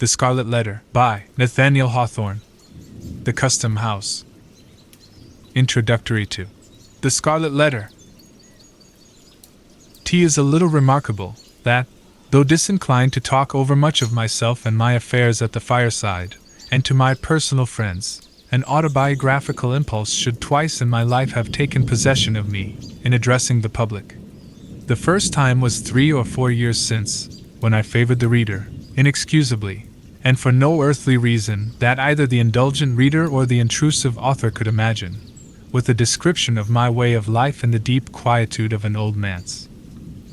The Scarlet Letter, by Nathaniel Hawthorne. The Custom House. Introductory to The Scarlet Letter. T is a little remarkable that, though disinclined to talk over much of myself and my affairs at the fireside, and to my personal friends, an autobiographical impulse should twice in my life have taken possession of me in addressing the public. The first time was 3 or 4 years since, when I favored the reader, inexcusably, and for no earthly reason that either the indulgent reader or the intrusive author could imagine, with a description of my way of life in the deep quietude of an old manse.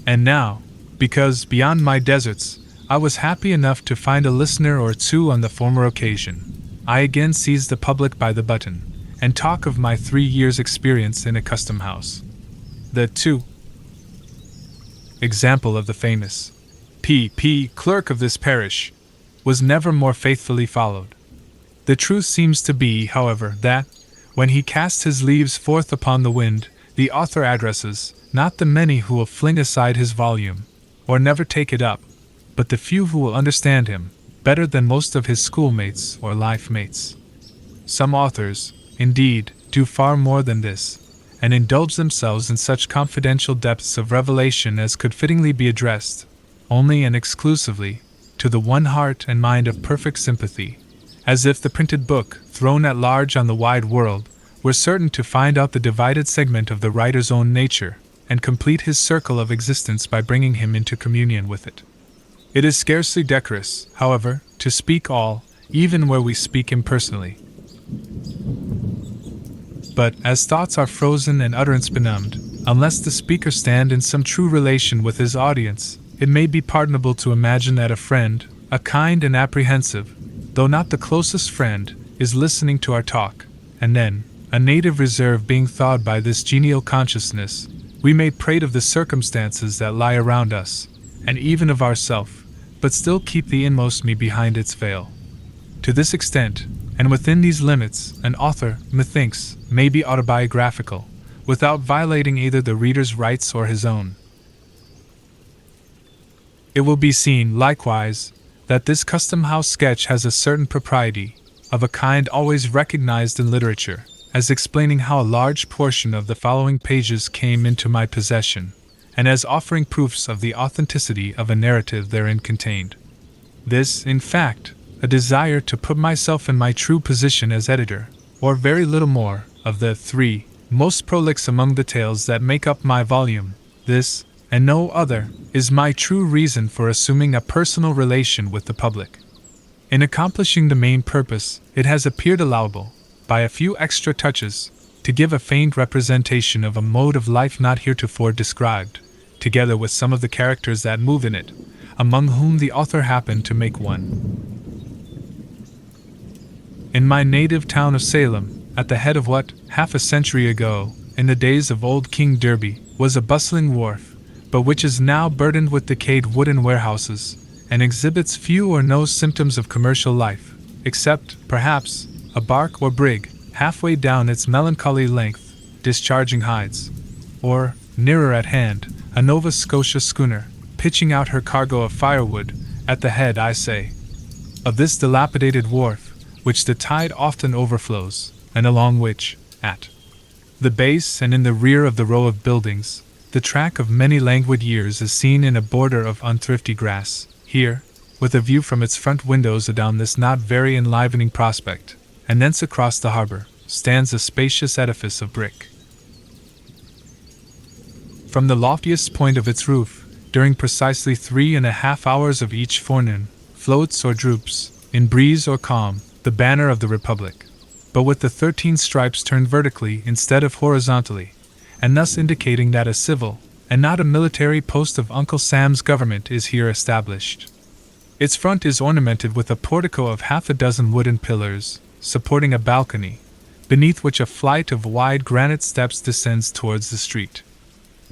And now, because, beyond my deserts, I was happy enough to find a listener or two on the former occasion, I again seize the public by the button, and talk of my 3 years' experience in a custom house. The 2. Example of the famous P.P. clerk of this parish was never more faithfully followed. The truth seems to be, however, that, when he casts his leaves forth upon the wind, the author addresses, not the many who will fling aside his volume, or never take it up, but the few who will understand him, better than most of his schoolmates or life-mates. Some authors, indeed, do far more than this, and indulge themselves in such confidential depths of revelation as could fittingly be addressed, only and exclusively, to the one heart and mind of perfect sympathy, as if the printed book, thrown at large on the wide world, were certain to find out the divided segment of the writer's own nature, and complete his circle of existence by bringing him into communion with it. It is scarcely decorous, however, to speak all, even where we speak impersonally. But, as thoughts are frozen and utterance benumbed, unless the speaker stand in some true relation with his audience, it may be pardonable to imagine that a friend, a kind and apprehensive, though not the closest friend, is listening to our talk, and then, a native reserve being thawed by this genial consciousness, we may prate of the circumstances that lie around us, and even of ourself, but still keep the inmost me behind its veil. To this extent, and within these limits, an author, methinks, may be autobiographical, without violating either the reader's rights or his own. It will be seen, likewise, that this custom house sketch has a certain propriety, of a kind always recognized in literature, as explaining how a large portion of the following pages came into my possession, and as offering proofs of the authenticity of a narrative therein contained. This, in fact, a desire to put myself in my true position as editor, or very little more, of the 3 most prolix among the tales that make up my volume. This, and no other, is my true reason for assuming a personal relation with the public. In accomplishing the main purpose, it has appeared allowable, by a few extra touches, to give a faint representation of a mode of life not heretofore described, together with some of the characters that move in it, among whom the author happened to make one. In my native town of Salem, at the head of what, half a century ago, in the days of old King Derby, was a bustling wharf, but which is now burdened with decayed wooden warehouses, and exhibits few or no symptoms of commercial life, except, perhaps, a bark or brig, halfway down its melancholy length, discharging hides, or, nearer at hand, a Nova Scotia schooner, pitching out her cargo of firewood, at the head, I say, of this dilapidated wharf, which the tide often overflows, and along which, at the base and in the rear of the row of buildings, the track of many languid years is seen in a border of unthrifty grass. Here, with a view from its front windows adown this not very enlivening prospect, and thence across the harbor, stands a spacious edifice of brick. From the loftiest point of its roof, during precisely 3.5 hours of each forenoon, floats or droops, in breeze or calm, the banner of the Republic, but with the 13 stripes turned vertically instead of horizontally, and thus indicating that a civil, and not a military post of Uncle Sam's government is here established. Its front is ornamented with a portico of half a dozen wooden pillars, supporting a balcony, beneath which a flight of wide granite steps descends towards the street.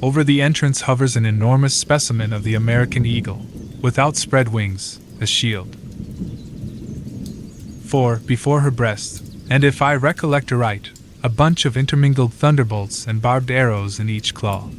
Over the entrance hovers an enormous specimen of the American eagle, with outspread wings, a shield. Before her breast, and if I recollect aright, a bunch of intermingled thunderbolts and barbed arrows in each claw.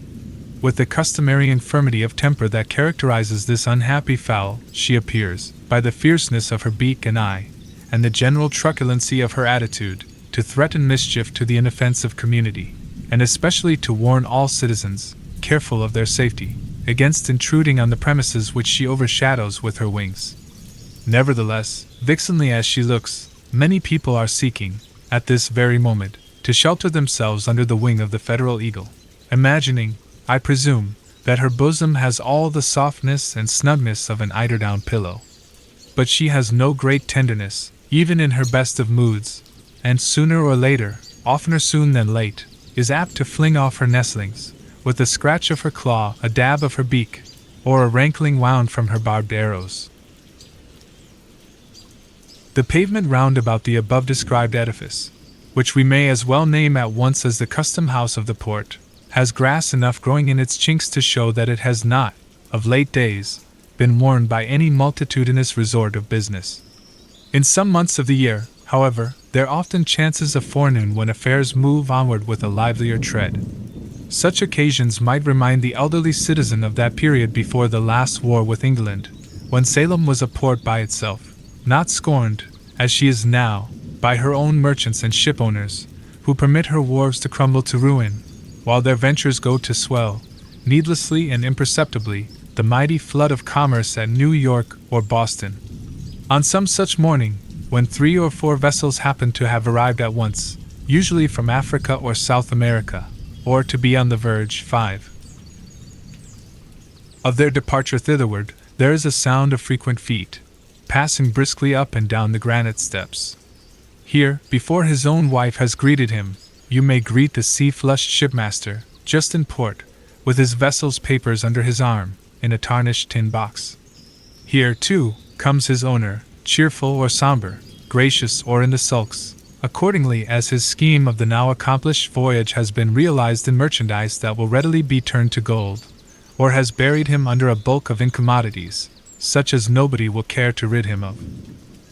with the customary infirmity of temper that characterizes this unhappy fowl, she appears, by the fierceness of her beak and eye, and the general truculency of her attitude, to threaten mischief to the inoffensive community, and especially to warn all citizens, careful of their safety, against intruding on the premises which she overshadows with her wings. Nevertheless, vixenly as she looks, many people are seeking, at this very moment, to shelter themselves under the wing of the federal eagle, imagining, I presume, that her bosom has all the softness and snugness of an eiderdown pillow. But she has no great tenderness, even in her best of moods, and sooner or later, oftener soon than late, is apt to fling off her nestlings, with a scratch of her claw, a dab of her beak, or a rankling wound from her barbed arrows. The pavement round about the above-described edifice, which we may as well name at once as the custom house of the port, has grass enough growing in its chinks to show that it has not, of late days, been worn by any multitudinous resort of business. In some months of the year, however, there often chances a forenoon when affairs move onward with a livelier tread. Such occasions might remind the elderly citizen of that period before the last war with England, when Salem was a port by itself, not scorned, as she is now, by her own merchants and shipowners, who permit her wharves to crumble to ruin, while their ventures go to swell, needlessly and imperceptibly, the mighty flood of commerce at New York or Boston. On some such morning, when 3 or 4 vessels happen to have arrived at once, usually from Africa or South America, or to be on the verge, 5, of their departure thitherward, there is a sound of frequent feet, passing briskly up and down the granite steps. Here, before his own wife has greeted him, you may greet the sea-flushed shipmaster, just in port, with his vessel's papers under his arm, in a tarnished tin box. Here, too, comes his owner, cheerful or somber, gracious or in the sulks, accordingly as his scheme of the now accomplished voyage has been realized in merchandise that will readily be turned to gold, or has buried him under a bulk of incommodities, such as nobody will care to rid him of.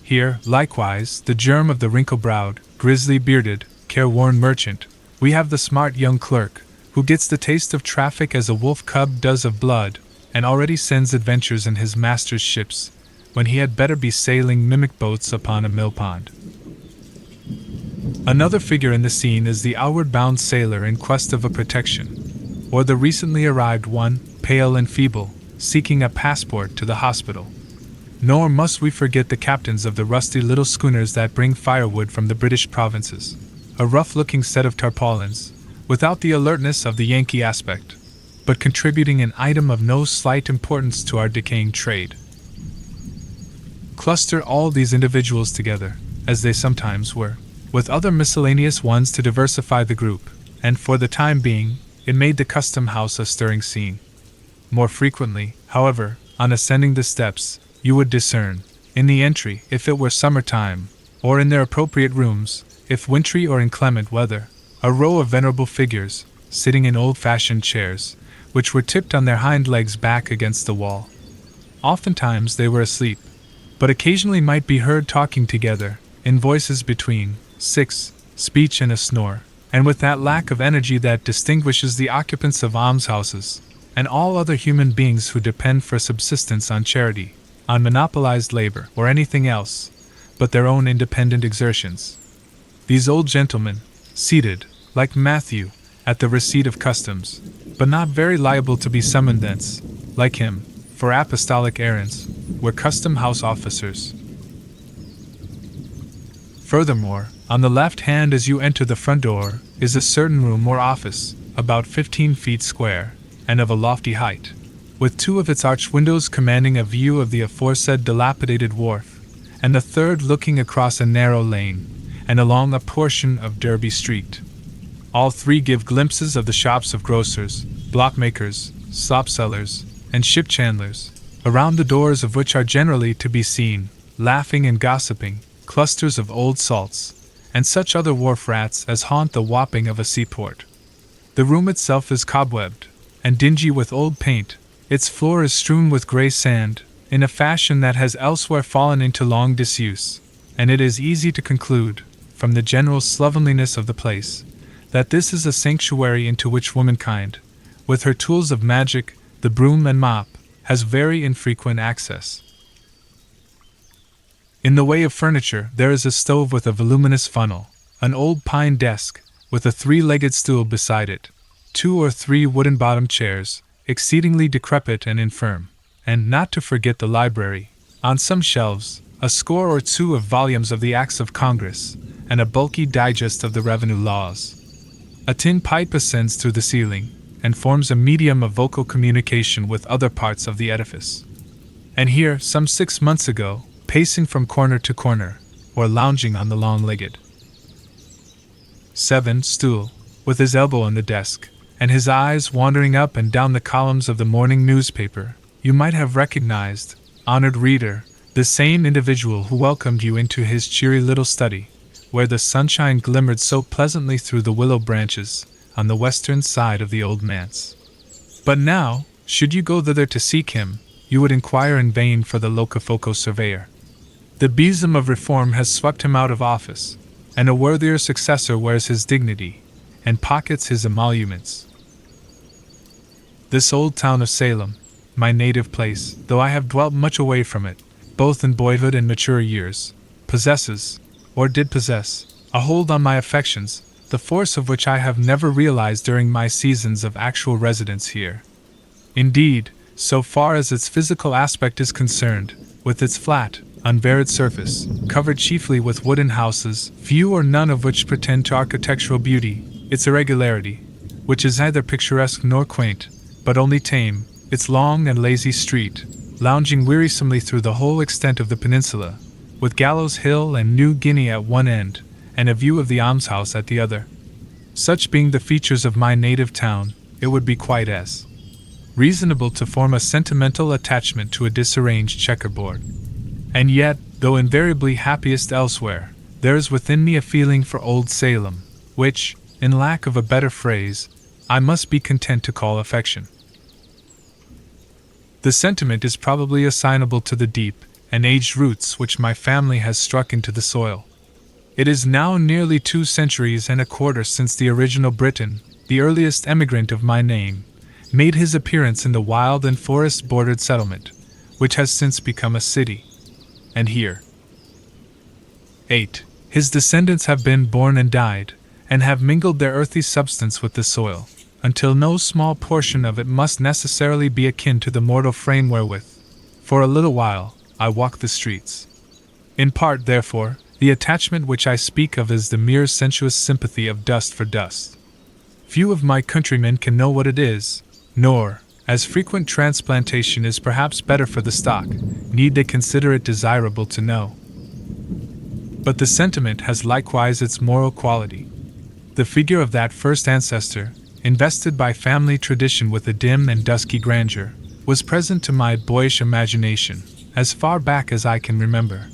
Here, likewise, the germ of the wrinkle-browed, grizzly-bearded, careworn merchant, we have the smart young clerk, who gets the taste of traffic as a wolf-cub does of blood, and already sends adventures in his master's ships, when he had better be sailing mimic boats upon a mill-pond. Another figure in the scene is the outward-bound sailor in quest of a protection, or the recently arrived one, pale and feeble, seeking a passport to the hospital. Nor must we forget the captains of the rusty little schooners that bring firewood from the British provinces, a rough-looking set of tarpaulins, without the alertness of the Yankee aspect, but contributing an item of no slight importance to our decaying trade. Cluster all these individuals together, as they sometimes were, with other miscellaneous ones to diversify the group, and for the time being, it made the custom house a stirring scene. More frequently, however, on ascending the steps, you would discern, in the entry, if it were summer time, or in their appropriate rooms, if wintry or inclement weather, a row of venerable figures, sitting in old-fashioned chairs, which were tipped on their hind legs back against the wall. Oftentimes they were asleep, but occasionally might be heard talking together, in voices between 6, speech and a snore, and with that lack of energy that distinguishes the occupants of almshouses, and all other human beings who depend for subsistence on charity, on monopolized labor, or anything else, but their own independent exertions. These old gentlemen, seated, like Matthew, at the receipt of customs, but not very liable to be summoned thence, like him, for apostolic errands, were custom house officers. Furthermore, on the left hand as you enter the front door, is a certain room or office, about 15 feet square, and of a lofty height, with 2 of its arched windows commanding a view of the aforesaid dilapidated wharf, and the third looking across a narrow lane, and along a portion of Derby Street. All 3 give glimpses of the shops of grocers, blockmakers, slop-sellers, and ship-chandlers, around the doors of which are generally to be seen, laughing and gossiping, clusters of old salts, and such other wharf-rats as haunt the wapping of a seaport. The room itself is cobwebbed, and dingy with old paint, its floor is strewn with grey sand, in a fashion that has elsewhere fallen into long disuse, and it is easy to conclude, from the general slovenliness of the place, that this is a sanctuary into which womankind, with her tools of magic, the broom and mop, has very infrequent access. In the way of furniture, there is a stove with a voluminous funnel, an old pine desk, with a three-legged stool beside it, 2 or 3 wooden-bottomed chairs, exceedingly decrepit and infirm, and not to forget the library, on some shelves, a score or 2 of volumes of the Acts of Congress, and a bulky digest of the revenue laws. A tin pipe ascends through the ceiling, and forms a medium of vocal communication with other parts of the edifice. And here, some 6 months ago, pacing from corner to corner, or lounging on the long-legged 7 stool, with his elbow on the desk, and his eyes wandering up and down the columns of the morning newspaper, you might have recognized, honored reader, the same individual who welcomed you into his cheery little study, where the sunshine glimmered so pleasantly through the willow branches, on the western side of the old manse. But now, should you go thither to seek him, you would inquire in vain for the locofoco surveyor. The besom of reform has swept him out of office, and a worthier successor wears his dignity, and pockets his emoluments. This old town of Salem, my native place, though I have dwelt much away from it, both in boyhood and mature years, possesses, or did possess, a hold on my affections, the force of which I have never realized during my seasons of actual residence here. Indeed, so far as its physical aspect is concerned, with its flat, unvaried surface, covered chiefly with wooden houses, few or none of which pretend to architectural beauty, its irregularity, which is neither picturesque nor quaint, but only tame, its long and lazy street, lounging wearisomely through the whole extent of the peninsula, with Gallows Hill and New Guinea at one end, and a view of the almshouse at the other. Such being the features of my native town, it would be quite as reasonable to form a sentimental attachment to a disarranged checkerboard. And yet, though invariably happiest elsewhere, there is within me a feeling for old Salem, which, in lack of a better phrase, I must be content to call affection. The sentiment is probably assignable to the deep and aged roots which my family has struck into the soil. It is now nearly 2 centuries and a quarter since the original Briton, the earliest emigrant of my name, made his appearance in the wild and forest-bordered settlement, which has since become a city. And here 8. His descendants have been born and died, and have mingled their earthy substance with the soil, until no small portion of it must necessarily be akin to the mortal frame wherewith, for a little while, I walk the streets. In part, therefore, the attachment which I speak of is the mere sensuous sympathy of dust for dust. Few of my countrymen can know what it is, nor, as frequent transplantation is perhaps better for the stock, need they consider it desirable to know. But the sentiment has likewise its moral quality. The figure of that first ancestor, invested by family tradition with a dim and dusky grandeur, was present to my boyish imagination, as far back as I can remember.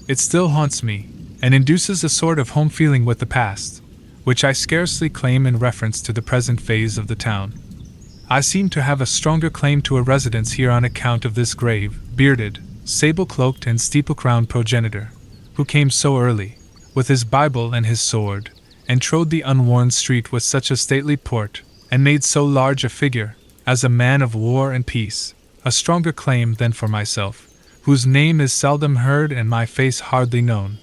It still haunts me, and induces a sort of home feeling with the past, which I scarcely claim in reference to the present phase of the town. I seem to have a stronger claim to a residence here on account of this grave, bearded, sable-cloaked and steeple-crowned progenitor, who came so early, with his Bible and his sword, and trode the unworn street with such a stately port, and made so large a figure, as a man of war and peace, a stronger claim than for myself, whose name is seldom heard and my face hardly known.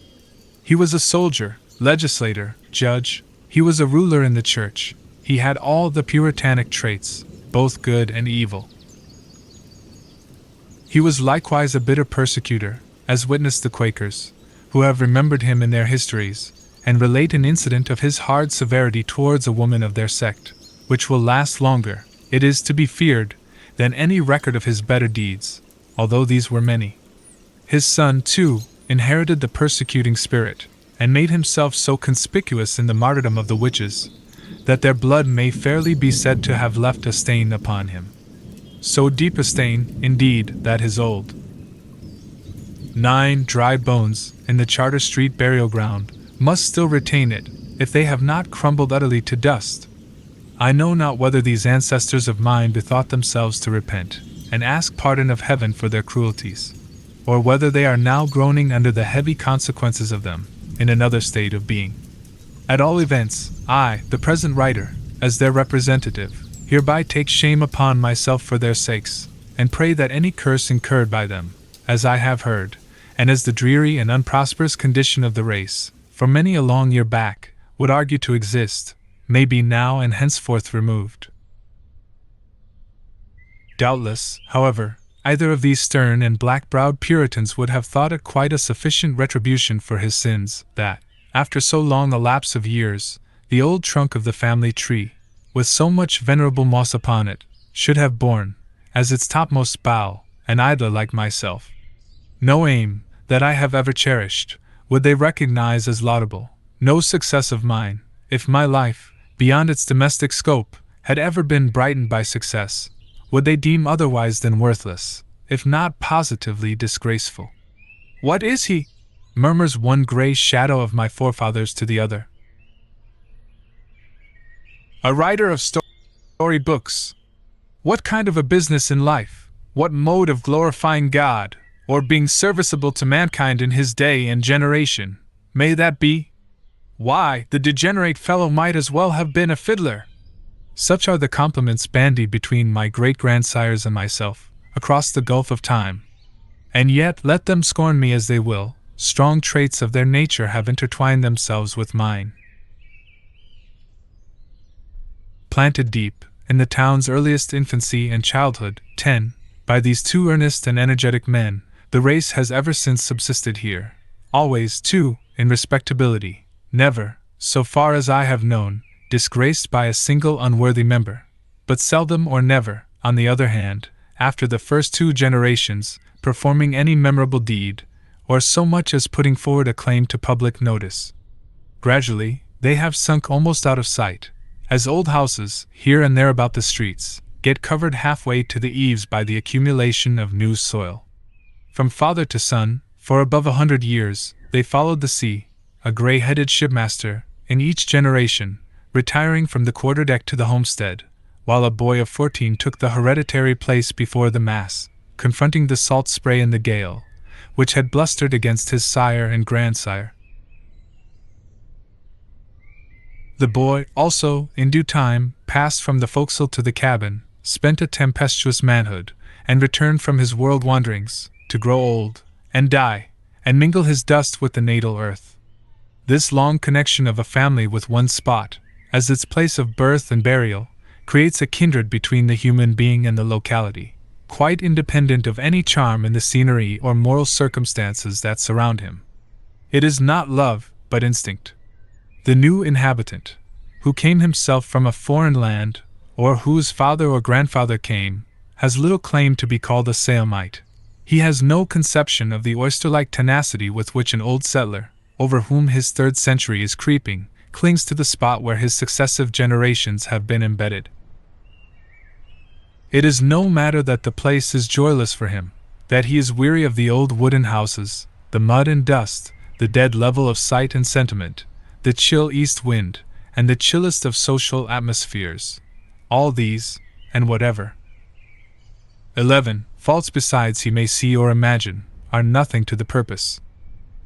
He was a soldier, legislator, judge, he was a ruler in the church, he had all the puritanic traits, both good and evil. He was likewise a bitter persecutor, as witness the Quakers, who have remembered him in their histories, and relate an incident of his hard severity towards a woman of their sect, which will last longer, it is to be feared, than any record of his better deeds, although these were many. His son, too, inherited the persecuting spirit, and made himself so conspicuous in the martyrdom of the witches, that their blood may fairly be said to have left a stain upon him. So deep a stain, indeed, that his old 9 dry bones in the Charter Street burial ground must still retain it, if they have not crumbled utterly to dust. I know not whether these ancestors of mine bethought themselves to repent, and ask pardon of heaven for their cruelties, or whether they are now groaning under the heavy consequences of them, in another state of being. At all events, I, the present writer, as their representative, hereby take shame upon myself for their sakes, and pray that any curse incurred by them, as I have heard, and as the dreary and unprosperous condition of the race, for many a long year back, would argue to exist, may be now and henceforth removed. Doubtless, however, either of these stern and black-browed Puritans would have thought it quite a sufficient retribution for his sins, that, after so long a lapse of years, the old trunk of the family tree, with so much venerable moss upon it, should have borne, as its topmost bough, an idler like myself. No aim, that I have ever cherished, would they recognize as laudable, no success of mine, if my life, beyond its domestic scope, had ever been brightened by success, would they deem otherwise than worthless, if not positively disgraceful. What is he? Murmurs one grey shadow of my forefathers to the other. A writer of story books. What kind of a business in life, what mode of glorifying God, or being serviceable to mankind in his day and generation, may that be? Why, the degenerate fellow might as well have been a fiddler. Such are the compliments bandied between my great-grandsires and myself, across the gulf of time. And yet, let them scorn me as they will, strong traits of their nature have intertwined themselves with mine. Planted deep, in the town's earliest infancy and childhood, by these two earnest and energetic men, the race has ever since subsisted here, always, too, in respectability, never, so far as I have known, disgraced by a single unworthy member, but seldom or never, on the other hand, after the first 2 generations, performing any memorable deed, or so much as putting forward a claim to public notice. Gradually, they have sunk almost out of sight, as old houses, here and there about the streets, get covered halfway to the eaves by the accumulation of new soil. From father to son, for above 100 years, they followed the sea, a grey-headed shipmaster, in each generation, retiring from the quarterdeck to the homestead, while a boy of 14 took the hereditary place before the mast, confronting the salt spray and the gale, which had blustered against his sire and grandsire. The boy, also, in due time, passed from the forecastle to the cabin, spent a tempestuous manhood, and returned from his world wanderings, to grow old, and die, and mingle his dust with the natal earth. This long connection of a family with one spot, as its place of birth and burial, creates a kindred between the human being and the locality, quite independent of any charm in the scenery or moral circumstances that surround him. It is not love, but instinct. The new inhabitant, who came himself from a foreign land, or whose father or grandfather came, has little claim to be called a Salemite. He has no conception of the oyster-like tenacity with which an old settler, over whom his 3rd century is creeping, clings to the spot where his successive generations have been embedded. It is no matter that the place is joyless for him, that he is weary of the old wooden houses, the mud and dust, the dead level of sight and sentiment, the chill east wind, and the chillest of social atmospheres. All these, and whatever 11 faults besides he may see or imagine, are nothing to the purpose.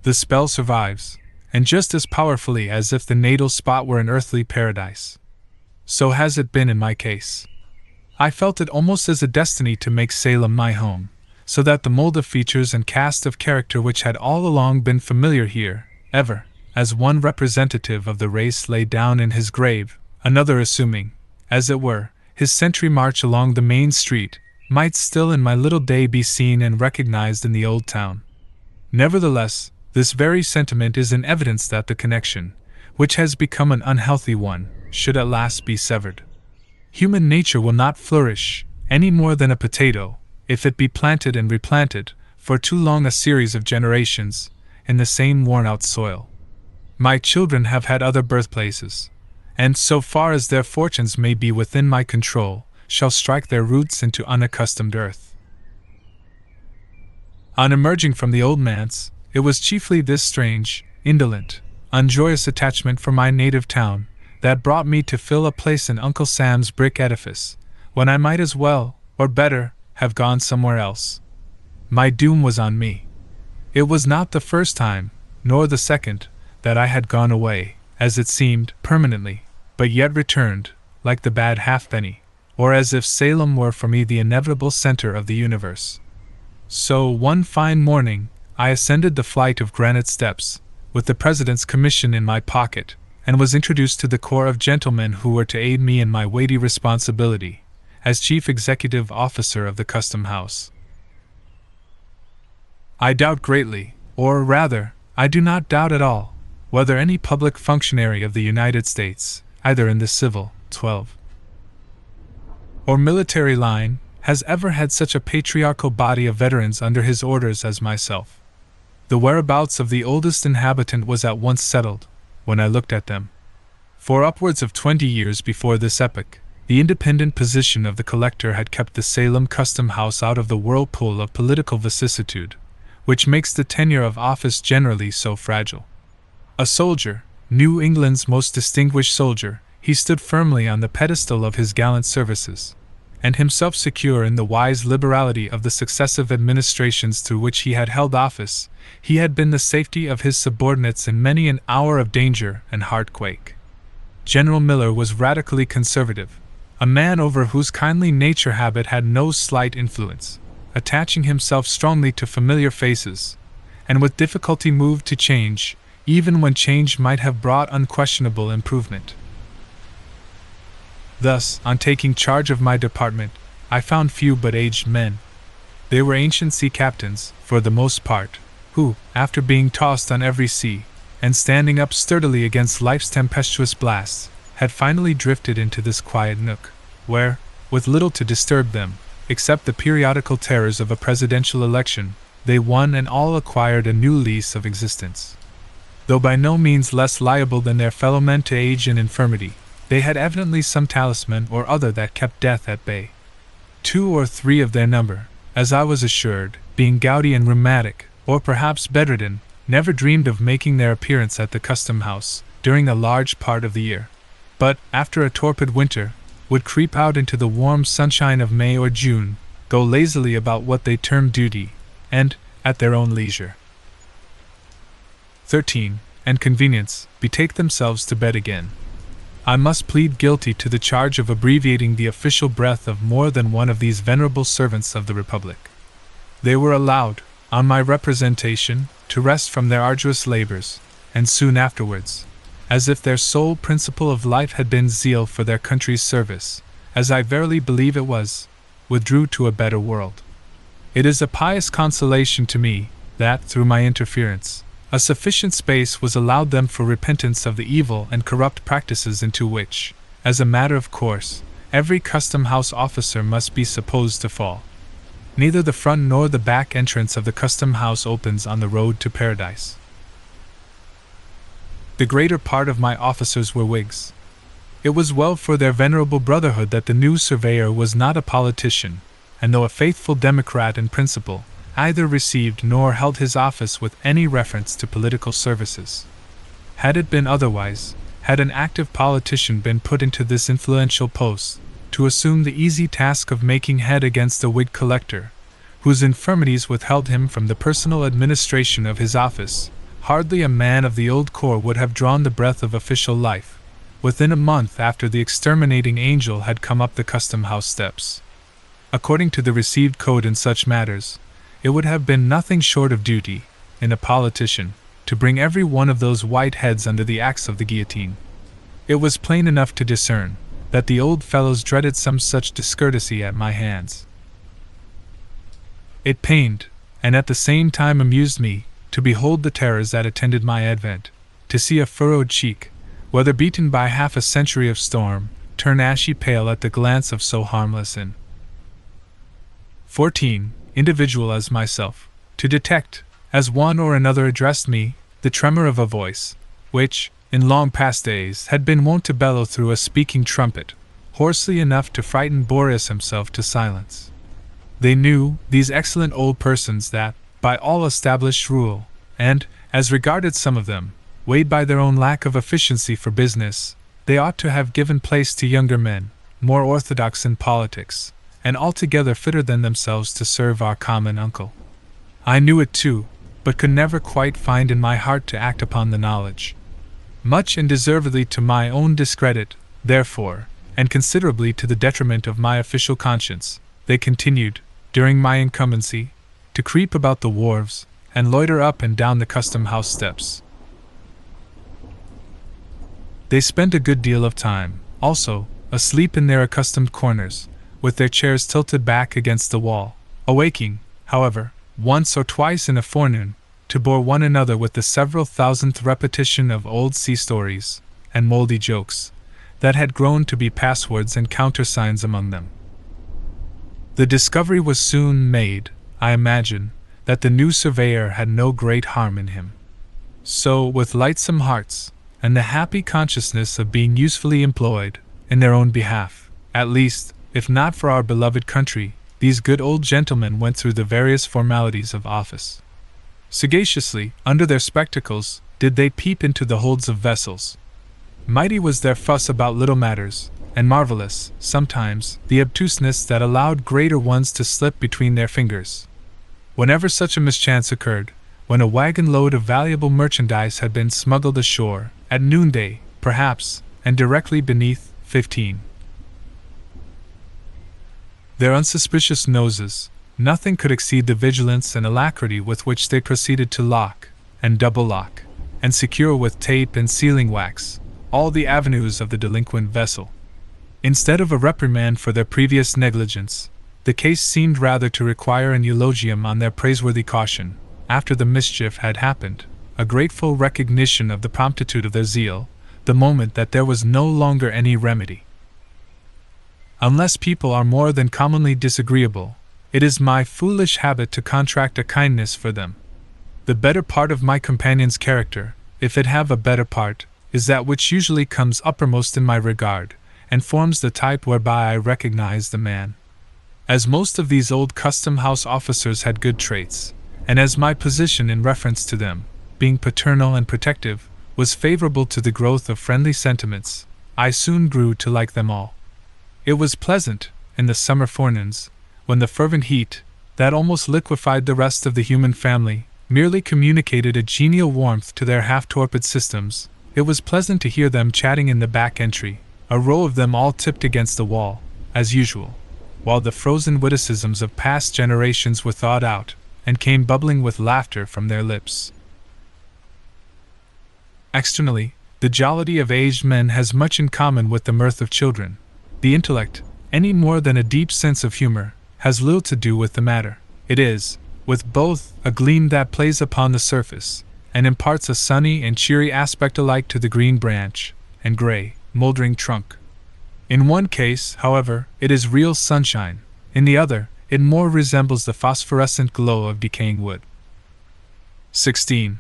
The spell survives, and just as powerfully as if the natal spot were an earthly paradise. So has it been in my case. I felt it almost as a destiny to make Salem my home, so that the mold of features and cast of character which had all along been familiar here, ever, as one representative of the race lay down in his grave, another assuming, as it were, his sentry march along the main street, might still in my little day be seen and recognized in the old town. Nevertheless, this very sentiment is an evidence that the connection, which has become an unhealthy one, should at last be severed. Human nature will not flourish, any more than a potato, if it be planted and replanted, for too long a series of generations, in the same worn-out soil. My children have had other birthplaces, and so far as their fortunes may be within my control, shall strike their roots into unaccustomed earth. On emerging from the old manse, it was chiefly this strange, indolent, unjoyous attachment for my native town that brought me to fill a place in Uncle Sam's brick edifice, when I might as well, or better, have gone somewhere else. My doom was on me. It was not the first time, nor the second, that I had gone away, as it seemed, permanently, but yet returned, like the bad halfpenny, or as if Salem were for me the inevitable center of the universe. So, one fine morning, I ascended the flight of granite steps, with the President's commission in my pocket, and was introduced to the corps of gentlemen who were to aid me in my weighty responsibility as Chief Executive Officer of the Custom House. I doubt greatly, or rather, I do not doubt at all, whether any public functionary of the United States, either in the civil, 12, or military line, has ever had such a patriarchal body of veterans under his orders as myself. The whereabouts of the oldest inhabitant was at once settled, when I looked at them. For upwards of 20 years before this epoch, the independent position of the collector had kept the Salem Custom House out of the whirlpool of political vicissitude, which makes the tenure of office generally so fragile. A soldier, New England's most distinguished soldier, he stood firmly on the pedestal of his gallant services, and himself secure in the wise liberality of the successive administrations through which he had held office, he had been the safety of his subordinates in many an hour of danger and heartquake. General Miller was radically conservative, a man over whose kindly nature habit had no slight influence, attaching himself strongly to familiar faces, and with difficulty moved to change, even when change might have brought unquestionable improvement. Thus, on taking charge of my department, I found few but aged men. They were ancient sea captains, for the most part, who, after being tossed on every sea, and standing up sturdily against life's tempestuous blasts, had finally drifted into this quiet nook, where, with little to disturb them, except the periodical terrors of a presidential election, they one and all acquired a new lease of existence. Though by no means less liable than their fellow-men to age and infirmity, they had evidently some talisman or other that kept death at bay. 2 or 3 of their number, as I was assured, being gouty and rheumatic, or perhaps bedridden, never dreamed of making their appearance at the Custom House during a large part of the year, but, after a torpid winter, would creep out into the warm sunshine of May or June, go lazily about what they termed duty, and, at their own leisure, 13, and convenience, betake themselves to bed again. I must plead guilty to the charge of abbreviating the official breath of more than one of these venerable servants of the Republic. They were allowed, on my representation, to rest from their arduous labors, and soon afterwards, as if their sole principle of life had been zeal for their country's service, as I verily believe it was, withdrew to a better world. It is a pious consolation to me that, through my interference, a sufficient space was allowed them for repentance of the evil and corrupt practices into which, as a matter of course, every Custom House officer must be supposed to fall. Neither the front nor the back entrance of the Custom House opens on the road to paradise. The greater part of my officers were Whigs. It was well for their venerable brotherhood that the new surveyor was not a politician, and though a faithful Democrat in principle, either received nor held his office with any reference to political services. Had it been otherwise, had an active politician been put into this influential post, to assume the easy task of making head against a Whig collector, whose infirmities withheld him from the personal administration of his office, hardly a man of the old corps would have drawn the breath of official life, within a month after the exterminating angel had come up the Custom House steps. According to the received code in such matters, it would have been nothing short of duty, in a politician, to bring every one of those white heads under the axe of the guillotine. It was plain enough to discern that the old fellows dreaded some such discourtesy at my hands. It pained, and at the same time amused me, to behold the terrors that attended my advent, to see a furrowed cheek, whether beaten by half a century of storm, turn ashy pale at the glance of so harmless an 14. individual as myself, to detect, as one or another addressed me, the tremor of a voice, which, in long past days, had been wont to bellow through a speaking trumpet, hoarsely enough to frighten Boreas himself to silence. They knew, these excellent old persons, that, by all established rule, and, as regarded some of them, weighed by their own lack of efficiency for business, they ought to have given place to younger men, more orthodox in politics, and altogether fitter than themselves to serve our common uncle. I knew it too, but could never quite find in my heart to act upon the knowledge. Much and deservedly to my own discredit, therefore, and considerably to the detriment of my official conscience, they continued, during my incumbency, to creep about the wharves and loiter up and down the custom-house steps. They spent a good deal of time, also, asleep in their accustomed corners, with their chairs tilted back against the wall, awaking, however, once or twice in a forenoon, to bore one another with the several thousandth repetition of old sea stories and moldy jokes that had grown to be passwords and countersigns among them. The discovery was soon made, I imagine, that the new surveyor had no great harm in him. So, with lightsome hearts, and the happy consciousness of being usefully employed, in their own behalf, at least, if not for our beloved country, these good old gentlemen went through the various formalities of office. Sagaciously, under their spectacles, did they peep into the holds of vessels. Mighty was their fuss about little matters, and marvelous, sometimes, the obtuseness that allowed greater ones to slip between their fingers. Whenever such a mischance occurred, when a wagon load of valuable merchandise had been smuggled ashore, at noonday, perhaps, and directly beneath 15. Their unsuspicious noses, nothing could exceed the vigilance and alacrity with which they proceeded to lock, and double lock, and secure with tape and sealing wax, all the avenues of the delinquent vessel. Instead of a reprimand for their previous negligence, the case seemed rather to require an eulogium on their praiseworthy caution, after the mischief had happened, a grateful recognition of the promptitude of their zeal, the moment that there was no longer any remedy. Unless people are more than commonly disagreeable, it is my foolish habit to contract a kindness for them. The better part of my companion's character, if it have a better part, is that which usually comes uppermost in my regard, and forms the type whereby I recognize the man. As most of these old custom-house officers had good traits, and as my position in reference to them, being paternal and protective, was favorable to the growth of friendly sentiments, I soon grew to like them all. It was pleasant, in the summer forenoons, when the fervent heat, that almost liquefied the rest of the human family, merely communicated a genial warmth to their half-torpid systems. It was pleasant to hear them chatting in the back entry, a row of them all tipped against the wall, as usual, while the frozen witticisms of past generations were thawed out, and came bubbling with laughter from their lips. Externally, the jollity of aged men has much in common with the mirth of children. The intellect, any more than a deep sense of humor, has little to do with the matter. It is, with both, a gleam that plays upon the surface, and imparts a sunny and cheery aspect alike to the green branch, and gray, mouldering trunk. In one case, however, it is real sunshine, in the other, it more resembles the phosphorescent glow of decaying wood. 16.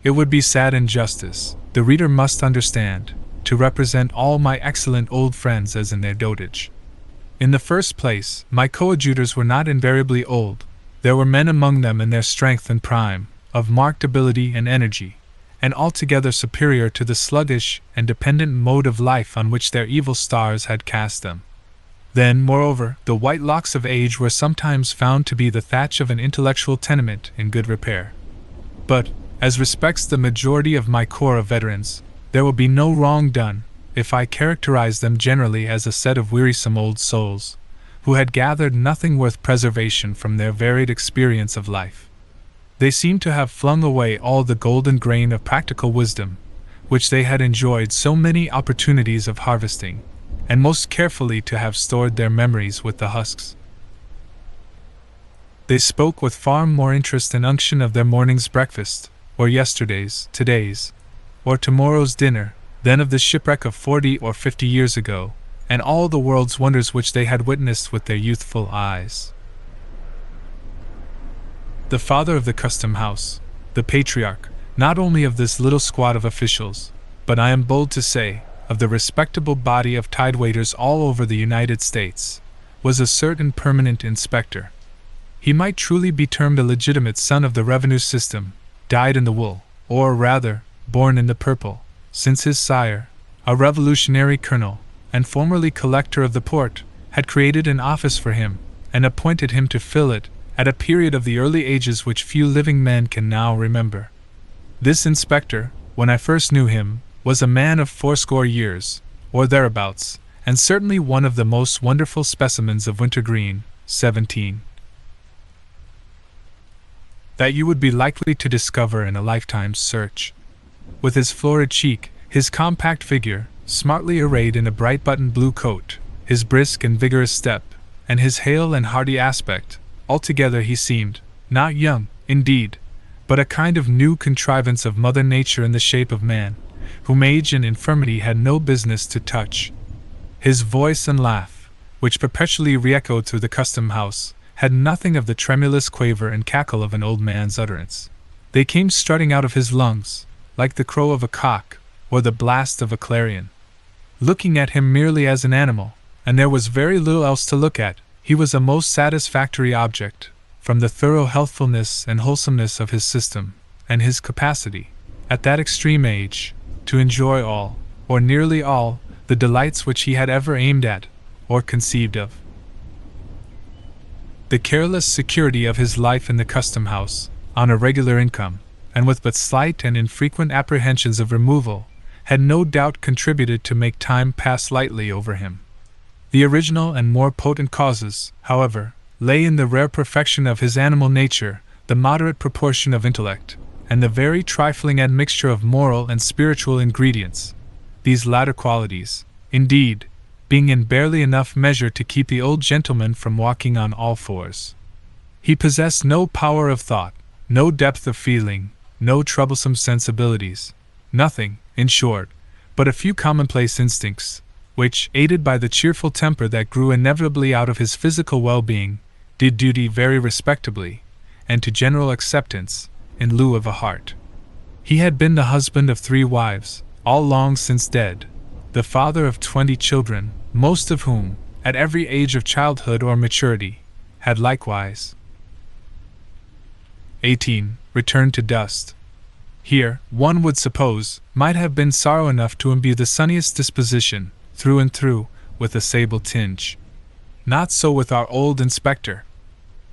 It would be sad injustice, the reader must understand, to represent all my excellent old friends as in their dotage. In the first place, my coadjutors were not invariably old. There were men among them in their strength and prime, of marked ability and energy, and altogether superior to the sluggish and dependent mode of life on which their evil stars had cast them. Then, moreover, the white locks of age were sometimes found to be the thatch of an intellectual tenement in good repair. But, as respects the majority of my corps of veterans, there will be no wrong done if I characterize them generally as a set of wearisome old souls, who had gathered nothing worth preservation from their varied experience of life. They seem to have flung away all the golden grain of practical wisdom, which they had enjoyed so many opportunities of harvesting, and most carefully to have stored their memories with the husks. They spoke with far more interest and unction of their morning's breakfast, or yesterday's, today's, or tomorrow's dinner, than of the shipwreck of 40 or 50 years ago, and all the world's wonders which they had witnessed with their youthful eyes. The father of the custom house, the patriarch, not only of this little squad of officials, but I am bold to say, of the respectable body of tidewaiters all over the United States, was a certain permanent inspector. He might truly be termed a legitimate son of the revenue system, dyed in the wool, or rather, born in the purple, since his sire, a revolutionary colonel, and formerly collector of the port, had created an office for him, and appointed him to fill it, at a period of the early ages which few living men can now remember. This inspector, when I first knew him, was a man of 80 years, or thereabouts, and certainly one of the most wonderful specimens of wintergreen, 17, that you would be likely to discover in a lifetime's search. With his florid cheek, his compact figure, smartly arrayed in a bright buttoned blue coat, his brisk and vigorous step, and his hale and hearty aspect, altogether he seemed, not young, indeed, but a kind of new contrivance of Mother Nature in the shape of man, whom age and infirmity had no business to touch. His voice and laugh, which perpetually re-echoed through the custom-house, had nothing of the tremulous quaver and cackle of an old man's utterance. They came strutting out of his lungs, like the crow of a cock, or the blast of a clarion. Looking at him merely as an animal, and there was very little else to look at, he was a most satisfactory object, from the thorough healthfulness and wholesomeness of his system, and his capacity, at that extreme age, to enjoy all, or nearly all, the delights which he had ever aimed at, or conceived of. The careless security of his life in the custom-house, on a regular income, and with but slight and infrequent apprehensions of removal, had no doubt contributed to make time pass lightly over him. The original and more potent causes, however, lay in the rare perfection of his animal nature, the moderate proportion of intellect, and the very trifling admixture of moral and spiritual ingredients, these latter qualities, indeed, being in barely enough measure to keep the old gentleman from walking on all fours. He possessed no power of thought, no depth of feeling, no troublesome sensibilities, nothing, in short, but a few commonplace instincts, which, aided by the cheerful temper that grew inevitably out of his physical well-being, did duty very respectably, and to general acceptance, in lieu of a heart. He had been the husband of 3 wives, all long since dead, the father of 20 children, most of whom, at every age of childhood or maturity, had likewise 18 returned to dust. Here, one would suppose, might have been sorrow enough to imbue the sunniest disposition, through and through, with a sable tinge. Not so with our old inspector.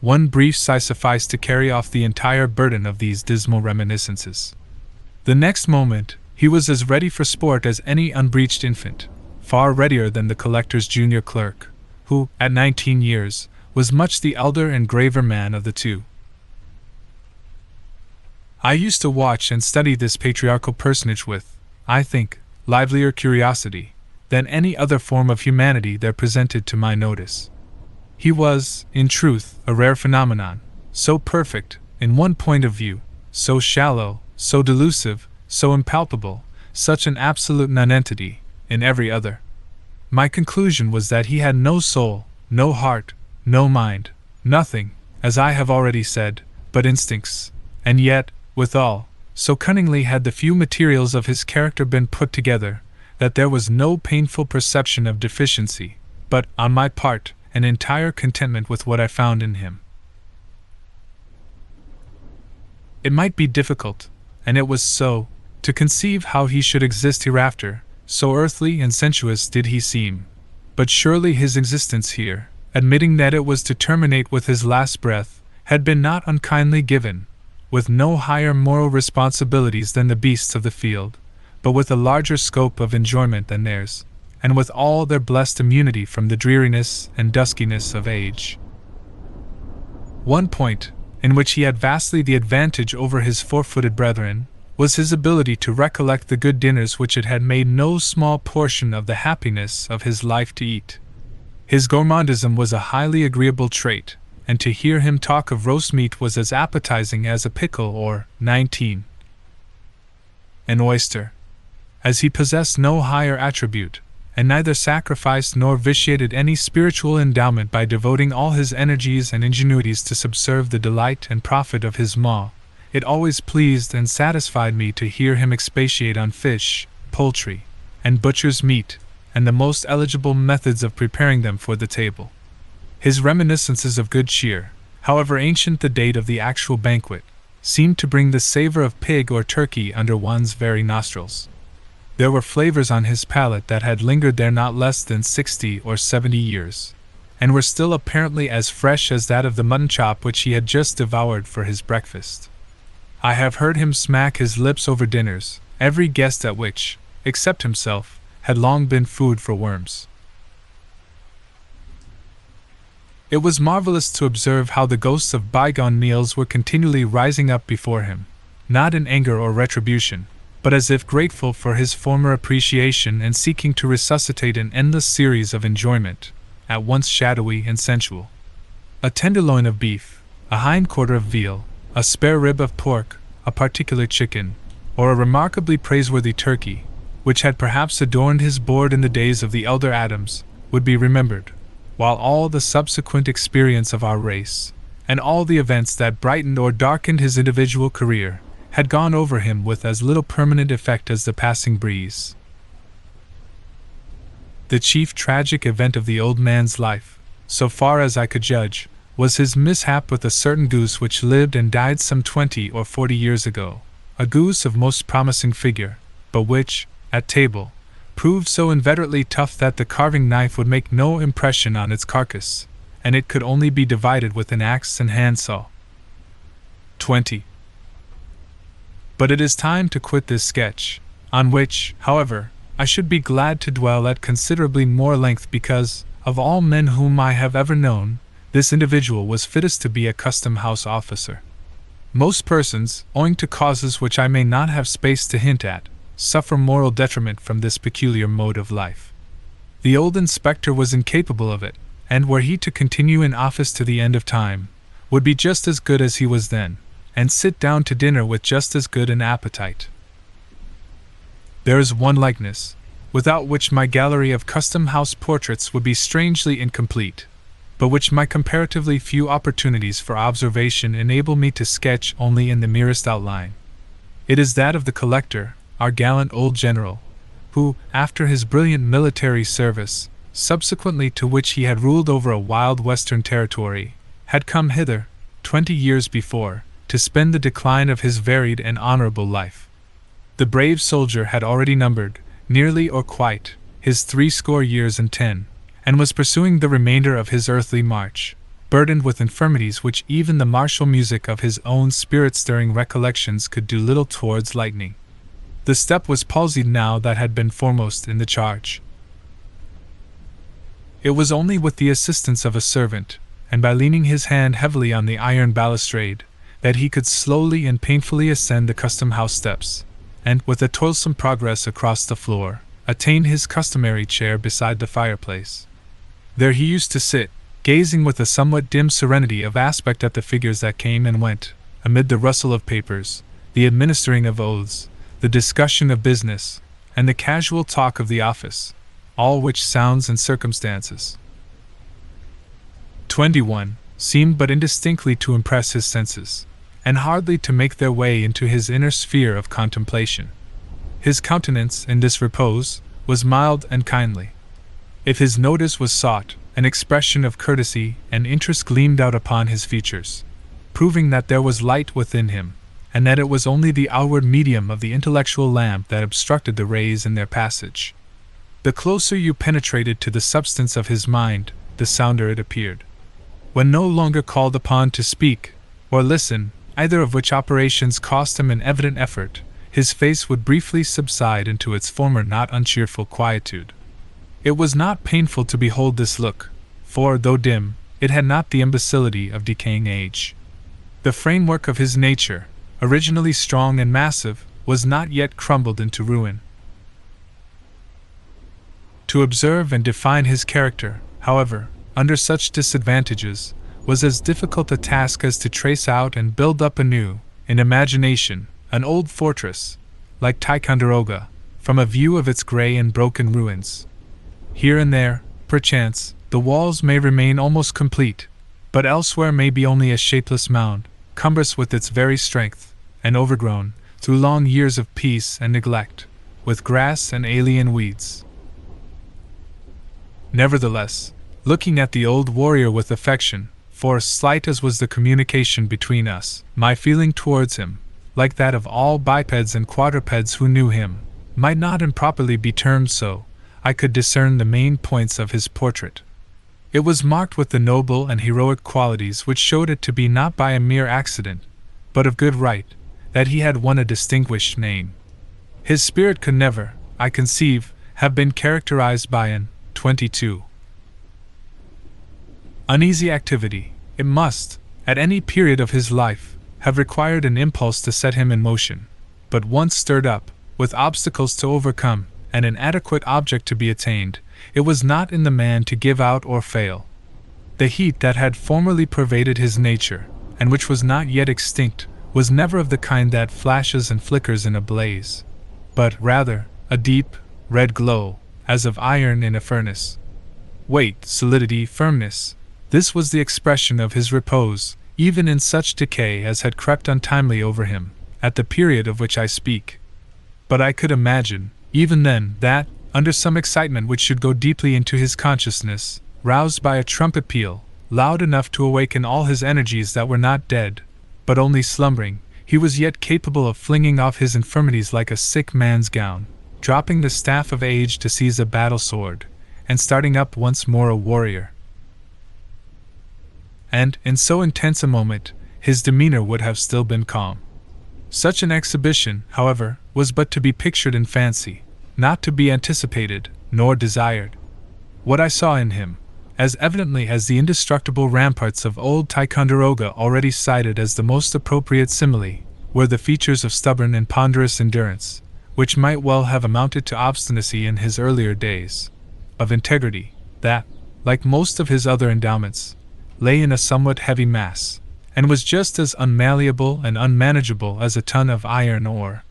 One brief sigh sufficed to carry off the entire burden of these dismal reminiscences. The next moment, he was as ready for sport as any unbreeched infant, far readier than the collector's junior clerk, who, at 19 years, was much the elder and graver man of the two. I used to watch and study this patriarchal personage with, I think, livelier curiosity than any other form of humanity there presented to my notice. He was, in truth, a rare phenomenon, so perfect, in one point of view, so shallow, so delusive, so impalpable, such an absolute nonentity, in every other. My conclusion was that he had no soul, no heart, no mind, nothing, as I have already said, but instincts, and yet, withal, so cunningly had the few materials of his character been put together, that there was no painful perception of deficiency, but, on my part, an entire contentment with what I found in him. It might be difficult, and it was so, to conceive how he should exist hereafter, so earthly and sensuous did he seem. But surely his existence here, admitting that it was to terminate with his last breath, had been not unkindly given, with no higher moral responsibilities than the beasts of the field, but with a larger scope of enjoyment than theirs, and with all their blessed immunity from the dreariness and duskiness of age. One point, in which he had vastly the advantage over his four-footed brethren, was his ability to recollect the good dinners which it had made no small portion of the happiness of his life to eat. His gourmandism was a highly agreeable trait, and to hear him talk of roast meat was as appetizing as a pickle or, 19, an oyster. As he possessed no higher attribute, and neither sacrificed nor vitiated any spiritual endowment by devoting all his energies and ingenuities to subserve the delight and profit of his maw, it always pleased and satisfied me to hear him expatiate on fish, poultry, and butcher's meat, and the most eligible methods of preparing them for the table. His reminiscences of good cheer, however ancient the date of the actual banquet, seemed to bring the savor of pig or turkey under one's very nostrils. There were flavors on his palate that had lingered there not less than 60 or 70 years, and were still apparently as fresh as that of the mutton chop which he had just devoured for his breakfast. I have heard him smack his lips over dinners, every guest at which, except himself, had long been food for worms. It was marvelous to observe how the ghosts of bygone meals were continually rising up before him, not in anger or retribution, but as if grateful for his former appreciation and seeking to resuscitate an endless series of enjoyment, at once shadowy and sensual. A tenderloin of beef, a hindquarter of veal, a spare rib of pork, a particular chicken, or a remarkably praiseworthy turkey, which had perhaps adorned his board in the days of the elder Adams, would be remembered, while all the subsequent experience of our race, and all the events that brightened or darkened his individual career, had gone over him with as little permanent effect as the passing breeze. The chief tragic event of the old man's life, so far as I could judge, was his mishap with a certain goose which lived and died some 20 or 40 years ago, a goose of most promising figure, but which, at table, proved so inveterately tough that the carving knife would make no impression on its carcass, and it could only be divided with an axe and handsaw. 20. But it is time to quit this sketch, on which, however, I should be glad to dwell at considerably more length because, of all men whom I have ever known, this individual was fittest to be a custom-house officer. Most persons, owing to causes which I may not have space to hint at, suffer moral detriment from this peculiar mode of life. The old inspector was incapable of it, and were he to continue in office to the end of time, would be just as good as he was then, and sit down to dinner with just as good an appetite. There is one likeness, without which my gallery of custom-house portraits would be strangely incomplete, but which my comparatively few opportunities for observation enable me to sketch only in the merest outline. It is that of the collector, our gallant old general, who, after his brilliant military service, subsequently to which he had ruled over a wild western territory, had come hither, 20 years before, to spend the decline of his varied and honorable life. The brave soldier had already numbered, nearly or quite, his 80 years and 10, and was pursuing the remainder of his earthly march, burdened with infirmities which even the martial music of his own spirit-stirring recollections could do little towards lightening. The step was palsied now that had been foremost in the charge. It was only with the assistance of a servant, and by leaning his hand heavily on the iron balustrade, that he could slowly and painfully ascend the custom-house steps, and, with a toilsome progress across the floor, attain his customary chair beside the fireplace. There he used to sit, gazing with a somewhat dim serenity of aspect at the figures that came and went, amid the rustle of papers, the administering of oaths, the discussion of business, and the casual talk of the office, all which sounds and circumstances 21 seemed but indistinctly to impress his senses, and hardly to make their way into his inner sphere of contemplation. His countenance, in this repose, was mild and kindly. If his notice was sought, an expression of courtesy and interest gleamed out upon his features, proving that there was light within him, and that it was only the outward medium of the intellectual lamp that obstructed the rays in their passage. The closer you penetrated to the substance of his mind, the sounder it appeared. When no longer called upon to speak, or listen, either of which operations cost him an evident effort, his face would briefly subside into its former not uncheerful quietude. It was not painful to behold this look, for, though dim, it had not the imbecility of decaying age. The framework of his nature, originally strong and massive, was not yet crumbled into ruin. To observe and define his character, however, under such disadvantages, was as difficult a task as to trace out and build up anew, in imagination, an old fortress, like Ticonderoga, from a view of its grey and broken ruins. Here and there, perchance, the walls may remain almost complete, but elsewhere may be only a shapeless mound, cumbrous with its very strength, and overgrown, through long years of peace and neglect, with grass and alien weeds. Nevertheless, looking at the old warrior with affection, for slight as was the communication between us, my feeling towards him, like that of all bipeds and quadrupeds who knew him, might not improperly be termed so. I could discern the main points of his portrait. It was marked with the noble and heroic qualities which showed it to be not by a mere accident, but of good right, that he had won a distinguished name. His spirit could never, I conceive, have been characterized by an 22. Uneasy activity. It must, at any period of his life, have required an impulse to set him in motion, but once stirred up, with obstacles to overcome, and an adequate object to be attained, it was not in the man to give out or fail. The heat that had formerly pervaded his nature, and which was not yet extinct, was never of the kind that flashes and flickers in a blaze, but rather a deep, red glow, as of iron in a furnace. Weight, solidity, firmness. This was the expression of his repose, even in such decay as had crept untimely over him, at the period of which I speak. But I could imagine, even then, that, under some excitement which should go deeply into his consciousness, roused by a trumpet peal, loud enough to awaken all his energies that were not dead, but only slumbering, he was yet capable of flinging off his infirmities like a sick man's gown, dropping the staff of age to seize a battle sword, and starting up once more a warrior. And, in so intense a moment, his demeanor would have still been calm. Such an exhibition, however, was but to be pictured in fancy, not to be anticipated, nor desired. What I saw in him, as evidently as the indestructible ramparts of old Ticonderoga already cited as the most appropriate simile, were the features of stubborn and ponderous endurance, which might well have amounted to obstinacy in his earlier days, of integrity, that, like most of his other endowments, lay in a somewhat heavy mass, and was just as unmalleable and unmanageable as a ton of iron ore,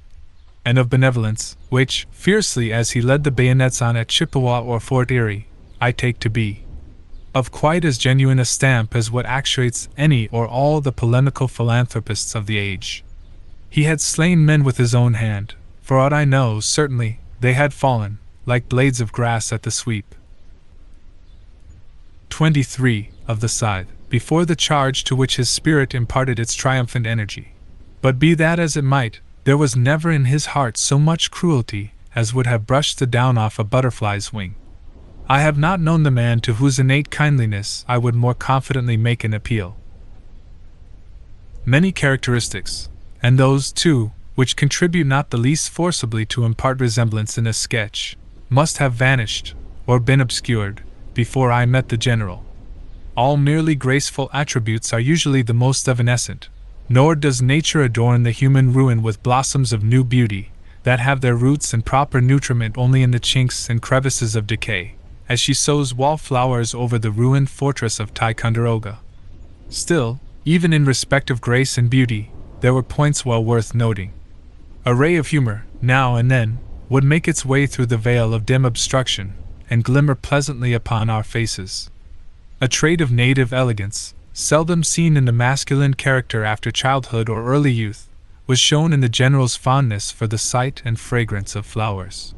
and of benevolence, which, fiercely as he led the bayonets on at Chippewa or Fort Erie, I take to be of quite as genuine a stamp as what actuates any or all the polemical philanthropists of the age. He had slain men with his own hand. For aught I know, certainly, they had fallen, like blades of grass at the sweep. 23. Of the scythe, before the charge to which his spirit imparted its triumphant energy. But be that as it might, there was never in his heart so much cruelty as would have brushed the down off a butterfly's wing. I have not known the man to whose innate kindliness I would more confidently make an appeal. Many characteristics, and those, too, which contribute not the least forcibly to impart resemblance in a sketch, must have vanished, or been obscured, before I met the general. All merely graceful attributes are usually the most evanescent, nor does nature adorn the human ruin with blossoms of new beauty, that have their roots and proper nutriment only in the chinks and crevices of decay, as she sows wallflowers over the ruined fortress of Ticonderoga. Still, even in respect of grace and beauty, there were points well worth noting. A ray of humor, now and then, would make its way through the veil of dim obstruction, and glimmer pleasantly upon our faces. A trait of native elegance, seldom seen in the masculine character after childhood or early youth, was shown in the general's fondness for the sight and fragrance of flowers.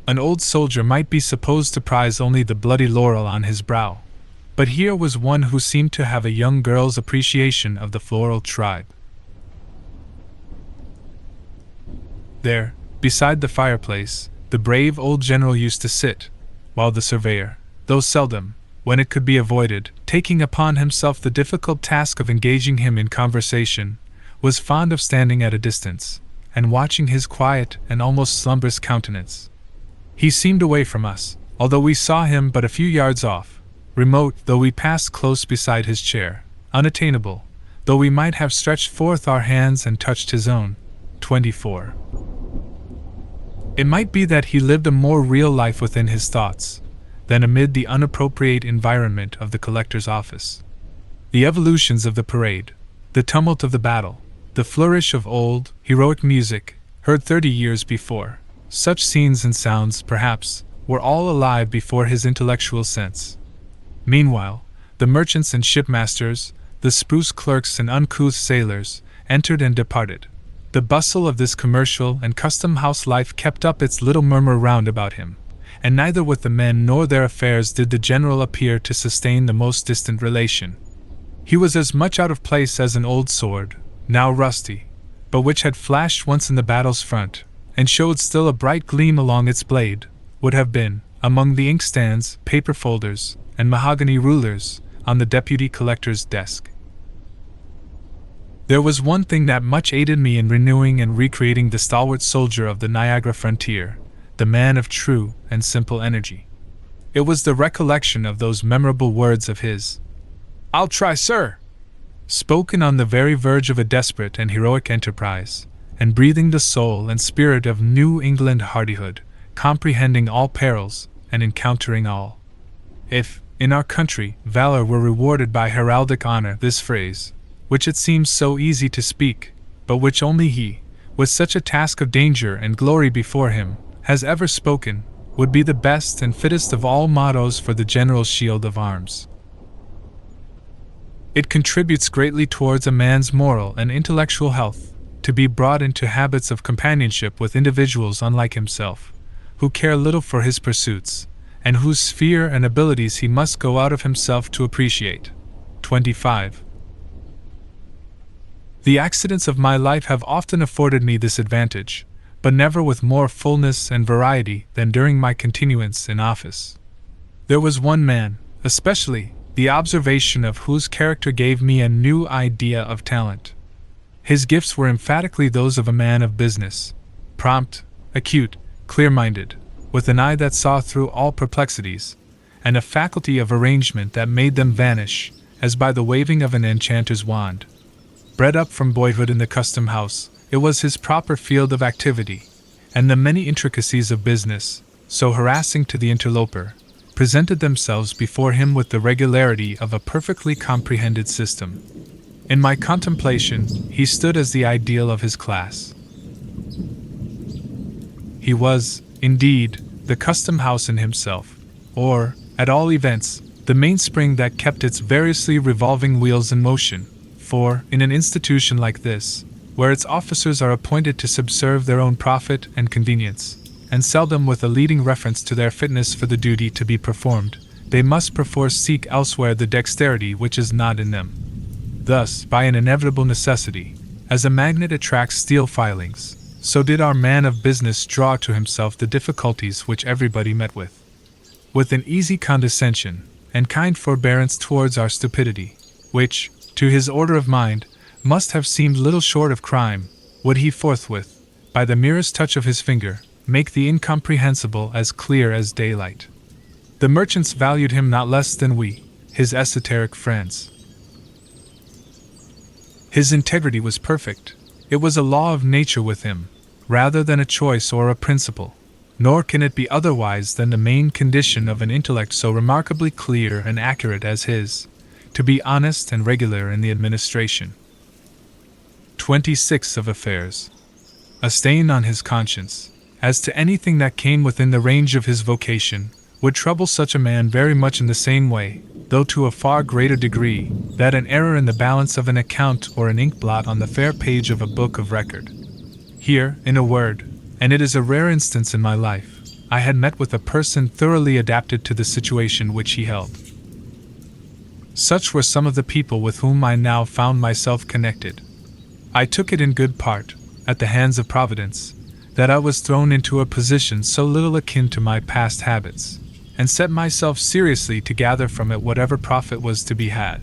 An old soldier might be supposed to prize only the bloody laurel on his brow, but here was one who seemed to have a young girl's appreciation of the floral tribe. There, beside the fireplace, the brave old general used to sit, while the surveyor, though seldom, when it could be avoided, taking upon himself the difficult task of engaging him in conversation, was fond of standing at a distance, and watching his quiet and almost slumberous countenance. He seemed away from us, although we saw him but a few yards off, remote though we passed close beside his chair, unattainable, though we might have stretched forth our hands and touched his own. 24. It might be that he lived a more real life within his thoughts than amid the unappropriate environment of the collector's office. The evolutions of the parade, the tumult of the battle, the flourish of old, heroic music, heard 30 years before, such scenes and sounds, perhaps, were all alive before his intellectual sense. Meanwhile, the merchants and shipmasters, the spruce clerks and uncouth sailors, entered and departed. The bustle of this commercial and custom-house life kept up its little murmur round about him, and neither with the men nor their affairs did the general appear to sustain the most distant relation. He was as much out of place as an old sword, now rusty, but which had flashed once in the battle's front, and showed still a bright gleam along its blade, would have been, among the inkstands, paper folders, and mahogany rulers, on the deputy collector's desk. There was one thing that much aided me in renewing and recreating the stalwart soldier of the Niagara frontier, the man of true and simple energy. It was the recollection of those memorable words of his, "I'll try, sir," spoken on the very verge of a desperate and heroic enterprise, and breathing the soul and spirit of New England hardihood, comprehending all perils and encountering all. If, in our country, valor were rewarded by heraldic honor, this phrase, which it seems so easy to speak, but which only he, with such a task of danger and glory before him, has ever spoken, would be the best and fittest of all mottos for the general shield of arms. It contributes greatly towards a man's moral and intellectual health, to be brought into habits of companionship with individuals unlike himself, who care little for his pursuits, and whose sphere and abilities he must go out of himself to appreciate. 25. The accidents of my life have often afforded me this advantage, but never with more fullness and variety than during my continuance in office. There was one man, especially, the observation of whose character gave me a new idea of talent. His gifts were emphatically those of a man of business, prompt, acute, clear-minded, with an eye that saw through all perplexities, and a faculty of arrangement that made them vanish, as by the waving of an enchanter's wand. Bred up from boyhood in the custom house, it was his proper field of activity, and the many intricacies of business, so harassing to the interloper, presented themselves before him with the regularity of a perfectly comprehended system. In my contemplation, he stood as the ideal of his class. He was, indeed, the custom house in himself, or, at all events, the mainspring that kept its variously revolving wheels in motion, for, in an institution like this, where its officers are appointed to subserve their own profit and convenience, and seldom with a leading reference to their fitness for the duty to be performed, they must perforce seek elsewhere the dexterity which is not in them. Thus, by an inevitable necessity, as a magnet attracts steel filings, so did our man of business draw to himself the difficulties which everybody met with. With an easy condescension, and kind forbearance towards our stupidity, which, to his order of mind, must have seemed little short of crime, would he forthwith, by the merest touch of his finger, make the incomprehensible as clear as daylight. The merchants valued him not less than we, his esoteric friends. His integrity was perfect. It was a law of nature with him, rather than a choice or a principle, nor can it be otherwise than the main condition of an intellect so remarkably clear and accurate as his, to be honest and regular in the administration. 26 of affairs. A stain on his conscience, as to anything that came within the range of his vocation, would trouble such a man very much in the same way, though to a far greater degree, that an error in the balance of an account or an ink blot on the fair page of a book of record. Here, in a word, and it is a rare instance in my life, I had met with a person thoroughly adapted to the situation which he held. Such were some of the people with whom I now found myself connected. I took it in good part, at the hands of Providence, that I was thrown into a position so little akin to my past habits, and set myself seriously to gather from it whatever profit was to be had.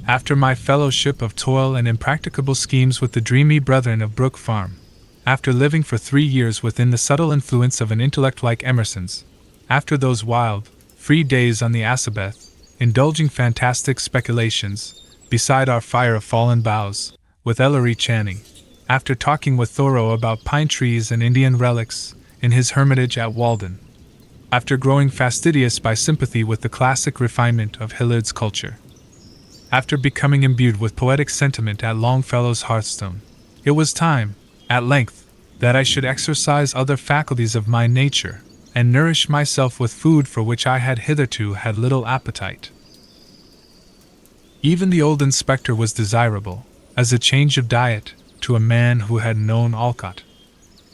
After my fellowship of toil and impracticable schemes with the dreamy brethren of Brook Farm, after living for 3 years within the subtle influence of an intellect like Emerson's, after those wild, free days on the Assabeth, indulging fantastic speculations, beside our fire of fallen boughs, with Ellery Channing, after talking with Thoreau about pine trees and Indian relics, in his hermitage at Walden, after growing fastidious by sympathy with the classic refinement of Hilliard's culture, after becoming imbued with poetic sentiment at Longfellow's hearthstone, it was time, at length, that I should exercise other faculties of my nature, and nourish myself with food for which I had hitherto had little appetite. Even the old inspector was desirable, as a change of diet, to a man who had known Alcott.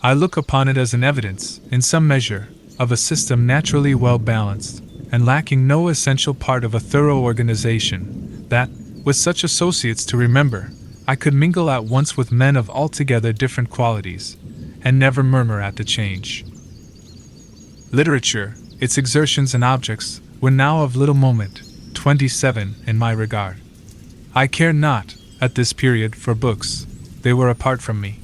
I look upon it as an evidence, in some measure, of a system naturally well balanced, and lacking no essential part of a thorough organization, that, with such associates to remember, I could mingle at once with men of altogether different qualities, and never murmur at the change. Literature, its exertions and objects, were now of little moment, 27, in my regard. I cared not, at this period, for books. They were apart from me.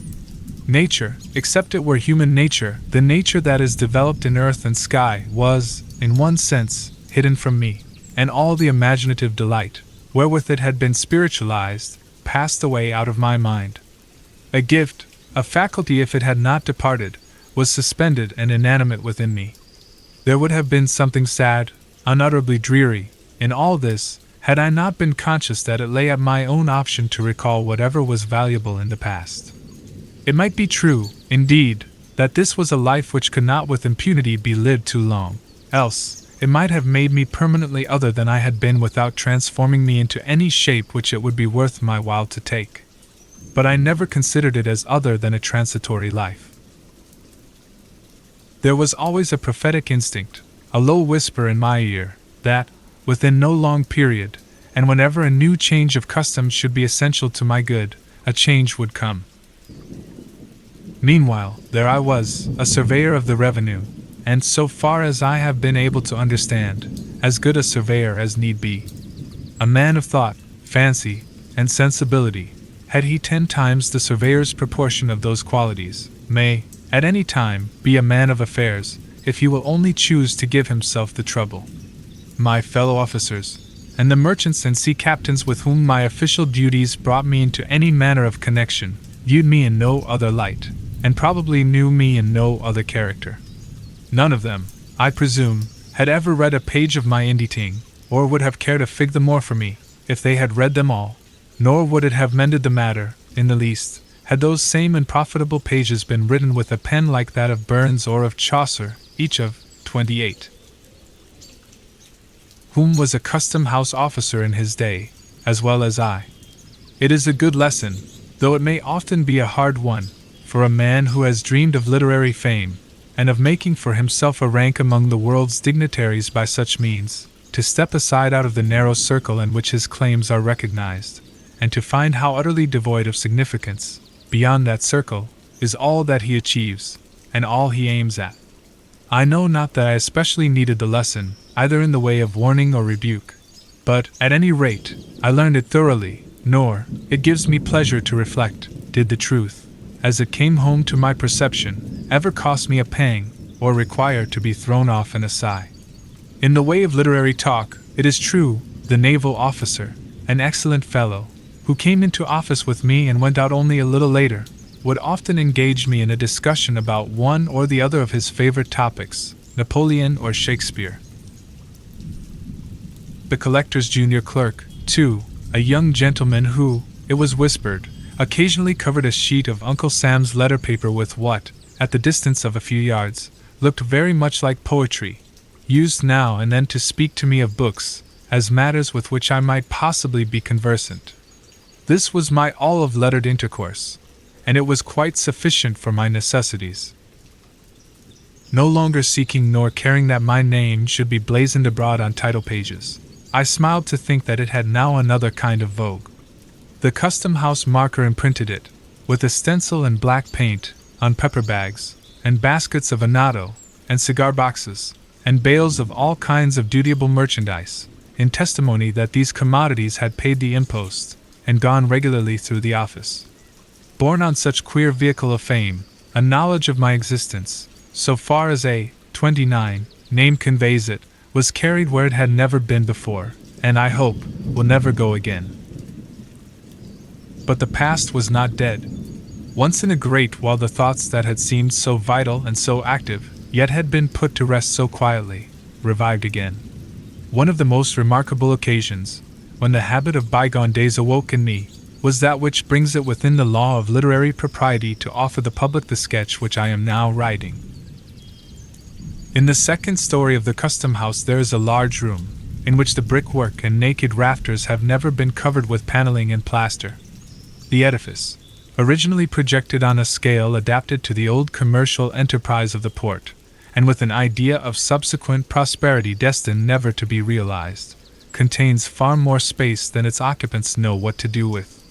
Nature, except it were human nature, the nature that is developed in earth and sky, was, in one sense, hidden from me, and all the imaginative delight, wherewith it had been spiritualized, passed away out of my mind. A gift, a faculty if it had not departed, was suspended and inanimate within me. There would have been something sad, unutterably dreary, in all this, had I not been conscious that it lay at my own option to recall whatever was valuable in the past. It might be true, indeed, that this was a life which could not with impunity be lived too long, else it might have made me permanently other than I had been without transforming me into any shape which it would be worth my while to take. But I never considered it as other than a transitory life. There was always a prophetic instinct, a low whisper in my ear, that, within no long period, and whenever a new change of custom should be essential to my good, a change would come. Meanwhile, there I was, a surveyor of the revenue, and so far as I have been able to understand, as good a surveyor as need be. A man of thought, fancy, and sensibility, had he 10 times the surveyor's proportion of those qualities, may, at any time, be a man of affairs, if he will only choose to give himself the trouble. My fellow officers, and the merchants and sea captains with whom my official duties brought me into any manner of connection, viewed me in no other light, and probably knew me in no other character. None of them, I presume, had ever read a page of my Inditing, or would have cared a fig the more for me, if they had read them all, nor would it have mended the matter, in the least, had those same unprofitable pages been written with a pen like that of Burns or of Chaucer, each of 28. Whom was a custom-house officer in his day, as well as I. It is a good lesson, though it may often be a hard one, for a man who has dreamed of literary fame, and of making for himself a rank among the world's dignitaries by such means, to step aside out of the narrow circle in which his claims are recognized, and to find how utterly devoid of significance, beyond that circle, is all that he achieves, and all he aims at. I know not that I especially needed the lesson, either in the way of warning or rebuke, but, at any rate, I learned it thoroughly, nor, it gives me pleasure to reflect, did the truth, as it came home to my perception, ever cost me a pang, or require to be thrown off in a sigh. In the way of literary talk, it is true, the naval officer, an excellent fellow, who came into office with me and went out only a little later, would often engage me in a discussion about one or the other of his favorite topics, Napoleon or Shakespeare. The collector's junior clerk, too, a young gentleman who, it was whispered, occasionally covered a sheet of Uncle Sam's letter paper with what, at the distance of a few yards, looked very much like poetry, used now and then to speak to me of books, as matters with which I might possibly be conversant. This was my all of lettered intercourse, and it was quite sufficient for my necessities. No longer seeking nor caring that my name should be blazoned abroad on title pages, I smiled to think that it had now another kind of vogue. The custom-house marker imprinted it, with a stencil and black paint, on pepper bags, and baskets of annatto, and cigar boxes, and bales of all kinds of dutiable merchandise, in testimony that these commodities had paid the impost, and gone regularly through the office. Borne on such queer vehicle of fame, a knowledge of my existence, so far as a 29 name conveys it, was carried where it had never been before, and I hope, will never go again. But the past was not dead. Once in a great while the thoughts that had seemed so vital and so active, yet had been put to rest so quietly, revived again. One of the most remarkable occasions, when the habit of bygone days awoke in me, was that which brings it within the law of literary propriety to offer the public the sketch which I am now writing. In the second story of the custom house there is a large room, in which the brickwork and naked rafters have never been covered with paneling and plaster. The edifice, originally projected on a scale adapted to the old commercial enterprise of the port, and with an idea of subsequent prosperity destined never to be realized, contains far more space than its occupants know what to do with.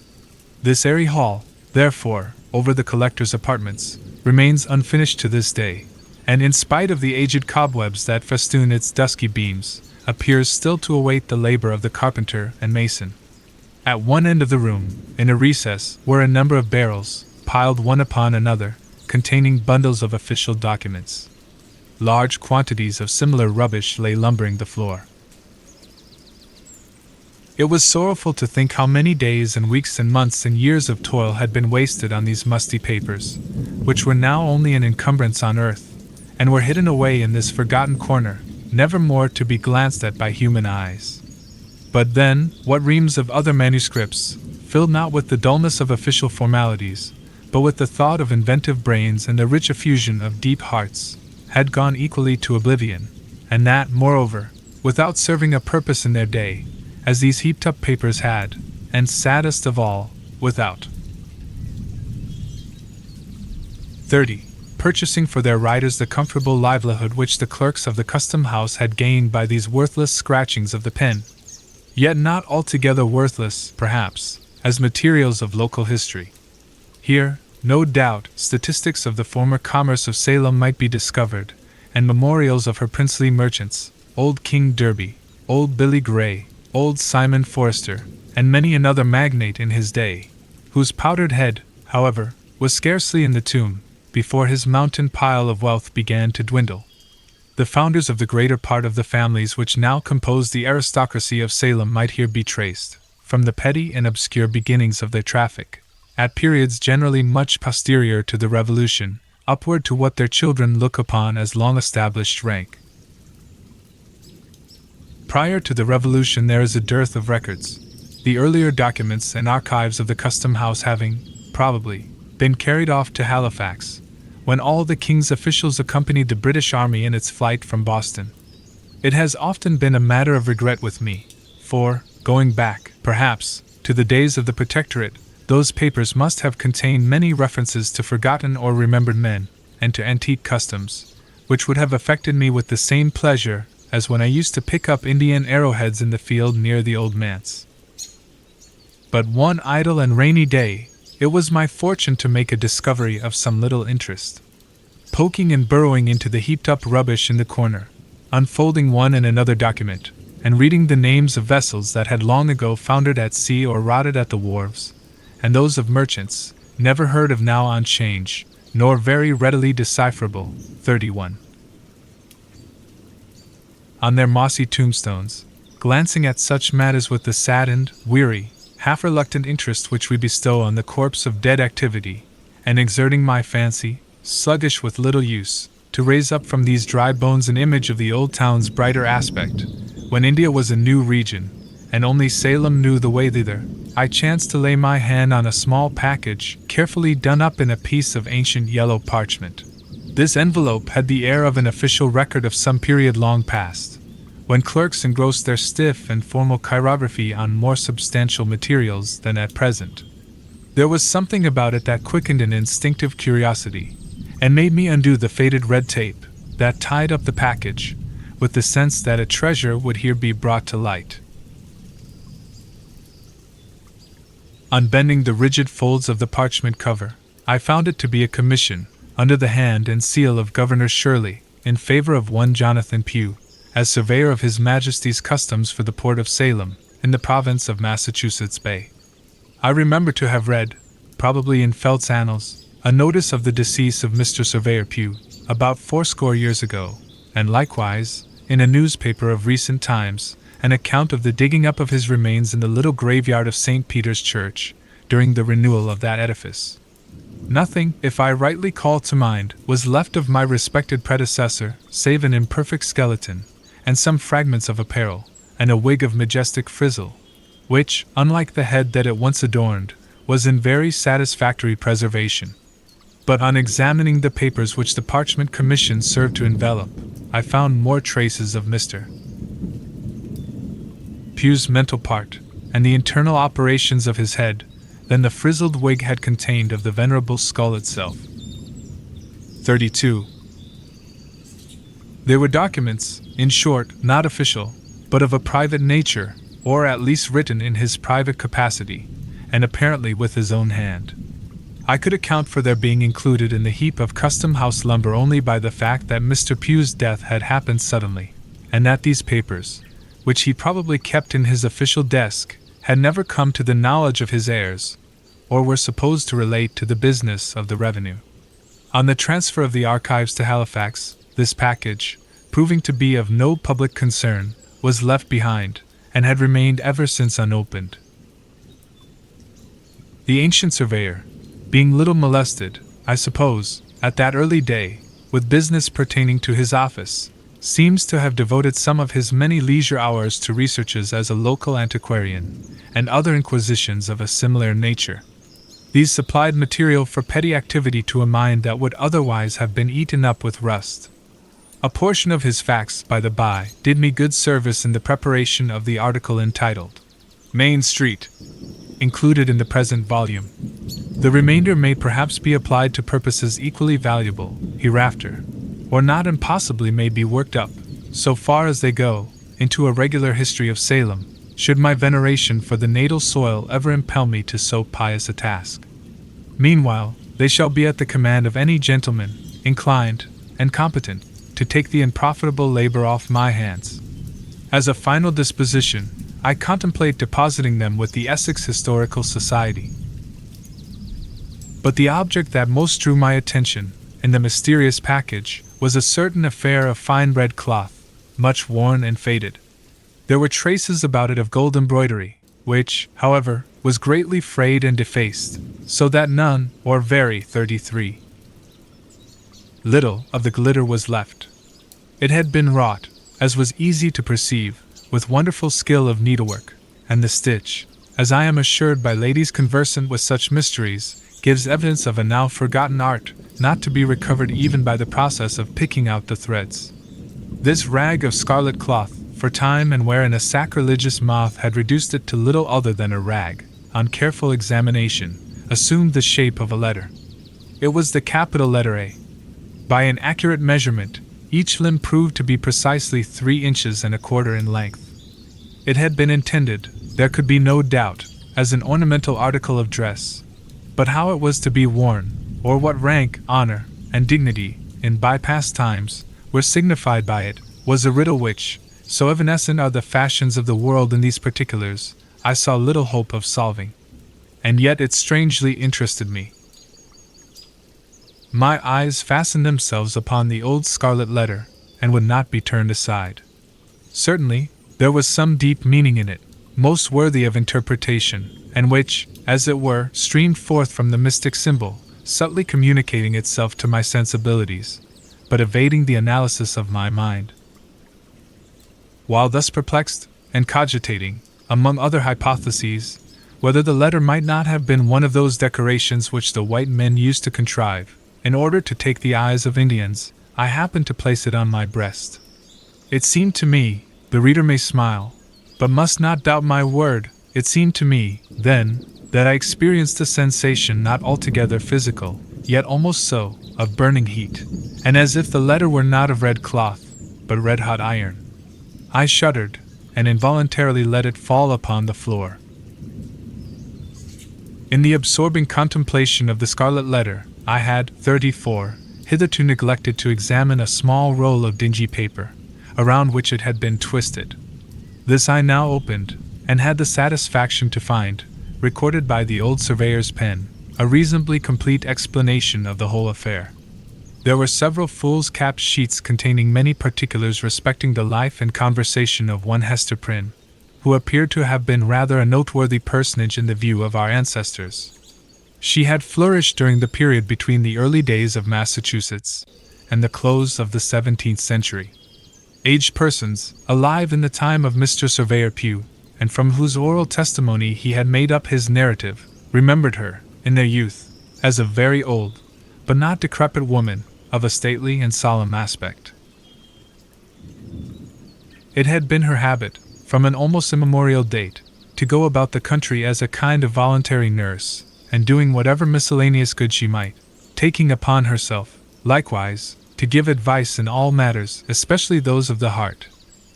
This airy hall, therefore, over the collector's apartments, remains unfinished to this day, and in spite of the aged cobwebs that festoon its dusky beams, appears still to await the labor of the carpenter and mason. At one end of the room, in a recess, were a number of barrels, piled one upon another, containing bundles of official documents. Large quantities of similar rubbish lay lumbering the floor. It was sorrowful to think how many days and weeks and months and years of toil had been wasted on these musty papers, which were now only an encumbrance on earth, and were hidden away in this forgotten corner, never more to be glanced at by human eyes. But then, what reams of other manuscripts, filled not with the dullness of official formalities, but with the thought of inventive brains and the rich effusion of deep hearts, had gone equally to oblivion, and that, moreover, without serving a purpose in their day, as these heaped-up papers had, and saddest of all, without. 30. Purchasing for their writers the comfortable livelihood which the clerks of the custom house had gained by these worthless scratchings of the pen, yet not altogether worthless, perhaps, as materials of local history. Here, no doubt, statistics of the former commerce of Salem might be discovered, and memorials of her princely merchants, old King Derby, old Billy Gray, old Simon Forrester, and many another magnate in his day, whose powdered head, however, was scarcely in the tomb, before his mountain pile of wealth began to dwindle. The founders of the greater part of the families which now compose the aristocracy of Salem might here be traced, from the petty and obscure beginnings of their traffic, at periods generally much posterior to the Revolution, upward to what their children look upon as long-established rank. Prior to the Revolution there is a dearth of records, the earlier documents and archives of the custom house having, probably, been carried off to Halifax, when all the king's officials accompanied the British Army in its flight from Boston. It has often been a matter of regret with me, for, going back, perhaps, to the days of the Protectorate, those papers must have contained many references to forgotten or remembered men, and to antique customs, which would have affected me with the same pleasure as when I used to pick up Indian arrowheads in the field near the old manse. But one idle and rainy day, it was my fortune to make a discovery of some little interest. Poking and burrowing into the heaped-up rubbish in the corner, unfolding one and another document, and reading the names of vessels that had long ago foundered at sea or rotted at the wharves, and those of merchants, never heard of now on 'change, nor very readily decipherable, 31. On their mossy tombstones, glancing at such matters with the saddened, weary, half-reluctant interest which we bestow on the corpse of dead activity, and exerting my fancy, sluggish with little use, to raise up from these dry bones an image of the old town's brighter aspect, when India was a new region, and only Salem knew the way thither, I chanced to lay my hand on a small package carefully done up in a piece of ancient yellow parchment. This envelope had the air of an official record of some period long past, when clerks engrossed their stiff and formal chirography on more substantial materials than at present. There was something about it that quickened an instinctive curiosity, and made me undo the faded red tape that tied up the package, with the sense that a treasure would here be brought to light. Unbending the rigid folds of the parchment cover, I found it to be a commission, under the hand and seal of Governor Shirley, in favor of one Jonathan Pugh, as surveyor of His Majesty's customs for the port of Salem, in the province of Massachusetts Bay. I remember to have read, probably in Felt's Annals, a notice of the decease of Mr. Surveyor Pugh, about 80 years ago, and likewise, in a newspaper of recent times, an account of the digging up of his remains in the little graveyard of St. Peter's Church, during the renewal of that edifice. Nothing, if I rightly call to mind, was left of my respected predecessor, save an imperfect skeleton, and some fragments of apparel, and a wig of majestic frizzle, which, unlike the head that it once adorned, was in very satisfactory preservation. But on examining the papers which the parchment commission served to envelop, I found more traces of Mr. Pugh's mental part, and the internal operations of his head, than the frizzled wig had contained of the venerable skull itself. 32. They were documents, in short, not official, but of a private nature, or at least written in his private capacity, and apparently with his own hand. I could account for their being included in the heap of custom-house lumber only by the fact that Mr. Pugh's death had happened suddenly, and that these papers, which he probably kept in his official desk, had never come to the knowledge of his heirs, or were supposed to relate to the business of the revenue. On the transfer of the archives to Halifax, this package, proving to be of no public concern, was left behind, and had remained ever since unopened. The ancient surveyor, being little molested, I suppose, at that early day, with business pertaining to his office, seems to have devoted some of his many leisure hours to researches as a local antiquarian, and other inquisitions of a similar nature. These supplied material for petty activity to a mind that would otherwise have been eaten up with rust. A portion of his facts, by the by, did me good service in the preparation of the article entitled Main Street, included in the present volume. The remainder may perhaps be applied to purposes equally valuable hereafter, or not impossibly may be worked up, so far as they go, into a regular history of Salem, should my veneration for the natal soil ever impel me to so pious a task. Meanwhile, they shall be at the command of any gentleman, inclined, and competent, to take the unprofitable labor off my hands. As a final disposition, I contemplate depositing them with the Essex Historical Society. But the object that most drew my attention, in the mysterious package, was a certain affair of fine red cloth, much worn and faded. There were traces about it of gold embroidery, which, however, was greatly frayed and defaced, so that none, or very 33. Little of the glitter was left. It had been wrought, as was easy to perceive, with wonderful skill of needlework, and the stitch, as I am assured by ladies conversant with such mysteries, gives evidence of a now forgotten art, not to be recovered even by the process of picking out the threads. This rag of scarlet cloth, for time and wherein a sacrilegious moth had reduced it to little other than a rag, on careful examination, assumed the shape of a letter. It was the capital letter A. By an accurate measurement, each limb proved to be precisely 3 inches and a quarter in length. It had been intended, there could be no doubt, as an ornamental article of dress. But how it was to be worn, or what rank, honor, and dignity, in bypast times, were signified by it, was a riddle which, so evanescent are the fashions of the world in these particulars, I saw little hope of solving. And yet it strangely interested me. My eyes fastened themselves upon the old Scarlet Letter, and would not be turned aside. Certainly, there was some deep meaning in it, most worthy of interpretation, and which, as it were, streamed forth from the mystic symbol, subtly communicating itself to my sensibilities, but evading the analysis of my mind. While thus perplexed, and cogitating, among other hypotheses, whether the letter might not have been one of those decorations which the white men used to contrive, in order to take the eyes of Indians, I happened to place it on my breast. It seemed to me, the reader may smile, but must not doubt my word, it seemed to me, then, that I experienced a sensation not altogether physical, yet almost so, of burning heat, and as if the letter were not of red cloth, but red-hot iron. I shuddered, and involuntarily let it fall upon the floor. In the absorbing contemplation of the Scarlet Letter, I had, 34, hitherto neglected to examine a small roll of dingy paper, around which it had been twisted. This I now opened, and had the satisfaction to find, recorded by the old surveyor's pen, a reasonably complete explanation of the whole affair. There were several foolscap sheets containing many particulars respecting the life and conversation of one Hester Prynne, who appeared to have been rather a noteworthy personage in the view of our ancestors. She had flourished during the period between the early days of Massachusetts and the close of the 17th century. Aged persons, alive in the time of Mr. Surveyor Pugh, and from whose oral testimony he had made up his narrative, remembered her, in their youth, as a very old, but not decrepit woman, of a stately and solemn aspect. It had been her habit, from an almost immemorial date, to go about the country as a kind of voluntary nurse, and doing whatever miscellaneous good she might, taking upon herself, likewise, to give advice in all matters, especially those of the heart,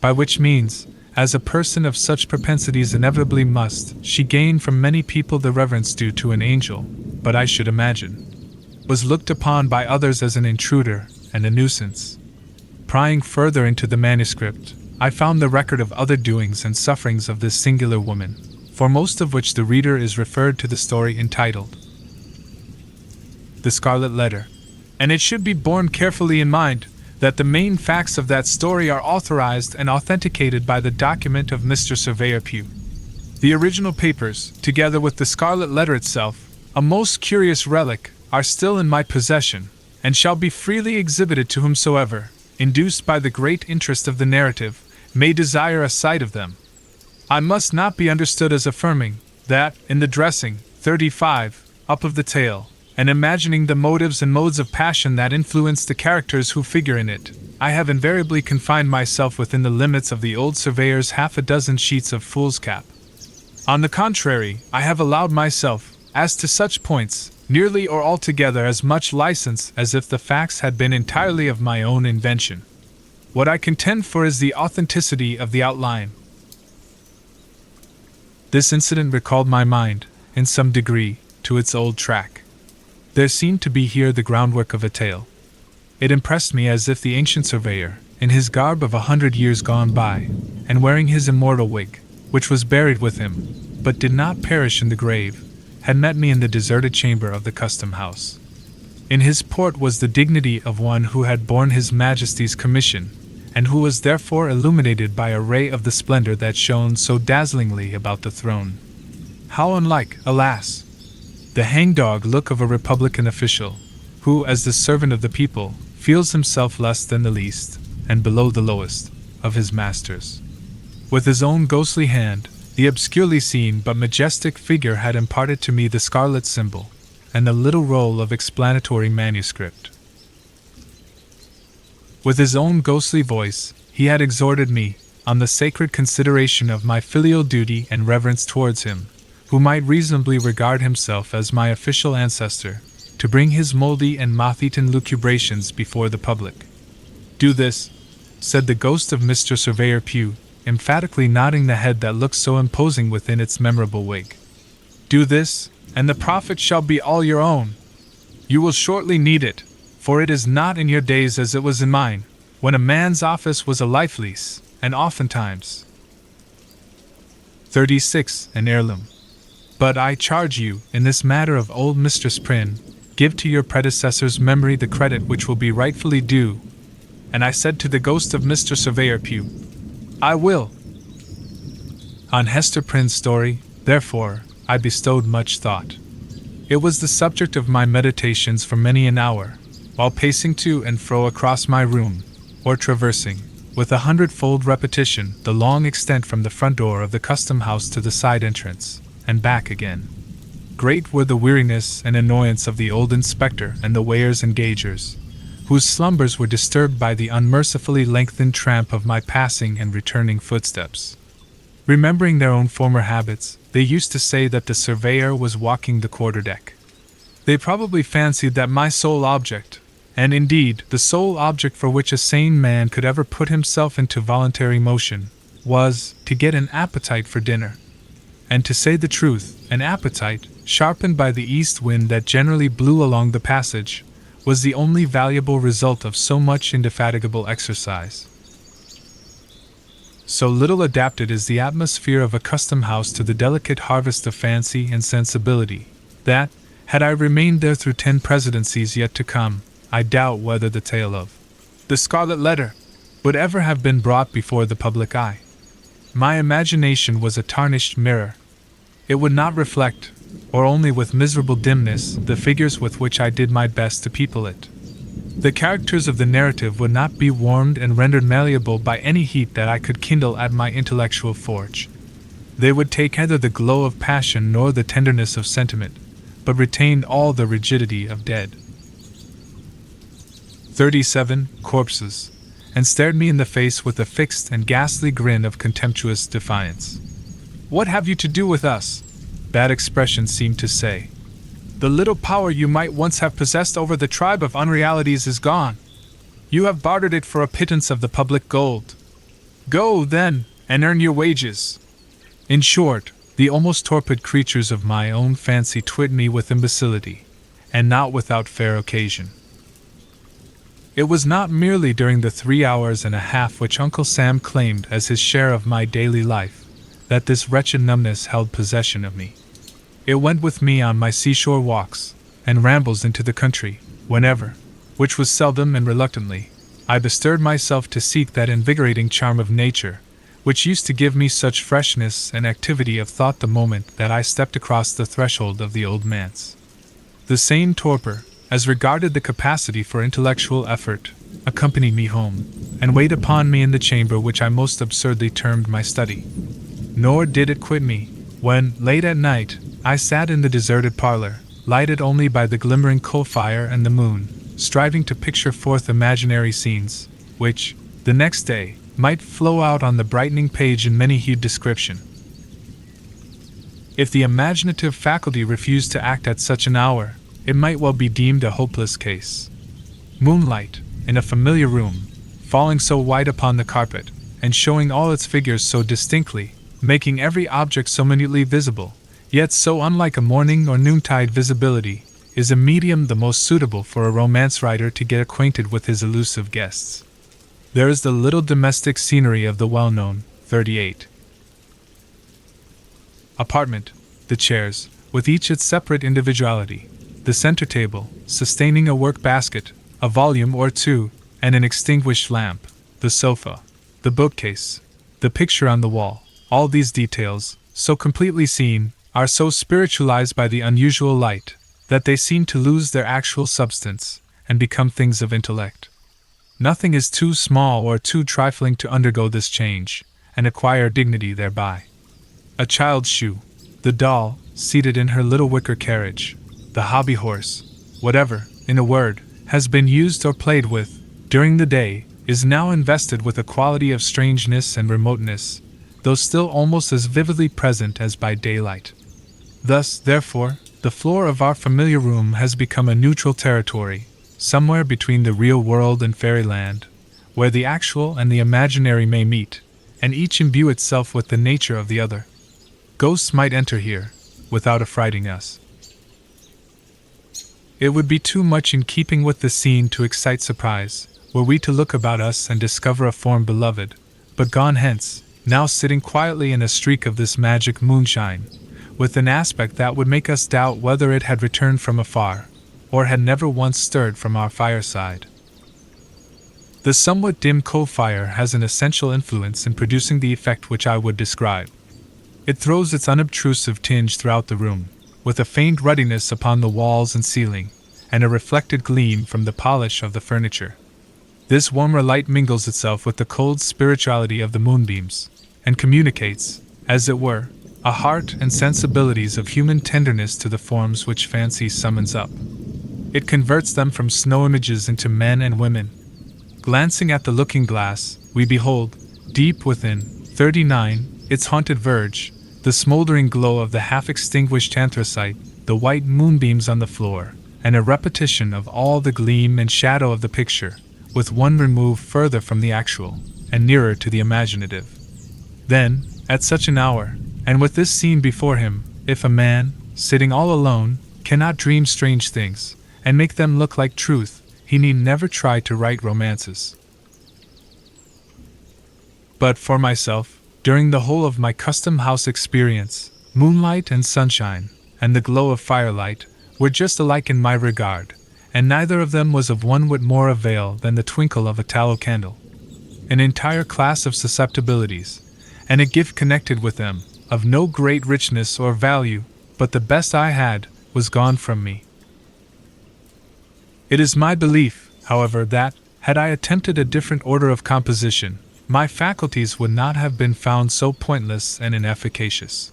by which means, as a person of such propensities inevitably must, she gained from many people the reverence due to an angel, but I should imagine, was looked upon by others as an intruder and a nuisance. Prying further into the manuscript, I found the record of other doings and sufferings of this singular woman, for most of which the reader is referred to the story entitled The Scarlet Letter, and it should be borne carefully in mind that the main facts of that story are authorized and authenticated by the document of Mr. Surveyor Pugh. The original papers, together with the Scarlet Letter itself, a most curious relic, are still in my possession, and shall be freely exhibited to whomsoever, induced by the great interest of the narrative, may desire a sight of them. I must not be understood as affirming that, in the dressing, 35, up of the tale, and imagining the motives and modes of passion that influence the characters who figure in it, I have invariably confined myself within the limits of the old surveyor's half a dozen sheets of foolscap. On the contrary, I have allowed myself, as to such points, nearly or altogether as much license as if the facts had been entirely of my own invention. What I contend for is the authenticity of the outline. This incident recalled my mind, in some degree, to its old track. There seemed to be here the groundwork of a tale. It impressed me as if the ancient surveyor, in his garb of 100 years gone by, and wearing his immortal wig, which was buried with him, but did not perish in the grave, had met me in the deserted chamber of the custom house. In his port was the dignity of one who had borne his Majesty's commission, and who was therefore illuminated by a ray of the splendor that shone so dazzlingly about the throne. How unlike, alas, the hangdog look of a Republican official, who, as the servant of the people, feels himself less than the least, and below the lowest, of his masters. With his own ghostly hand, the obscurely seen but majestic figure had imparted to me the scarlet symbol, and the little roll of explanatory manuscript. With his own ghostly voice, he had exhorted me, on the sacred consideration of my filial duty and reverence towards him, who might reasonably regard himself as my official ancestor, to bring his mouldy and moth-eaten lucubrations before the public. "Do this," said the ghost of Mr. Surveyor Pugh, emphatically nodding the head that looked so imposing within its memorable wig. "Do this, and the profit shall be all your own. You will shortly need it, for it is not in your days as it was in mine, when a man's office was a life-lease, and oftentimes 36, an heirloom. But I charge you, in this matter of old Mistress Prynne, give to your predecessor's memory the credit which will be rightfully due." And I said to the ghost of Mr. Surveyor Pugh, "I will." On Hester Prynne's story, therefore, I bestowed much thought. It was the subject of my meditations for many an hour, while pacing to and fro across my room, or traversing, with 100-fold repetition, the long extent from the front door of the custom house to the side entrance, and back again. Great were the weariness and annoyance of the old inspector and the weighers and gaugers, whose slumbers were disturbed by the unmercifully lengthened tramp of my passing and returning footsteps. Remembering their own former habits, they used to say that the surveyor was walking the quarterdeck. They probably fancied that my sole object, and indeed the sole object for which a sane man could ever put himself into voluntary motion, was to get an appetite for dinner. And to say the truth, an appetite, sharpened by the east wind that generally blew along the passage, was the only valuable result of so much indefatigable exercise. So little adapted is the atmosphere of a custom house to the delicate harvest of fancy and sensibility, that, had I remained there through 10 presidencies yet to come, I doubt whether the tale of The Scarlet Letter would ever have been brought before the public eye. My imagination was a tarnished mirror. It would not reflect, or only with miserable dimness, the figures with which I did my best to people it. The characters of the narrative would not be warmed and rendered malleable by any heat that I could kindle at my intellectual forge. They would take neither the glow of passion nor the tenderness of sentiment, but retain all the rigidity of dead. 37 corpses, and stared me in the face with a fixed and ghastly grin of contemptuous defiance. "What have you to do with us?" that expression seemed to say. "The little power you might once have possessed over the tribe of unrealities is gone. You have bartered it for a pittance of the public gold. Go, then, and earn your wages." In short, the almost torpid creatures of my own fancy twit me with imbecility, and not without fair occasion. It was not merely during the 3 hours and a half which Uncle Sam claimed as his share of my daily life, that this wretched numbness held possession of me. It went with me on my seashore walks and rambles into the country, whenever, which was seldom and reluctantly, I bestirred myself to seek that invigorating charm of nature, which used to give me such freshness and activity of thought the moment that I stepped across the threshold of the old manse. The same torpor, as regarded the capacity for intellectual effort, accompanied me home, and weighed upon me in the chamber which I most absurdly termed my study. Nor did it quit me, when, late at night, I sat in the deserted parlor, lighted only by the glimmering coal fire and the moon, striving to picture forth imaginary scenes, which, the next day, might flow out on the brightening page in many-hued description. If the imaginative faculty refused to act at such an hour, it might well be deemed a hopeless case. Moonlight, in a familiar room, falling so white upon the carpet, and showing all its figures so distinctly, making every object so minutely visible, yet so unlike a morning or noontide visibility, is a medium the most suitable for a romance writer to get acquainted with his elusive guests. There is the little domestic scenery of the well-known 38 apartment, the chairs, with each its separate individuality, the center table, sustaining a work-basket, a volume or two, and an extinguished lamp, the sofa, the bookcase, the picture on the wall. All these details, so completely seen, are so spiritualized by the unusual light, that they seem to lose their actual substance, and become things of intellect. Nothing is too small or too trifling to undergo this change, and acquire dignity thereby. A child's shoe, the doll, seated in her little wicker carriage, the hobby horse, whatever, in a word, has been used or played with, during the day, is now invested with a quality of strangeness and remoteness, though still almost as vividly present as by daylight. Thus, therefore, the floor of our familiar room has become a neutral territory, somewhere between the real world and fairyland, where the actual and the imaginary may meet, and each imbue itself with the nature of the other. Ghosts might enter here, without affrighting us. It would be too much in keeping with the scene to excite surprise, were we to look about us and discover a form beloved, but gone hence, now sitting quietly in a streak of this magic moonshine, with an aspect that would make us doubt whether it had returned from afar, or had never once stirred from our fireside. The somewhat dim coal fire has an essential influence in producing the effect which I would describe. It throws its unobtrusive tinge throughout the room, with a faint ruddiness upon the walls and ceiling, and a reflected gleam from the polish of the furniture. This warmer light mingles itself with the cold spirituality of the moonbeams, and communicates, as it were, a heart and sensibilities of human tenderness to the forms which fancy summons up. It converts them from snow images into men and women. Glancing at the looking-glass, we behold, deep within 39, its haunted verge, the smoldering glow of the half-extinguished anthracite, the white moonbeams on the floor, and a repetition of all the gleam and shadow of the picture, with one remove further from the actual, and nearer to the imaginative. Then, at such an hour, and with this scene before him, if a man, sitting all alone, cannot dream strange things, and make them look like truth, he need never try to write romances. But for myself, during the whole of my custom-house experience, moonlight and sunshine, and the glow of firelight, were just alike in my regard, and neither of them was of one whit more avail than the twinkle of a tallow candle. An entire class of susceptibilities, and a gift connected with them, of no great richness or value, but the best I had, was gone from me. It is my belief, however, that, had I attempted a different order of composition, my faculties would not have been found so pointless and inefficacious.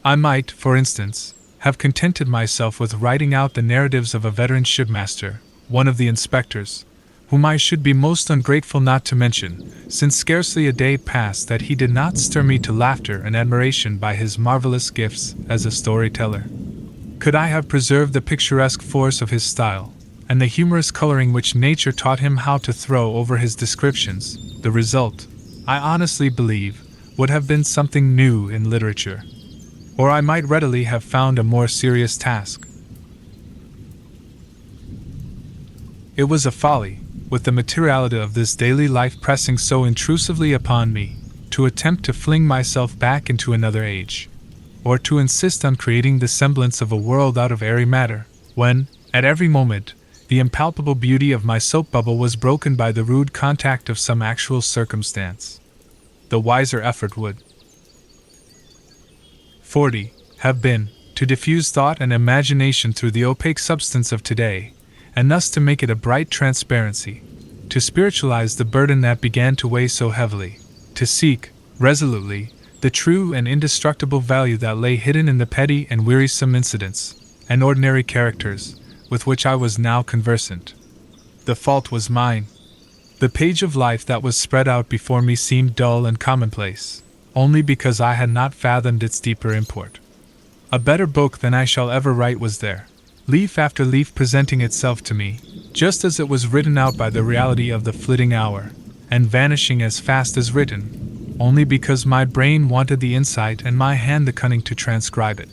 I might, for instance, have contented myself with writing out the narratives of a veteran shipmaster, one of the inspectors, whom I should be most ungrateful not to mention, since scarcely a day passed that he did not stir me to laughter and admiration by his marvelous gifts as a storyteller. Could I have preserved the picturesque force of his style, and the humorous coloring which nature taught him how to throw over his descriptions, the result, I honestly believe, would have been something new in literature. Or I might readily have found a more serious task. It was a folly, with the materiality of this daily life pressing so intrusively upon me, to to attempt to fling myself back into another age, or to insist on creating the semblance of a world out of airy matter, when, at every moment, the impalpable beauty of my soap bubble was broken by the rude contact of some actual circumstance. The wiser effort would 40. Have been, to diffuse thought and imagination through the opaque substance of today, and thus to make it a bright transparency, to spiritualize the burden that began to weigh so heavily, to seek, resolutely, the true and indestructible value that lay hidden in the petty and wearisome incidents, and ordinary characters, with which I was now conversant. The fault was mine. The page of life that was spread out before me seemed dull and commonplace, only because I had not fathomed its deeper import. A better book than I shall ever write was there, leaf after leaf presenting itself to me, just as it was written out by the reality of the flitting hour, and vanishing as fast as written, only because my brain wanted the insight and my hand the cunning to transcribe it.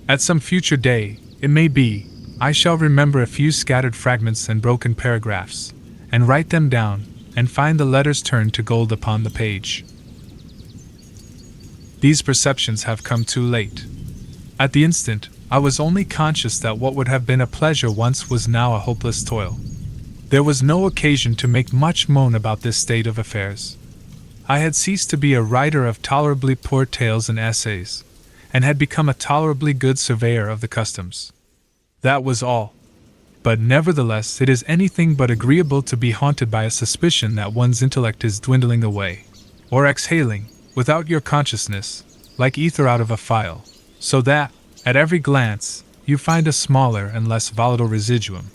At some future day, it may be, I shall remember a few scattered fragments and broken paragraphs, and write them down, and find the letters turned to gold upon the page. These perceptions have come too late. At the instant, I was only conscious that what would have been a pleasure once was now a hopeless toil. There was no occasion to make much moan about this state of affairs. I had ceased to be a writer of tolerably poor tales and essays, and had become a tolerably good surveyor of the customs. That was all. But nevertheless it is anything but agreeable to be haunted by a suspicion that one's intellect is dwindling away, or exhaling, without your consciousness, like ether out of a phial, so that, at every glance, you find a smaller and less volatile residuum.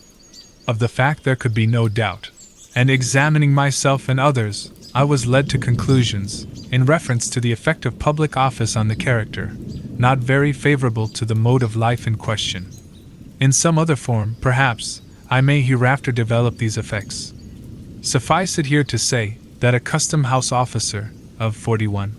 Of the fact there could be no doubt, and examining myself and others, I was led to conclusions, in reference to the effect of public office on the character, not very favorable to the mode of life in question. In some other form, perhaps, I may hereafter develop these effects. Suffice it here to say that a custom house officer of 41.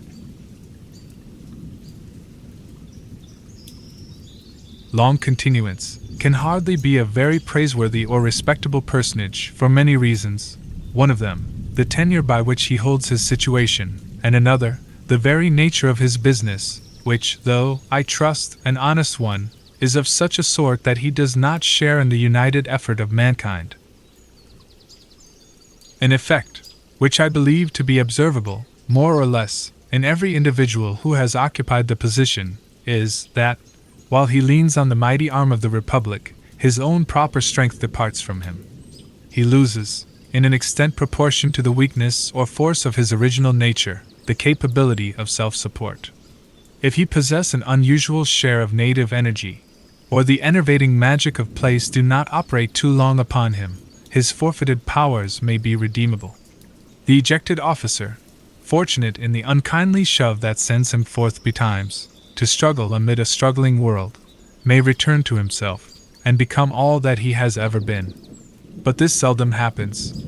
Long continuance can hardly be a very praiseworthy or respectable personage for many reasons. One of them, the tenure by which he holds his situation, and another, the very nature of his business, which, though, I trust, an honest one, is of such a sort that he does not share in the united effort of mankind. An effect, which I believe to be observable, more or less, in every individual who has occupied the position, is that, while he leans on the mighty arm of the Republic, his own proper strength departs from him. He loses, in an extent proportion to the weakness or force of his original nature, the capability of self-support. If he possess an unusual share of native energy, or the enervating magic of place do not operate too long upon him, his forfeited powers may be redeemable. The ejected officer, fortunate in the unkindly shove that sends him forth betimes, to struggle amid a struggling world, may return to himself, and become all that he has ever been. But this seldom happens.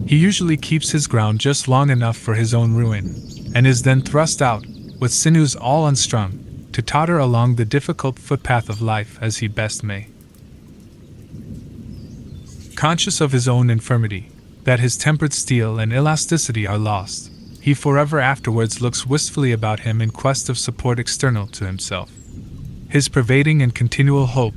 He usually keeps his ground just long enough for his own ruin, and is then thrust out, with sinews all unstrung, to totter along the difficult footpath of life as he best may. Conscious of his own infirmity, that his tempered steel and elasticity are lost, he forever afterwards looks wistfully about him in quest of support external to himself. His pervading and continual hope,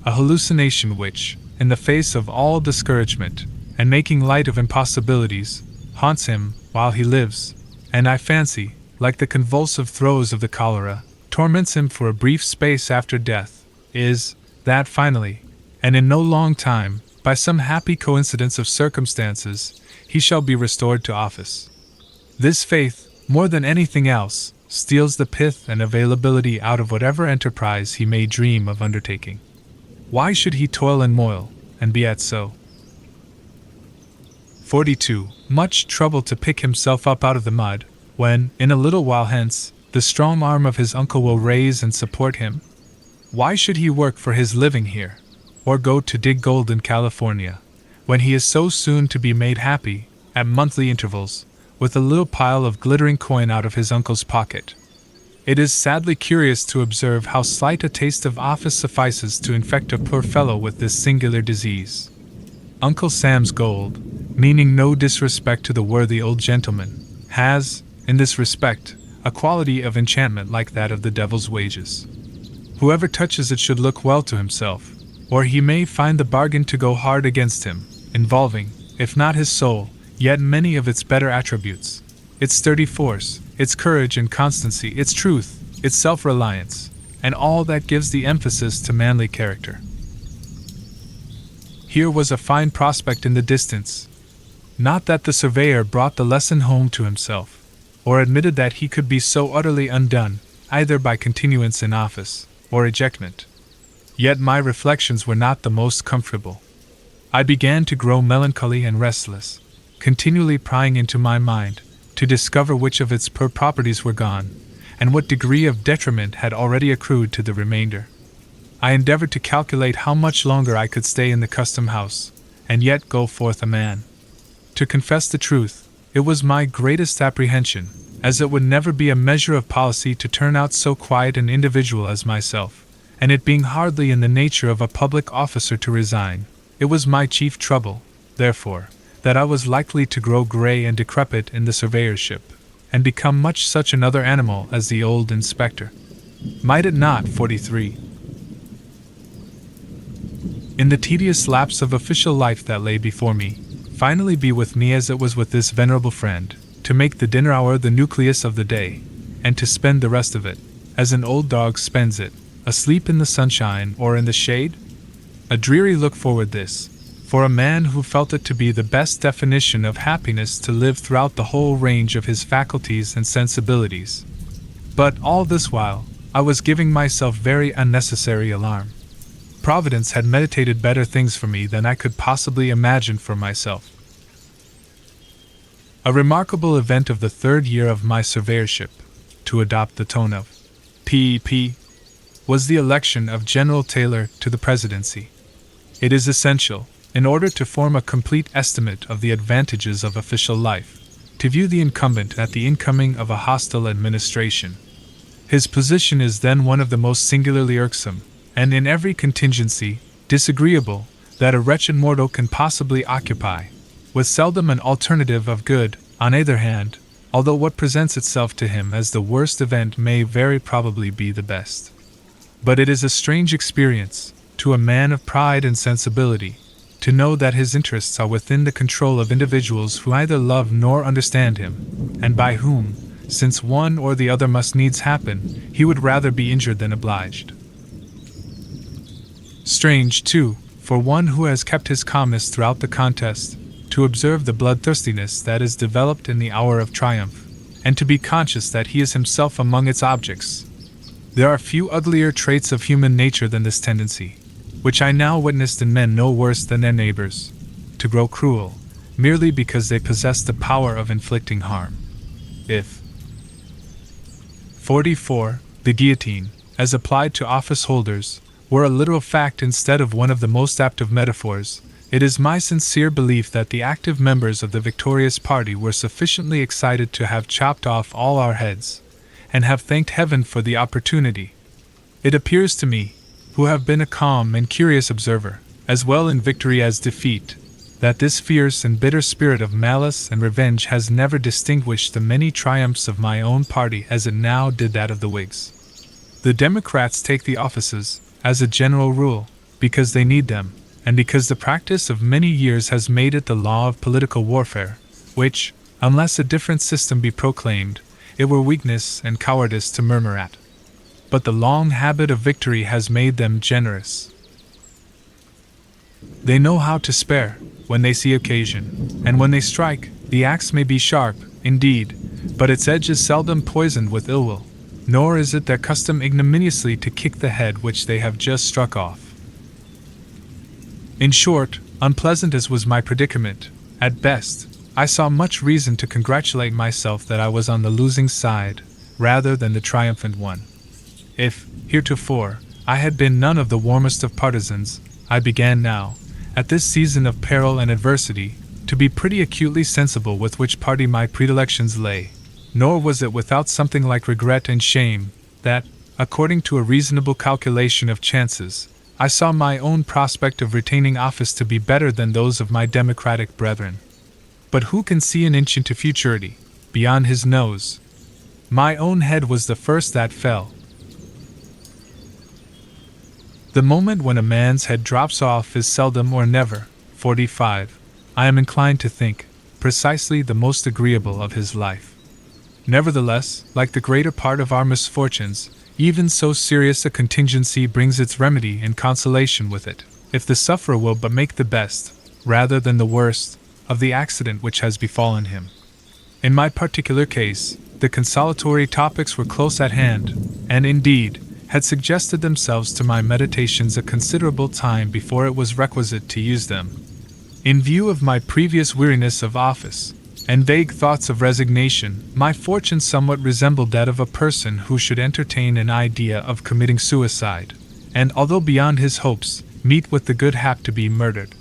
a hallucination which, in the face of all discouragement, and making light of impossibilities, haunts him while he lives, and I fancy, like the convulsive throes of the cholera, torments him for a brief space after death, is, that finally, and in no long time, by some happy coincidence of circumstances, he shall be restored to office. This faith, more than anything else, steals the pith and availability out of whatever enterprise he may dream of undertaking. Why should he toil and moil, and be at so 42 much trouble to pick himself up out of the mud, when, in a little while hence, the strong arm of his uncle will raise and support him? Why should he work for his living here, or go to dig gold in California, when he is so soon to be made happy, at monthly intervals, with a little pile of glittering coin out of his uncle's pocket? It is sadly curious to observe how slight a taste of office suffices to infect a poor fellow with this singular disease. Uncle Sam's gold, meaning no disrespect to the worthy old gentleman, has, in this respect, a quality of enchantment like that of the devil's wages. Whoever touches it should look well to himself, or he may find the bargain to go hard against him, involving, if not his soul, yet many of its better attributes, its sturdy force, its courage and constancy, its truth, its self-reliance, and all that gives the emphasis to manly character. Here was a fine prospect in the distance. Not that the surveyor brought the lesson home to himself, or admitted that he could be so utterly undone, either by continuance in office, or ejectment. Yet my reflections were not the most comfortable. I began to grow melancholy and restless, continually prying into my mind, to discover which of its poor properties were gone, and what degree of detriment had already accrued to the remainder. I endeavored to calculate how much longer I could stay in the custom house, and yet go forth a man. To confess the truth, it was my greatest apprehension, as it would never be a measure of policy to turn out so quiet an individual as myself, and it being hardly in the nature of a public officer to resign, it was my chief trouble, therefore, that I was likely to grow grey and decrepit in the surveyorship, and become much such another animal as the old inspector. Might it not, 43? In the tedious lapse of official life that lay before me, finally be with me as it was with this venerable friend, to make the dinner hour the nucleus of the day, and to spend the rest of it, as an old dog spends it, asleep in the sunshine or in the shade? A dreary look forward this, for a man who felt it to be the best definition of happiness to live throughout the whole range of his faculties and sensibilities. But all this while, I was giving myself very unnecessary alarm. Providence had meditated better things for me than I could possibly imagine for myself. A remarkable event of the third year of my surveyorship, to adopt the tone of P.P., was the election of General Taylor to the presidency. It is essential, in order to form a complete estimate of the advantages of official life, to view the incumbent at the incoming of a hostile administration. His position is then one of the most singularly irksome, and in every contingency, disagreeable, that a wretched mortal can possibly occupy, with seldom an alternative of good, on either hand, although what presents itself to him as the worst event may very probably be the best. But it is a strange experience, to a man of pride and sensibility, to know that his interests are within the control of individuals who either love nor understand him, and by whom, since one or the other must needs happen, he would rather be injured than obliged. Strange, too, for one who has kept his calmness throughout the contest, to observe the bloodthirstiness that is developed in the hour of triumph, and to be conscious that he is himself among its objects. There are few uglier traits of human nature than this tendency, which I now witnessed in men no worse than their neighbors, to grow cruel, merely because they possess the power of inflicting harm. If 44. The guillotine, as applied to office holders, were a literal fact instead of one of the most apt of metaphors, it is my sincere belief that the active members of the victorious party were sufficiently excited to have chopped off all our heads, and have thanked heaven for the opportunity. It appears to me, who have been a calm and curious observer, as well in victory as defeat, that this fierce and bitter spirit of malice and revenge has never distinguished the many triumphs of my own party as it now did that of the Whigs. The Democrats take the offices, as a general rule, because they need them, and because the practice of many years has made it the law of political warfare, which, unless a different system be proclaimed, it were weakness and cowardice to murmur at. But the long habit of victory has made them generous. They know how to spare, when they see occasion, and when they strike, the axe may be sharp, indeed, but its edge is seldom poisoned with ill will, nor is it their custom ignominiously to kick the head which they have just struck off. In short, unpleasant as was my predicament, at best, I saw much reason to congratulate myself that I was on the losing side, rather than the triumphant one. If, heretofore, I had been none of the warmest of partisans, I began now, at this season of peril and adversity, to be pretty acutely sensible with which party my predilections lay, nor was it without something like regret and shame, that, according to a reasonable calculation of chances, I saw my own prospect of retaining office to be better than those of my Democratic brethren. But who can see an inch into futurity? beyond his nose. My own head was the first that fell. The moment when a man's head drops off is seldom or never, 45, I am inclined to think, precisely the most agreeable of his life. Nevertheless, like the greater part of our misfortunes, even so serious a contingency brings its remedy and consolation with it, if the sufferer will but make the best, rather than the worst, of the accident which has befallen him. In my particular case, the consolatory topics were close at hand, and indeed, had suggested themselves to my meditations a considerable time before it was requisite to use them. In view of my previous weariness of office, and vague thoughts of resignation, my fortune somewhat resembled that of a person who should entertain an idea of committing suicide, and although beyond his hopes, meet with the good hap to be murdered.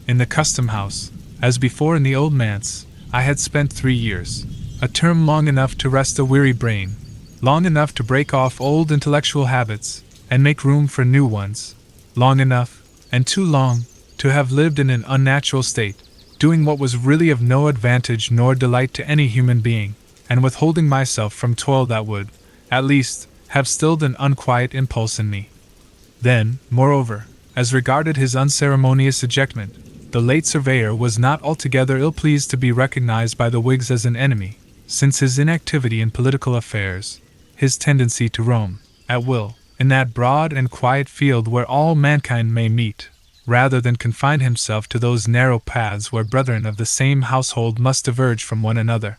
In the custom house, as before in the old manse, I had spent 3 years, a term long enough to rest a weary brain, long enough to break off old intellectual habits, and make room for new ones, long enough, and too long, to have lived in an unnatural state, doing what was really of no advantage nor delight to any human being, and withholding myself from toil that would, at least, have stilled an unquiet impulse in me. Then, moreover, as regarded his unceremonious ejectment, the late surveyor was not altogether ill-pleased to be recognized by the Whigs as an enemy, since his inactivity in political affairs, his tendency to roam, at will, in that broad and quiet field where all mankind may meet, rather than confine himself to those narrow paths where brethren of the same household must diverge from one another,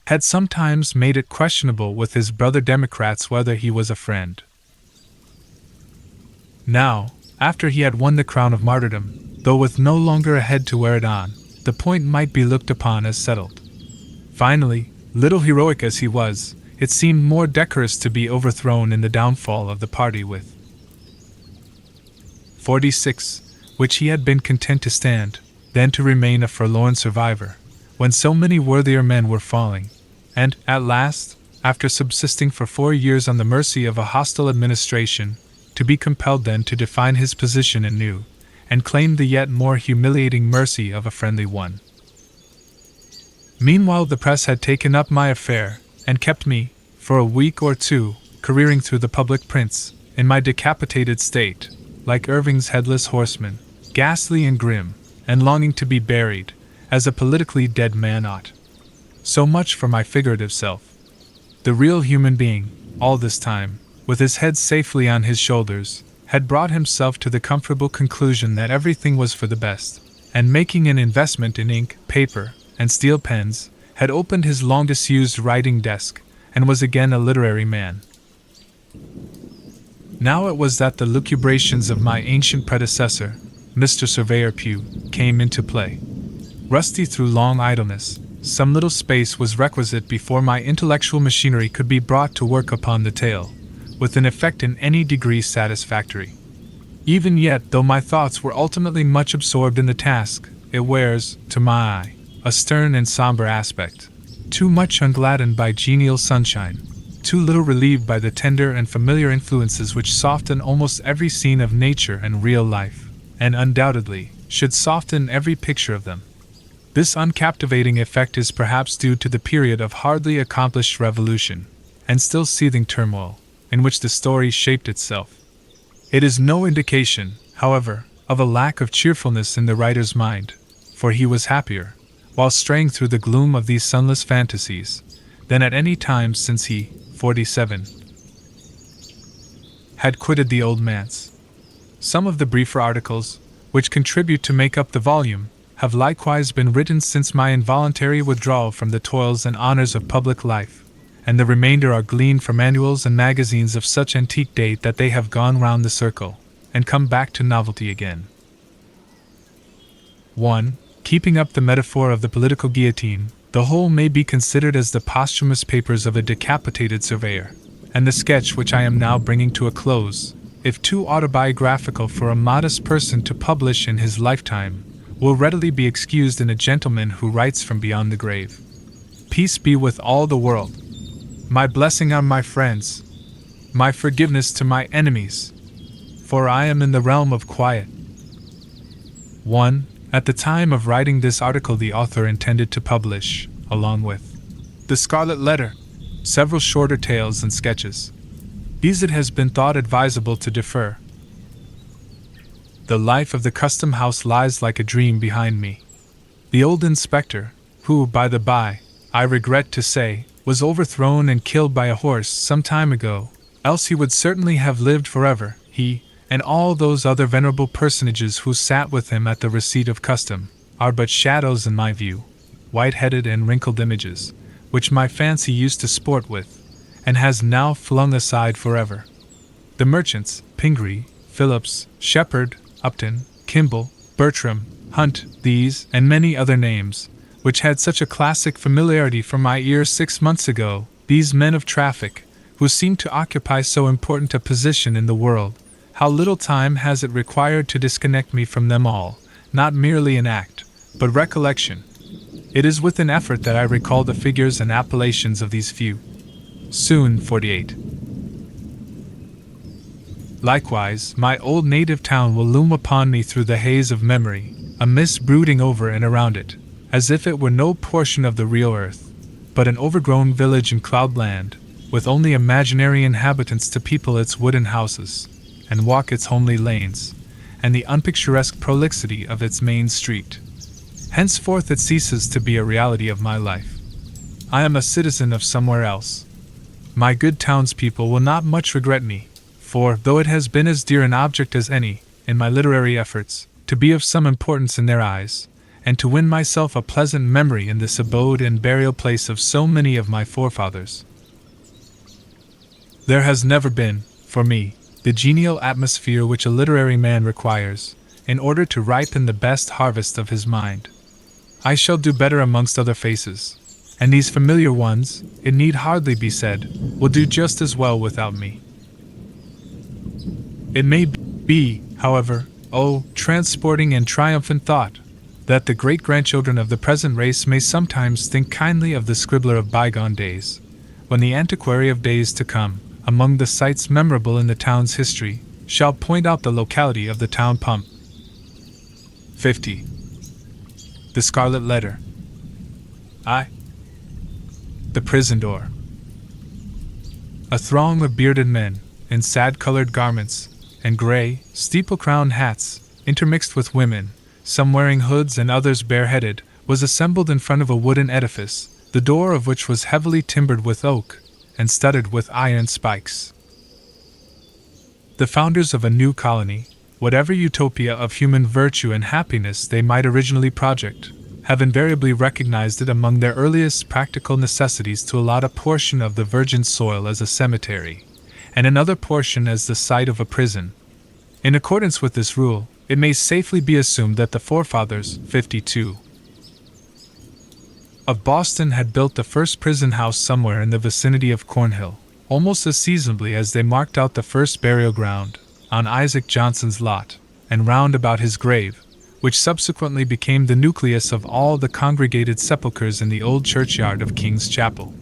had sometimes made it questionable with his brother Democrats whether he was a friend. Now, after he had won the crown of martyrdom, though with no longer a head to wear it on, the point might be looked upon as settled. Finally, little heroic as he was, it seemed more decorous to be overthrown in the downfall of the party with 46, which he had been content to stand, than to remain a forlorn survivor, when so many worthier men were falling, and, at last, after subsisting for 4 years on the mercy of a hostile administration, to be compelled then to define his position anew, and claim the yet more humiliating mercy of a friendly one. Meanwhile the press had taken up my affair, and kept me, for a week or two, careering through the public prints, in my decapitated state, like Irving's headless horseman, ghastly and grim, and longing to be buried, as a politically dead man ought. So much for my figurative self. The real human being, all this time, with his head safely on his shoulders, had brought himself to the comfortable conclusion that everything was for the best, and making an investment in ink, paper, and steel pens, had opened his long-disused writing desk, and was again a literary man. Now it was that the lucubrations of my ancient predecessor, Mr. Surveyor Pugh, came into play. Rusty through long idleness, some little space was requisite before my intellectual machinery could be brought to work upon the tale, with an effect in any degree satisfactory. Even yet, though my thoughts were ultimately much absorbed in the task, it wears, to my eye, a stern and somber aspect, too much ungladdened by genial sunshine, too little relieved by the tender and familiar influences which soften almost every scene of nature and real life, and undoubtedly should soften every picture of them. This uncaptivating effect is perhaps due to the period of hardly accomplished revolution, and still seething turmoil, in which the story shaped itself. It is no indication, however, of a lack of cheerfulness in the writer's mind, for he was happier, while straying through the gloom of these sunless fantasies, than at any time since he, 47, had quitted the old manse. Some of the briefer articles, which contribute to make up the volume, have likewise been written since my involuntary withdrawal from the toils and honors of public life, and the remainder are gleaned from annuals and magazines of such antique date that they have gone round the circle, and come back to novelty again. 1. Keeping up the metaphor of the political guillotine, the whole may be considered as the posthumous papers of a decapitated surveyor, and the sketch which I am now bringing to a close, if too autobiographical for a modest person to publish in his lifetime, will readily be excused in a gentleman who writes from beyond the grave. Peace be with all the world. My blessing on my friends, my forgiveness to my enemies, for I am in the realm of quiet. 1. At the time of writing this article, the author intended to publish, along with The Scarlet Letter, several shorter tales and sketches. These it has been thought advisable to defer. The life of the custom house lies like a dream behind me. The old inspector, who, by the by, I regret to say, was overthrown and killed by a horse some time ago, else he would certainly have lived forever, he, and all those other venerable personages who sat with him at the receipt of custom, are but shadows in my view, white-headed and wrinkled images, which my fancy used to sport with, and has now flung aside forever. The merchants, Pingree, Phillips, Shepherd, Upton, Kimball, Bertram, Hunt, these, and many other names, which had such a classic familiarity for my ears 6 months ago, these men of traffic, who seemed to occupy so important a position in the world, how little time has it required to disconnect me from them all, not merely in act, but recollection. It is with an effort that I recall the figures and appellations of these few. Soon 48. Likewise, my old native town will loom upon me through the haze of memory, a mist brooding over and around it, as if it were no portion of the real earth, but an overgrown village in cloudland, with only imaginary inhabitants to people its wooden houses, and walk its homely lanes, and the unpicturesque prolixity of its main street. Henceforth it ceases to be a reality of my life. I am a citizen of somewhere else. My good townspeople will not much regret me, for, though it has been as dear an object as any, in my literary efforts, to be of some importance in their eyes, and to win myself a pleasant memory in this abode and burial place of so many of my forefathers, there has never been, for me, the genial atmosphere which a literary man requires, in order to ripen the best harvest of his mind. I shall do better amongst other faces, and these familiar ones, it need hardly be said, will do just as well without me. It may be, however, transporting and triumphant thought, that the great-grandchildren of the present race may sometimes think kindly of the scribbler of bygone days, when the antiquary of days to come, among the sights memorable in the town's history, shall point out the locality of the town pump. 50. The Scarlet Letter. The prison door. A throng of bearded men, in sad-colored garments, and gray, steeple-crowned hats, intermixed with women, some wearing hoods and others bareheaded, was assembled in front of a wooden edifice, the door of which was heavily timbered with oak, and studded with iron spikes. The founders of a new colony, whatever utopia of human virtue and happiness they might originally project, have invariably recognized it among their earliest practical necessities to allot a portion of the virgin soil as a cemetery, and another portion as the site of a prison. In accordance with this rule, it may safely be assumed that the forefathers, 52, of Boston had built the first prison house somewhere in the vicinity of Cornhill, almost as seasonably as they marked out the first burial ground, on Isaac Johnson's lot, and round about his grave, which subsequently became the nucleus of all the congregated sepulchres in the old churchyard of King's Chapel.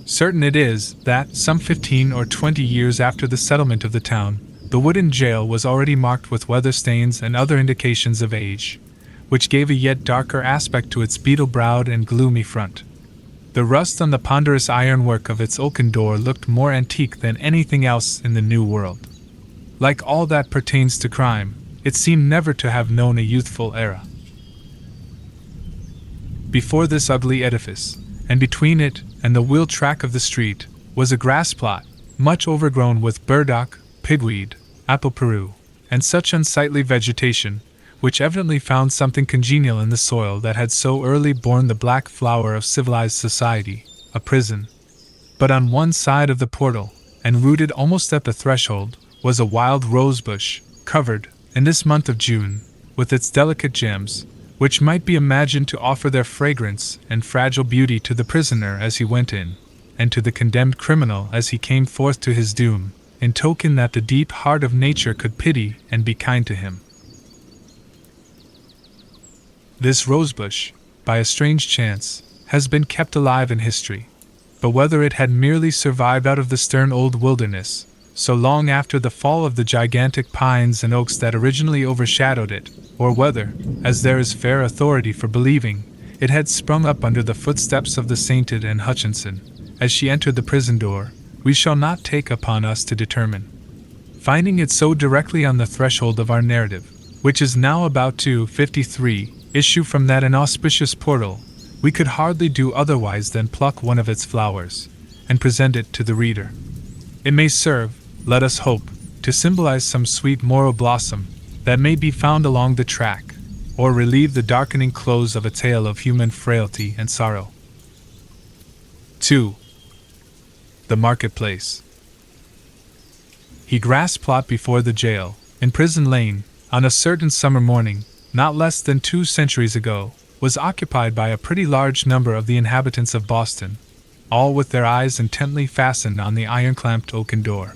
Certain it is that, some 15 or 20 years after the settlement of the town, the wooden jail was already marked with weather stains and other indications of age, which gave a yet darker aspect to its beetle-browed and gloomy front. The rust on the ponderous ironwork of its oaken door looked more antique than anything else in the New World. Like all that pertains to crime, it seemed never to have known a youthful era. Before this ugly edifice, and between it and the wheel track of the street, was a grass plot, much overgrown with burdock, pigweed, apple peru, and such unsightly vegetation, which evidently found something congenial in the soil that had so early borne the black flower of civilized society, a prison. But on one side of the portal, and rooted almost at the threshold, was a wild rosebush, covered, in this month of June, with its delicate gems, which might be imagined to offer their fragrance and fragile beauty to the prisoner as he went in, and to the condemned criminal as he came forth to his doom, in token that the deep heart of nature could pity and be kind to him. This rosebush, by a strange chance, has been kept alive in history, but whether it had merely survived out of the stern old wilderness, so long after the fall of the gigantic pines and oaks that originally overshadowed it, or whether, as there is fair authority for believing, it had sprung up under the footsteps of the sainted Anne Hutchinson, as she entered the prison door, we shall not take upon us to determine. Finding it so directly on the threshold of our narrative, which is now about to 53, issue from that inauspicious portal, we could hardly do otherwise than pluck one of its flowers, and present it to the reader. It may serve, let us hope, to symbolize some sweet moral blossom that may be found along the track, or relieve the darkening close of a tale of human frailty and sorrow. 2. The Marketplace. He grasped plot before the jail, in Prison Lane, on a certain summer morning, not less than 2 centuries ago, was occupied by a pretty large number of the inhabitants of Boston, all with their eyes intently fastened on the iron-clamped oaken door.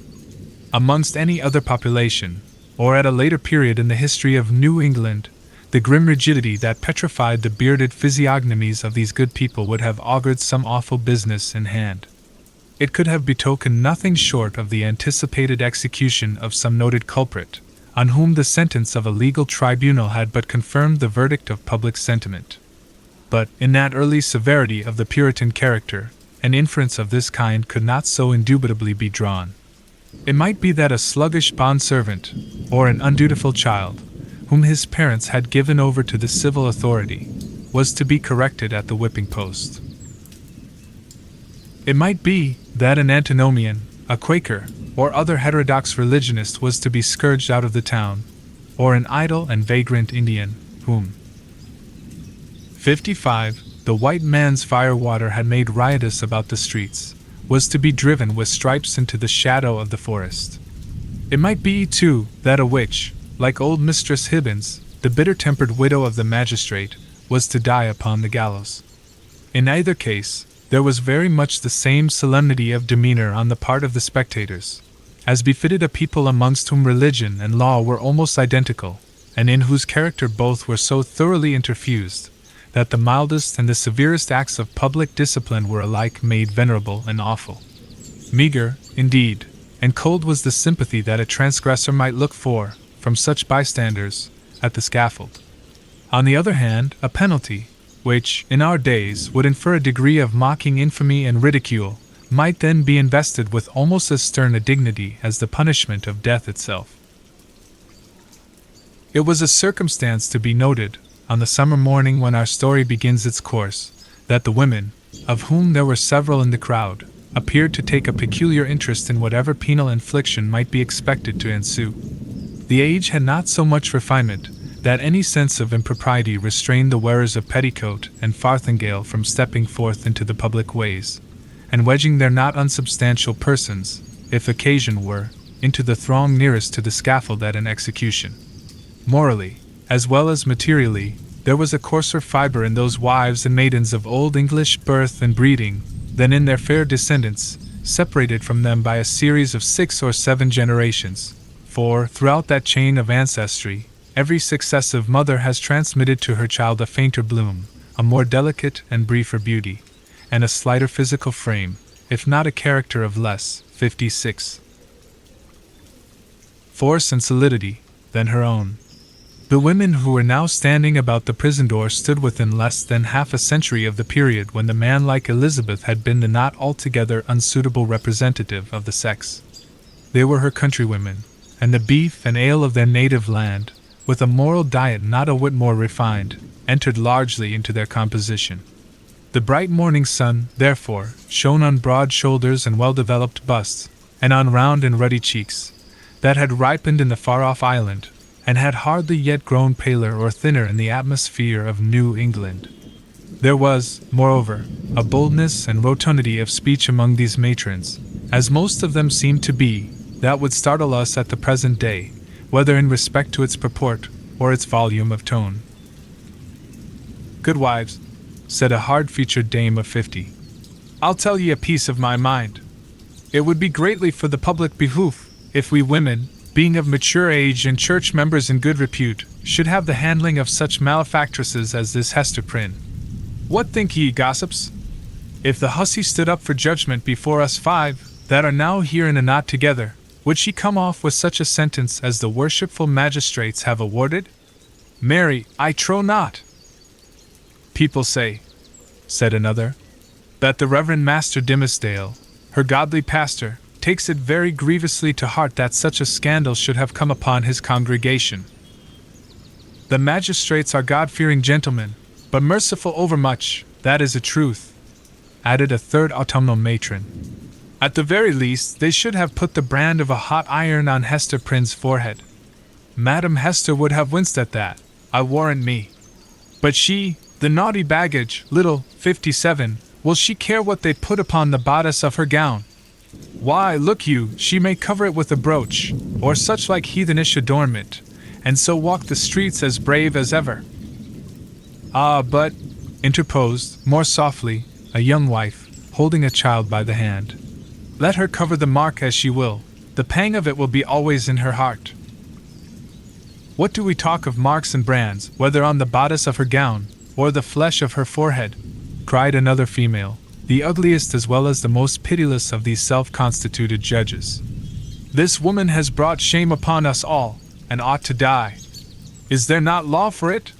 Amongst any other population, or at a later period in the history of New England, the grim rigidity that petrified the bearded physiognomies of these good people would have augured some awful business in hand. It could have betokened nothing short of the anticipated execution of some noted culprit, on whom the sentence of a legal tribunal had but confirmed the verdict of public sentiment. But, in that early severity of the Puritan character, an inference of this kind could not so indubitably be drawn. It might be that a sluggish bondservant, or an undutiful child, whom his parents had given over to the civil authority, was to be corrected at the whipping post. It might be that an antinomian, a Quaker, or other heterodox religionist was to be scourged out of the town, or an idle and vagrant Indian, whom 55. The white man's firewater had made riotous about the streets, was to be driven with stripes into the shadow of the forest. It might be, too, that a witch, like old Mistress Hibbins, the bitter-tempered widow of the magistrate, was to die upon the gallows. In either case, there was very much the same solemnity of demeanor on the part of the spectators, as befitted a people amongst whom religion and law were almost identical, and in whose character both were so thoroughly interfused, that the mildest and the severest acts of public discipline were alike made venerable and awful. Meager, indeed, and cold was the sympathy that a transgressor might look for, from such bystanders, at the scaffold. On the other hand, a penalty, which, in our days, would infer a degree of mocking infamy and ridicule, might then be invested with almost as stern a dignity as the punishment of death itself. It was a circumstance to be noted, on the summer morning when our story begins its course, that the women, of whom there were several in the crowd, appeared to take a peculiar interest in whatever penal infliction might be expected to ensue. The age had not so much refinement that any sense of impropriety restrained the wearers of petticoat and farthingale from stepping forth into the public ways, and wedging their not unsubstantial persons, if occasion were, into the throng nearest to the scaffold at an execution. Morally, as well as materially, there was a coarser fibre in those wives and maidens of old English birth and breeding than in their fair descendants, separated from them by a series of 6 or 7 generations, for, throughout that chain of ancestry, every successive mother has transmitted to her child a fainter bloom, a more delicate and briefer beauty, and a slighter physical frame, if not a character of less 56 force and solidity than her own. The women who were now standing about the prison door stood within less than half a century of the period when the man like Elizabeth had been the not altogether unsuitable representative of the sex. They were her countrywomen, and the beef and ale of their native land, with a moral diet not a whit more refined, entered largely into their composition. The bright morning sun, therefore, shone on broad shoulders and well-developed busts, and on round and ruddy cheeks, that had ripened in the far-off island, and had hardly yet grown paler or thinner in the atmosphere of New England. There was, moreover, a boldness and rotundity of speech among these matrons, as most of them seemed to be, that would startle us at the present day, whether in respect to its purport or its volume of tone. "Good wives," said a hard-featured dame of 50, "I'll tell ye a piece of my mind. It would be greatly for the public behoof, if we women, being of mature age and church members in good repute, should have the handling of such malefactresses as this Hester Prynne. What think ye, gossips? If the hussy stood up for judgment before us 5, that are now here in a knot together, would she come off with such a sentence as the worshipful magistrates have awarded? "Marry, I trow not." "People say," said another, "that the Reverend Master Dimmesdale, her godly pastor, takes it very grievously to heart that such a scandal should have come upon his congregation. The magistrates are God-fearing gentlemen, but merciful overmuch, that is a truth," added a third autumnal matron. "At the very least, they should have put the brand of a hot iron on Hester Prynne's forehead. Madam Hester would have winced at that, I warrant me. But she, the naughty baggage, little 57, will she care what they put upon the bodice of her gown? Why, look you, she may cover it with a brooch, or such like heathenish adornment, and so walk the streets as brave as ever." "Ah, but," interposed, more softly, a young wife, holding a child by the hand, "let her cover the mark as she will, the pang of it will be always in her heart." "What do we talk of marks and brands, whether on the bodice of her gown, or the flesh of her forehead?" cried another female, the ugliest as well as the most pitiless of these self-constituted judges. "This woman has brought shame upon us all, and ought to die. Is there not law for it?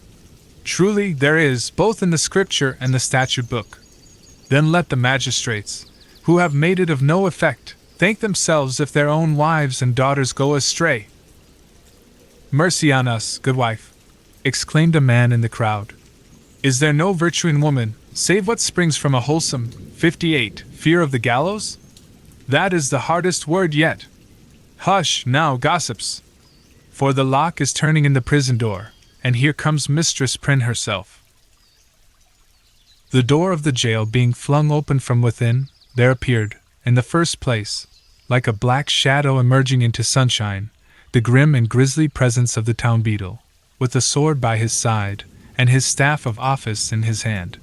Truly there is, both in the Scripture and the statute book. Then let the magistrates, who have made it of no effect, thank themselves if their own wives and daughters go astray." "Mercy on us, good wife," exclaimed a man in the crowd. "Is there no virtue in woman, save what springs from a wholesome 58 fear of the gallows? That is the hardest word yet. Hush, now, gossips! For the lock is turning in the prison door, and here comes Mistress Prynne herself." The door of the jail being flung open from within, there appeared, in the first place, like a black shadow emerging into sunshine, the grim and grisly presence of the town beadle, with a sword by his side, and his staff of office in his hand.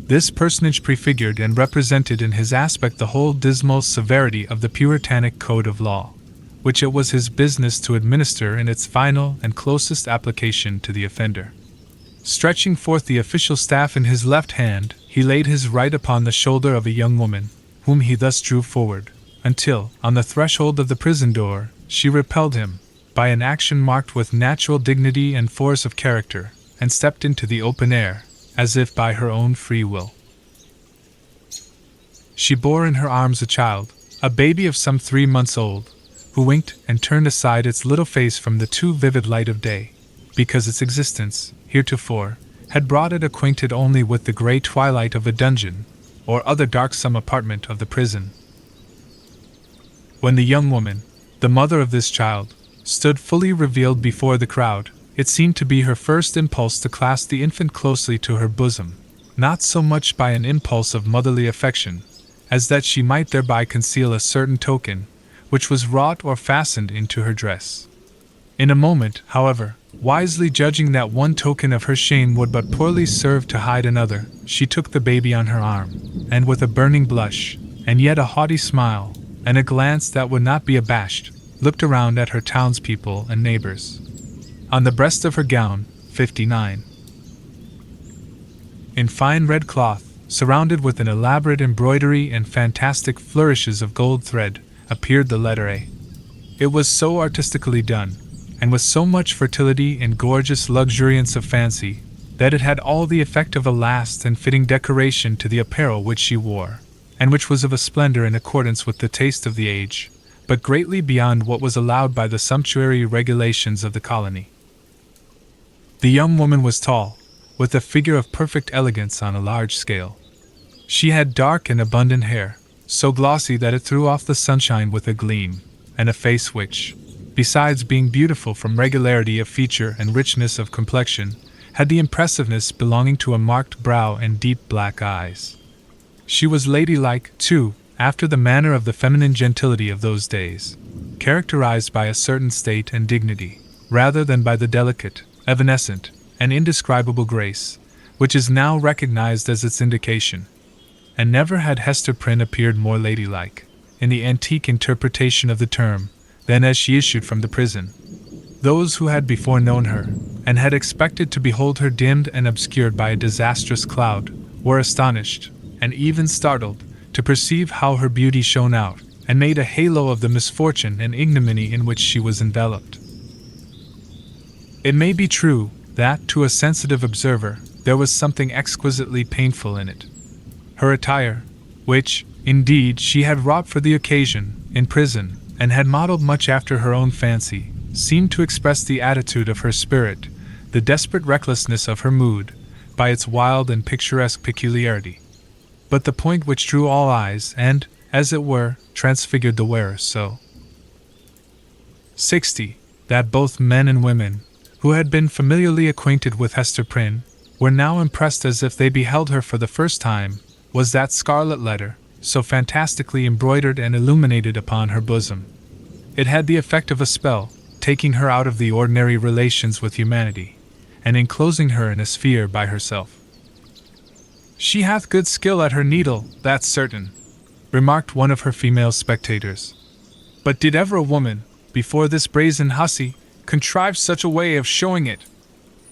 This personage prefigured and represented in his aspect the whole dismal severity of the Puritanic code of law, which it was his business to administer in its final and closest application to the offender. Stretching forth the official staff in his left hand, he laid his right upon the shoulder of a young woman, whom he thus drew forward, until, on the threshold of the prison door, she repelled him, by an action marked with natural dignity and force of character, and stepped into the open air, as if by her own free will. She bore in her arms a child, a baby of some 3 months old, who winked and turned aside its little face from the too vivid light of day, because its existence, heretofore, had brought it acquainted only with the grey twilight of a dungeon, or other darksome apartment of the prison. When the young woman, the mother of this child, stood fully revealed before the crowd, it seemed to be her first impulse to clasp the infant closely to her bosom, not so much by an impulse of motherly affection, as that she might thereby conceal a certain token, which was wrought or fastened into her dress. In a moment, however, wisely judging that one token of her shame would but poorly serve to hide another, she took the baby on her arm, and with a burning blush, and yet a haughty smile, and a glance that would not be abashed, looked around at her townspeople and neighbors. On the breast of her gown, 59, in fine red cloth, surrounded with an elaborate embroidery and fantastic flourishes of gold thread, appeared the letter A. It was so artistically done, and with so much fertility and gorgeous luxuriance of fancy, that it had all the effect of a last and fitting decoration to the apparel which she wore, and which was of a splendor in accordance with the taste of the age, but greatly beyond what was allowed by the sumptuary regulations of the colony. The young woman was tall, with a figure of perfect elegance on a large scale. She had dark and abundant hair, so glossy that it threw off the sunshine with a gleam, and a face which, besides being beautiful from regularity of feature and richness of complexion, had the impressiveness belonging to a marked brow and deep black eyes. She was ladylike, too, after the manner of the feminine gentility of those days, characterized by a certain state and dignity, rather than by the delicate, evanescent, and indescribable grace, which is now recognized as its indication. And never had Hester Prynne appeared more ladylike, in the antique interpretation of the term, than as she issued from the prison. Those who had before known her, and had expected to behold her dimmed and obscured by a disastrous cloud, were astonished, and even startled, to perceive how her beauty shone out, and made a halo of the misfortune and ignominy in which she was enveloped. It may be true that, to a sensitive observer, there was something exquisitely painful in it. Her attire, which, indeed, she had wrought for the occasion, in prison, and had modeled much after her own fancy, seemed to express the attitude of her spirit, the desperate recklessness of her mood, by its wild and picturesque peculiarity. But the point which drew all eyes and, as it were, transfigured the wearer so 60. That both men and women, who had been familiarly acquainted with Hester Prynne, were now impressed as if they beheld her for the first time, was that scarlet letter, so fantastically embroidered and illuminated upon her bosom. It had the effect of a spell, taking her out of the ordinary relations with humanity, and enclosing her in a sphere by herself. "She hath good skill at her needle, that's certain," remarked one of her female spectators. "But did ever a woman, before this brazen hussy, contrive such a way of showing it?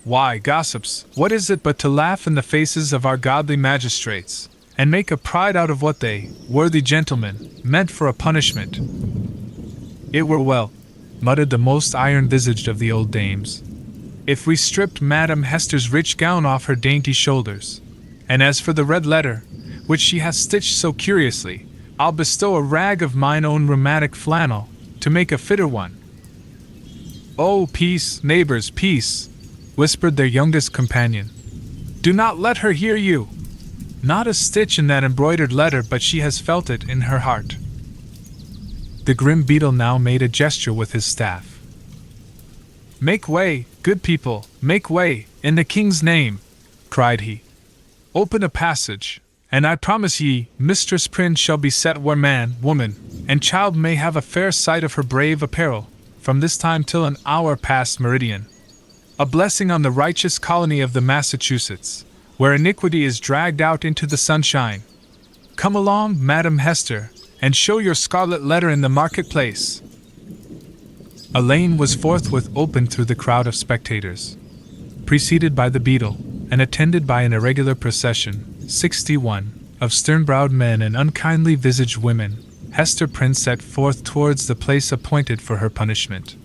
Why, gossips, what is it but to laugh in the faces of our godly magistrates, and make a pride out of what they, worthy gentlemen, meant for a punishment?" "It were well," muttered the most iron-visaged of the old dames, "if we stripped Madame Hester's rich gown off her dainty shoulders. And as for the red letter, which she hath stitched so curiously, I'll bestow a rag of mine own rheumatic flannel, to make a fitter one." "Oh, peace, neighbors, peace," whispered their youngest companion. "Do not let her hear you. Not a stitch in that embroidered letter but she has felt it in her heart." The grim beadle now made a gesture with his staff. "Make way, good people, make way, in the king's name," cried he. "Open a passage, and I promise ye, Mistress Prynne shall be set where man, woman, and child may have a fair sight of her brave apparel, from this time till an hour past meridian. A blessing on the righteous colony of the Massachusetts, where iniquity is dragged out into the sunshine. Come along, Madam Hester, and show your scarlet letter in the marketplace." A lane was forthwith opened through the crowd of spectators. Preceded by the beadle, and attended by an irregular procession, 61, of stern-browed men and unkindly visaged women, Hester Prynne set forth towards the place appointed for her punishment.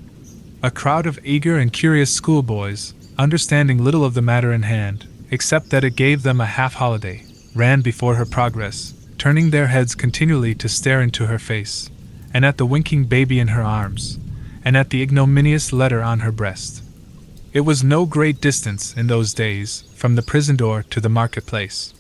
A crowd of eager and curious schoolboys, understanding little of the matter in hand, except that it gave them a half-holiday, ran before her progress, turning their heads continually to stare into her face, and at the winking baby in her arms, and at the ignominious letter on her breast. It was no great distance, in those days, from the prison door to the marketplace.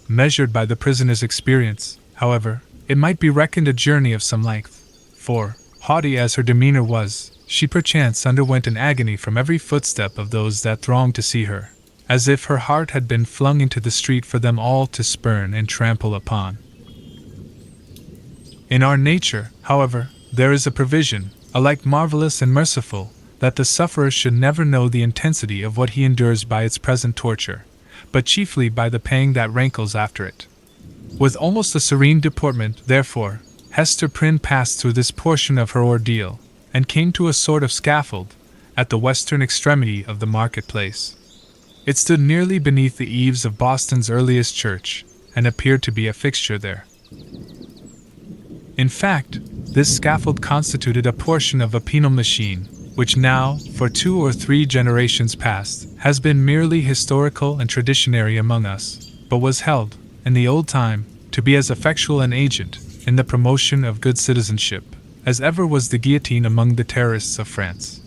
Measured by the prisoner's experience, however, it might be reckoned a journey of some length, for, haughty as her demeanor was, she perchance underwent an agony from every footstep of those that thronged to see her, as if her heart had been flung into the street for them all to spurn and trample upon. In our nature, however, there is a provision, alike marvelous and merciful, that the sufferer should never know the intensity of what he endures by its present torture, but chiefly by the pang that rankles after it. With almost a serene deportment, therefore, Hester Prynne passed through this portion of her ordeal, and came to a sort of scaffold, at the western extremity of the marketplace. It stood nearly beneath the eaves of Boston's earliest church, and appeared to be a fixture there. In fact, this scaffold constituted a portion of a penal machine, which now, for 2 or 3 generations past, has been merely historical and traditionary among us, but was held, in the old time, to be as effectual an agent, in the promotion of good citizenship, as ever was the guillotine among the terrorists of France.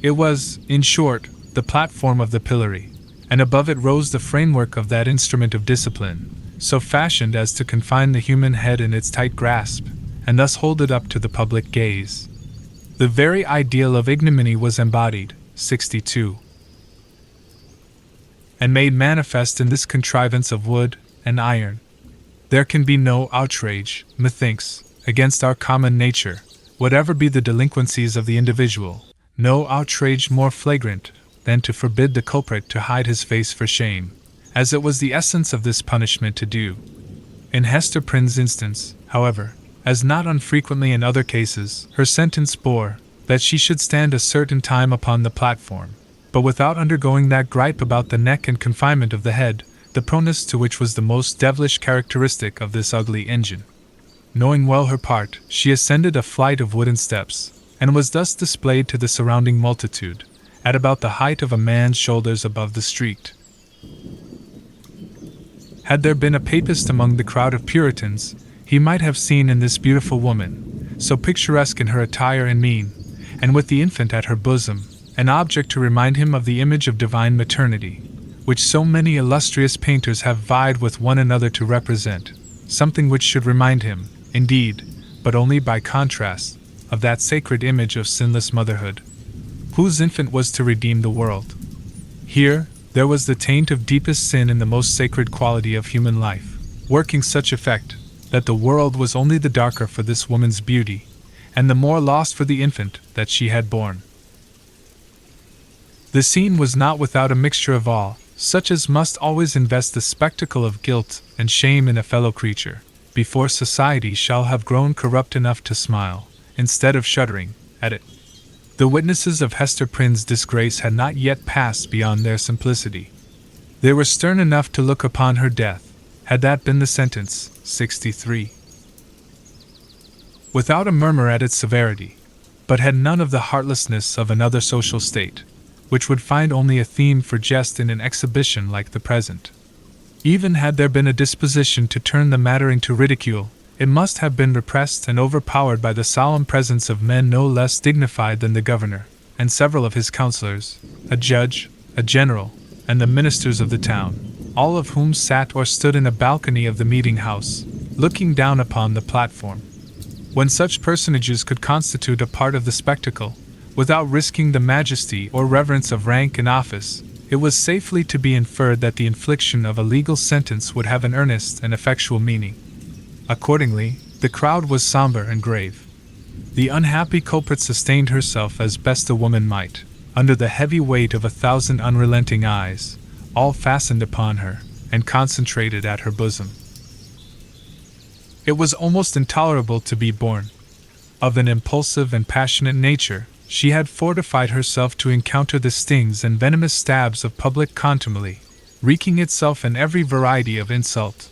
It was, in short, the platform of the pillory, and above it rose the framework of that instrument of discipline, so fashioned as to confine the human head in its tight grasp, and thus hold it up to the public gaze. The very ideal of ignominy was embodied, 62, and made manifest in this contrivance of wood and iron. There can be no outrage, methinks, against our common nature, whatever be the delinquencies of the individual, no outrage more flagrant than to forbid the culprit to hide his face for shame, as it was the essence of this punishment to do. In Hester Prynne's instance, however, as not unfrequently in other cases, her sentence bore that she should stand a certain time upon the platform, but without undergoing that gripe about the neck and confinement of the head, the proneness to which was the most devilish characteristic of this ugly engine. Knowing well her part, she ascended a flight of wooden steps, and was thus displayed to the surrounding multitude, at about the height of a man's shoulders above the street. Had there been a papist among the crowd of Puritans, he might have seen in this beautiful woman, so picturesque in her attire and mien, and with the infant at her bosom, an object to remind him of the image of divine maternity, which so many illustrious painters have vied with one another to represent, something which should remind him, indeed, but only by contrast, of that sacred image of sinless motherhood, whose infant was to redeem the world. Here, there was the taint of deepest sin in the most sacred quality of human life, working such effect that the world was only the darker for this woman's beauty, and the more lost for the infant that she had borne. The scene was not without a mixture of awe, such as must always invest the spectacle of guilt and shame in a fellow creature, before society shall have grown corrupt enough to smile, instead of shuddering, at it. The witnesses of Hester Prynne's disgrace had not yet passed beyond their simplicity. They were stern enough to look upon her death, had that been the sentence, 63, without a murmur at its severity, but had none of the heartlessness of another social state, which would find only a theme for jest in an exhibition like the present. Even had there been a disposition to turn the matter into ridicule, it must have been repressed and overpowered by the solemn presence of men no less dignified than the governor, and several of his councillors, a judge, a general, and the ministers of the town, all of whom sat or stood in a balcony of the meeting-house, looking down upon the platform. When such personages could constitute a part of the spectacle, without risking the majesty or reverence of rank and office, it was safely to be inferred that the infliction of a legal sentence would have an earnest and effectual meaning. Accordingly, the crowd was somber and grave. The unhappy culprit sustained herself as best a woman might, under the heavy weight of 1,000 unrelenting eyes, all fastened upon her, and concentrated at her bosom. It was almost intolerable to be borne. Of an impulsive and passionate nature, she had fortified herself to encounter the stings and venomous stabs of public contumely, wreaking itself in every variety of insult.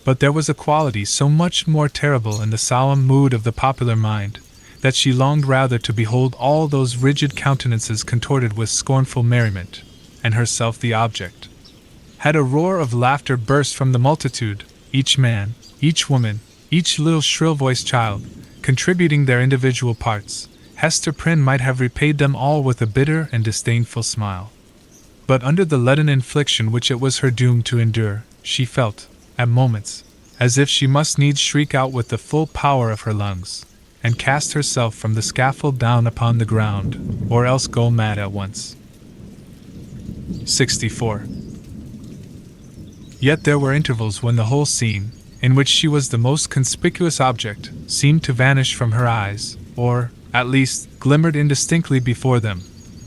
But there was a quality so much more terrible in the solemn mood of the popular mind, that she longed rather to behold all those rigid countenances contorted with scornful merriment, and herself the object. Had a roar of laughter burst from the multitude, each man, each woman, each little shrill-voiced child, contributing their individual parts, Hester Prynne might have repaid them all with a bitter and disdainful smile. But under the leaden infliction which it was her doom to endure, she felt, at moments, as if she must needs shriek out with the full power of her lungs, and cast herself from the scaffold down upon the ground, or else go mad at once. 64. Yet there were intervals when the whole scene, in which she was the most conspicuous object, seemed to vanish from her eyes, or, at least, glimmered indistinctly before them,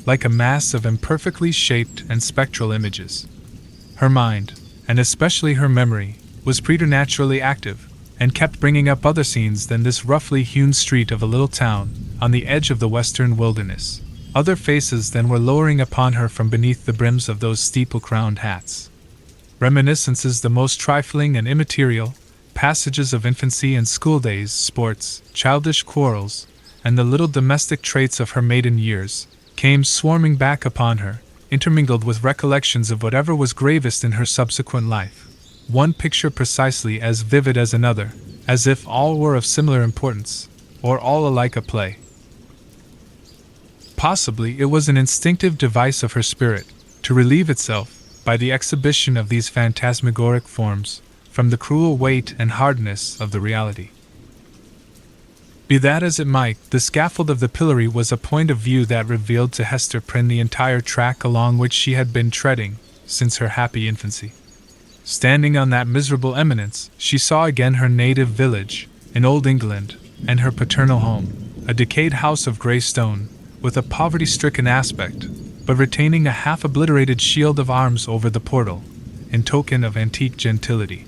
like a mass of imperfectly shaped and spectral images. Her mind, and especially her memory, was preternaturally active, and kept bringing up other scenes than this roughly hewn street of a little town, on the edge of the western wilderness, other faces than were lowering upon her from beneath the brims of those steeple-crowned hats. Reminiscences the most trifling and immaterial, passages of infancy and schooldays, sports, childish quarrels, and the little domestic traits of her maiden years, came swarming back upon her, intermingled with recollections of whatever was gravest in her subsequent life, one picture precisely as vivid as another, as if all were of similar importance, or all alike a play. Possibly it was an instinctive device of her spirit, to relieve itself, by the exhibition of these phantasmagoric forms, from the cruel weight and hardness of the reality. Be that as it might, the scaffold of the pillory was a point of view that revealed to Hester Prynne the entire track along which she had been treading since her happy infancy. Standing on that miserable eminence, she saw again her native village, in Old England, and her paternal home, a decayed house of grey stone, with a poverty-stricken aspect, but retaining a half-obliterated shield of arms over the portal, in token of antique gentility.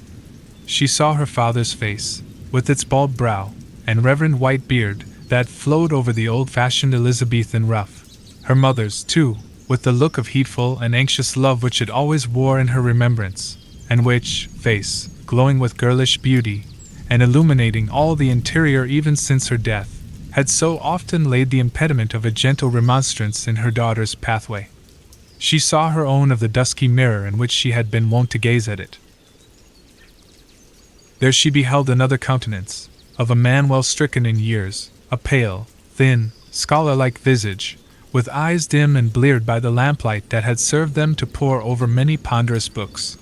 She saw her father's face, with its bald brow, and reverend white beard, that flowed over the old-fashioned Elizabethan ruff. Her mother's, too, with the look of heedful and anxious love which it always wore in her remembrance, and which, glowing with girlish beauty, and illuminating all the interior even since her death, had so often laid the impediment of a gentle remonstrance in her daughter's pathway. She saw her own of the dusky mirror in which she had been wont to gaze at it. There she beheld another countenance, of a man well stricken in years, a pale, thin, scholar-like visage, with eyes dim and bleared by the lamplight that had served them to pore over many ponderous books.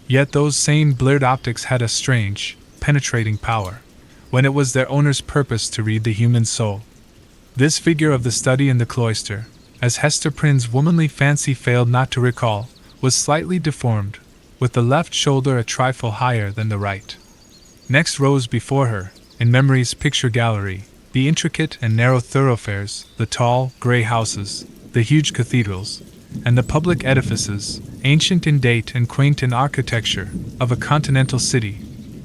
Yet those same bleared optics had a strange, penetrating power, when it was their owner's purpose to read the human soul. This figure of the study in the cloister, as Hester Prynne's womanly fancy failed not to recall, was slightly deformed, with the left shoulder a trifle higher than the right. Next rose before her, in memory's picture gallery, the intricate and narrow thoroughfares, the tall, grey houses, the huge cathedrals, and the public edifices, ancient in date and quaint in architecture, of a continental city,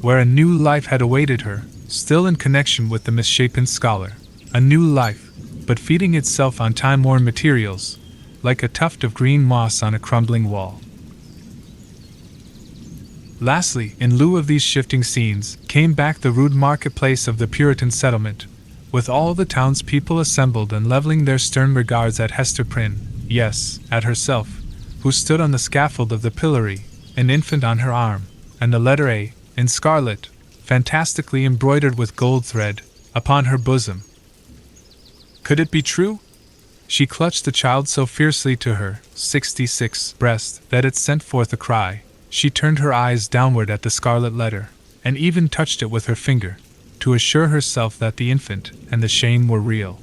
where a new life had awaited her, still in connection with the misshapen scholar, a new life, but feeding itself on time-worn materials, like a tuft of green moss on a crumbling wall. Lastly, in lieu of these shifting scenes, came back the rude marketplace of the Puritan settlement, with all the townspeople assembled and leveling their stern regards at Hester Prynne, yes, at herself, who stood on the scaffold of the pillory, an infant on her arm, and the letter A, in scarlet, fantastically embroidered with gold thread, upon her bosom. Could it be true? She clutched the child so fiercely to her 66 breast that it sent forth a cry. She turned her eyes downward at the scarlet letter, and even touched it with her finger, to assure herself that the infant and the shame were real.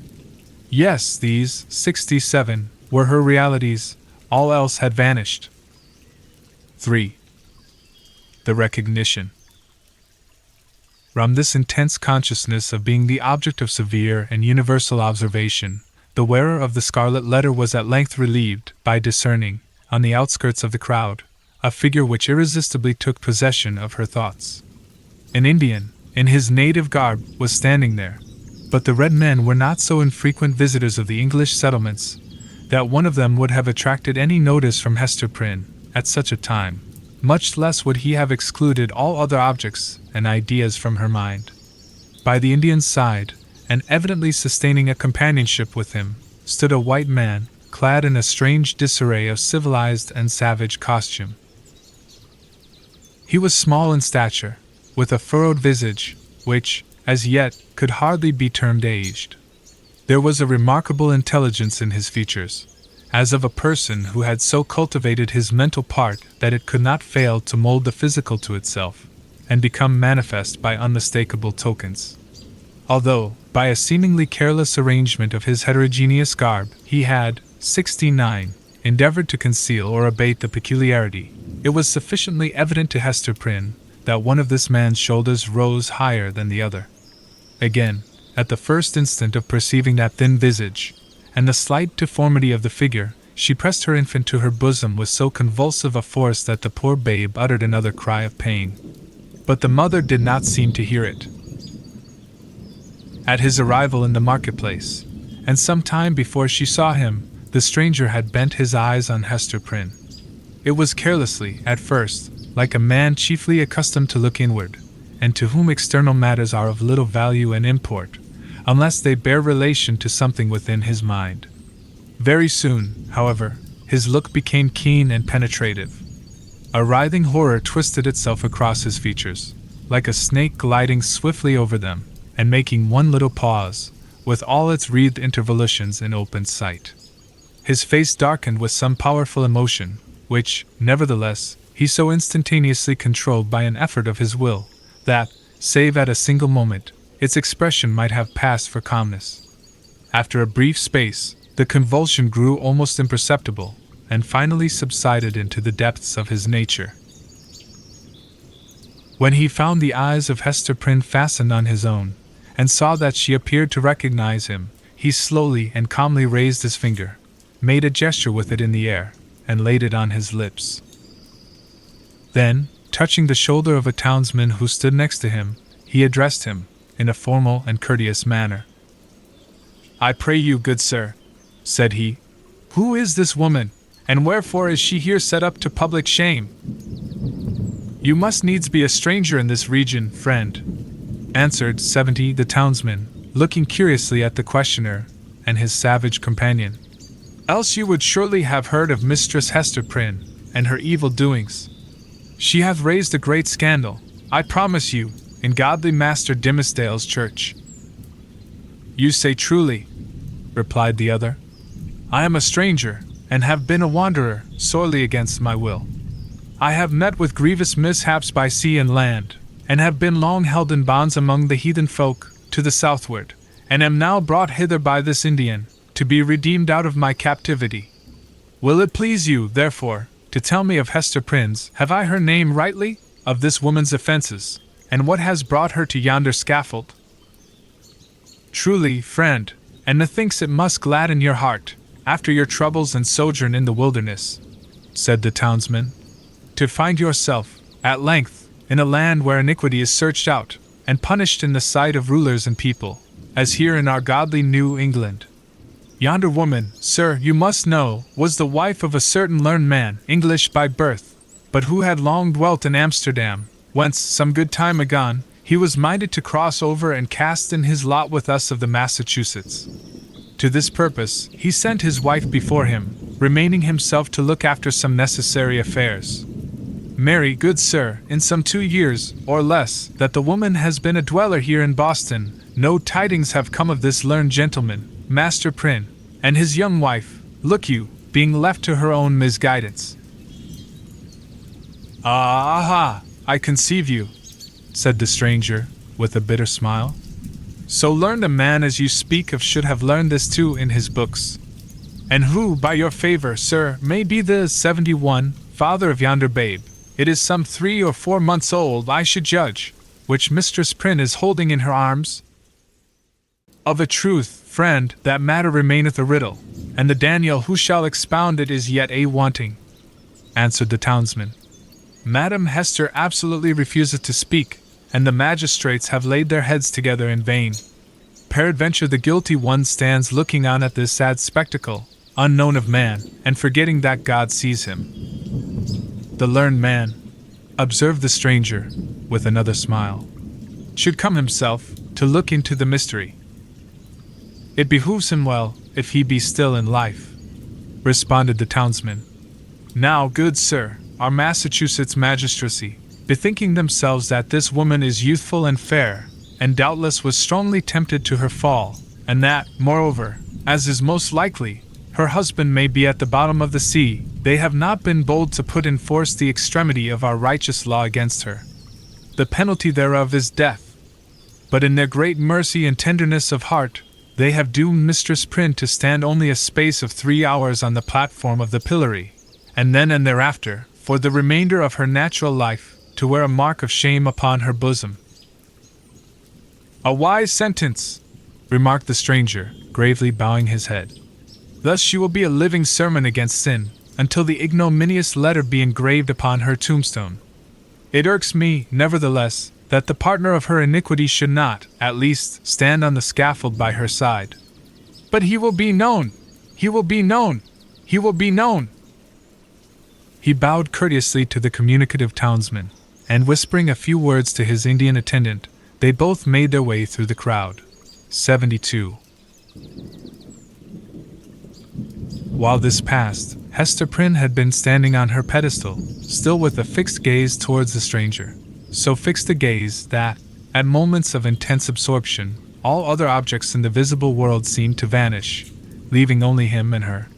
Yes, these 67 were her realities, all else had vanished. 3. The recognition. From this intense consciousness of being the object of severe and universal observation, the wearer of the scarlet letter was at length relieved by discerning, on the outskirts of the crowd, a figure which irresistibly took possession of her thoughts. An Indian, in his native garb, was standing there, but the red men were not so infrequent visitors of the English settlements that one of them would have attracted any notice from Hester Prynne at such a time. Much less would he have excluded all other objects and ideas from her mind. By the Indian's side, and evidently sustaining a companionship with him, stood a white man, clad in a strange disarray of civilized and savage costume. He was small in stature, with a furrowed visage, which, as yet, could hardly be termed aged. There was a remarkable intelligence in his features, as of a person who had so cultivated his mental part that it could not fail to mold the physical to itself, and become manifest by unmistakable tokens. Although, by a seemingly careless arrangement of his heterogeneous garb, he had, 69, endeavored to conceal or abate the peculiarity, it was sufficiently evident to Hester Prynne that one of this man's shoulders rose higher than the other. Again, at the first instant of perceiving that thin visage, and the slight deformity of the figure, she pressed her infant to her bosom with so convulsive a force that the poor babe uttered another cry of pain. But the mother did not seem to hear it. At his arrival in the marketplace, and some time before she saw him, the stranger had bent his eyes on Hester Prynne. It was carelessly, at first, like a man chiefly accustomed to look inward, and to whom external matters are of little value and import, unless they bear relation to something within his mind. Very soon, however, his look became keen and penetrative. A writhing horror twisted itself across his features, like a snake gliding swiftly over them, and making one little pause, with all its wreathed intervolutions in open sight. His face darkened with some powerful emotion, which, nevertheless, he so instantaneously controlled by an effort of his will, that, save at a single moment, its expression might have passed for calmness. After a brief space, the convulsion grew almost imperceptible, and finally subsided into the depths of his nature. When he found the eyes of Hester Prynne fastened on his own, and saw that she appeared to recognize him, he slowly and calmly raised his finger, made a gesture with it in the air, and laid it on his lips. Then, touching the shoulder of a townsman who stood next to him, he addressed him, in a formal and courteous manner. "I pray you, good sir," said he, "who is this woman, and wherefore is she here set up to public shame?" "You must needs be a stranger in this region, friend," answered 70 the townsman, looking curiously at the questioner and his savage companion. "Else you would surely have heard of Mistress Hester Prynne and her evil doings. She hath raised a great scandal, I promise you, in godly Master Dimmesdale's church." "You say truly," replied the other. "I am a stranger, and have been a wanderer, sorely against my will. I have met with grievous mishaps by sea and land, and have been long held in bonds among the heathen folk to the southward, and am now brought hither by this Indian, to be redeemed out of my captivity. Will it please you, therefore, to tell me of Hester Prynne's, have I her name rightly, of this woman's offences, and what has brought her to yonder scaffold?" "Truly, friend, and methinks it must gladden your heart, after your troubles and sojourn in the wilderness," said the townsman, "to find yourself, at length, in a land where iniquity is searched out, and punished in the sight of rulers and people, as here in our godly New England. Yonder woman, sir, you must know, was the wife of a certain learned man, English by birth, but who had long dwelt in Amsterdam, whence, some good time agone, he was minded to cross over and cast in his lot with us of the Massachusetts. To this purpose, he sent his wife before him, remaining himself to look after some necessary affairs. Marry, good sir, in some 2 years, or less, that the woman has been a dweller here in Boston, no tidings have come of this learned gentleman, Master Prynne, and his young wife, look you, being left to her own misguidance." "Aha, I conceive you," said the stranger, with a bitter smile. "So learned a man as you speak of should have learned this too in his books. And who, by your favor, sir, may be the 71, father of yonder babe, it is some 3 or 4 months old, I should judge, which Mistress Prynne is holding in her arms?" "Of a truth, friend, that matter remaineth a riddle, and the Daniel who shall expound it is yet a wanting," answered the townsman. "Madam Hester absolutely refuseth to speak, and the magistrates have laid their heads together in vain. Peradventure the guilty one stands looking on at this sad spectacle, unknown of man, and forgetting that God sees him." "The learned man," observed the stranger, with another smile, "should come himself, to look into the mystery. It behooves him well, if he be still in life," responded the townsman. "Now, good sir, our Massachusetts magistracy, bethinking themselves that this woman is youthful and fair, and doubtless was strongly tempted to her fall, and that, moreover, as is most likely, her husband may be at the bottom of the sea, they have not been bold to put in force the extremity of our righteous law against her. The penalty thereof is death. But in their great mercy and tenderness of heart, they have doomed Mistress Prynne to stand only a space of 3 hours on the platform of the pillory, and then and thereafter, for the remainder of her natural life, to wear a mark of shame upon her bosom." "A wise sentence," remarked the stranger, gravely bowing his head. "Thus she will be a living sermon against sin, until the ignominious letter be engraved upon her tombstone. It irks me, nevertheless, that the partner of her iniquity should not, at least, stand on the scaffold by her side. But he will be known! He will be known! He will be known!" He bowed courteously to the communicative townsman, and whispering a few words to his Indian attendant, they both made their way through the crowd. 72. While this passed, Hester Prynne had been standing on her pedestal, still with a fixed gaze towards the stranger. So fixed a gaze that, at moments of intense absorption, all other objects in the visible world seemed to vanish, leaving only him and her.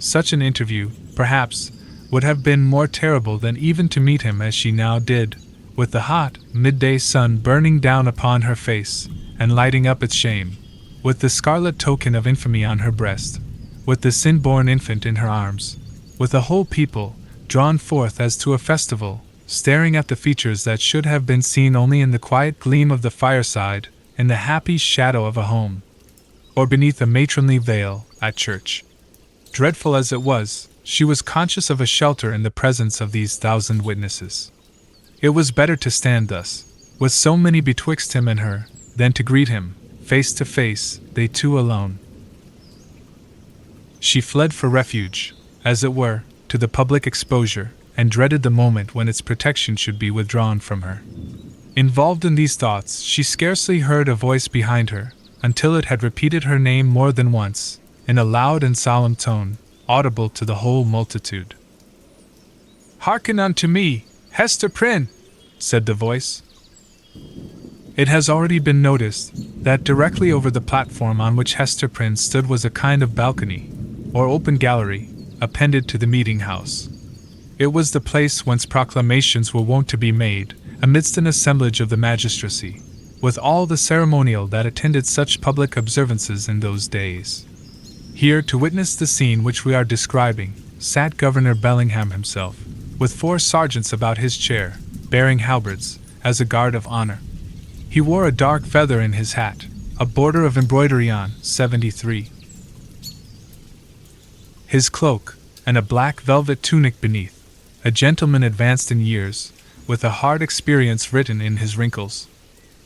Such an interview, perhaps, would have been more terrible than even to meet him as she now did, with the hot, midday sun burning down upon her face, and lighting up its shame, with the scarlet token of infamy on her breast, with the sin-born infant in her arms, with a whole people, drawn forth as to a festival, staring at the features that should have been seen only in the quiet gleam of the fireside, in the happy shadow of a home, or beneath a matronly veil, at church. Dreadful as it was, she was conscious of a shelter in the presence of these 1,000 witnesses. It was better to stand thus, with so many betwixt him and her, than to greet him, face to face, they two alone. She fled for refuge, as it were, to the public exposure, and dreaded the moment when its protection should be withdrawn from her. Involved in these thoughts, she scarcely heard a voice behind her, until it had repeated her name more than once, in a loud and solemn tone, audible to the whole multitude. "Hearken unto me, Hester Prynne," said the voice. It has already been noticed that directly over the platform on which Hester Prynne stood was a kind of balcony, or open gallery, appended to the meeting house. It was the place whence proclamations were wont to be made, amidst an assemblage of the magistracy, with all the ceremonial that attended such public observances in those days. Here, to witness the scene which we are describing, sat Governor Bellingham himself, with 4 sergeants about his chair, bearing halberds, as a guard of honor. He wore a dark feather in his hat, a border of embroidery on 73. His cloak, and a black velvet tunic beneath. A gentleman advanced in years, with a hard experience written in his wrinkles.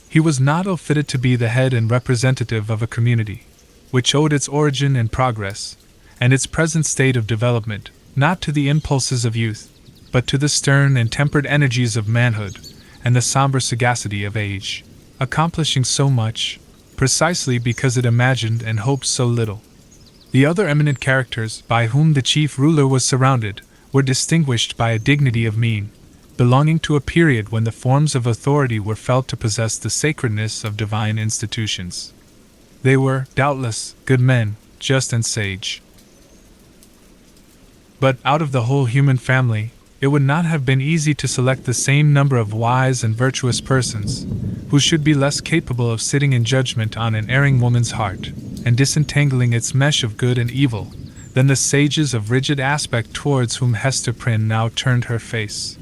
He was not ill-fitted to be the head and representative of a community, which owed its origin and progress, and its present state of development, not to the impulses of youth, but to the stern and tempered energies of manhood, and the somber sagacity of age, accomplishing so much, precisely because it imagined and hoped so little. The other eminent characters by whom the chief ruler was surrounded were distinguished by a dignity of mien, belonging to a period when the forms of authority were felt to possess the sacredness of divine institutions. They were, doubtless, good men, just and sage. But out of the whole human family, it would not have been easy to select the same number of wise and virtuous persons, who should be less capable of sitting in judgment on an erring woman's heart, and disentangling its mesh of good and evil, than the sages of rigid aspect towards whom Hester Prynne now turned her face.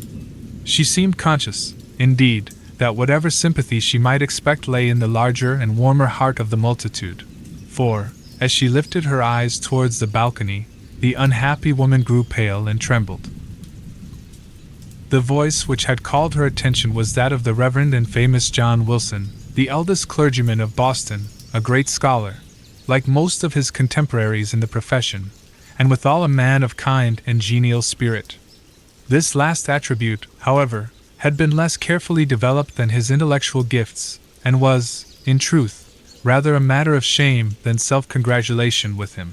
She seemed conscious, indeed, that whatever sympathy she might expect lay in the larger and warmer heart of the multitude, for, as she lifted her eyes towards the balcony, the unhappy woman grew pale and trembled. The voice which had called her attention was that of the Reverend and famous John Wilson, the eldest clergyman of Boston, a great scholar, like most of his contemporaries in the profession, and withal a man of kind and genial spirit. This last attribute, however, had been less carefully developed than his intellectual gifts, and was, in truth, rather a matter of shame than self-congratulation with him.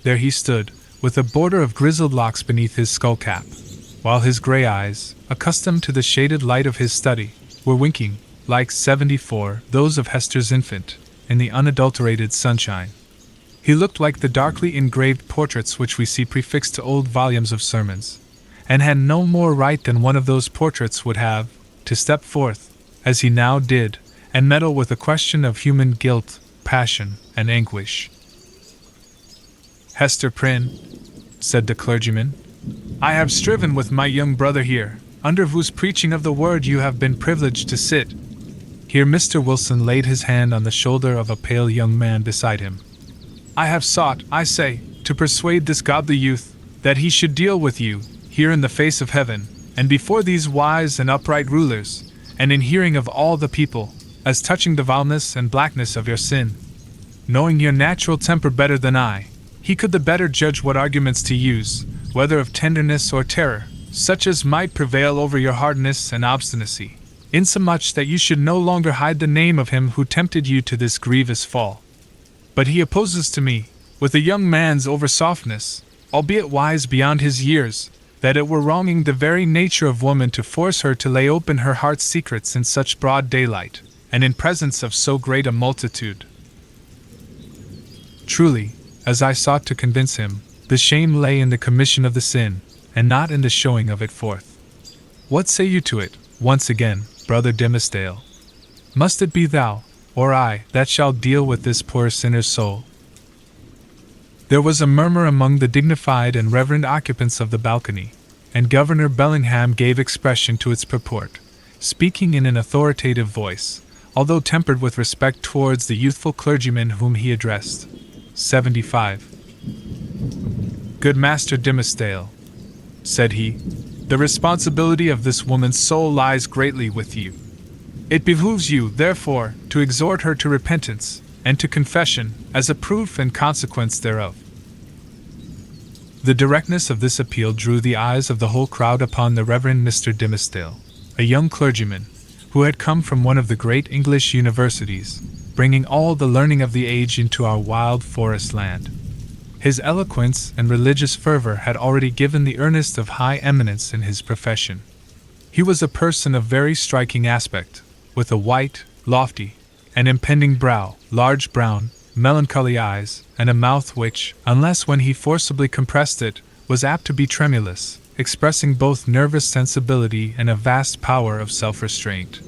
There he stood, with a border of grizzled locks beneath his skull-cap, while his grey eyes, accustomed to the shaded light of his study, were winking, like 74, those of Hester's infant, in the unadulterated sunshine. He looked like the darkly engraved portraits which we see prefixed to old volumes of sermons, and had no more right than one of those portraits would have, to step forth, as he now did, and meddle with a question of human guilt, passion, and anguish. "Hester Prynne," said the clergyman, "I have striven with my young brother here, under whose preaching of the word you have been privileged to sit." Here Mr. Wilson laid his hand on the shoulder of a pale young man beside him. "I have sought, I say, to persuade this godly youth, that he should deal with you, here in the face of heaven, and before these wise and upright rulers, and in hearing of all the people, as touching the vileness and blackness of your sin. Knowing your natural temper better than I, he could the better judge what arguments to use, whether of tenderness or terror, such as might prevail over your hardness and obstinacy, insomuch that you should no longer hide the name of him who tempted you to this grievous fall. But he opposes to me, with a young man's oversoftness, albeit wise beyond his years, that it were wronging the very nature of woman to force her to lay open her heart's secrets in such broad daylight, and in presence of so great a multitude. Truly, as I sought to convince him, the shame lay in the commission of the sin, and not in the showing of it forth. What say you to it, once again, Brother Dimmesdale? Must it be thou, or I, that shall deal with this poor sinner's soul?" There was a murmur among the dignified and reverend occupants of the balcony, and Governor Bellingham gave expression to its purport, speaking in an authoritative voice, although tempered with respect towards the youthful clergyman whom he addressed. 75. "Good Master Dimmesdale," said he, "the responsibility of this woman's soul lies greatly with you. It behooves you, therefore, to exhort her to repentance, and to confession, as a proof and consequence thereof." The directness of this appeal drew the eyes of the whole crowd upon the Reverend Mr. Dimmesdale, a young clergyman, who had come from one of the great English universities, bringing all the learning of the age into our wild forest land. His eloquence and religious fervor had already given the earnest of high eminence in his profession. He was a person of very striking aspect, with a white, lofty, and impending brow, large brown, melancholy eyes, and a mouth which, unless when he forcibly compressed it, was apt to be tremulous, expressing both nervous sensibility and a vast power of self-restraint.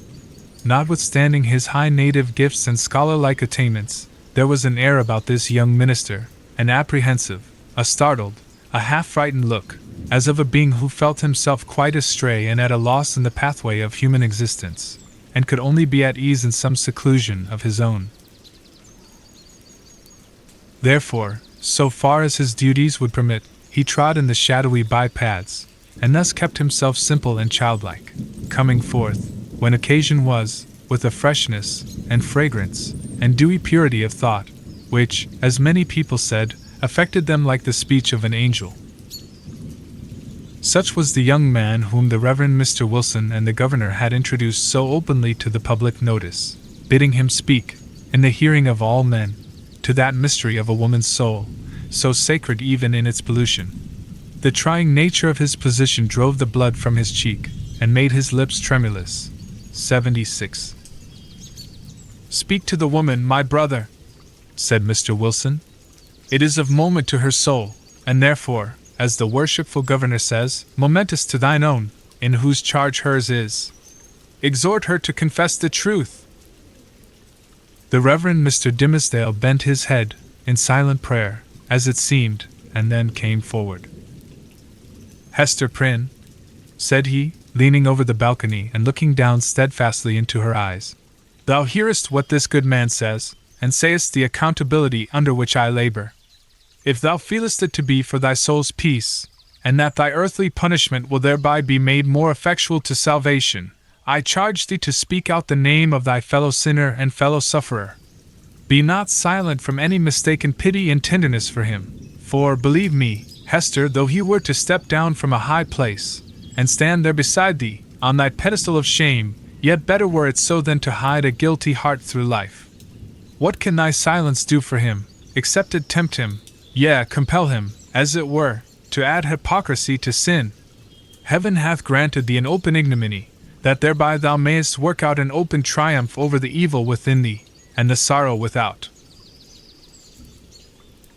Notwithstanding his high native gifts and scholar-like attainments, there was an air about this young minister, an apprehensive, a startled, a half-frightened look, as of a being who felt himself quite astray and at a loss in the pathway of human existence, and could only be at ease in some seclusion of his own. Therefore, so far as his duties would permit, he trod in the shadowy by-paths, and thus kept himself simple and childlike, coming forth, when occasion was, with a freshness, and fragrance, and dewy purity of thought, which, as many people said, affected them like the speech of an angel. Such was the young man whom the Reverend Mr. Wilson and the governor had introduced so openly to the public notice, bidding him speak, in the hearing of all men, to that mystery of a woman's soul, so sacred even in its pollution. The trying nature of his position drove the blood from his cheek, and made his lips tremulous. 76. "Speak to the woman, my brother," said Mr. Wilson. "It is of moment to her soul, and therefore, as the worshipful governor says, momentous to thine own, in whose charge hers is. Exhort her to confess the truth." The Reverend Mr. Dimmesdale bent his head, in silent prayer, as it seemed, and then came forward. "Hester Prynne," said he, leaning over the balcony and looking down steadfastly into her eyes, "thou hearest what this good man says, and sayest the accountability under which I labor. If thou feelest it to be for thy soul's peace, and that thy earthly punishment will thereby be made more effectual to salvation, I charge thee to speak out the name of thy fellow sinner and fellow sufferer. Be not silent from any mistaken pity and tenderness for him, for, believe me, Hester, though he were to step down from a high place, and stand there beside thee, on thy pedestal of shame, yet better were it so than to hide a guilty heart through life. What can thy silence do for him, except it tempt him, yea, compel him, as it were, to add hypocrisy to sin? Heaven hath granted thee an open ignominy, that thereby thou mayest work out an open triumph over the evil within thee, and the sorrow without.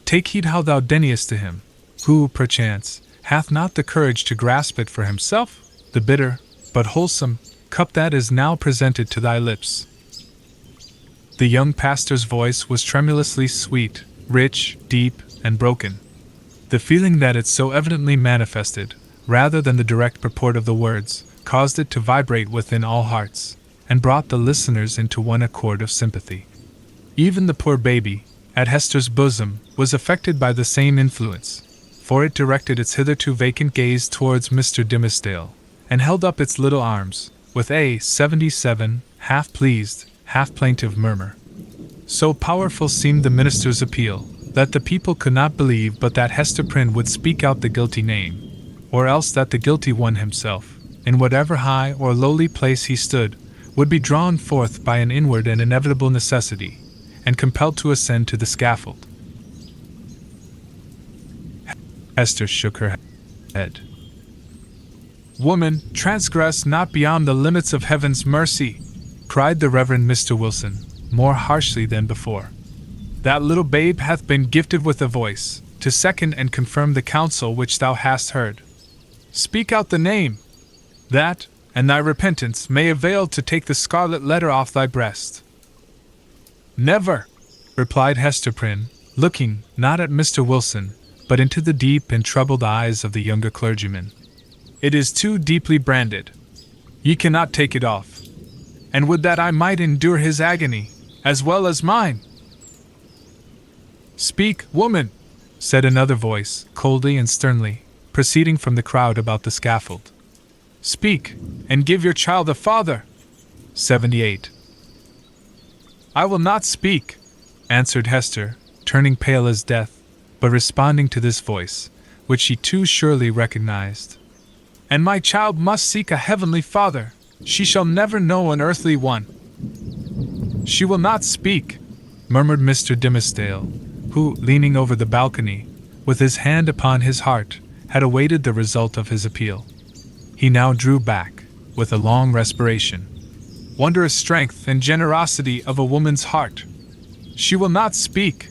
Take heed how thou deniest to him, who, perchance, hath not the courage to grasp it for himself, the bitter, but wholesome, cup that is now presented to thy lips." The young pastor's voice was tremulously sweet, rich, deep, and broken. The feeling that it so evidently manifested, rather than the direct purport of the words, caused it to vibrate within all hearts, and brought the listeners into one accord of sympathy. Even the poor baby, at Hester's bosom, was affected by the same influence, for it directed its hitherto vacant gaze towards Mr. Dimmesdale, and held up its little arms, with a 77, half-pleased, half-plaintive murmur. So powerful seemed the minister's appeal, that the people could not believe but that Hester Prynne would speak out the guilty name, or else that the guilty one himself, in whatever high or lowly place he stood, would be drawn forth by an inward and inevitable necessity, and compelled to ascend to the scaffold. Hester shook her head. "Woman, transgress not beyond the limits of heaven's mercy," cried the Reverend Mr. Wilson, more harshly than before. "That little babe hath been gifted with a voice, to second and confirm the counsel which thou hast heard. Speak out the name, that, and thy repentance may avail to take the scarlet letter off thy breast." "Never," replied Hester Prynne, looking, not at Mr. Wilson, but into the deep and troubled eyes of the younger clergyman. "It is too deeply branded. Ye cannot take it off. And would that I might endure his agony, as well as mine." "Speak, woman," said another voice, coldly and sternly, proceeding from the crowd about the scaffold. "Speak, and give your child a father." 78. "I will not speak," answered Hester, turning pale as death, but responding to this voice, which she too surely recognized. "And my child must seek a heavenly father. She shall never know an earthly one." "She will not speak," murmured Mr. Dimmesdale, who, leaning over the balcony, with his hand upon his heart, had awaited the result of his appeal. He now drew back, with a long respiration. Wondrous strength and generosity of a woman's heart! She will not speak!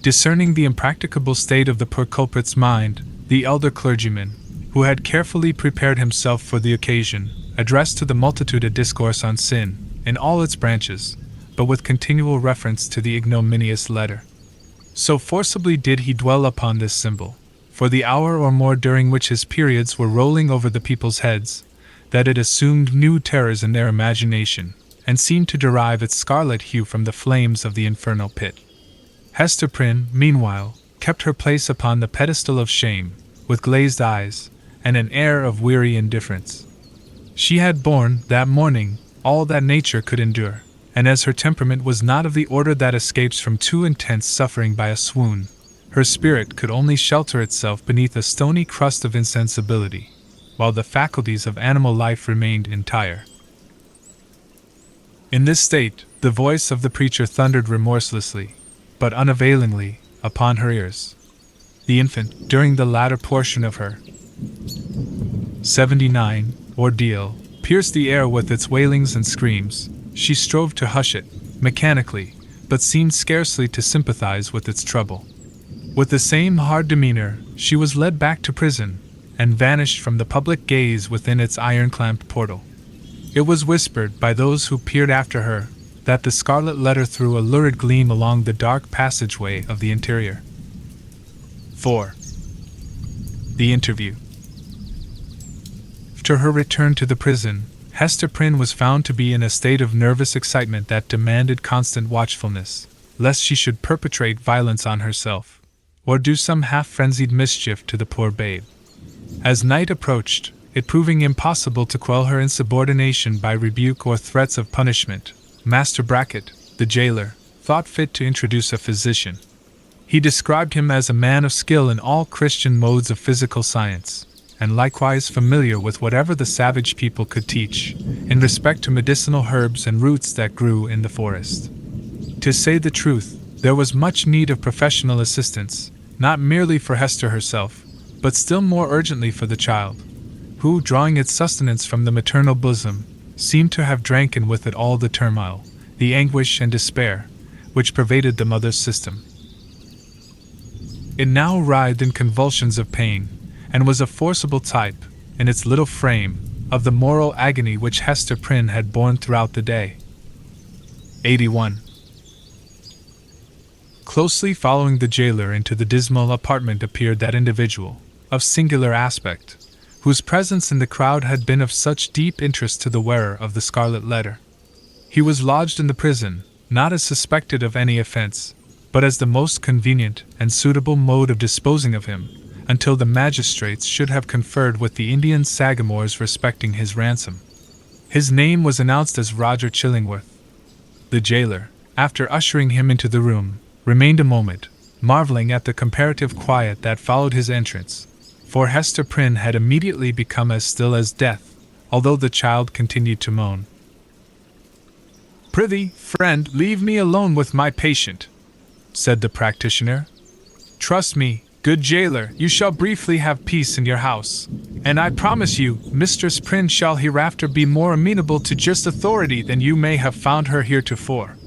Discerning the impracticable state of the poor culprit's mind, the elder clergyman, who had carefully prepared himself for the occasion, addressed to the multitude a discourse on sin, in all its branches, but with continual reference to the ignominious letter. So forcibly did he dwell upon this symbol, for the hour or more during which his periods were rolling over the people's heads, that it assumed new terrors in their imagination, and seemed to derive its scarlet hue from the flames of the infernal pit. Hester Prynne, meanwhile, kept her place upon the pedestal of shame, with glazed eyes, and an air of weary indifference. She had borne, that morning, all that nature could endure, and as her temperament was not of the order that escapes from too intense suffering by a swoon, her spirit could only shelter itself beneath a stony crust of insensibility, while the faculties of animal life remained entire. In this state, the voice of the preacher thundered remorselessly, but unavailingly, upon her ears. The infant, during the latter portion of her 79 ordeal, pierced the air with its wailings and screams. She strove to hush it, mechanically, but seemed scarcely to sympathize with its trouble. With the same hard demeanor, she was led back to prison, and vanished from the public gaze within its iron-clamped portal. It was whispered by those who peered after her that the Scarlet Letter threw a lurid gleam along the dark passageway of the interior. 4. The interview. After her return to the prison, Hester Prynne was found to be in a state of nervous excitement that demanded constant watchfulness, lest she should perpetrate violence on herself, or do some half-frenzied mischief to the poor babe. As night approached, it proving impossible to quell her insubordination by rebuke or threats of punishment, Master Brackett, the jailer, thought fit to introduce a physician. He described him as a man of skill in all Christian modes of physical science, and likewise familiar with whatever the savage people could teach, in respect to medicinal herbs and roots that grew in the forest. To say the truth, there was much need of professional assistance, not merely for Hester herself, but still more urgently for the child, who, drawing its sustenance from the maternal bosom, seemed to have drank with it all the turmoil, the anguish and despair, which pervaded the mother's system. It now writhed in convulsions of pain, and was a forcible type, in its little frame, of the moral agony which Hester Prynne had borne throughout the day. 81. Closely following the jailer into the dismal apartment appeared that individual, of singular aspect, whose presence in the crowd had been of such deep interest to the wearer of the Scarlet Letter. He was lodged in the prison, not as suspected of any offense, but as the most convenient and suitable mode of disposing of him, until the magistrates should have conferred with the Indian sagamores respecting his ransom. His name was announced as Roger Chillingworth. The jailer, after ushering him into the room, remained a moment, marveling at the comparative quiet that followed his entrance, for Hester Prynne had immediately become as still as death, although the child continued to moan. "Prithee, friend, leave me alone with my patient," said the practitioner. "Trust me, good jailer, you shall briefly have peace in your house, and I promise you, Mistress Prynne shall hereafter be more amenable to just authority than you may have found her heretofore."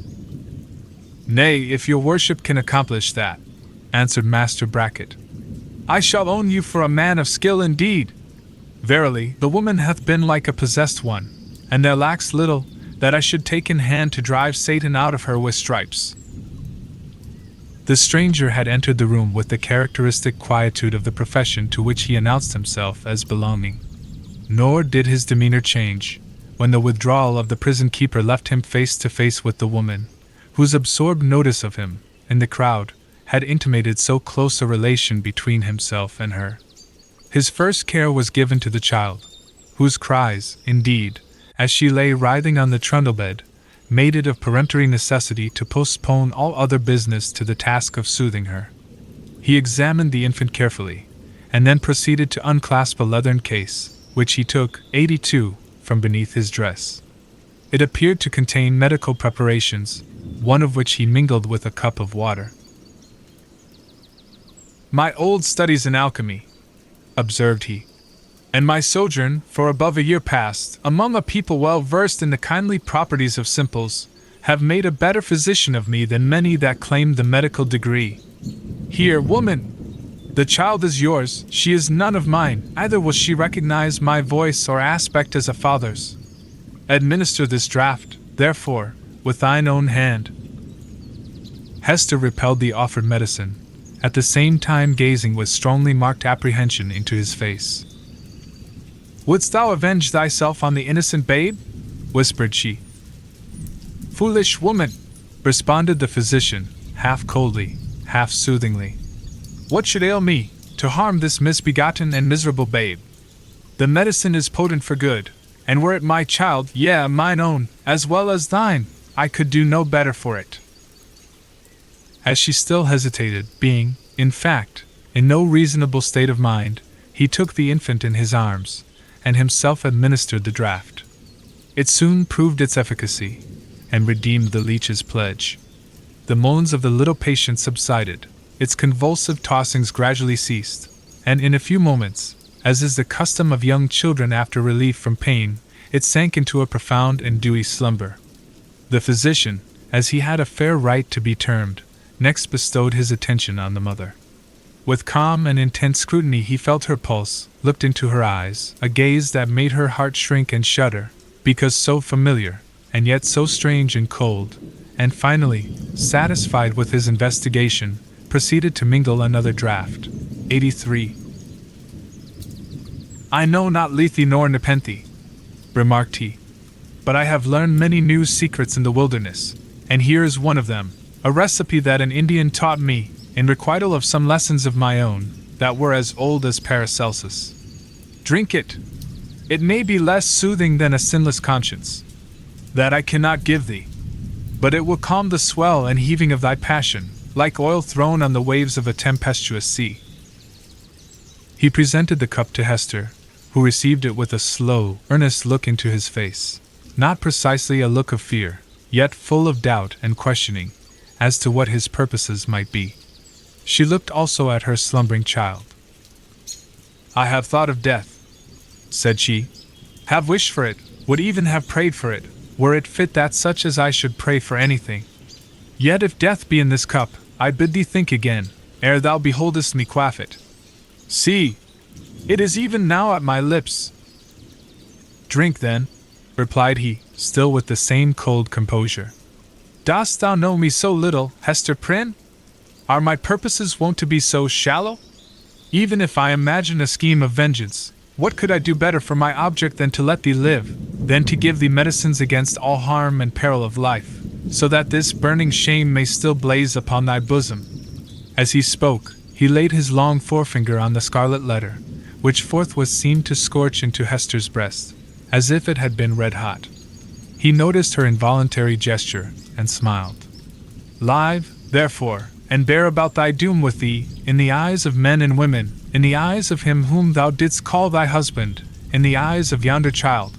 "Nay, if your worship can accomplish that," answered Master Brackett, "I shall own you for a man of skill indeed. Verily, the woman hath been like a possessed one, and there lacks little, that I should take in hand to drive Satan out of her with stripes." The stranger had entered the room with the characteristic quietude of the profession to which he announced himself as belonging. Nor did his demeanor change, when the withdrawal of the prison keeper left him face to face with the woman, whose absorbed notice of him, in the crowd, had intimated so close a relation between himself and her. His first care was given to the child, whose cries, indeed, as she lay writhing on the trundle-bed, made it of peremptory necessity to postpone all other business to the task of soothing her. He examined the infant carefully, and then proceeded to unclasp a leathern case, which he took, 82, from beneath his dress. It appeared to contain medical preparations, one of which he mingled with a cup of water. "My old studies in alchemy," observed he, "and my sojourn, for above a year past, among a people well versed in the kindly properties of simples, have made a better physician of me than many that claim the medical degree. Here, woman! The child is yours, she is none of mine, either will she recognize my voice or aspect as a father's. Administer this draught, therefore, with thine own hand." Hester repelled the offered medicine, at the same time gazing with strongly marked apprehension into his face. "Wouldst thou avenge thyself on the innocent babe?" whispered she. "Foolish woman," responded the physician, half coldly, half soothingly. "What should ail me, to harm this misbegotten and miserable babe? The medicine is potent for good, and were it my child, yea, mine own, as well as thine, I could do no better for it." As she still hesitated, being, in fact, in no reasonable state of mind, he took the infant in his arms, and himself administered the draught. It soon proved its efficacy, and redeemed the leech's pledge. The moans of the little patient subsided, its convulsive tossings gradually ceased, and in a few moments, as is the custom of young children after relief from pain, it sank into a profound and dewy slumber. The physician, as he had a fair right to be termed, next bestowed his attention on the mother. With calm and intense scrutiny he felt her pulse, looked into her eyes, a gaze that made her heart shrink and shudder, because so familiar, and yet so strange and cold, and finally, satisfied with his investigation, proceeded to mingle another draught. 83. "I know not Lethe nor Nepenthe," remarked he, "but I have learned many new secrets in the wilderness, and here is one of them, a recipe that an Indian taught me, in requital of some lessons of my own, that were as old as Paracelsus. Drink it. It may be less soothing than a sinless conscience. That I cannot give thee. But it will calm the swell and heaving of thy passion, like oil thrown on the waves of a tempestuous sea." He presented the cup to Hester, who received it with a slow, earnest look into his face, not precisely a look of fear, yet full of doubt and questioning, as to what his purposes might be. She looked also at her slumbering child. "I have thought of death," said she, "have wished for it, would even have prayed for it, were it fit that such as I should pray for anything. Yet if death be in this cup, I bid thee think again, ere thou beholdest me quaff it. See! It is even now at my lips." "Drink, then," replied he, still with the same cold composure. "Dost thou know me so little, Hester Prynne? Are my purposes wont to be so shallow? Even if I imagine a scheme of vengeance, what could I do better for my object than to let thee live, than to give thee medicines against all harm and peril of life, so that this burning shame may still blaze upon thy bosom?" As he spoke, he laid his long forefinger on the Scarlet Letter, which forthwith seemed to scorch into Hester's breast, as if it had been red hot. He noticed her involuntary gesture, and smiled. "Live, therefore, and bear about thy doom with thee, in the eyes of men and women, in the eyes of him whom thou didst call thy husband, in the eyes of yonder child.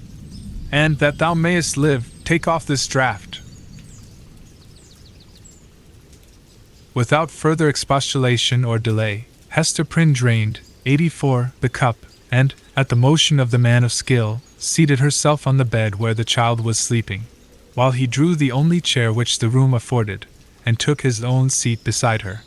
And that thou mayest live, take off this draught." Without further expostulation or delay, Hester Prynne drained, 84, the cup, and, at the motion of the man of skill, seated herself on the bed where the child was sleeping, while he drew the only chair which the room afforded, and took his own seat beside her.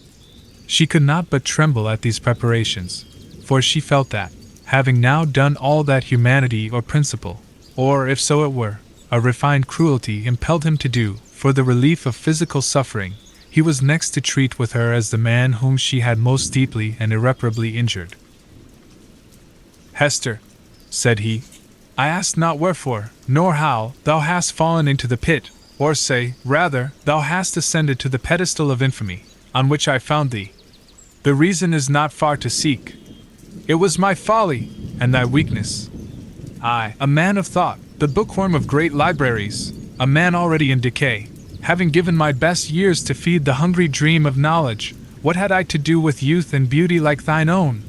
She could not but tremble at these preparations, for she felt that, having now done all that humanity or principle, or if so it were, a refined cruelty impelled him to do, for the relief of physical suffering, he was next to treat with her as the man whom she had most deeply and irreparably injured. "Hester," said he, "I ask not wherefore, nor how, thou hast fallen into the pit, or say, rather, thou hast ascended to the pedestal of infamy, on which I found thee. The reason is not far to seek. It was my folly, and thy weakness. I, a man of thought, the bookworm of great libraries, a man already in decay, having given my best years to feed the hungry dream of knowledge, what had I to do with youth and beauty like thine own?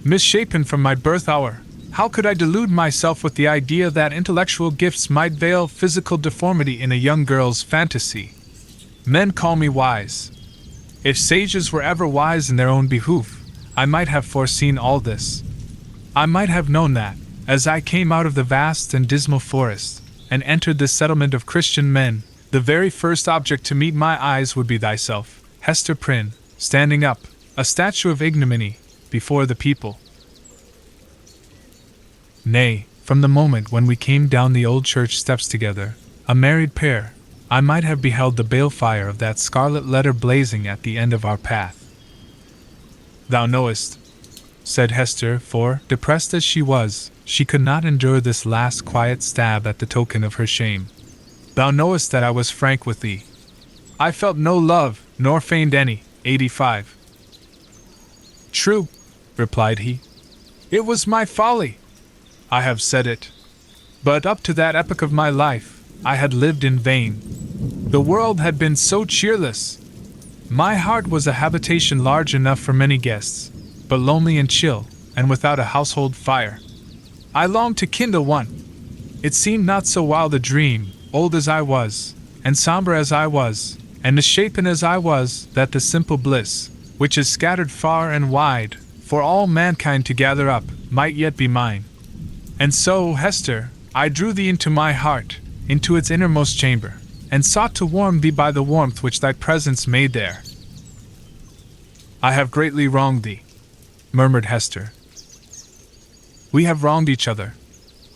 Misshapen from my birth hour, how could I delude myself with the idea that intellectual gifts might veil physical deformity in a young girl's fantasy? Men call me wise. If sages were ever wise in their own behoof, I might have foreseen all this. I might have known that, as I came out of the vast and dismal forest, and entered this settlement of Christian men, the very first object to meet my eyes would be thyself, Hester Prynne, standing up, a statue of ignominy, before the people. Nay, from the moment when we came down the old church steps together, a married pair, I might have beheld the balefire of that Scarlet Letter blazing at the end of our path. Thou knowest, said Hester, for, depressed as she was, she could not endure this last quiet stab at the token of her shame. Thou knowest that I was frank with thee. I felt no love, nor feigned any. 85. True, replied he. It was my folly. I have said it. But up to that epoch of my life, I had lived in vain. The world had been so cheerless. My heart was a habitation large enough for many guests, but lonely and chill, and without a household fire. I longed to kindle one. It seemed not so wild a dream, old as I was, and somber as I was, and misshapen as I was, that the simple bliss, which is scattered far and wide, for all mankind to gather up, might yet be mine. And so, Hester, I drew thee into my heart, into its innermost chamber, and sought to warm thee by the warmth which thy presence made there. I have greatly wronged thee, murmured Hester. We have wronged each other,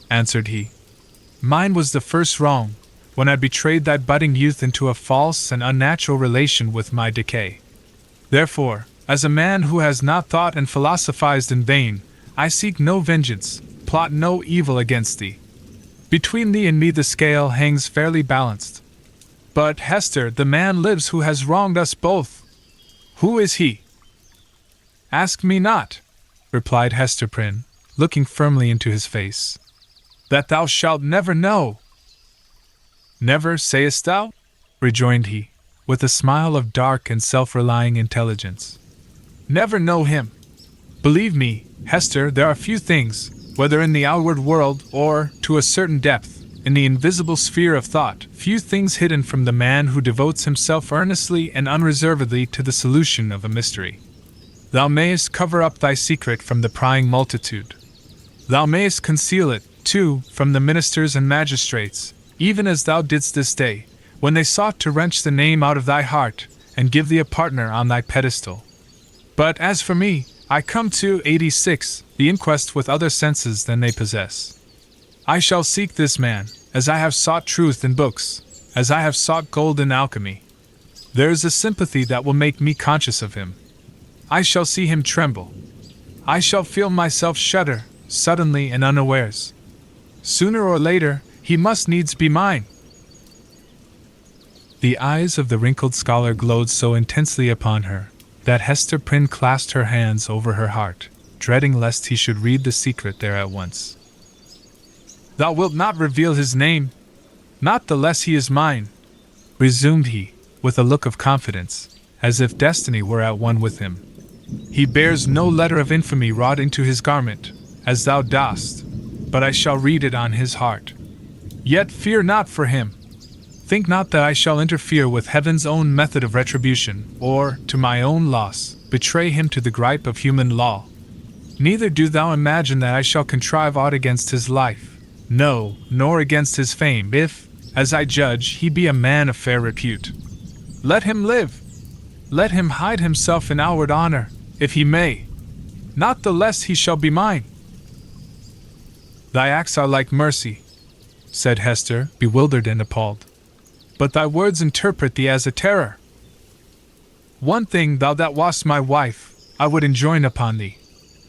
answered he. Mine was the first wrong, when I betrayed thy budding youth into a false and unnatural relation with my decay. Therefore, as a man who has not thought and philosophized in vain, I seek no vengeance, plot no evil against thee. Between thee and me the scale hangs fairly balanced. But, Hester, the man lives who has wronged us both. Who is he? Ask me not, replied Hester Prynne, looking firmly into his face. That thou shalt never know. Never, sayest thou? Rejoined he, with a smile of dark and self-relying intelligence. Never know him. Believe me, Hester, there are few things, whether in the outward world or, to a certain depth, in the invisible sphere of thought, few things hidden from the man who devotes himself earnestly and unreservedly to the solution of a mystery. Thou mayest cover up thy secret from the prying multitude. Thou mayest conceal it, too, from the ministers and magistrates, even as thou didst this day, when they sought to wrench the name out of thy heart, and give thee a partner on thy pedestal. But as for me, I come to 86, the inquest with other senses than they possess. I shall seek this man, as I have sought truth in books, as I have sought gold in alchemy. There is a sympathy that will make me conscious of him. I shall see him tremble. I shall feel myself shudder, suddenly and unawares. Sooner or later, he must needs be mine. The eyes of the wrinkled scholar glowed so intensely upon her, that Hester Prynne clasped her hands over her heart, dreading lest he should read the secret there at once. Thou wilt not reveal his name? Not the less he is mine, resumed he, with a look of confidence, as if destiny were at one with him. He bears no letter of infamy wrought into his garment, as thou dost, but I shall read it on his heart. Yet fear not for him. Think not that I shall interfere with heaven's own method of retribution, or, to my own loss, betray him to the gripe of human law. Neither do thou imagine that I shall contrive aught against his life, no, nor against his fame, if, as I judge, he be a man of fair repute. Let him live. Let him hide himself in outward honor, if he may. Not the less he shall be mine. Thy acts are like mercy, said Hester, bewildered and appalled. But thy words interpret thee as a terror. One thing, thou that wast my wife, I would enjoin upon thee,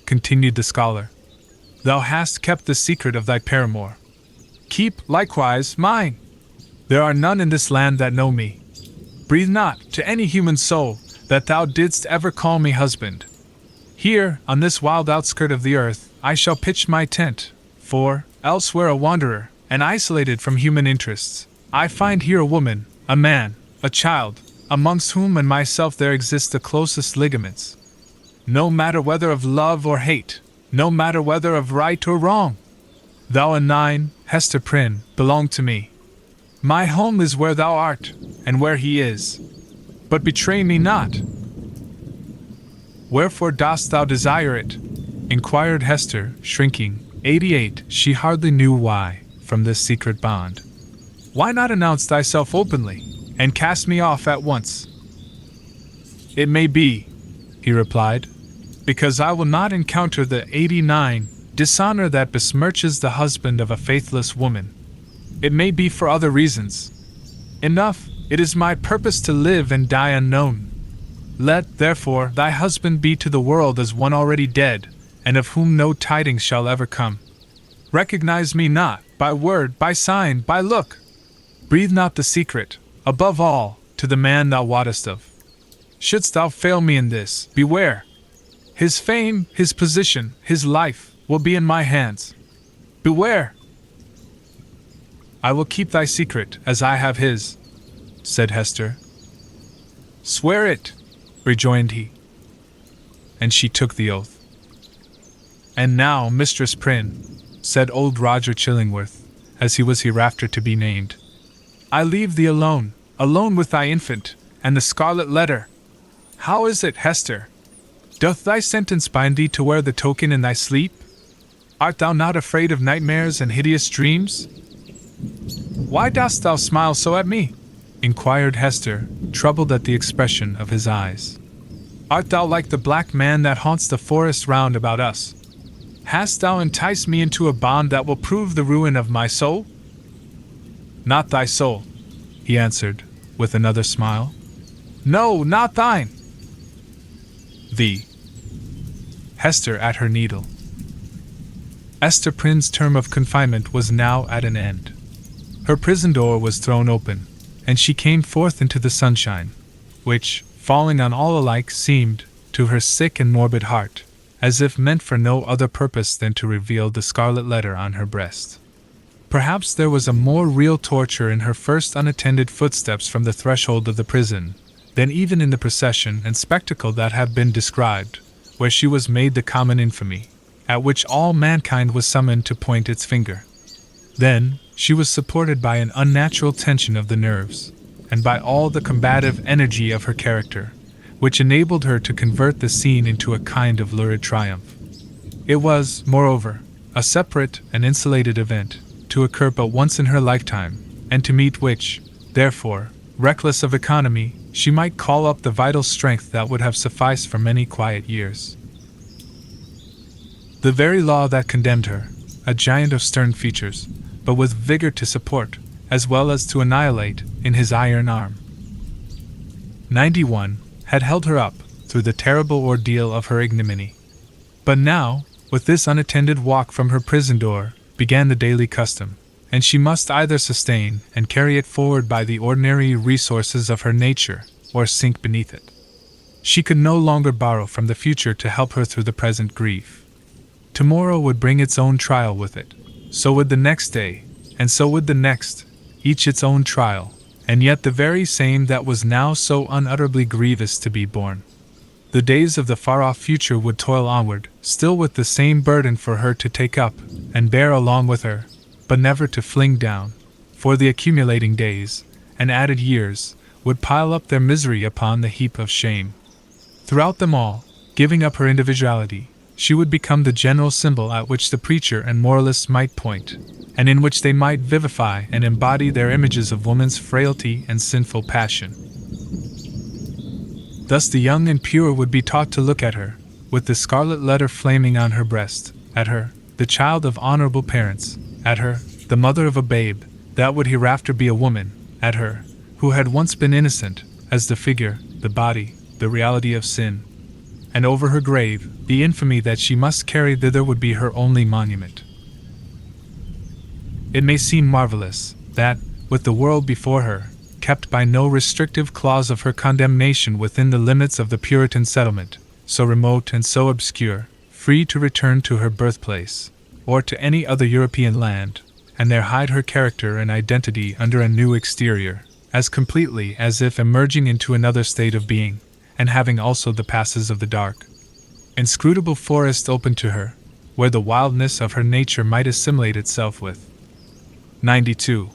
continued the scholar. Thou hast kept the secret of thy paramour. Keep, likewise, mine. There are none in this land that know me. Breathe not, to any human soul, that thou didst ever call me husband. Here, on this wild outskirt of the earth, I shall pitch my tent, for, elsewhere a wanderer, and isolated from human interests, I find here a woman, a man, a child, amongst whom and myself there exist the closest ligaments. No matter whether of love or hate, no matter whether of right or wrong. Thou and thine, Hester Prynne, belong to me. My home is where thou art, and where he is. But betray me not. Wherefore dost thou desire it? Inquired Hester, shrinking. 88. She hardly knew why, from this secret bond. Why not announce thyself openly, and cast me off at once? It may be, he replied, because I will not encounter the 89 dishonor that besmirches the husband of a faithless woman. It may be for other reasons. Enough, it is my purpose to live and die unknown. Let, therefore, thy husband be to the world as one already dead, and of whom no tidings shall ever come. Recognize me not, by word, by sign, by look. Breathe not the secret, above all, to the man thou wottest of. Shouldst thou fail me in this, beware. His fame, his position, his life, will be in my hands. Beware! I will keep thy secret, as I have his, said Hester. Swear it, rejoined he. And she took the oath. And now, Mistress Prynne, said old Roger Chillingworth, as he was hereafter to be named, I leave thee alone, alone with thy infant, and the Scarlet Letter. How is it, Hester? Doth thy sentence bind thee to wear the token in thy sleep? Art thou not afraid of nightmares and hideous dreams? Why dost thou smile so at me? Inquired Hester, troubled at the expression of his eyes. Art thou like the black man that haunts the forest round about us? Hast thou enticed me into a bond that will prove the ruin of my soul? Not thy soul, he answered, with another smile. No, not thine. Thee. Hester at her needle. Hester Prynne's term of confinement was now at an end. Her prison door was thrown open, and she came forth into the sunshine, which, falling on all alike, seemed, to her sick and morbid heart, as if meant for no other purpose than to reveal the scarlet letter on her breast. Perhaps there was a more real torture in her first unattended footsteps from the threshold of the prison, than even in the procession and spectacle that have been described, where she was made the common infamy, at which all mankind was summoned to point its finger. Then, she was supported by an unnatural tension of the nerves, and by all the combative energy of her character, which enabled her to convert the scene into a kind of lurid triumph. It was, moreover, a separate and insulated event, to occur but once in her lifetime, and to meet which, therefore, reckless of economy, she might call up the vital strength that would have sufficed for many quiet years. The very law that condemned her, a giant of stern features, but with vigor to support, as well as to annihilate, in his iron arm. 91 had held her up, through the terrible ordeal of her ignominy. But now, with this unattended walk from her prison door, began the daily custom, and she must either sustain and carry it forward by the ordinary resources of her nature, or sink beneath it. She could no longer borrow from the future to help her through the present grief. Tomorrow would bring its own trial with it. So would the next day, and so would the next, each its own trial, and yet the very same that was now so unutterably grievous to be borne. The days of the far-off future would toil onward, still with the same burden for her to take up, and bear along with her, but never to fling down, for the accumulating days, and added years, would pile up their misery upon the heap of shame. Throughout them all, giving up her individuality, she would become the general symbol at which the preacher and moralists might point, and in which they might vivify and embody their images of woman's frailty and sinful passion. Thus the young and pure would be taught to look at her, with the scarlet letter flaming on her breast, at her, the child of honorable parents, at her, the mother of a babe, that would hereafter be a woman, at her, who had once been innocent, as the figure, the body, the reality of sin. And over her grave, the infamy that she must carry thither would be her only monument. It may seem marvelous, that, with the world before her, kept by no restrictive clause of her condemnation within the limits of the Puritan settlement, so remote and so obscure, free to return to her birthplace, or to any other European land, and there hide her character and identity under a new exterior, as completely as if emerging into another state of being, and having also the passes of the dark, inscrutable forest open to her, where the wildness of her nature might assimilate itself with. 92.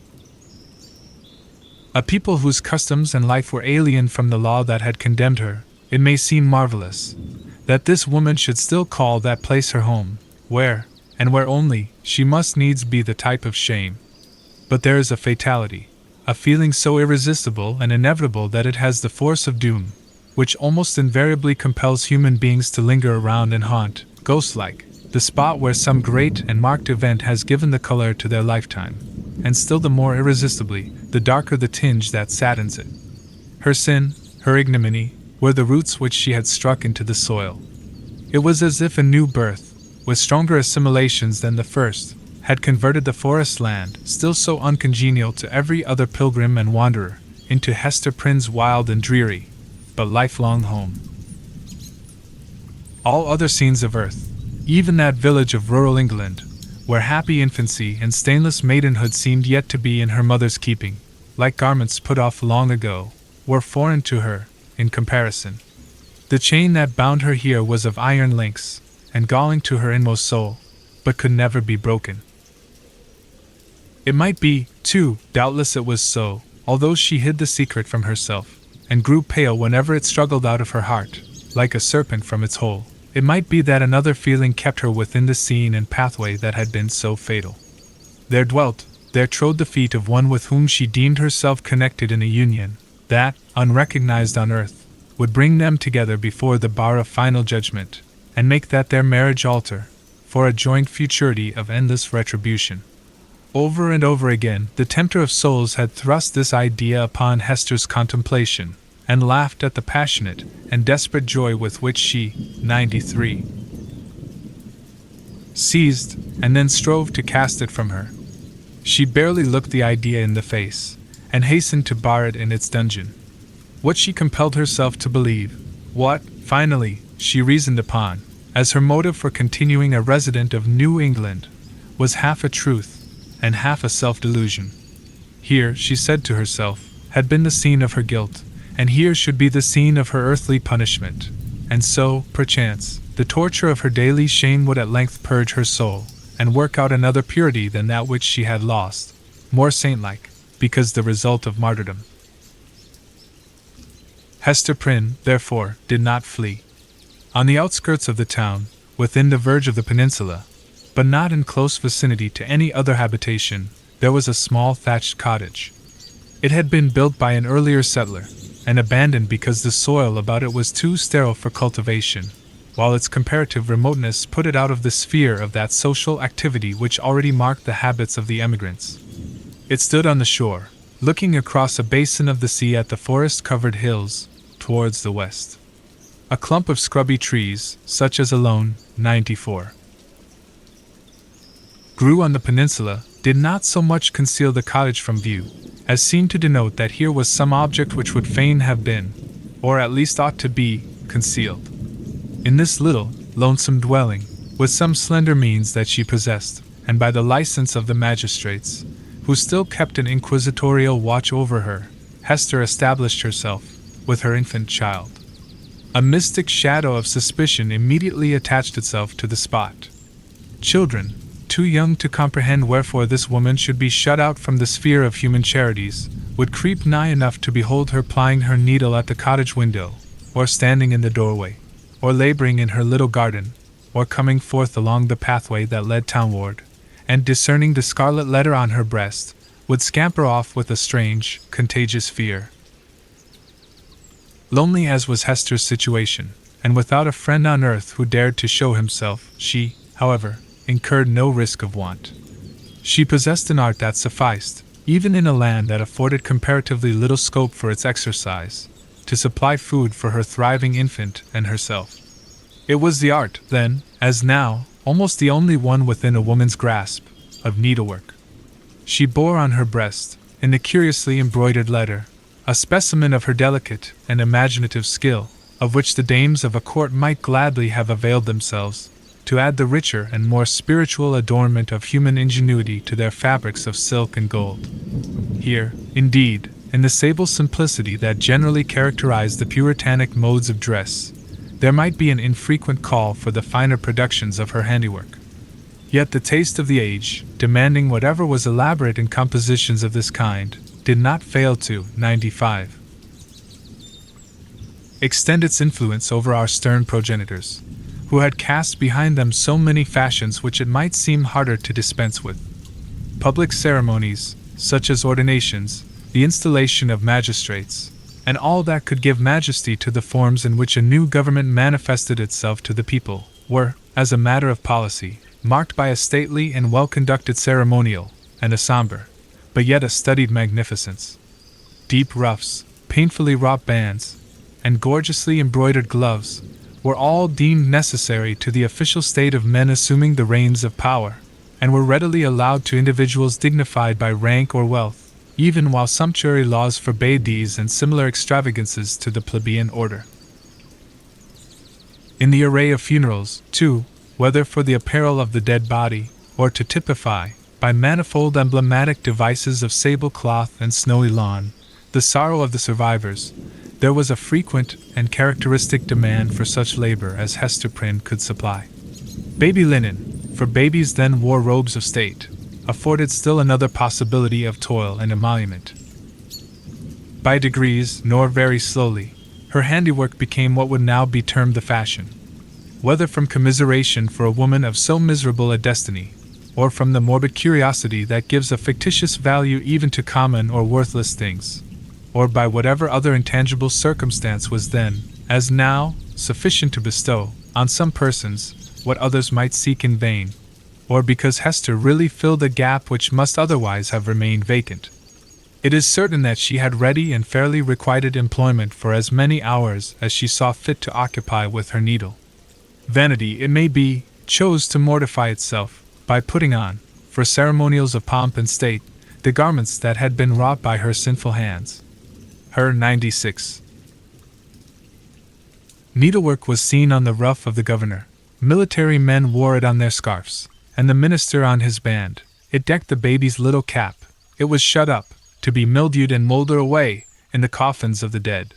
A people whose customs and life were alien from the law that had condemned her. It may seem marvelous that this woman should still call that place her home, where, and where only, she must needs be the type of shame. But there is a fatality, a feeling so irresistible and inevitable that it has the force of doom, which almost invariably compels human beings to linger around and haunt, ghost-like, the spot where some great and marked event has given the color to their lifetime, and still the more irresistibly, the darker the tinge that saddens it. Her sin, her ignominy, were the roots which she had struck into the soil. It was as if a new birth, with stronger assimilations than the first, had converted the forest land, still so uncongenial to every other pilgrim and wanderer, into Hester Prynne's wild and dreary, but lifelong home. All other scenes of earth, even that village of rural England, where happy infancy and stainless maidenhood seemed yet to be in her mother's keeping, like garments put off long ago, were foreign to her, in comparison. The chain that bound her here was of iron links, and galling to her inmost soul, but could never be broken. It might be, too, doubtless it was so, although she hid the secret from herself, and grew pale whenever it struggled out of her heart, like a serpent from its hole. It might be that another feeling kept her within the scene and pathway that had been so fatal. There trod the feet of one with whom she deemed herself connected in a union, that, unrecognized on earth, would bring them together before the bar of final judgment, and make that their marriage altar, for a joint futurity of endless retribution. Over and over again, the tempter of souls had thrust this idea upon Hester's contemplation, and laughed at the passionate and desperate joy with which she, 93, seized, and then strove to cast it from her. She barely looked the idea in the face, and hastened to bar it in its dungeon. What she compelled herself to believe, what, finally, she reasoned upon, as her motive for continuing a resident of New England, was half a truth, and half a self-delusion. Here, she said to herself, had been the scene of her guilt, and here should be the scene of her earthly punishment, and so, perchance, the torture of her daily shame would at length purge her soul, and work out another purity than that which she had lost, more saint-like, because the result of martyrdom. Hester Prynne, therefore, did not flee. On the outskirts of the town, within the verge of the peninsula, but not in close vicinity to any other habitation, there was a small thatched cottage. It had been built by an earlier settler, and abandoned because the soil about it was too sterile for cultivation, while its comparative remoteness put it out of the sphere of that social activity which already marked the habits of the emigrants. It stood on the shore, looking across a basin of the sea at the forest-covered hills, towards the west. A clump of scrubby trees, such as alone, 94, grew on the peninsula, did not so much conceal the cottage from view, as seemed to denote that here was some object which would fain have been, or at least ought to be, concealed. In this little, lonesome dwelling, with some slender means that she possessed, and by the license of the magistrates, who still kept an inquisitorial watch over her, Hester established herself, with her infant child. A mystic shadow of suspicion immediately attached itself to the spot. Children, too young to comprehend wherefore this woman should be shut out from the sphere of human charities, would creep nigh enough to behold her plying her needle at the cottage window, or standing in the doorway, or laboring in her little garden, or coming forth along the pathway that led townward, and discerning the Scarlet Letter on her breast, would scamper off with a strange, contagious fear. Lonely as was Hester's situation, and without a friend on earth who dared to show himself, she, however, incurred no risk of want. She possessed an art that sufficed, even in a land that afforded comparatively little scope for its exercise, to supply food for her thriving infant and herself. It was the art, then, as now, almost the only one within a woman's grasp, of needlework. She bore on her breast, in the curiously embroidered letter, a specimen of her delicate and imaginative skill, of which the dames of a court might gladly have availed themselves, to add the richer and more spiritual adornment of human ingenuity to their fabrics of silk and gold. Here, indeed, in the sable simplicity that generally characterized the Puritanic modes of dress, there might be an infrequent call for the finer productions of her handiwork. Yet the taste of the age, demanding whatever was elaborate in compositions of this kind, did not fail to, 95. Extend its influence over our stern progenitors, who had cast behind them so many fashions which it might seem harder to dispense with. Public ceremonies, such as ordinations, the installation of magistrates, and all that could give majesty to the forms in which a new government manifested itself to the people, were, as a matter of policy, marked by a stately and well-conducted ceremonial, and a somber, but yet a studied magnificence. Deep ruffs, painfully wrought bands, and gorgeously embroidered gloves were all deemed necessary to the official state of men assuming the reins of power, and were readily allowed to individuals dignified by rank or wealth, even while sumptuary laws forbade these and similar extravagances to the plebeian order. In the array of funerals, too, whether for the apparel of the dead body, or to typify, by manifold emblematic devices of sable cloth and snowy lawn, the sorrow of the survivors, there was a frequent and characteristic demand for such labor as Hester Prynne could supply. Baby linen, for babies then wore robes of state, afforded still another possibility of toil and emolument. By degrees, nor very slowly, her handiwork became what would now be termed the fashion. Whether from commiseration for a woman of so miserable a destiny, or from the morbid curiosity that gives a fictitious value even to common or worthless things, or by whatever other intangible circumstance was then, as now, sufficient to bestow, on some persons, what others might seek in vain, or because Hester really filled a gap which must otherwise have remained vacant. It is certain that she had ready and fairly requited employment for as many hours as she saw fit to occupy with her needle. Vanity, it may be, chose to mortify itself by putting on, for ceremonials of pomp and state, the garments that had been wrought by her sinful hands. Her 96. Needlework was seen on the ruff of the governor. Military men wore it on their scarfs, and the minister on his band. It decked the baby's little cap. It was shut up, to be mildewed and moulder away, in the coffins of the dead.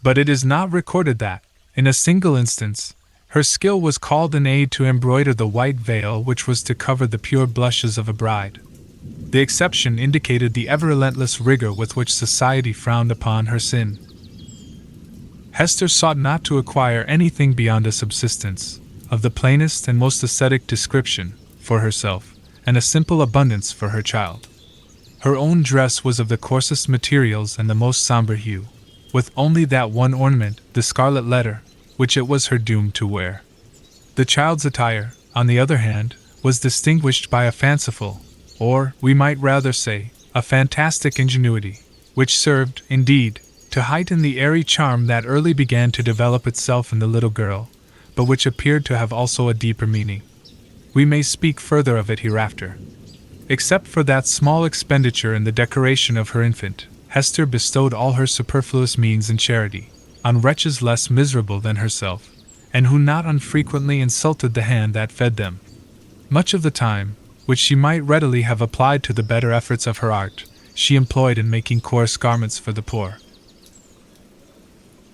But it is not recorded that, in a single instance, her skill was called in aid to embroider the white veil which was to cover the pure blushes of a bride. The exception indicated the ever-relentless rigor with which society frowned upon her sin. Hester sought not to acquire anything beyond a subsistence, of the plainest and most ascetic description, for herself, and a simple abundance for her child. Her own dress was of the coarsest materials and the most somber hue, with only that one ornament, the Scarlet Letter, which it was her doom to wear. The child's attire, on the other hand, was distinguished by a fanciful, or, we might rather say, a fantastic ingenuity, which served, indeed, to heighten the airy charm that early began to develop itself in the little girl, but which appeared to have also a deeper meaning. We may speak further of it hereafter. Except for that small expenditure in the decoration of her infant, Hester bestowed all her superfluous means in charity, on wretches less miserable than herself, and who not unfrequently insulted the hand that fed them. Much of the time, which she might readily have applied to the better efforts of her art, she employed in making coarse garments for the poor.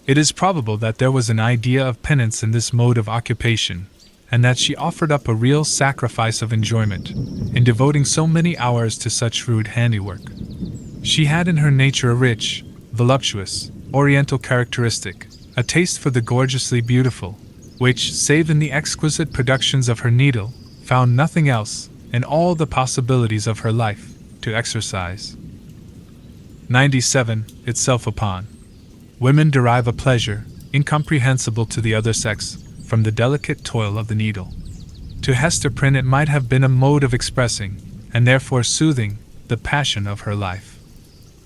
It is probable that there was an idea of penance in this mode of occupation, and that she offered up a real sacrifice of enjoyment, in devoting so many hours to such rude handiwork. She had in her nature a rich, voluptuous, oriental characteristic, a taste for the gorgeously beautiful, which, save in the exquisite productions of her needle, found nothing else, in all the possibilities of her life, to exercise. 97. Itself upon. Women derive a pleasure, incomprehensible to the other sex, from the delicate toil of the needle. To Hester Prynne it might have been a mode of expressing, and therefore soothing, the passion of her life.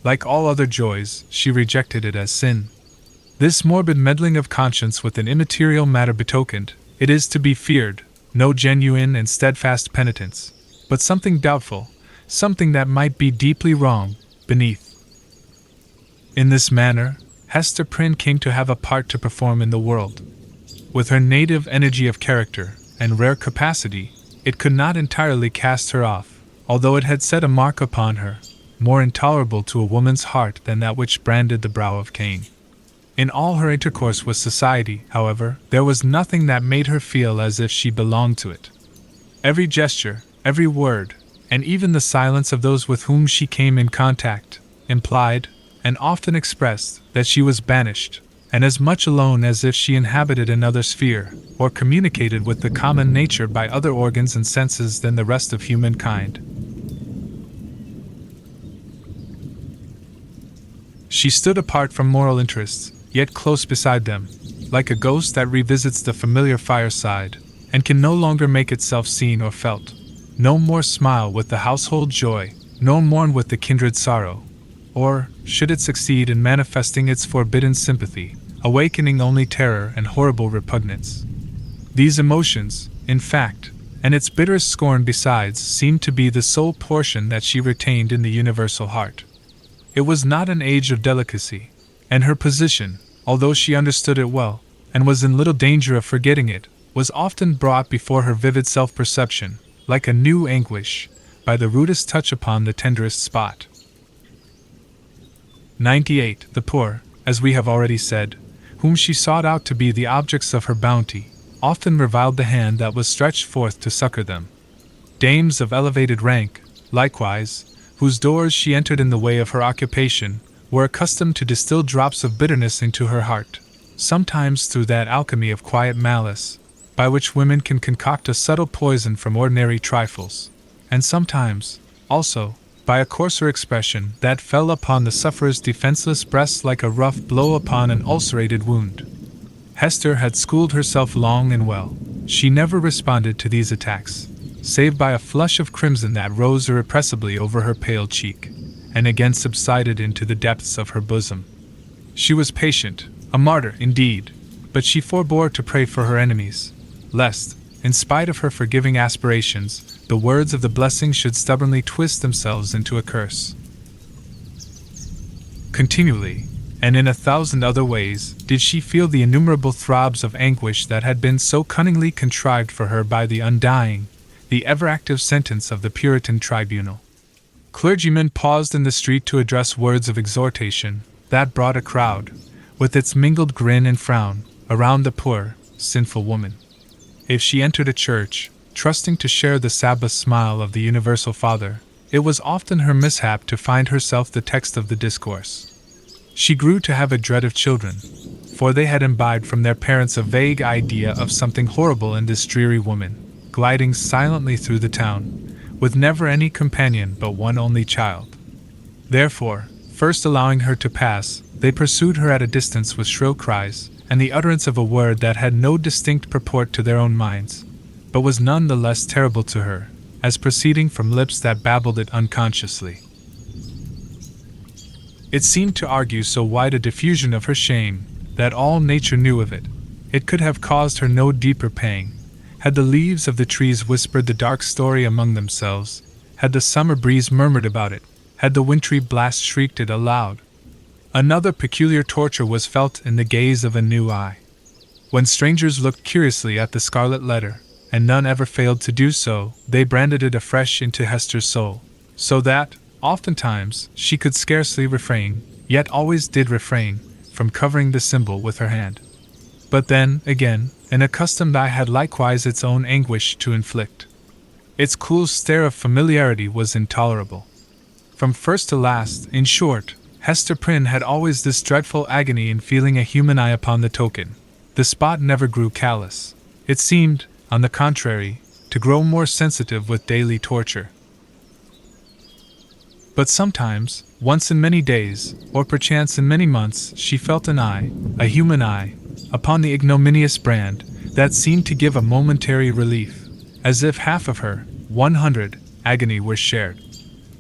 Like all other joys, she rejected it as sin. This morbid meddling of conscience with an immaterial matter betokened, it is to be feared, no genuine and steadfast penitence, but something doubtful, something that might be deeply wrong, beneath. In this manner, Hester Prynne came to have a part to perform in the world. With her native energy of character and rare capacity, it could not entirely cast her off, although it had set a mark upon her, more intolerable to a woman's heart than that which branded the brow of Cain. In all her intercourse with society, however, there was nothing that made her feel as if she belonged to it. Every gesture, every word, and even the silence of those with whom she came in contact, implied, and often expressed, that she was banished, and as much alone as if she inhabited another sphere, or communicated with the common nature by other organs and senses than the rest of humankind. She stood apart from moral interests, yet close beside them, like a ghost that revisits the familiar fireside, and can no longer make itself seen or felt, no more smile with the household joy, nor mourn with the kindred sorrow, or, should it succeed in manifesting its forbidden sympathy, awakening only terror and horrible repugnance. These emotions, in fact, and its bitterest scorn besides, seemed to be the sole portion that she retained in the universal heart. It was not an age of delicacy, and her position, although she understood it well, and was in little danger of forgetting it, was often brought before her vivid self-perception, like a new anguish, by the rudest touch upon the tenderest spot. 98. The poor, as we have already said, whom she sought out to be the objects of her bounty, often reviled the hand that was stretched forth to succor them. Dames of elevated rank, likewise, whose doors she entered in the way of her occupation, were accustomed to distill drops of bitterness into her heart, sometimes through that alchemy of quiet malice, by which women can concoct a subtle poison from ordinary trifles, and sometimes, also, by a coarser expression that fell upon the sufferer's defenseless breast like a rough blow upon an ulcerated wound. Hester had schooled herself long and well. She never responded to these attacks, save by a flush of crimson that rose irrepressibly over her pale cheek, and again subsided into the depths of her bosom. She was patient, a martyr indeed, but she forbore to pray for her enemies, lest, in spite of her forgiving aspirations, the words of the blessing should stubbornly twist themselves into a curse. Continually, and in 1,000 other ways, did she feel the innumerable throbs of anguish that had been so cunningly contrived for her by the undying, the ever-active sentence of the Puritan tribunal. Clergymen paused in the street to address words of exhortation that brought a crowd, with its mingled grin and frown, around the poor, sinful woman. If she entered a church, trusting to share the Sabbath smile of the Universal Father, it was often her mishap to find herself the text of the discourse. She grew to have a dread of children, for they had imbibed from their parents a vague idea of something horrible in this dreary woman, gliding silently through the town, with never any companion but one only child. Therefore, first allowing her to pass, they pursued her at a distance with shrill cries, and the utterance of a word that had no distinct purport to their own minds, but was none the less terrible to her, as proceeding from lips that babbled it unconsciously. It seemed to argue so wide a diffusion of her shame, that all nature knew of it. It could have caused her no deeper pang, had the leaves of the trees whispered the dark story among themselves, had the summer breeze murmured about it, had the wintry blast shrieked it aloud. Another peculiar torture was felt in the gaze of a new eye. When strangers looked curiously at the Scarlet Letter, and none ever failed to do so, they branded it afresh into Hester's soul, so that, oftentimes, she could scarcely refrain, yet always did refrain, from covering the symbol with her hand. But then, again, an accustomed eye had likewise its own anguish to inflict. Its cool stare of familiarity was intolerable. From first to last, in short, Hester Prynne had always this dreadful agony in feeling a human eye upon the token. The spot never grew callous. It seemed, on the contrary, to grow more sensitive with daily torture. But sometimes, once in many days, or perchance in many months, she felt an eye, a human eye, upon the ignominious brand, that seemed to give a momentary relief, as if half of her, 100, agony were shared.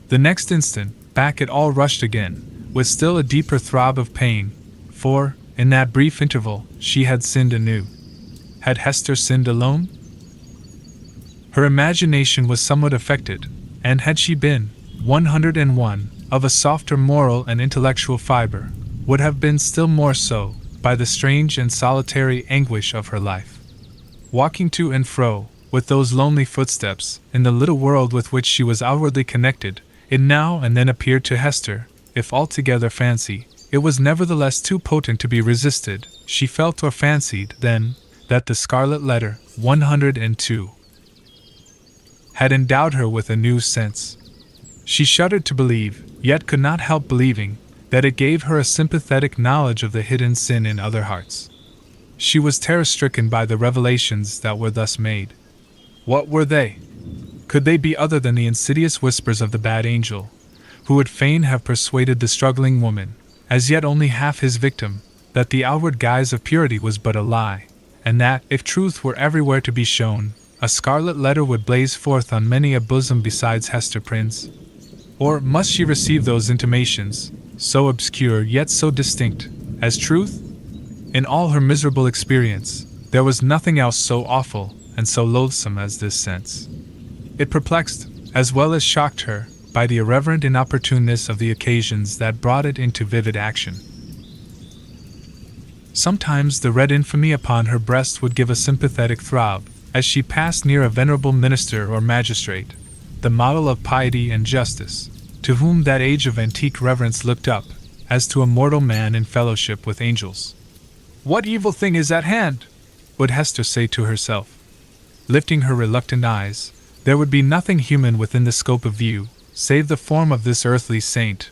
The next instant, back it all rushed again, with still a deeper throb of pain, for, in that brief interval, she had sinned anew. Had Hester sinned alone? Her imagination was somewhat affected, and had she been, 101, of a softer moral and intellectual fiber, would have been still more so, by the strange and solitary anguish of her life. Walking to and fro, with those lonely footsteps, in the little world with which she was outwardly connected, it now and then appeared to Hester, if altogether fancy, it was nevertheless too potent to be resisted. She felt or fancied, then, that the Scarlet Letter, 102, had endowed her with a new sense. She shuddered to believe, yet could not help believing that it gave her a sympathetic knowledge of the hidden sin in other hearts. She was terror-stricken by the revelations that were thus made. What were they? Could they be other than the insidious whispers of the bad angel, who would fain have persuaded the struggling woman, as yet only half his victim, that the outward guise of purity was but a lie, and that, if truth were everywhere to be shown, a scarlet letter would blaze forth on many a bosom besides Hester Prynne's? Or must she receive those intimations, so obscure yet so distinct, as truth? In all her miserable experience, there was nothing else so awful and so loathsome as this sense. It perplexed, as well as shocked her, by the irreverent inopportuneness of the occasions that brought it into vivid action. Sometimes the red infamy upon her breast would give a sympathetic throb, as she passed near a venerable minister or magistrate, the model of piety and justice, to whom that age of antique reverence looked up, as to a mortal man in fellowship with angels. "What evil thing is at hand?" would Hester say to herself. Lifting her reluctant eyes, there would be nothing human within the scope of view, save the form of this earthly saint.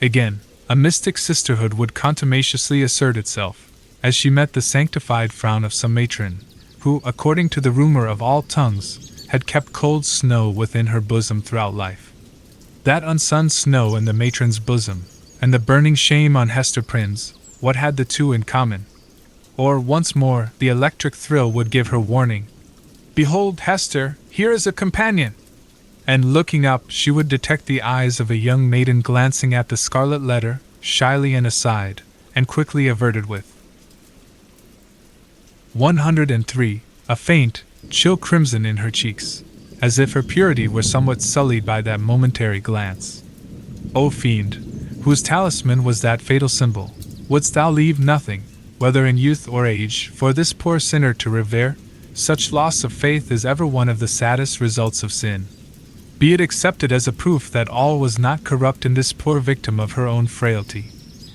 Again, a mystic sisterhood would contumaciously assert itself, as she met the sanctified frown of some matron, who, according to the rumor of all tongues, had kept cold snow within her bosom throughout life. That unsunned snow in the matron's bosom, and the burning shame on Hester Prynne's, what had the two in common? Or, once more, the electric thrill would give her warning. "Behold, Hester, here is a companion!" And looking up, she would detect the eyes of a young maiden glancing at the scarlet letter, shyly and aside, and quickly averted with 103, a faint, chill crimson in her cheeks, as if her purity were somewhat sullied by that momentary glance. "O fiend, whose talisman was that fatal symbol, wouldst thou leave nothing, whether in youth or age, for this poor sinner to revere? Such loss of faith is ever one of the saddest results of sin. Be it accepted as a proof that all was not corrupt in this poor victim of her own frailty,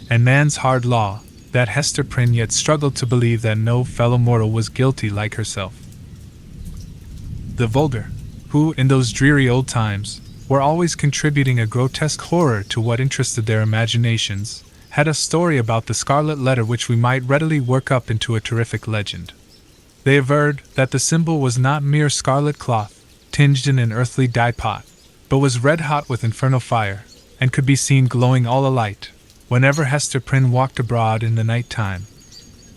and man's hard law, that Hester Prynne yet struggled to believe that no fellow mortal was guilty like herself. The vulgar, who, in those dreary old times, were always contributing a grotesque horror to what interested their imaginations, had a story about the Scarlet Letter which we might readily work up into a terrific legend. They averred that the symbol was not mere scarlet cloth, tinged in an earthly dye-pot, but was red-hot with infernal fire, and could be seen glowing all alight, whenever Hester Prynne walked abroad in the night time.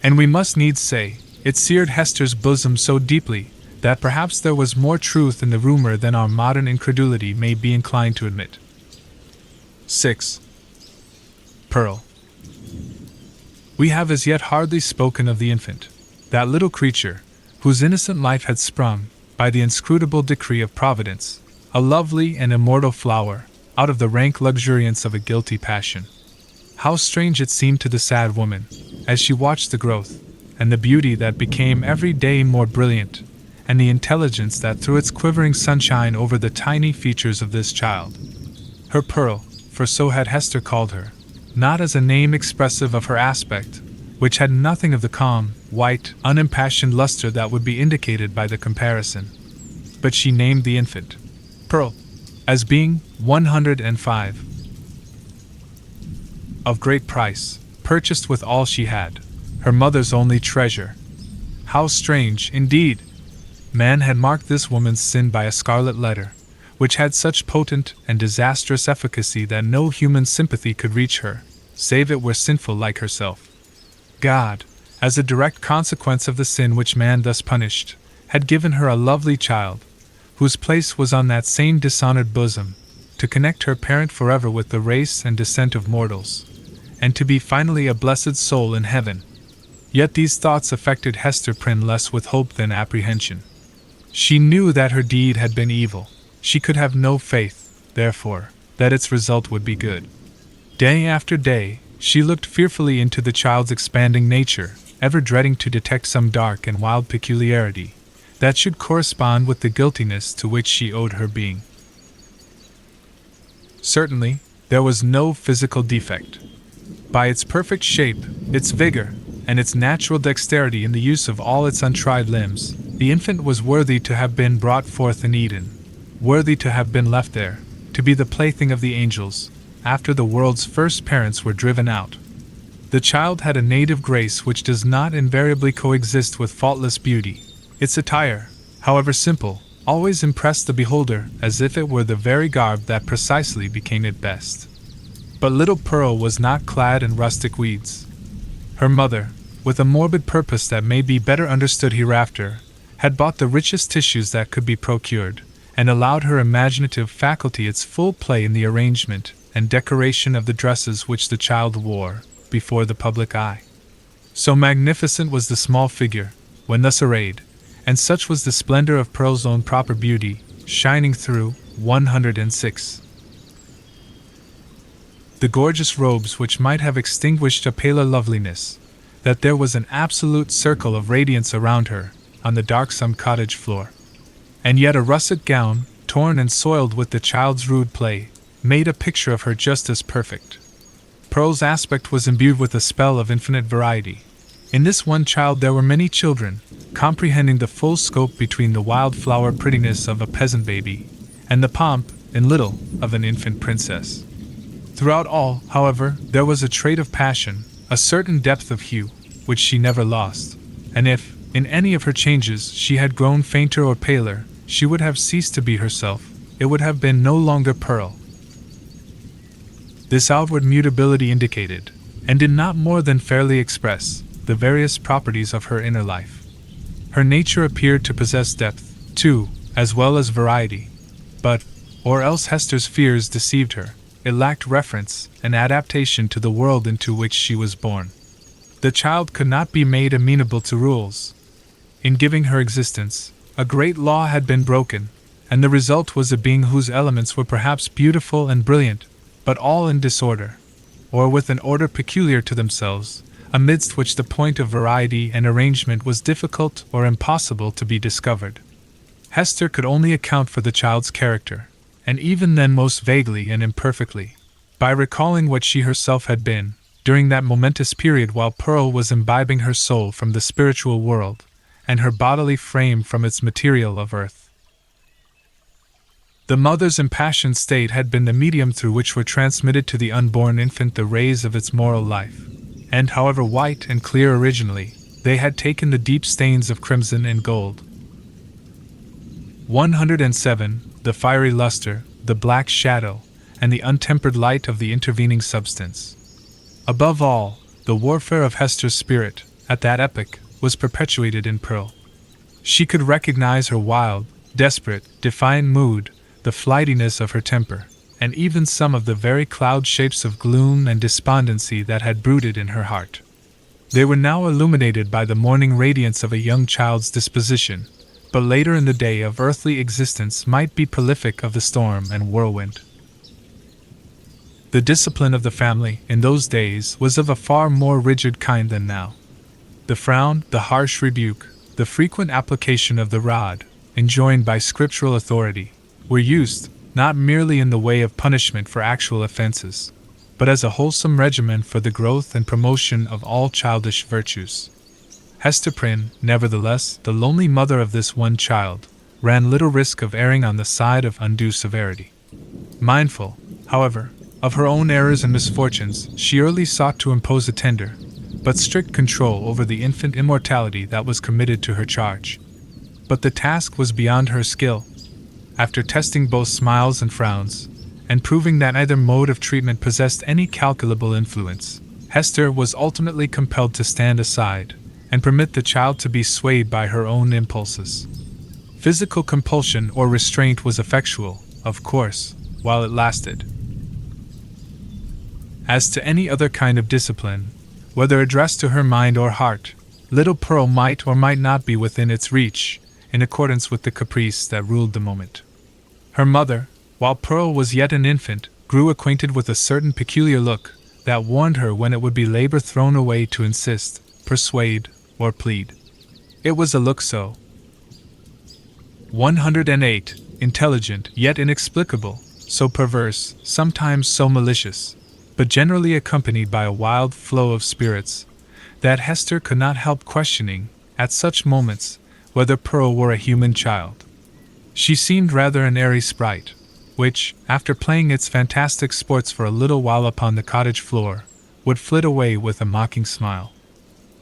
And we must needs say, it seared Hester's bosom so deeply, that perhaps there was more truth in the rumor than our modern incredulity may be inclined to admit. 6. Pearl. We have as yet hardly spoken of the infant, that little creature, whose innocent life had sprung, by the inscrutable decree of Providence, a lovely and immortal flower, out of the rank luxuriance of a guilty passion. How strange it seemed to the sad woman, as she watched the growth, and the beauty that became every day more brilliant, and the intelligence that threw its quivering sunshine over the tiny features of this child. Her Pearl, for so had Hester called her, not as a name expressive of her aspect, which had nothing of the calm, white, unimpassioned luster that would be indicated by the comparison, but she named the infant Pearl, as being 105. Of great price, purchased with all she had, her mother's only treasure. How strange, indeed! Man had marked this woman's sin by a scarlet letter, which had such potent and disastrous efficacy that no human sympathy could reach her, save it were sinful like herself. God, as a direct consequence of the sin which man thus punished, had given her a lovely child, whose place was on that same dishonored bosom, to connect her parent forever with the race and descent of mortals, and to be finally a blessed soul in heaven. Yet these thoughts affected Hester Prynne less with hope than apprehension. She knew that her deed had been evil. She could have no faith, therefore, that its result would be good. Day after day, she looked fearfully into the child's expanding nature, ever dreading to detect some dark and wild peculiarity that should correspond with the guiltiness to which she owed her being. Certainly, there was no physical defect. By its perfect shape, its vigor, and its natural dexterity in the use of all its untried limbs, the infant was worthy to have been brought forth in Eden, worthy to have been left there, to be the plaything of the angels, after the world's first parents were driven out. The child had a native grace which does not invariably coexist with faultless beauty. Its attire, however simple, always impressed the beholder as if it were the very garb that precisely became it best. But little Pearl was not clad in rustic weeds. Her mother, with a morbid purpose that may be better understood hereafter, had bought the richest tissues that could be procured, and allowed her imaginative faculty its full play in the arrangement and decoration of the dresses which the child wore before the public eye. So magnificent was the small figure, when thus arrayed, and such was the splendor of Pearl's own proper beauty, shining through 106. The gorgeous robes which might have extinguished a paler loveliness, that there was an absolute circle of radiance around her, on the darksome cottage floor. And yet a russet gown, torn and soiled with the child's rude play, made a picture of her just as perfect. Pearl's aspect was imbued with a spell of infinite variety. In this one child there were many children, comprehending the full scope between the wildflower prettiness of a peasant baby, and the pomp, in little, of an infant princess. Throughout all, however, there was a trait of passion, a certain depth of hue, which she never lost, and if, in any of her changes, she had grown fainter or paler, she would have ceased to be herself, it would have been no longer Pearl. This outward mutability indicated, and did not more than fairly express, the various properties of her inner life. Her nature appeared to possess depth, too, as well as variety. But, or else Hester's fears deceived her, it lacked reference and adaptation to the world into which she was born. The child could not be made amenable to rules. In giving her existence, a great law had been broken, and the result was a being whose elements were perhaps beautiful and brilliant, but all in disorder, or with an order peculiar to themselves, amidst which the point of variety and arrangement was difficult or impossible to be discovered. Hester could only account for the child's character, and even then most vaguely and imperfectly, by recalling what she herself had been, during that momentous period while Pearl was imbibing her soul from the spiritual world, and her bodily frame from its material of earth. The mother's impassioned state had been the medium through which were transmitted to the unborn infant the rays of its moral life, and however white and clear originally, they had taken the deep stains of crimson and gold. 107. The fiery luster, the black shadow, and the untempered light of the intervening substance. Above all, the warfare of Hester's spirit, at that epoch, was perpetuated in Pearl. She could recognize her wild, desperate, defiant mood, the flightiness of her temper, and even some of the very cloud shapes of gloom and despondency that had brooded in her heart. They were now illuminated by the morning radiance of a young child's disposition, but later in the day of earthly existence might be prolific of the storm and whirlwind. The discipline of the family, in those days, was of a far more rigid kind than now. The frown, the harsh rebuke, the frequent application of the rod, enjoined by scriptural authority, were used, not merely in the way of punishment for actual offenses, but as a wholesome regimen for the growth and promotion of all childish virtues. Hester Prynne, nevertheless, the lonely mother of this one child, ran little risk of erring on the side of undue severity. Mindful, however, of her own errors and misfortunes, she early sought to impose a tender, but strict control over the infant immortality that was committed to her charge. But the task was beyond her skill. After testing both smiles and frowns, and proving that neither mode of treatment possessed any calculable influence, Hester was ultimately compelled to stand aside, and permit the child to be swayed by her own impulses. Physical compulsion or restraint was effectual, of course, while it lasted. As to any other kind of discipline, whether addressed to her mind or heart, little Pearl might or might not be within its reach, in accordance with the caprice that ruled the moment. Her mother, while Pearl was yet an infant, grew acquainted with a certain peculiar look that warned her when it would be labor thrown away to insist, persuade, or plead. It was a look so 108, intelligent yet inexplicable, so perverse, sometimes so malicious, but generally accompanied by a wild flow of spirits, that Hester could not help questioning, at such moments, whether Pearl were a human child. She seemed rather an airy sprite, which, after playing its fantastic sports for a little while upon the cottage floor, would flit away with a mocking smile.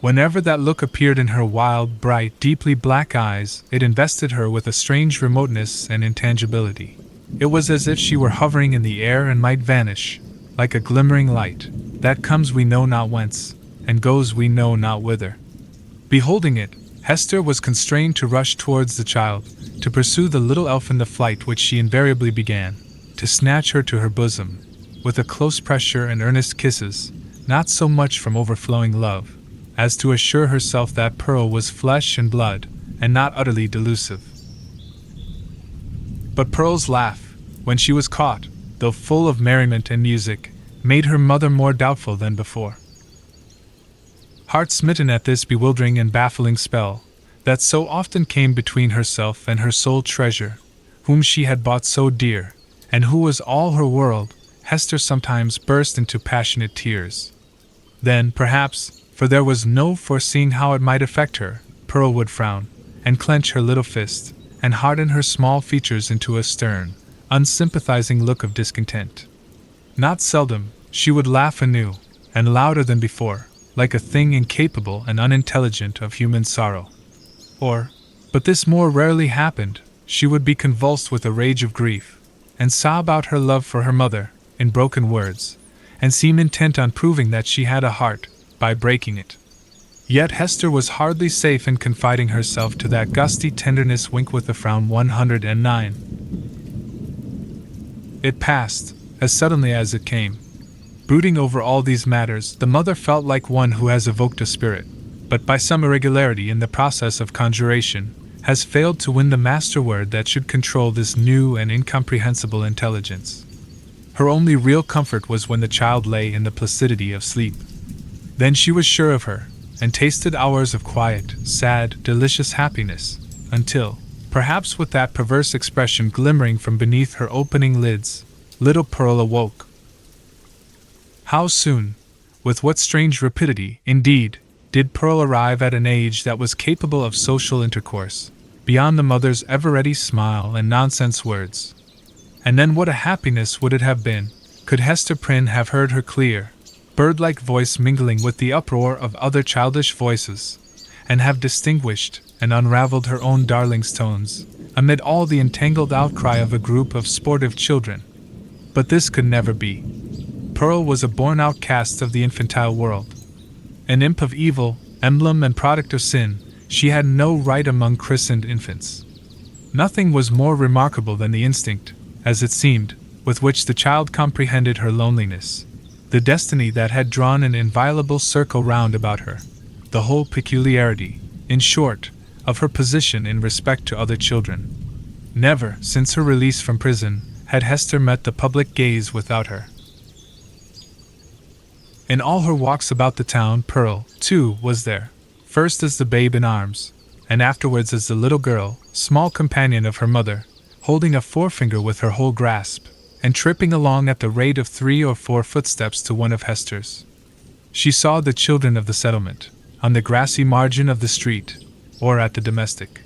Whenever that look appeared in her wild, bright, deeply black eyes, it invested her with a strange remoteness and intangibility. It was as if she were hovering in the air and might vanish, like a glimmering light, that comes we know not whence, and goes we know not whither. Beholding it, Hester was constrained to rush towards the child, to pursue the little elf in the flight which she invariably began, to snatch her to her bosom, with a close pressure and earnest kisses, not so much from overflowing love, as to assure herself that Pearl was flesh and blood, and not utterly delusive. But Pearl's laugh, when she was caught, though full of merriment and music, made her mother more doubtful than before. Heart-smitten at this bewildering and baffling spell, that so often came between herself and her sole treasure, whom she had bought so dear, and who was all her world, Hester sometimes burst into passionate tears. Then, perhaps, for there was no foreseeing how it might affect her, Pearl would frown, and clench her little fist, and harden her small features into a stern, unsympathizing look of discontent. Not seldom, she would laugh anew, and louder than before, like a thing incapable and unintelligent of human sorrow. Or, but this more rarely happened, she would be convulsed with a rage of grief, and sob out her love for her mother, in broken words, and seem intent on proving that she had a heart, by breaking it. Yet Hester was hardly safe in confiding herself to that gusty tenderness. Wink with a frown. 109. It passed, as suddenly as it came. Brooding over all these matters, the mother felt like one who has evoked a spirit, but by some irregularity in the process of conjuration, has failed to win the master word that should control this new and incomprehensible intelligence. Her only real comfort was when the child lay in the placidity of sleep. Then she was sure of her, and tasted hours of quiet, sad, delicious happiness, until, perhaps with that perverse expression glimmering from beneath her opening lids, little Pearl awoke. How soon, with what strange rapidity, indeed, did Pearl arrive at an age that was capable of social intercourse, beyond the mother's ever-ready smile and nonsense words. And then what a happiness would it have been, could Hester Prynne have heard her clear, bird-like voice mingling with the uproar of other childish voices, and have distinguished and unraveled her own darling's tones, amid all the entangled outcry of a group of sportive children. But this could never be. Pearl was a born outcast of the infantile world. An imp of evil, emblem and product of sin, she had no right among christened infants. Nothing was more remarkable than the instinct, as it seemed, with which the child comprehended her loneliness, the destiny that had drawn an inviolable circle round about her, the whole peculiarity, in short, of her position in respect to other children. Never, since her release from prison, had Hester met the public gaze without her. In all her walks about the town, Pearl, too, was there, first as the babe in arms, and afterwards as the little girl, small companion of her mother, holding a forefinger with her whole grasp, and tripping along at the rate of 3 or 4 footsteps to one of Hester's. She saw the children of the settlement, on the grassy margin of the street, or at the domestic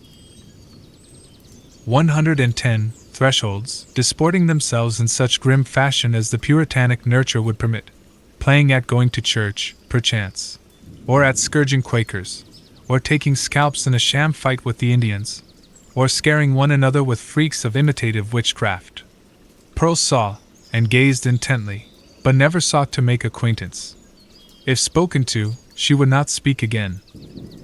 110 thresholds, disporting themselves in such grim fashion as the puritanic nurture would permit, playing at going to church, perchance, or at scourging Quakers, or taking scalps in a sham fight with the Indians, or scaring one another with freaks of imitative witchcraft. Pearl saw, and gazed intently, but never sought to make acquaintance. If spoken to, she would not speak again.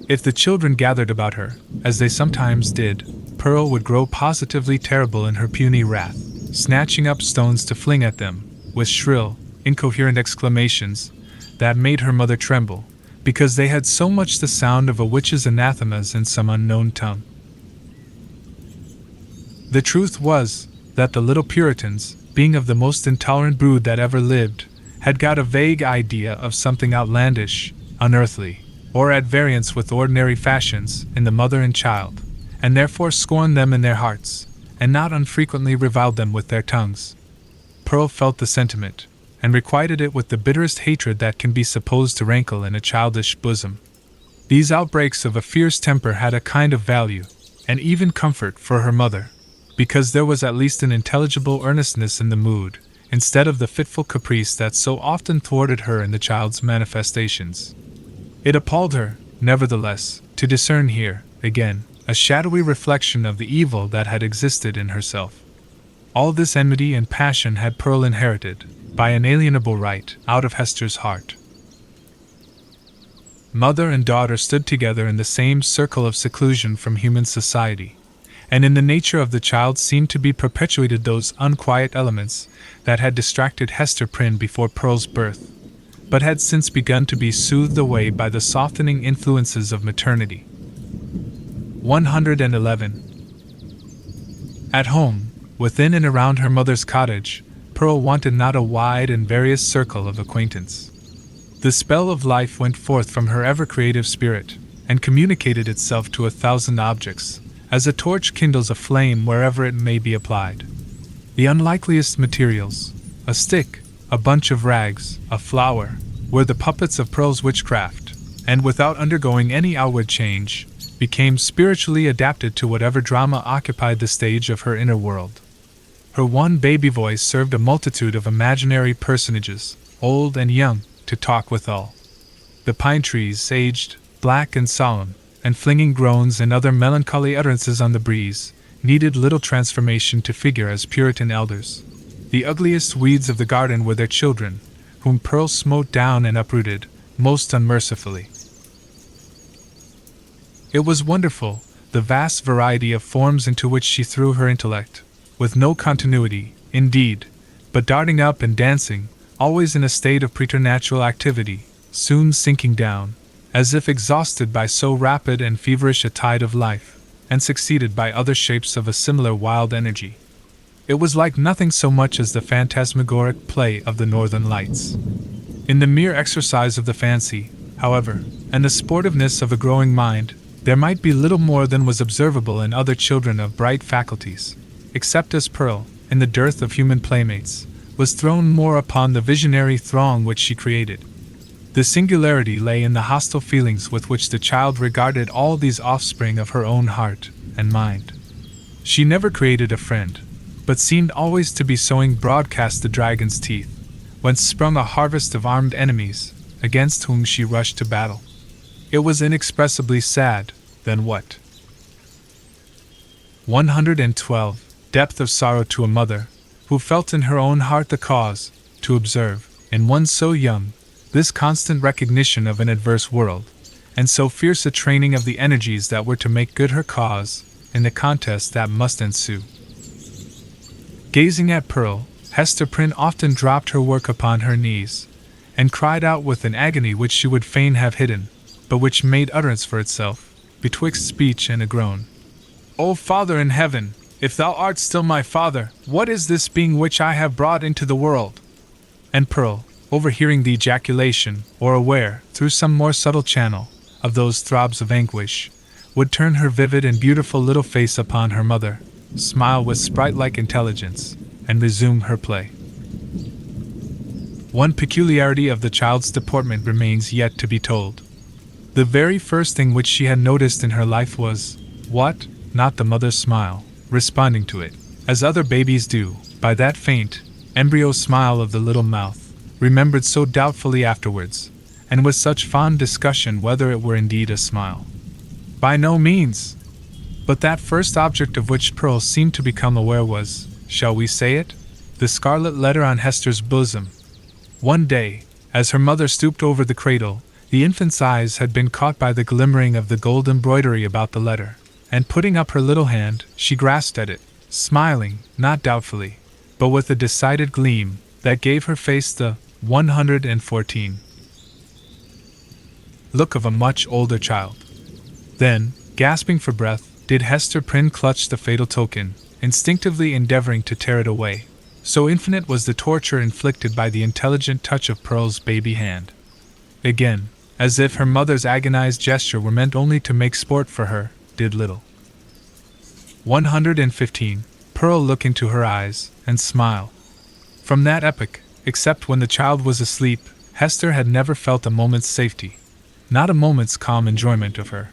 If the children gathered about her, as they sometimes did, Pearl would grow positively terrible in her puny wrath, snatching up stones to fling at them, with shrill, incoherent exclamations that made her mother tremble, because they had so much the sound of a witch's anathemas in some unknown tongue. The truth was that the little Puritans, being of the most intolerant brood that ever lived, had got a vague idea of something outlandish, unearthly, or at variance with ordinary fashions in the mother and child, and therefore scorned them in their hearts, and not unfrequently reviled them with their tongues. Pearl felt the sentiment, and requited it with the bitterest hatred that can be supposed to rankle in a childish bosom. These outbreaks of a fierce temper had a kind of value, and even comfort, for her mother, because there was at least an intelligible earnestness in the mood, instead of the fitful caprice that so often thwarted her in the child's manifestations. It appalled her, nevertheless, to discern here, again, a shadowy reflection of the evil that had existed in herself. All this enmity and passion had Pearl inherited, by inalienable right, out of Hester's heart. Mother and daughter stood together in the same circle of seclusion from human society, and in the nature of the child seemed to be perpetuated those unquiet elements that had distracted Hester Prynne before Pearl's birth, but had since begun to be soothed away by the softening influences of maternity. 111. At home, within and around her mother's cottage, Pearl wanted not a wide and various circle of acquaintance. The spell of life went forth from her ever-creative spirit, and communicated itself to 1,000 objects, as a torch kindles a flame wherever it may be applied. The unlikeliest materials, a stick, a bunch of rags, a flower, were the puppets of Pearl's witchcraft, and without undergoing any outward change, became spiritually adapted to whatever drama occupied the stage of her inner world. Her one baby voice served a multitude of imaginary personages, old and young, to talk withal. The pine trees, aged, black and solemn, and flinging groans and other melancholy utterances on the breeze, needed little transformation to figure as Puritan elders. The ugliest weeds of the garden were their children, whom Pearl smote down and uprooted, most unmercifully. It was wonderful, the vast variety of forms into which she threw her intellect, with no continuity, indeed, but darting up and dancing, always in a state of preternatural activity, soon sinking down, as if exhausted by so rapid and feverish a tide of life, and succeeded by other shapes of a similar wild energy. It was like nothing so much as the phantasmagoric play of the northern lights. In the mere exercise of the fancy, however, and the sportiveness of a growing mind, there might be little more than was observable in other children of bright faculties, except as Pearl, in the dearth of human playmates, was thrown more upon the visionary throng which she created. The singularity lay in the hostile feelings with which the child regarded all these offspring of her own heart and mind. She never created a friend, but seemed always to be sowing broadcast the dragon's teeth, whence sprung a harvest of armed enemies, against whom she rushed to battle. It was inexpressibly sad, then what? 112. Depth of sorrow to a mother, who felt in her own heart the cause, to observe, in one so young, this constant recognition of an adverse world, and so fierce a training of the energies that were to make good her cause, in the contest that must ensue. Gazing at Pearl, Hester Prynne often dropped her work upon her knees, and cried out with an agony which she would fain have hidden, but which made utterance for itself, betwixt speech and a groan. O Father in heaven, if thou art still my Father, what is this being which I have brought into the world? And Pearl, overhearing the ejaculation, or aware, through some more subtle channel, of those throbs of anguish, would turn her vivid and beautiful little face upon her mother, smile with sprite-like intelligence, and resume her play. One peculiarity of the child's deportment remains yet to be told. The very first thing which she had noticed in her life was, what? Not the mother's smile, responding to it, as other babies do, by that faint, embryo smile of the little mouth, remembered so doubtfully afterwards, and with such fond discussion whether it were indeed a smile. By no means! But that first object of which Pearl seemed to become aware was, shall we say it? The scarlet letter on Hester's bosom. One day, as her mother stooped over the cradle, the infant's eyes had been caught by the glimmering of the gold embroidery about the letter, and putting up her little hand, she grasped at it, smiling, not doubtfully, but with a decided gleam, that gave her face the 114 look of a much older child. Then, gasping for breath, did Hester Prynne clutch the fatal token, instinctively endeavoring to tear it away. So infinite was the torture inflicted by the intelligent touch of Pearl's baby hand. Again, as if her mother's agonized gesture were meant only to make sport for her, did little 115 Pearl look into her eyes, and smile. From that epoch, except when the child was asleep, Hester had never felt a moment's safety, not a moment's calm enjoyment of her.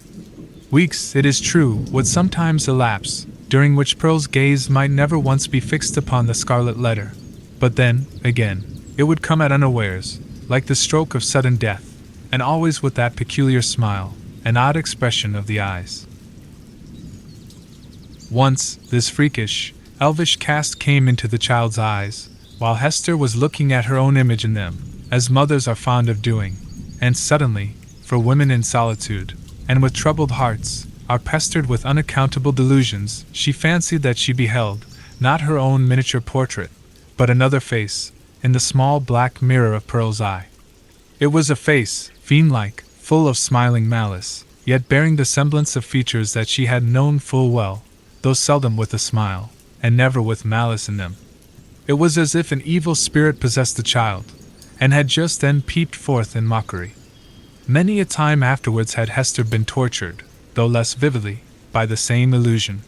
Weeks, it is true, would sometimes elapse, during which Pearl's gaze might never once be fixed upon the Scarlet Letter. But then, again, it would come at unawares, like the stroke of sudden death, and always with that peculiar smile, an odd expression of the eyes. Once, this freakish, elvish cast came into the child's eyes, while Hester was looking at her own image in them, as mothers are fond of doing, and suddenly, for women in solitude, and with troubled hearts, are pestered with unaccountable delusions, she fancied that she beheld, not her own miniature portrait, but another face, in the small black mirror of Pearl's eye. It was a face, fiend-like, full of smiling malice, yet bearing the semblance of features that she had known full well, though seldom with a smile, and never with malice in them. It was as if an evil spirit possessed the child, and had just then peeped forth in mockery. Many a time afterwards had Hester been tortured, though less vividly, by the same illusion.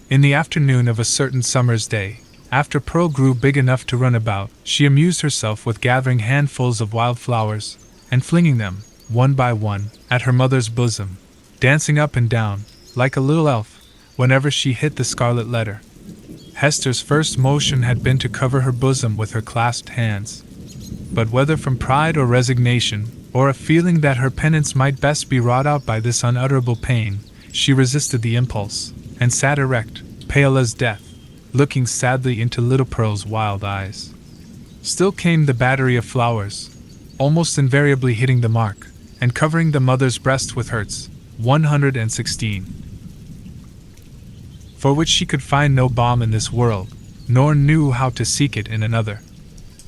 In the afternoon of a certain summer's day, after Pearl grew big enough to run about, she amused herself with gathering handfuls of wild flowers, and flinging them, one by one, at her mother's bosom, dancing up and down, like a little elf, whenever she hit the Scarlet Letter. Hester's first motion had been to cover her bosom with her clasped hands. But whether from pride or resignation, or a feeling that her penance might best be wrought out by this unutterable pain, she resisted the impulse, and sat erect, pale as death, looking sadly into little Pearl's wild eyes. Still came the battery of flowers, almost invariably hitting the mark, and covering the mother's breast with hurts, 116. For which she could find no balm in this world, nor knew how to seek it in another.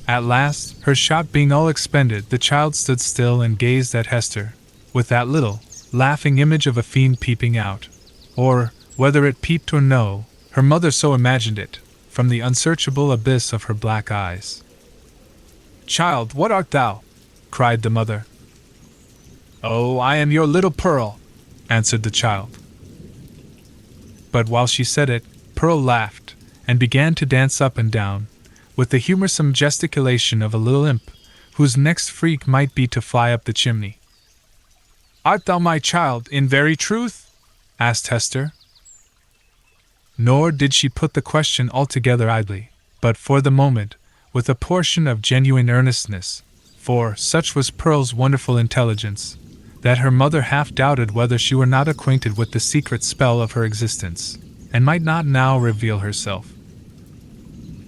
At last, her shot being all expended, the child stood still and gazed at Hester, with that little, laughing image of a fiend peeping out, or, whether it peeped or no, her mother so imagined it, from the unsearchable abyss of her black eyes. "Child, what art thou?" cried the mother. "Oh, I am your little Pearl," answered the child. But while she said it, Pearl laughed, and began to dance up and down, with the humorsome gesticulation of a little imp, whose next freak might be to fly up the chimney. "Art thou my child, in very truth?" asked Hester. Nor did she put the question altogether idly, but for the moment, with a portion of genuine earnestness, for such was Pearl's wonderful intelligence, that her mother half doubted whether she were not acquainted with the secret spell of her existence, and might not now reveal herself.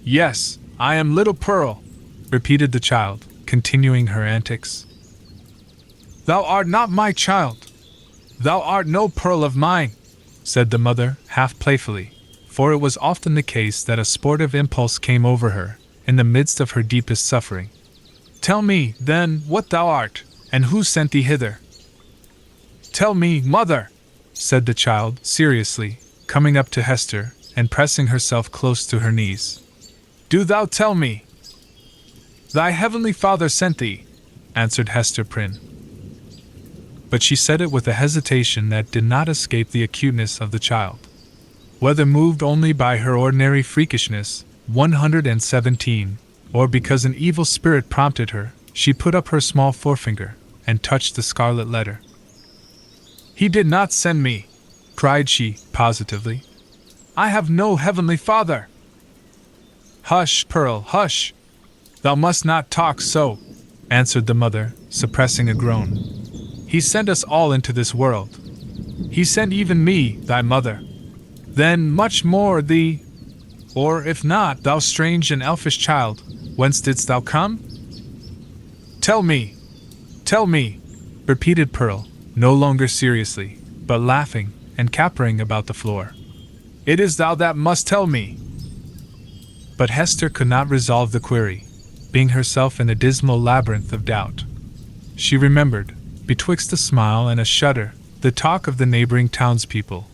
"Yes, I am little Pearl," repeated the child, continuing her antics. "Thou art not my child. Thou art no Pearl of mine," said the mother, half playfully, for it was often the case that a sportive impulse came over her, in the midst of her deepest suffering. "Tell me, then, what thou art, and who sent thee hither?" "Tell me, mother," said the child, seriously, coming up to Hester, and pressing herself close to her knees. "Do thou tell me." "Thy heavenly Father sent thee," answered Hester Prynne. But she said it with a hesitation that did not escape the acuteness of the child. Whether moved only by her ordinary freakishness, 117, or because an evil spirit prompted her, she put up her small forefinger, and touched the Scarlet Letter. "He did not send me," cried she, positively. "I have no heavenly Father." "Hush, Pearl, hush! Thou must not talk so," answered the mother, suppressing a groan. "He sent us all into this world. He sent even me, thy mother. Then much more thee. Or if not, thou strange and elfish child, whence didst thou come?" Tell me, repeated Pearl, no longer seriously, but laughing and capering about the floor. "It is thou that must tell me." But Hester could not resolve the query, being herself in a dismal labyrinth of doubt. She remembered, betwixt a smile and a shudder, the talk of the neighboring townspeople,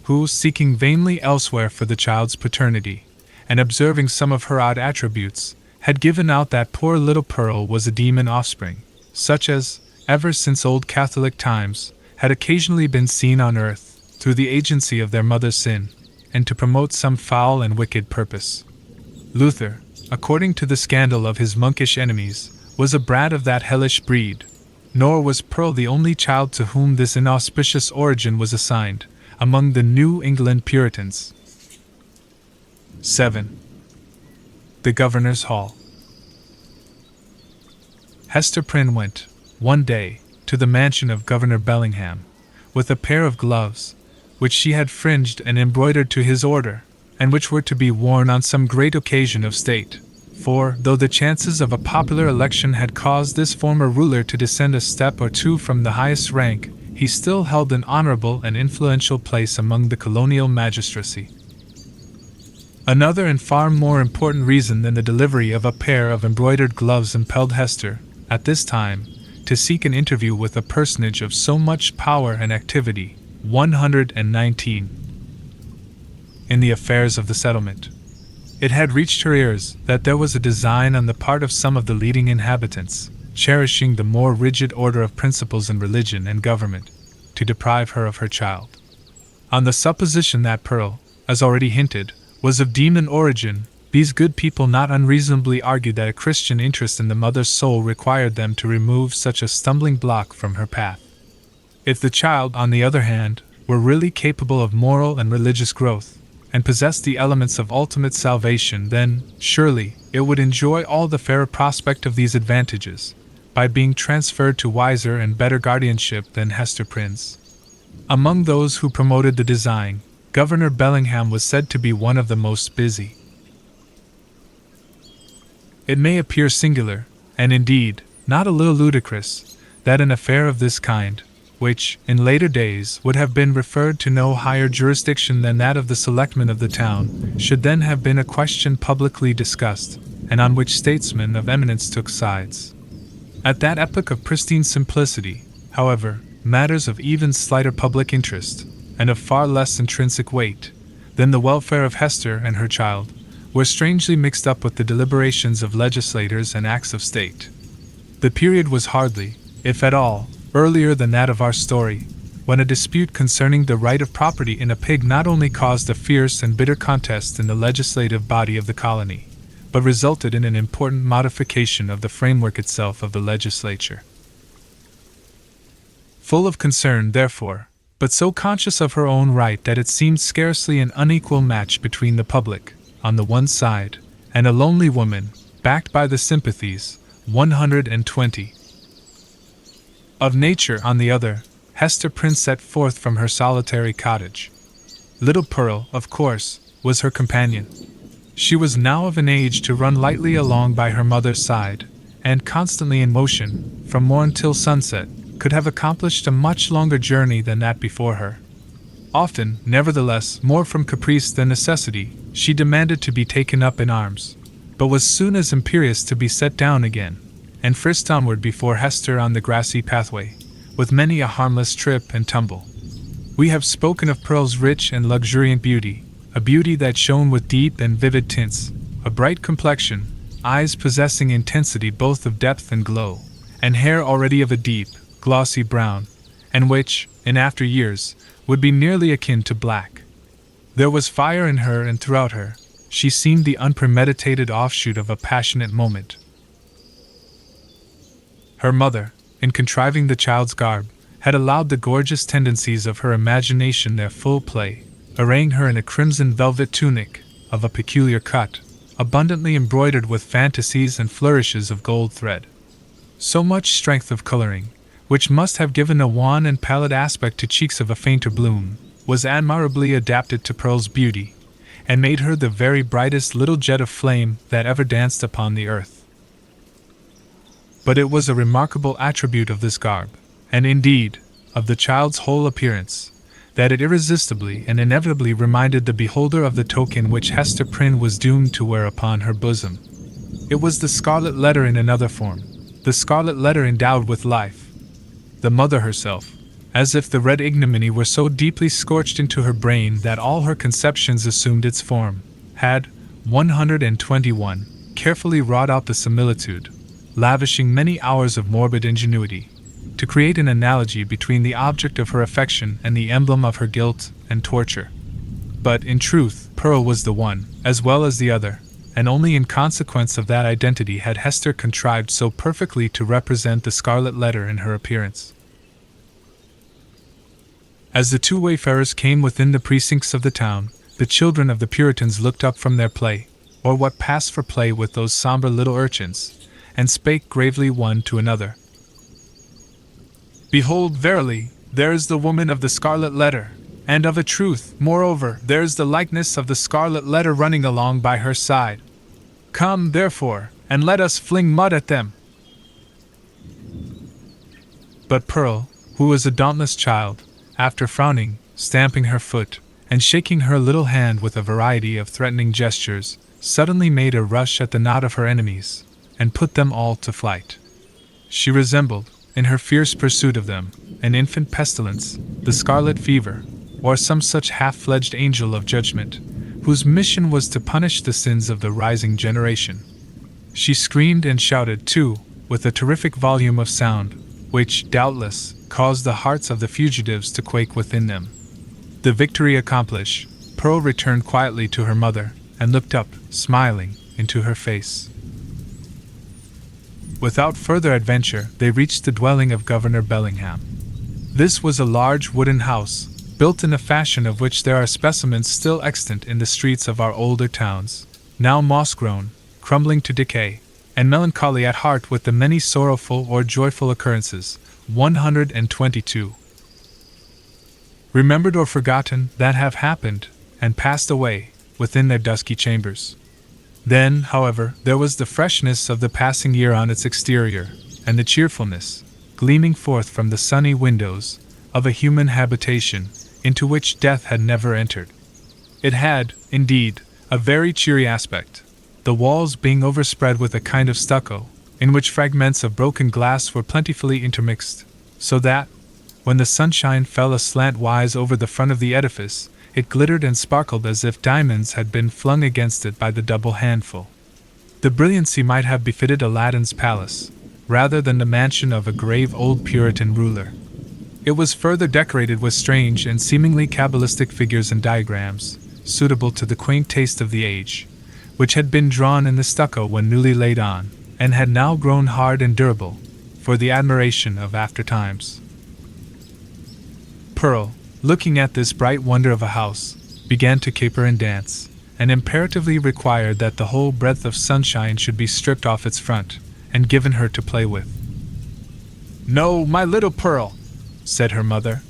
who, seeking vainly elsewhere for the child's paternity, and observing some of her odd attributes, had given out that poor little Pearl was a demon offspring, such as, ever since old Catholic times, had occasionally been seen on earth, through the agency of their mother's sin, and to promote some foul and wicked purpose. Luther, according to the scandal of his monkish enemies, was a brat of that hellish breed, nor was Pearl the only child to whom this inauspicious origin was assigned, among the New England Puritans. 7. The Governor's Hall. Hester Prynne went, one day, to the mansion of Governor Bellingham, with a pair of gloves, which she had fringed and embroidered to his order, and which were to be worn on some great occasion of state. For, though the chances of a popular election had caused this former ruler to descend a step or two from the highest rank, he still held an honorable and influential place among the colonial magistracy. Another and far more important reason than the delivery of a pair of embroidered gloves impelled Hester, at this time, to seek an interview with a personage of so much power and activity. 119. In the affairs of the settlement. It had reached her ears that there was a design on the part of some of the leading inhabitants, cherishing the more rigid order of principles in religion and government, to deprive her of her child. On the supposition that Pearl, as already hinted, was of demon origin, these good people not unreasonably argued that a Christian interest in the mother's soul required them to remove such a stumbling block from her path. If the child, on the other hand, were really capable of moral and religious growth, and possessed the elements of ultimate salvation, then, surely, it would enjoy all the fairer prospect of these advantages, by being transferred to wiser and better guardianship than Hester Prynne's. Among those who promoted the design, Governor Bellingham was said to be one of the most busy. It may appear singular, and indeed, not a little ludicrous, that an affair of this kind, which, in later days, would have been referred to no higher jurisdiction than that of the selectmen of the town, should then have been a question publicly discussed, and on which statesmen of eminence took sides. At that epoch of pristine simplicity, however, matters of even slighter public interest, and of far less intrinsic weight, than the welfare of Hester and her child, were strangely mixed up with the deliberations of legislators and acts of state. The period was hardly, if at all, earlier than that of our story, when a dispute concerning the right of property in a pig not only caused a fierce and bitter contest in the legislative body of the colony, but resulted in an important modification of the framework itself of the legislature. Full of concern, therefore, but so conscious of her own right that it seemed scarcely an unequal match between the public, on the one side, and a lonely woman, backed by the sympathies, 120. Of nature, on the other, Hester Prynne set forth from her solitary cottage. Little Pearl, of course, was her companion. She was now of an age to run lightly along by her mother's side, and constantly in motion, from morn till sunset, could have accomplished a much longer journey than that before her. Often, nevertheless, more from caprice than necessity, she demanded to be taken up in arms, but was soon as imperious to be set down again, and frisked onward before Hester on the grassy pathway, with many a harmless trip and tumble. We have spoken of Pearl's rich and luxuriant beauty, a beauty that shone with deep and vivid tints, a bright complexion, eyes possessing intensity both of depth and glow, and hair already of a deep, glossy brown, and which, in after years, would be nearly akin to black. There was fire in her, and throughout her, she seemed the unpremeditated offshoot of a passionate moment. Her mother, in contriving the child's garb, had allowed the gorgeous tendencies of her imagination their full play, arraying her in a crimson velvet tunic, of a peculiar cut, abundantly embroidered with fantasies and flourishes of gold thread. So much strength of coloring, which must have given a wan and pallid aspect to cheeks of a fainter bloom, was admirably adapted to Pearl's beauty, and made her the very brightest little jet of flame that ever danced upon the earth. But it was a remarkable attribute of this garb, and indeed, of the child's whole appearance, that it irresistibly and inevitably reminded the beholder of the token which Hester Prynne was doomed to wear upon her bosom. It was the Scarlet Letter in another form, the Scarlet Letter endowed with life. The mother herself, as if the red ignominy were so deeply scorched into her brain that all her conceptions assumed its form, had, 121, carefully wrought out the similitude, lavishing many hours of morbid ingenuity, to create an analogy between the object of her affection and the emblem of her guilt and torture. But, in truth, Pearl was the one, as well as the other, and only in consequence of that identity had Hester contrived so perfectly to represent the Scarlet Letter in her appearance. As the two wayfarers came within the precincts of the town, the children of the Puritans looked up from their play, or what passed for play with those sombre little urchins, and spake gravely one to another. Behold, verily, there is the woman of the Scarlet Letter, and of a truth, moreover, there is the likeness of the Scarlet Letter running along by her side. Come, therefore, and let us fling mud at them. But Pearl, who was a dauntless child, after frowning, stamping her foot, and shaking her little hand with a variety of threatening gestures, suddenly made a rush at the knot of her enemies, and put them all to flight. She resembled, in her fierce pursuit of them, an infant pestilence, the scarlet fever, or some such half-fledged angel of judgment, whose mission was to punish the sins of the rising generation. She screamed and shouted, too, with a terrific volume of sound, which, doubtless, caused the hearts of the fugitives to quake within them. The victory accomplished, Pearl returned quietly to her mother, and looked up, smiling, into her face. Without further adventure, they reached the dwelling of Governor Bellingham. This was a large wooden house, built in a fashion of which there are specimens still extant in the streets of our older towns, now moss-grown, crumbling to decay, and melancholy at heart with the many sorrowful or joyful occurrences. 122. Remembered or forgotten, that have happened, and passed away, within their dusky chambers. Then, however, there was the freshness of the passing year on its exterior, and the cheerfulness, gleaming forth from the sunny windows, of a human habitation, into which death had never entered. It had, indeed, a very cheery aspect, the walls being overspread with a kind of stucco, in which fragments of broken glass were plentifully intermixed, so that, when the sunshine fell aslant-wise over the front of the edifice, it glittered and sparkled as if diamonds had been flung against it by the double handful. The brilliancy might have befitted Aladdin's palace, rather than the mansion of a grave old Puritan ruler. It was further decorated with strange and seemingly cabalistic figures and diagrams, suitable to the quaint taste of the age, which had been drawn in the stucco when newly laid on, and had now grown hard and durable, for the admiration of after times. Pearl, looking at this bright wonder of a house, began to caper and dance, and imperatively required that the whole breadth of sunshine should be stripped off its front, and given her to play with. "No, my little Pearl," said her mother,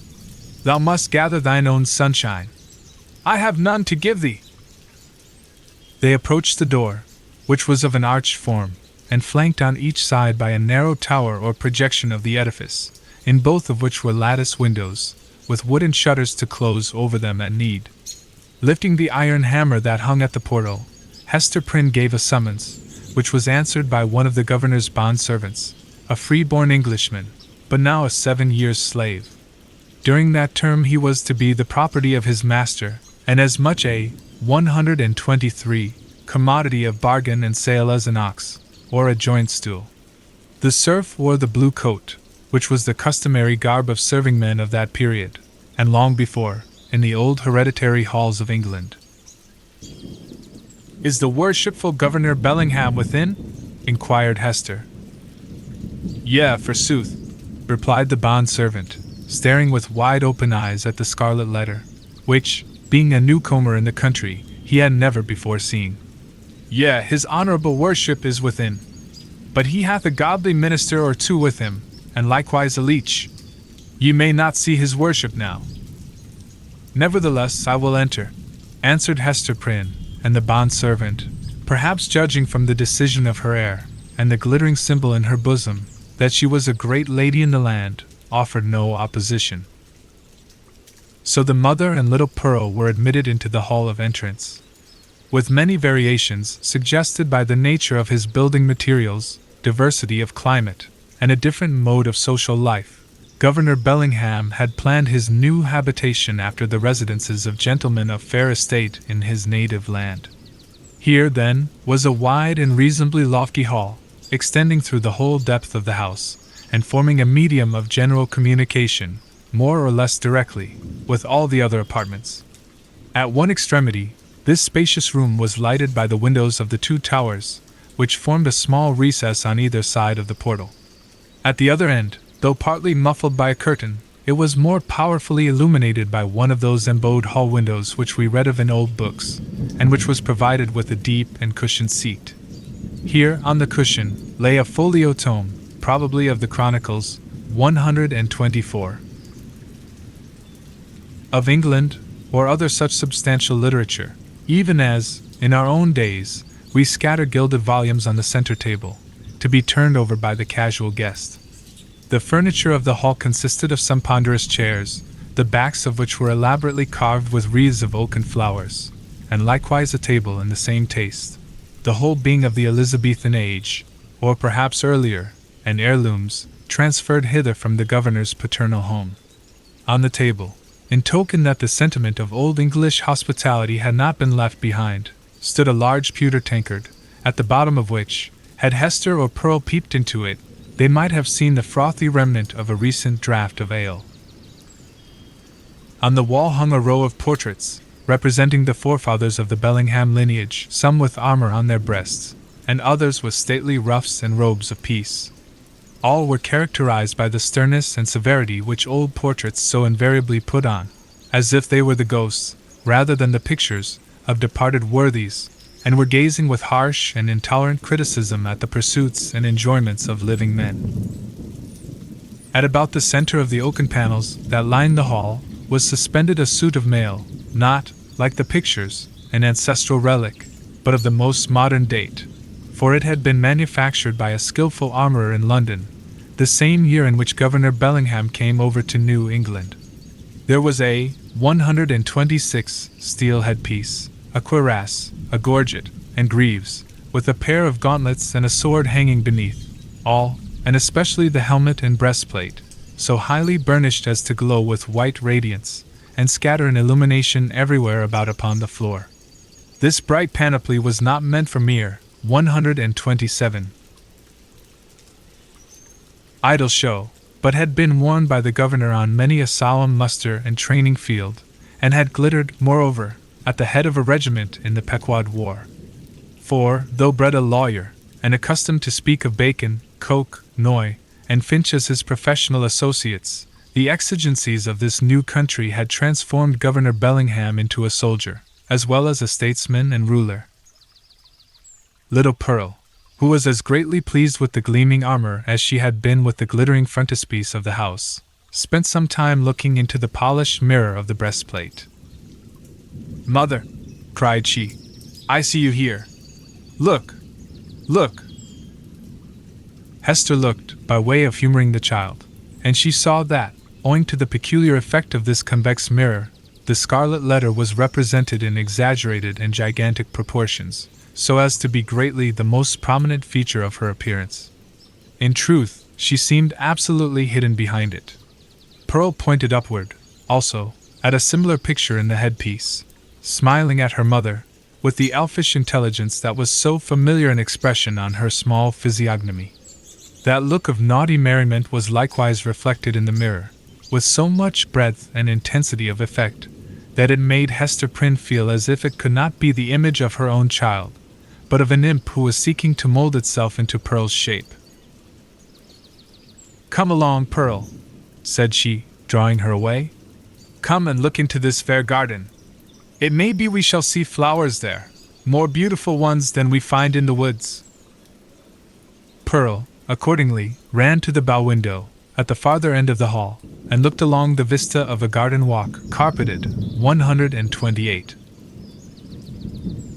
"thou must gather thine own sunshine. I have none to give thee." They approached the door, which was of an arched form, and flanked on each side by a narrow tower or projection of the edifice, in both of which were lattice windows, with wooden shutters to close over them at need. Lifting the iron hammer that hung at the portal, Hester Prynne gave a summons, which was answered by one of the governor's bond-servants, a free-born Englishman, but now a 7 years' slave. During that term he was to be the property of his master, and as much a 123 commodity of bargain and sale as an ox, or a joint stool. The serf wore the blue coat, which was the customary garb of serving men of that period, and long before, in the old hereditary halls of England. "Is the worshipful Governor Bellingham within?" inquired Hester. "Yea, forsooth," replied the bond-servant, staring with wide-open eyes at the Scarlet Letter, which, being a newcomer in the country, he had never before seen. "Yea, his honourable worship is within. But he hath a godly minister or two with him, and likewise a leech. Ye may not see his worship now." "Nevertheless I will enter," answered Hester Prynne, and the bond-servant, perhaps judging from the decision of her air, and the glittering symbol in her bosom, that she was a great lady in the land, offered no opposition. So the mother and little Pearl were admitted into the hall of entrance. With many variations suggested by the nature of his building materials, diversity of climate, and a different mode of social life, Governor Bellingham had planned his new habitation after the residences of gentlemen of fair estate in his native land. Here, then, was a wide and reasonably lofty hall, extending through the whole depth of the house, and forming a medium of general communication, more or less directly, with all the other apartments. At one extremity, this spacious room was lighted by the windows of the 2 towers, which formed a small recess on either side of the portal. At the other end, though partly muffled by a curtain, it was more powerfully illuminated by one of those embowed hall windows which we read of in old books, and which was provided with a deep and cushioned seat. Here, on the cushion, lay a folio tome, probably of the Chronicles, 124. Of England, or other such substantial literature, even as, in our own days, we scatter gilded volumes on the center table, to be turned over by the casual guest. The furniture of the hall consisted of some ponderous chairs, the backs of which were elaborately carved with wreaths of oaken flowers, and likewise a table in the same taste, the whole being of the Elizabethan age, or perhaps earlier, and heirlooms, transferred hither from the governor's paternal home. On the table, in token that the sentiment of old English hospitality had not been left behind, stood a large pewter tankard, at the bottom of which, had Hester or Pearl peeped into it, they might have seen the frothy remnant of a recent draught of ale. On the wall hung a row of portraits, representing the forefathers of the Bellingham lineage, some with armor on their breasts, and others with stately ruffs and robes of peace. All were characterized by the sternness and severity which old portraits so invariably put on, as if they were the ghosts, rather than the pictures, of departed worthies, and were gazing with harsh and intolerant criticism at the pursuits and enjoyments of living men. At about the center of the oaken panels that lined the hall was suspended a suit of mail, not, like the pictures, an ancestral relic, but of the most modern date, for it had been manufactured by a skillful armorer in London, the same year in which Governor Bellingham came over to New England. There was a 126 steel headpiece, a cuirass, a gorget, and greaves, with a pair of gauntlets and a sword hanging beneath, all, and especially the helmet and breastplate, so highly burnished as to glow with white radiance, and scatter an illumination everywhere about upon the floor. This bright panoply was not meant for mere 127 idle show, but had been worn by the governor on many a solemn muster and training field, and had glittered, moreover, at the head of a regiment in the Pequod War. For, though bred a lawyer, and accustomed to speak of Bacon, Coke, Noy, and Finch as his professional associates, the exigencies of this new country had transformed Governor Bellingham into a soldier, as well as a statesman and ruler. Little Pearl, who was as greatly pleased with the gleaming armor as she had been with the glittering frontispiece of the house, spent some time looking into the polished mirror of the breastplate. "Mother," cried she, "I see you here. Look! Look!" Hester looked, by way of humoring the child, and she saw that, owing to the peculiar effect of this convex mirror, the Scarlet Letter was represented in exaggerated and gigantic proportions, so as to be greatly the most prominent feature of her appearance. In truth, she seemed absolutely hidden behind it. Pearl pointed upward, also, at a similar picture in the headpiece, smiling at her mother, with the elfish intelligence that was so familiar an expression on her small physiognomy. That look of naughty merriment was likewise reflected in the mirror, with so much breadth and intensity of effect, that it made Hester Prynne feel as if it could not be the image of her own child, but of an imp who was seeking to mold itself into Pearl's shape. "Come along, Pearl," said she, drawing her away. "Come and look into this fair garden. It may be we shall see flowers there, more beautiful ones than we find in the woods." Pearl, accordingly, ran to the bow window, at the farther end of the hall, and looked along the vista of a garden walk, carpeted, 128.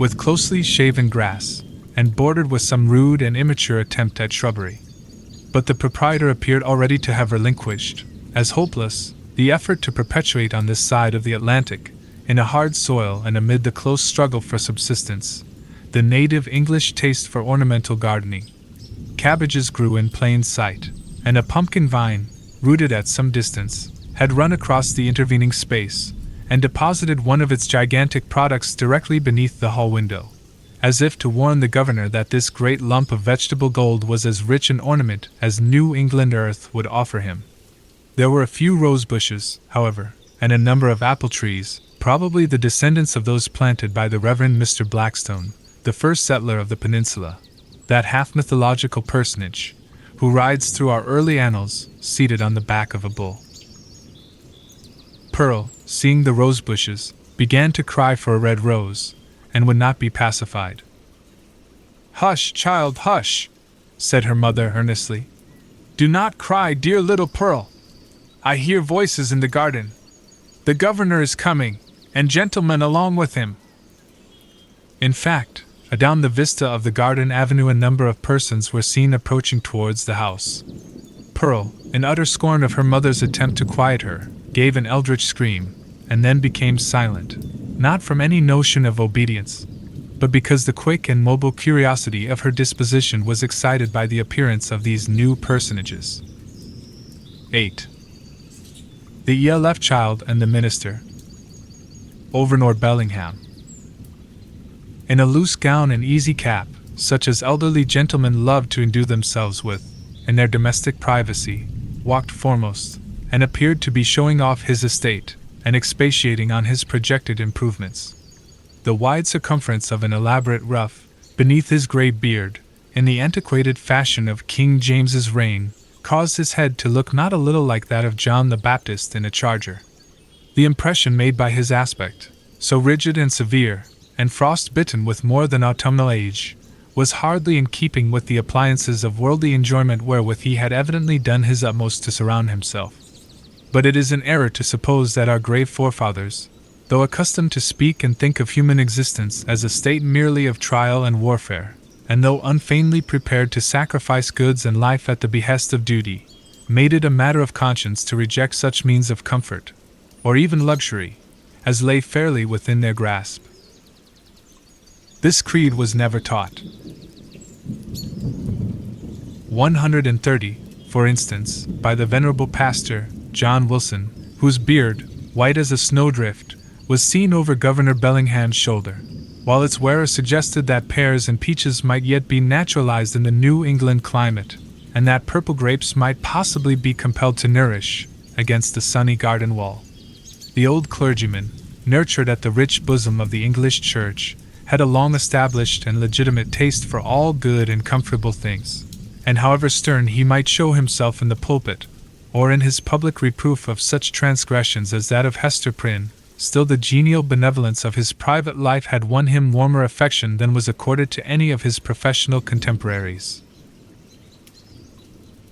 with closely shaven grass, and bordered with some rude and immature attempt at shrubbery. But the proprietor appeared already to have relinquished, as hopeless, the effort to perpetuate on this side of the Atlantic, in a hard soil and amid the close struggle for subsistence, the native English taste for ornamental gardening. Cabbages grew in plain sight, and a pumpkin vine, rooted at some distance, had run across the intervening space, and deposited one of its gigantic products directly beneath the hall window, as if to warn the governor that this great lump of vegetable gold was as rich an ornament as New England earth would offer him. There were a few rose bushes, however, and a number of apple trees, probably the descendants of those planted by the Reverend Mr. Blackstone, the first settler of the peninsula, that half-mythological personage, who rides through our early annals, seated on the back of a bull. Pearl, seeing the rose bushes, began to cry for a red rose, and would not be pacified. "Hush, child, hush," said her mother earnestly. "Do not cry, dear little Pearl. I hear voices in the garden. The governor is coming, and gentlemen along with him." In fact, adown the vista of the garden avenue a number of persons were seen approaching towards the house. Pearl, in utter scorn of her mother's attempt to quiet her, gave an eldritch scream, and then became silent, not from any notion of obedience, but because the quick and mobile curiosity of her disposition was excited by the appearance of these new personages. 8. The ELF Child and the Minister. Overlord Bellingham. In a loose gown and easy cap, such as elderly gentlemen loved to endue themselves with, in their domestic privacy, walked foremost, and appeared to be showing off his estate, and expatiating on his projected improvements. The wide circumference of an elaborate ruff, beneath his grey beard, in the antiquated fashion of King James's reign, caused his head to look not a little like that of John the Baptist in a charger. The impression made by his aspect, so rigid and severe, and frost-bitten with more than autumnal age, was hardly in keeping with the appliances of worldly enjoyment wherewith he had evidently done his utmost to surround himself. But it is an error to suppose that our grave forefathers, though accustomed to speak and think of human existence as a state merely of trial and warfare, and though unfeignedly prepared to sacrifice goods and life at the behest of duty, made it a matter of conscience to reject such means of comfort, or even luxury, as lay fairly within their grasp. This creed was never taught. 130, for instance, by the venerable pastor, John Wilson, whose beard, white as a snowdrift, was seen over Governor Bellingham's shoulder, while its wearer suggested that pears and peaches might yet be naturalized in the New England climate, and that purple grapes might possibly be compelled to nourish, against the sunny garden wall. The old clergyman, nurtured at the rich bosom of the English Church, had a long-established and legitimate taste for all good and comfortable things, and however stern he might show himself in the pulpit, or in his public reproof of such transgressions as that of Hester Prynne, still the genial benevolence of his private life had won him warmer affection than was accorded to any of his professional contemporaries.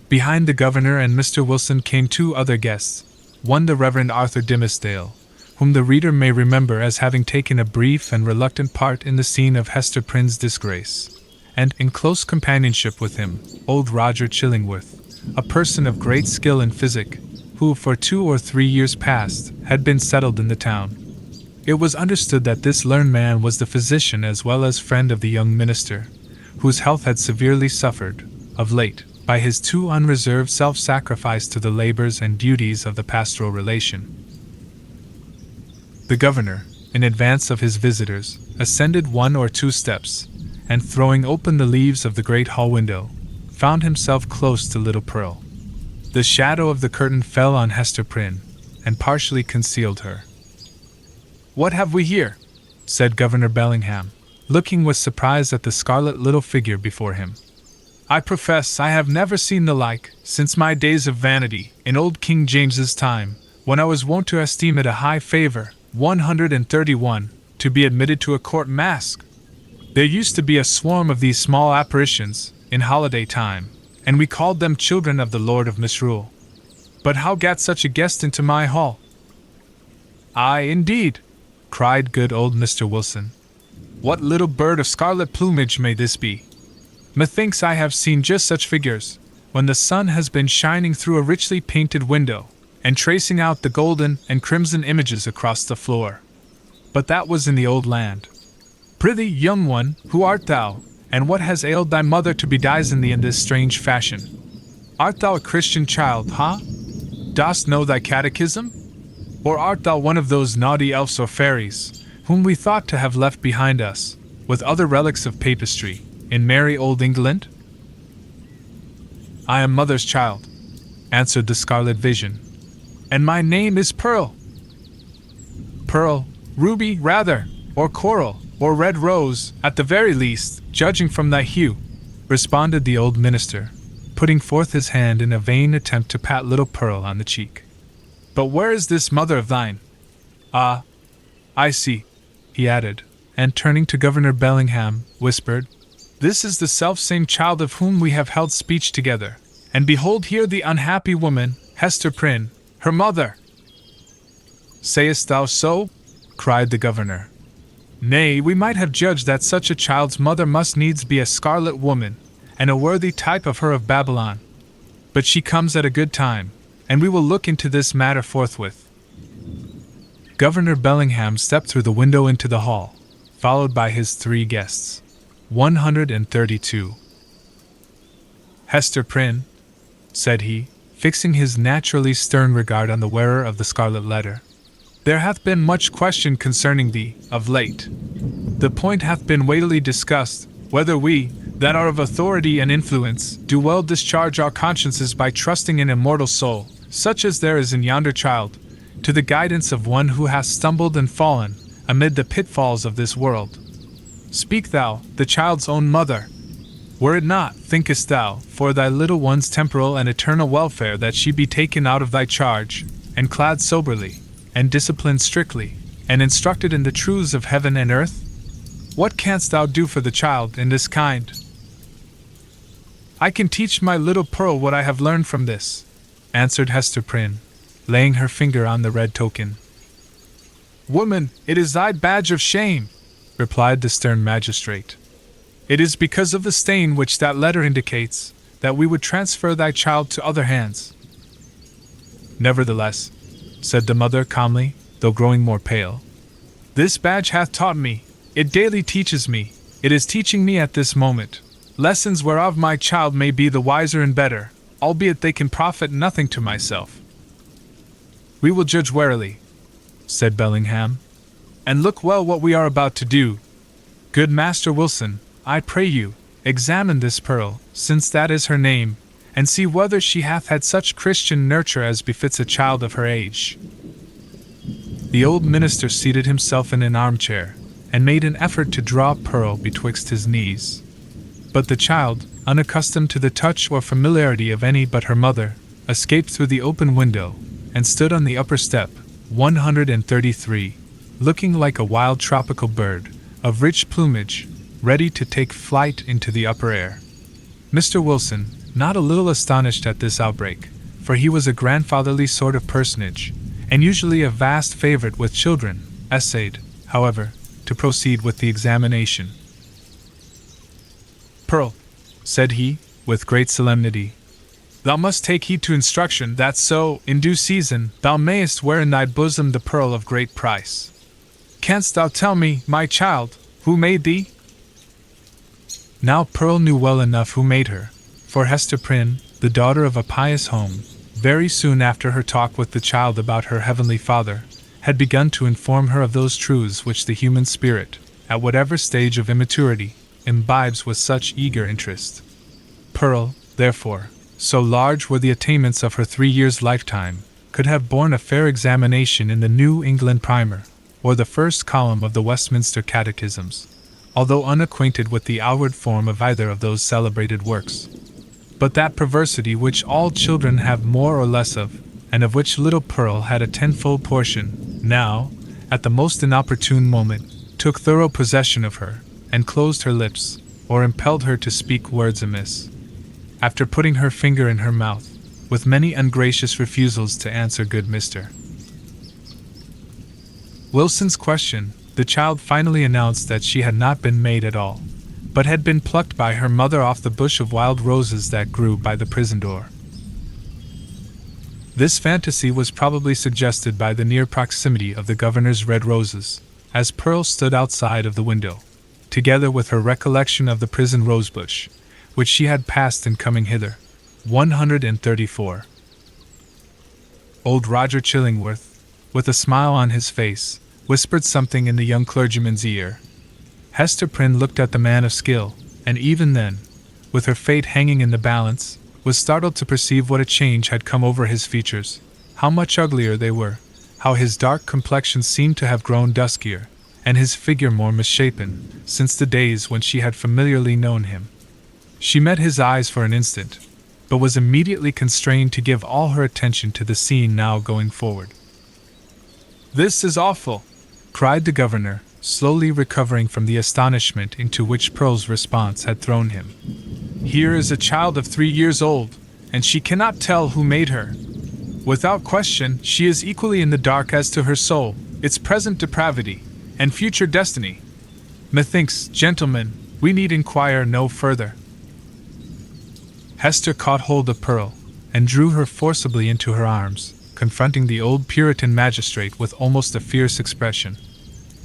Behind the governor and Mr. Wilson came two other guests, one the Reverend Arthur Dimmesdale, whom the reader may remember as having taken a brief and reluctant part in the scene of Hester Prynne's disgrace, and, in close companionship with him, old Roger Chillingworth, a person of great skill in physic, who for 2 or 3 years past had been settled in the town. It was understood that this learned man was the physician as well as friend of the young minister, whose health had severely suffered, of late, by his too unreserved self-sacrifice to the labors and duties of the pastoral relation. The governor, in advance of his visitors, ascended 1 or 2 steps, and throwing open the leaves of the great hall window, found himself close to little Pearl. The shadow of the curtain fell on Hester Prynne, and partially concealed her. "What have we here?" said Governor Bellingham, looking with surprise at the scarlet little figure before him. "I profess I have never seen the like, since my days of vanity, in old King James's time, when I was wont to esteem it a high favor, 131, to be admitted to a court masque. There used to be a swarm of these small apparitions, in holiday time, and we called them children of the Lord of Misrule. But how gat such a guest into my hall?" "Aye, indeed," cried good old Mr. Wilson. "What little bird of scarlet plumage may this be? Methinks I have seen just such figures, when the sun has been shining through a richly painted window, and tracing out the golden and crimson images across the floor. But that was in the old land. Prithee, young one, who art thou, and what has ailed thy mother to bedizen thee in this strange fashion? Art thou a Christian child, ha? Dost know thy catechism? Or art thou one of those naughty elves or fairies, whom we thought to have left behind us, with other relics of papistry, in merry old England?" "I am mother's child," answered the scarlet vision, "and my name is Pearl." "Pearl, ruby, rather, or coral, or red rose, at the very least, judging from thy hue," responded the old minister, putting forth his hand in a vain attempt to pat little Pearl on the cheek. But where is this mother of thine? Ah, I see, he added, and turning to Governor Bellingham, whispered, This is the self-same child of whom we have held speech together, and behold here the unhappy woman, Hester Prynne, her mother. Sayest thou so? Cried the governor. Nay, we might have judged that such a child's mother must needs be a scarlet woman, and a worthy type of her of Babylon. But she comes at a good time, and we will look into this matter forthwith. Governor Bellingham stepped through the window into the hall, followed by his 3 guests. 132. Hester Prynne, said he, fixing his naturally stern regard on the wearer of the Scarlet Letter, there hath been much question concerning thee, of late. The point hath been weightily discussed, whether we, that are of authority and influence, do well discharge our consciences by trusting an immortal soul, such as there is in yonder child, to the guidance of one who hath stumbled and fallen amid the pitfalls of this world. Speak thou, the child's own mother. Were it not, thinkest thou, for thy little one's temporal and eternal welfare that she be taken out of thy charge, and clad soberly, and disciplined strictly, and instructed in the truths of heaven and earth? What canst thou do for the child in this kind? I can teach my little Pearl what I have learned from this, answered Hester Prynne, laying her finger on the red token. Woman, it is thy badge of shame, replied the stern magistrate. It is because of the stain which that letter indicates, that we would transfer thy child to other hands. Nevertheless, said the mother calmly, though growing more pale, this badge hath taught me, it daily teaches me, it is teaching me at this moment, lessons whereof my child may be the wiser and better, albeit they can profit nothing to myself. We will judge warily, said Bellingham, and look well what we are about to do. Good Master Wilson, I pray you, examine this Pearl, since that is her name, and see whether she hath had such Christian nurture as befits a child of her age. The old minister seated himself in an armchair, and made an effort to draw Pearl betwixt his knees. But the child, unaccustomed to the touch or familiarity of any but her mother, escaped through the open window, and stood on the upper step, 133, looking like a wild tropical bird, of rich plumage, ready to take flight into the upper air. Mr. Wilson, not a little astonished at this outbreak, for he was a grandfatherly sort of personage, and usually a vast favorite with children, essayed, however, to proceed with the examination. Pearl, said he, with great solemnity, thou must take heed to instruction, that so, in due season, thou mayest wear in thy bosom the pearl of great price. Canst thou tell me, my child, who made thee? Now Pearl knew well enough who made her, for Hester Prynne, the daughter of a pious home, very soon after her talk with the child about her heavenly Father, had begun to inform her of those truths which the human spirit, at whatever stage of immaturity, imbibes with such eager interest. Pearl, therefore, so large were the attainments of her 3 years' lifetime, could have borne a fair examination in the New England Primer, or the first column of the Westminster Catechisms, although unacquainted with the outward form of either of those celebrated works. But that perversity which all children have more or less of, and of which little Pearl had a tenfold portion, now, at the most inopportune moment, took thorough possession of her, and closed her lips, or impelled her to speak words amiss. After putting her finger in her mouth, with many ungracious refusals to answer good Mr. Wilson's question, the child finally announced that she had not been made at all, but had been plucked by her mother off the bush of wild roses that grew by the prison door. This fantasy was probably suggested by the near proximity of the governor's red roses, as Pearl stood outside of the window, together with her recollection of the prison rosebush, which she had passed in coming hither. 134. Old Roger Chillingworth, with a smile on his face, whispered something in the young clergyman's ear. Hester Prynne looked at the man of skill, and even then, with her fate hanging in the balance, was startled to perceive what a change had come over his features, how much uglier they were, how his dark complexion seemed to have grown duskier, and his figure more misshapen, since the days when she had familiarly known him. She met his eyes for an instant, but was immediately constrained to give all her attention to the scene now going forward. "This is awful!" cried the governor, slowly recovering from the astonishment into which Pearl's response had thrown him. "Here is a child of 3 years old, and she cannot tell who made her. Without question, she is equally in the dark as to her soul, its present depravity, and future destiny. Methinks, gentlemen, we need inquire no further." Hester caught hold of Pearl, and drew her forcibly into her arms, confronting the old Puritan magistrate with almost a fierce expression.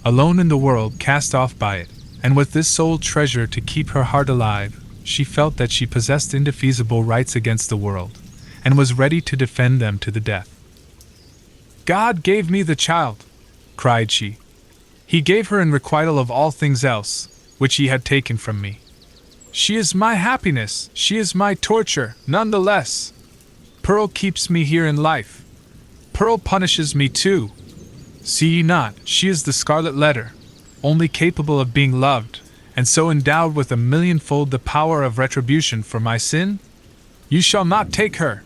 Alone in the world, cast off by it, and with this sole treasure to keep her heart alive, she felt that she possessed indefeasible rights against the world, and was ready to defend them to the death. "God gave me the child," cried she. "He gave her in requital of all things else, which he had taken from me. She is my happiness, she is my torture, none the less. Pearl keeps me here in life. Pearl punishes me too. See ye not, she is the Scarlet Letter, only capable of being loved, and so endowed with a millionfold the power of retribution for my sin? You shall not take her.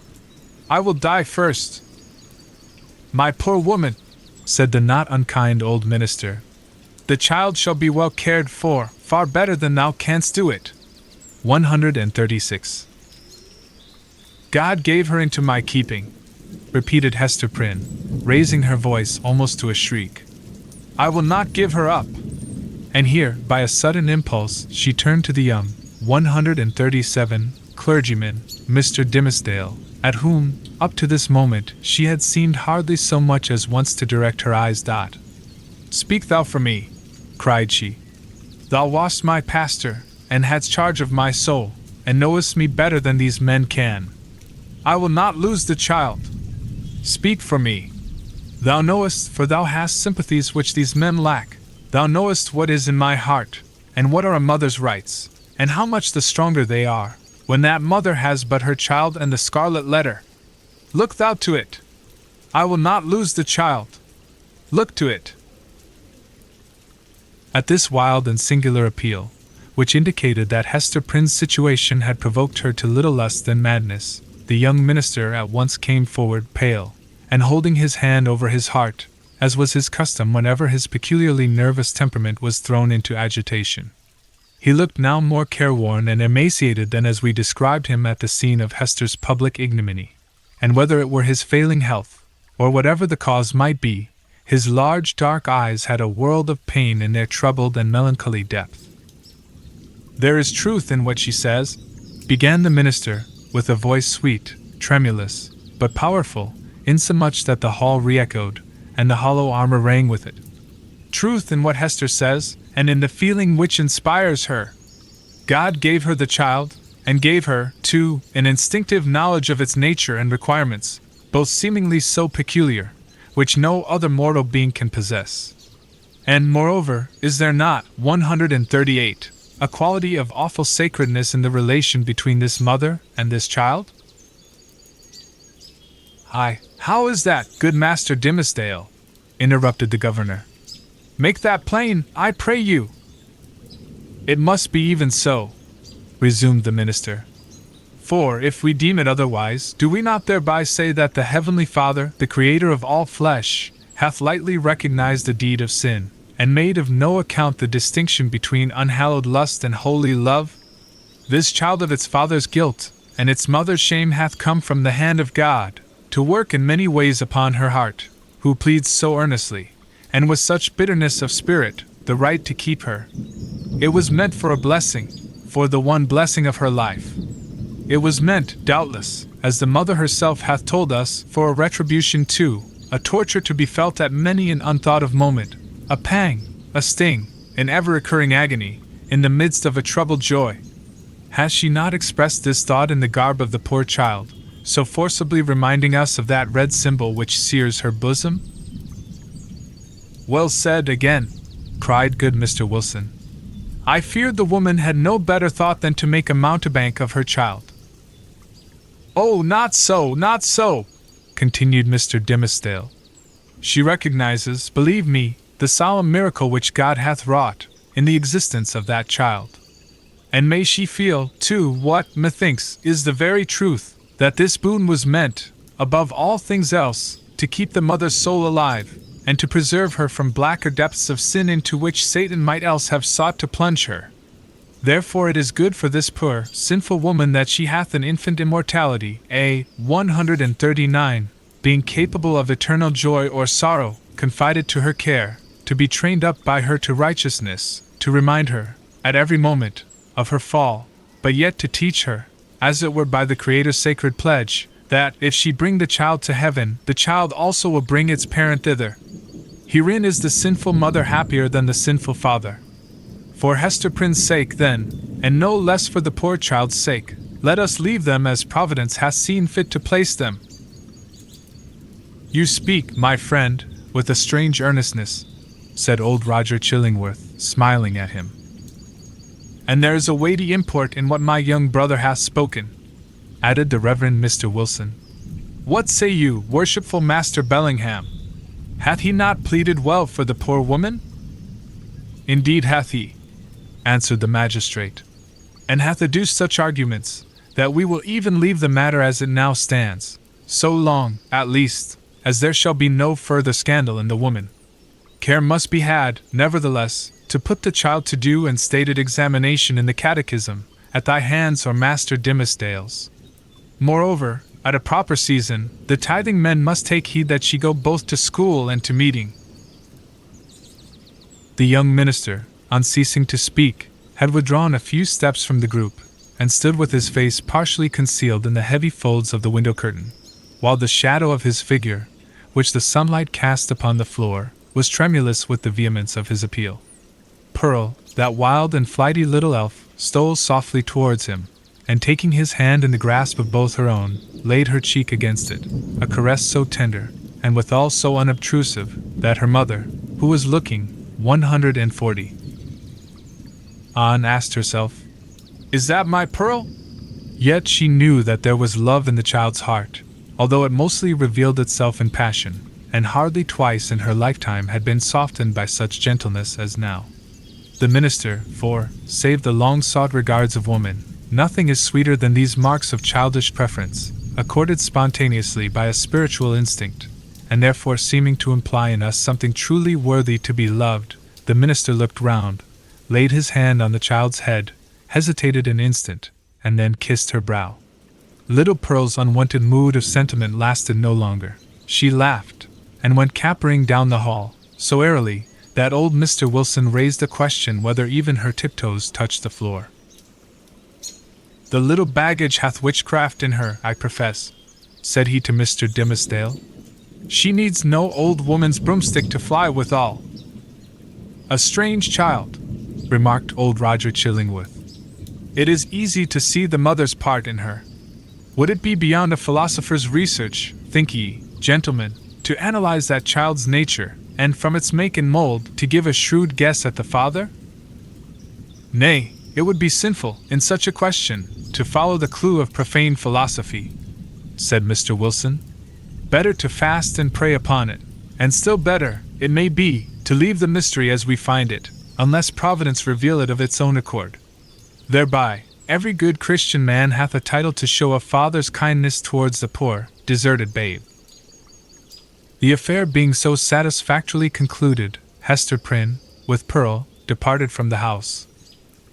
I will die first." "My poor woman," said the not unkind old minister, "the child shall be well cared for, far better than thou canst do it." 136. "God gave her into my keeping," repeated Hester Prynne, raising her voice almost to a shriek. "I will not give her up." And here, by a sudden impulse, she turned to the young 137 clergyman, Mr. Dimmesdale, at whom, up to this moment, she had seemed hardly so much as once to direct her eyes. "Speak thou for me," cried she. "Thou wast my pastor, and hadst charge of my soul, and knowest me better than these men can. I will not lose the child. Speak for me. Thou knowest, for thou hast sympathies which these men lack. Thou knowest what is in my heart, and what are a mother's rights, and how much the stronger they are, when that mother has but her child and the Scarlet Letter. Look thou to it. I will not lose the child. Look to it." At this wild and singular appeal, which indicated that Hester Prynne's situation had provoked her to little less than madness, the young minister at once came forward pale, and holding his hand over his heart, as was his custom whenever his peculiarly nervous temperament was thrown into agitation. He looked now more careworn and emaciated than as we described him at the scene of Hester's public ignominy, and whether it were his failing health, or whatever the cause might be, his large dark eyes had a world of pain in their troubled and melancholy depth. "There is truth in what she says," began the minister, with a voice sweet, tremulous, but powerful, insomuch that the hall re-echoed, and the hollow armor rang with it. "Truth in what Hester says, and in the feeling which inspires her. God gave her the child, and gave her, too, an instinctive knowledge of its nature and requirements, both seemingly so peculiar, which no other mortal being can possess. And, moreover, is there not, 138, a quality of awful sacredness in the relation between this mother and this child?" "Aye, how is that, good Master Dimmesdale?" interrupted the governor. "Make that plain, I pray you." "It must be even so," resumed the minister. "For, if we deem it otherwise, do we not thereby say that the Heavenly Father, the Creator of all flesh, hath lightly recognized the deed of sin, and made of no account the distinction between unhallowed lust and holy love? This child of its father's guilt, and its mother's shame hath come from the hand of God, to work in many ways upon her heart, who pleads so earnestly, and with such bitterness of spirit, the right to keep her. It was meant for a blessing, for the one blessing of her life. It was meant, doubtless, as the mother herself hath told us, for a retribution too, a torture to be felt at many an unthought of moment, a pang, a sting, an ever-recurring agony, in the midst of a troubled joy. Has she not expressed this thought in the garb of the poor child, so forcibly reminding us of that red symbol which sears her bosom?" "Well said again," cried good Mr. Wilson. "I feared the woman had no better thought than to make a mountebank of her child." "Oh, not so, not so," continued Mr. Dimmesdale. "She recognizes, believe me, the solemn miracle which God hath wrought in the existence of that child. And may she feel, too, what, methinks, is the very truth, that this boon was meant, above all things else, to keep the mother's soul alive, and to preserve her from blacker depths of sin into which Satan might else have sought to plunge her. Therefore it is good for this poor, sinful woman that she hath an infant immortality, 139, being capable of eternal joy or sorrow, confided to her care, to be trained up by her to righteousness, to remind her, at every moment, of her fall, but yet to teach her, as it were by the Creator's sacred pledge, that, if she bring the child to heaven, the child also will bring its parent thither. Herein is the sinful mother happier than the sinful father. For Hester Prynne's sake, then, and no less for the poor child's sake, let us leave them as Providence hath seen fit to place them. You speak, my friend, with a strange earnestness, said old Roger Chillingworth, smiling at him. And there is a weighty import in what my young brother hath spoken, added the Reverend Mr. Wilson. What say you, worshipful Master Bellingham? Hath he not pleaded well for the poor woman? Indeed hath he, answered the magistrate, and hath adduced such arguments, that we will even leave the matter as it now stands, so long, at least, as there shall be no further scandal in the woman. Care must be had, nevertheless, to put the child to due and stated examination in the catechism, at thy hands or Master Dimmesdale's. Moreover, at a proper season, the tithing men must take heed that she go both to school and to meeting. The young minister, on ceasing to speak, had withdrawn a few steps from the group, and stood with his face partially concealed in the heavy folds of the window curtain, while the shadow of his figure, which the sunlight cast upon the floor, was tremulous with the vehemence of his appeal. Pearl, that wild and flighty little elf, stole softly towards him, and taking his hand in the grasp of both her own, laid her cheek against it, a caress so tender, and withal so unobtrusive, that her mother, who was looking 140 on, asked herself, "Is that my Pearl?" Yet she knew that there was love in the child's heart, although it mostly revealed itself in passion, and hardly twice in her lifetime had been softened by such gentleness as now. The minister, for, save the long-sought regards of woman, nothing is sweeter than these marks of childish preference, accorded spontaneously by a spiritual instinct, and therefore seeming to imply in us something truly worthy to be loved, the minister looked round, laid his hand on the child's head, hesitated an instant, and then kissed her brow. Little Pearl's unwonted mood of sentiment lasted no longer. She laughed, and went capering down the hall, so airily, that old Mr. Wilson raised a question whether even her tiptoes touched the floor. "The little baggage hath witchcraft in her, I profess," said he to Mr. Dimmesdale. "She needs no old woman's broomstick to fly withal." "A strange child," remarked old Roger Chillingworth. "It is easy to see the mother's part in her. Would it be beyond a philosopher's research, think ye, gentlemen, to analyze that child's nature, and from its make and mold to give a shrewd guess at the father? Nay, it would be sinful, in such a question, to follow the clue of profane philosophy," said Mr. Wilson. "Better to fast and pray upon it, and still better, it may be, to leave the mystery as we find it, unless Providence reveal it of its own accord. Thereby, every good Christian man hath a title to show a father's kindness towards the poor, deserted babe." The affair being so satisfactorily concluded, Hester Prynne, with Pearl, departed from the house.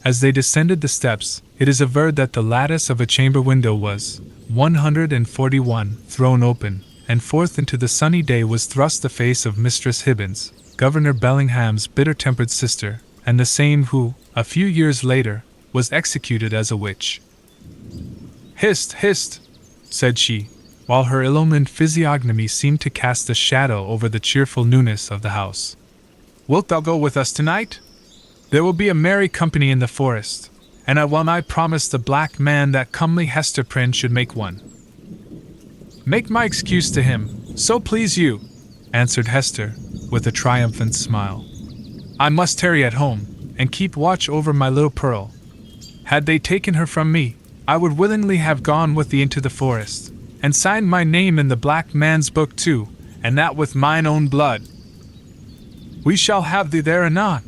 As they descended the steps, it is averred that the lattice of a chamber window was 141 thrown open, and forth into the sunny day was thrust the face of Mistress Hibbins, Governor Bellingham's bitter-tempered sister, and the same who, a few years later, was executed as a witch. "Hist, hist," said she, while her illumined physiognomy seemed to cast a shadow over the cheerful newness of the house. "Wilt thou go with us tonight? There will be a merry company in the forest, and I well nigh promised the black man that comely Hester Prynne should make one." "Make my excuse to him, so please you," answered Hester, with a triumphant smile. "I must tarry at home, and keep watch over my little Pearl. Had they taken her from me, I would willingly have gone with thee into the forest, and signed my name in the black man's book too, and that with mine own blood." "We shall have thee there anon,"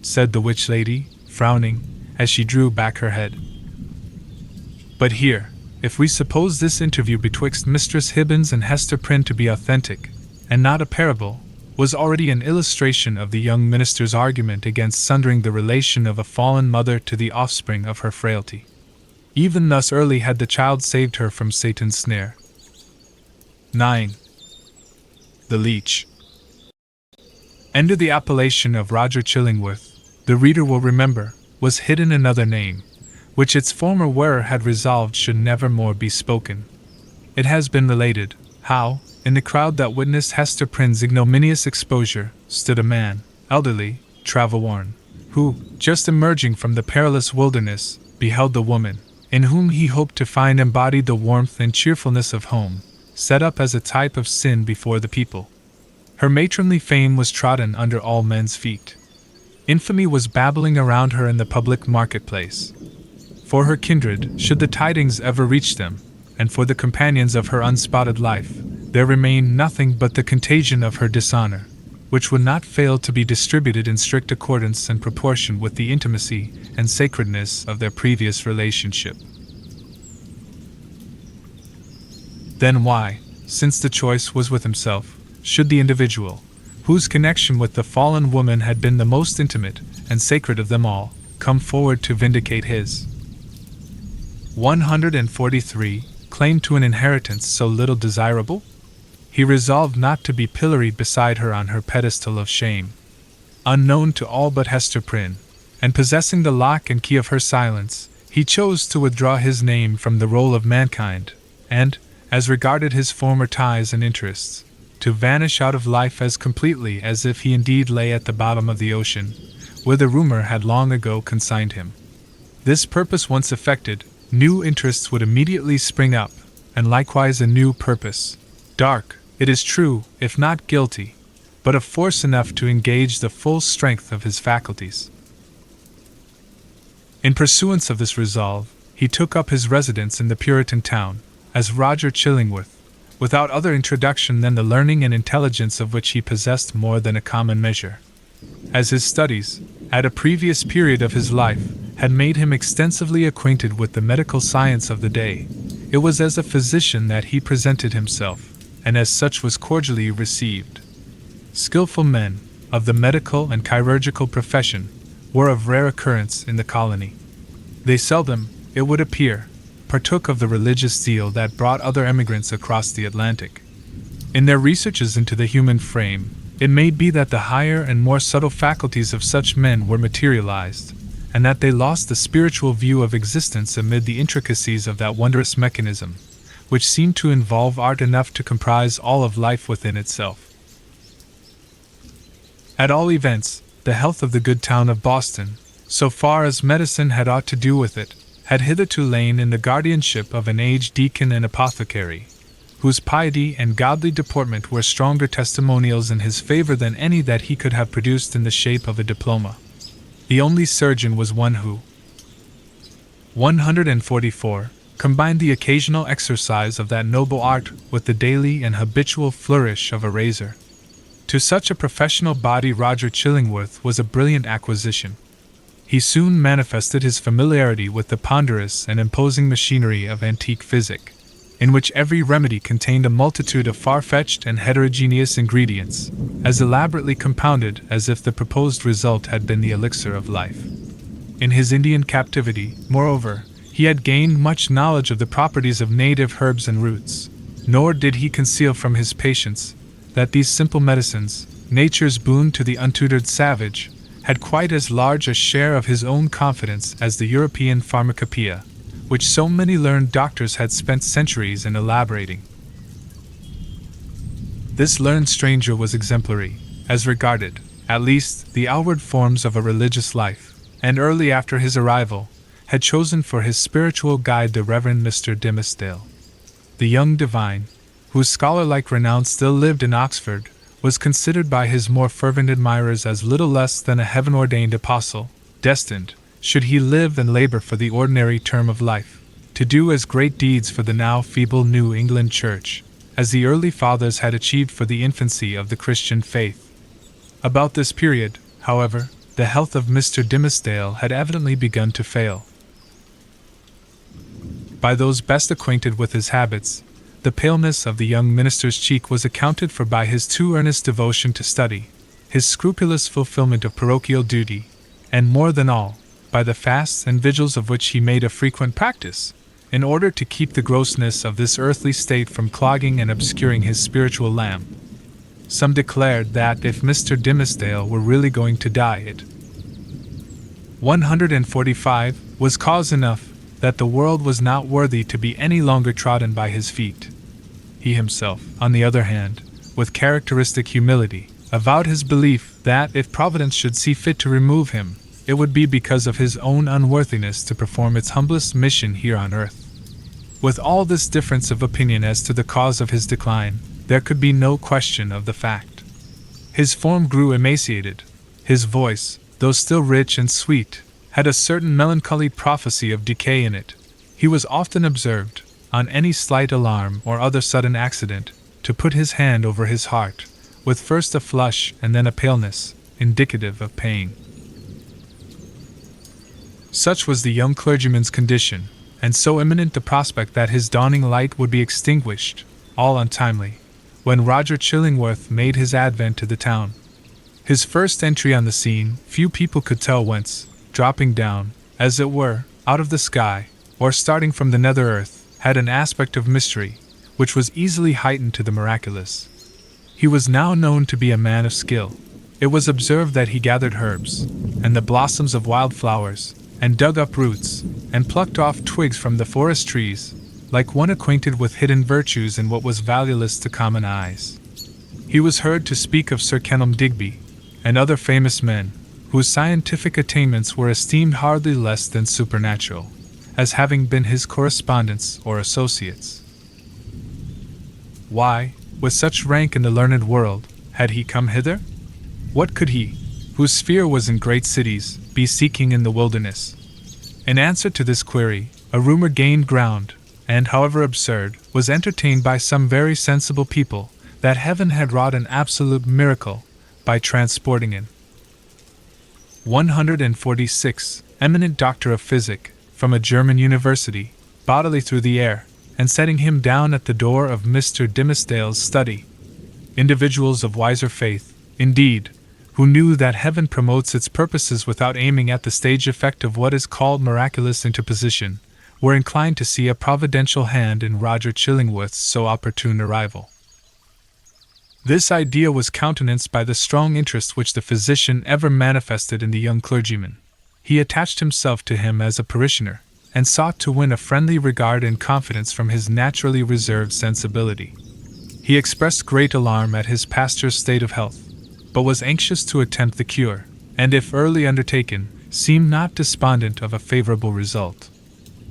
said the witch lady, frowning, as she drew back her head. But here, if we suppose this interview betwixt Mistress Hibbins and Hester Prynne to be authentic, and not a parable, was already an illustration of the young minister's argument against sundering the relation of a fallen mother to the offspring of her frailty. Even thus early had the child saved her from Satan's snare. 9. The Leech. Under the appellation of Roger Chillingworth, the reader will remember, was hidden another name, which its former wearer had resolved should never more be spoken. It has been related, how, in the crowd that witnessed Hester Prynne's ignominious exposure, stood a man, elderly, travel-worn, who, just emerging from the perilous wilderness, beheld the woman, in whom he hoped to find embodied the warmth and cheerfulness of home, set up as a type of sin before the people. Her matronly fame was trodden under all men's feet. Infamy was babbling around her in the public marketplace. For her kindred, should the tidings ever reach them, and for the companions of her unspotted life, there remained nothing but the contagion of her dishonor, which would not fail to be distributed in strict accordance and proportion with the intimacy and sacredness of their previous relationship. Then why, since the choice was with himself, should the individual, whose connection with the fallen woman had been the most intimate and sacred of them all, come forward to vindicate his 143 claim to an inheritance so little desirable? He resolved not to be pilloried beside her on her pedestal of shame. Unknown to all but Hester Prynne, and possessing the lock and key of her silence, he chose to withdraw his name from the roll of mankind, and, as regarded his former ties and interests, to vanish out of life as completely as if he indeed lay at the bottom of the ocean, whither rumor had long ago consigned him. This purpose once effected, new interests would immediately spring up, and likewise a new purpose, dark, it is true, if not guilty, but of force enough to engage the full strength of his faculties. In pursuance of this resolve, he took up his residence in the Puritan town, as Roger Chillingworth, without other introduction than the learning and intelligence of which he possessed more than a common measure. As his studies, at a previous period of his life, had made him extensively acquainted with the medical science of the day, it was as a physician that he presented himself, and as such was cordially received. Skillful men, of the medical and chirurgical profession, were of rare occurrence in the colony. They seldom, it would appear, partook of the religious zeal that brought other emigrants across the Atlantic. In their researches into the human frame, it may be that the higher and more subtle faculties of such men were materialized, and that they lost the spiritual view of existence amid the intricacies of that wondrous mechanism, which seemed to involve art enough to comprise all of life within itself. At all events, the health of the good town of Boston, so far as medicine had aught to do with it, had hitherto lain in the guardianship of an aged deacon and apothecary, whose piety and godly deportment were stronger testimonials in his favor than any that he could have produced in the shape of a diploma. The only surgeon was one who, 144, combined the occasional exercise of that noble art with the daily and habitual flourish of a razor. To such a professional body Roger Chillingworth was a brilliant acquisition. He soon manifested his familiarity with the ponderous and imposing machinery of antique physic, in which every remedy contained a multitude of far-fetched and heterogeneous ingredients, as elaborately compounded as if the proposed result had been the elixir of life. In his Indian captivity, moreover, he had gained much knowledge of the properties of native herbs and roots, nor did he conceal from his patients that these simple medicines, nature's boon to the untutored savage, had quite as large a share of his own confidence as the European pharmacopoeia, which so many learned doctors had spent centuries in elaborating. This learned stranger was exemplary, as regarded, at least, the outward forms of a religious life, and early after his arrival, had chosen for his spiritual guide the Reverend Mr. Dimmesdale. The young divine, whose scholar-like renown still lived in Oxford, was considered by his more fervent admirers as little less than a heaven-ordained apostle, destined, should he live and labor for the ordinary term of life, to do as great deeds for the now feeble New England Church, as the early fathers had achieved for the infancy of the Christian faith. About this period, however, the health of Mr. Dimmesdale had evidently begun to fail. By those best acquainted with his habits, the paleness of the young minister's cheek was accounted for by his too earnest devotion to study, his scrupulous fulfillment of parochial duty, and more than all, by the fasts and vigils of which he made a frequent practice, in order to keep the grossness of this earthly state from clogging and obscuring his spiritual lamp. Some declared that if Mr. Dimmesdale were really going to die, it 145 was cause enough that the world was not worthy to be any longer trodden by his feet. He himself, on the other hand, with characteristic humility, avowed his belief that if Providence should see fit to remove him, it would be because of his own unworthiness to perform its humblest mission here on earth. With all this difference of opinion as to the cause of his decline, there could be no question of the fact. His form grew emaciated. His voice, though still rich and sweet, had a certain melancholy prophecy of decay in it. He was often observed, on any slight alarm or other sudden accident, to put his hand over his heart, with first a flush and then a paleness, indicative of pain. Such was the young clergyman's condition, and so imminent the prospect that his dawning light would be extinguished, all untimely, when Roger Chillingworth made his advent to the town. His first entry on the scene, few people could tell whence, dropping down, as it were, out of the sky, or starting from the nether earth, had an aspect of mystery, which was easily heightened to the miraculous. He was now known to be a man of skill. It was observed that he gathered herbs, and the blossoms of wild flowers, and dug up roots, and plucked off twigs from the forest trees, like one acquainted with hidden virtues in what was valueless to common eyes. He was heard to speak of Sir Kenelm Digby, and other famous men, whose scientific attainments were esteemed hardly less than supernatural, as having been his correspondents or associates. Why, with such rank in the learned world, had he come hither? What could he, whose sphere was in great cities, be seeking in the wilderness? In answer to this query, a rumor gained ground, and, however absurd, was entertained by some very sensible people, that heaven had wrought an absolute miracle by transporting an 146 eminent doctor of physic from a German university bodily through the air, and setting him down at the door of Mr. Dimmesdale's study. Individuals of wiser faith, indeed, who knew that heaven promotes its purposes without aiming at the stage effect of what is called miraculous interposition, were inclined to see a providential hand in Roger Chillingworth's so opportune arrival. This idea was countenanced by the strong interest which the physician ever manifested in the young clergyman. He attached himself to him as a parishioner, and sought to win a friendly regard and confidence from his naturally reserved sensibility. He expressed great alarm at his pastor's state of health, but was anxious to attempt the cure, and if early undertaken, seemed not despondent of a favorable result.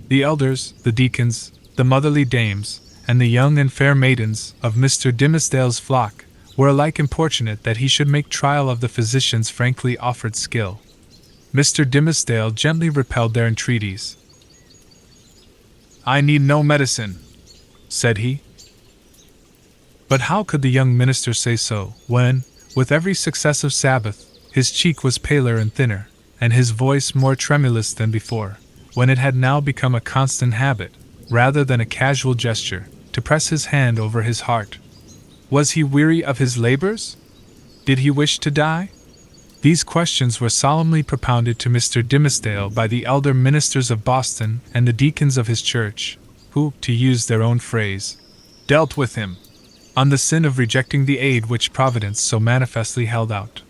The elders, the deacons, the motherly dames, and the young and fair maidens of Mr. Dimmesdale's flock were alike importunate that he should make trial of the physician's frankly offered skill. Mr. Dimmesdale gently repelled their entreaties. "I need no medicine," said he. But how could the young minister say so, when, with every successive Sabbath, his cheek was paler and thinner, and his voice more tremulous than before, when it had now become a constant habit, rather than a casual gesture, to press his hand over his heart? Was he weary of his labors? Did he wish to die? These questions were solemnly propounded to Mr. Dimmesdale by the elder ministers of Boston and the deacons of his church, who, to use their own phrase, dealt with him on the sin of rejecting the aid which Providence so manifestly held out.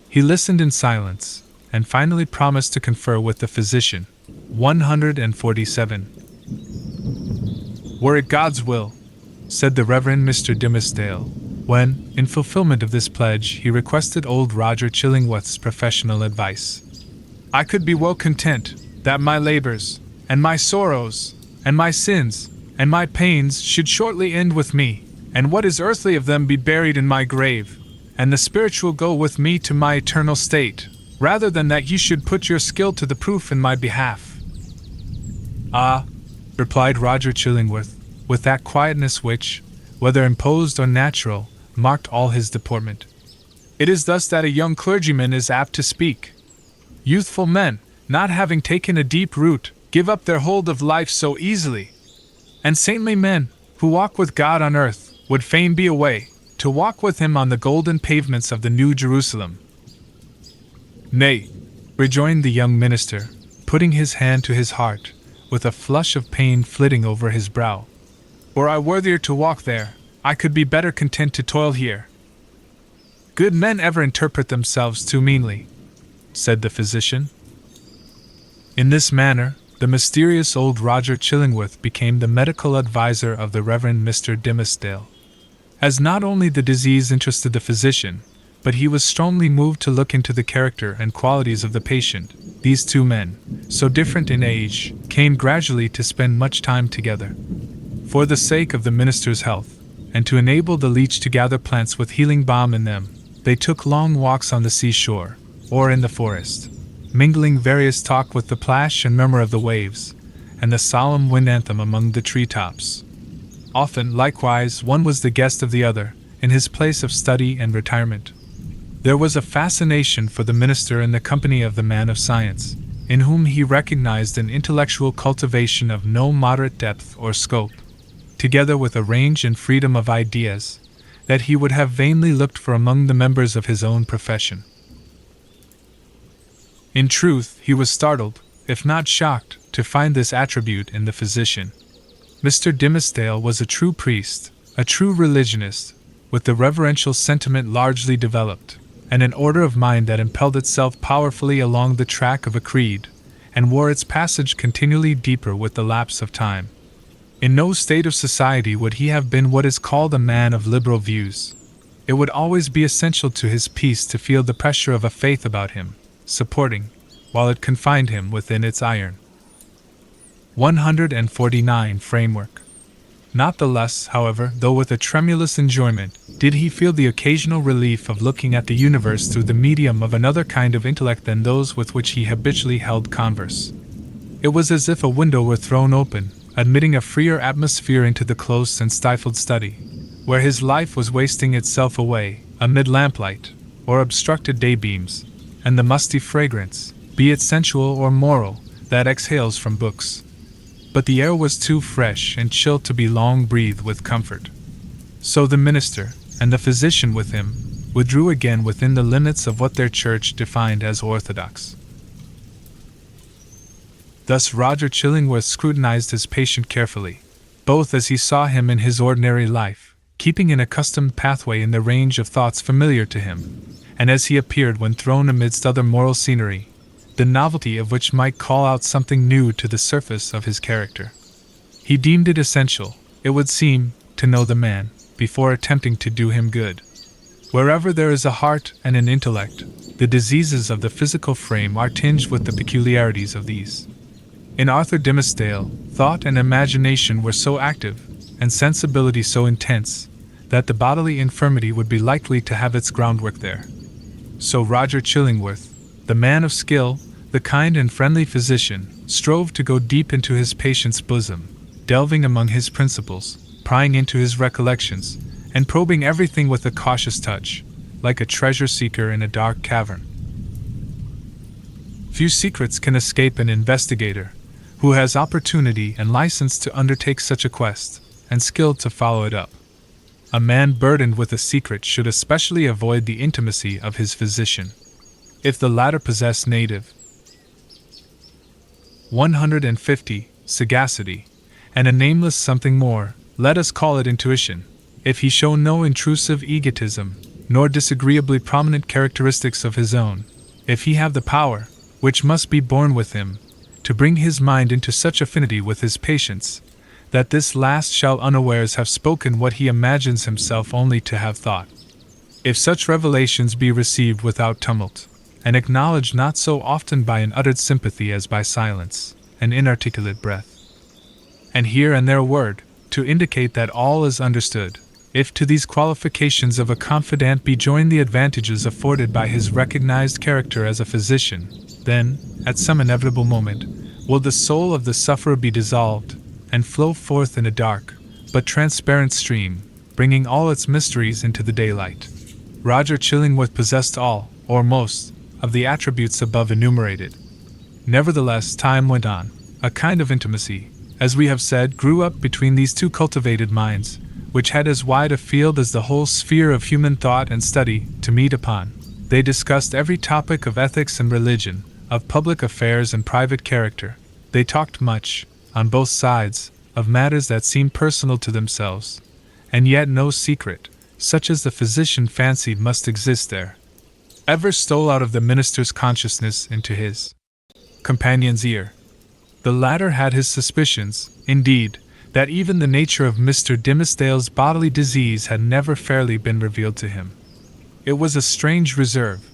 He listened in silence, and finally promised to confer with the physician. 147. "Were it God's will," said the Reverend Mr. Dimmesdale, when, in fulfillment of this pledge, he requested old Roger Chillingworth's professional advice, "I could be well content that my labors, and my sorrows, and my sins, and my pains should shortly end with me, and what is earthly of them be buried in my grave, and the spiritual go with me to my eternal state, rather than that ye should put your skill to the proof in my behalf." "Ah," replied Roger Chillingworth, with that quietness which, whether imposed or natural, marked all his deportment, "it is thus that a young clergyman is apt to speak. Youthful men, not having taken a deep root, give up their hold of life so easily. And saintly men, who walk with God on earth, would fain be away, to walk with him on the golden pavements of the New Jerusalem. Nay, rejoined the young minister, putting his hand to his heart, with a flush of pain flitting over his brow. Were I worthier to walk there, I could be better content to toil here. Good men ever interpret themselves too meanly, said the physician. In this manner, the mysterious old Roger Chillingworth became the medical adviser of the Reverend Mr. Dimmesdale. As not only the disease interested the physician, but he was strongly moved to look into the character and qualities of the patient, these two men, so different in age, came gradually to spend much time together. For the sake of the minister's health, and to enable the leech to gather plants with healing balm in them, they took long walks on the seashore, or in the forest, mingling various talk with the plash and murmur of the waves, and the solemn wind anthem among the tree-tops. Often, likewise, one was the guest of the other, in his place of study and retirement. There was a fascination for the minister in the company of the man of science, in whom he recognized an intellectual cultivation of no moderate depth or scope, together with a range and freedom of ideas, that he would have vainly looked for among the members of his own profession. In truth, he was startled, if not shocked, to find this attribute in the physician. Mr. Dimmesdale was a true priest, a true religionist, with the reverential sentiment largely developed, and an order of mind that impelled itself powerfully along the track of a creed, and wore its passage continually deeper with the lapse of time. In no state of society would he have been what is called a man of liberal views. It would always be essential to his peace to feel the pressure of a faith about him, supporting, while it confined him within its iron. 149 Framework. Not the less, however, though with a tremulous enjoyment, did he feel the occasional relief of looking at the universe through the medium of another kind of intellect than those with which he habitually held converse. It was as if a window were thrown open, admitting a freer atmosphere into the close and stifled study, where his life was wasting itself away, amid lamplight, or obstructed daybeams, and the musty fragrance, be it sensual or moral, that exhales from books. But the air was too fresh and chill to be long breathed with comfort. So the minister, and the physician with him, withdrew again within the limits of what their church defined as orthodox. Thus Roger Chillingworth scrutinized his patient carefully, both as he saw him in his ordinary life, keeping an accustomed pathway in the range of thoughts familiar to him, and as he appeared when thrown amidst other moral scenery, the novelty of which might call out something new to the surface of his character. He deemed it essential, it would seem, to know the man, before attempting to do him good. Wherever there is a heart and an intellect, the diseases of the physical frame are tinged with the peculiarities of these. In Arthur Dimmesdale, thought and imagination were so active, and sensibility so intense, that the bodily infirmity would be likely to have its groundwork there. So Roger Chillingworth, the man of skill, the kind and friendly physician, strove to go deep into his patient's bosom, delving among his principles, prying into his recollections, and probing everything with a cautious touch, like a treasure-seeker in a dark cavern. Few secrets can escape an investigator, who has opportunity and license to undertake such a quest, and skill to follow it up. A man burdened with a secret should especially avoid the intimacy of his physician, if the latter possess native 150 sagacity, and a nameless something more, let us call it intuition, if he show no intrusive egotism, nor disagreeably prominent characteristics of his own, if he have the power, which must be born with him, to bring his mind into such affinity with his patients, that this last shall unawares have spoken what he imagines himself only to have thought. If such revelations be received without tumult, and acknowledged not so often by an uttered sympathy as by silence, an inarticulate breath, and here and there a word, to indicate that all is understood, if to these qualifications of a confidant be joined the advantages afforded by his recognized character as a physician, then, at some inevitable moment, will the soul of the sufferer be dissolved, and flow forth in a dark, but transparent stream, bringing all its mysteries into the daylight. Roger Chillingworth possessed all, or most, of the attributes above enumerated. Nevertheless, time went on. A kind of intimacy, as we have said, grew up between these two cultivated minds, which had as wide a field as the whole sphere of human thought and study to meet upon. They discussed every topic of ethics and religion, of public affairs and private character. They talked much, on both sides, of matters that seemed personal to themselves, and yet no secret, such as the physician fancied must exist there, ever stole out of the minister's consciousness into his companion's ear. The latter had his suspicions, indeed, that even the nature of Mr. Dimmesdale's bodily disease had never fairly been revealed to him. It was a strange reserve.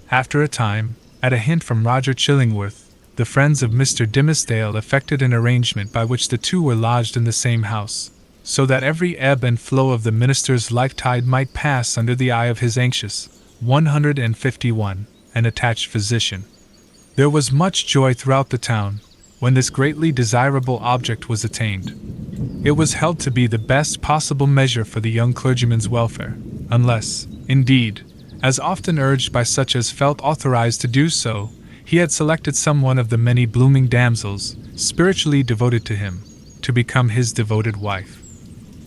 After a time, at a hint from Roger Chillingworth, the friends of Mr. Dimmesdale effected an arrangement by which the two were lodged in the same house, so that every ebb and flow of the minister's life-tide might pass under the eye of his anxious, 151, and attached physician. There was much joy throughout the town when this greatly desirable object was attained. It was held to be the best possible measure for the young clergyman's welfare, unless, indeed, as often urged by such as felt authorized to do so, he had selected some one of the many blooming damsels, spiritually devoted to him, to become his devoted wife.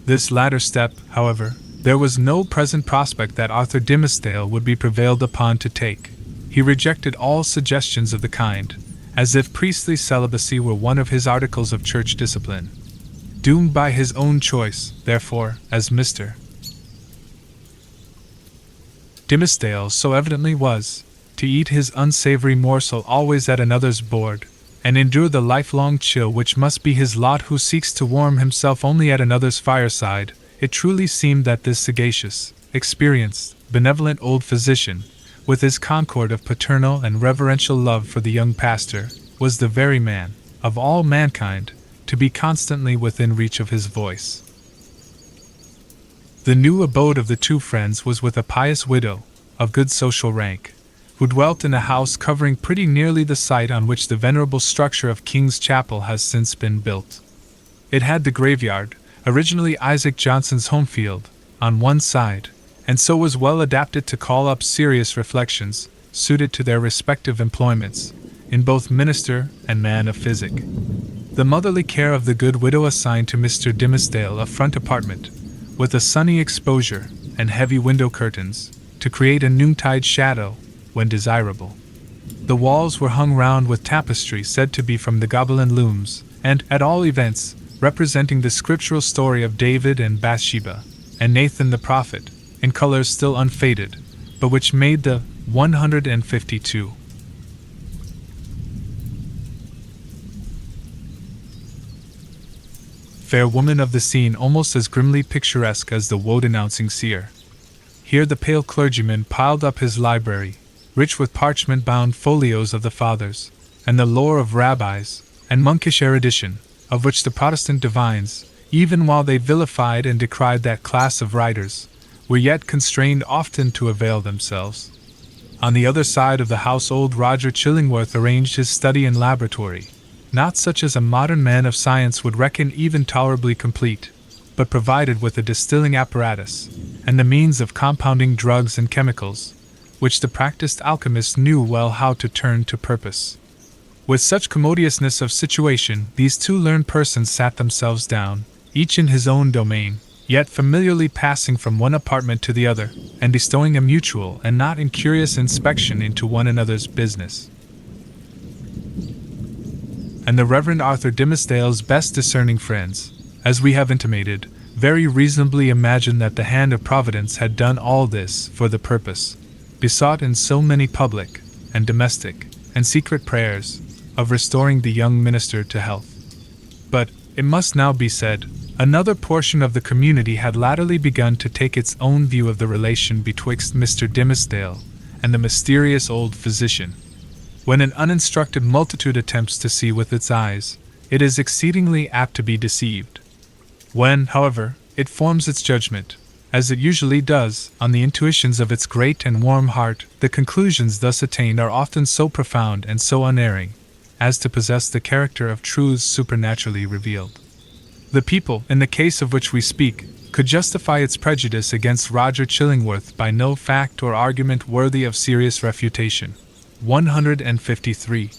This latter step, however, there was no present prospect that Arthur Dimmesdale would be prevailed upon to take. He rejected all suggestions of the kind, as if priestly celibacy were one of his articles of church discipline. Doomed by his own choice, therefore, as Mr. Dimmesdale so evidently was, to eat his unsavory morsel always at another's board, and endure the lifelong chill which must be his lot who seeks to warm himself only at another's fireside, it truly seemed that this sagacious, experienced, benevolent old physician, with his concord of paternal and reverential love for the young pastor, was the very man, of all mankind, to be constantly within reach of his voice. The new abode of the two friends was with a pious widow, of good social rank, who dwelt in a house covering pretty nearly the site on which the venerable structure of King's Chapel has since been built. It had the graveyard, originally Isaac Johnson's home field, on one side, and so was well adapted to call up serious reflections, suited to their respective employments, in both minister and man of physic. The motherly care of the good widow assigned to Mr. Dimmesdale a front apartment, with a sunny exposure and heavy window curtains, to create a noontide shadow, when desirable. The walls were hung round with tapestry said to be from the Gobelin looms, and, at all events, representing the scriptural story of David and Bathsheba, and Nathan the prophet, in colors still unfaded, but which made the 152 fair woman of the scene almost as grimly picturesque as the woe-denouncing seer. Here the pale clergyman piled up his library, rich with parchment-bound folios of the Fathers, and the lore of rabbis, and monkish erudition, of which the Protestant divines, even while they vilified and decried that class of writers, were yet constrained often to avail themselves. On the other side of the house old Roger Chillingworth arranged his study and laboratory, not such as a modern man of science would reckon even tolerably complete, but provided with a distilling apparatus, and the means of compounding drugs and chemicals, which the practiced alchemist knew well how to turn to purpose. With such commodiousness of situation, these two learned persons sat themselves down, each in his own domain, yet familiarly passing from one apartment to the other, and bestowing a mutual and not incurious inspection into one another's business. And the Reverend Arthur Dimmesdale's best discerning friends, as we have intimated, very reasonably imagined that the hand of Providence had done all this for the purpose, besought in so many public, and domestic, and secret prayers, of restoring the young minister to health. But, it must now be said, another portion of the community had latterly begun to take its own view of the relation betwixt Mr. Dimmesdale and the mysterious old physician. When an uninstructed multitude attempts to see with its eyes, it is exceedingly apt to be deceived. When, however, it forms its judgment, as it usually does, on the intuitions of its great and warm heart, the conclusions thus attained are often so profound and so unerring, as to possess the character of truths supernaturally revealed. The people, in the case of which we speak, could justify its prejudice against Roger Chillingworth by no fact or argument worthy of serious refutation. 153.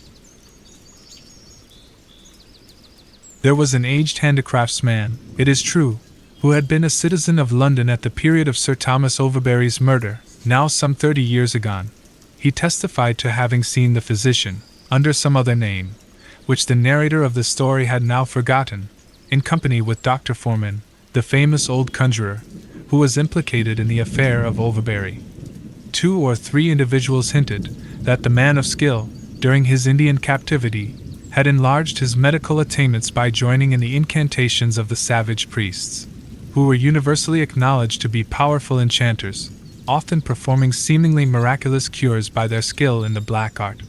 There was an aged handicraftsman, it is true, who had been a citizen of London at the period of Sir Thomas Overbury's murder, now some 30 years agone. He testified to having seen the physician, under some other name, which the narrator of the story had now forgotten, in company with Dr. Foreman, the famous old conjurer, who was implicated in the affair of Overbury. 2 or 3 individuals hinted that the man of skill, during his Indian captivity, had enlarged his medical attainments by joining in the incantations of the savage priests, who were universally acknowledged to be powerful enchanters, often performing seemingly miraculous cures by their skill in the black art.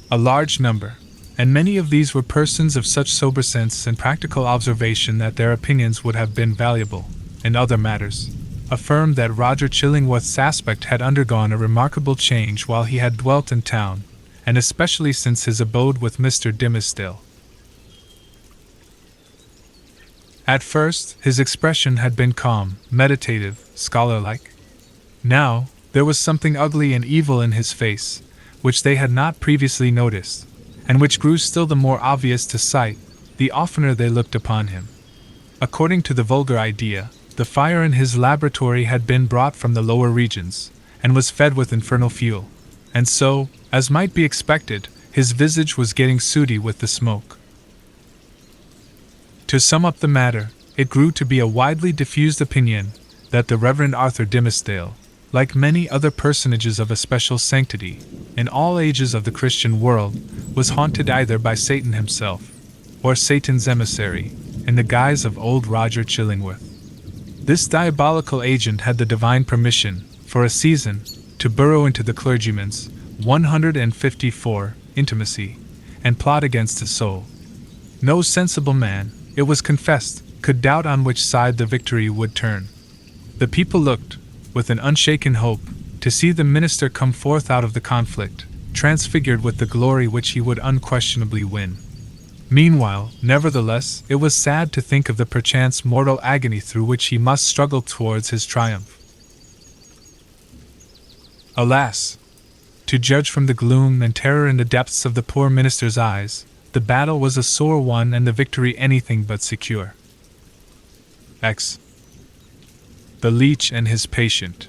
A large number, and many of these were persons of such sober sense and practical observation that their opinions would have been valuable, in other matters, affirmed that Roger Chillingworth's aspect had undergone a remarkable change while he had dwelt in town, and especially since his abode with Mr. Dimmesdale. At first, his expression had been calm, meditative, scholar-like. Now, there was something ugly and evil in his face, which they had not previously noticed, and which grew still the more obvious to sight, the oftener they looked upon him. According to the vulgar idea, the fire in his laboratory had been brought from the lower regions, and was fed with infernal fuel, and so, as might be expected, his visage was getting sooty with the smoke. To sum up the matter, it grew to be a widely diffused opinion that the Reverend Arthur Dimmesdale, like many other personages of especial sanctity, in all ages of the Christian world, was haunted either by Satan himself, or Satan's emissary, in the guise of old Roger Chillingworth. This diabolical agent had the divine permission, for a season, to burrow into the clergyman's 154 intimacy, and plot against his soul. No sensible man, it was confessed, could doubt on which side the victory would turn. The people looked, with an unshaken hope, to see the minister come forth out of the conflict, transfigured with the glory which he would unquestionably win. Meanwhile, nevertheless, it was sad to think of the perchance mortal agony through which he must struggle towards his triumph. Alas! To judge from the gloom and terror in the depths of the poor minister's eyes, the battle was a sore one and the victory anything but secure. X. The Leech and His Patient.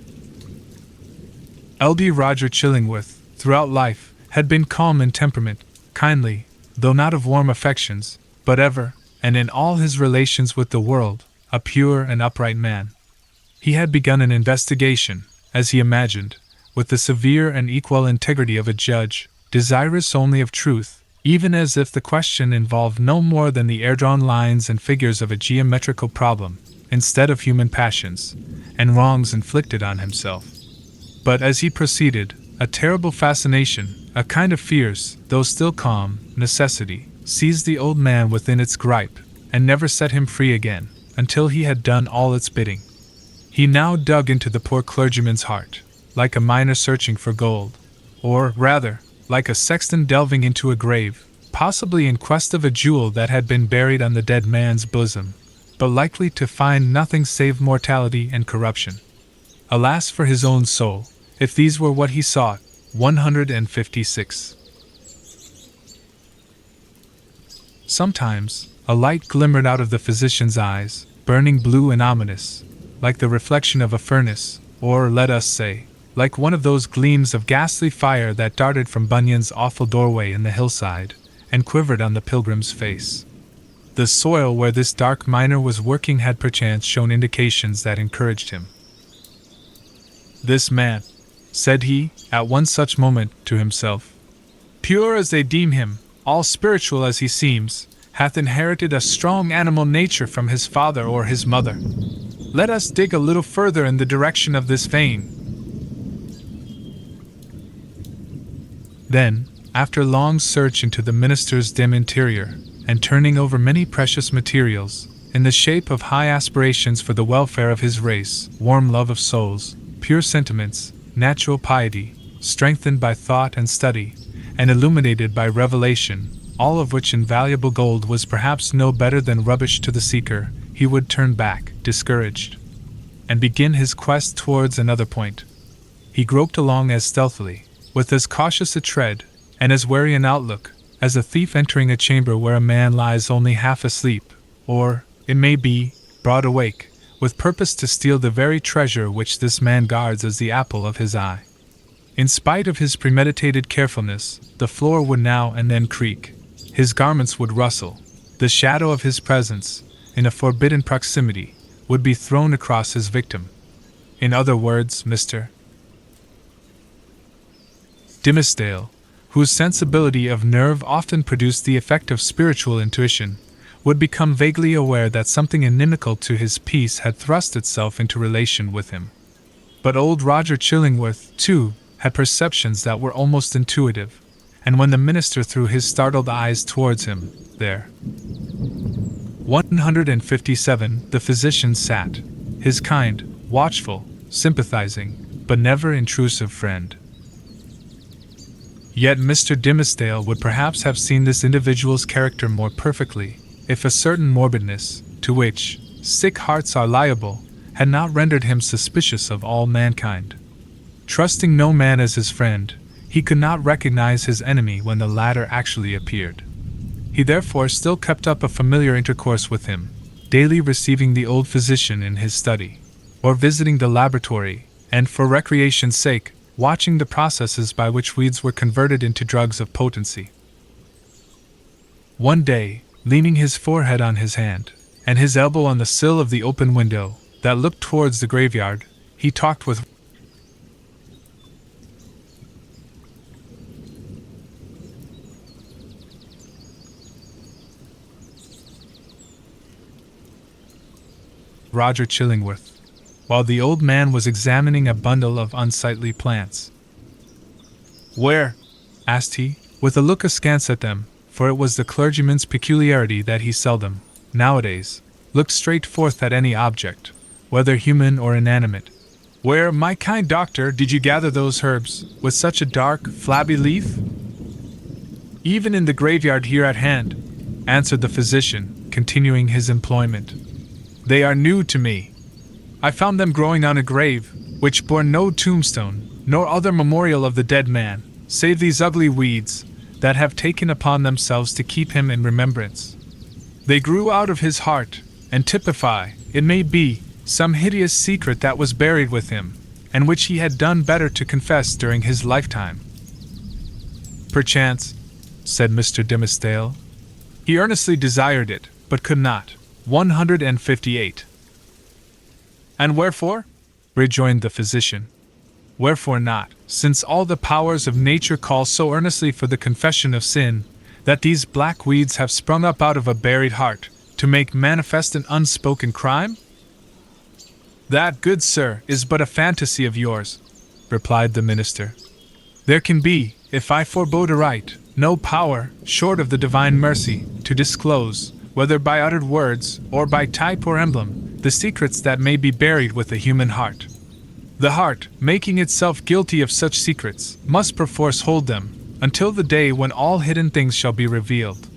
L.D. Roger Chillingworth, throughout life, had been calm in temperament, kindly, though not of warm affections, but ever, and in all his relations with the world, a pure and upright man. He had begun an investigation, as he imagined, with the severe and equal integrity of a judge, desirous only of truth, even as if the question involved no more than the air-drawn lines and figures of a geometrical problem, instead of human passions, and wrongs inflicted on himself. But as he proceeded, a terrible fascination, a kind of fierce, though still calm, necessity, seized the old man within its gripe, and never set him free again, until he had done all its bidding. He now dug into the poor clergyman's heart, like a miner searching for gold, or, rather, like a sexton delving into a grave, possibly in quest of a jewel that had been buried on the dead man's bosom, but likely to find nothing save mortality and corruption. Alas for his own soul, if these were what he sought. 156. Sometimes, a light glimmered out of the physician's eyes, burning blue and ominous, like the reflection of a furnace, or, let us say, like one of those gleams of ghastly fire that darted from Bunyan's awful doorway in the hillside, and quivered on the pilgrim's face. The soil where this dark miner was working had perchance shown indications that encouraged him. "This man," said he, at one such moment, to himself, "pure as they deem him, all spiritual as he seems, hath inherited a strong animal nature from his father or his mother. Let us dig a little further in the direction of this vein." Then, after long search into the minister's dim interior, and turning over many precious materials, in the shape of high aspirations for the welfare of his race, warm love of souls, pure sentiments, natural piety, strengthened by thought and study, and illuminated by revelation, all of which invaluable gold was perhaps no better than rubbish to the seeker, he would turn back, discouraged. and begin his quest towards another point. He groped along as stealthily, with as cautious a tread, and as wary an outlook, as a thief entering a chamber where a man lies only half asleep, or, it may be, broad awake, with purpose to steal the very treasure which this man guards as the apple of his eye. In spite of his premeditated carefulness, the floor would now and then creak, his garments would rustle, the shadow of his presence, in a forbidden proximity, would be thrown across his victim. In other words, Mr. Dimmesdale, whose sensibility of nerve often produced the effect of spiritual intuition, would become vaguely aware that something inimical to his peace had thrust itself into relation with him. But old Roger Chillingworth, too, had perceptions that were almost intuitive, and when the minister threw his startled eyes towards him, there 157, the physician sat, his kind, watchful, sympathizing, but never intrusive friend. Yet Mr. Dimmesdale would perhaps have seen this individual's character more perfectly, if a certain morbidness, to which sick hearts are liable, had not rendered him suspicious of all mankind. Trusting no man as his friend, he could not recognize his enemy when the latter actually appeared. He therefore still kept up a familiar intercourse with him, daily receiving the old physician in his study, or visiting the laboratory, and for recreation's sake, watching the processes by which weeds were converted into drugs of potency. One day, leaning his forehead on his hand, and his elbow on the sill of the open window that looked towards the graveyard, he talked with Roger Chillingworth, while the old man was examining a bundle of unsightly plants. "Where?" asked he, with a look askance at them, for it was the clergyman's peculiarity that he seldom, nowadays, looked straight forth at any object, whether human or inanimate. "Where, my kind doctor, did you gather those herbs, with such a dark, flabby leaf?" "Even in the graveyard here at hand," answered the physician, continuing his employment. "They are new to me. I found them growing on a grave, which bore no tombstone, nor other memorial of the dead man, save these ugly weeds, that have taken upon themselves to keep him in remembrance. They grew out of his heart, and typify, it may be, some hideous secret that was buried with him, and which he had done better to confess during his lifetime." "Perchance," said Mr. Dimmesdale, "he earnestly desired it, but could not." 158. "And wherefore?" rejoined the physician. "Wherefore not, since all the powers of nature call so earnestly for the confession of sin, that these black weeds have sprung up out of a buried heart, to make manifest an unspoken crime?" "That, good sir, is but a fantasy of yours," replied the minister. "There can be, if I forbode aright, no power, short of the divine mercy, to disclose, whether by uttered words, or by type or emblem, the secrets that may be buried with the human heart. The heart, making itself guilty of such secrets, must perforce hold them, until the day when all hidden things shall be revealed.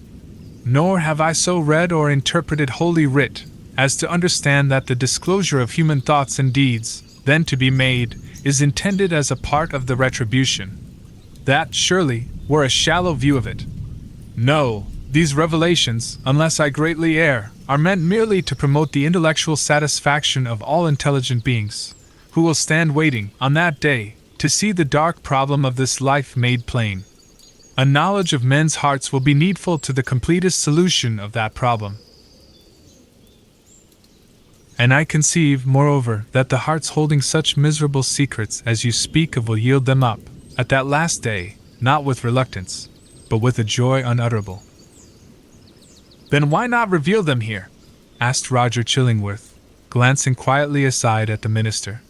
Nor have I so read or interpreted Holy Writ, as to understand that the disclosure of human thoughts and deeds, then to be made, is intended as a part of the retribution. That, surely, were a shallow view of it. No, these revelations, unless I greatly err, are meant merely to promote the intellectual satisfaction of all intelligent beings, who will stand waiting, on that day, to see the dark problem of this life made plain. A knowledge of men's hearts will be needful to the completest solution of that problem. And I conceive, moreover, that the hearts holding such miserable secrets as you speak of will yield them up, at that last day, not with reluctance, but with a joy unutterable." "Then why not reveal them here?" asked Roger Chillingworth, glancing quietly aside at the minister.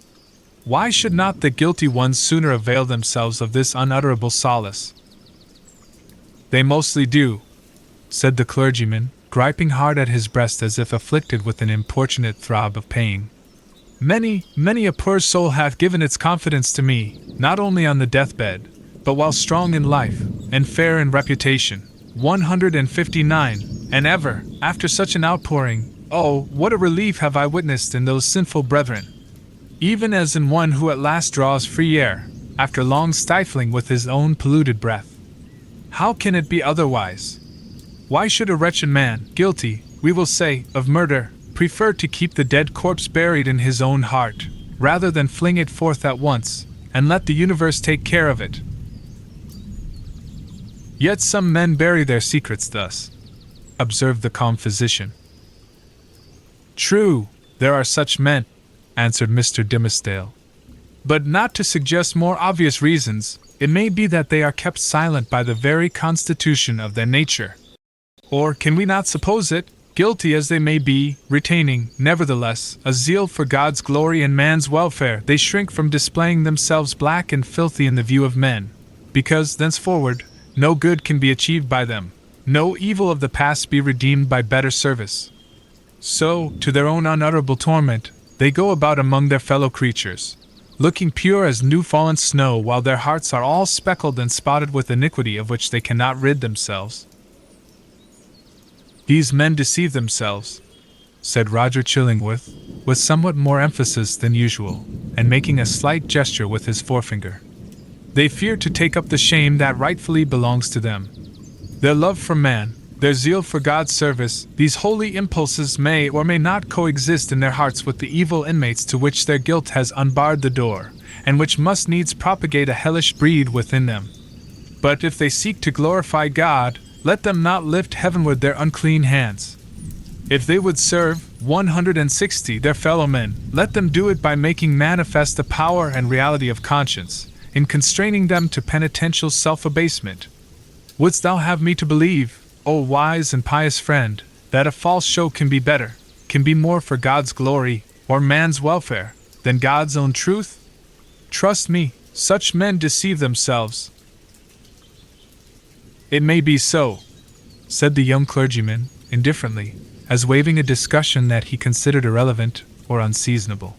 "Why should not the guilty ones sooner avail themselves of this unutterable solace?" "They mostly do," said the clergyman, griping hard at his breast as if afflicted with an importunate throb of pain. "Many, many a poor soul hath given its confidence to me, not only on the deathbed, but while strong in life, and fair in reputation. 159, and ever, after such an outpouring, oh, what a relief have I witnessed in those sinful brethren, even as in one who at last draws free air, after long stifling with his own polluted breath. How can it be otherwise? Why should a wretched man, guilty, we will say, of murder, prefer to keep the dead corpse buried in his own heart, rather than fling it forth at once, and let the universe take care of it? Yet some men bury their secrets thus, observed the calm physician. True, there are such men, answered Mr. Dimmesdale. But not to suggest more obvious reasons, it may be that they are kept silent by the very constitution of their nature. Or can we not suppose it, guilty as they may be, retaining, nevertheless, a zeal for God's glory and man's welfare, they shrink from displaying themselves black and filthy in the view of men, because, thenceforward, no good can be achieved by them, no evil of the past be redeemed by better service. So, to their own unutterable torment, they go about among their fellow creatures, looking pure as new-fallen snow, while their hearts are all speckled and spotted with iniquity of which they cannot rid themselves. These men deceive themselves, said Roger Chillingworth, with somewhat more emphasis than usual, and making a slight gesture with his forefinger. They fear to take up the shame that rightfully belongs to them. Their love for man, their zeal for God's service, these holy impulses may or may not coexist in their hearts with the evil inmates to which their guilt has unbarred the door, and which must needs propagate a hellish breed within them. But if they seek to glorify God, let them not lift heavenward their unclean hands. If they would serve 160 their fellow men, let them do it by making manifest the power and reality of conscience, in constraining them to penitential self-abasement. Wouldst thou have me to believe, O wise and pious friend, that a false show can be better, can be more for God's glory, or man's welfare, than God's own truth? Trust me, such men deceive themselves. It may be so, said the young clergyman, indifferently, as waiving a discussion that he considered irrelevant or unseasonable.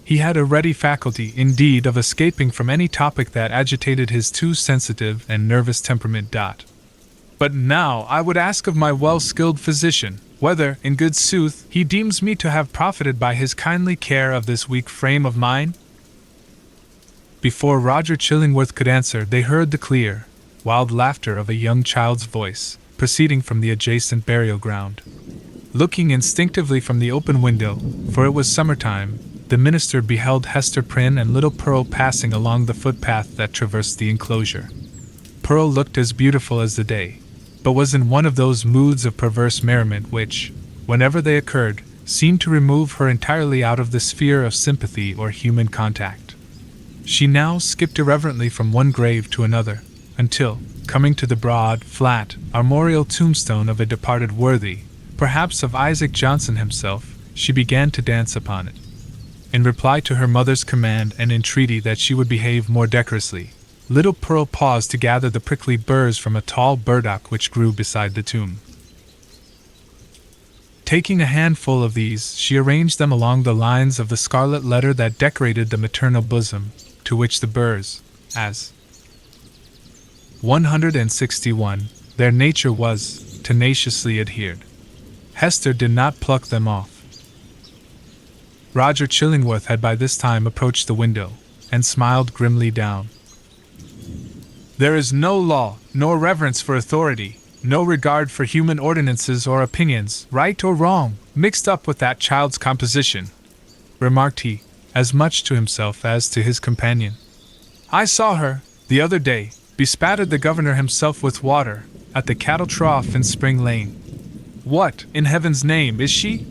He had a ready faculty, indeed, of escaping from any topic that agitated his too sensitive and nervous temperament. But now I would ask of my well-skilled physician, whether, in good sooth, he deems me to have profited by his kindly care of this weak frame of mine? Before Roger Chillingworth could answer, they heard the clear, wild laughter of a young child's voice, proceeding from the adjacent burial ground. Looking instinctively from the open window, for it was summertime, the minister beheld Hester Prynne and little Pearl passing along the footpath that traversed the enclosure. Pearl looked as beautiful as the day, but was in one of those moods of perverse merriment which, whenever they occurred, seemed to remove her entirely out of the sphere of sympathy or human contact. She now skipped irreverently from one grave to another, until, coming to the broad, flat, armorial tombstone of a departed worthy, perhaps of Isaac Johnson himself, she began to dance upon it. In reply to her mother's command and entreaty that she would behave more decorously, little Pearl paused to gather the prickly burrs from a tall burdock which grew beside the tomb. Taking a handful of these, she arranged them along the lines of the scarlet letter that decorated the maternal bosom, to which the burrs, as 161, their nature was, tenaciously adhered. Hester did not pluck them off. Roger Chillingworth had by this time approached the window, and smiled grimly down. There is no law, nor reverence for authority, no regard for human ordinances or opinions, right or wrong, mixed up with that child's composition, remarked he, as much to himself as to his companion. I saw her, the other day, bespattered the governor himself with water, at the cattle trough in Spring Lane. What, in heaven's name, is she?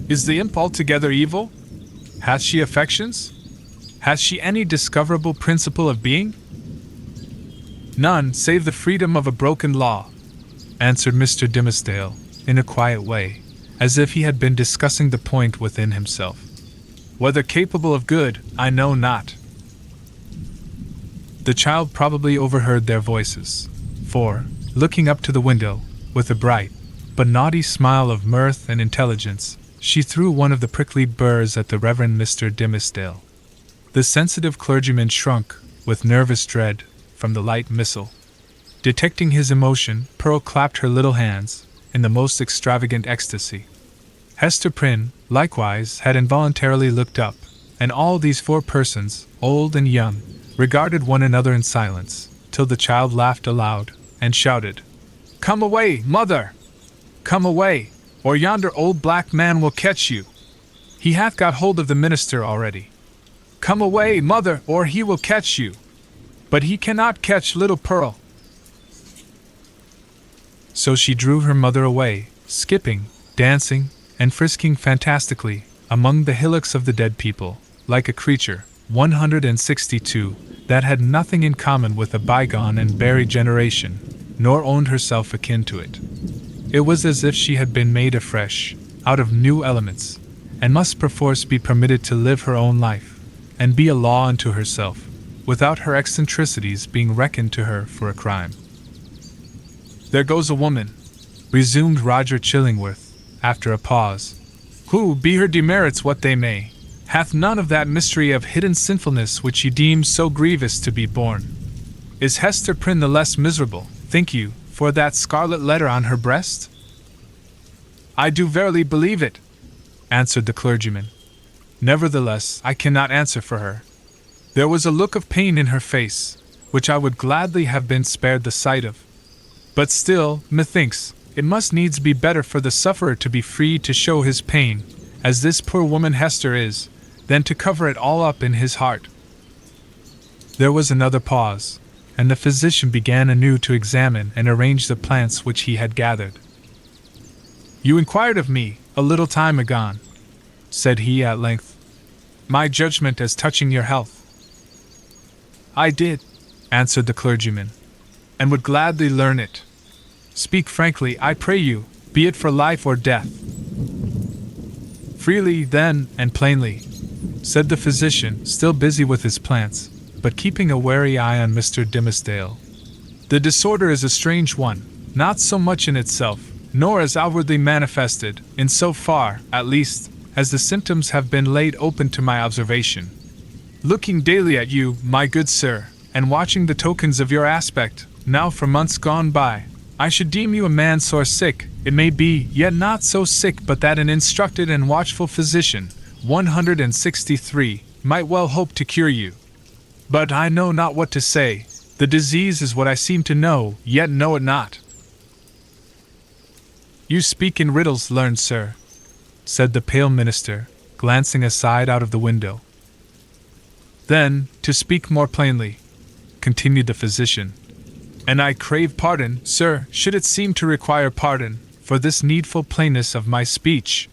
Is the imp altogether evil? Hath she affections? Hath she any discoverable principle of being? None, save the freedom of a broken law, answered Mr. Dimmesdale, in a quiet way, as if he had been discussing the point within himself. Whether capable of good, I know not. The child probably overheard their voices, for, looking up to the window, with a bright, but naughty smile of mirth and intelligence, she threw one of the prickly burrs at the Reverend Mr. Dimmesdale. The sensitive clergyman shrunk, with nervous dread, from the light missile. Detecting his emotion, Pearl clapped her little hands, in the most extravagant ecstasy. Hester Prynne, likewise, had involuntarily looked up, and all these 4 persons, old and young, regarded one another in silence, till the child laughed aloud, and shouted, "Come away, mother! Come away, or yonder old black man will catch you. He hath got hold of the minister already. Come away, mother, or he will catch you. But he cannot catch little Pearl." So she drew her mother away, skipping, dancing, and frisking fantastically among the hillocks of the dead people, like a creature, 162, that had nothing in common with a bygone and buried generation, nor owned herself akin to it. It was as if she had been made afresh, out of new elements, and must perforce be permitted to live her own life, and be a law unto herself, without her eccentricities being reckoned to her for a crime. "There goes a woman," resumed Roger Chillingworth, after a pause, "who, be her demerits what they may, hath none of that mystery of hidden sinfulness which ye deem so grievous to be borne. Is Hester Prynne the less miserable, think you, for that scarlet letter on her breast?" "I do verily believe it," answered the clergyman. "Nevertheless, I cannot answer for her. There was a look of pain in her face, which I would gladly have been spared the sight of. But still, methinks, it must needs be better for the sufferer to be free to show his pain, as this poor woman Hester is, than to cover it all up in his heart." There was another pause, and the physician began anew to examine and arrange the plants which he had gathered. "You inquired of me, a little time agone," said he at length, "my judgment as touching your health." "I did," answered the clergyman, "and would gladly learn it. Speak frankly, I pray you, be it for life or death." "Freely, then, and plainly," said the physician, still busy with his plants, but keeping a wary eye on Mr. Dimmesdale. "The disorder is a strange one, not so much in itself, nor as outwardly manifested, in so far, at least, as the symptoms have been laid open to my observation. Looking daily at you, my good sir, and watching the tokens of your aspect, now for months gone by, I should deem you a man sore sick, it may be, yet not so sick but that an instructed and watchful physician, 163, might well hope to cure you. But I know not what to say. The disease is what I seem to know, yet know it not." "You speak in riddles, learned sir," said the pale minister, glancing aside out of the window. "Then, to speak more plainly," continued the physician, "and I crave pardon, sir, should it seem to require pardon, for this needful plainness of my speech.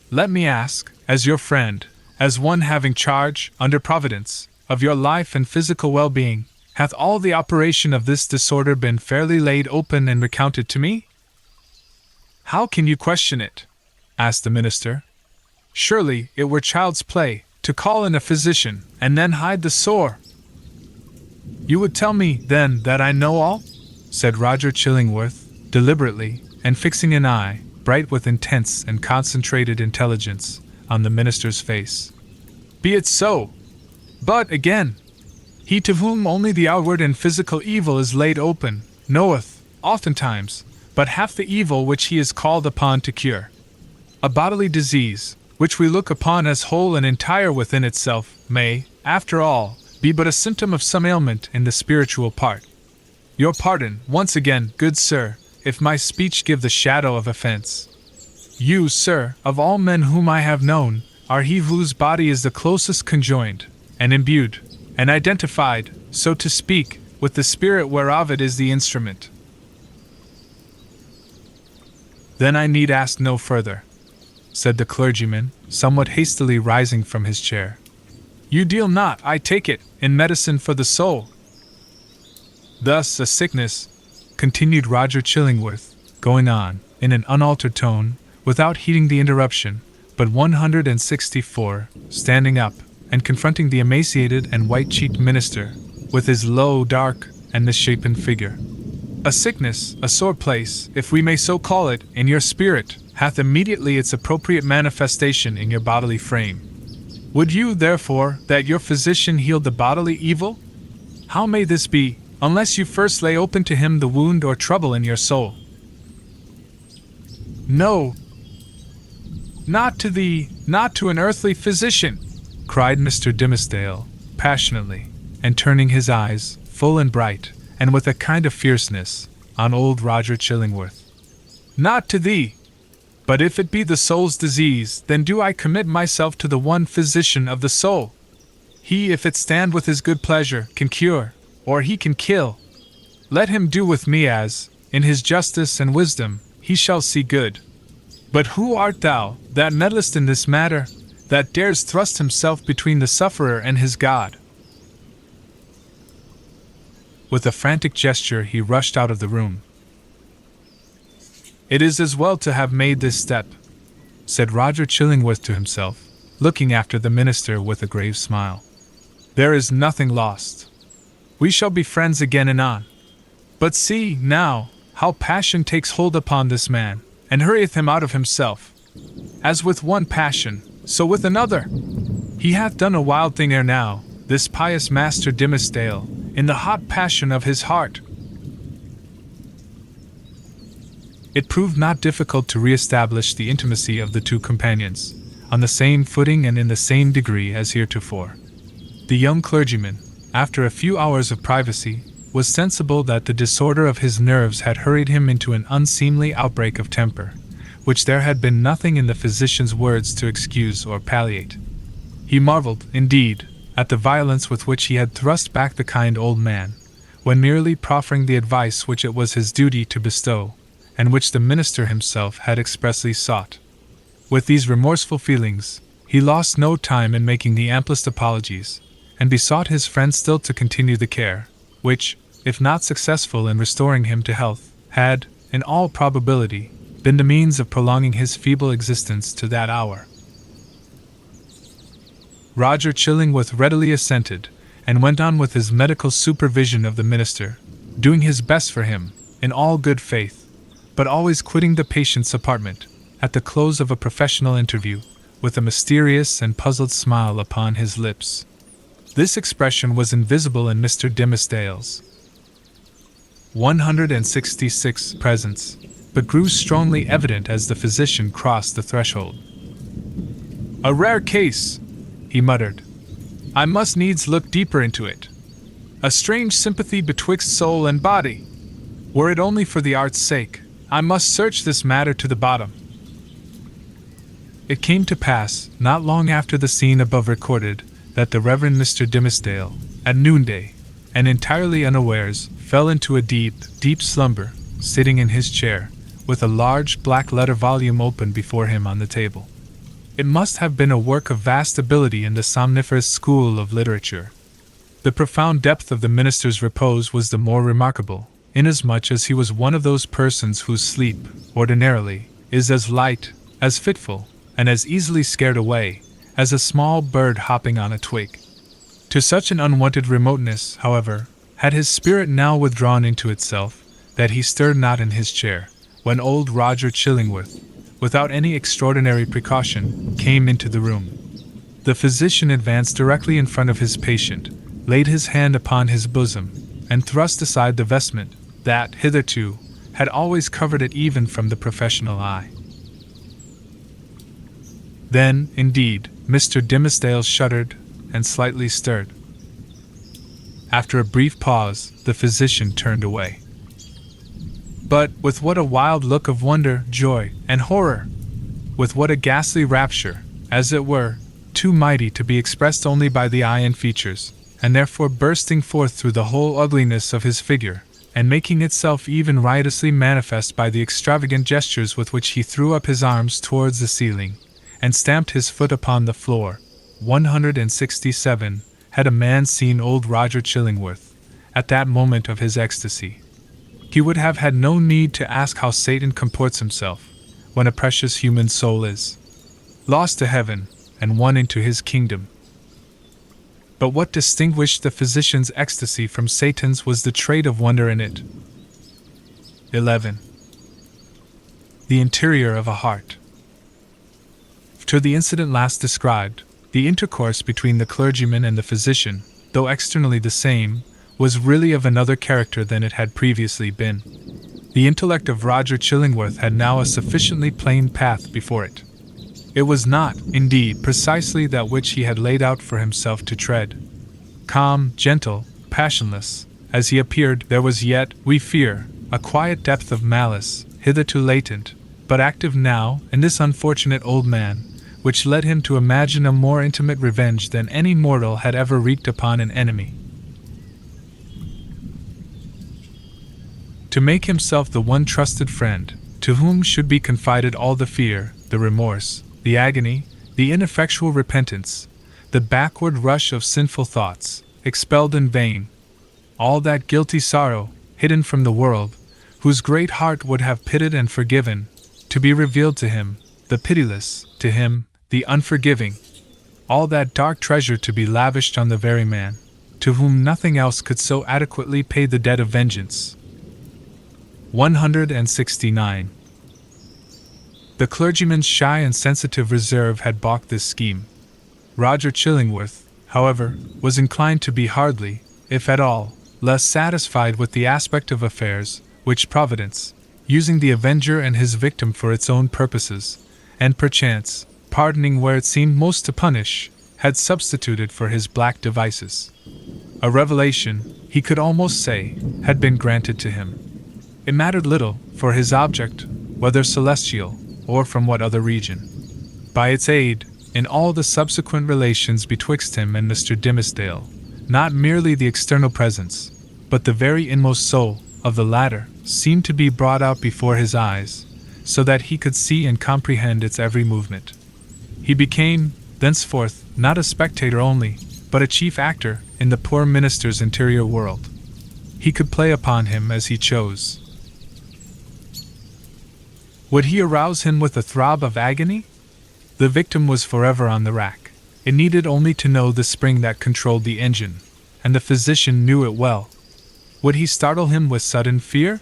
Let me ask, as your friend, as one having charge, under Providence, of your life and physical well-being, hath all the operation of this disorder been fairly laid open and recounted to me?" "How can you question it?" asked the minister. "Surely it were child's play, to call in a physician, and then hide the sore." "You would tell me, then, that I know all?" said Roger Chillingworth, deliberately, and fixing an eye, bright with intense and concentrated intelligence, on the minister's face. "Be it so! But, again, he to whom only the outward and physical evil is laid open, knoweth, oftentimes, but half the evil which he is called upon to cure. A bodily disease, which we look upon as whole and entire within itself, may, after all, be but a symptom of some ailment in the spiritual part. Your pardon, once again, good sir, if my speech give the shadow of offense. You, sir, of all men whom I have known, are he whose body is the closest conjoined, and imbued, and identified, so to speak, with the spirit whereof it is the instrument. Then I need ask no further," said the clergyman, somewhat hastily rising from his chair. "You deal not, I take it, in medicine for the soul." "Thus a sickness," continued Roger Chillingworth, going on, in an unaltered tone, without heeding the interruption, but 164, standing up, and confronting the emaciated and white-cheeked minister, with his low, dark, and misshapen figure. "A sickness, a sore place, if we may so call it, in your spirit, hath immediately its appropriate manifestation in your bodily frame. Would you, therefore, that your physician healed the bodily evil? How may this be, unless you first lay open to him the wound or trouble in your soul?" "No, not to an earthly physician," cried Mr. Dimmesdale, passionately, and turning his eyes, full and bright, and with a kind of fierceness, on old Roger Chillingworth. "Not to thee! But if it be the soul's disease, then do I commit myself to the one physician of the soul. He, if it stand with his good pleasure, can cure, or he can kill. Let him do with me as, in his justice and wisdom, he shall see good. But who art thou, that meddlest in this matter, that dares thrust himself between the sufferer and his God?" With a frantic gesture he rushed out of the room. "It is as well to have made this step," said Roger Chillingworth to himself, looking after the minister with a grave smile. "There is nothing lost. We shall be friends again anon. But see, now, how passion takes hold upon this man, and hurrieth him out of himself. As with one passion, so with another. He hath done a wild thing ere now, this pious Master Dimmesdale, in the hot passion of his heart." It proved not difficult to re-establish the intimacy of the two companions, on the same footing and in the same degree as heretofore. The young clergyman, after a few hours of privacy, was sensible that the disorder of his nerves had hurried him into an unseemly outbreak of temper, which there had been nothing in the physician's words to excuse or palliate. He marveled, indeed, at the violence with which he had thrust back the kind old man, when merely proffering the advice which it was his duty to bestow, and which the minister himself had expressly sought. With these remorseful feelings, he lost no time in making the amplest apologies, and besought his friend still to continue the care, which, if not successful in restoring him to health, had, in all probability, been the means of prolonging his feeble existence to that hour. Roger Chillingworth readily assented, and went on with his medical supervision of the minister, doing his best for him, in all good faith, but always quitting the patient's apartment, at the close of a professional interview, with a mysterious and puzzled smile upon his lips. This expression was invisible in Mr. Dimmesdale's 166 presence, but grew strongly evident as the physician crossed the threshold. "A rare case," he muttered. "I must needs look deeper into it. A strange sympathy betwixt soul and body. Were it only for the art's sake, I must search this matter to the bottom." It came to pass, not long after the scene above recorded, that the Reverend Mr. Dimmesdale, at noonday, and entirely unawares, fell into a deep, deep slumber, sitting in his chair, with a large black letter volume open before him on the table. It must have been a work of vast ability in the somniferous school of literature. The profound depth of the minister's repose was the more remarkable, inasmuch as he was one of those persons whose sleep, ordinarily, is as light, as fitful, and as easily scared away, as a small bird hopping on a twig. To such an unwonted remoteness, however, had his spirit now withdrawn into itself, that he stirred not in his chair, when old Roger Chillingworth, without any extraordinary precaution, came into the room. The physician advanced directly in front of his patient, laid his hand upon his bosom, and thrust aside the vestment that, hitherto, had always covered it even from the professional eye. Then, indeed, Mr. Dimmesdale shuddered and slightly stirred. After a brief pause, the physician turned away. But with what a wild look of wonder, joy, and horror! With what a ghastly rapture, as it were, too mighty to be expressed only by the eye and features, and therefore bursting forth through the whole ugliness of his figure, and making itself even riotously manifest by the extravagant gestures with which he threw up his arms towards the ceiling, and stamped his foot upon the floor. 167. Had a man seen old Roger Chillingworth, at that moment of his ecstasy, he would have had no need to ask how Satan comports himself, when a precious human soul is lost to heaven, and won into his kingdom. But what distinguished the physician's ecstasy from Satan's was the trait of wonder in it. 11. The interior of a heart. To the incident last described, the intercourse between the clergyman and the physician, though externally the same, was really of another character than it had previously been. The intellect of Roger Chillingworth had now a sufficiently plain path before it. It was not, indeed, precisely that which he had laid out for himself to tread. Calm, gentle, passionless, as he appeared, there was yet, we fear, a quiet depth of malice, hitherto latent, but active now, in this unfortunate old man, which led him to imagine a more intimate revenge than any mortal had ever wreaked upon an enemy. To make himself the one trusted friend, to whom should be confided all the fear, the remorse, the agony, the ineffectual repentance, the backward rush of sinful thoughts, expelled in vain, all that guilty sorrow, hidden from the world, whose great heart would have pitied and forgiven, to be revealed to him, the pitiless, to him, the unforgiving, all that dark treasure to be lavished on the very man, to whom nothing else could so adequately pay the debt of vengeance. 169. The clergyman's shy and sensitive reserve had balked this scheme. Roger Chillingworth, however, was inclined to be hardly, if at all, less satisfied with the aspect of affairs, which Providence, using the avenger and his victim for its own purposes, and perchance, pardoning where it seemed most to punish, had substituted for his black devices. A revelation, he could almost say, had been granted to him. It mattered little, for his object, whether celestial, or from what other region. By its aid, in all the subsequent relations betwixt him and Mr. Dimmesdale, not merely the external presence, but the very inmost soul, of the latter, seemed to be brought out before his eyes, so that he could see and comprehend its every movement. He became, thenceforth, not a spectator only, but a chief actor in the poor minister's interior world. He could play upon him as he chose. Would he arouse him with a throb of agony? The victim was forever on the rack. It needed only to know the spring that controlled the engine, and the physician knew it well. Would he startle him with sudden fear?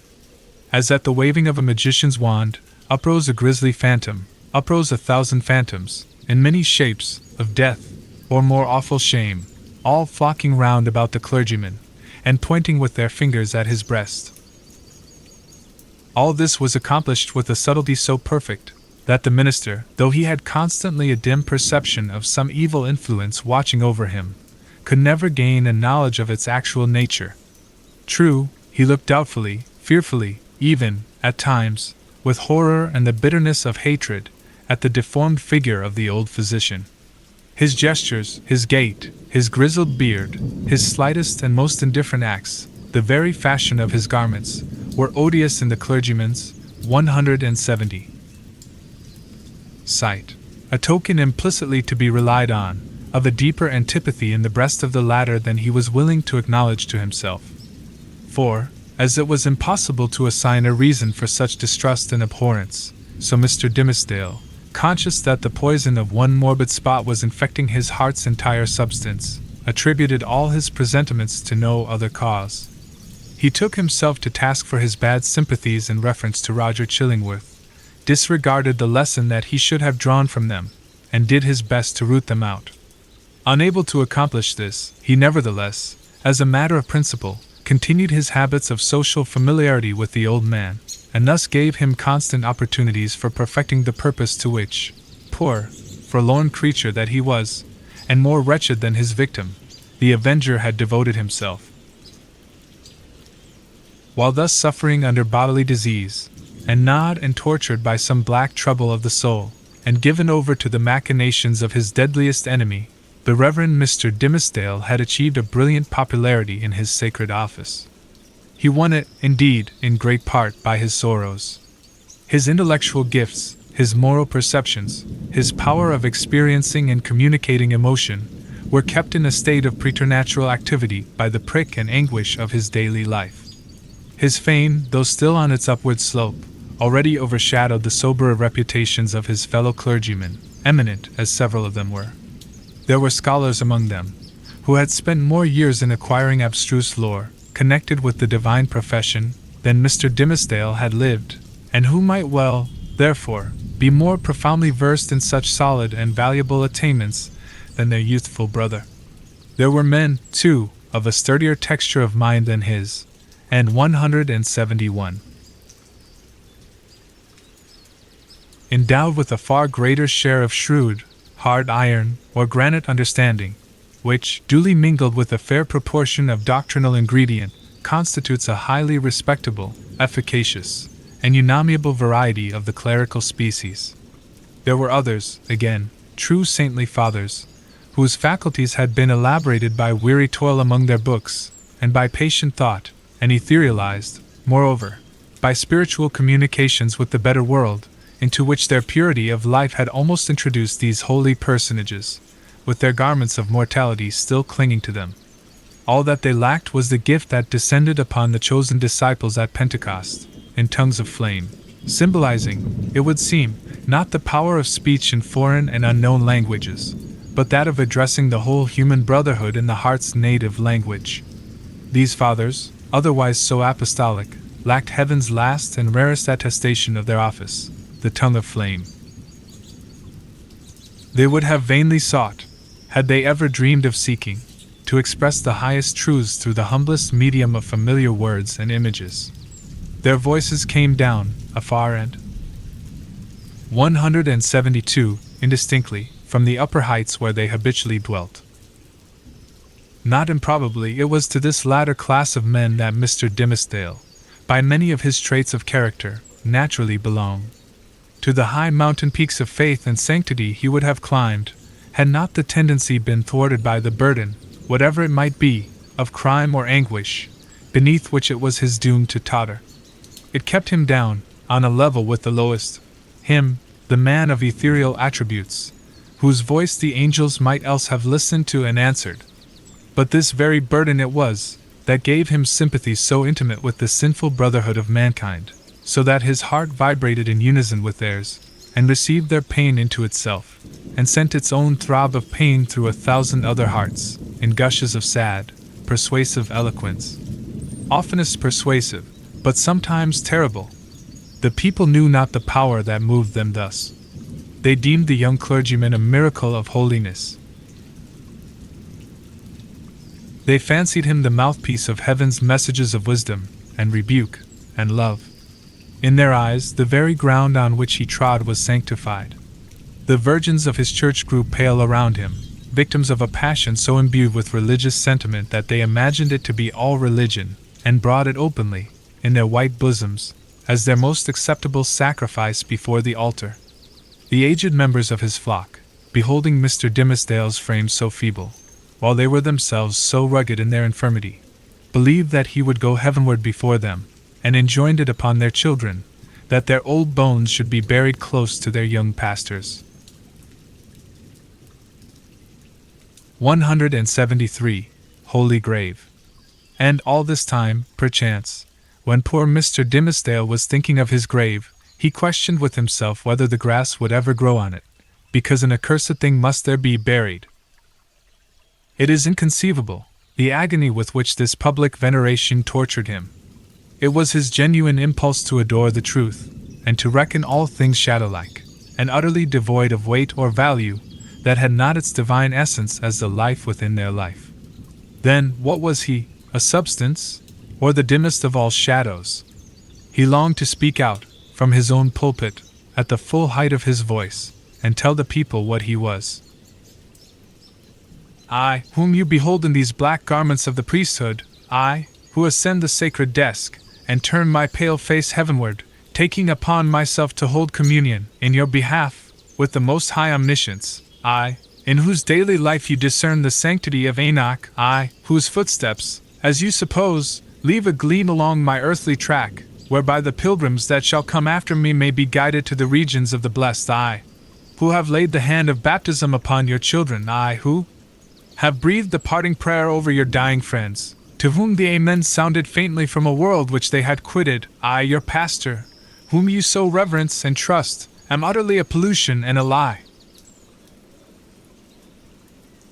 As at the waving of a magician's wand, uprose a grisly phantom, uprose 1,000 phantoms, in many shapes, of death, or more awful shame, all flocking round about the clergyman, and pointing with their fingers at his breast. All this was accomplished with a subtlety so perfect, that the minister, though he had constantly a dim perception of some evil influence watching over him, could never gain a knowledge of its actual nature. True, he looked doubtfully, fearfully, even, at times, with horror and the bitterness of hatred, at the deformed figure of the old physician. His gestures, his gait, his grizzled beard, his slightest and most indifferent acts, the very fashion of his garments, were odious in the clergyman's. 170. Sight, a token implicitly to be relied on, of a deeper antipathy in the breast of the latter than he was willing to acknowledge to himself. For, as it was impossible to assign a reason for such distrust and abhorrence, so Mr. Dimmesdale, conscious that the poison of one morbid spot was infecting his heart's entire substance, attributed all his presentiments to no other cause. He took himself to task for his bad sympathies in reference to Roger Chillingworth, disregarded the lesson that he should have drawn from them, and did his best to root them out. Unable to accomplish this, he nevertheless, as a matter of principle, continued his habits of social familiarity with the old man, and thus gave him constant opportunities for perfecting the purpose to which, poor, forlorn creature that he was, and more wretched than his victim, the avenger had devoted himself. While thus suffering under bodily disease, and gnawed and tortured by some black trouble of the soul, and given over to the machinations of his deadliest enemy, the Reverend Mr. Dimmesdale had achieved a brilliant popularity in his sacred office. He won it, indeed, in great part by his sorrows. His intellectual gifts, his moral perceptions, his power of experiencing and communicating emotion, were kept in a state of preternatural activity by the prick and anguish of his daily life. His fame, though still on its upward slope, already overshadowed the soberer reputations of his fellow clergymen, eminent as several of them were. There were scholars among them, who had spent more years in acquiring abstruse lore, connected with the divine profession, than Mr. Dimmesdale had lived, and who might well, therefore, be more profoundly versed in such solid and valuable attainments than their youthful brother. There were men, too, of a sturdier texture of mind than his, and 171. endowed with a far greater share of shrewd, hard iron, or granite understanding, which, duly mingled with a fair proportion of doctrinal ingredient, constitutes a highly respectable, efficacious, and unamiable variety of the clerical species. There were others, again, true saintly fathers, whose faculties had been elaborated by weary toil among their books, and by patient thought, and etherealized, moreover, by spiritual communications with the better world, into which their purity of life had almost introduced these holy personages, with their garments of mortality still clinging to them. All that they lacked was the gift that descended upon the chosen disciples at Pentecost, in tongues of flame, symbolizing, it would seem, not the power of speech in foreign and unknown languages, but that of addressing the whole human brotherhood in the heart's native language. These fathers, otherwise so apostolic, lacked heaven's last and rarest attestation of their office, the tongue of flame. They would have vainly sought, had they ever dreamed of seeking, to express the highest truths through the humblest medium of familiar words and images. Their voices came down, afar and 172, indistinctly, from the upper heights where they habitually dwelt. Not improbably it was to this latter class of men that Mr. Dimmesdale, by many of his traits of character, naturally belonged. To the high mountain peaks of faith and sanctity he would have climbed, had not the tendency been thwarted by the burden, whatever it might be, of crime or anguish, beneath which it was his doom to totter. It kept him down, on a level with the lowest, him, the man of ethereal attributes, whose voice the angels might else have listened to and answered. But this very burden it was, that gave him sympathy so intimate with the sinful brotherhood of mankind, so that his heart vibrated in unison with theirs, and received their pain into itself, and sent its own throb of pain through 1,000 other hearts, in gushes of sad, persuasive eloquence. Oftenest persuasive, but sometimes terrible. The people knew not the power that moved them thus. They deemed the young clergyman a miracle of holiness. They fancied him the mouthpiece of heaven's messages of wisdom, and rebuke, and love. In their eyes, the very ground on which he trod was sanctified. The virgins of his church grew pale around him, victims of a passion so imbued with religious sentiment that they imagined it to be all religion, and brought it openly, in their white bosoms, as their most acceptable sacrifice before the altar. The aged members of his flock, beholding Mr. Dimmesdale's frame so feeble, while they were themselves so rugged in their infirmity, believed that he would go heavenward before them, and enjoined it upon their children, that their old bones should be buried close to their young pastors. 173. Holy Grave. And all this time, perchance, when poor Mr. Dimmesdale was thinking of his grave, he questioned with himself whether the grass would ever grow on it, because an accursed thing must there be buried. It is inconceivable, the agony with which this public veneration tortured him. It was his genuine impulse to adore the truth, and to reckon all things shadow-like, and utterly devoid of weight or value, that had not its divine essence as the life within their life. Then, what was he, a substance, or the dimmest of all shadows? He longed to speak out, from his own pulpit, at the full height of his voice, and tell the people what he was. I, whom you behold in these black garments of the priesthood, I, who ascend the sacred desk, and turn my pale face heavenward, taking upon myself to hold communion, in your behalf, with the Most High Omniscience, I, in whose daily life you discern the sanctity of Enoch, I, whose footsteps, as you suppose, leave a gleam along my earthly track, whereby the pilgrims that shall come after me may be guided to the regions of the blessed, I, who have laid the hand of baptism upon your children, I, who have breathed the parting prayer over your dying friends, to whom the Amen sounded faintly from a world which they had quitted, I, your pastor, whom you so reverence and trust, am utterly a pollution and a lie.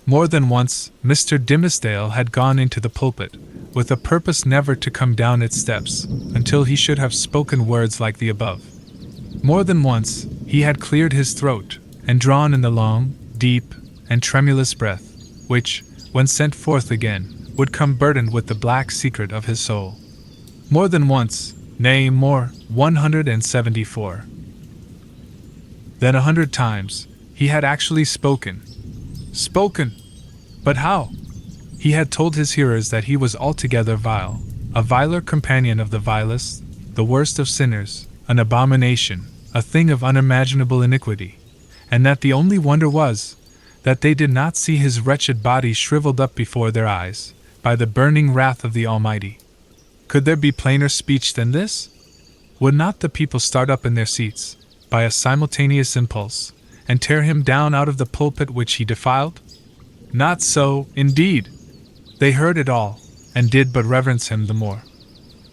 More than once, Mr. Dimmesdale had gone into the pulpit, with a purpose never to come down its steps, until he should have spoken words like the above. More than once, he had cleared his throat, and drawn in the long, deep, and tremulous breath, which, when sent forth again, would come burdened with the black secret of his soul. More than once, nay more, 174. Then 100 times, he had actually spoken. Spoken! But how? He had told his hearers that he was altogether vile, a viler companion of the vilest, the worst of sinners, an abomination, a thing of unimaginable iniquity, and that the only wonder was that they did not see his wretched body shriveled up before their eyes by the burning wrath of the Almighty. Could there be plainer speech than this? Would not the people start up in their seats, by a simultaneous impulse, and tear him down out of the pulpit which he defiled? Not so, indeed. They heard it all, and did but reverence him the more.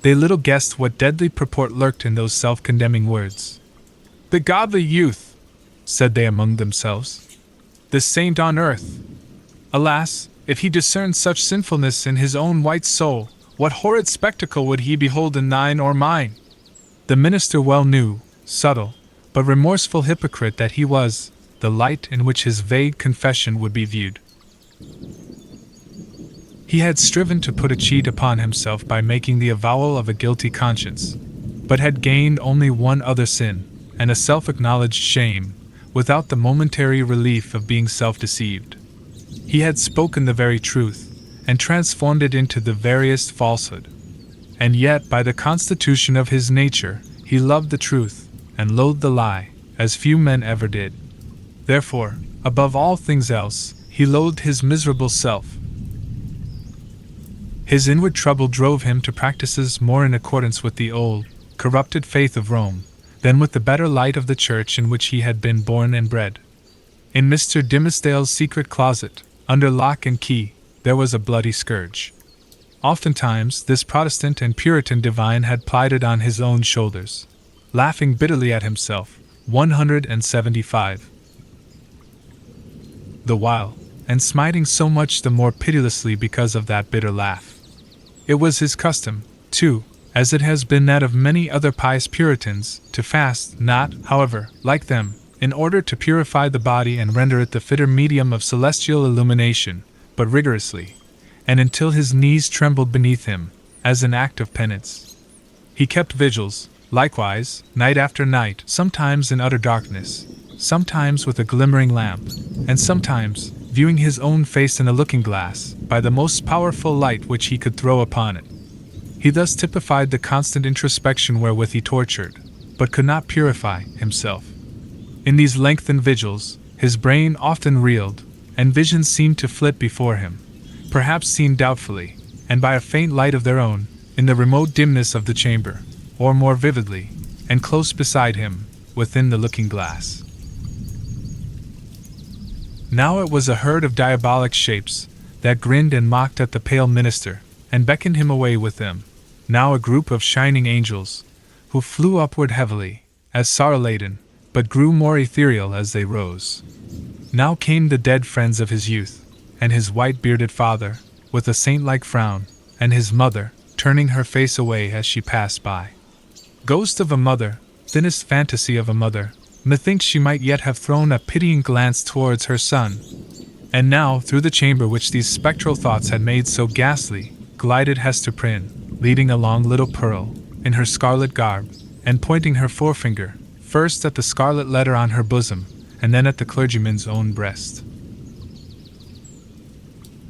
They little guessed what deadly purport lurked in those self-condemning words. "The godly youth," said they among themselves. "The saint on earth. Alas, if he discerned such sinfulness in his own white soul, what horrid spectacle would he behold in thine or mine?" The minister well knew, subtle, but remorseful hypocrite that he was, the light in which his vague confession would be viewed. He had striven to put a cheat upon himself by making the avowal of a guilty conscience, but had gained only one other sin, and a self-acknowledged shame, without the momentary relief of being self-deceived. He had spoken the very truth, and transformed it into the veriest falsehood. And yet, by the constitution of his nature, he loved the truth, and loathed the lie, as few men ever did. Therefore, above all things else, he loathed his miserable self. His inward trouble drove him to practices more in accordance with the old, corrupted faith of Rome, than with the better light of the church in which he had been born and bred. In Mr. Dimmesdale's secret closet, under lock and key, there was a bloody scourge. Oftentimes this Protestant and Puritan divine had plied it on his own shoulders, laughing bitterly at himself, 175. The while, and smiting so much the more pitilessly because of that bitter laugh. It was his custom, too, as it has been that of many other pious Puritans, to fast, not, however, like them, in order to purify the body and render it the fitter medium of celestial illumination, but rigorously, and until his knees trembled beneath him, as an act of penance. He kept vigils, likewise, night after night, sometimes in utter darkness, sometimes with a glimmering lamp, and sometimes, viewing his own face in a looking-glass, by the most powerful light which he could throw upon it. He thus typified the constant introspection wherewith he tortured, but could not purify, himself. In these lengthened vigils, his brain often reeled, and visions seemed to flit before him, perhaps seen doubtfully, and by a faint light of their own, in the remote dimness of the chamber, or more vividly, and close beside him, within the looking-glass. Now it was a herd of diabolic shapes that grinned and mocked at the pale minister, and beckoned him away with them. Now a group of shining angels, who flew upward heavily, as sorrow-laden, but grew more ethereal as they rose. Now came the dead friends of his youth, and his white-bearded father, with a saint-like frown, and his mother, turning her face away as she passed by. Ghost of a mother, thinnest fantasy of a mother, methinks she might yet have thrown a pitying glance towards her son. And now, through the chamber which these spectral thoughts had made so ghastly, glided Hester Prynne, leading along little Pearl, in her scarlet garb, and pointing her forefinger, first at the scarlet letter on her bosom, and then at the clergyman's own breast.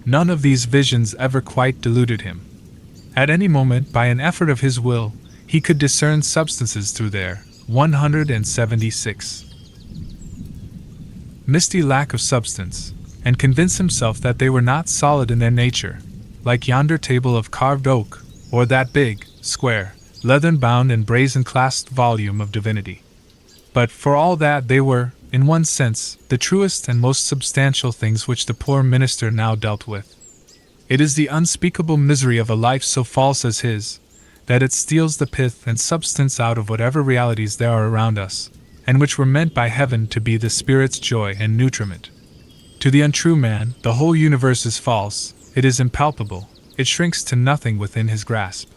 None of these visions ever quite deluded him. At any moment, by an effort of his will, he could discern substances through their 176 misty lack of substance, and convince himself that they were not solid in their nature, like yonder table of carved oak, or that big, square, leathern-bound and brazen-clasped volume of divinity. But for all that they were, in one sense, the truest and most substantial things which the poor minister now dealt with. It is the unspeakable misery of a life so false as his, that it steals the pith and substance out of whatever realities there are around us, and which were meant by heaven to be the spirit's joy and nutriment. To the untrue man, the whole universe is false, it is impalpable, it shrinks to nothing within his grasp.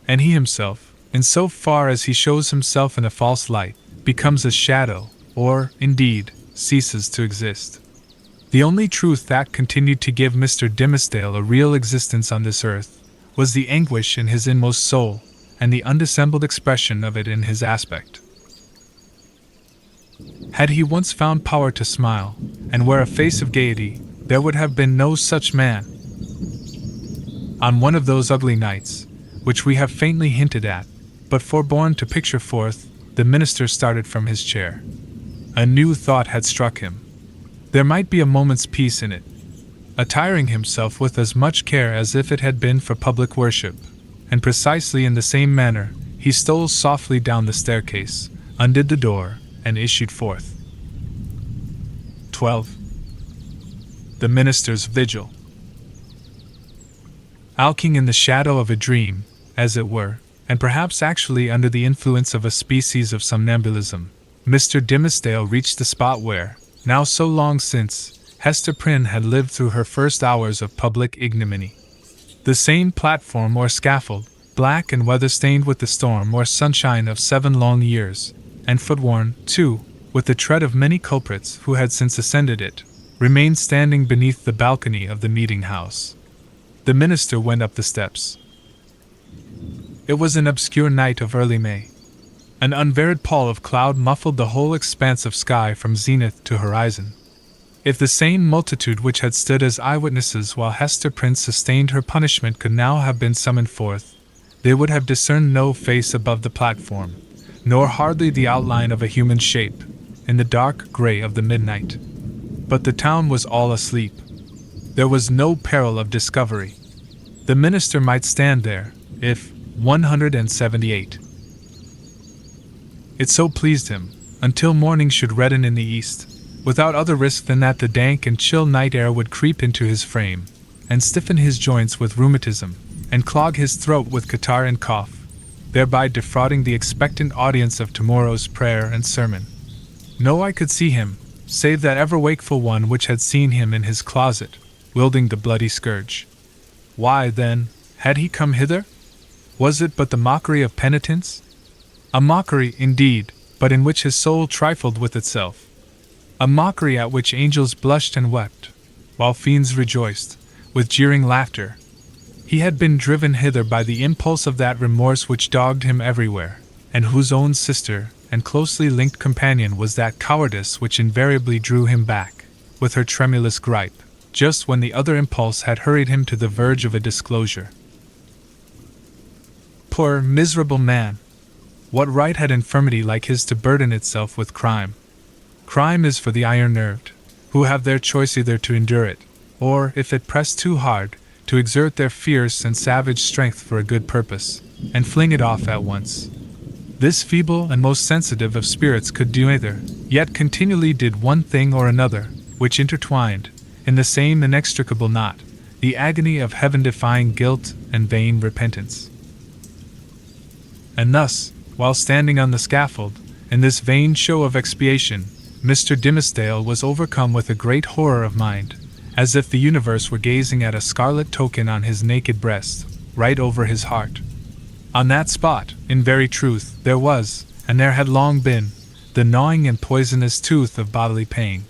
And he himself, in so far as he shows himself in a false light, becomes a shadow, or, indeed, ceases to exist. The only truth that continued to give Mr. Dimmesdale a real existence on this earth was the anguish in his inmost soul, and the undissembled expression of it in his aspect. Had he once found power to smile, and wear a face of gaiety, there would have been no such man. On one of those ugly nights, which we have faintly hinted at, but forborne to picture forth, the minister started from his chair. A new thought had struck him. There might be a moment's peace in it. Attiring himself with as much care as if it had been for public worship, and precisely in the same manner, he stole softly down the staircase, undid the door, and issued forth. 12. The Minister's Vigil. Alking in the shadow of a dream, as it were, and perhaps actually under the influence of a species of somnambulism, Mr. Dimmesdale reached the spot where, now so long since, Hester Prynne had lived through her first hours of public ignominy. The same platform or scaffold, black and weather-stained with the storm or sunshine of 7 long years, and foot-worn, too, with the tread of many culprits who had since ascended it, remained standing beneath the balcony of the meeting-house. The minister went up the steps. It was an obscure night of early May. An unvaried pall of cloud muffled the whole expanse of sky from zenith to horizon. If the same multitude which had stood as eyewitnesses while Hester Prynne sustained her punishment could now have been summoned forth, they would have discerned no face above the platform, nor hardly the outline of a human shape, in the dark grey of the midnight. But the town was all asleep. There was no peril of discovery. The minister might stand there, if 178. It so pleased him, until morning should redden in the east, without other risk than that the dank and chill night air would creep into his frame, and stiffen his joints with rheumatism, and clog his throat with catarrh and cough, thereby defrauding the expectant audience of tomorrow's prayer and sermon. No eye could see him, save that ever-wakeful one which had seen him in his closet, wielding the bloody scourge. Why, then, had he come hither? Was it but the mockery of penitence? A mockery, indeed, but in which his soul trifled with itself. A mockery at which angels blushed and wept, while fiends rejoiced, with jeering laughter. He had been driven hither by the impulse of that remorse which dogged him everywhere, and whose own sister and closely linked companion was that cowardice which invariably drew him back, with her tremulous gripe, just when the other impulse had hurried him to the verge of a disclosure. Poor, miserable man! What right had infirmity like his to burden itself with crime? Crime is for the iron-nerved, who have their choice either to endure it, or, if it press too hard, to exert their fierce and savage strength for a good purpose, and fling it off at once. This feeble and most sensitive of spirits could do neither, yet continually did one thing or another, which intertwined, in the same inextricable knot, the agony of heaven-defying guilt and vain repentance. And thus, while standing on the scaffold, in this vain show of expiation, Mr. Dimmesdale was overcome with a great horror of mind, as if the universe were gazing at a scarlet token on his naked breast, right over his heart. On that spot, in very truth, there was, and there had long been, the gnawing and poisonous tooth of bodily pain.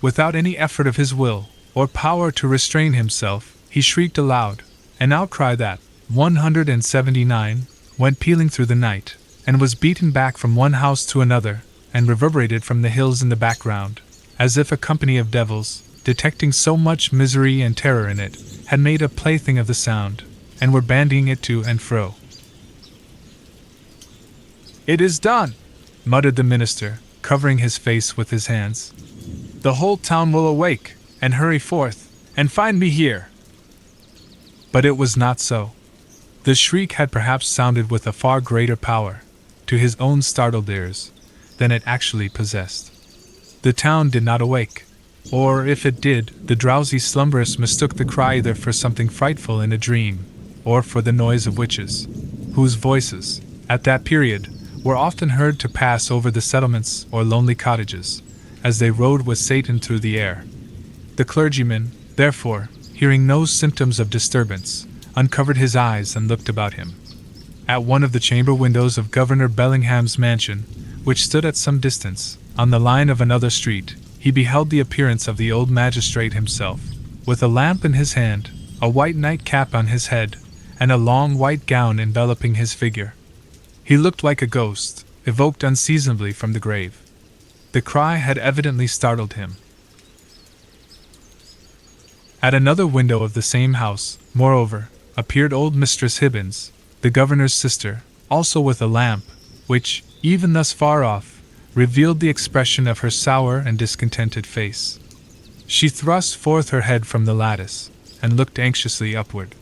Without any effort of his will, or power to restrain himself, he shrieked aloud, an outcry that, 179, went pealing through the night, and was beaten back from one house to another, and reverberated from the hills in the background, as if a company of devils, detecting so much misery and terror in it, had made a plaything of the sound, and were bandying it to and fro. "It is done!" muttered the minister, covering his face with his hands. "The whole town will awake, and hurry forth, and find me here." But it was not so. The shriek had perhaps sounded with a far greater power, to his own startled ears, than it actually possessed. The town did not awake, or, if it did, the drowsy slumberers mistook the cry either for something frightful in a dream, or for the noise of witches, whose voices, at that period, were often heard to pass over the settlements or lonely cottages, as they rode with Satan through the air. The clergyman, therefore, hearing no symptoms of disturbance, uncovered his eyes and looked about him. At one of the chamber windows of Governor Bellingham's mansion, which stood at some distance, on the line of another street, he beheld the appearance of the old magistrate himself, with a lamp in his hand, a white nightcap on his head, and a long white gown enveloping his figure. He looked like a ghost, evoked unseasonably from the grave. The cry had evidently startled him. At another window of the same house, moreover, appeared old Mistress Hibbins, the governor's sister, also with a lamp, which, even thus far off, revealed the expression of her sour and discontented face. She thrust forth her head from the lattice, and looked anxiously upward.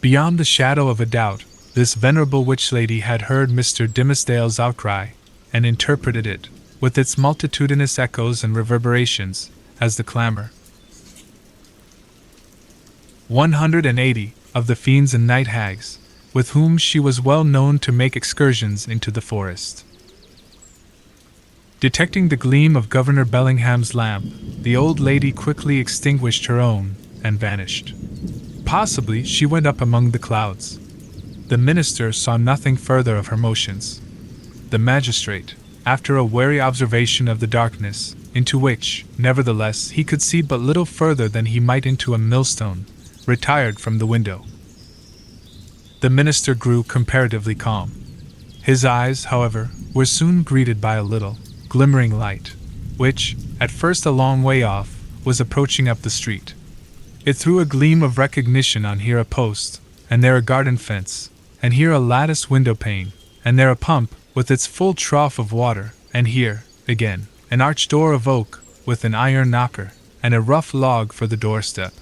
Beyond the shadow of a doubt, this venerable witch lady had heard Mr. Dimmesdale's outcry, and interpreted it, with its multitudinous echoes and reverberations, as the clamor 180 of the fiends and night hags, with whom she was well known to make excursions into the forest. Detecting the gleam of Governor Bellingham's lamp, the old lady quickly extinguished her own, and vanished. Possibly she went up among the clouds. The minister saw nothing further of her motions. The magistrate, after a wary observation of the darkness, into which, nevertheless, he could see but little further than he might into a millstone, retired from the window. The minister grew comparatively calm. His eyes, however, were soon greeted by a little, glimmering light, which, at first a long way off, was approaching up the street. It threw a gleam of recognition on here a post, and there a garden fence, and here a lattice window pane, and there a pump, with its full trough of water, and here, again, an arched door of oak, with an iron knocker, and a rough log for the doorstep.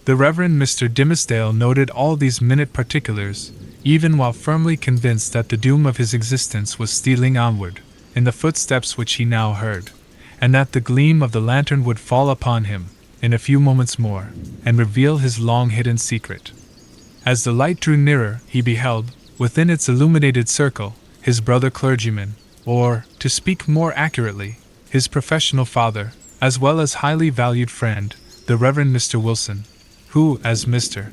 The Reverend Mr. Dimmesdale noted all these minute particulars, even while firmly convinced that the doom of his existence was stealing onward, in the footsteps which he now heard, and that the gleam of the lantern would fall upon him, in a few moments more, and reveal his long-hidden secret. As the light drew nearer, he beheld, within its illuminated circle, his brother clergyman, or, to speak more accurately, his professional father, as well as highly valued friend, the Reverend Mr. Wilson, who, as Mr.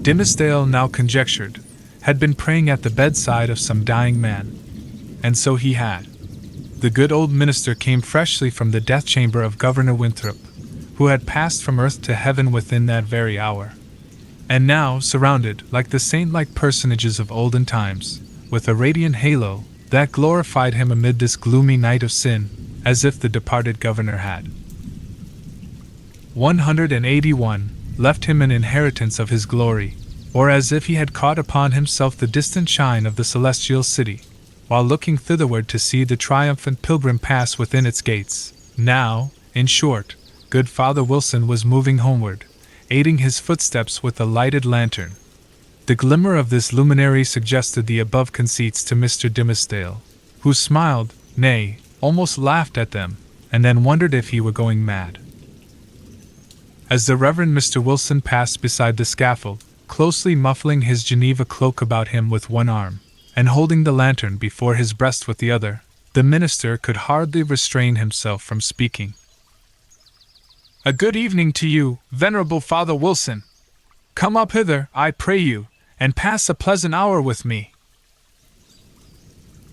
Dimmesdale now conjectured, had been praying at the bedside of some dying man. And so he had. The good old minister came freshly from the death chamber of Governor Winthrop, who had passed from earth to heaven within that very hour, and now, surrounded, like the saint-like personages of olden times, with a radiant halo that glorified him amid this gloomy night of sin, as if the departed governor had 181 left him an inheritance of his glory, or as if he had caught upon himself the distant shine of the celestial city, while looking thitherward to see the triumphant pilgrim pass within its gates. Now, in short, good Father Wilson was moving homeward, aiding his footsteps with a lighted lantern. The glimmer of this luminary suggested the above conceits to Mr. Dimmesdale, who smiled, nay, almost laughed at them, and then wondered if he were going mad. As the Reverend Mr. Wilson passed beside the scaffold, closely muffling his Geneva cloak about him with one arm, and holding the lantern before his breast with the other, the minister could hardly restrain himself from speaking. "A good evening to you, venerable Father Wilson. Come up hither, I pray you, and pass a pleasant hour with me."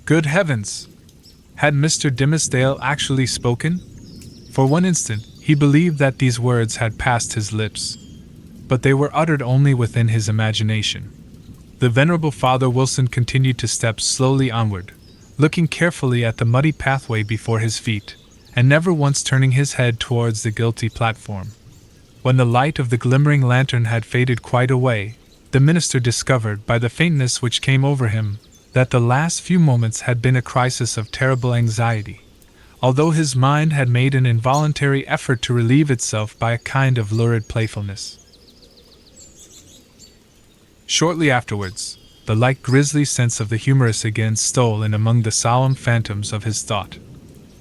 Good heavens! Had Mr. Dimmesdale actually spoken? For one instant, he believed that these words had passed his lips, but they were uttered only within his imagination. The venerable Father Wilson continued to step slowly onward, looking carefully at the muddy pathway before his feet, and never once turning his head towards the guilty platform. When the light of the glimmering lantern had faded quite away, the minister discovered, by the faintness which came over him, that the last few moments had been a crisis of terrible anxiety, although his mind had made an involuntary effort to relieve itself by a kind of lurid playfulness. Shortly afterwards, the light grisly sense of the humorous again stole in among the solemn phantoms of his thought.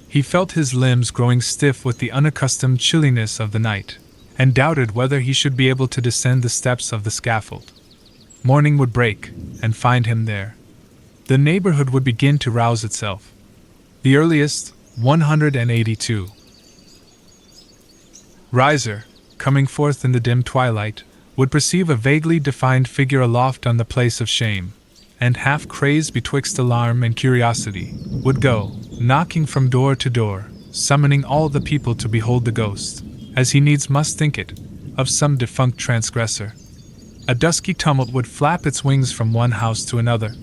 He felt his limbs growing stiff with the unaccustomed chilliness of the night, and doubted whether he should be able to descend the steps of the scaffold. Morning would break, and find him there. The neighborhood would begin to rouse itself. The earliest, 182. Riser, coming forth in the dim twilight, would perceive a vaguely defined figure aloft on the place of shame, and half crazed betwixt alarm and curiosity, would go, knocking from door to door, summoning all the people to behold the ghost, as he needs must think it, of some defunct transgressor. A dusky tumult would flap its wings from one house to another.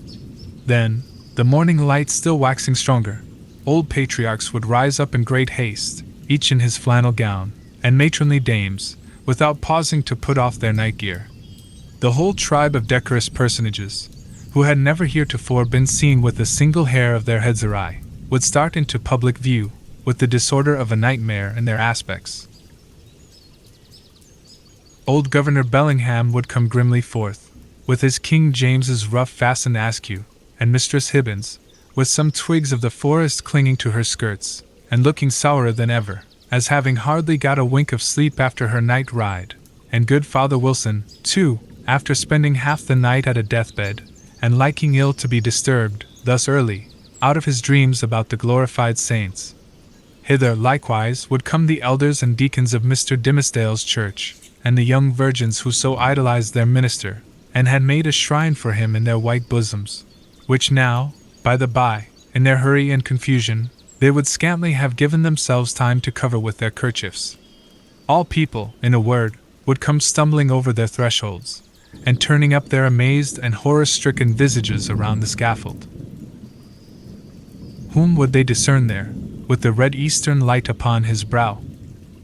Then, the morning light still waxing stronger, Old patriarchs would rise up in great haste, each in his flannel gown, and matronly dames, without pausing to put off their night gear. The whole tribe of decorous personages, who had never heretofore been seen with a single hair of their heads awry, would start into public view, with the disorder of a nightmare in their aspects. Old Governor Bellingham would come grimly forth, with his King James's ruff fastened askew, and Mistress Hibbins, with some twigs of the forest clinging to her skirts, and looking sourer than ever, as having hardly got a wink of sleep after her night ride, and good Father Wilson, too, after spending half the night at a deathbed, and liking ill to be disturbed, thus early, out of his dreams about the glorified saints. Hither, likewise, would come the elders and deacons of Mr. Dimmesdale's church, and the young virgins who so idolized their minister, and had made a shrine for him in their white bosoms, which now, by the by, in their hurry and confusion, they would scantly have given themselves time to cover with their kerchiefs. All people, in a word, would come stumbling over their thresholds, and turning up their amazed and horror-stricken visages around the scaffold. Whom would they discern there, with the red eastern light upon his brow?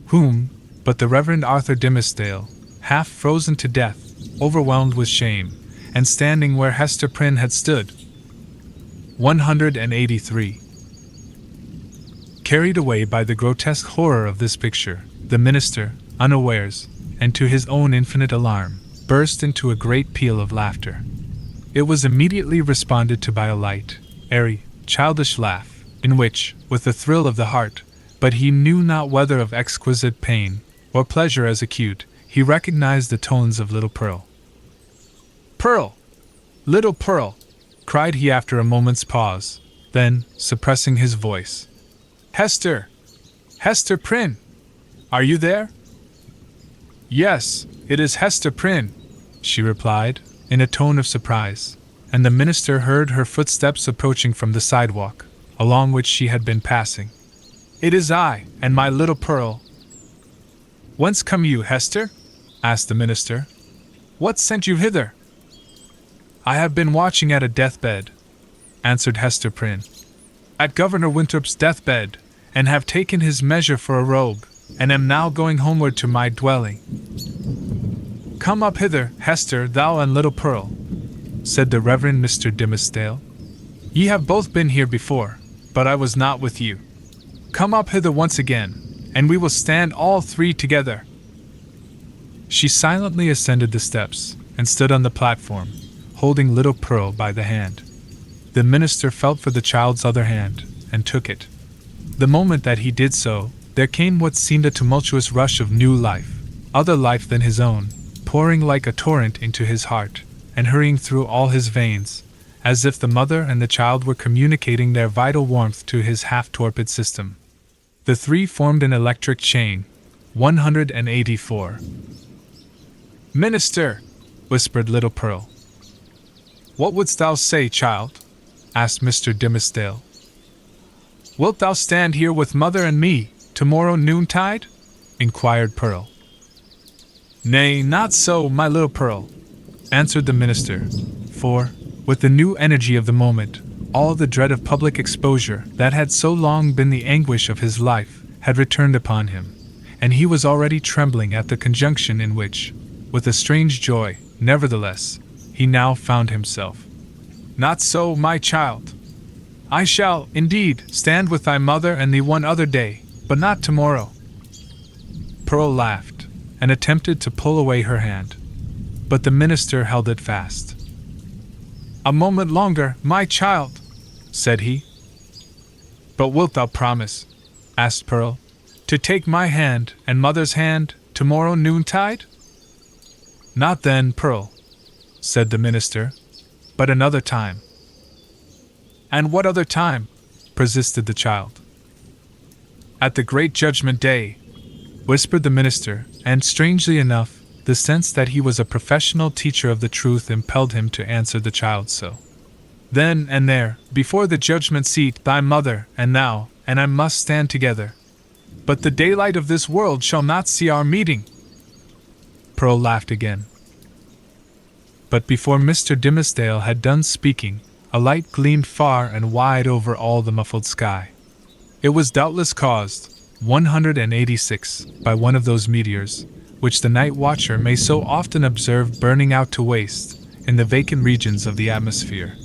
Whom, but the Reverend Arthur Dimmesdale, half frozen to death, overwhelmed with shame, and standing where Hester Prynne had stood. 183. Carried away by the grotesque horror of this picture, the minister, unawares, and to his own infinite alarm, burst into a great peal of laughter. It was immediately responded to by a light, airy, childish laugh, in which, with a thrill of the heart, but he knew not whether of exquisite pain, or pleasure as acute, he recognized the tones of little Pearl. "Pearl! Little Pearl!" cried he after a moment's pause, then, suppressing his voice, "Hester! Hester Prynne! Are you there?" "Yes, it is Hester Prynne," she replied, in a tone of surprise, and the minister heard her footsteps approaching from the sidewalk, along which she had been passing. "It is I, and my little Pearl." "Whence come you, Hester?" asked the minister. "What sent you hither?" "I have been watching at a deathbed," answered Hester Prynne. "At Governor Winthrop's deathbed, and have taken his measure for a rogue, and am now going homeward to my dwelling." "Come up hither, Hester, thou and little Pearl," said the Reverend Mr. Dimmesdale. "Ye have both been here before, but I was not with you. Come up hither once again, and we will stand all three together." She silently ascended the steps, and stood on the platform, holding little Pearl by the hand. The minister felt for the child's other hand, and took it. The moment that he did so, there came what seemed a tumultuous rush of new life, other life than his own, pouring like a torrent into his heart, and hurrying through all his veins, as if the mother and the child were communicating their vital warmth to his half-torpid system. The three formed an electric chain. 184. "Minister!" whispered little Pearl. "What wouldst thou say, child?" asked Mr. Dimmesdale. "Wilt thou stand here with mother and me, tomorrow noontide?" inquired Pearl. "Nay, not so, my little Pearl," answered the minister, for, with the new energy of the moment, all the dread of public exposure that had so long been the anguish of his life had returned upon him, and he was already trembling at the conjunction in which, with a strange joy, nevertheless, he now found himself. "Not so, my child. I shall, indeed, stand with thy mother and thee one other day, but not tomorrow." Pearl laughed, and attempted to pull away her hand, but the minister held it fast. "A moment longer, my child," said he. "But wilt thou promise," asked Pearl, "to take my hand and mother's hand tomorrow noontide?" "Not then, Pearl," said the minister, "but another time." "And what other time?" persisted the child. "At the great judgment day," whispered the minister, and strangely enough, the sense that he was a professional teacher of the truth impelled him to answer the child so. "Then and there, before the judgment seat, thy mother and thou and I must stand together. But the daylight of this world shall not see our meeting." Pearl laughed again. But before Mr. Dimmesdale had done speaking, a light gleamed far and wide over all the muffled sky, It was doubtless caused, 186, by one of those meteors, which the night watcher may so often observe burning out to waste in the vacant regions of the atmosphere.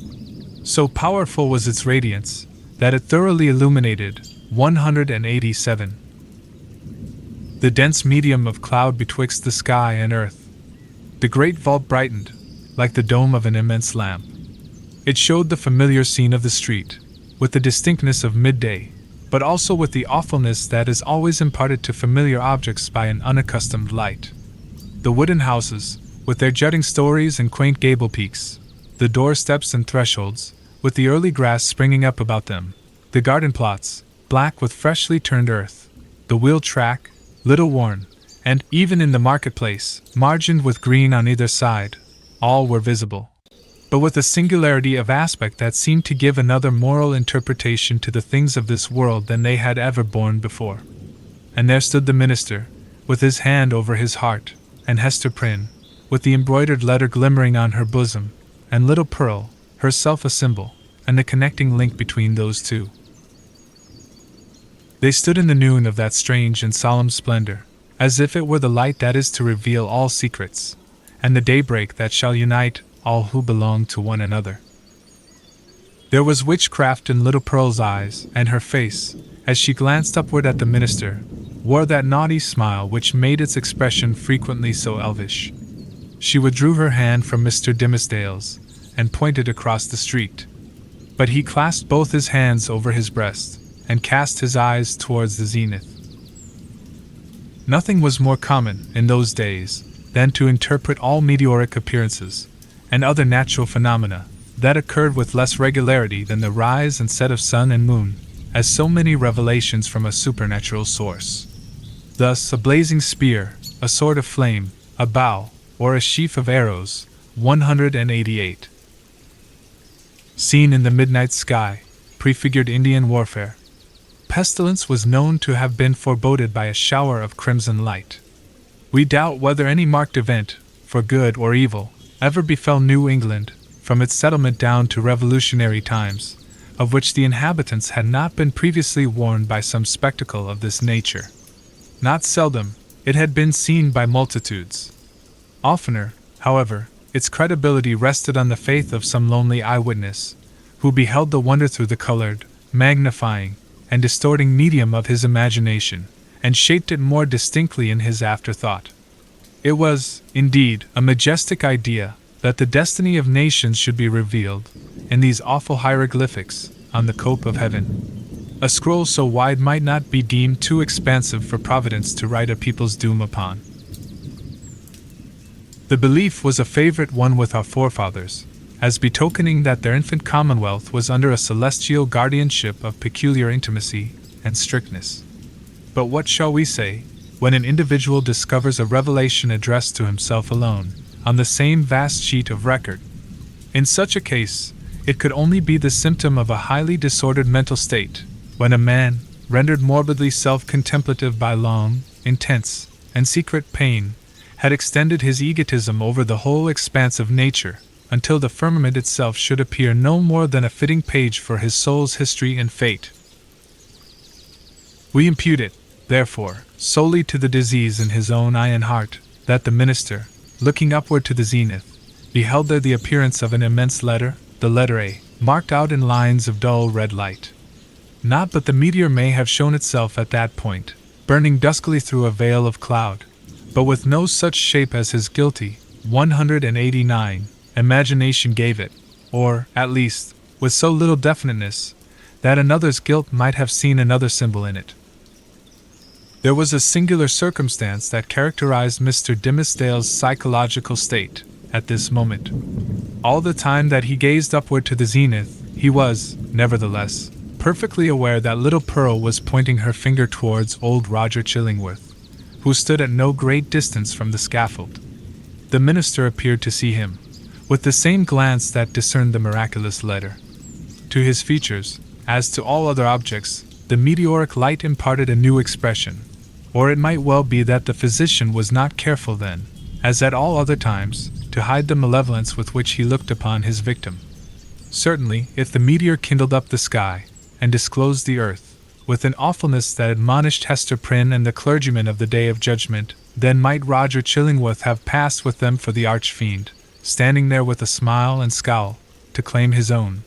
So powerful was its radiance that it thoroughly illuminated 187. The dense medium of cloud betwixt the sky and earth. The great vault brightened, like the dome of an immense lamp. It showed the familiar scene of the street, with the distinctness of midday, but also with the awfulness that is always imparted to familiar objects by an unaccustomed light. The wooden houses, with their jutting stories and quaint gable peaks, the doorsteps and thresholds, with the early grass springing up about them, the garden plots, black with freshly turned earth, the wheel track, little worn, and even in the marketplace, margined with green on either side, all were visible, but with a singularity of aspect that seemed to give another moral interpretation to the things of this world than they had ever borne before. And there stood the minister, with his hand over his heart, and Hester Prynne, with the embroidered letter glimmering on her bosom, and little Pearl, herself a symbol, and the connecting link between those two. They stood in the noon of that strange and solemn splendor, as if it were the light that is to reveal all secrets, and the daybreak that shall unite all who belong to one another. There was witchcraft in little Pearl's eyes, and her face, as she glanced upward at the minister, wore that naughty smile which made its expression frequently so elvish. She withdrew her hand from Mr. Dimmesdale's, and pointed across the street. But he clasped both his hands over his breast, and cast his eyes towards the zenith. Nothing was more common, in those days, than to interpret all meteoric appearances, and other natural phenomena, that occurred with less regularity than the rise and set of sun and moon, as so many revelations from a supernatural source. Thus, a blazing spear, a sword of flame, a bow, or a sheaf of arrows, 188. Seen in the midnight sky, prefigured Indian warfare. Pestilence was known to have been foreboded by a shower of crimson light. We doubt whether any marked event, for good or evil, ever befell New England, from its settlement down to Revolutionary times, of which the inhabitants had not been previously warned by some spectacle of this nature. Not seldom, it had been seen by multitudes. Oftener, however, its credibility rested on the faith of some lonely eyewitness, who beheld the wonder through the colored, magnifying, and distorting medium of his imagination, and shaped it more distinctly in his afterthought. It was, indeed, a majestic idea that the destiny of nations should be revealed, in these awful hieroglyphics, on the cope of heaven. A scroll so wide might not be deemed too expansive for Providence to write a people's doom upon. The belief was a favorite one with our forefathers, as betokening that their infant commonwealth was under a celestial guardianship of peculiar intimacy and strictness. But what shall we say, when an individual discovers a revelation addressed to himself alone, on the same vast sheet of record? In such a case, it could only be the symptom of a highly disordered mental state, when a man, rendered morbidly self-contemplative by long, intense, and secret pain, had extended his egotism over the whole expanse of nature, until the firmament itself should appear no more than a fitting page for his soul's history and fate. We impute it, therefore, solely to the disease in his own eye and heart, that the minister, looking upward to the zenith, beheld there the appearance of an immense letter, the letter A, marked out in lines of dull red light. Not but the meteor may have shown itself at that point, burning duskily through a veil of cloud, but with no such shape as his guilty, 189, imagination gave it, or, at least, with so little definiteness, that another's guilt might have seen another symbol in it. There was a singular circumstance that characterized Mr. Dimmesdale's psychological state, at this moment. All the time that he gazed upward to the zenith, he was, nevertheless, perfectly aware that little Pearl was pointing her finger towards old Roger Chillingworth, who stood at no great distance from the scaffold. The minister appeared to see him, with the same glance that discerned the miraculous letter. To his features, as to all other objects, the meteoric light imparted a new expression, or it might well be that the physician was not careful then, as at all other times, to hide the malevolence with which he looked upon his victim. Certainly, if the meteor kindled up the sky, and disclosed the earth, with an awfulness that admonished Hester Prynne and the clergyman of the day of judgment. Then might Roger Chillingworth have passed with them for the arch-fiend, standing there with a smile and scowl, to claim his own.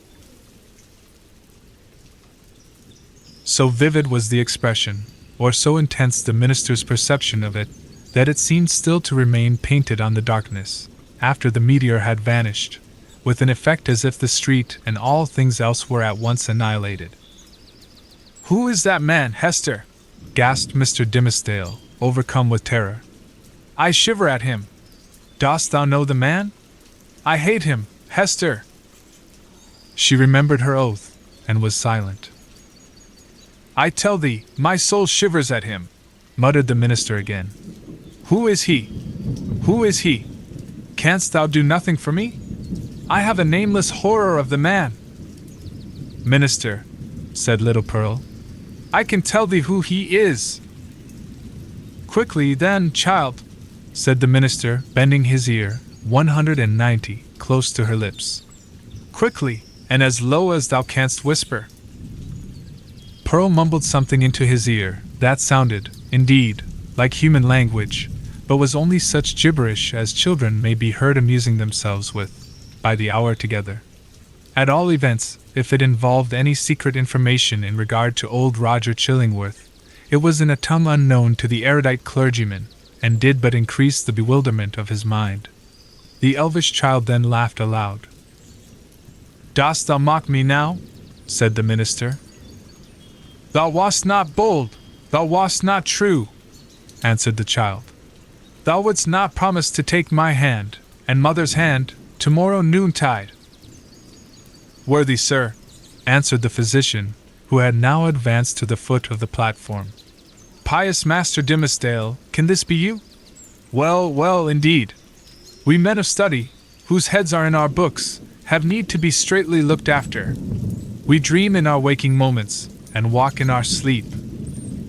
So vivid was the expression, or so intense the minister's perception of it, that it seemed still to remain painted on the darkness, after the meteor had vanished, with an effect as if the street and all things else were at once annihilated. "Who is that man, Hester?" gasped Mr. Dimmesdale, overcome with terror. "I shiver at him. Dost thou know the man? I hate him, Hester." She remembered her oath, and was silent. "I tell thee, my soul shivers at him," muttered the minister again. "Who is he? Who is he? Canst thou do nothing for me? I have a nameless horror of the man." "Minister," said Little Pearl, "I can tell thee who he is." "Quickly, then, child," said the minister, bending his ear, 190, close to her lips. "Quickly, and as low as thou canst whisper." Pearl mumbled something into his ear that sounded, indeed, like human language, but was only such gibberish as children may be heard amusing themselves with, by the hour together. At all events, if it involved any secret information in regard to old Roger Chillingworth, it was in a tongue unknown to the erudite clergyman, and did but increase the bewilderment of his mind. The elvish child then laughed aloud. "Dost thou mock me now?" said the minister. "Thou wast not bold, thou wast not true," answered the child. "Thou wouldst not promise to take my hand, and mother's hand, tomorrow noontide." "Worthy sir," answered the physician, who had now advanced to the foot of the platform. "Pious Master Dimmesdale, can this be you? Well, well, indeed. We men of study, whose heads are in our books, have need to be straitly looked after. We dream in our waking moments, and walk in our sleep.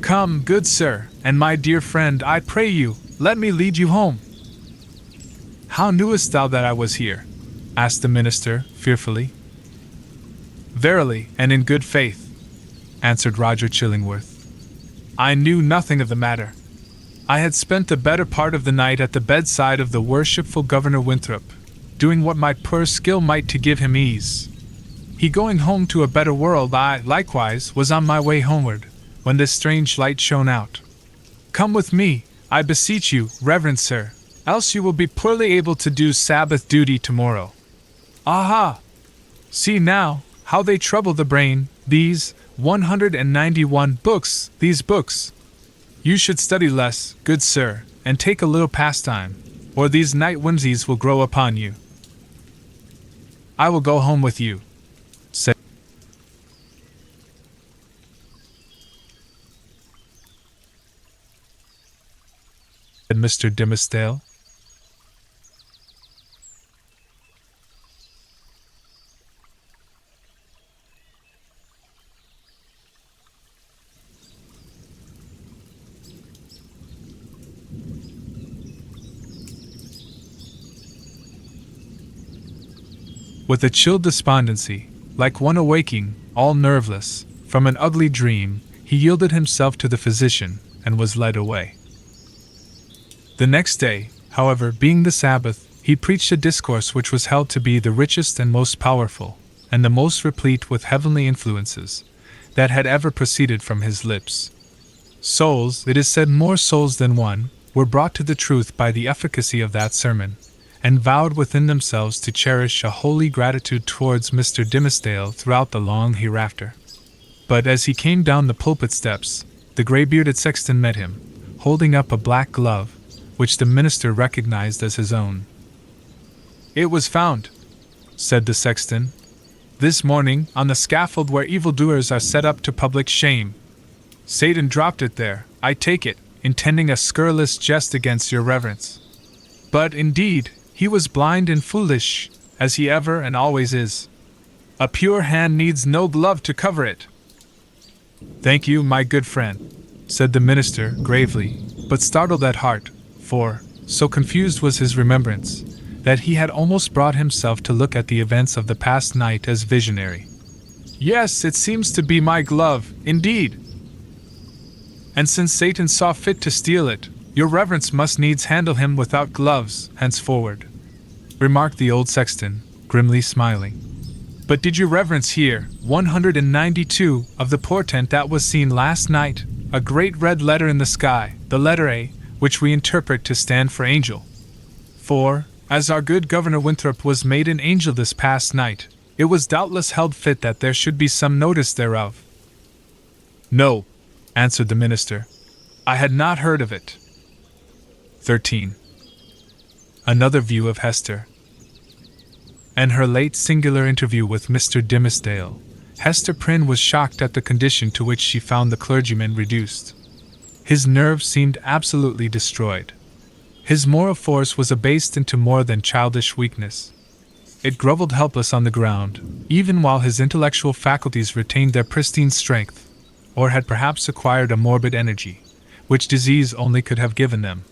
Come, good sir, and my dear friend, I pray you, let me lead you home." "How knewest thou that I was here?" asked the minister, fearfully. "Verily, and in good faith," answered Roger Chillingworth. "I knew nothing of the matter. I had spent the better part of the night at the bedside of the worshipful Governor Winthrop, doing what my poor skill might to give him ease. He going home to a better world, I, likewise, was on my way homeward, when this strange light shone out. Come with me, I beseech you, reverend sir, else you will be poorly able to do Sabbath duty tomorrow. Aha! See now, how they trouble the brain, these 191 books, these books. You should study less, good sir, and take a little pastime, or these night whimsies will grow upon you." "I will go home with you," said Mr. Dimmesdale. With a chill despondency, like one awaking, all nerveless, from an ugly dream, he yielded himself to the physician, and was led away. The next day, however, being the Sabbath, he preached a discourse which was held to be the richest and most powerful, and the most replete with heavenly influences, that had ever proceeded from his lips. Souls, it is said more souls than one, were brought to the truth by the efficacy of that sermon, and vowed within themselves to cherish a holy gratitude towards Mr. Dimmesdale throughout the long hereafter. But as he came down the pulpit steps, the grey-bearded sexton met him, holding up a black glove, which the minister recognized as his own. "It was found," said the sexton, "this morning, on the scaffold where evildoers are set up to public shame. Satan dropped it there, I take it, intending a scurrilous jest against your reverence. But, indeed, he was blind and foolish, as he ever and always is. A pure hand needs no glove to cover it." "Thank you, my good friend," said the minister, gravely, but startled at heart, for, so confused was his remembrance, that he had almost brought himself to look at the events of the past night as visionary. "Yes, it seems to be my glove, indeed," And since Satan saw fit to steal it, your reverence must needs handle him without gloves, henceforward," remarked the old sexton, grimly smiling. "But did your reverence hear 192 of the portent that was seen last night? A great red letter in the sky, the letter A, which we interpret to stand for angel. For, as our good Governor Winthrop was made an angel this past night, it was doubtless held fit that there should be some notice thereof." "No," answered the minister, "I had not heard of it." 13. Another view of Hester. In her late singular interview with Mr. Dimmesdale, Hester Prynne was shocked at the condition to which she found the clergyman reduced. His nerves seemed absolutely destroyed. His moral force was abased into more than childish weakness. It grovelled helpless on the ground, even while his intellectual faculties retained their pristine strength, or had perhaps acquired a morbid energy, which disease only could have given them.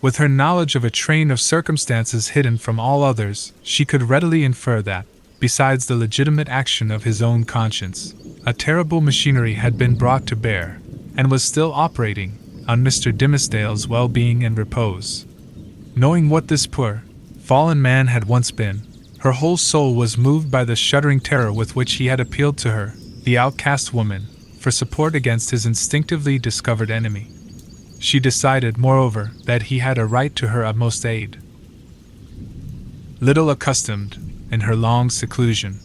With her knowledge of a train of circumstances hidden from all others, she could readily infer that, besides the legitimate action of his own conscience, a terrible machinery had been brought to bear, and was still operating, on Mr. Dimmesdale's well-being and repose. Knowing what this poor, fallen man had once been, her whole soul was moved by the shuddering terror with which he had appealed to her, the outcast woman, for support against his instinctively discovered enemy. She decided, moreover, that he had a right to her utmost aid. Little accustomed, in her long seclusion,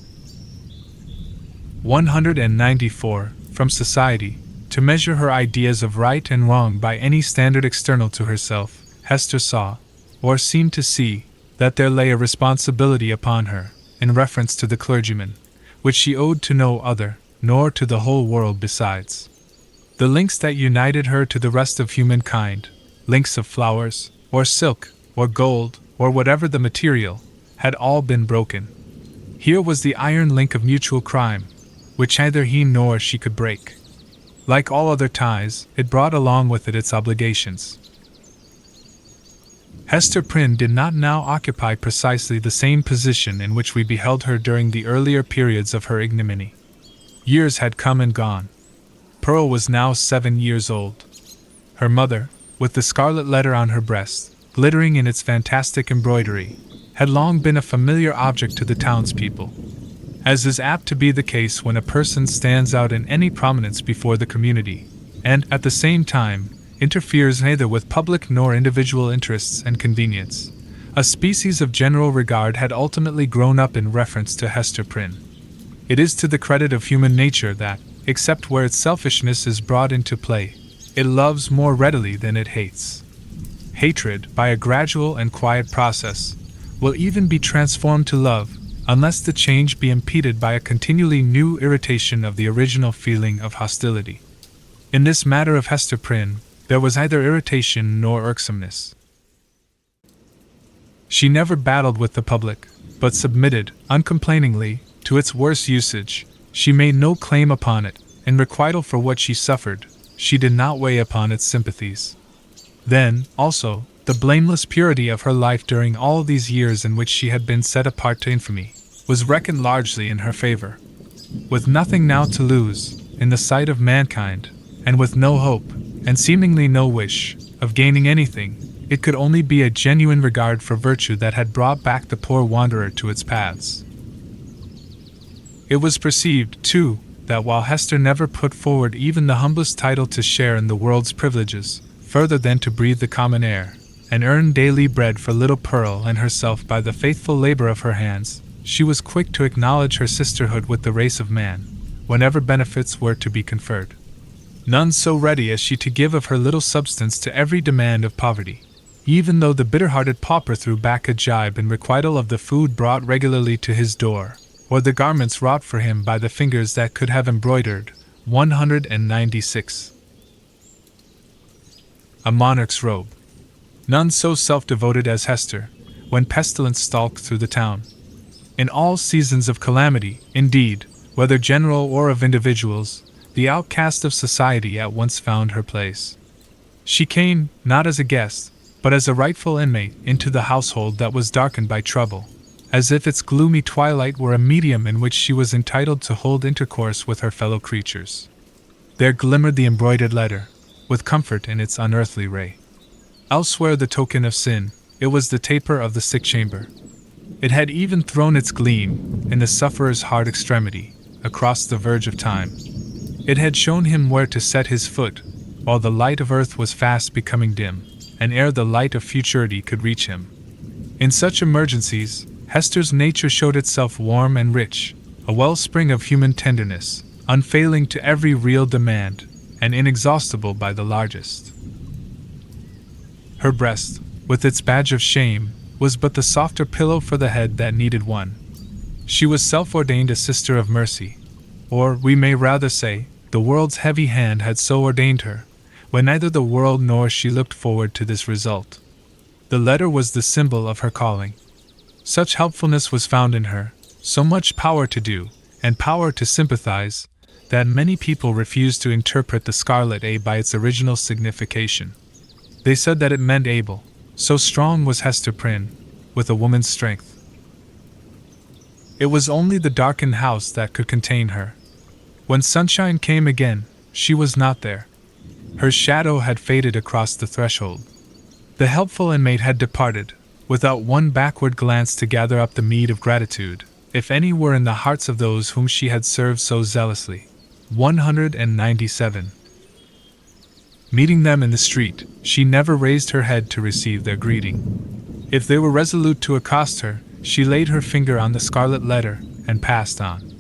194, from society, to measure her ideas of right and wrong by any standard external to herself, Hester saw, or seemed to see, that there lay a responsibility upon her, in reference to the clergyman, which she owed to no other, nor to the whole world besides. The links that united her to the rest of humankind, links of flowers, or silk, or gold, or whatever the material, had all been broken. Here was the iron link of mutual crime, which neither he nor she could break. Like all other ties, it brought along with it its obligations. Hester Prynne did not now occupy precisely the same position in which we beheld her during the earlier periods of her ignominy. Years had come and gone. Pearl was now 7 years old. Her mother, with the Scarlet Letter on her breast, glittering in its fantastic embroidery, had long been a familiar object to the townspeople. As is apt to be the case when a person stands out in any prominence before the community, and, at the same time, interferes neither with public nor individual interests and convenience, a species of general regard had ultimately grown up in reference to Hester Prynne. It is to the credit of human nature that, except where its selfishness is brought into play, it loves more readily than it hates. Hatred, by a gradual and quiet process, will even be transformed to love, unless the change be impeded by a continually new irritation of the original feeling of hostility. In this matter of Hester Prynne, there was neither irritation nor irksomeness. She never battled with the public, but submitted, uncomplainingly, to its worse usage. She made no claim upon it, in requital for what she suffered. She did not weigh upon its sympathies. Then, also, the blameless purity of her life during all these years in which she had been set apart to infamy, was reckoned largely in her favor. With nothing now to lose, in the sight of mankind, and with no hope, and seemingly no wish, of gaining anything, it could only be a genuine regard for virtue that had brought back the poor wanderer to its paths. It was perceived, too, that while Hester never put forward even the humblest title to share in the world's privileges, further than to breathe the common air, and earn daily bread for little Pearl and herself by the faithful labor of her hands, she was quick to acknowledge her sisterhood with the race of man, whenever benefits were to be conferred. None so ready as she to give of her little substance to every demand of poverty, even though the bitter-hearted pauper threw back a jibe in requital of the food brought regularly to his door, or the garments wrought for him by the fingers that could have embroidered. 196. A monarch's robe. None so self-devoted as Hester, when pestilence stalked through the town. In all seasons of calamity, indeed, whether general or of individuals, the outcast of society at once found her place. She came, not as a guest, but as a rightful inmate, into the household that was darkened by trouble, as if its gloomy twilight were a medium in which she was entitled to hold intercourse with her fellow creatures. There glimmered the embroidered letter, with comfort in its unearthly ray. Elsewhere the token of sin, it was the taper of the sick chamber. It had even thrown its gleam, in the sufferer's hard extremity, across the verge of time. It had shown him where to set his foot, while the light of earth was fast becoming dim, and ere the light of futurity could reach him. In such emergencies, Hester's nature showed itself warm and rich, a wellspring of human tenderness, unfailing to every real demand, and inexhaustible by the largest. Her breast, with its badge of shame, was but the softer pillow for the head that needed one. She was self-ordained a sister of mercy, or, we may rather say, the world's heavy hand had so ordained her, when neither the world nor she looked forward to this result. The letter was the symbol of her calling. Such helpfulness was found in her, so much power to do, and power to sympathize, that many people refused to interpret the Scarlet A by its original signification. They said that it meant able, so strong was Hester Prynne, with a woman's strength. It was only the darkened house that could contain her. When sunshine came again, she was not there. Her shadow had faded across the threshold. The helpful inmate had departed, without one backward glance to gather up the meed of gratitude, if any were in the hearts of those whom she had served so zealously. 197. Meeting them in the street, she never raised her head to receive their greeting. If they were resolute to accost her, she laid her finger on the scarlet letter and passed on.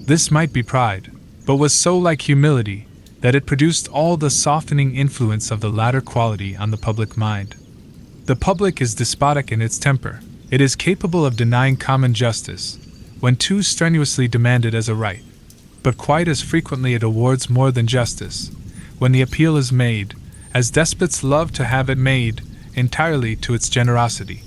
This might be pride, but was so like humility that it produced all the softening influence of the latter quality on the public mind. The public is despotic in its temper. It is capable of denying common justice, when too strenuously demanded as a right, but quite as frequently it awards more than justice, when the appeal is made, as despots love to have it made, entirely to its generosity.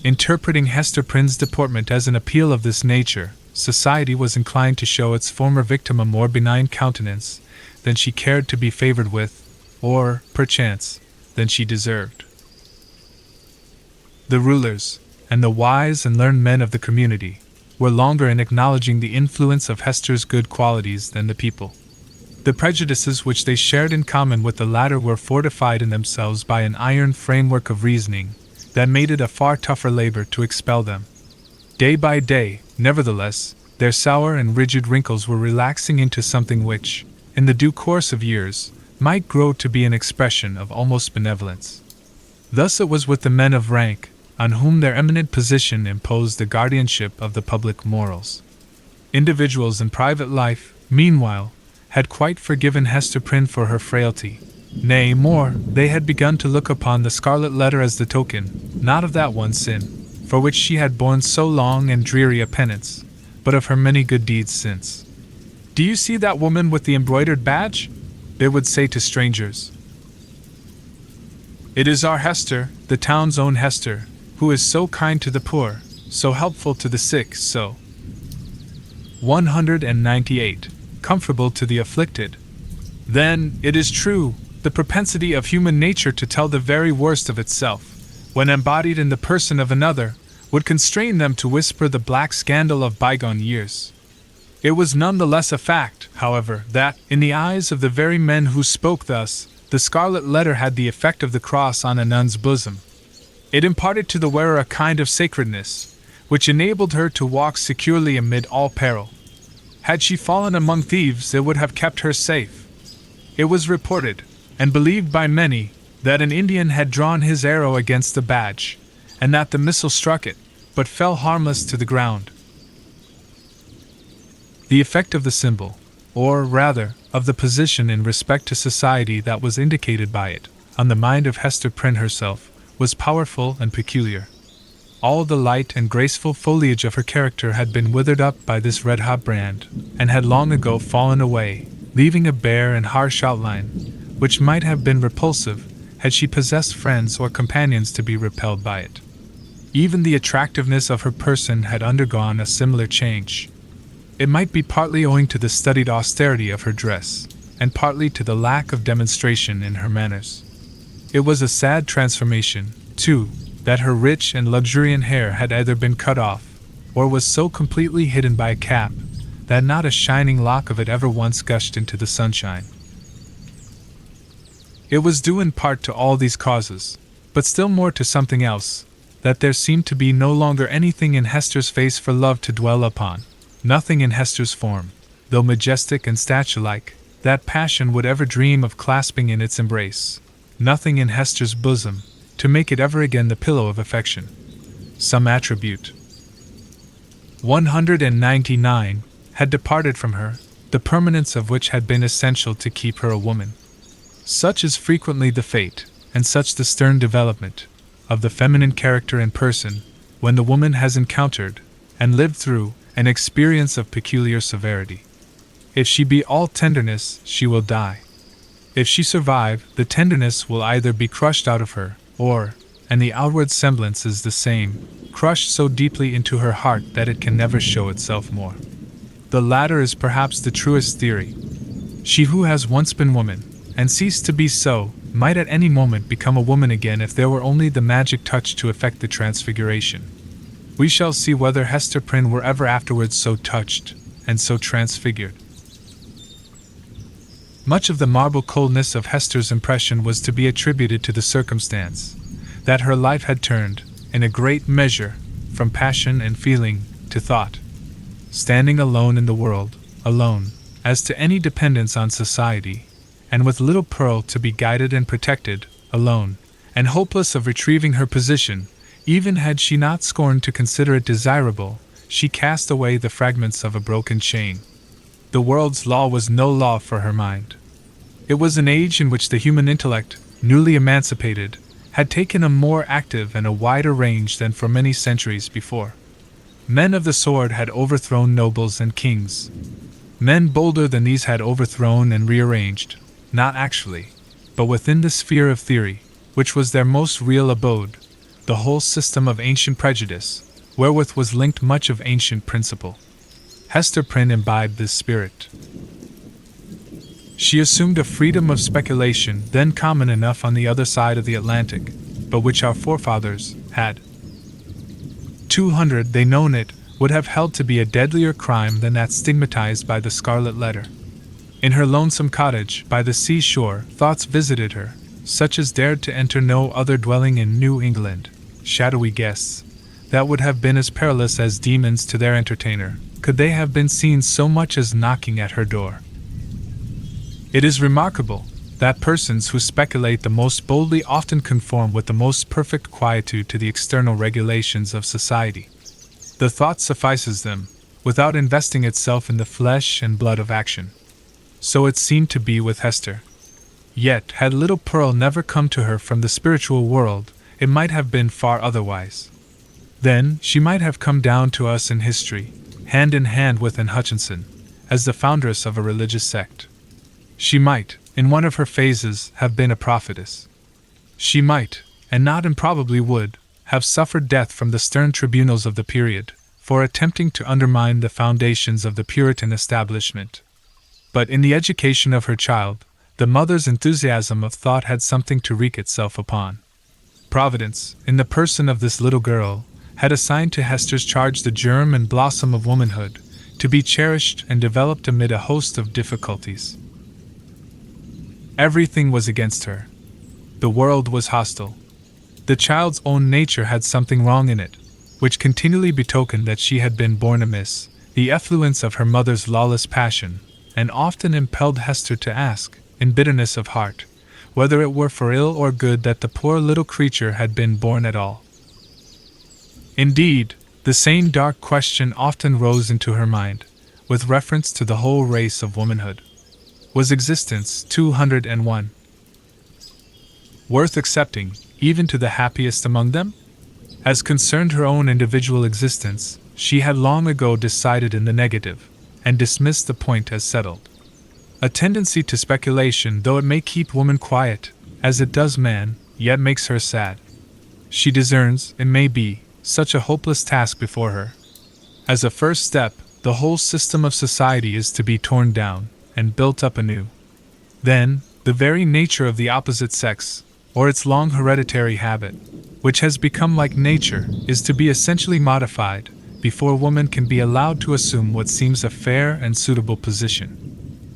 Interpreting Hester Prynne's deportment as an appeal of this nature, society was inclined to show its former victim a more benign countenance than she cared to be favored with, or, perchance, than she deserved. The rulers, and the wise and learned men of the community, were longer in acknowledging the influence of Hester's good qualities than the people. The prejudices which they shared in common with the latter were fortified in themselves by an iron framework of reasoning that made it a far tougher labor to expel them. Day by day, nevertheless, their sour and rigid wrinkles were relaxing into something which, in the due course of years, might grow to be an expression of almost benevolence. Thus it was with the men of rank, on whom their eminent position imposed the guardianship of the public morals. Individuals in private life, meanwhile, had quite forgiven Hester Prynne for her frailty. Nay, more, they had begun to look upon the Scarlet Letter as the token, not of that one sin, for which she had borne so long and dreary a penance, but of her many good deeds since. "Do you see that woman with the embroidered badge?" they would say to strangers. "It is our Hester, the town's own Hester, who is so kind to the poor, so helpful to the sick, so 198. Comfortable to the afflicted." Then, it is true, the propensity of human nature to tell the very worst of itself, when embodied in the person of another, would constrain them to whisper the black scandal of bygone years. It was none the less a fact, however, that, in the eyes of the very men who spoke thus, the Scarlet Letter had the effect of the cross on a nun's bosom. It imparted to the wearer a kind of sacredness, which enabled her to walk securely amid all peril. Had she fallen among thieves, it would have kept her safe. It was reported, and believed by many, that an Indian had drawn his arrow against the badge, and that the missile struck it, but fell harmless to the ground. The effect of the symbol, or rather, of the position in respect to society that was indicated by it, on the mind of Hester Prynne herself, was powerful and peculiar. All the light and graceful foliage of her character had been withered up by this red-hot brand, and had long ago fallen away, leaving a bare and harsh outline, which might have been repulsive had she possessed friends or companions to be repelled by it. Even the attractiveness of her person had undergone a similar change. It might be partly owing to the studied austerity of her dress, and partly to the lack of demonstration in her manners. It was a sad transformation, too, that her rich and luxuriant hair had either been cut off, or was so completely hidden by a cap, that not a shining lock of it ever once gushed into the sunshine. It was due in part to all these causes, but still more to something else, that there seemed to be no longer anything in Hester's face for love to dwell upon, nothing in Hester's form, though majestic and statue-like, that passion would ever dream of clasping in its embrace, nothing in Hester's bosom, to make it ever again the pillow of affection. Some attribute, 199, had departed from her, the permanence of which had been essential to keep her a woman. Such is frequently the fate, and such the stern development, of the feminine character and person, when the woman has encountered, and lived through, an experience of peculiar severity. If she be all tenderness, she will die. If she survive, the tenderness will either be crushed out of her, or, and the outward semblance is the same, crushed so deeply into her heart that it can never show itself more. The latter is perhaps the truest theory. She who has once been woman, and ceased to be so, might at any moment become a woman again if there were only the magic touch to effect the transfiguration. We shall see whether Hester Prynne were ever afterwards so touched, and so transfigured. Much of the marble coldness of Hester's impression was to be attributed to the circumstance that her life had turned, in a great measure, from passion and feeling to thought. Standing alone in the world, alone, as to any dependence on society, and with little Pearl to be guided and protected, alone, and hopeless of retrieving her position, even had she not scorned to consider it desirable, she cast away the fragments of a broken chain. The world's law was no law for her mind. It was an age in which the human intellect, newly emancipated, had taken a more active and a wider range than for many centuries before. Men of the sword had overthrown nobles and kings. Men bolder than these had overthrown and rearranged, not actually, but within the sphere of theory, which was their most real abode, the whole system of ancient prejudice, wherewith was linked much of ancient principle. Hester Prynne imbibed this spirit. She assumed a freedom of speculation then common enough on the other side of the Atlantic, but which our forefathers had. 200 they known it would have held to be a deadlier crime than that stigmatized by the Scarlet Letter. In her lonesome cottage by the seashore, thoughts visited her, such as dared to enter no other dwelling in New England, shadowy guests, that would have been as perilous as demons to their entertainer, could they have been seen so much as knocking at her door. It is remarkable that persons who speculate the most boldly often conform with the most perfect quietude to the external regulations of society. The thought suffices them, without investing itself in the flesh and blood of action. So it seemed to be with Hester. Yet, had little Pearl never come to her from the spiritual world, it might have been far otherwise. Then, she might have come down to us in history, hand in hand with Anne Hutchinson, as the foundress of a religious sect. She might, in one of her phases, have been a prophetess. She might, and not improbably would, have suffered death from the stern tribunals of the period, for attempting to undermine the foundations of the Puritan establishment. But in the education of her child, the mother's enthusiasm of thought had something to wreak itself upon. Providence, in the person of this little girl, had assigned to Hester's charge the germ and blossom of womanhood, to be cherished and developed amid a host of difficulties. Everything was against her. The world was hostile. The child's own nature had something wrong in it, which continually betokened that she had been born amiss, the effluence of her mother's lawless passion, and often impelled Hester to ask, in bitterness of heart, whether it were for ill or good that the poor little creature had been born at all. Indeed, the same dark question often rose into her mind, with reference to the whole race of womanhood. Was existence 201 worth accepting, even to the happiest among them? As concerned her own individual existence, she had long ago decided in the negative, and dismissed the point as settled. A tendency to speculation, though it may keep woman quiet, as it does man, yet makes her sad. She discerns, it may be, such a hopeless task before her. As a first step, the whole system of society is to be torn down, and built up anew. Then, the very nature of the opposite sex, or its long hereditary habit, which has become like nature, is to be essentially modified, before woman can be allowed to assume what seems a fair and suitable position.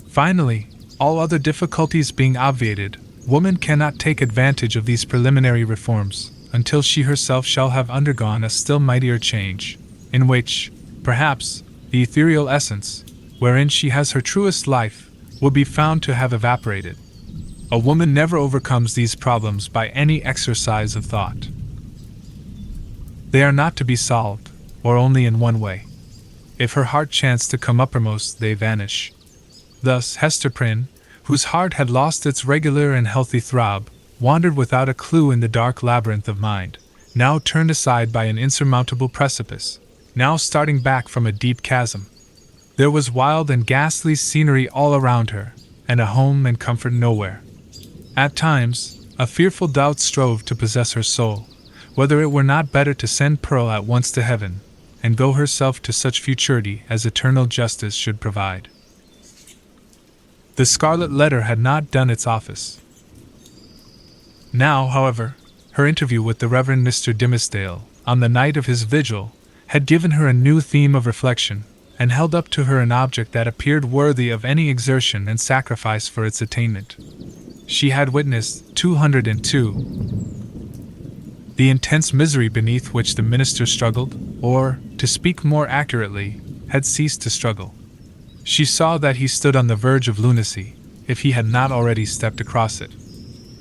Finally, all other difficulties being obviated, Woman cannot take advantage of these preliminary reforms until she herself shall have undergone a still mightier change, in which, perhaps, the ethereal essence, wherein she has her truest life, will be found to have evaporated. A woman never overcomes these problems by any exercise of thought. They are not to be solved, or only in one way. If her heart chance to come uppermost, they vanish. Thus Hester Prynne, whose heart had lost its regular and healthy throb, wandered without a clue in the dark labyrinth of mind, now turned aside by an insurmountable precipice, now starting back from a deep chasm. There was wild and ghastly scenery all around her, and a home and comfort nowhere. At times, a fearful doubt strove to possess her soul, whether it were not better to send Pearl at once to heaven, and go herself to such futurity as eternal justice should provide. The Scarlet Letter had not done its office. Now, however, her interview with the Reverend Mr. Dimmesdale, on the night of his vigil, had given her a new theme of reflection, and held up to her an object that appeared worthy of any exertion and sacrifice for its attainment. She had witnessed 202. The intense misery beneath which the minister struggled, or, to speak more accurately, had ceased to struggle. She saw that he stood on the verge of lunacy, if he had not already stepped across it.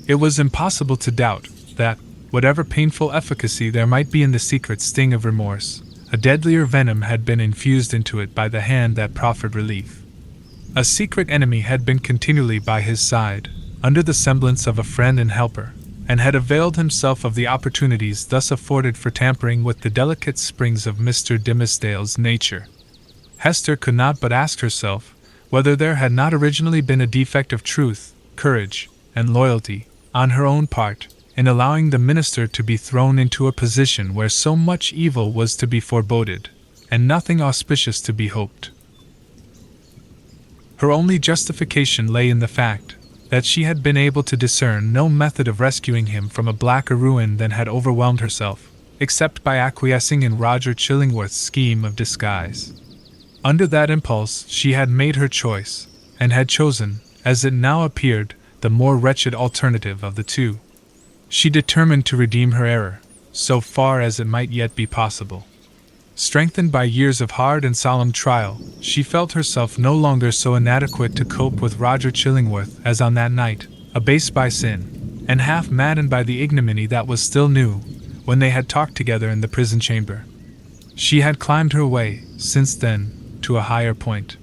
It was impossible to doubt that, whatever painful efficacy there might be in the secret sting of remorse, a deadlier venom had been infused into it by the hand that proffered relief. A secret enemy had been continually by his side, under the semblance of a friend and helper, and had availed himself of the opportunities thus afforded for tampering with the delicate springs of Mr. Dimmesdale's nature. Hester could not but ask herself whether there had not originally been a defect of truth, courage, and loyalty, on her own part, in allowing the minister to be thrown into a position where so much evil was to be foreboded, and nothing auspicious to be hoped. Her only justification lay in the fact that she had been able to discern no method of rescuing him from a blacker ruin than had overwhelmed herself, except by acquiescing in Roger Chillingworth's scheme of disguise. Under that impulse she had made her choice, and had chosen, as it now appeared, the more wretched alternative of the two. She determined to redeem her error, so far as it might yet be possible. Strengthened by years of hard and solemn trial, she felt herself no longer so inadequate to cope with Roger Chillingworth as on that night, abased by sin, and half maddened by the ignominy that was still new, when they had talked together in the prison chamber. She had climbed her way, since then, to a higher point.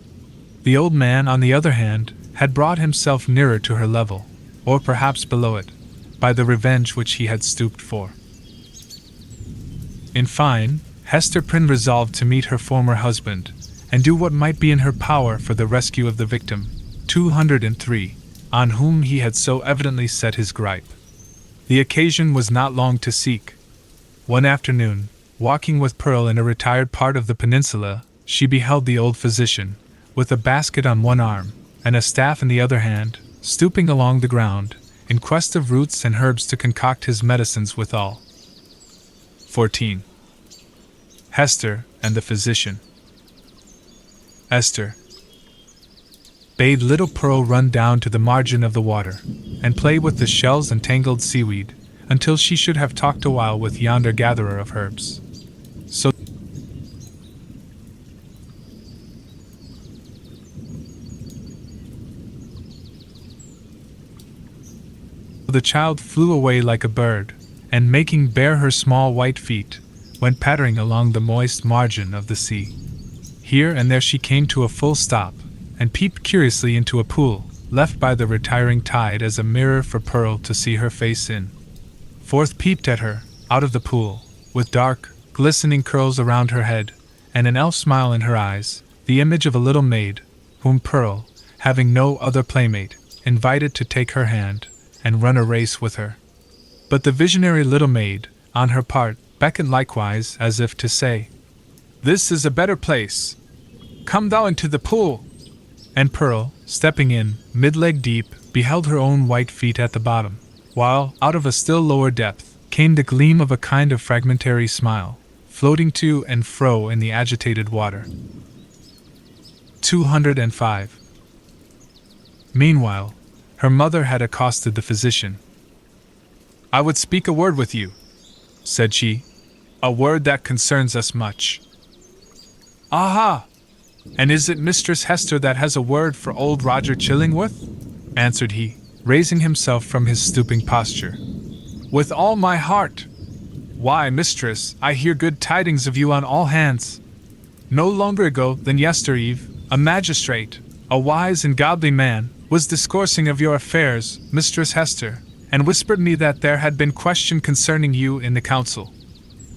The old man, on the other hand, had brought himself nearer to her level, or perhaps below it, by the revenge which he had stooped for. In fine, Hester Prynne resolved to meet her former husband, and do what might be in her power for the rescue of the victim, 203, on whom he had so evidently set his gripe. The occasion was not long to seek. One afternoon, walking with Pearl in a retired part of the peninsula, she beheld the old physician, with a basket on one arm, and a staff in the other hand, stooping along the ground, in quest of roots and herbs to concoct his medicines withal. 14. Hester and the physician. Hester bade little Pearl run down to the margin of the water, and play with the shells and tangled seaweed, until she should have talked a while with yonder gatherer of herbs. So the child flew away like a bird, and making bare her small white feet, went pattering along the moist margin of the sea. Here and there she came to a full stop, and peeped curiously into a pool, left by the retiring tide as a mirror for Pearl to see her face in. Forth peeped at her, out of the pool, with dark, glistening curls around her head, and an elf smile in her eyes, the image of a little maid, whom Pearl, having no other playmate, invited to take her hand, and run a race with her. But the visionary little maid, on her part, beckoned likewise, as if to say, "This is a better place. Come thou into the pool." And Pearl, stepping in, mid-leg deep, beheld her own white feet at the bottom, while, out of a still lower depth, came the gleam of a kind of fragmentary smile, floating to and fro in the agitated water. 205. Meanwhile, her mother had accosted the physician. "I would speak a word with you," said she, "a word that concerns us much." "Aha! And is it Mistress Hester that has a word for old Roger Chillingworth?" answered he, raising himself from his stooping posture. "With all my heart. Why, mistress, I hear good tidings of you on all hands. No longer ago than yestereve, a magistrate, a wise and godly man, was discoursing of your affairs, Mistress Hester, and whispered me that there had been question concerning you in the council.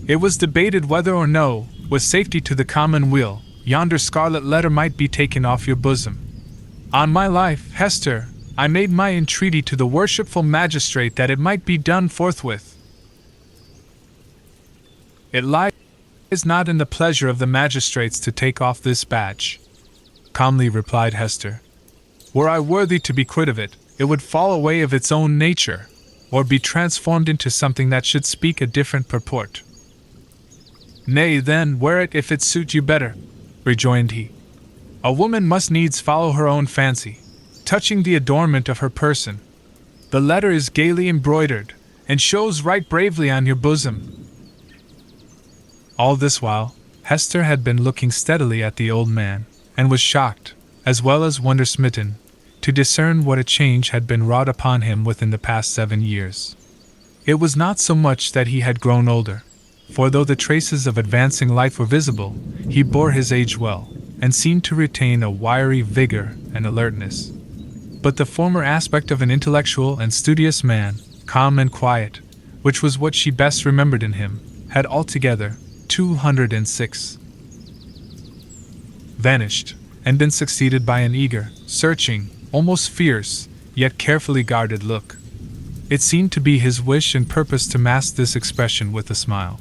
It was debated whether or no, with safety to the common weal, yonder Scarlet Letter might be taken off your bosom. On my life, Hester, I made my entreaty to the worshipful magistrate that it might be done forthwith. It lies not in the pleasure of the magistrates to take off this badge," calmly replied Hester. "Were I worthy to be quit of it, it would fall away of its own nature, or be transformed into something that should speak a different purport." "Nay, then, wear it if it suit you better," rejoined he. "A woman must needs follow her own fancy, touching the adornment of her person. The letter is gaily embroidered, and shows right bravely on your bosom." All this while, Hester had been looking steadily at the old man, and was shocked, as well as wonder-smitten, to discern what a change had been wrought upon him within the past 7 years. It was not so much that he had grown older, for though the traces of advancing life were visible, he bore his age well, and seemed to retain a wiry vigor and alertness. But the former aspect of an intellectual and studious man, calm and quiet, which was what she best remembered in him, had altogether 206 vanished, and been succeeded by an eager, searching, almost fierce, yet carefully guarded look. It seemed to be his wish and purpose to mask this expression with a smile,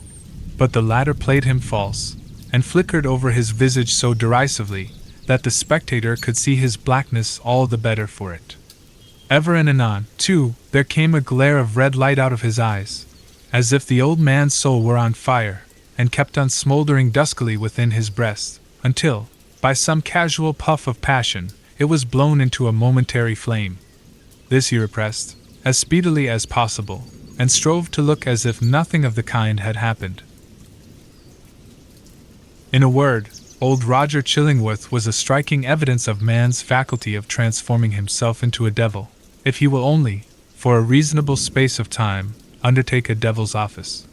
but the latter played him false, and flickered over his visage so derisively that the spectator could see his blackness all the better for it. Ever and anon, too, there came a glare of red light out of his eyes, as if the old man's soul were on fire, and kept on smouldering duskily within his breast, until, by some casual puff of passion, it was blown into a momentary flame. This he repressed, as speedily as possible, and strove to look as if nothing of the kind had happened. In a word, old Roger Chillingworth was a striking evidence of man's faculty of transforming himself into a devil, if he will only, for a reasonable space of time, undertake a devil's office.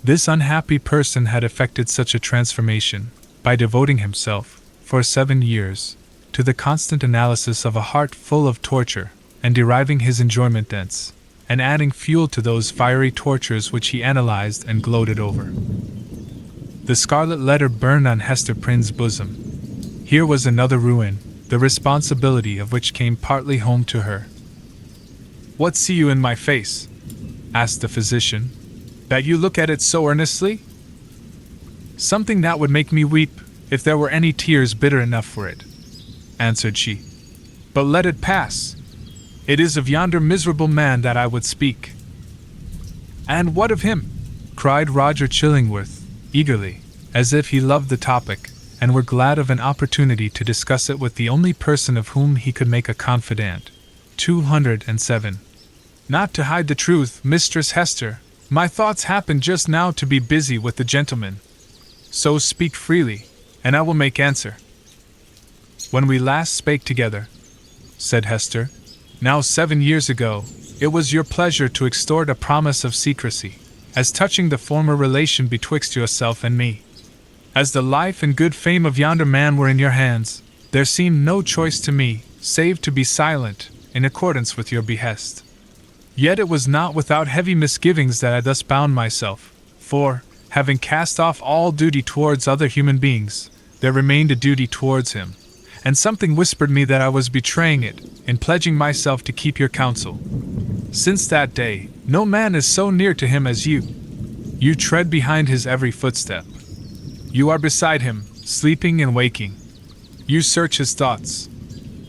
This unhappy person had effected such a transformation, by devoting himself, for 7 years, to the constant analysis of a heart full of torture, and deriving his enjoyment thence, and adding fuel to those fiery tortures which he analyzed and gloated over. The Scarlet Letter burned on Hester Prynne's bosom. Here was another ruin, the responsibility of which came partly home to her. "What see you in my face?" asked the physician, "that you look at it so earnestly?" "Something that would make me weep, if there were any tears bitter enough for it," answered she. "But let it pass. It is of yonder miserable man that I would speak." "And what of him?" cried Roger Chillingworth, eagerly, as if he loved the topic, and were glad of an opportunity to discuss it with the only person of whom he could make a confidant. 207. "Not to hide the truth, Mistress Hester, my thoughts happen just now to be busy with the gentleman. So speak freely, and I will make answer." "When we last spake together," said Hester, "now 7 years ago, it was your pleasure to extort a promise of secrecy, as touching the former relation betwixt yourself and me. As the life and good fame of yonder man were in your hands, there seemed no choice to me, save to be silent, in accordance with your behest. Yet it was not without heavy misgivings that I thus bound myself, for, having cast off all duty towards other human beings, there remained a duty towards him, and something whispered me that I was betraying it, in pledging myself to keep your counsel. Since that day, no man is so near to him as you. You tread behind his every footstep. You are beside him, sleeping and waking. You search his thoughts.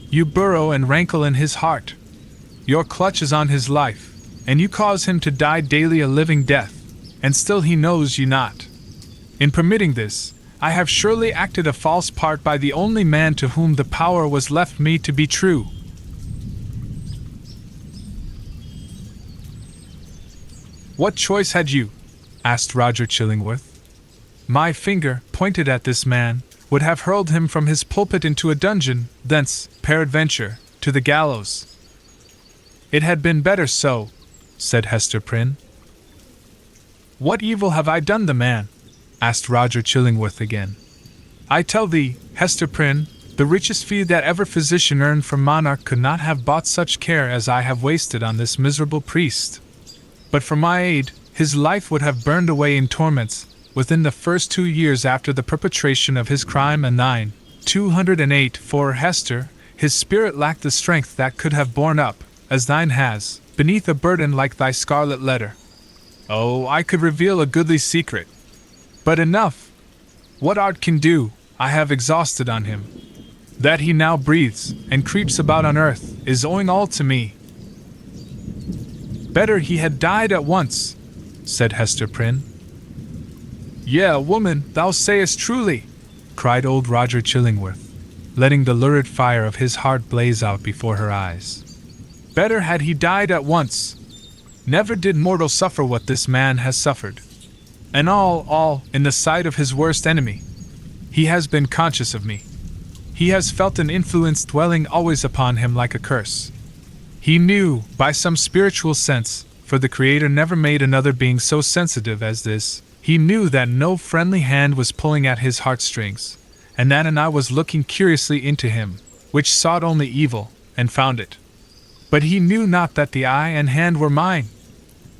You burrow and rankle in his heart. Your clutch is on his life, and you cause him to die daily a living death, and still he knows you not. In permitting this, I have surely acted a false part by the only man to whom the power was left me to be true." What choice had you? Asked Roger Chillingworth. My finger, pointed at this man, would have hurled him from his pulpit into a dungeon, thence, peradventure, to the gallows. It had been better so, said Hester Prynne. What evil have I done the man? Asked Roger Chillingworth again. I tell thee, Hester Prynne, the richest fee that ever physician earned from monarch could not have bought such care as I have wasted on this miserable priest. But for my aid, his life would have burned away in torments, within the first 2 years after the perpetration of his crime, and thine, 208, for Hester, his spirit lacked the strength that could have borne up, as thine has, beneath a burden like thy Scarlet Letter. Oh, I could reveal a goodly secret. But enough! What art can do, I have exhausted on him. That he now breathes, and creeps about on earth, is owing all to me. Better he had died at once, said Hester Prynne. Yea, woman, thou sayest truly, cried old Roger Chillingworth, letting the lurid fire of his heart blaze out before her eyes. Better had he died at once. Never did mortal suffer what this man has suffered. And all, in the sight of his worst enemy. He has been conscious of me. He has felt an influence dwelling always upon him like a curse. He knew, by some spiritual sense, for the Creator never made another being so sensitive as this, he knew that no friendly hand was pulling at his heartstrings, and that an eye was looking curiously into him, which sought only evil, and found it. But he knew not that the eye and hand were mine.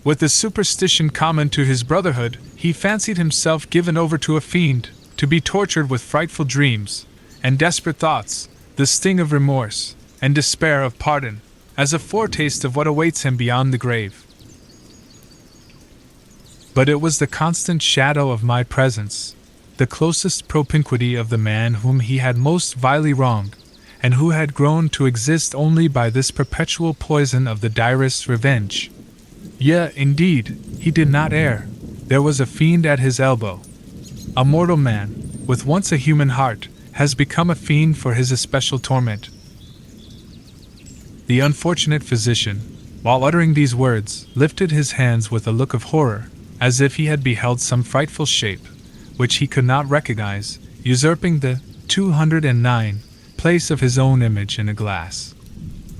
With the superstition common to his brotherhood, he fancied himself given over to a fiend, to be tortured with frightful dreams, and desperate thoughts, the sting of remorse, and despair of pardon, as a foretaste of what awaits him beyond the grave. But it was the constant shadow of my presence, the closest propinquity of the man whom he had most vilely wronged, and who had grown to exist only by this perpetual poison of the direst revenge. Yea, indeed, he did not err. There was a fiend at his elbow. A mortal man, with once a human heart, has become a fiend for his especial torment. The unfortunate physician, while uttering these words, lifted his hands with a look of horror, as if he had beheld some frightful shape, which he could not recognize, usurping the 209 place of his own image in a glass.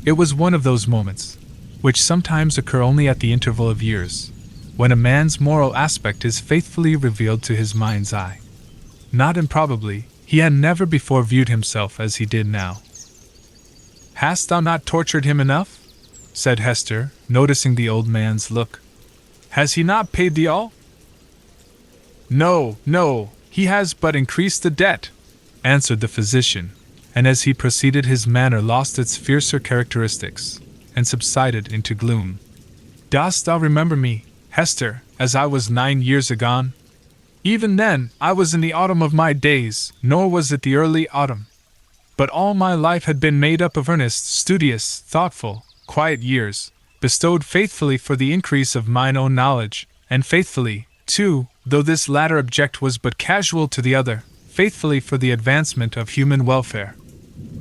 It was one of those moments, which sometimes occur only at the interval of years, when a man's moral aspect is faithfully revealed to his mind's eye. Not improbably, he had never before viewed himself as he did now. Hast thou not tortured him enough? Said Hester, noticing the old man's look. Has he not paid thee all? No, he has but increased the debt, answered the physician, and as he proceeded his manner lost its fiercer characteristics, and subsided into gloom. Dost thou remember me, Hester, as I was 9 years agone? Even then, I was in the autumn of my days, nor was it the early autumn. But all my life had been made up of earnest, studious, thoughtful, quiet years, bestowed faithfully for the increase of mine own knowledge, and faithfully, too, though this latter object was but casual to the other, faithfully for the advancement of human welfare.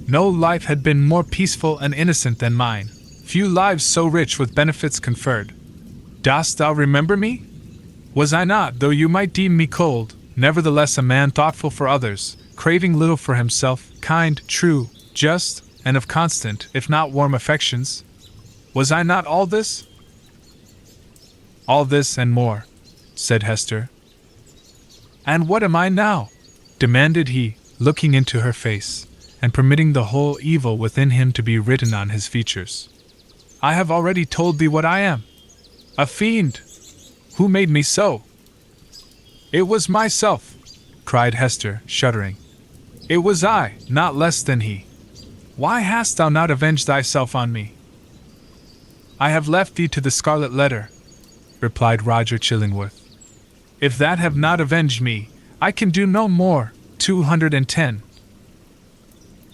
No life had been more peaceful and innocent than mine, few lives so rich with benefits conferred. Dost thou remember me? Was I not, though you might deem me cold, nevertheless a man thoughtful for others, craving little for himself, kind, true, just, and of constant, if not warm affections? Was I not all this? All this and more, said Hester. And what am I now? Demanded he, looking into her face, and permitting the whole evil within him to be written on his features. I have already told thee what I am. A fiend. Who made me so? It was myself, cried Hester, shuddering. It was I, not less than he. Why hast thou not avenged thyself on me? I have left thee to the Scarlet Letter, replied Roger Chillingworth. If that have not avenged me, I can do no more. 210.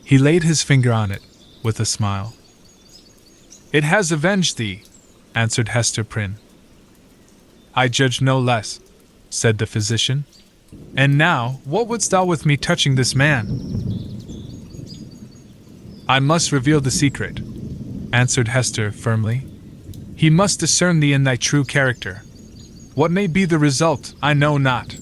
He laid his finger on it, with a smile. It has avenged thee, answered Hester Prynne. I judge no less, said the physician. And now, what wouldst thou with me touching this man? I must reveal the secret, answered Hester firmly. He must discern thee in thy true character, What may be the result, I know not.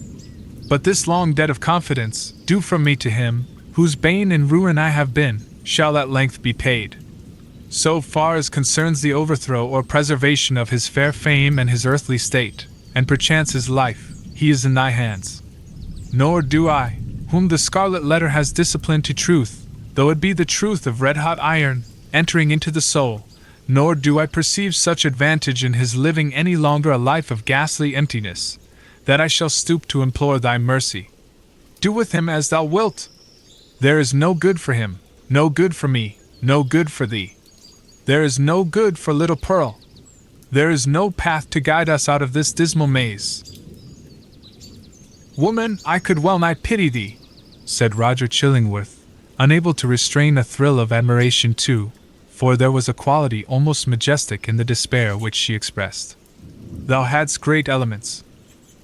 But this long debt of confidence, due from me to him, whose bane and ruin I have been, shall at length be paid. So far as concerns the overthrow or preservation of his fair fame and his earthly state, and perchance his life, he is in thy hands. Nor do I, whom the Scarlet Letter has disciplined to truth, though it be the truth of red-hot iron, entering into the soul, nor do I perceive such advantage in his living any longer a life of ghastly emptiness, that I shall stoop to implore thy mercy. Do with him as thou wilt. There is no good for him, no good for me, no good for thee. There is no good for little Pearl. There is no path to guide us out of this dismal maze. Woman, I could well nigh pity thee, said Roger Chillingworth, unable to restrain a thrill of admiration too, for there was a quality almost majestic in the despair which she expressed. Thou hadst great elements.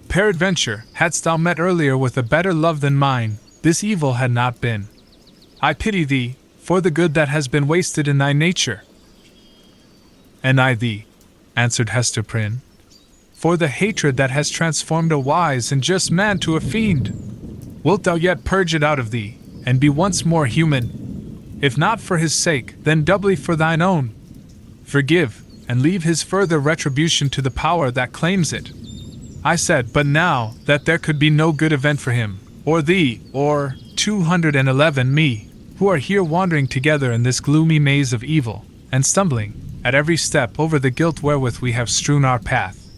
Peradventure, hadst thou met earlier with a better love than mine, this evil had not been. I pity thee, for the good that has been wasted in thy nature. And I thee, answered Hester Prynne, for the hatred that has transformed a wise and just man to a fiend. Wilt thou yet purge it out of thee, and be once more human? If not for his sake, then doubly for thine own. Forgive, and leave his further retribution to the power that claims it. I said but now that there could be no good event for him, or thee, or 211 me, who are here wandering together in this gloomy maze of evil, and stumbling, at every step, over the guilt wherewith we have strewn our path.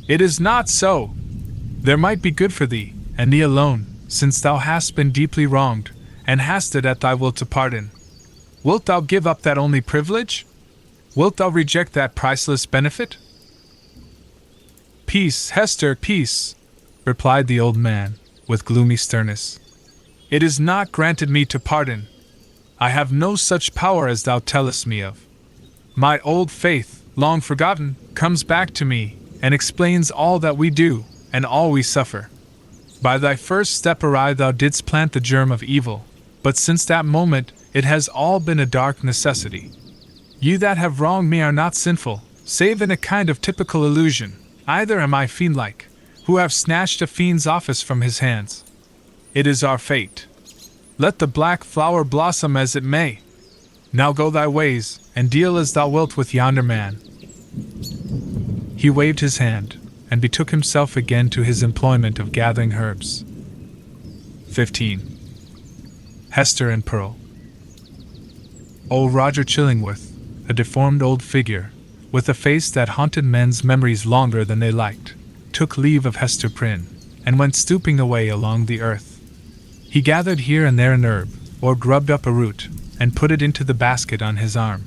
It is not so. There might be good for thee, and thee alone, since thou hast been deeply wronged, and hast it at thy will to pardon. Wilt thou give up that only privilege? Wilt thou reject that priceless benefit? Peace, Hester, peace, replied the old man, with gloomy sternness. It is not granted me to pardon. I have no such power as thou tellest me of. My old faith, long forgotten, comes back to me, and explains all that we do, and all we suffer. By thy first step awry thou didst plant the germ of evil, but since that moment it has all been a dark necessity. You that have wronged me are not sinful, save in a kind of typical illusion. Either am I fiend-like, who have snatched a fiend's office from his hands. It is our fate. Let the black flower blossom as it may. Now go thy ways, and deal as thou wilt with yonder man. He waved his hand, and betook himself again to his employment of gathering herbs. 15. Hester and Pearl. Old Roger Chillingworth, a deformed old figure, with a face that haunted men's memories longer than they liked, took leave of Hester Prynne, and went stooping away along the earth. He gathered here and there an herb, or grubbed up a root, and put it into the basket on his arm.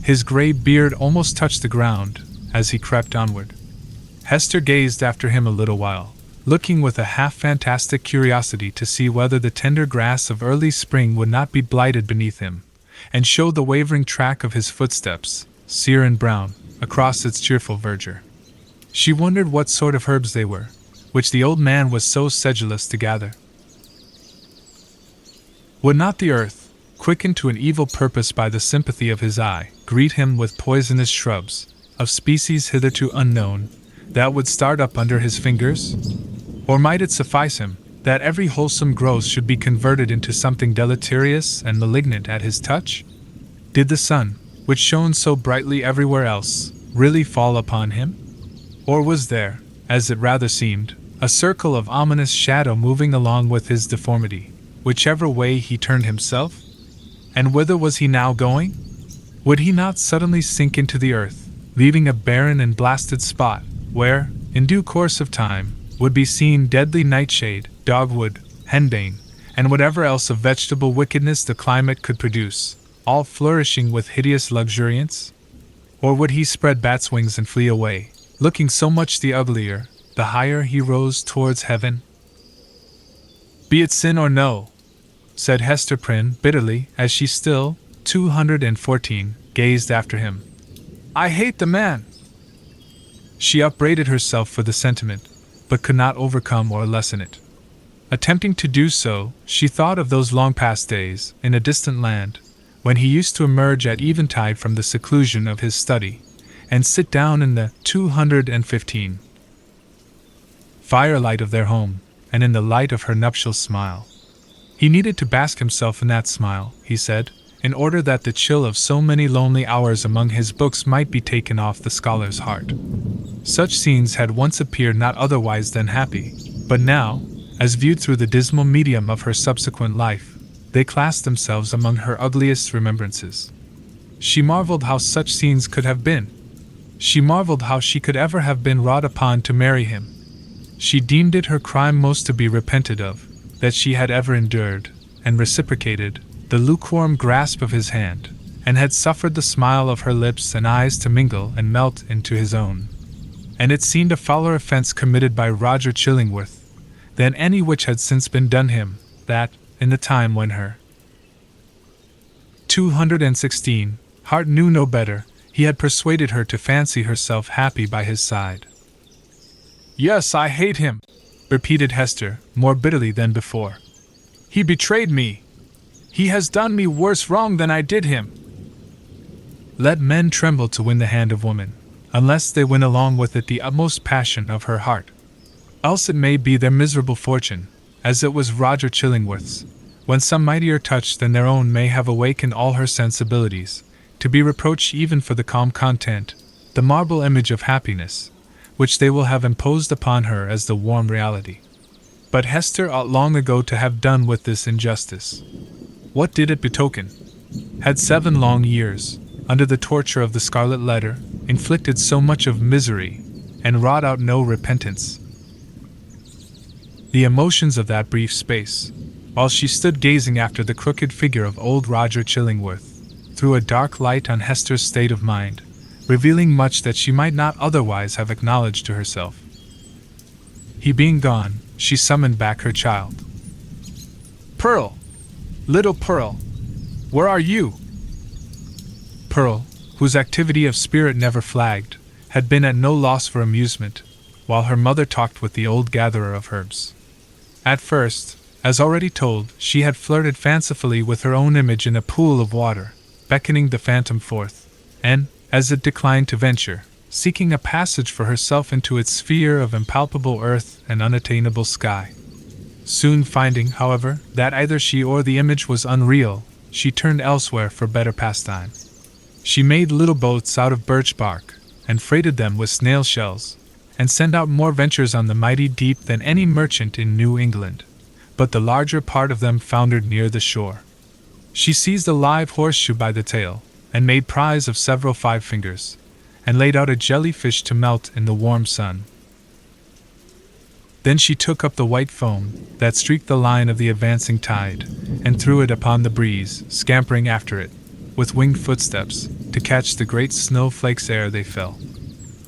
His grey beard almost touched the ground as he crept onward. Hester gazed after him a little while, looking with a half-fantastic curiosity to see whether the tender grass of early spring would not be blighted beneath him, and show the wavering track of his footsteps, sere and brown, across its cheerful verdure. She wondered what sort of herbs they were, which the old man was so sedulous to gather. Would not the earth, quickened to an evil purpose by the sympathy of his eye, greet him with poisonous shrubs, of species hitherto unknown, that would start up under his fingers? Or might it suffice him, that every wholesome growth should be converted into something deleterious and malignant at his touch? Did the sun, which shone so brightly everywhere else, really fall upon him? Or was there, as it rather seemed, a circle of ominous shadow moving along with his deformity, whichever way he turned himself? And whither was he now going? Would he not suddenly sink into the earth, leaving a barren and blasted spot, where, in due course of time, would be seen deadly nightshade, dogwood, henbane, and whatever else of vegetable wickedness the climate could produce, all flourishing with hideous luxuriance? Or would he spread bat's wings and flee away, looking so much the uglier, the higher he rose towards heaven? Be it sin or no, said Hester Prynne bitterly, as she still, 214, gazed after him. I hate the man. She upbraided herself for the sentiment, but could not overcome or lessen it. Attempting to do so, she thought of those long past days, in a distant land, when he used to emerge at eventide from the seclusion of his study, and sit down in the 215 firelight of their home, and in the light of her nuptial smile. He needed to bask himself in that smile, he said, in order that the chill of so many lonely hours among his books might be taken off the scholar's heart. Such scenes had once appeared not otherwise than happy, but now, as viewed through the dismal medium of her subsequent life, they classed themselves among her ugliest remembrances. She marveled how such scenes could have been. She marveled how she could ever have been wrought upon to marry him. She deemed it her crime most to be repented of, that she had ever endured, and reciprocated, the lukewarm grasp of his hand, and had suffered the smile of her lips and eyes to mingle and melt into his own. And it seemed a fouler offence committed by Roger Chillingworth than any which had since been done him, that, in the time when her 216 heart knew no better, he had persuaded her to fancy herself happy by his side. "Yes, I hate him," repeated Hester, more bitterly than before. "He betrayed me. He has done me worse wrong than I did him." Let men tremble to win the hand of woman, unless they win along with it the utmost passion of her heart. Else it may be their miserable fortune, as it was Roger Chillingworth's, when some mightier touch than their own may have awakened all her sensibilities, to be reproached even for the calm content, the marble image of happiness, which they will have imposed upon her as the warm reality. But Hester ought long ago to have done with this injustice. What did it betoken? Had 7 long years, under the torture of the Scarlet Letter, inflicted so much of misery, and wrought out no repentance? The emotions of that brief space, while she stood gazing after the crooked figure of old Roger Chillingworth, threw a dark light on Hester's state of mind, revealing much that she might not otherwise have acknowledged to herself. He being gone, she summoned back her child. "Pearl! Little Pearl! Where are you?" Pearl, whose activity of spirit never flagged, had been at no loss for amusement, while her mother talked with the old gatherer of herbs. At first, as already told, she had flirted fancifully with her own image in a pool of water, beckoning the phantom forth, and, as it declined to venture, seeking a passage for herself into its sphere of impalpable earth and unattainable sky. Soon finding, however, that either she or the image was unreal, she turned elsewhere for better pastime. She made little boats out of birch bark, and freighted them with snail shells, and sent out more ventures on the mighty deep than any merchant in New England, but the larger part of them foundered near the shore. She seized a live horseshoe by the tail, and made prize of several 5 fingers, and laid out a jellyfish to melt in the warm sun. Then she took up the white foam that streaked the line of the advancing tide, and threw it upon the breeze, scampering after it, with winged footsteps, to catch the great snowflakes ere they fell.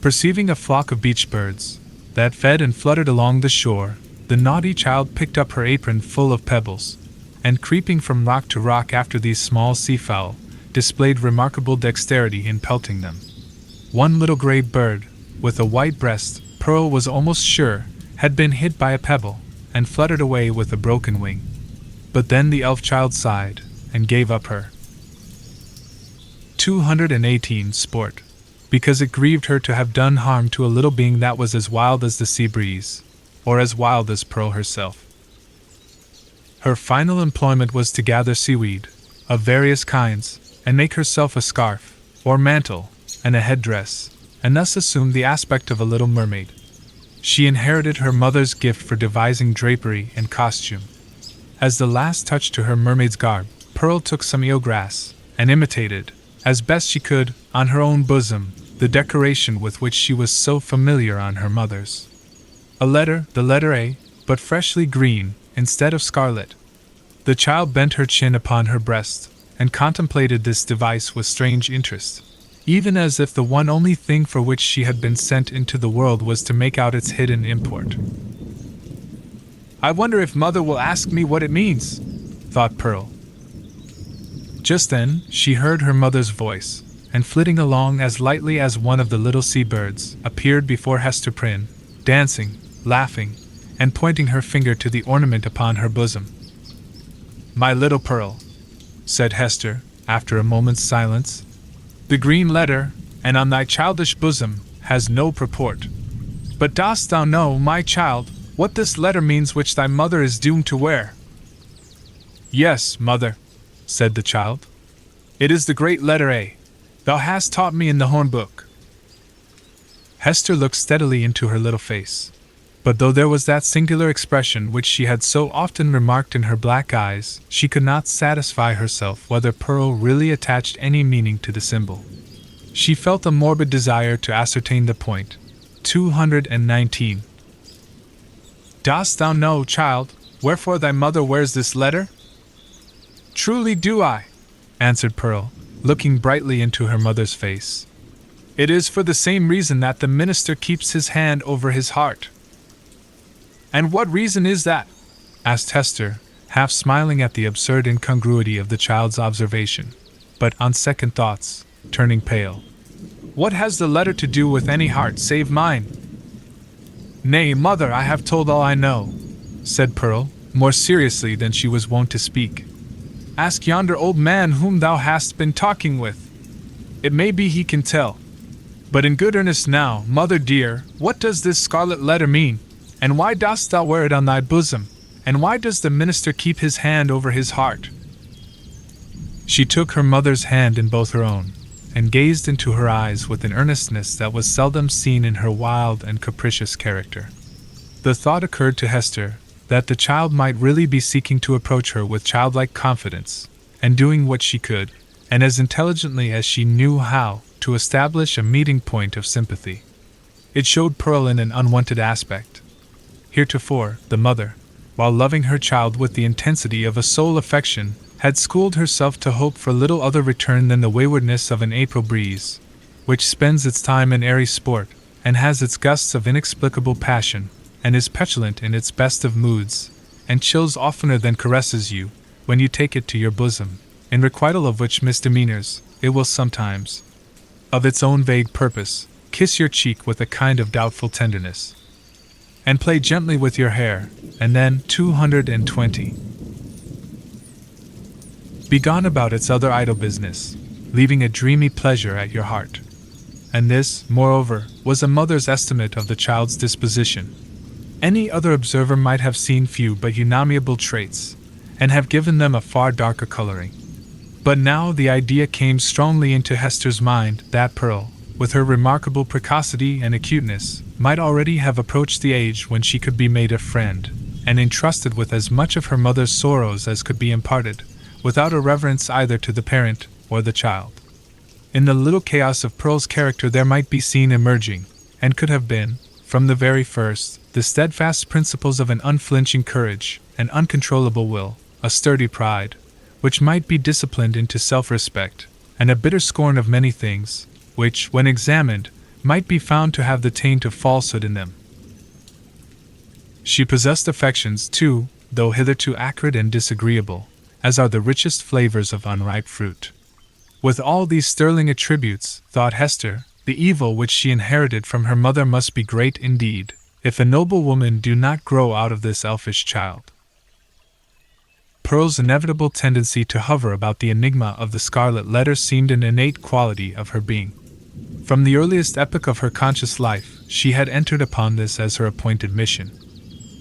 Perceiving a flock of beach birds that fed and fluttered along the shore, the naughty child picked up her apron full of pebbles, and creeping from rock to rock after these small seafowl, displayed remarkable dexterity in pelting them. One little gray bird, with a white breast, Pearl was almost sure, had been hit by a pebble, and fluttered away with a broken wing. But then the elf child sighed, and gave up her 218 sport, because it grieved her to have done harm to a little being that was as wild as the sea breeze, or as wild as Pearl herself. Her final employment was to gather seaweed, of various kinds, and make herself a scarf, or mantle, and a headdress, and thus assumed the aspect of a little mermaid. She inherited her mother's gift for devising drapery and costume. As the last touch to her mermaid's garb, Pearl took some eelgrass, and imitated, as best she could, on her own bosom, the decoration with which she was so familiar on her mother's. A letter, the letter A, but freshly green, instead of scarlet. The child bent her chin upon her breast, and contemplated this device with strange interest, even as if the one only thing for which she had been sent into the world was to make out its hidden import. "I wonder if Mother will ask me what it means," thought Pearl. Just then, she heard her mother's voice, and flitting along as lightly as one of the little sea-birds, appeared before Hester Prynne, dancing, laughing, and pointing her finger to the ornament upon her bosom. "My little Pearl," said Hester, after a moment's silence, "the green letter, and on thy childish bosom, has no purport. But dost thou know, my child, what this letter means which thy mother is doomed to wear?" "Yes, mother," said the child. "It is the great letter A. Thou hast taught me in the horn book." Hester looked steadily into her little face. But though there was that singular expression which she had so often remarked in her black eyes, she could not satisfy herself whether Pearl really attached any meaning to the symbol. She felt a morbid desire to ascertain the point. 219. "Dost thou know, child, wherefore thy mother wears this letter?" "Truly do I," answered Pearl, looking brightly into her mother's face. "It is for the same reason that the minister keeps his hand over his heart." "And what reason is that?" asked Hester, half smiling at the absurd incongruity of the child's observation, but on second thoughts, turning pale. "What has the letter to do with any heart save mine?" "Nay, mother, I have told all I know," said Pearl, more seriously than she was wont to speak. "Ask yonder old man whom thou hast been talking with. It may be he can tell. But in good earnest now, mother dear, what does this scarlet letter mean? And why dost thou wear it on thy bosom? And why does the minister keep his hand over his heart?" She took her mother's hand in both her own, and gazed into her eyes with an earnestness that was seldom seen in her wild and capricious character. The thought occurred to Hester that the child might really be seeking to approach her with childlike confidence, and doing what she could, and as intelligently as she knew how, to establish a meeting point of sympathy. It showed Pearl in an unwonted aspect. Heretofore, the mother, while loving her child with the intensity of a soul affection, had schooled herself to hope for little other return than the waywardness of an April breeze, which spends its time in airy sport, and has its gusts of inexplicable passion, and is petulant in its best of moods, and chills oftener than caresses you, when you take it to your bosom, in requital of which misdemeanors, it will sometimes, of its own vague purpose, kiss your cheek with a kind of doubtful tenderness, and play gently with your hair, and then 220. Be gone about its other idle business, leaving a dreamy pleasure at your heart. And this, moreover, was a mother's estimate of the child's disposition. Any other observer might have seen few but unamiable traits, and have given them a far darker coloring. But now the idea came strongly into Hester's mind that Pearl, with her remarkable precocity and acuteness, might already have approached the age when she could be made a friend, and entrusted with as much of her mother's sorrows as could be imparted, without irreverence either to the parent or the child. In the little chaos of Pearl's character there might be seen emerging, and could have been, from the very first, the steadfast principles of an unflinching courage, an uncontrollable will, a sturdy pride, which might be disciplined into self-respect, and a bitter scorn of many things, which, when examined, might be found to have the taint of falsehood in them. She possessed affections, too, though hitherto acrid and disagreeable, as are the richest flavors of unripe fruit. With all these sterling attributes, thought Hester, the evil which she inherited from her mother must be great indeed, if a noble woman do not grow out of this elfish child. Pearl's inevitable tendency to hover about the enigma of the Scarlet Letter seemed an innate quality of her being. From the earliest epoch of her conscious life, she had entered upon this as her appointed mission.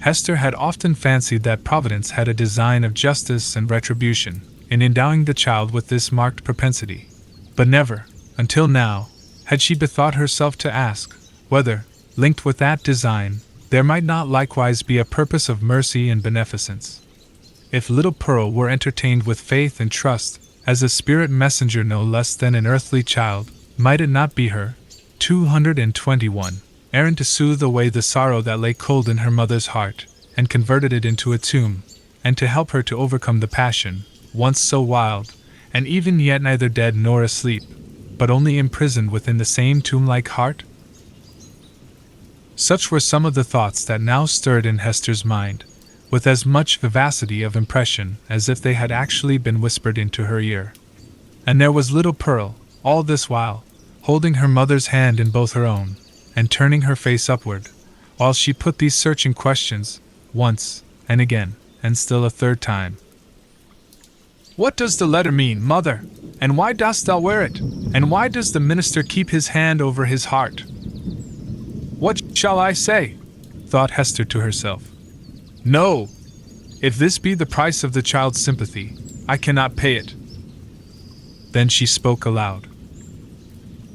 Hester had often fancied that Providence had a design of justice and retribution in endowing the child with this marked propensity, but never, until now, had she bethought herself to ask whether, linked with that design, there might not likewise be a purpose of mercy and beneficence. If little Pearl were entertained with faith and trust, as a spirit messenger no less than an earthly child, might it not be her, 221, errand to soothe away the sorrow that lay cold in her mother's heart, and converted it into a tomb, and to help her to overcome the passion, once so wild, and even yet neither dead nor asleep, but only imprisoned within the same tomb-like heart? Such were some of the thoughts that now stirred in Hester's mind, with as much vivacity of impression as if they had actually been whispered into her ear. And there was little Pearl, all this while, holding her mother's hand in both her own, and turning her face upward, while she put these searching questions, once, and again, and still a third time. "What does the letter mean, mother? And why dost thou wear it? And why does the minister keep his hand over his heart? What shall I say? Thought Hester to herself. No! If this be the price of the child's sympathy, I cannot pay it. Then she spoke aloud.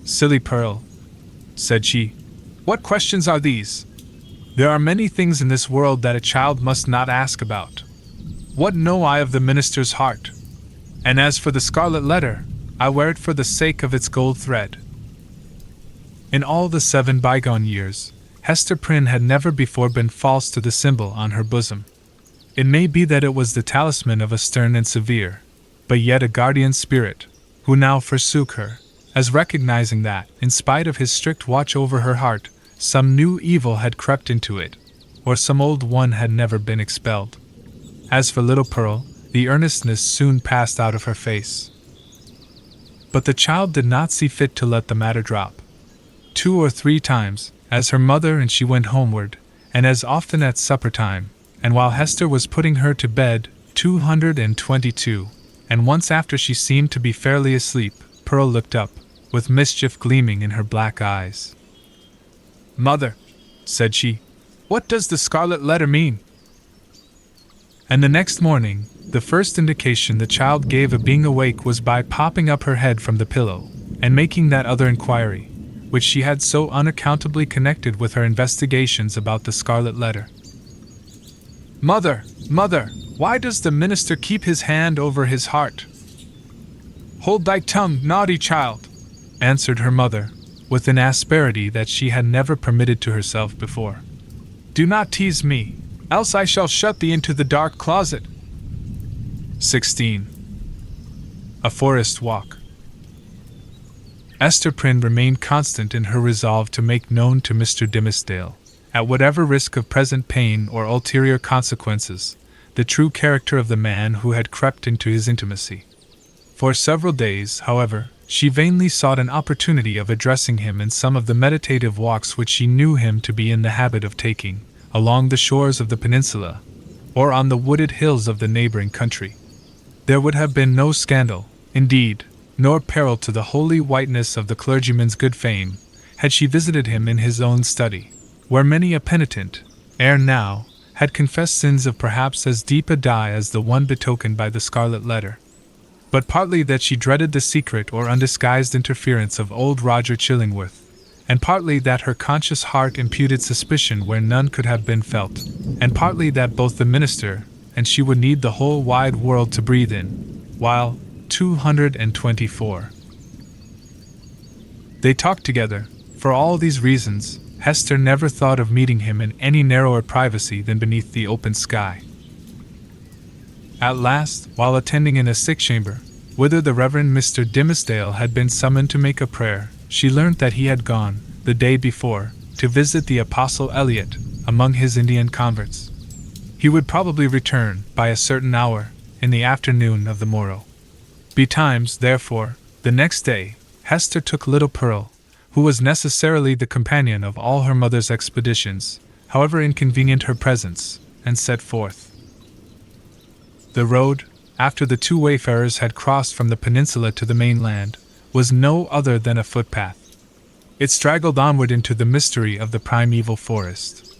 Silly Pearl, said she, what questions are these? There are many things in this world that a child must not ask about. What know I of the minister's heart? And as for the Scarlet Letter, I wear it for the sake of its gold thread. In all the 7 bygone years, Hester Prynne had never before been false to the symbol on her bosom. It may be that it was the talisman of a stern and severe, but yet a guardian spirit, who now forsook her, as recognizing that, in spite of his strict watch over her heart, some new evil had crept into it, or some old one had never been expelled. As for little Pearl, the earnestness soon passed out of her face. But the child did not see fit to let the matter drop. 2 or 3 times, as her mother and she went homeward, and as often at supper time, and while Hester was putting her to bed, 222, and once after she seemed to be fairly asleep, Pearl looked up, with mischief gleaming in her black eyes. Mother, said she, what does the Scarlet Letter mean? And the next morning, the first indication the child gave of being awake was by popping up her head from the pillow, and making that other inquiry, which she had so unaccountably connected with her investigations about the Scarlet Letter. Mother, mother, why does the minister keep his hand over his heart? Hold thy tongue, naughty child, answered her mother, with an asperity that she had never permitted to herself before. Do not tease me, else I shall shut thee into the dark closet. 16. A Forest Walk. Hester Prynne remained constant in her resolve to make known to Mr. Dimmesdale, at whatever risk of present pain or ulterior consequences, the true character of the man who had crept into his intimacy. For several days, however, she vainly sought an opportunity of addressing him in some of the meditative walks which she knew him to be in the habit of taking, along the shores of the peninsula, or on the wooded hills of the neighboring country. There would have been no scandal, indeed, nor peril to the holy whiteness of the clergyman's good fame, had she visited him in his own study, where many a penitent, ere now, had confessed sins of perhaps as deep a dye as the one betokened by the Scarlet Letter. But partly that she dreaded the secret or undisguised interference of old Roger Chillingworth, and partly that her conscious heart imputed suspicion where none could have been felt, and partly that both the minister and she would need the whole wide world to breathe in, while 224. They talked together. For all these reasons, Hester never thought of meeting him in any narrower privacy than beneath the open sky. At last, while attending in a sick chamber, whither the Reverend Mr. Dimmesdale had been summoned to make a prayer, she learnt that he had gone, the day before, to visit the Apostle Eliot among his Indian converts. He would probably return, by a certain hour, in the afternoon of the morrow. Betimes, therefore, the next day, Hester took little Pearl, who was necessarily the companion of all her mother's expeditions, however inconvenient her presence, and set forth. The road, after the 2 wayfarers had crossed from the peninsula to the mainland, was no other than a footpath. It straggled onward into the mystery of the primeval forest.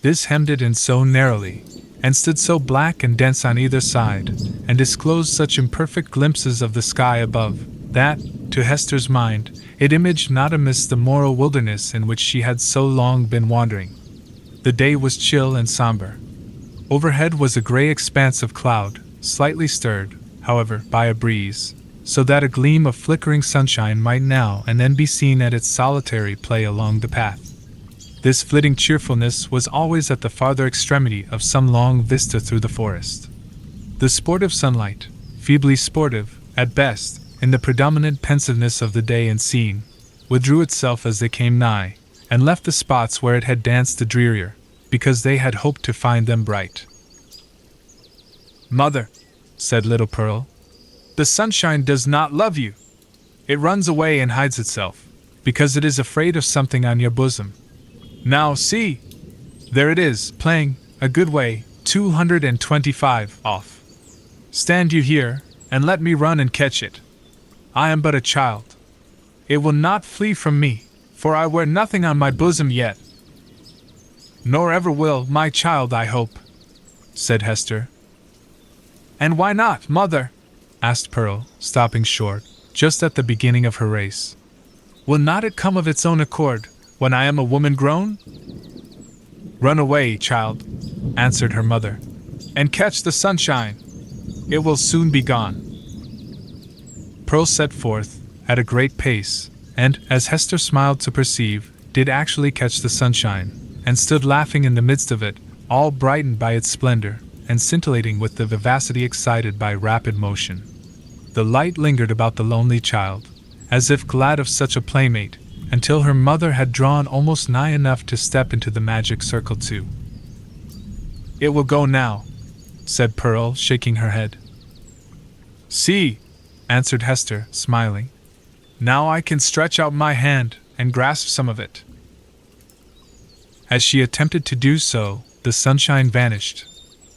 This hemmed it in so narrowly, and stood so black and dense on either side, and disclosed such imperfect glimpses of the sky above, that, to Hester's mind, it imaged not amiss the moral wilderness in which she had so long been wandering. The day was chill and somber. Overhead was a grey expanse of cloud, slightly stirred, however, by a breeze, so that a gleam of flickering sunshine might now and then be seen at its solitary play along the path. This flitting cheerfulness was always at the farther extremity of some long vista through the forest. The sportive sunlight, feebly sportive, at best, in the predominant pensiveness of the day and scene, withdrew itself as they came nigh, and left the spots where it had danced the drearier, because they had hoped to find them bright. Mother, said little Pearl, the sunshine does not love you. It runs away and hides itself, because it is afraid of something on your bosom. Now see! There it is, playing, a good way, 225 off. Stand you here, and let me run and catch it. I am but a child. It will not flee from me, for I wear nothing on my bosom yet. Nor ever will, my child, I hope, said Hester. And why not, mother? Asked Pearl, stopping short, just at the beginning of her race. Will not it come of its own accord, when I am a woman grown? Run away, child, answered her mother, and catch the sunshine. It will soon be gone. Pearl set forth, at a great pace, and, as Hester smiled to perceive, did actually catch the sunshine, and stood laughing in the midst of it, all brightened by its splendor, and scintillating with the vivacity excited by rapid motion. The light lingered about the lonely child, as if glad of such a playmate, until her mother had drawn almost nigh enough to step into the magic circle too. It will go now, said Pearl, shaking her head. See, answered Hester, smiling. Now I can stretch out my hand and grasp some of it. As she attempted to do so, the sunshine vanished,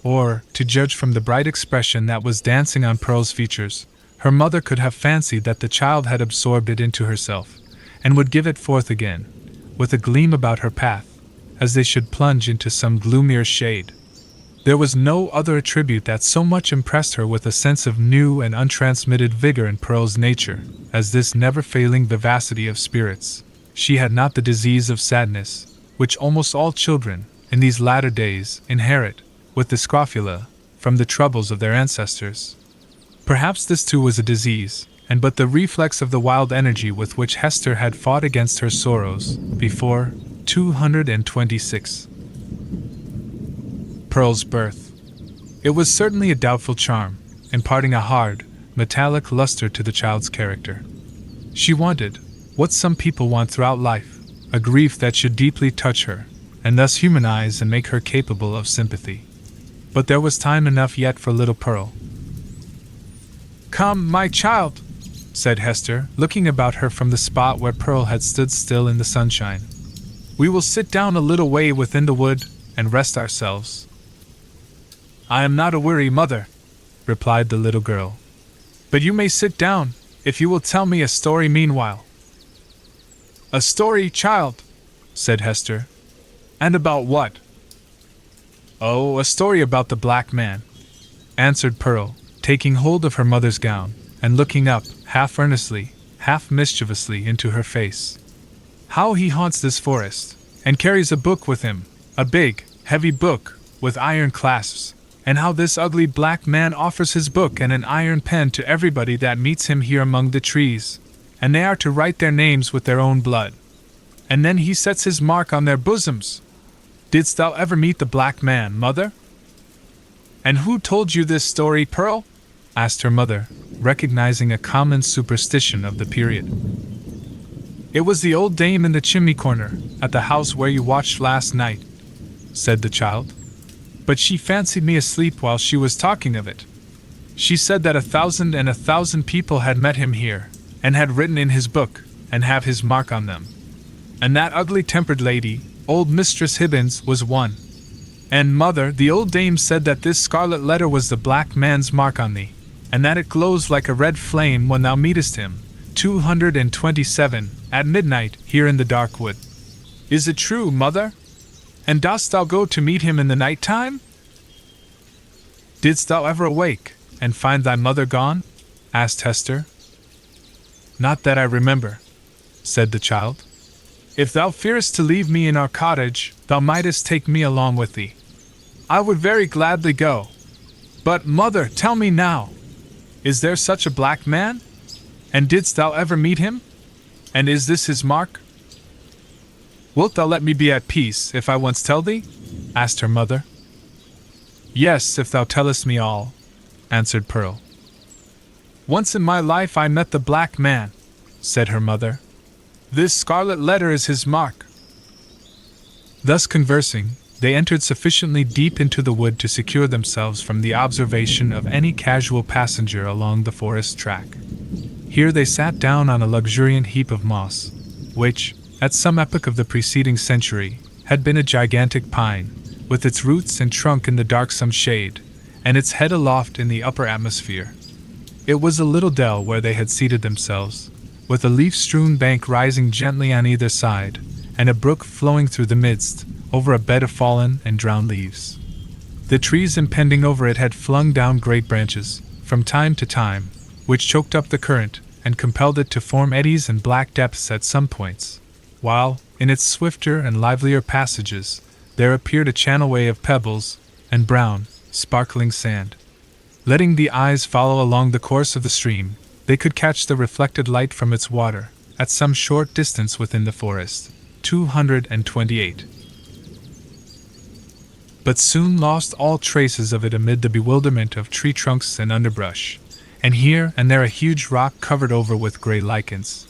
or, to judge from the bright expression that was dancing on Pearl's features, her mother could have fancied that the child had absorbed it into herself, and would give it forth again, with a gleam about her path, as they should plunge into some gloomier shade. There was no other attribute that so much impressed her with a sense of new and untransmitted vigor in Pearl's nature, as this never-failing vivacity of spirits. She had not the disease of sadness, which almost all children, in these latter days, inherit, with the scrofula, from the troubles of their ancestors. Perhaps this too was a disease, and but the reflex of the wild energy with which Hester had fought against her sorrows, before 226. Pearl's birth. It was certainly a doubtful charm, imparting a hard, metallic luster to the child's character. She wanted, what some people want throughout life, a grief that should deeply touch her, and thus humanize and make her capable of sympathy. But there was time enough yet for little Pearl. Come, my child, said Hester, looking about her from the spot where Pearl had stood still in the sunshine. We will sit down a little way within the wood, and rest ourselves. I am not a weary mother, replied the little girl. But you may sit down, if you will tell me a story meanwhile. A story, child, said Hester. And about what? Oh, a story about the black man, answered Pearl, taking hold of her mother's gown, and looking up, half earnestly, half mischievously, into her face. How he haunts this forest, and carries a book with him, a big, heavy book, with iron clasps, and how this ugly black man offers his book and an iron pen to everybody that meets him here among the trees, and they are to write their names with their own blood. And then he sets his mark on their bosoms. Didst thou ever meet the black man, mother? And who told you this story, Pearl? Asked her mother, recognizing a common superstition of the period. It was the old dame in the chimney corner, at the house where you watched last night, said the child. But she fancied me asleep while she was talking of it. She said that 1,000 people had met him here, and had written in his book, and have his mark on them. And that ugly-tempered lady, old Mistress Hibbins, was one. And, mother, the old dame said that this scarlet letter was the black man's mark on thee, and that it glows like a red flame when thou meetest him, 227, at midnight, here in the dark wood. Is it true, mother? And dost thou go to meet him in the night time? Didst thou ever awake, and find thy mother gone? Asked Hester. Not that I remember, said the child. If thou fearest to leave me in our cottage, thou mightest take me along with thee. I would very gladly go. But, mother, tell me now, is there such a black man? And didst thou ever meet him? And is this his mark? Wilt thou let me be at peace if I once tell thee? Asked her mother. Yes, if thou tellest me all, answered Pearl. Once in my life I met the black man, said her mother. This scarlet letter is his mark. Thus conversing, they entered sufficiently deep into the wood to secure themselves from the observation of any casual passenger along the forest track. Here they sat down on a luxuriant heap of moss, which, at some epoch of the preceding century, had been a gigantic pine, with its roots and trunk in the darksome shade, and its head aloft in the upper atmosphere. It was a little dell where they had seated themselves, with a leaf-strewn bank rising gently on either side, and a brook flowing through the midst, over a bed of fallen and drowned leaves. The trees impending over it had flung down great branches, from time to time, which choked up the current and compelled it to form eddies and black depths at some points, while, in its swifter and livelier passages, there appeared a channelway of pebbles and brown, sparkling sand. Letting the eyes follow along the course of the stream, they could catch the reflected light from its water, at some short distance within the forest. 228. But soon lost all traces of it amid the bewilderment of tree trunks and underbrush, and here and there a huge rock covered over with grey lichens.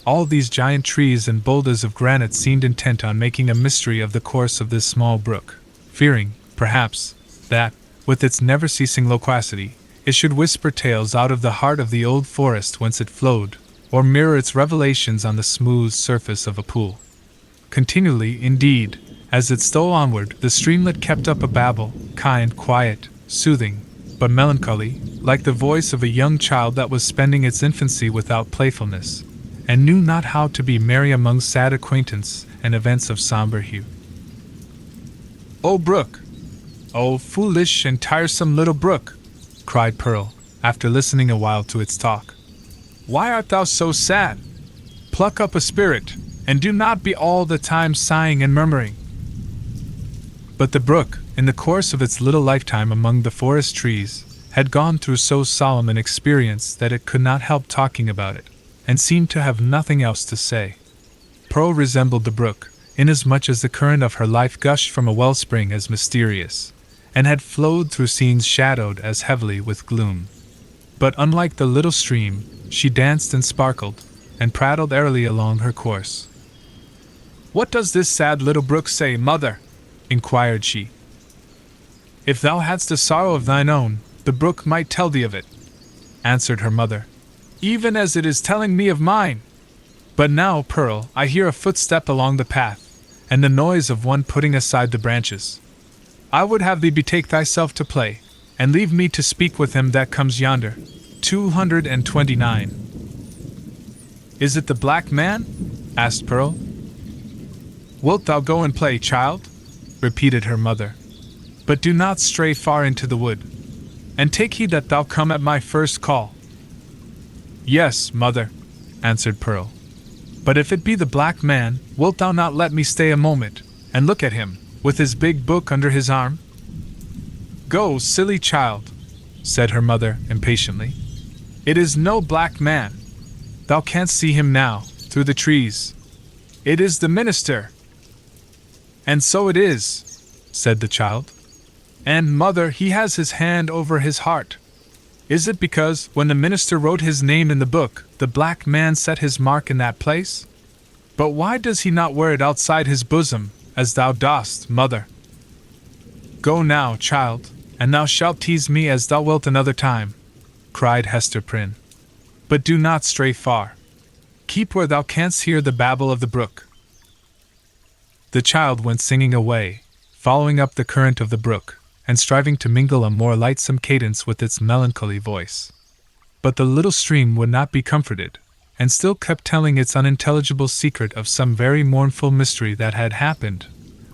All these giant trees and boulders of granite seemed intent on making a mystery of the course of this small brook, fearing, perhaps, that, with its never-ceasing loquacity, it should whisper tales out of the heart of the old forest whence it flowed, or mirror its revelations on the smooth surface of a pool. Continually, indeed, as it stole onward, the streamlet kept up a babble, kind, quiet, soothing, but melancholy, like the voice of a young child that was spending its infancy without playfulness, and knew not how to be merry among sad acquaintance and events of somber hue. "O brook! O foolish and tiresome little brook!" cried Pearl, after listening a while to its talk. "Why art thou so sad? Pluck up a spirit, and do not be all the time sighing and murmuring." But the brook, in the course of its little lifetime among the forest trees, had gone through so solemn an experience that it could not help talking about it, and seemed to have nothing else to say. Pearl resembled the brook, inasmuch as the current of her life gushed from a wellspring as mysterious, and had flowed through scenes shadowed as heavily with gloom. But unlike the little stream, she danced and sparkled, and prattled airily along her course. "What does this sad little brook say, mother?" inquired she. "If thou hadst a sorrow of thine own, the brook might tell thee of it," answered her mother, "even as it is telling me of mine. But now, Pearl, I hear a footstep along the path, and the noise of one putting aside the branches. I would have thee betake thyself to play, and leave me to speak with him that comes yonder." 229. "Is it the black man?" asked Pearl. "Wilt thou go and play, child?" repeated her mother. "But do not stray far into the wood, and take heed that thou come at my first call." "Yes, mother," answered Pearl. "But if it be the black man, wilt thou not let me stay a moment, and look at him, with his big book under his arm?" "Go, silly child," said her mother impatiently. "It is no black man. Thou canst see him now, through the trees. It is the minister." "And so it is," said the child. "And, mother, he has his hand over his heart. Is it because, when the minister wrote his name in the book, the black man set his mark in that place? But why does he not wear it outside his bosom, as thou dost, mother? Go now, child, and thou shalt tease me as thou wilt another time," cried Hester Prynne. "But do not stray far. Keep where thou canst hear the babble of the brook." The child went singing away, following up the current of the brook, and striving to mingle a more lightsome cadence with its melancholy voice. But the little stream would not be comforted, and still kept telling its unintelligible secret of some very mournful mystery that had happened,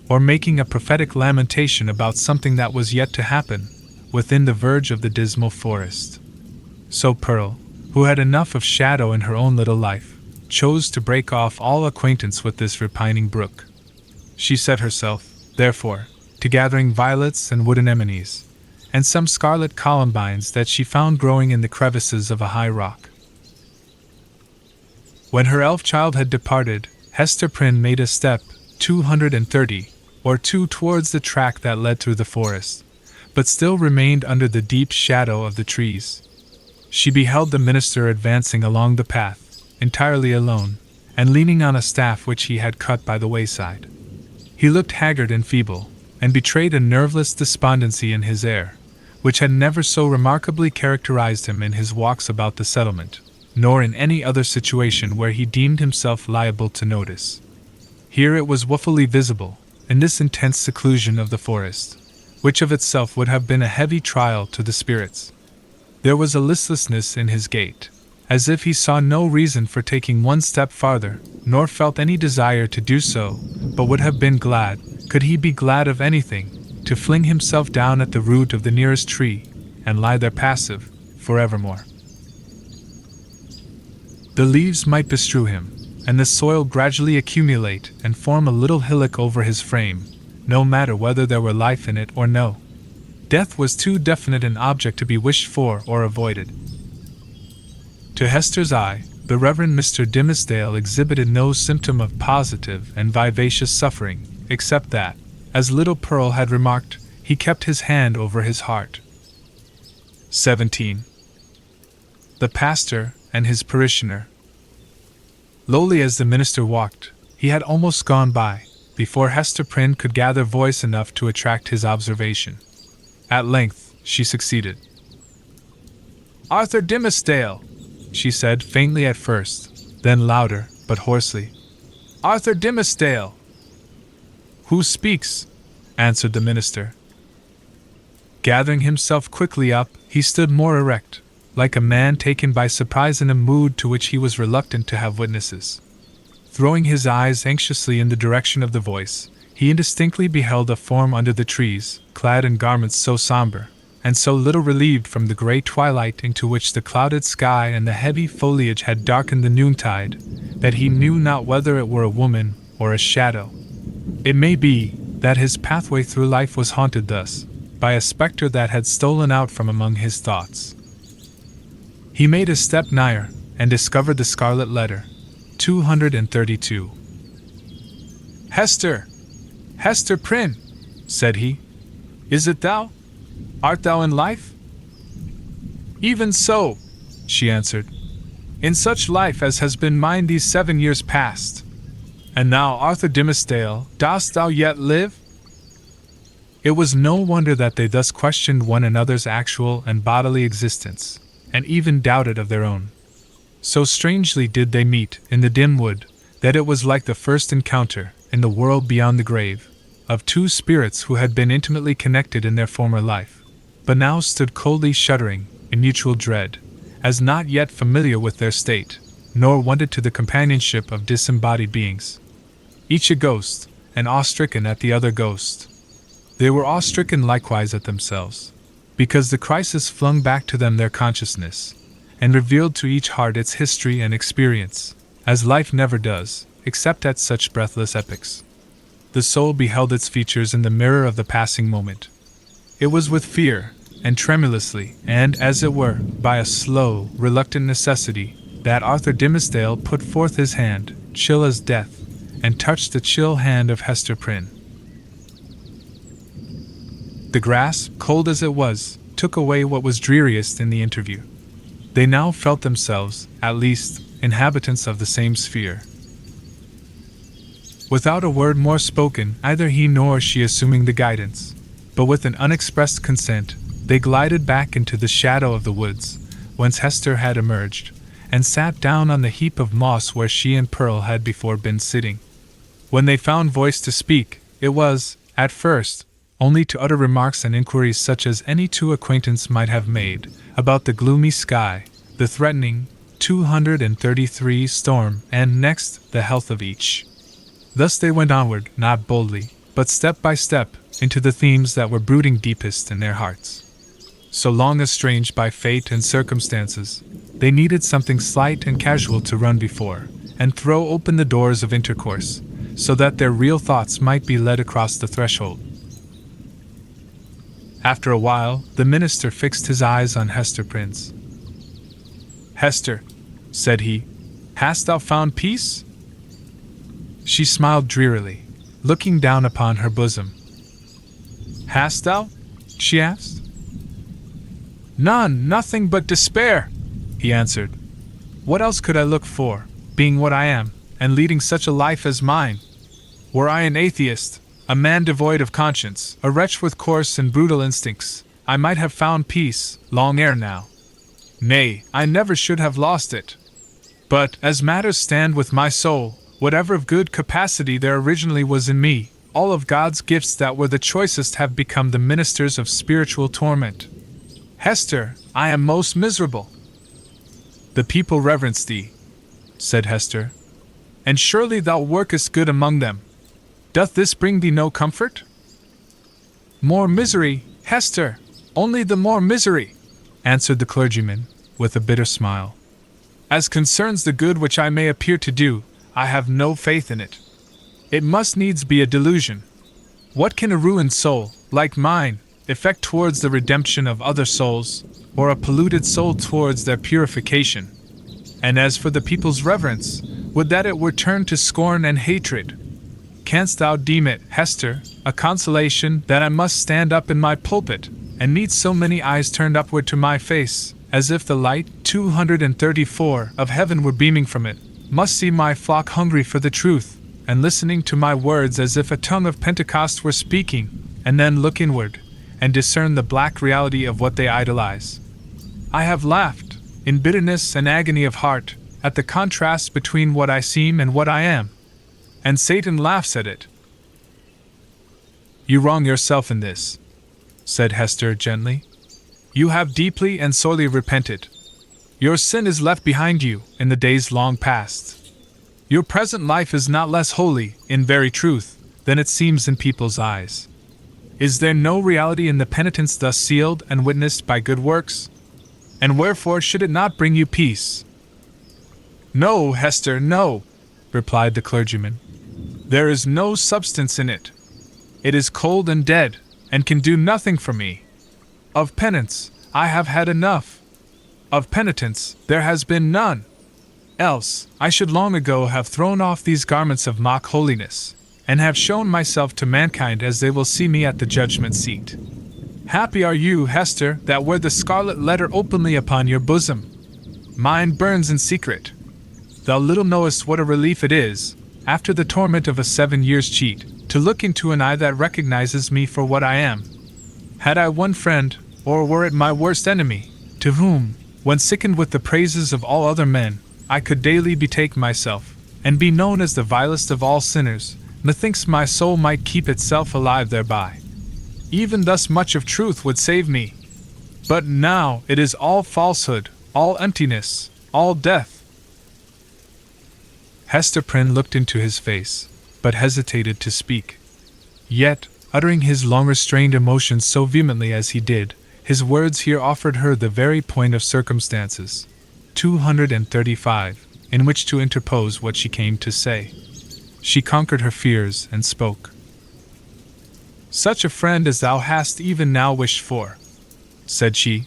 or making a prophetic lamentation about something that was yet to happen, within the verge of the dismal forest. So Pearl, who had enough of shadow in her own little life, chose to break off all acquaintance with this repining brook. She set herself, therefore, to gathering violets and wood anemones, and some scarlet columbines that she found growing in the crevices of a high rock. When her elf child had departed, Hester Prynne made a step, 230, or two towards the track that led through the forest, but still remained under the deep shadow of the trees. She beheld the minister advancing along the path, entirely alone, and leaning on a staff which he had cut by the wayside. He looked haggard and feeble, and betrayed a nerveless despondency in his air, which had never so remarkably characterized him in his walks about the settlement, nor in any other situation where he deemed himself liable to notice. Here it was woefully visible, in this intense seclusion of the forest, which of itself would have been a heavy trial to the spirits. There was a listlessness in his gait, as if he saw no reason for taking one step farther, nor felt any desire to do so, but would have been glad, Could he be glad of anything, to fling himself down at the root of the nearest tree, and lie there passive, forevermore? The leaves might bestrew him, and the soil gradually accumulate and form a little hillock over his frame, no matter whether there were life in it or no. Death was too definite an object to be wished for or avoided. To Hester's eye, the Reverend Mr. Dimmesdale exhibited no symptom of positive and vivacious suffering, except that, as little Pearl had remarked, he kept his hand over his heart. 17. The pastor and his parishioner. Lowly as the minister walked, he had almost gone by, before Hester Prynne could gather voice enough to attract his observation. At length, she succeeded. "Arthur Dimmesdale," she said faintly at first, then louder, but hoarsely. "Arthur Dimmesdale." "Who speaks?" answered the minister. Gathering himself quickly up, he stood more erect, like a man taken by surprise in a mood to which he was reluctant to have witnesses. Throwing his eyes anxiously in the direction of the voice, he indistinctly beheld a form under the trees, clad in garments so somber, and so little relieved from the grey twilight into which the clouded sky and the heavy foliage had darkened the noontide, that he knew not whether it were a woman or a shadow. It may be that his pathway through life was haunted thus, by a spectre that had stolen out from among his thoughts. He made a step nigher, and discovered the Scarlet Letter, 232. "Hester! Hester Prynne!" said he. "Is it thou? Art thou in life?" "Even so," she answered. "In such life as has been mine these 7 years past. And thou, Arthur Dimmesdale, dost thou yet live?" It was no wonder that they thus questioned one another's actual and bodily existence, and even doubted of their own. So strangely did they meet in the dim wood, that it was like the first encounter, in the world beyond the grave, of two spirits who had been intimately connected in their former life, but now stood coldly shuddering, in mutual dread, as not yet familiar with their state, nor wonted to the companionship of disembodied beings. Each a ghost, and awe-stricken at the other ghost. They were awe-stricken likewise at themselves, because the crisis flung back to them their consciousness, and revealed to each heart its history and experience, as life never does, except at such breathless epochs. The soul beheld its features in the mirror of the passing moment. It was with fear, and tremulously, and, as it were, by a slow, reluctant necessity, that Arthur Dimmesdale put forth his hand, chill as death, and touched the chill hand of Hester Prynne. The grass, cold as it was, took away what was dreariest in the interview. They now felt themselves, at least, inhabitants of the same sphere. Without a word more spoken, either he nor she assuming the guidance, but with an unexpressed consent, they glided back into the shadow of the woods, whence Hester had emerged, and sat down on the heap of moss where she and Pearl had before been sitting. When they found voice to speak, it was, at first, only to utter remarks and inquiries such as any two acquaintance might have made, about the gloomy sky, the threatening 233 storm, and next, the health of each. Thus they went onward, not boldly, but step by step, into the themes that were brooding deepest in their hearts. So long estranged by fate and circumstances, they needed something slight and casual to run before, and throw open the doors of intercourse, so that their real thoughts might be led across the threshold. After a while, the minister fixed his eyes on Hester Prynne. "Hester," said he, "hast thou found peace?" She smiled drearily, looking down upon her bosom. "Hast thou?" she asked. Nothing but despair," he answered. "What else could I look for, being what I am, and leading such a life as mine? Were I an atheist, a man devoid of conscience, a wretch with coarse and brutal instincts, I might have found peace, long ere now. Nay, I never should have lost it. But, as matters stand with my soul, whatever of good capacity there originally was in me, all of God's gifts that were the choicest have become the ministers of spiritual torment. Hester, I am most miserable." "The people reverence thee," said Hester, "and surely thou workest good among them." Doth this bring thee no comfort? More misery, Hester, only the more misery, answered the clergyman, with a bitter smile. As concerns the good which I may appear to do, I have no faith in it. It must needs be a delusion. What can a ruined soul, like mine, effect towards the redemption of other souls, or a polluted soul towards their purification? And as for the people's reverence, would that it were turned to scorn and hatred. Canst thou deem it, Hester, a consolation that I must stand up in my pulpit, and meet so many eyes turned upward to my face, as if the light 234 of heaven were beaming from it, must see my flock hungry for the truth, and listening to my words as if a tongue of Pentecost were speaking, and then look inward, and discern the black reality of what they idolize? I have laughed, in bitterness and agony of heart, at the contrast between what I seem and what I am. And Satan laughs at it. You wrong yourself in this, said Hester gently. You have deeply and sorely repented. Your sin is left behind you in the days long past. Your present life is not less holy, in very truth, than it seems in people's eyes. Is there no reality in the penitence thus sealed and witnessed by good works? And wherefore should it not bring you peace? No, Hester, no, replied the clergyman. There is no substance in it. It is cold and dead, and can do nothing for me. Of penance, I have had enough. Of penitence, there has been none. Else, I should long ago have thrown off these garments of mock holiness, and have shown myself to mankind as they will see me at the judgment seat. Happy are you, Hester, that wear the Scarlet Letter openly upon your bosom. Mine burns in secret. Thou little knowest what a relief it is, after the torment of a 7 years' cheat, to look into an eye that recognizes me for what I am. Had I one friend, or were it my worst enemy, to whom, when sickened with the praises of all other men, I could daily betake myself, and be known as the vilest of all sinners, methinks my soul might keep itself alive thereby. Even thus much of truth would save me. But now it is all falsehood, all emptiness, all death. Hester Prynne looked into his face, but hesitated to speak. Yet, uttering his long-restrained emotions so vehemently as he did, his words here offered her the very point of circumstances, 235, in which to interpose what she came to say. She conquered her fears and spoke. Such a friend as thou hast even now wished for, said she,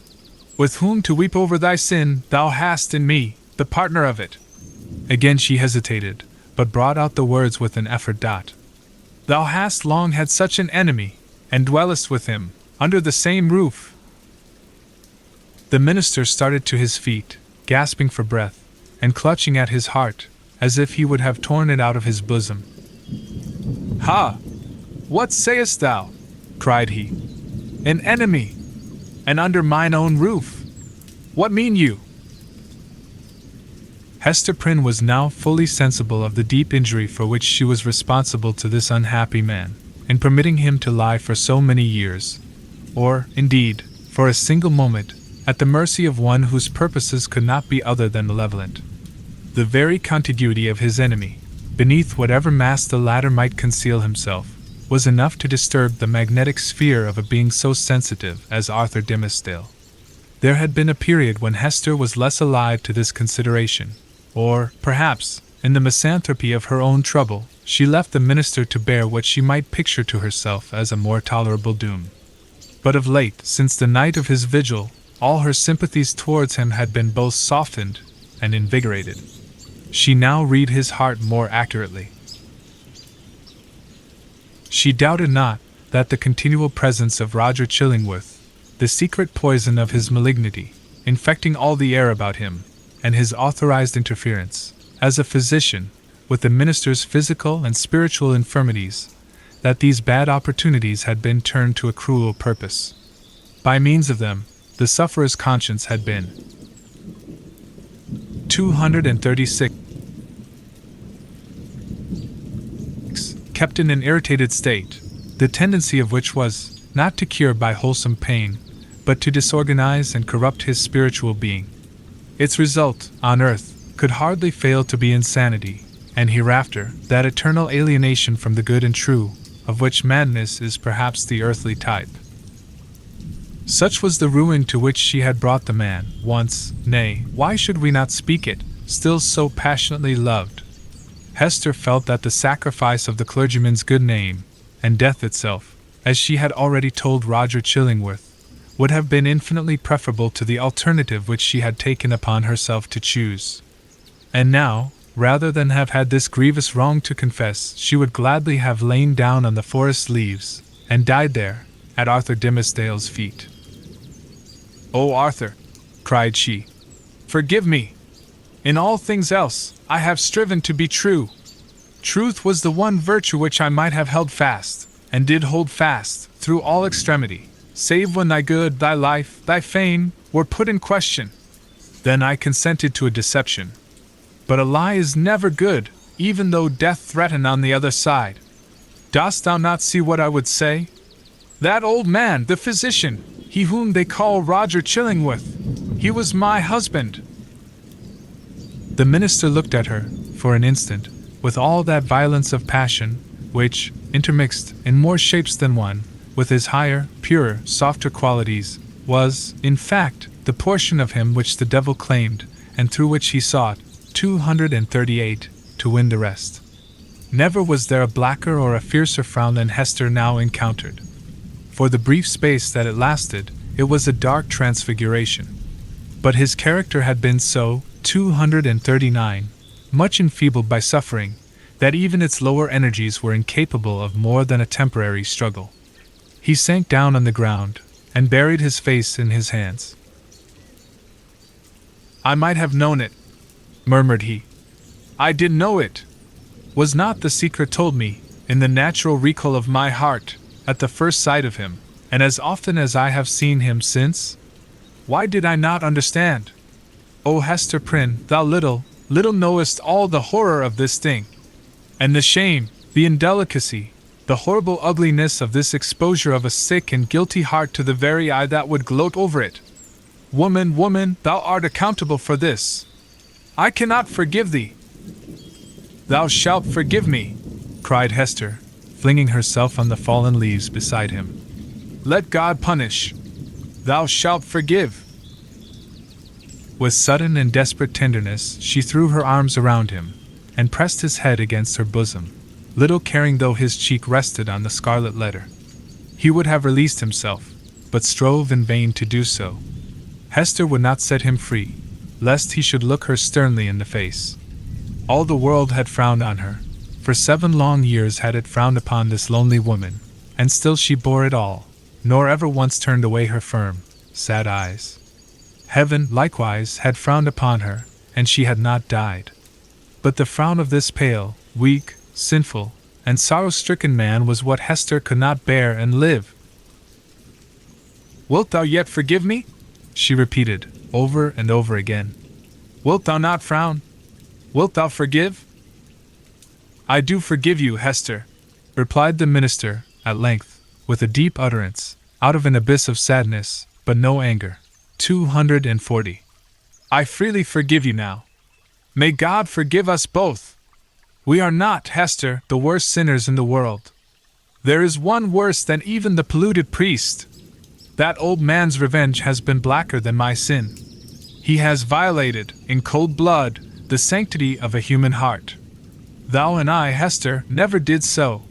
with whom to weep over thy sin, thou hast in me, the partner of it. Again she hesitated, but brought out the words with an effort. Thou hast long had such an enemy, and dwellest with him, under the same roof. The minister started to his feet, gasping for breath, and clutching at his heart, as if he would have torn it out of his bosom. Ha! What sayest thou? Cried he. An enemy! And under mine own roof! What mean you? Hester Prynne was now fully sensible of the deep injury for which she was responsible to this unhappy man, in permitting him to lie for so many years, or, indeed, for a single moment, at the mercy of one whose purposes could not be other than malevolent. The very contiguity of his enemy, beneath whatever mask the latter might conceal himself, was enough to disturb the magnetic sphere of a being so sensitive as Arthur Dimmesdale. There had been a period when Hester was less alive to this consideration, or, perhaps, in the misanthropy of her own trouble, she left the minister to bear what she might picture to herself as a more tolerable doom. But of late, since the night of his vigil, all her sympathies towards him had been both softened and invigorated. She now read his heart more accurately. She doubted not that the continual presence of Roger Chillingworth, the secret poison of his malignity, infecting all the air about him, and his authorized interference, as a physician, with the minister's physical and spiritual infirmities, that these bad opportunities had been turned to a cruel purpose. By means of them, the sufferer's conscience had been 236 kept in an irritated state, the tendency of which was not to cure by wholesome pain, but to disorganize and corrupt his spiritual being. Its result, on earth, could hardly fail to be insanity, and hereafter, that eternal alienation from the good and true, of which madness is perhaps the earthly type. Such was the ruin to which she had brought the man, once, nay, why should we not speak it, still so passionately loved. Hester felt that the sacrifice of the clergyman's good name, and death itself, as she had already told Roger Chillingworth, would have been infinitely preferable to the alternative which she had taken upon herself to choose. And now, rather than have had this grievous wrong to confess, she would gladly have lain down on the forest leaves, and died there, at Arthur Dimmesdale's feet. "Oh, Arthur," cried she, "forgive me! In all things else, I have striven to be true. Truth was the one virtue which I might have held fast, and did hold fast, through all extremity, save when thy good, thy life, thy fame, were put in question. Then I consented to a deception. But a lie is never good, even though death threaten on the other side. Dost thou not see what I would say? That old man, the physician, he whom they call Roger Chillingworth, he was my husband." The minister looked at her, for an instant, with all that violence of passion, which, intermixed, in more shapes than one, with his higher, purer, softer qualities, was, in fact, the portion of him which the devil claimed, and through which he sought, 238, to win the rest. Never was there a blacker or a fiercer frown than Hester now encountered. For the brief space that it lasted, it was a dark transfiguration. But his character had been so, 239, much enfeebled by suffering, that even its lower energies were incapable of more than a temporary struggle. He sank down on the ground, and buried his face in his hands. "I might have known it," murmured he. "I did know it. Was not the secret told me, in the natural recall of my heart, at the first sight of him, and as often as I have seen him since? Why did I not understand? O Hester Prynne, thou little knowest all the horror of this thing, and the shame, the indelicacy, the horrible ugliness of this exposure of a sick and guilty heart to the very eye that would gloat over it. Woman, woman, thou art accountable for this. I cannot forgive thee." "Thou shalt forgive me," cried Hester, flinging herself on the fallen leaves beside him. "Let God punish. Thou shalt forgive." With sudden and desperate tenderness, she threw her arms around him, and pressed his head against her bosom, little caring though his cheek rested on the Scarlet Letter. He would have released himself, but strove in vain to do so. Hester would not set him free, lest he should look her sternly in the face. All the world had frowned on her. For 7 long years had it frowned upon this lonely woman, and still she bore it all, nor ever once turned away her firm, sad eyes. Heaven, likewise, had frowned upon her, and she had not died. But the frown of this pale, weak, sinful, and sorrow-stricken man was what Hester could not bear and live. "Wilt thou yet forgive me?" she repeated, over and over again. "Wilt thou not frown? Wilt thou forgive?" "I do forgive you, Hester," replied the minister, at length, with a deep utterance, out of an abyss of sadness, but no anger. 240. "I freely forgive you now. May God forgive us both. We are not, Hester, the worst sinners in the world. There is one worse than even the polluted priest. That old man's revenge has been blacker than my sin. He has violated, in cold blood, the sanctity of a human heart. Thou and I, Hester, never did so."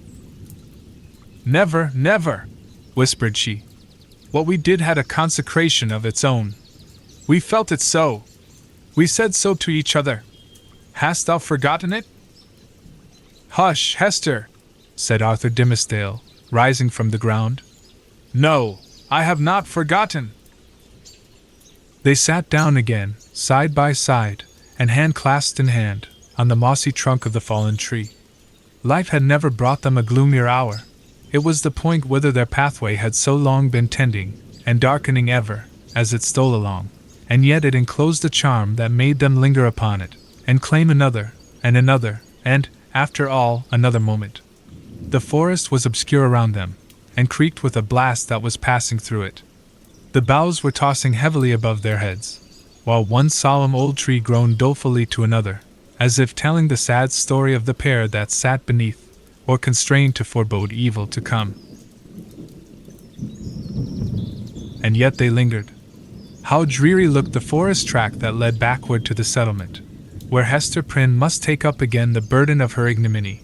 "Never, never," whispered she. "What we did had a consecration of its own. We felt it so. We said so to each other. Hast thou forgotten it?" "Hush, Hester," said Arthur Dimmesdale, rising from the ground. "No, I have not forgotten." They sat down again, side by side, and hand clasped in hand, on the mossy trunk of the fallen tree. Life had never brought them a gloomier hour. It was the point whither their pathway had so long been tending, and darkening ever, as it stole along, and yet it enclosed a charm that made them linger upon it, and claim another, and, after all, another moment. The forest was obscure around them, and creaked with a blast that was passing through it. The boughs were tossing heavily above their heads, while one solemn old tree groaned dolefully to another, as if telling the sad story of the pair that sat beneath, or constrained to forebode evil to come. And yet they lingered. How dreary looked the forest track that led backward to the settlement, where Hester Prynne must take up again the burden of her ignominy,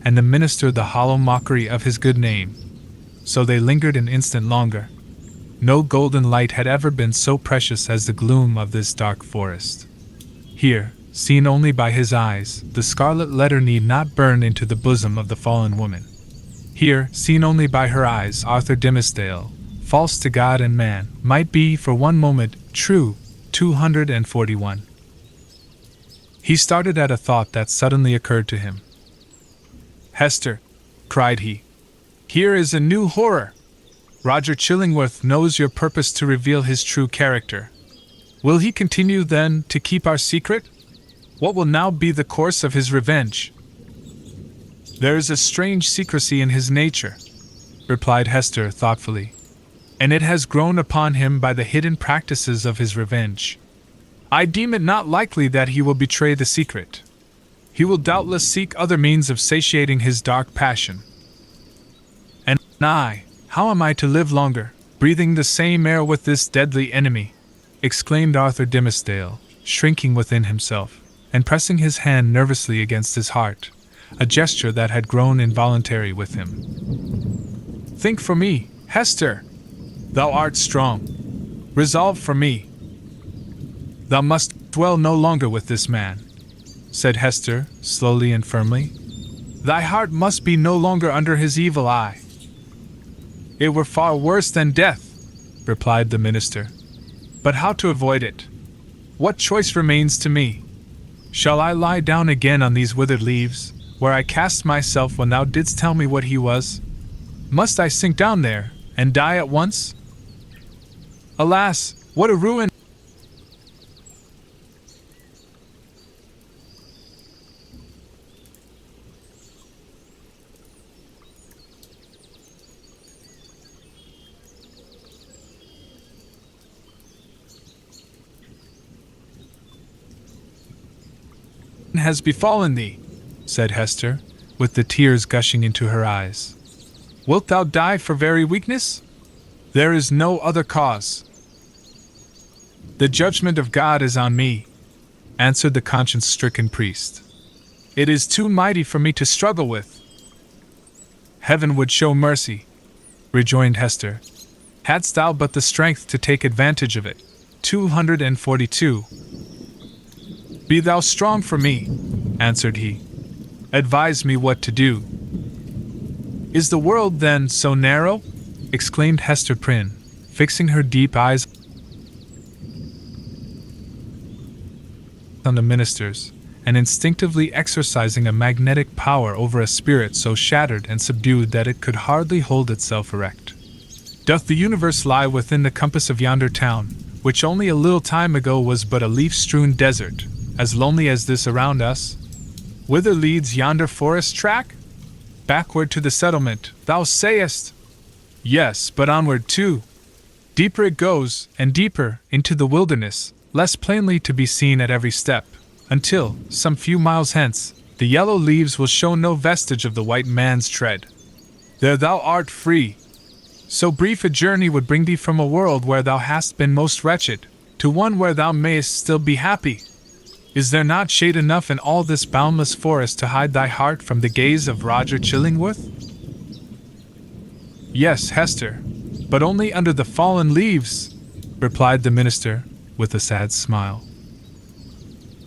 and the minister the hollow mockery of his good name. So they lingered an instant longer. No golden light had ever been so precious as the gloom of this dark forest. Here, seen only by his eyes, the Scarlet Letter need not burn into the bosom of the fallen woman. Here, seen only by her eyes, Arthur Dimmesdale, false to God and man, might be for one moment true. 241. He started at a thought that suddenly occurred to him. "Hester," cried he, "here is a new horror! Roger Chillingworth knows your purpose to reveal his true character. Will he continue, then, to keep our secret? What will now be the course of his revenge?" "There is a strange secrecy in his nature," replied Hester thoughtfully, "and it has grown upon him by the hidden practices of his revenge. I deem it not likely that he will betray the secret. He will doubtless seek other means of satiating his dark passion. And I, how am I to live longer, breathing the same air with this deadly enemy?" exclaimed Arthur Dimmesdale, shrinking within himself, and pressing his hand nervously against his heart, a gesture that had grown involuntary with him. "Think for me, Hester! Thou art strong. Resolve for me. Thou must dwell no longer with this man," said Hester, slowly and firmly. "Thy heart must be no longer under his evil eye." "It were far worse than death," replied the minister. "But how to avoid it? What choice remains to me? Shall I lie down again on these withered leaves, where I cast myself when thou didst tell me what he was? Must I sink down there, and die at once? Alas, what a ruin has befallen thee," said Hester, with the tears gushing into her eyes. "Wilt thou die for very weakness? There is no other cause." "The judgment of God is on me," answered the conscience-stricken priest. "It is too mighty for me to struggle with." "Heaven would show mercy," rejoined Hester, "hadst thou but the strength to take advantage of it." 242. "Be thou strong for me," answered he. "Advise me what to do." "Is the world, then, so narrow?" exclaimed Hester Prynne, fixing her deep eyes on the minister's, and instinctively exercising a magnetic power over a spirit so shattered and subdued that it could hardly hold itself erect. "Doth the universe lie within the compass of yonder town, which only a little time ago was but a leaf-strewn desert, as lonely as this around us? Whither leads yonder forest track? Backward to the settlement, thou sayest? Yes, but onward too. Deeper it goes, and deeper, into the wilderness, less plainly to be seen at every step, until, some few miles hence, the yellow leaves will show no vestige of the white man's tread. There thou art free. So brief a journey would bring thee from a world where thou hast been most wretched, to one where thou mayest still be happy. Is there not shade enough in all this boundless forest to hide thy heart from the gaze of Roger Chillingworth?" "Yes, Hester, but only under the fallen leaves," replied the minister, with a sad smile.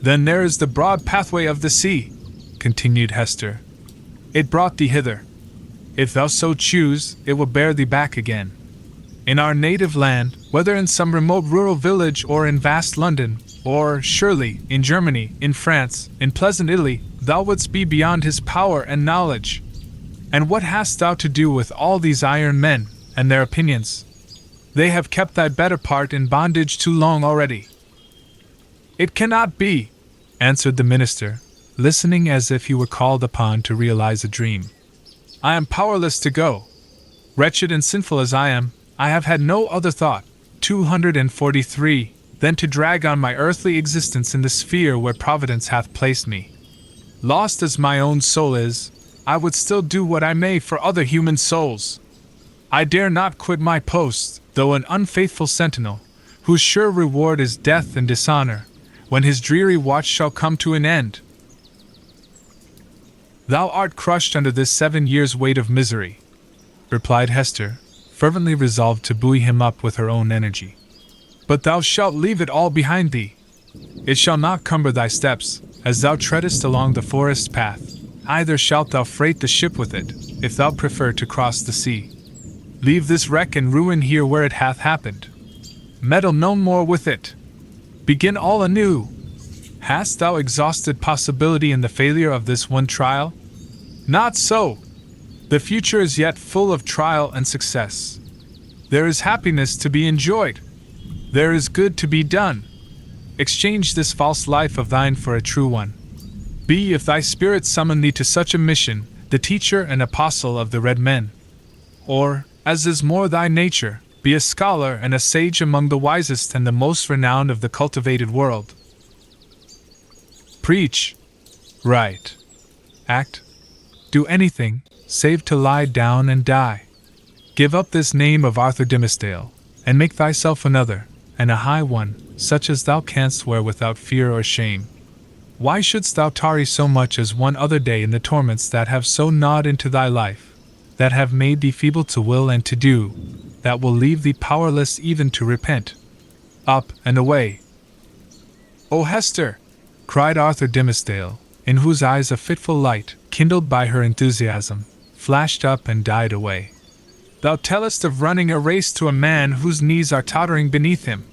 "Then there is the broad pathway of the sea," continued Hester. "It brought thee hither. If thou so choose, it will bear thee back again. In our native land, whether in some remote rural village or in vast London, or, surely, in Germany, in France, in pleasant Italy, thou wouldst be beyond his power and knowledge. And what hast thou to do with all these iron men, and their opinions? They have kept thy better part in bondage too long already." "It cannot be," answered the minister, listening as if he were called upon to realize a dream. "I am powerless to go. Wretched and sinful as I am, I have had no other thought, 243, than to drag on my earthly existence in the sphere where Providence hath placed me. Lost as my own soul is, I would still do what I may for other human souls. I dare not quit my post, though an unfaithful sentinel, whose sure reward is death and dishonor, when his dreary watch shall come to an end. Thou art crushed under this 7 years' weight of misery, replied Hester, fervently resolved to buoy him up with her own energy. But thou shalt leave it all behind thee. It shall not cumber thy steps, as thou treadest along the forest path, either shalt thou freight the ship with it, if thou prefer to cross the sea. Leave this wreck and ruin here where it hath happened. Meddle no more with it. Begin all anew. Hast thou exhausted possibility in the failure of this one trial? Not so. The future is yet full of trial and success. There is happiness to be enjoyed. There is good to be done. Exchange this false life of thine for a true one. Be, if thy spirit summon thee to such a mission, the teacher and apostle of the red men. Or, as is more thy nature, be a scholar and a sage among the wisest and the most renowned of the cultivated world. Preach. Write. Act. Do anything, save to lie down and die. Give up this name of Arthur Dimmesdale, and make thyself another, and a high one, such as thou canst wear without fear or shame. Why shouldst thou tarry so much as one other day in the torments that have so gnawed into thy life, that have made thee feeble to will and to do, that will leave thee powerless even to repent? Up and away. O Hester! Cried Arthur Dimmesdale, in whose eyes a fitful light, kindled by her enthusiasm, flashed up and died away. Thou tellest of running a race to a man whose knees are tottering beneath him.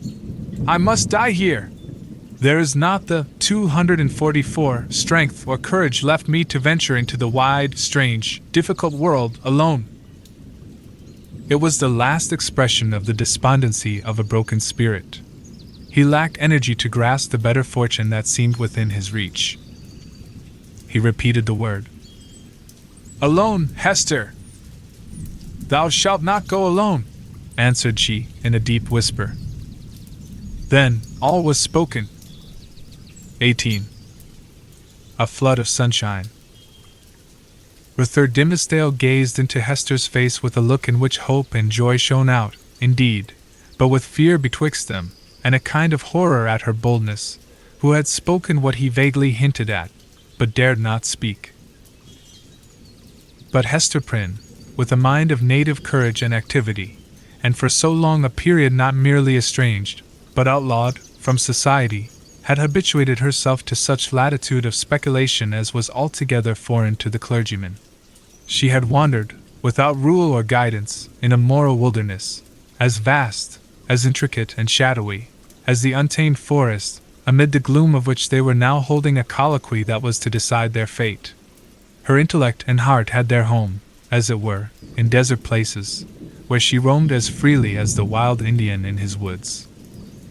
I must die here. There is not the 244 strength or courage left me to venture into the wide, strange, difficult world alone. It was the last expression of the despondency of a broken spirit. He lacked energy to grasp the better fortune that seemed within his reach. He repeated the word. Alone, Hester! Thou shalt not go alone, answered she, in a deep whisper. Then, all was spoken. 18. A flood of sunshine. Arthur Dimmesdale gazed into Hester's face with a look in which hope and joy shone out, indeed, but with fear betwixt them, and a kind of horror at her boldness, who had spoken what he vaguely hinted at, but dared not speak. But Hester Prynne, with a mind of native courage and activity, and for so long a period not merely estranged, but outlawed, from society, had habituated herself to such latitude of speculation as was altogether foreign to the clergyman. She had wandered, without rule or guidance, in a moral wilderness, as vast, as intricate and shadowy, as the untamed forest, amid the gloom of which they were now holding a colloquy that was to decide their fate. Her intellect and heart had their home, as it were, in desert places, where she roamed as freely as the wild Indian in his woods.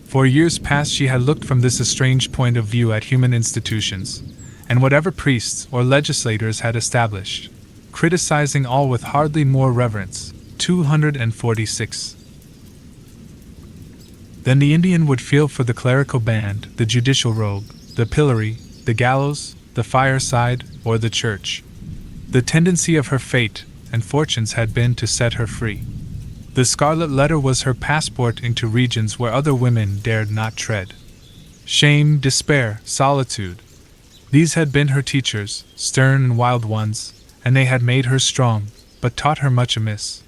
For years past she had looked from this estranged point of view at human institutions, and whatever priests or legislators had established, criticizing all with hardly more reverence. 246. Then the Indian would feel for the clerical band, the judicial robe, the pillory, the gallows, the fireside, or the church. The tendency of her fate and fortunes had been to set her free. The Scarlet Letter was her passport into regions where other women dared not tread. Shame, despair, solitude. These had been her teachers, stern and wild ones, and they had made her strong, but taught her much amiss.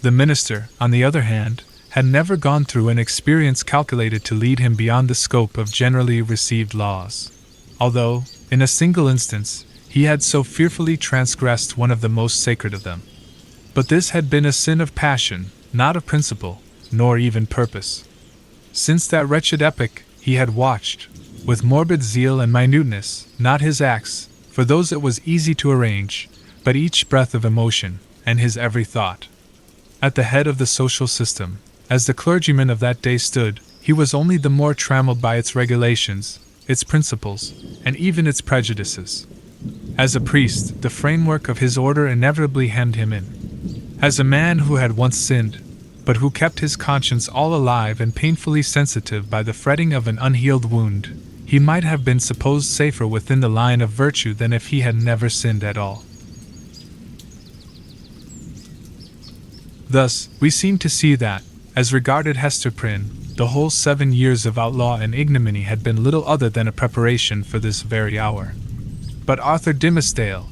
The minister, on the other hand, had never gone through an experience calculated to lead him beyond the scope of generally received laws, although, in a single instance, he had so fearfully transgressed one of the most sacred of them. But this had been a sin of passion, not of principle, nor even purpose. Since that wretched epoch, he had watched, with morbid zeal and minuteness, not his acts, for those it was easy to arrange, but each breath of emotion, and his every thought. At the head of the social system, as the clergyman of that day stood, he was only the more trammelled by its regulations, its principles, and even its prejudices. As a priest, the framework of his order inevitably hemmed him in. As a man who had once sinned, but who kept his conscience all alive and painfully sensitive by the fretting of an unhealed wound, he might have been supposed safer within the line of virtue than if he had never sinned at all. Thus, we seem to see that, as regarded Hester Prynne, the whole 7 years of outlaw and ignominy had been little other than a preparation for this very hour. But Arthur Dimmesdale,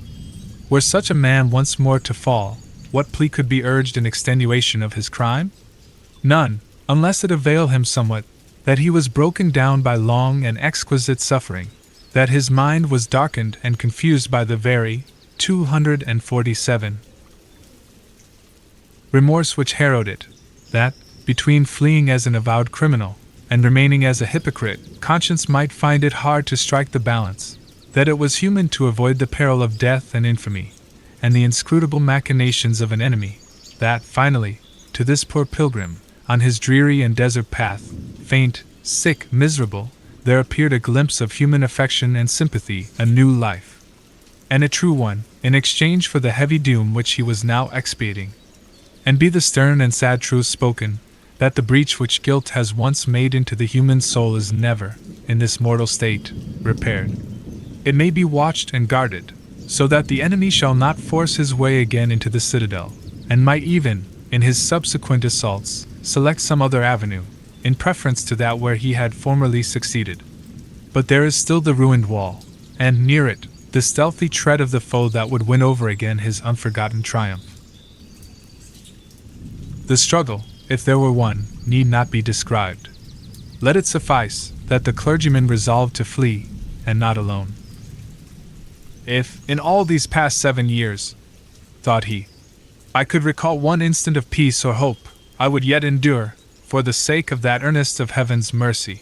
were such a man once more to fall, what plea could be urged in extenuation of his crime? None, unless it avail him somewhat, that he was broken down by long and exquisite suffering, that his mind was darkened and confused by the very 247 remorse which harrowed it, that, between fleeing as an avowed criminal and remaining as a hypocrite, conscience might find it hard to strike the balance, that it was human to avoid the peril of death and infamy, and the inscrutable machinations of an enemy, that, finally, to this poor pilgrim, on his dreary and desert path, faint, sick, miserable, there appeared a glimpse of human affection and sympathy, a new life, and a true one, in exchange for the heavy doom which he was now expiating. And be the stern and sad truth spoken, that the breach which guilt has once made into the human soul is never, in this mortal state, repaired. It may be watched and guarded, so that the enemy shall not force his way again into the citadel, and might even, in his subsequent assaults, select some other avenue, in preference to that where he had formerly succeeded. But there is still the ruined wall, and near it, the stealthy tread of the foe that would win over again his unforgotten triumph. The struggle, if there were one, need not be described. Let it suffice that the clergyman resolved to flee, and not alone. If, in all these past 7 years, thought he, I could recall one instant of peace or hope, I would yet endure, for the sake of that earnest of heaven's mercy.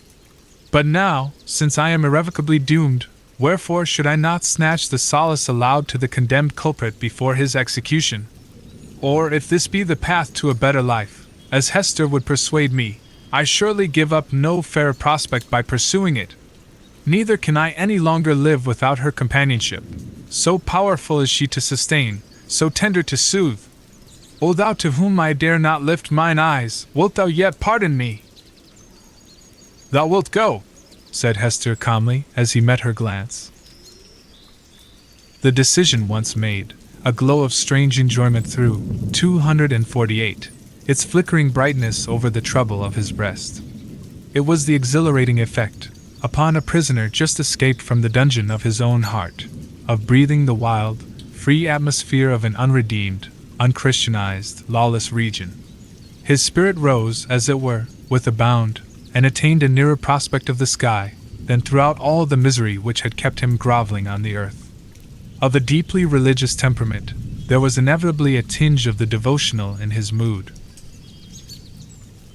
But now, since I am irrevocably doomed, wherefore should I not snatch the solace allowed to the condemned culprit before his execution? Or if this be the path to a better life, as Hester would persuade me, I surely give up no fair prospect by pursuing it. Neither can I any longer live without her companionship. So powerful is she to sustain, so tender to soothe. O thou to whom I dare not lift mine eyes, wilt thou yet pardon me? Thou wilt go, said Hester calmly as he met her glance. The decision once made, a glow of strange enjoyment threw 248 its flickering brightness over the trouble of his breast. It was the exhilarating effect, upon a prisoner just escaped from the dungeon of his own heart, of breathing the wild, free atmosphere of an unredeemed, unchristianized, lawless region. His spirit rose, as it were, with a bound, and attained a nearer prospect of the sky than throughout all the misery which had kept him groveling on the earth. Of a deeply religious temperament, there was inevitably a tinge of the devotional in his mood.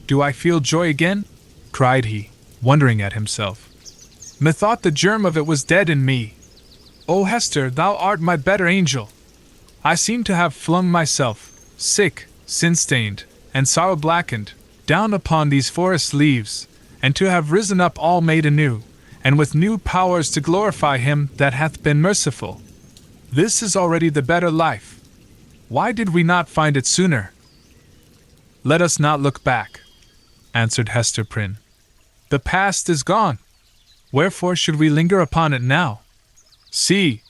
Do I feel joy again? Cried he, wondering at himself. Methought the germ of it was dead in me. O Hester, thou art my better angel. I seem to have flung myself, sick, sin-stained, and sorrow-blackened, down upon these forest leaves, and to have risen up all made anew, and with new powers to glorify him that hath been merciful. This is already the better life. Why did we not find it sooner? Let us not look back, answered Hester Prynne. The past is gone. Wherefore should we linger upon it now? See,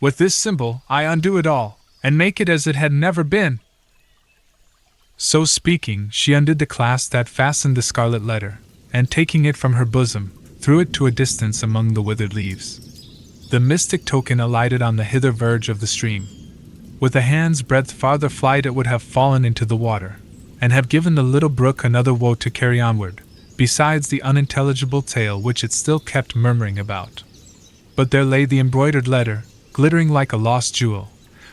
with this symbol I undo it all, and make it as it had never been. So speaking, she undid the clasp that fastened the Scarlet Letter, and taking it from her bosom, threw it to a distance among the withered leaves. The mystic token alighted on the hither verge of the stream. With a hand's breadth farther flight it would have fallen into the water, and have given the little brook another woe to carry onward, besides the unintelligible tale which it still kept murmuring about. But there lay the embroidered letter, glittering like a lost jewel,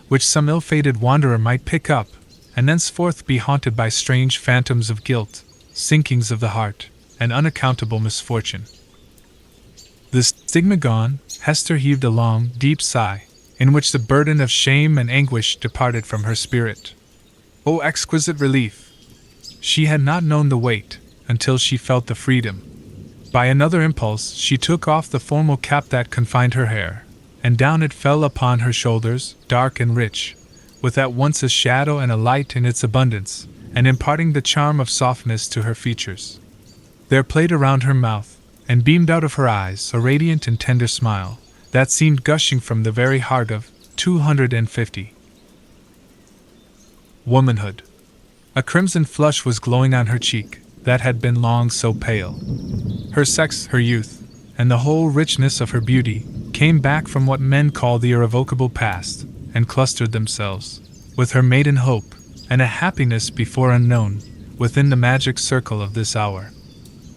which some ill-fated wanderer might pick up, and thenceforth be haunted by strange phantoms of guilt, sinkings of the heart, and unaccountable misfortune. The stigma gone, Hester heaved a long, deep sigh, in which the burden of shame and anguish departed from her spirit. O exquisite relief! She had not known the weight, until she felt the freedom. By another impulse, she took off the formal cap that confined her hair, and down it fell upon her shoulders, dark and rich, with at once a shadow and a light in its abundance, and imparting the charm of softness to her features. There played around her mouth, and beamed out of her eyes a radiant and tender smile that seemed gushing from the very heart of 250. Womanhood. A crimson flush was glowing on her cheek that had been long so pale. Her sex, her youth, and the whole richness of her beauty came back from what men call the irrevocable past, and clustered themselves, with her maiden hope and a happiness before unknown, within the magic circle of this hour.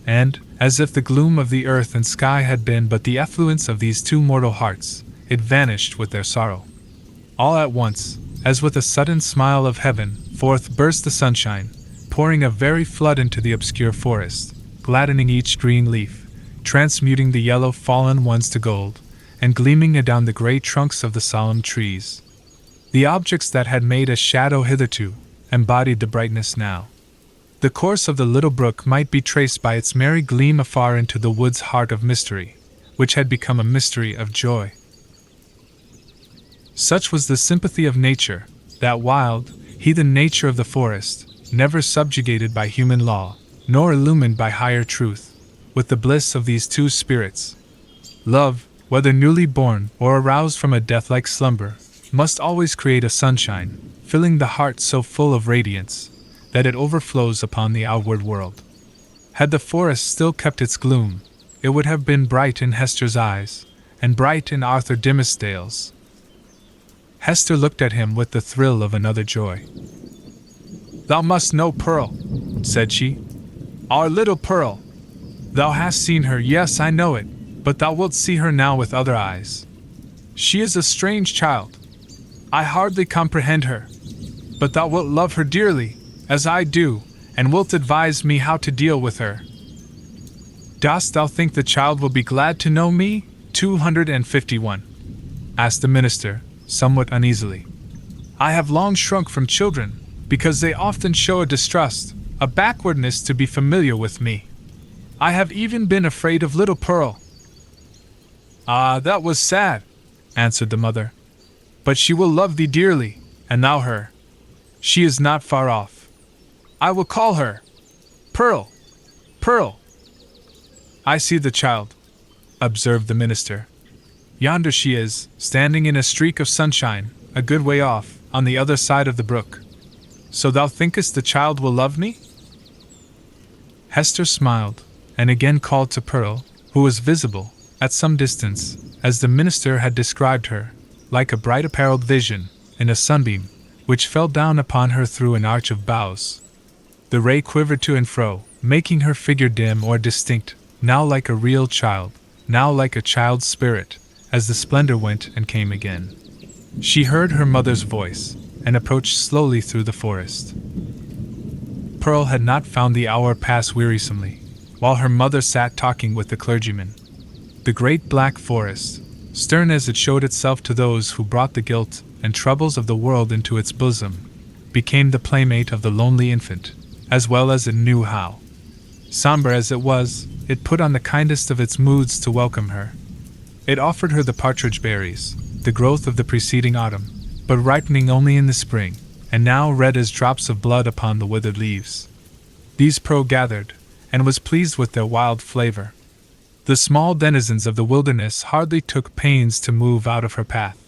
And, as if the gloom of the earth and sky had been but the effluence of these two mortal hearts, it vanished with their sorrow. All at once, as with a sudden smile of heaven, forth burst the sunshine, pouring a very flood into the obscure forest, gladdening each green leaf, transmuting the yellow fallen ones to gold, and gleaming adown the grey trunks of the solemn trees. The objects that had made a shadow hitherto embodied the brightness now. The course of the little brook might be traced by its merry gleam afar into the wood's heart of mystery, which had become a mystery of joy. Such was the sympathy of nature, that wild, heathen nature of the forest, never subjugated by human law, nor illumined by higher truth, with the bliss of these two spirits. Love, whether newly born or aroused from a death-like slumber, must always create a sunshine, filling the heart so full of radiance that it overflows upon the outward world. Had the forest still kept its gloom, it would have been bright in Hester's eyes, and bright in Arthur Dimmesdale's. Hester looked at him with the thrill of another joy. "Thou must know Pearl," said she. "Our little Pearl. Thou hast seen her, yes, I know it, but thou wilt see her now with other eyes. She is a strange child. I hardly comprehend her. But thou wilt love her dearly, as I do, and wilt advise me how to deal with her. Dost thou think the child will be glad to know me?" 251. asked the minister, somewhat uneasily. "I have long shrunk from children, because they often show a distrust, a backwardness to be familiar with me. I have even been afraid of little Pearl." "Ah, that was sad," answered the mother. "But she will love thee dearly, and thou her. She is not far off. I will call her. Pearl! Pearl!" "I see the child," observed the minister. "Yonder she is, standing in a streak of sunshine, a good way off, on the other side of the brook. So thou thinkest the child will love me?" Hester smiled, and again called to Pearl, who was visible, at some distance, as the minister had described her, like a bright apparelled vision, in a sunbeam, which fell down upon her through an arch of boughs. The ray quivered to and fro, making her figure dim or distinct, now like a real child, now like a child's spirit, as the splendor went and came again. She heard her mother's voice, and approached slowly through the forest. Pearl had not found the hour pass wearisomely, while her mother sat talking with the clergyman. The great black forest, stern as it showed itself to those who brought the guilt and troubles of the world into its bosom, became the playmate of the lonely infant, as well as it knew how. Sombre as it was, it put on the kindest of its moods to welcome her. It offered her the partridge berries, the growth of the preceding autumn, but ripening only in the spring, and now red as drops of blood upon the withered leaves. These Pearl gathered, and was pleased with their wild flavor. The small denizens of the wilderness hardly took pains to move out of her path.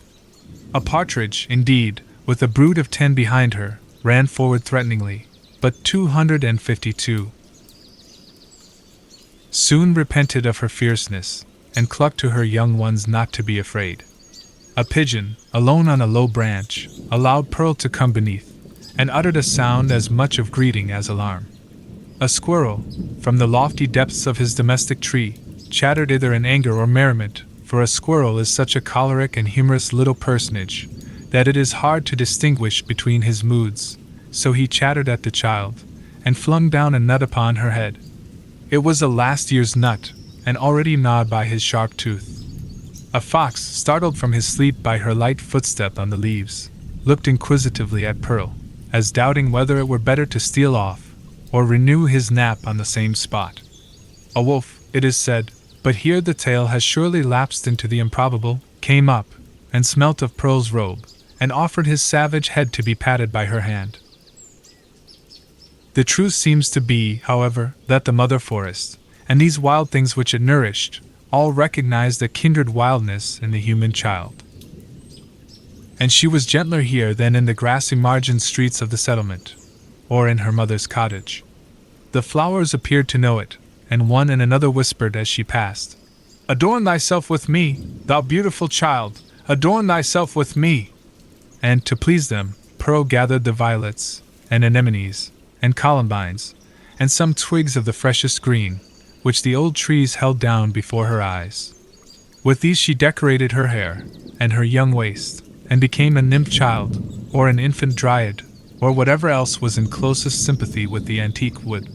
A partridge, indeed, with a brood of 10 behind her, ran forward threateningly, but 252 soon repented of her fierceness, and clucked to her young ones not to be afraid. A pigeon, alone on a low branch, allowed Pearl to come beneath, and uttered a sound as much of greeting as alarm. A squirrel, from the lofty depths of his domestic tree, chattered either in anger or merriment, for a squirrel is such a choleric and humorous little personage that it is hard to distinguish between his moods, so he chattered at the child, and flung down a nut upon her head. It was a last year's nut, and already gnawed by his sharp tooth. A fox, startled from his sleep by her light footstep on the leaves, looked inquisitively at Pearl, as doubting whether it were better to steal off, or renew his nap on the same spot. A wolf, it is said, but here the tale has surely lapsed into the improbable, came up, and smelt of Pearl's robe, and offered his savage head to be patted by her hand. The truth seems to be, however, that the mother forest, and these wild things which it nourished, all recognized a kindred wildness in the human child. And she was gentler here than in the grassy margin streets of the settlement, or in her mother's cottage. The flowers appeared to know it, and one and another whispered as she passed, "Adorn thyself with me, thou beautiful child, adorn thyself with me." And to please them, Pearl gathered the violets, and anemones, and columbines, and some twigs of the freshest green, which the old trees held down before her eyes. With these she decorated her hair, and her young waist, and became a nymph child, or an infant dryad, or whatever else was in closest sympathy with the antique wood.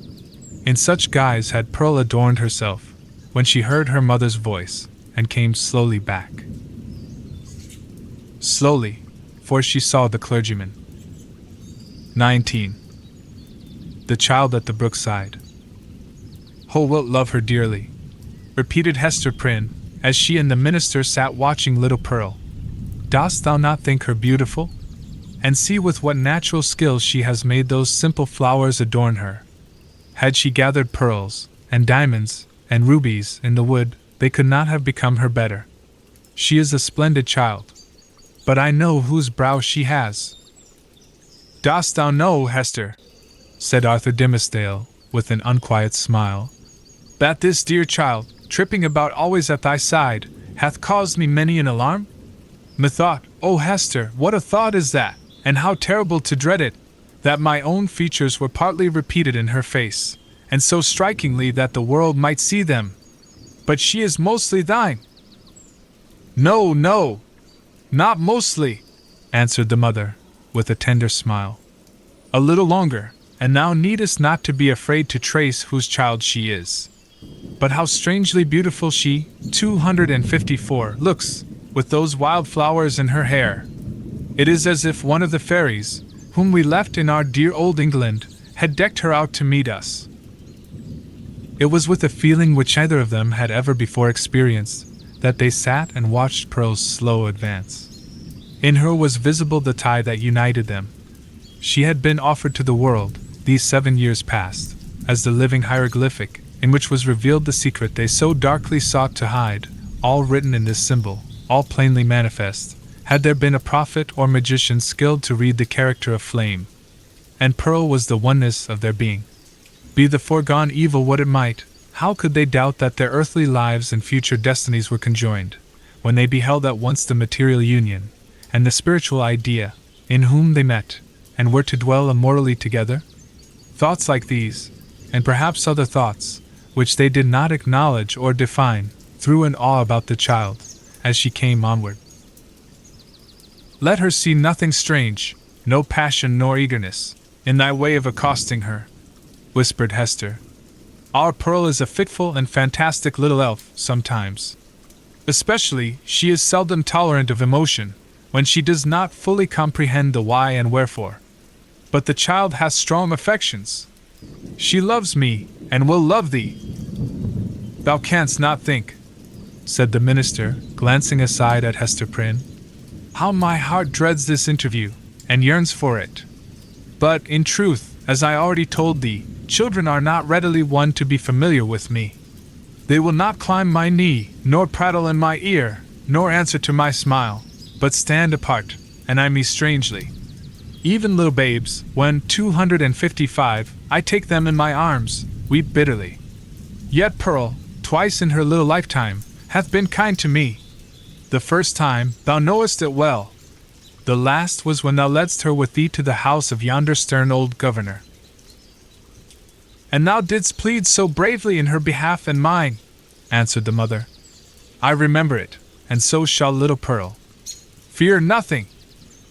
In such guise had Pearl adorned herself, when she heard her mother's voice, and came slowly back. Slowly, for she saw the clergyman. 19. The child at the brookside. "Oh, wilt love her dearly," repeated Hester Prynne, as she and the minister sat watching little Pearl. "Dost thou not think her beautiful? And see with what natural skill she has made those simple flowers adorn her. Had she gathered pearls, and diamonds, and rubies in the wood, they could not have become her better. She is a splendid child. But I know whose brow she has." "Dost thou know, Hester," said Arthur Dimmesdale, with an unquiet smile, "that this dear child, tripping about always at thy side, hath caused me many an alarm? Methought, O Hester, what a thought is that, and how terrible to dread it, that my own features were partly repeated in her face, and so strikingly that the world might see them. But she is mostly thine." "No, no, not mostly," answered the mother, with a tender smile. "A little longer, and thou needest not to be afraid to trace whose child she is. But how strangely beautiful she, 254, looks, with those wild flowers in her hair. It is as if one of the fairies, whom we left in our dear old England, had decked her out to meet us." It was with a feeling which neither of them had ever before experienced, that they sat and watched Pearl's slow advance. In her was visible the tie that united them. She had been offered to the world, these 7 years past, as the living hieroglyphic, in which was revealed the secret they so darkly sought to hide, all written in this symbol, all plainly manifest, had there been a prophet or magician skilled to read the character of flame. And Pearl was the oneness of their being. Be the foregone evil what it might, how could they doubt that their earthly lives and future destinies were conjoined, when they beheld at once the material union, and the spiritual idea, in whom they met, and were to dwell immortally together? Thoughts like these, and perhaps other thoughts, which they did not acknowledge or define, threw an awe about the child, as she came onward. "Let her see nothing strange, no passion nor eagerness, in thy way of accosting her," whispered Hester. "Our Pearl is a fitful and fantastic little elf, sometimes. Especially, she is seldom tolerant of emotion, when she does not fully comprehend the why and wherefore. But the child has strong affections. She loves me, and will love thee. Thou canst not think," said the minister, glancing aside at Hester Prynne, "how my heart dreads this interview, and yearns for it. But, in truth, as I already told thee, children are not readily won to be familiar with me. They will not climb my knee, nor prattle in my ear, nor answer to my smile, but stand apart, and eye me strangely. Even little babes, when 255, I take them in my arms, weep bitterly. Yet Pearl, twice in her little lifetime, hath been kind to me. The first time, thou knowest it well. The last was when thou ledst her with thee to the house of yonder stern old governor. And thou didst plead so bravely in her behalf and mine," answered the mother. "I remember it, and so shall little Pearl. Fear nothing.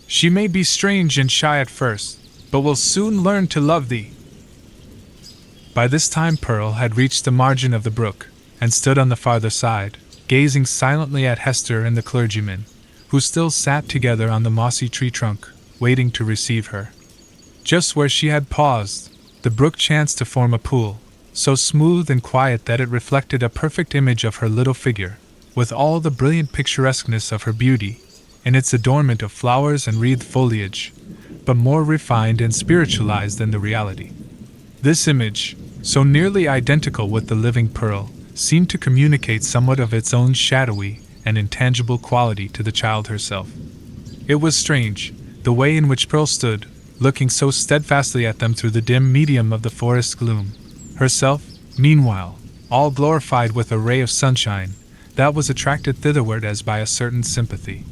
She may be strange and shy at first, but will soon learn to love thee." By this time Pearl had reached the margin of the brook, and stood on the farther side, gazing silently at Hester and the clergyman, who still sat together on the mossy tree trunk, waiting to receive her. Just where she had paused, the brook chanced to form a pool, so smooth and quiet that it reflected a perfect image of her little figure, with all the brilliant picturesqueness of her beauty, in its adornment of flowers and wreathed foliage, but more refined and spiritualized than the reality. This image, so nearly identical with the living pearl, seemed to communicate somewhat of its own shadowy and intangible quality to the child herself. It was strange, the way in which Pearl stood, looking so steadfastly at them through the dim medium of the forest gloom. Herself, meanwhile, all glorified with a ray of sunshine, that was attracted thitherward as by a certain sympathy.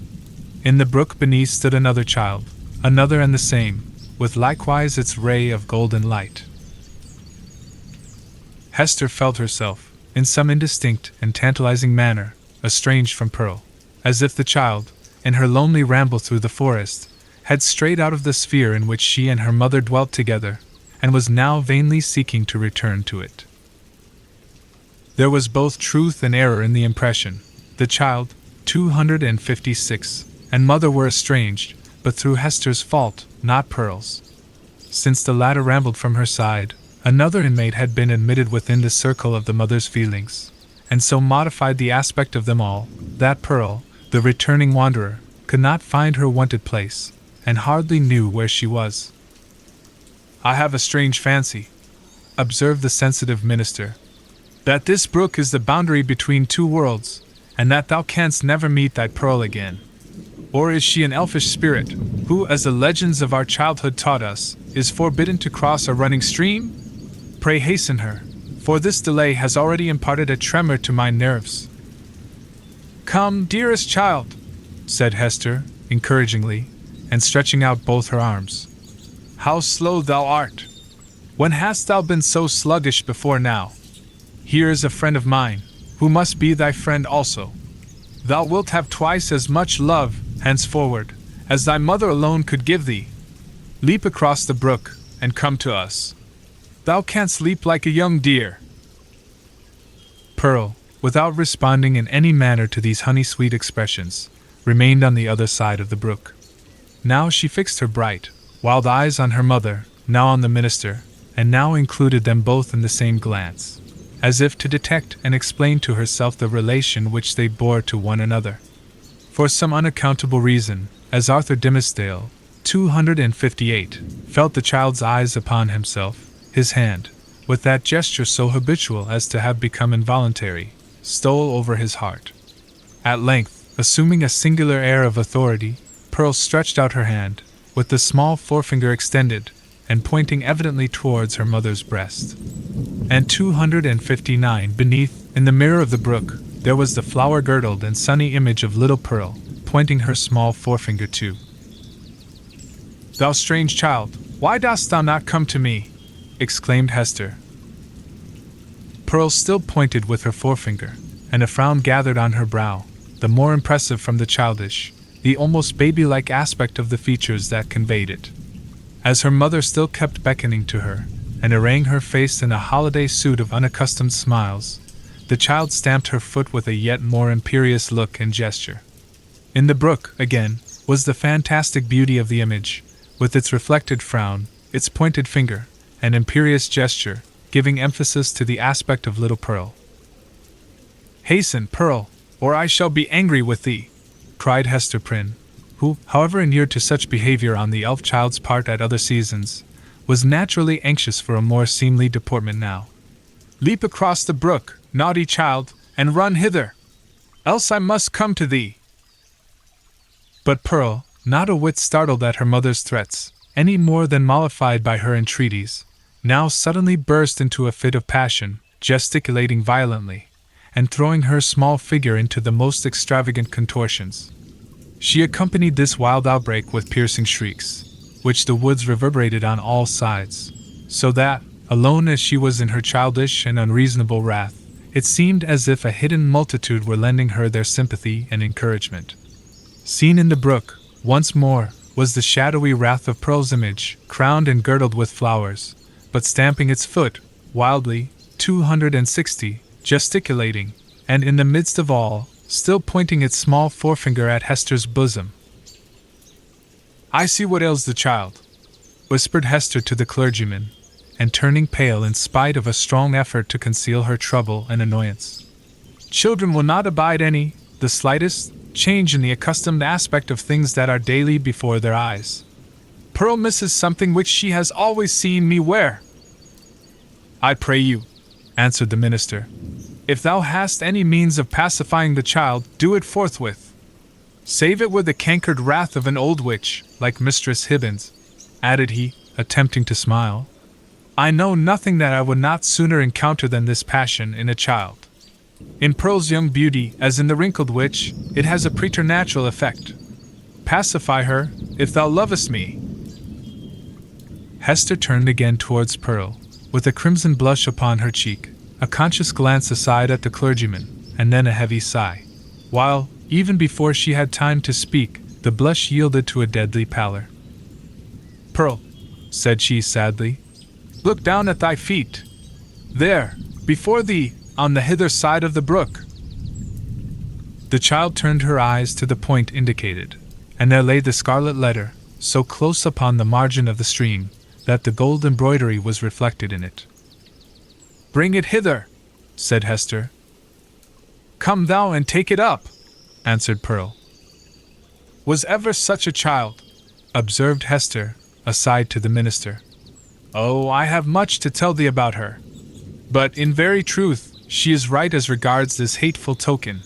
In the brook beneath stood another child, another and the same, with likewise its ray of golden light. Hester felt herself, in some indistinct and tantalizing manner, estranged from Pearl, as if the child, in her lonely ramble through the forest, had strayed out of the sphere in which she and her mother dwelt together, and was now vainly seeking to return to it. There was both truth and error in the impression. The child, 256, and mother were estranged, but through Hester's fault, not Pearl's. Since the latter rambled from her side, another inmate had been admitted within the circle of the mother's feelings, and so modified the aspect of them all, that Pearl, the returning wanderer, could not find her wonted place, and hardly knew where she was. "I have a strange fancy," observed the sensitive minister, "that this brook is the boundary between two worlds, and that thou canst never meet thy Pearl again. Or is she an elfish spirit, who, as the legends of our childhood taught us, is forbidden to cross a running stream? Pray hasten her, for this delay has already imparted a tremor to my nerves." "Come, dearest child," said Hester, encouragingly, and stretching out both her arms. "How slow thou art! When hast thou been so sluggish before now? Here is a friend of mine, who must be thy friend also. Thou wilt have twice as much love, henceforward, as thy mother alone could give thee. Leap across the brook, and come to us. Thou canst leap like a young deer." Pearl, without responding in any manner to these honey-sweet expressions, remained on the other side of the brook. Now she fixed her bright, wild eyes on her mother, now on the minister, and now included them both in the same glance, as if to detect and explain to herself the relation which they bore to one another. For some unaccountable reason, as Arthur Dimmesdale, 258, felt the child's eyes upon himself, his hand, with that gesture so habitual as to have become involuntary, stole over his heart. At length, assuming a singular air of authority, Pearl stretched out her hand, with the small forefinger extended, and pointing evidently towards her mother's breast. And 259 beneath, in the mirror of the brook, there was the flower-girdled and sunny image of little Pearl, pointing her small forefinger too. "Thou strange child, why dost thou not come to me?" exclaimed Hester. Pearl still pointed with her forefinger, and a frown gathered on her brow, the more impressive from the childish, the almost baby-like aspect of the features that conveyed it. As her mother still kept beckoning to her, and arraying her face in a holiday suit of unaccustomed smiles, the child stamped her foot with a yet more imperious look and gesture. In the brook, again, was the fantastic beauty of the image, with its reflected frown, its pointed finger, and imperious gesture, giving emphasis to the aspect of little Pearl. "Hasten, Pearl, or I shall be angry with thee," cried Hester Prynne, who, however inured to such behavior on the elf child's part at other seasons, was naturally anxious for a more seemly deportment now. "Leap across the brook, naughty child, and run hither, else I must come to thee." But Pearl, not a whit startled at her mother's threats, any more than mollified by her entreaties, now suddenly burst into a fit of passion, gesticulating violently, and throwing her small figure into the most extravagant contortions. She accompanied this wild outbreak with piercing shrieks, which the woods reverberated on all sides, so that, alone as she was in her childish and unreasonable wrath, it seemed as if a hidden multitude were lending her their sympathy and encouragement. Seen in the brook, once more, was the shadowy wrath of Pearl's image, crowned and girdled with flowers, but stamping its foot, wildly, 260, gesticulating, and in the midst of all, still pointing its small forefinger at Hester's bosom. "I see what ails the child," whispered Hester to the clergyman, and turning pale in spite of a strong effort to conceal her trouble and annoyance. "Children will not abide the slightest, change in the accustomed aspect of things that are daily before their eyes. Pearl misses something which she has always seen me wear." I pray you, answered the minister. If thou hast any means of pacifying the child, do it forthwith. Save it with the cankered wrath of an old witch, like Mistress Hibbins, added he, attempting to smile. I know nothing that I would not sooner encounter than this passion in a child. In Pearl's young beauty, as in the wrinkled witch, it has a preternatural effect. Pacify her, if thou lovest me. Hester turned again towards Pearl, with a crimson blush upon her cheek, a conscious glance aside at the clergyman, and then a heavy sigh, while, even before she had time to speak, the blush yielded to a deadly pallor. Pearl, said she sadly, look down at thy feet. There, before thee, on the hither side of the brook. The child turned her eyes to the point indicated, and there lay the Scarlet Letter, so close upon the margin of the stream, that the gold embroidery was reflected in it. Bring it hither, said Hester. Come thou and take it up, answered Pearl. Was ever such a child? Observed Hester, aside to the minister. Oh, I have much to tell thee about her. But in very truth, she is right as regards this hateful token.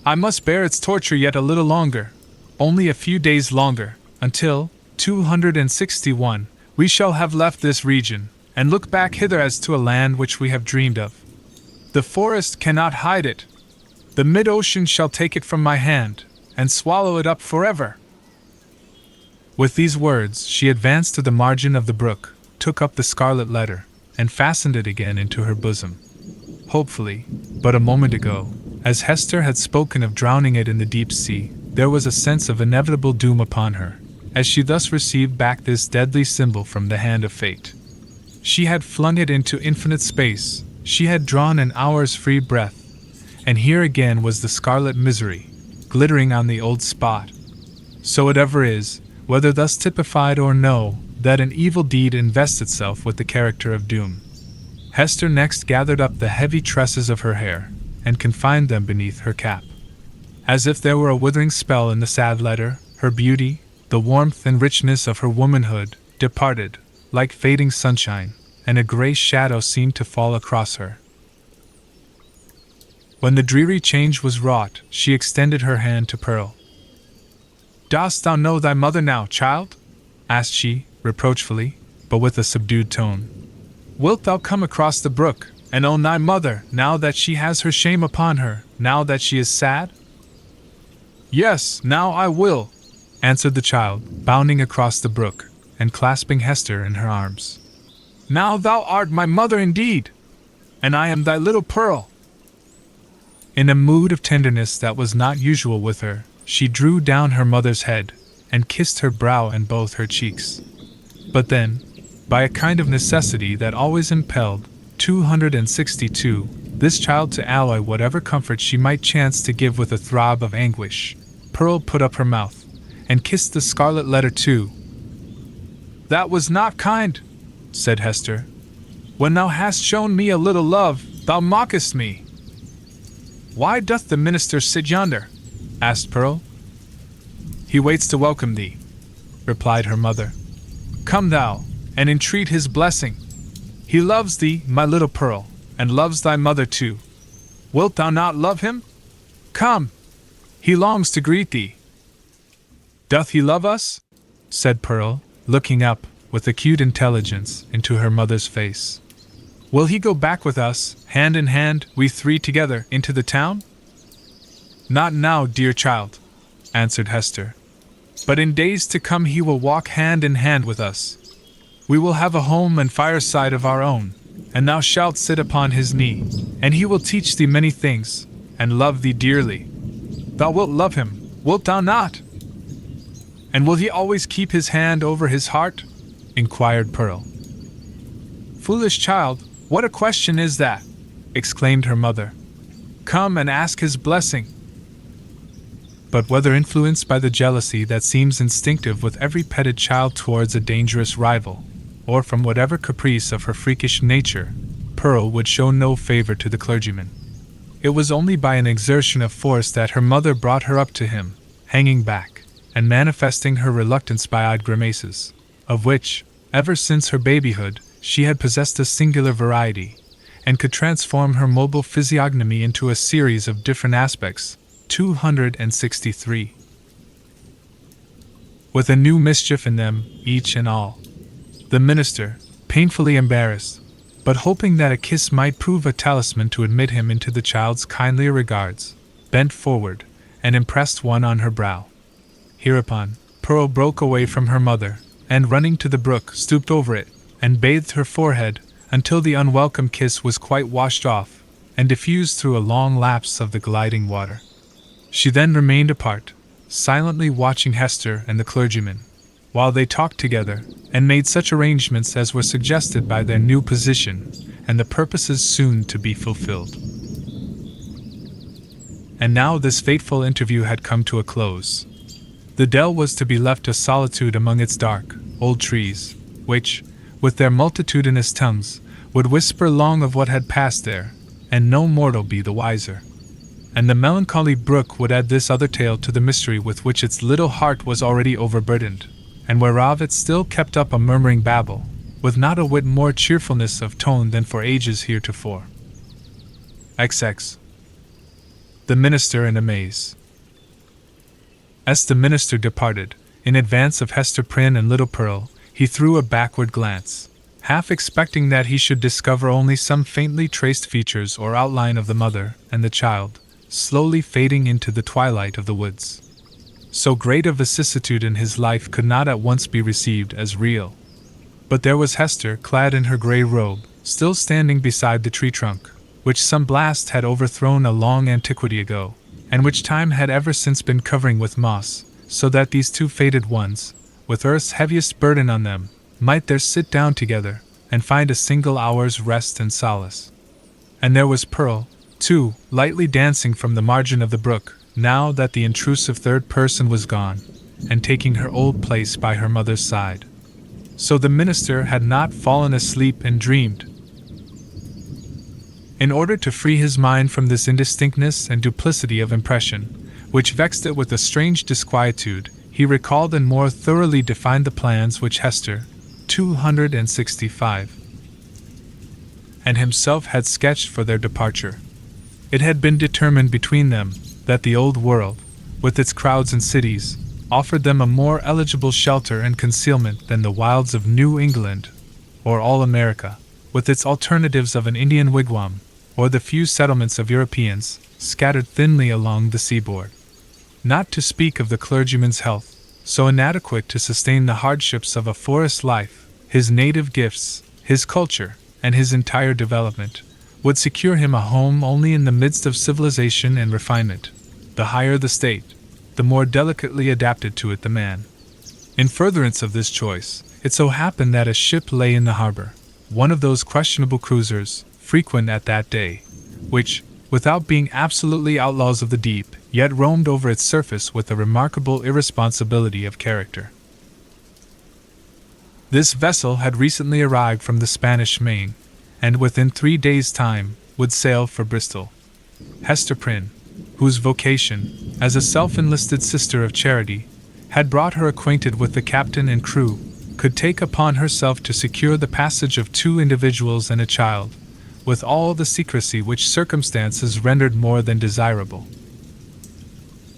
I must bear its torture yet a little longer, only a few days longer, until, 261, we shall have left this region, and look back hither as to a land which we have dreamed of. The forest cannot hide it. The mid-ocean shall take it from my hand, and swallow it up forever. With these words, she advanced to the margin of the brook, took up the Scarlet Letter, and fastened it again into her bosom. Hopefully, but a moment ago, as Hester had spoken of drowning it in the deep sea, there was a sense of inevitable doom upon her, as she thus received back this deadly symbol from the hand of fate. She had flung it into infinite space, she had drawn an hour's free breath, and here again was the scarlet misery, glittering on the old spot. So it ever is, whether thus typified or no, that an evil deed invests itself with the character of doom. Hester next gathered up the heavy tresses of her hair, and confined them beneath her cap. As if there were a withering spell in the sad letter, her beauty, the warmth and richness of her womanhood, departed, like fading sunshine, and a grey shadow seemed to fall across her. When the dreary change was wrought, she extended her hand to Pearl. Dost thou know thy mother now, child? Asked she, reproachfully, but with a subdued tone. Wilt thou come across the brook, and own thy mother, now that she has her shame upon her, now that she is sad? Yes, now I will, answered the child, bounding across the brook, and clasping Hester in her arms. Now thou art my mother indeed, and I am thy little Pearl. In a mood of tenderness that was not usual with her, she drew down her mother's head, and kissed her brow and both her cheeks. But then, by a kind of necessity that always impelled 262 this child to alloy whatever comfort she might chance to give with a throb of anguish, Pearl put up her mouth, and kissed the Scarlet Letter too. That was not kind, said Hester. When thou hast shown me a little love, thou mockest me. Why doth the minister sit yonder? Asked Pearl. He waits to welcome thee, replied her mother. Come thou, and entreat his blessing. He loves thee, my little Pearl, and loves thy mother too. Wilt thou not love him? Come, he longs to greet thee. Doth he love us? Said Pearl, looking up, with acute intelligence, into her mother's face. Will he go back with us, hand in hand, we three together, into the town? Not now, dear child, answered Hester. But in days to come he will walk hand in hand with us. We will have a home and fireside of our own, and thou shalt sit upon his knee, and he will teach thee many things, and love thee dearly. Thou wilt love him, wilt thou not? And will he always keep his hand over his heart? Inquired Pearl. Foolish child, what a question is that? Exclaimed her mother. Come and ask his blessing. But whether influenced by the jealousy that seems instinctive with every petted child towards a dangerous rival, or from whatever caprice of her freakish nature, Pearl would show no favor to the clergyman. It was only by an exertion of force that her mother brought her up to him, hanging back, and manifesting her reluctance by odd grimaces, of which, ever since her babyhood, she had possessed a singular variety, and could transform her mobile physiognomy into a series of different aspects, 263. With a new mischief in them, each and all. The minister, painfully embarrassed, but hoping that a kiss might prove a talisman to admit him into the child's kindlier regards, bent forward, and impressed one on her brow. Hereupon, Pearl broke away from her mother, and running to the brook, stooped over it, and bathed her forehead, until the unwelcome kiss was quite washed off, and diffused through a long lapse of the gliding water. She then remained apart, silently watching Hester and the clergyman, while they talked together, and made such arrangements as were suggested by their new position, and the purposes soon to be fulfilled. And now this fateful interview had come to a close. The dell was to be left a solitude among its dark, old trees, which, with their multitudinous tongues, would whisper long of what had passed there, and no mortal be the wiser. And the melancholy brook would add this other tale to the mystery with which its little heart was already overburdened, and whereof it still kept up a murmuring babble, with not a whit more cheerfulness of tone than for ages heretofore. XX. The minister in amaze. As the minister departed, in advance of Hester Prynne and little Pearl, he threw a backward glance, half expecting that he should discover only some faintly traced features or outline of the mother and the child, slowly fading into the twilight of the woods. So great a vicissitude in his life could not at once be received as real. But there was Hester, clad in her grey robe, still standing beside the tree trunk, which some blast had overthrown a long antiquity ago, and which time had ever since been covering with moss, so that these two faded ones, with earth's heaviest burden on them, might there sit down together, and find a single hour's rest and solace. And there was Pearl, too, lightly dancing from the margin of the brook, now that the intrusive third person was gone, and taking her old place by her mother's side. So the minister had not fallen asleep and dreamed. In order to free his mind from this indistinctness and duplicity of impression, which vexed it with a strange disquietude, he recalled and more thoroughly defined the plans which Hester, 265, and himself had sketched for their departure. It had been determined between them that the old world, with its crowds and cities, offered them a more eligible shelter and concealment than the wilds of New England, or all America, with its alternatives of an Indian wigwam, or the few settlements of Europeans, scattered thinly along the seaboard. Not to speak of the clergyman's health, so inadequate to sustain the hardships of a forest life, his native gifts, his culture, and his entire development, would secure him a home only in the midst of civilization and refinement. The higher the state, the more delicately adapted to it the man. In furtherance of this choice, it so happened that a ship lay in the harbor, one of those questionable cruisers, frequent at that day, which, without being absolutely outlaws of the deep, yet roamed over its surface with a remarkable irresponsibility of character. This vessel had recently arrived from the Spanish Main, and within 3 days' time would sail for Bristol. Hester Prynne, whose vocation, as a self-enlisted sister of charity, had brought her acquainted with the captain and crew, could take upon herself to secure the passage of 2 individuals and a child, with all the secrecy which circumstances rendered more than desirable.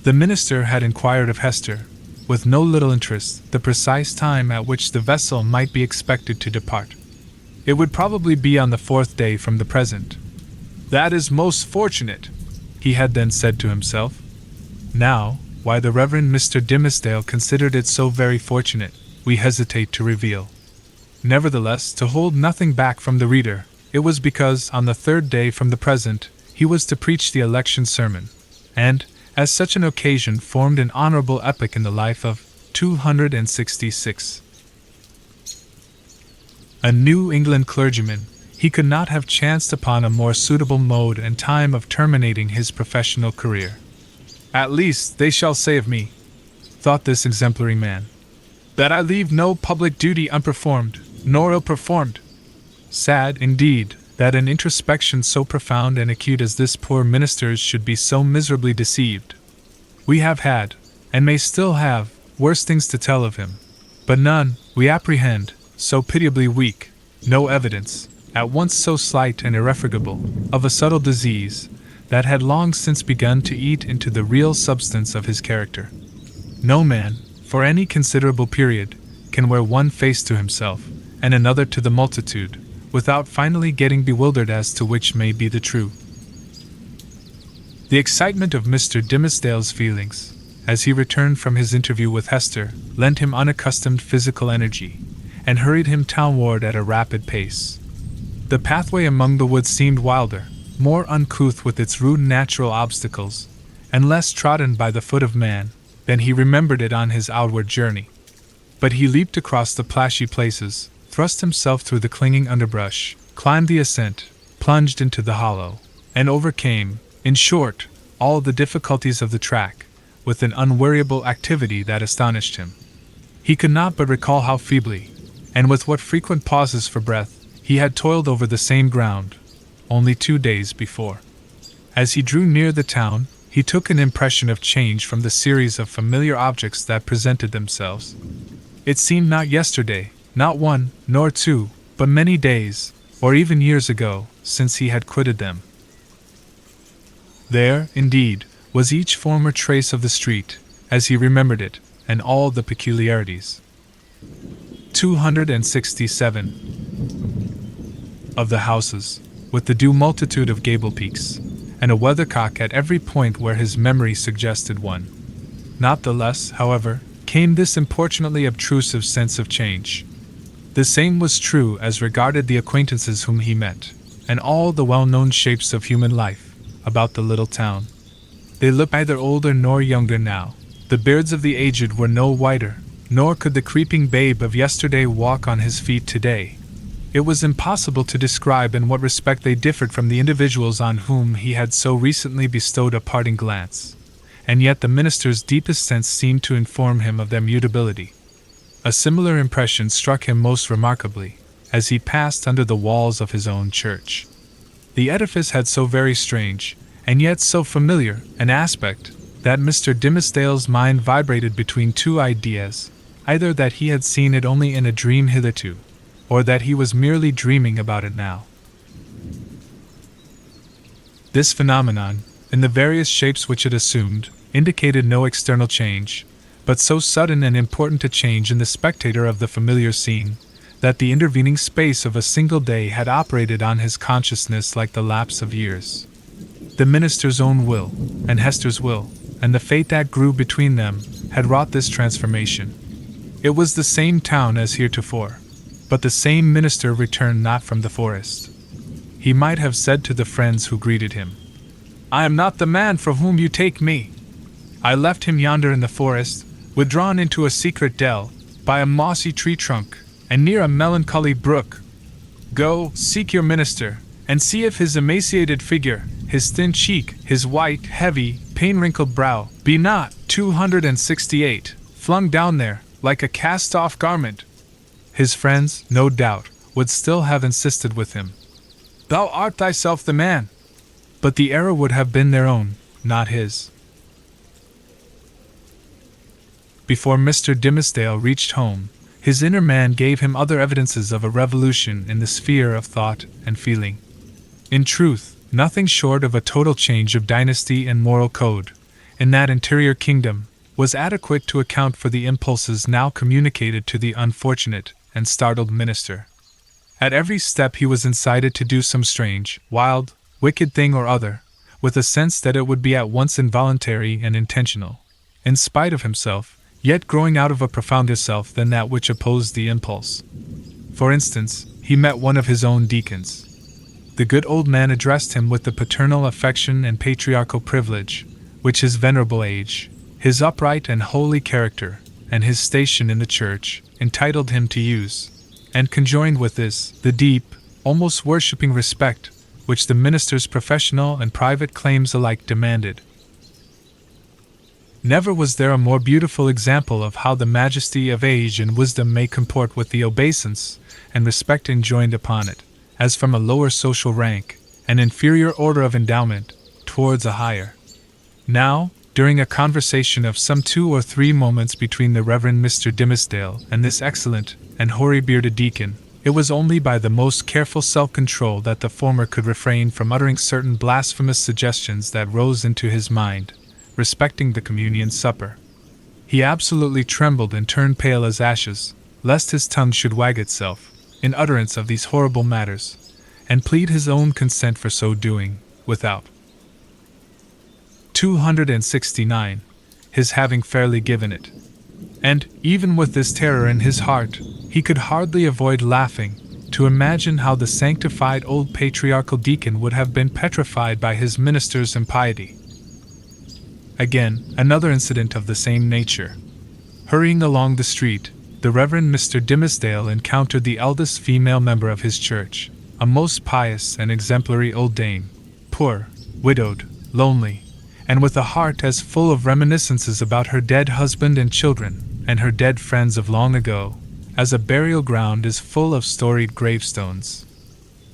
The minister had inquired of Hester, with no little interest, the precise time at which the vessel might be expected to depart. It would probably be on the 4th day from the present. "That is most fortunate," he had then said to himself. Now, why the Reverend Mr. Dimmesdale considered it so very fortunate, we hesitate to reveal. Nevertheless, to hold nothing back from the reader, it was because, on the 3rd day from the present, he was to preach the election sermon, and, as such an occasion formed an honorable epoch in the life of 266. A New England clergyman, he could not have chanced upon a more suitable mode and time of terminating his professional career. "At least they shall say of me," thought this exemplary man, "that I leave no public duty unperformed, nor ill-performed." Sad, indeed, that an introspection so profound and acute as this poor minister's should be so miserably deceived. We have had, and may still have, worse things to tell of him, but none, we apprehend, so pitiably weak, no evidence, at once so slight and irrefragable, of a subtle disease that had long since begun to eat into the real substance of his character. No man, for any considerable period, can wear one face to himself, and another to the multitude, without finally getting bewildered as to which may be the true. The excitement of Mr. Dimmesdale's feelings, as he returned from his interview with Hester, lent him unaccustomed physical energy, and hurried him townward at a rapid pace. The pathway among the woods seemed wilder, more uncouth with its rude natural obstacles, and less trodden by the foot of man, than he remembered it on his outward journey. But he leaped across the plashy places, thrust himself through the clinging underbrush, climbed the ascent, plunged into the hollow, and overcame, in short, all the difficulties of the track, with an unweariable activity that astonished him. He could not but recall how feebly, and with what frequent pauses for breath, he had toiled over the same ground, only 2 days before. As he drew near the town, he took an impression of change from the series of familiar objects that presented themselves. It seemed not yesterday, not 1, nor 2, but many days, or even years ago, since he had quitted them. There, indeed, was each former trace of the street, as he remembered it, and all the peculiarities. 267 of the houses, with the due multitude of gable peaks, and a weathercock at every point where his memory suggested one. Not the less, however, came this importunately obtrusive sense of change. The same was true as regarded the acquaintances whom he met, and all the well-known shapes of human life, about the little town. They looked neither older nor younger now. The beards of the aged were no whiter, nor could the creeping babe of yesterday walk on his feet today. It was impossible to describe in what respect they differed from the individuals on whom he had so recently bestowed a parting glance, and yet the minister's deepest sense seemed to inform him of their mutability. A similar impression struck him most remarkably, as he passed under the walls of his own church. The edifice had so very strange, and yet so familiar, an aspect, that Mr. Dimmesdale's mind vibrated between two ideas, either that he had seen it only in a dream hitherto, or that he was merely dreaming about it now. This phenomenon, in the various shapes which it assumed, indicated no external change, but so sudden and important a change in the spectator of the familiar scene, that the intervening space of a single day had operated on his consciousness like the lapse of years. The minister's own will, and Hester's will, and the fate that grew between them, had wrought this transformation. It was the same town as heretofore, but the same minister returned not from the forest. He might have said to the friends who greeted him, "I am not the man for whom you take me. I left him yonder in the forest, withdrawn into a secret dell, by a mossy tree trunk, and near a melancholy brook. Go, seek your minister, and see if his emaciated figure, his thin cheek, his white, heavy, pain-wrinkled brow, be not 268, flung down there, like a cast-off garment." His friends, no doubt, would still have insisted with him, "Thou art thyself the man," but the error would have been their own, not his. Before Mr. Dimmesdale reached home, his inner man gave him other evidences of a revolution in the sphere of thought and feeling. In truth, nothing short of a total change of dynasty and moral code, in that interior kingdom, was adequate to account for the impulses now communicated to the unfortunate and startled minister. At every step he was incited to do some strange, wild, wicked thing or other, with a sense that it would be at once involuntary and intentional, in spite of himself, yet growing out of a profounder self than that which opposed the impulse. For instance, he met one of his own deacons. The good old man addressed him with the paternal affection and patriarchal privilege, which his venerable age, his upright and holy character, and his station in the church, entitled him to use, and conjoined with this, the deep, almost worshipping respect, which the minister's professional and private claims alike demanded. Never was there a more beautiful example of how the majesty of age and wisdom may comport with the obeisance and respect enjoined upon it, as from a lower social rank, an inferior order of endowment, towards a higher. Now, during a conversation of some 2 or 3 moments between the Reverend Mr. Dimmesdale and this excellent and hoary-bearded deacon, It was only by the most careful self-control that the former could refrain from uttering certain blasphemous suggestions that rose into his mind, respecting the communion supper. He absolutely trembled and turned pale as ashes, lest his tongue should wag itself, in utterance of these horrible matters, and plead his own consent for so doing, without 269, his having fairly given it. And, even with this terror in his heart, he could hardly avoid laughing, to imagine how the sanctified old patriarchal deacon would have been petrified by his minister's impiety. Again, another incident of the same nature. Hurrying along the street, the Reverend Mr. Dimmesdale encountered the eldest female member of his church, a most pious and exemplary old dame, poor, widowed, lonely, and with a heart as full of reminiscences about her dead husband and children, and her dead friends of long ago, as a burial ground is full of storied gravestones.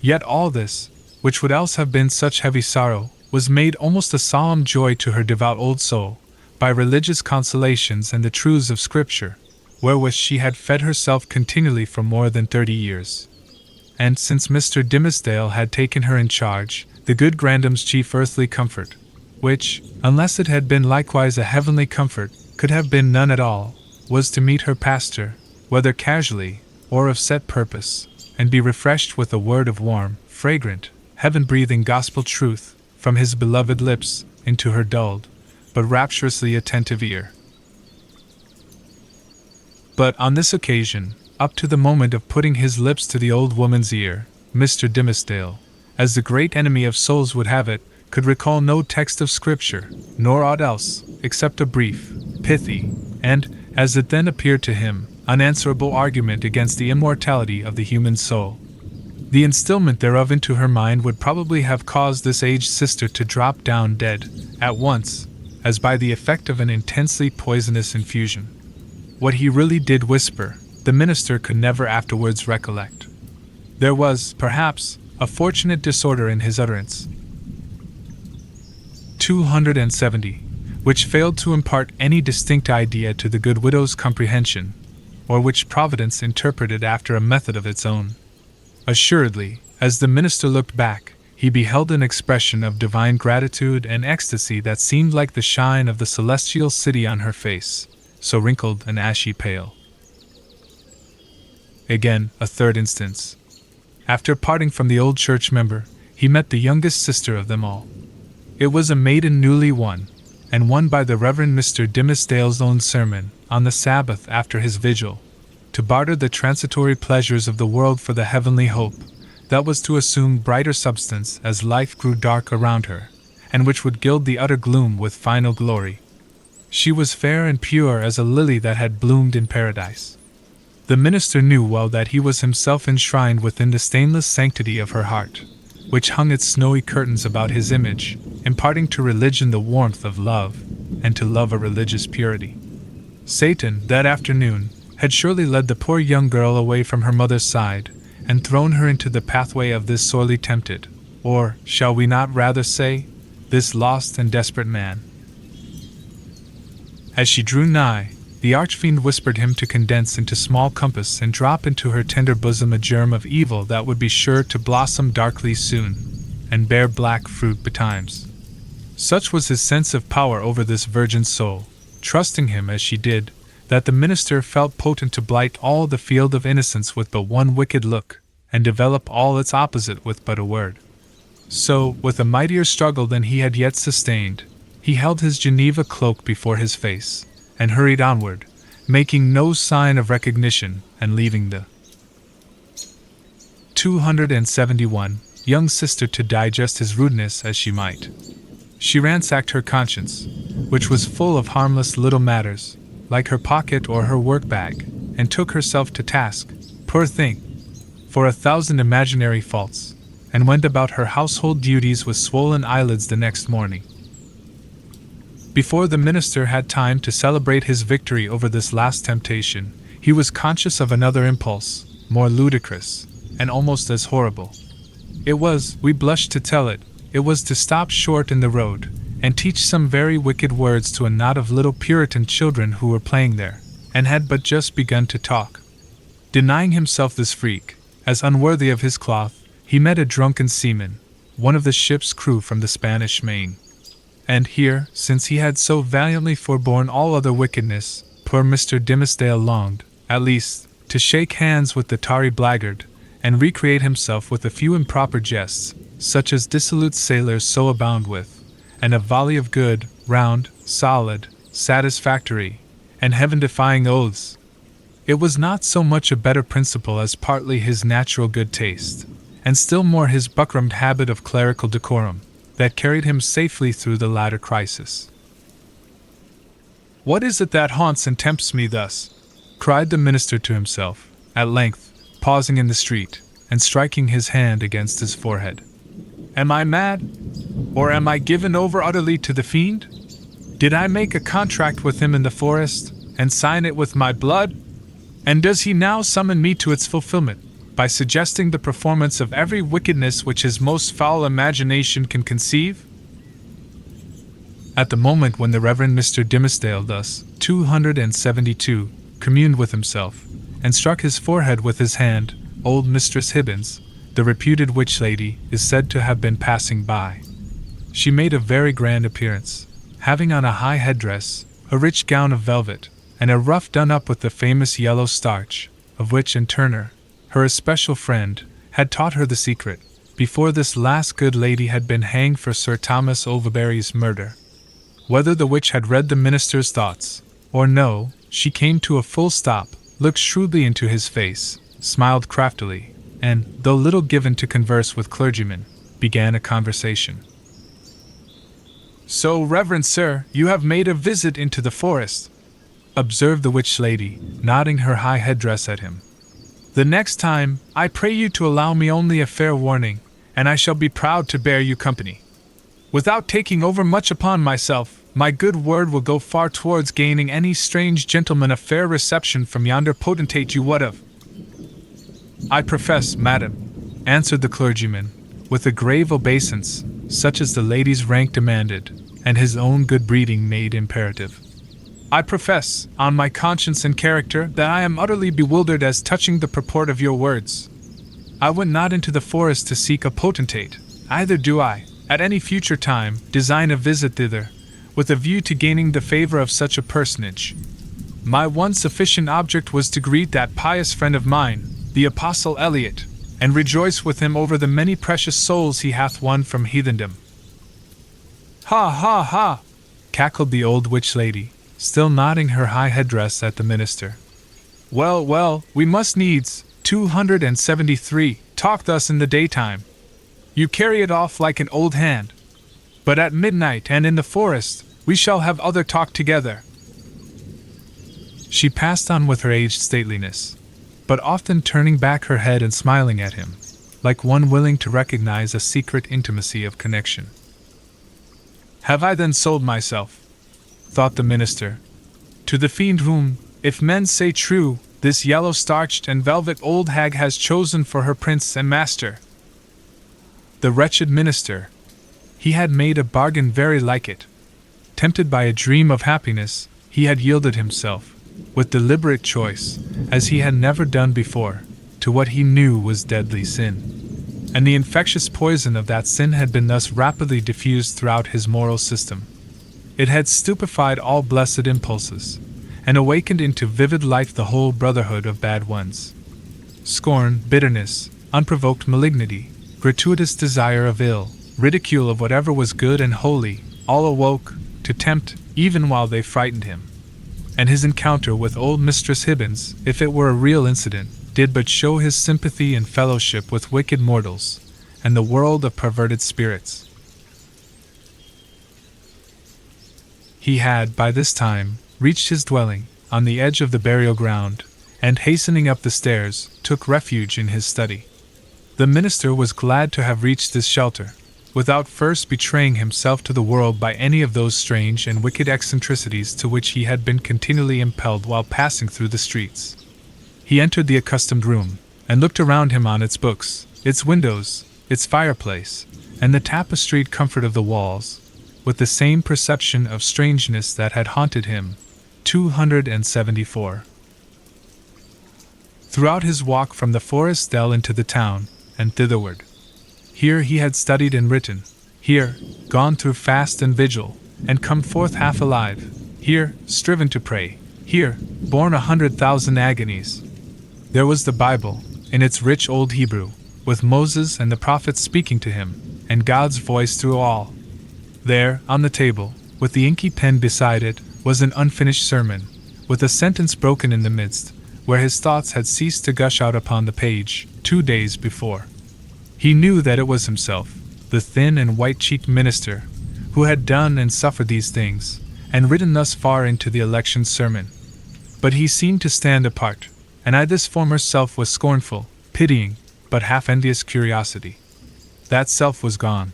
Yet all this, which would else have been such heavy sorrow, was made almost a solemn joy to her devout old soul, by religious consolations and the truths of Scripture, wherewith she had fed herself continually for more than 30 years. And since Mr. Dimmesdale had taken her in charge, the good Grandam's chief earthly comfort, which, unless it had been likewise a heavenly comfort, could have been none at all, was to meet her pastor, whether casually, or of set purpose, and be refreshed with a word of warm, fragrant, heaven-breathing gospel truth, from his beloved lips, into her dulled, but rapturously attentive ear. But on this occasion, up to the moment of putting his lips to the old woman's ear, Mr. Dimmesdale, as the great enemy of souls would have it, could recall no text of Scripture, nor aught else, except a brief, pithy, and, as it then appeared to him, unanswerable argument against the immortality of the human soul. The instilment thereof into her mind would probably have caused this aged sister to drop down dead, at once, as by the effect of an intensely poisonous infusion. What he really did whisper, the minister could never afterwards recollect. There was, perhaps, a fortunate disorder in his utterance. 270, which failed to impart any distinct idea to the good widow's comprehension, or which Providence interpreted after a method of its own. Assuredly, as the minister looked back, he beheld an expression of divine gratitude and ecstasy that seemed like the shine of the celestial city on her face, so wrinkled and ashy pale. Again, a third instance. After parting from the old church member, he met the youngest sister of them all. It was a maiden newly won, and won by the Reverend Mr. Dimmesdale's own sermon, on the Sabbath after his vigil, to barter the transitory pleasures of the world for the heavenly hope, that was to assume brighter substance as life grew dark around her, and which would gild the utter gloom with final glory. She was fair and pure as a lily that had bloomed in paradise. The minister knew well that he was himself enshrined within the stainless sanctity of her heart, which hung its snowy curtains about his image, imparting to religion the warmth of love, and to love a religious purity. Satan, that afternoon, had surely led the poor young girl away from her mother's side, and thrown her into the pathway of this sorely tempted, or, shall we not rather say, this lost and desperate man. As she drew nigh, the archfiend whispered him to condense into small compass and drop into her tender bosom a germ of evil that would be sure to blossom darkly soon, and bear black fruit betimes. Such was his sense of power over this virgin soul, trusting him as she did, that the minister felt potent to blight all the field of innocence with but one wicked look, and develop all its opposite with but a word. So, with a mightier struggle than he had yet sustained, he held his Geneva cloak before his face, and hurried onward, making no sign of recognition, and leaving the 271 young sister to digest his rudeness as she might. She ransacked her conscience, which was full of harmless little matters, like her pocket or her work-bag, and took herself to task, poor thing, for 1,000 imaginary faults, and went about her household duties with swollen eyelids the next morning. Before the minister had time to celebrate his victory over this last temptation, he was conscious of another impulse, more ludicrous, and almost as horrible. It was, we blush to tell it, it was to stop short in the road, and teach some very wicked words to a knot of little Puritan children who were playing there, and had but just begun to talk. Denying himself this freak, as unworthy of his cloth, he met a drunken seaman, one of the ship's crew from the Spanish Main. And here, since he had so valiantly forborne all other wickedness, poor Mr. Dimmesdale longed, at least, to shake hands with the tarry blackguard, and recreate himself with a few improper jests, such as dissolute sailors so abound with, and a volley of good, round, solid, satisfactory, and heaven-defying oaths. It was not so much a better principle as partly his natural good taste, and still more his buckrammed habit of clerical decorum, that carried him safely through the latter crisis. "What is it that haunts and tempts me thus?" cried the minister to himself, at length, pausing in the street, and striking his hand against his forehead. "Am I mad? Or am I given over utterly to the fiend? Did I make a contract with him in the forest, and sign it with my blood? And does he now summon me to its fulfillment, by suggesting the performance of every wickedness which his most foul imagination can conceive?" At the moment when the Reverend Mr. Dimmesdale thus, 272, communed with himself, and struck his forehead with his hand, old Mistress Hibbins, the reputed witch lady, is said to have been passing by. She made a very grand appearance, having on a high headdress, a rich gown of velvet, and a ruff done up with the famous yellow starch, of which Turner, her especial friend, had taught her the secret, before this last good lady had been hanged for Sir Thomas Overbury's murder. Whether the witch had read the minister's thoughts, or no, she came to a full stop, looked shrewdly into his face, smiled craftily, and, though little given to converse with clergymen, began a conversation. "So, reverend sir, you have made a visit into the forest," observed the witch lady, nodding her high headdress at him. "The next time, I pray you to allow me only a fair warning, and I shall be proud to bear you company. Without taking over much upon myself, my good word will go far towards gaining any strange gentleman a fair reception from yonder potentate you wot of." "I profess, madam," answered the clergyman, with a grave obeisance, such as the lady's rank demanded, and his own good breeding made imperative. "I profess, on my conscience and character, that I am utterly bewildered as touching the purport of your words. I went not into the forest to seek a potentate, either do I, at any future time, design a visit thither, with a view to gaining the favor of such a personage. My one sufficient object was to greet that pious friend of mine, the Apostle Eliot, and rejoice with him over the many precious souls he hath won from heathendom." "Ha, ha, ha!" cackled the old witch lady, still nodding her high headdress at the minister. "Well, well, we must needs, 273, talk thus in the daytime. You carry it off like an old hand. But at midnight and in the forest, we shall have other talk together." She passed on with her aged stateliness, but often turning back her head and smiling at him, like one willing to recognize a secret intimacy of connection. "Have I then sold myself," thought the minister, "to the fiend whom, if men say true, this yellow-starched and velvet old hag has chosen for her prince and master?" The wretched minister, he had made a bargain very like it. Tempted by a dream of happiness, he had yielded himself, with deliberate choice, as he had never done before, to what he knew was deadly sin. And the infectious poison of that sin had been thus rapidly diffused throughout his moral system. It had stupefied all blessed impulses, and awakened into vivid life the whole brotherhood of bad ones. Scorn, bitterness, unprovoked malignity, gratuitous desire of ill, ridicule of whatever was good and holy, all awoke, to tempt, even while they frightened him. And his encounter with old Mistress Hibbins, if it were a real incident, did but show his sympathy and fellowship with wicked mortals, and the world of perverted spirits. He had, by this time, reached his dwelling, on the edge of the burial ground, and hastening up the stairs, took refuge in his study. The minister was glad to have reached this shelter, without first betraying himself to the world by any of those strange and wicked eccentricities to which he had been continually impelled while passing through the streets. He entered the accustomed room, and looked around him on its books, its windows, its fireplace, and the tapestried comfort of the walls, with the same perception of strangeness that had haunted him. 274. throughout his walk from the forest dell into the town, and thitherward. Here he had studied and written, here, gone through fast and vigil, and come forth half alive, here, striven to pray, here, borne 100,000 agonies. There was the Bible, in its rich old Hebrew, with Moses and the prophets speaking to him, and God's voice through all. There, on the table, with the inky pen beside it, was an unfinished sermon, with a sentence broken in the midst, where his thoughts had ceased to gush out upon the page, 2 days before. He knew that it was himself, the thin and white-cheeked minister, who had done and suffered these things, and written thus far into the election sermon. But he seemed to stand apart, and I this former self with scornful, pitying, but half-envious curiosity. That self was gone.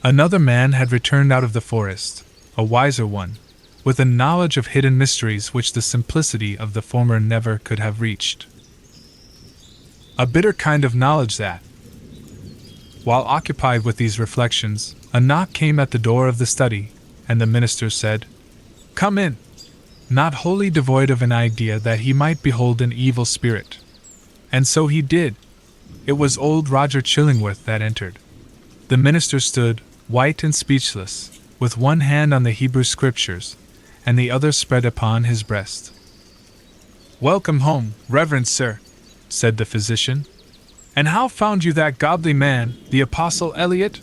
Another man had returned out of the forest, a wiser one, with a knowledge of hidden mysteries which the simplicity of the former never could have reached. A bitter kind of knowledge that. While occupied with these reflections, a knock came at the door of the study, and the minister said, "Come in," not wholly devoid of an idea that he might behold an evil spirit. And so he did. It was old Roger Chillingworth that entered. The minister stood, white and speechless, with one hand on the Hebrew Scriptures, and the other spread upon his breast. "Welcome home, Reverend Sir," said the physician. "And how found you that godly man, the Apostle Eliot?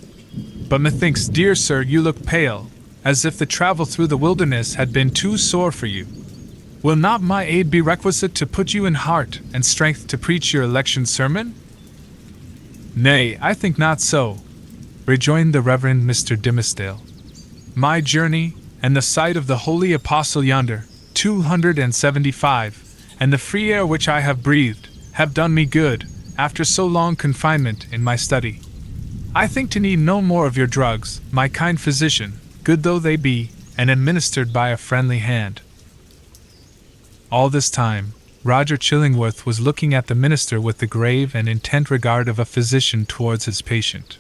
But methinks, dear sir, you look pale, as if the travel through the wilderness had been too sore for you. Will not my aid be requisite to put you in heart and strength to preach your election sermon?" "Nay, I think not so," rejoined the Reverend Mr. Dimmesdale. "My journey, and the sight of the holy Apostle yonder, 275, and the free air which I have breathed, have done me good, after so long confinement in my study. I think to need no more of your drugs, my kind physician, good though they be, and administered by a friendly hand." All this time, Roger Chillingworth was looking at the minister with the grave and intent regard of a physician towards his patient.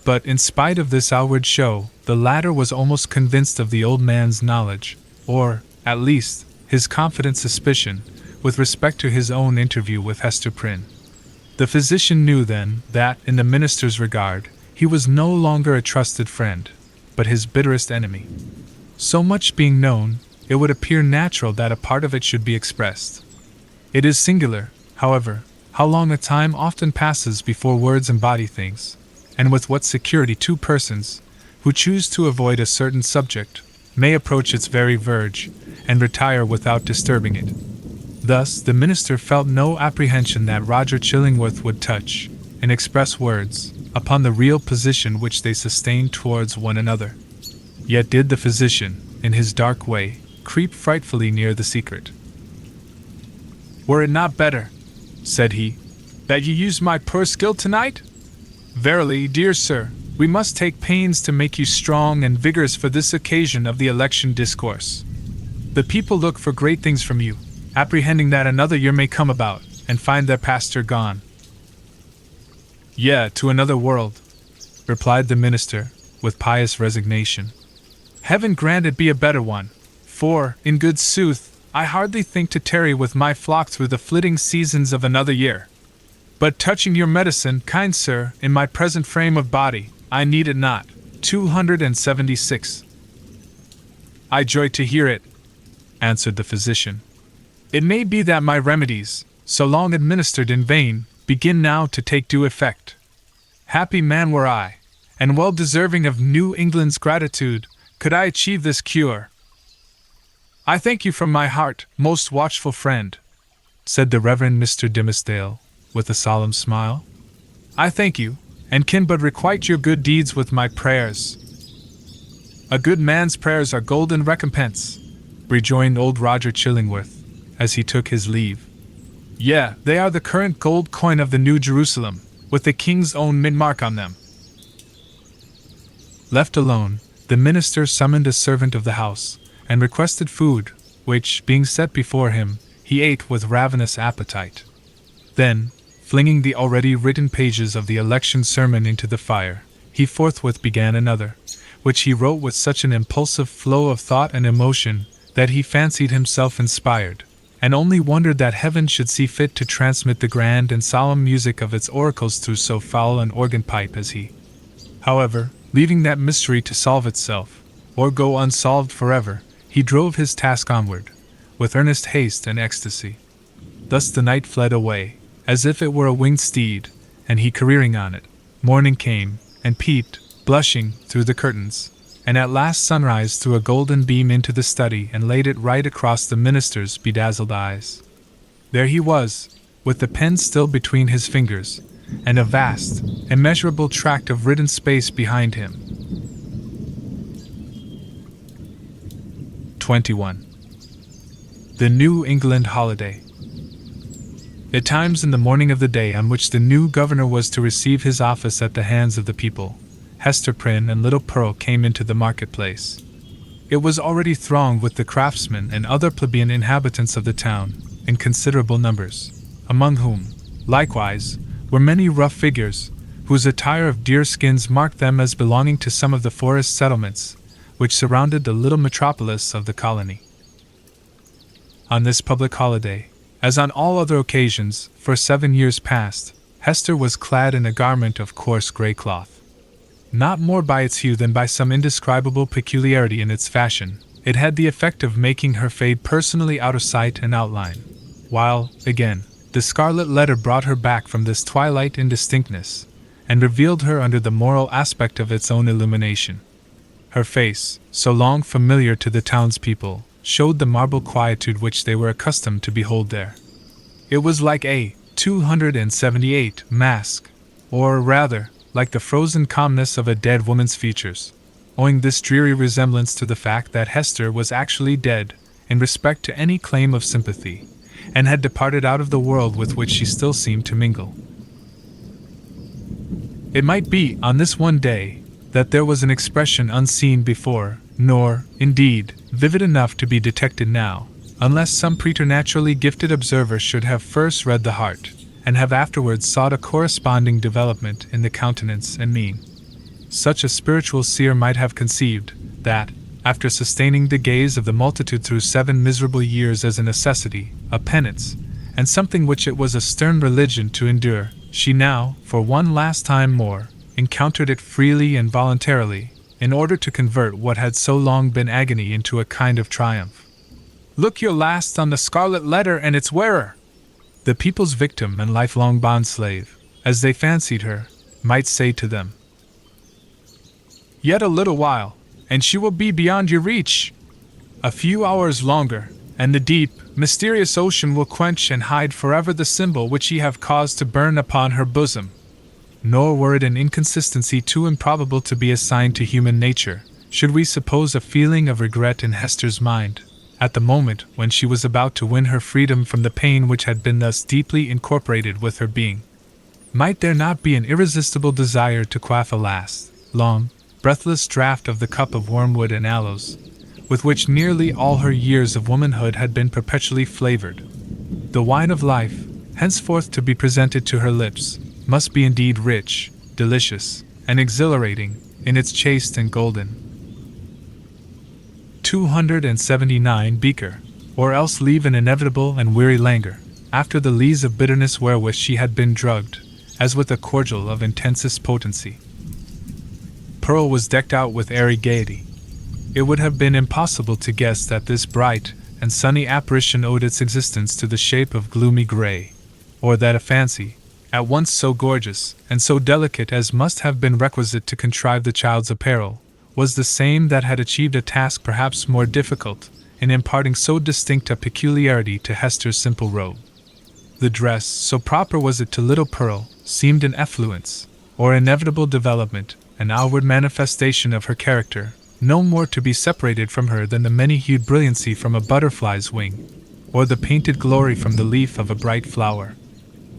But in spite of this outward show, the latter was almost convinced of the old man's knowledge, or, at least, his confident suspicion, with respect to his own interview with Hester Prynne. The physician knew then that, in the minister's regard, he was no longer a trusted friend, but his bitterest enemy. So much being known, it would appear natural that a part of it should be expressed. It is singular, however, how long a time often passes before words embody things, and with what security two persons, who choose to avoid a certain subject, may approach its very verge, and retire without disturbing it. Thus, the minister felt no apprehension that Roger Chillingworth would touch, in express words, upon the real position which they sustained towards one another. Yet did the physician, in his dark way, creep frightfully near the secret. "Were it not better," said he, "that you used my poor skill tonight? Verily, dear sir, we must take pains to make you strong and vigorous for this occasion of the election discourse. The people look for great things from you, apprehending that another year may come about, and find their pastor gone." "Yea, to another world," replied the minister, with pious resignation. "Heaven grant it be a better one, for, in good sooth, I hardly think to tarry with my flock through the flitting seasons of another year. But touching your medicine, kind sir, in my present frame of body, I need it not. 276. "I joy to hear it," answered the physician. "It may be that my remedies, so long administered in vain, begin now to take due effect. Happy man were I, and well deserving of New England's gratitude, could I achieve this cure." "I thank you from my heart, most watchful friend," said the Reverend Mr. Dimmesdale, with a solemn smile. "I thank you, and can but requite your good deeds with my prayers." "A good man's prayers are golden recompense," rejoined old Roger Chillingworth, as he took his leave. "Yea, they are the current gold coin of the New Jerusalem, with the king's own mint mark on them." Left alone, the minister summoned a servant of the house, and requested food, which, being set before him, he ate with ravenous appetite. Then, flinging the already written pages of the election sermon into the fire, he forthwith began another, which he wrote with such an impulsive flow of thought and emotion that he fancied himself inspired, and only wondered that heaven should see fit to transmit the grand and solemn music of its oracles through so foul an organ pipe as he. However, leaving that mystery to solve itself, or go unsolved forever, he drove his task onward, with earnest haste and ecstasy. Thus the night fled away, as if it were a winged steed, and he careering on it. Morning came, and peeped, blushing, through the curtains, and at last sunrise threw a golden beam into the study and laid it right across the minister's bedazzled eyes. There he was, with the pen still between his fingers, and a vast, immeasurable tract of written space behind him. 21. The New England Holiday. At times in the morning of the day on which the new governor was to receive his office at the hands of the people, Hester Prynne and little Pearl came into the marketplace. It was already thronged with the craftsmen and other plebeian inhabitants of the town, in considerable numbers, among whom, likewise, were many rough figures, whose attire of deer skins marked them as belonging to some of the forest settlements, which surrounded the little metropolis of the colony. On this public holiday, as on all other occasions, for 7 years past, Hester was clad in a garment of coarse grey cloth. Not more by its hue than by some indescribable peculiarity in its fashion, it had the effect of making her fade personally out of sight and outline, while, again, the Scarlet Letter brought her back from this twilight indistinctness, and revealed her under the moral aspect of its own illumination. Her face, so long familiar to the townspeople, showed the marble quietude which they were accustomed to behold there. It was like a 278 mask, or rather, like the frozen calmness of a dead woman's features, owing this dreary resemblance to the fact that Hester was actually dead, in respect to any claim of sympathy, and had departed out of the world with which she still seemed to mingle. It might be, on this one day, that there was an expression unseen before, nor, indeed, vivid enough to be detected now, unless some preternaturally gifted observer should have first read the heart, and have afterwards sought a corresponding development in the countenance and mien. Such a spiritual seer might have conceived that, after sustaining the gaze of the multitude through 7 miserable years as a necessity, a penance, and something which it was a stern religion to endure, she now, for one last time more, encountered it freely and voluntarily, in order to convert what had so long been agony into a kind of triumph. "Look your last on the Scarlet Letter and its wearer!" The people's victim and lifelong bondslave, as they fancied her, might say to them. "Yet a little while, and she will be beyond your reach. A few hours longer, and the deep, mysterious ocean will quench and hide forever the symbol which ye have caused to burn upon her bosom." Nor were it an inconsistency too improbable to be assigned to human nature, should we suppose a feeling of regret in Hester's mind, at the moment when she was about to win her freedom from the pain which had been thus deeply incorporated with her being. Might there not be an irresistible desire to quaff a last, long, breathless draught of the cup of wormwood and aloes, with which nearly all her years of womanhood had been perpetually flavored? The wine of life, henceforth to be presented to her lips, must be indeed rich, delicious, and exhilarating, in its chaste and golden 279 beaker, or else leave an inevitable and weary languor, after the lees of bitterness wherewith she had been drugged, as with a cordial of intensest potency. Pearl was decked out with airy gaiety. It would have been impossible to guess that this bright and sunny apparition owed its existence to the shape of gloomy gray, or that a fancy, at once so gorgeous and so delicate as must have been requisite to contrive the child's apparel, was the same that had achieved a task perhaps more difficult, in imparting so distinct a peculiarity to Hester's simple robe. The dress, so proper was it to little Pearl, seemed an effluence, or inevitable development, an outward manifestation of her character, no more to be separated from her than the many-hued brilliancy from a butterfly's wing, or the painted glory from the leaf of a bright flower.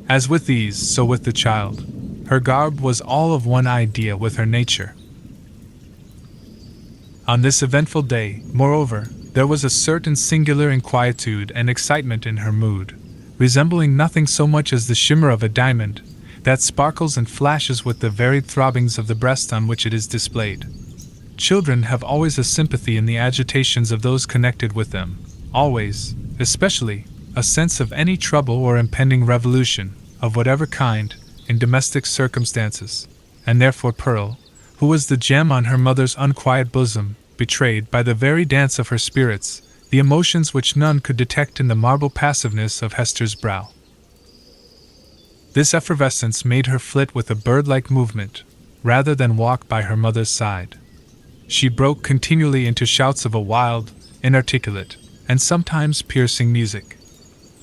As with these, so with the child, her garb was all of one idea with her nature. On this eventful day, moreover, there was a certain singular inquietude and excitement in her mood, resembling nothing so much as the shimmer of a diamond, that sparkles and flashes with the varied throbbings of the breast on which it is displayed. Children have always a sympathy in the agitations of those connected with them, always, especially, a sense of any trouble or impending revolution, of whatever kind, in domestic circumstances, and therefore Pearl, who was the gem on her mother's unquiet bosom, betrayed by the very dance of her spirits the emotions which none could detect in the marble passiveness of Hester's brow. This effervescence made her flit with a bird-like movement, rather than walk by her mother's side. She broke continually into shouts of a wild, inarticulate, and sometimes piercing music.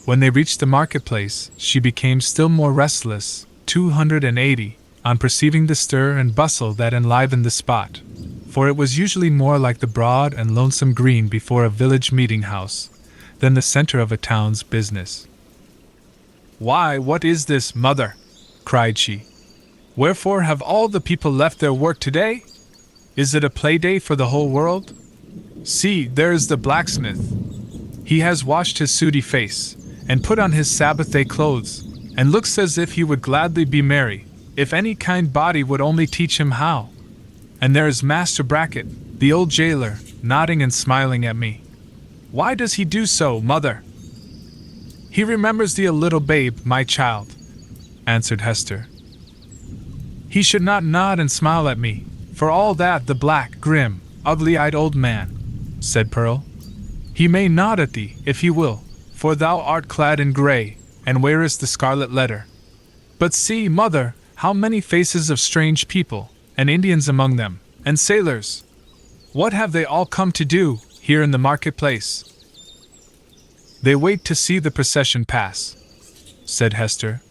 When they reached the marketplace, she became still more restless, 280, on perceiving the stir and bustle that enlivened the spot, for it was usually more like the broad and lonesome green before a village meeting-house than the center of a town's business. "Why, what is this, mother?" cried she. "Wherefore have all the people left their work today? Is it a play day for the whole world? See, there is the blacksmith. He has washed his sooty face, and put on his Sabbath-day clothes, and looks as if he would gladly be merry, if any kind body would only teach him how. And there is Master Brackett, the old jailer, nodding and smiling at me. Why does he do so, mother?" "He remembers thee a little babe, my child," answered Hester. "He should not nod and smile at me, for all that the black, grim, ugly-eyed old man," said Pearl. "He may nod at thee, if he will, for thou art clad in grey, and wearest the Scarlet Letter. But see, mother, how many faces of strange people, and Indians among them, and sailors. What have they all come to do, here in the marketplace?" "They wait to see the procession pass," said Hester.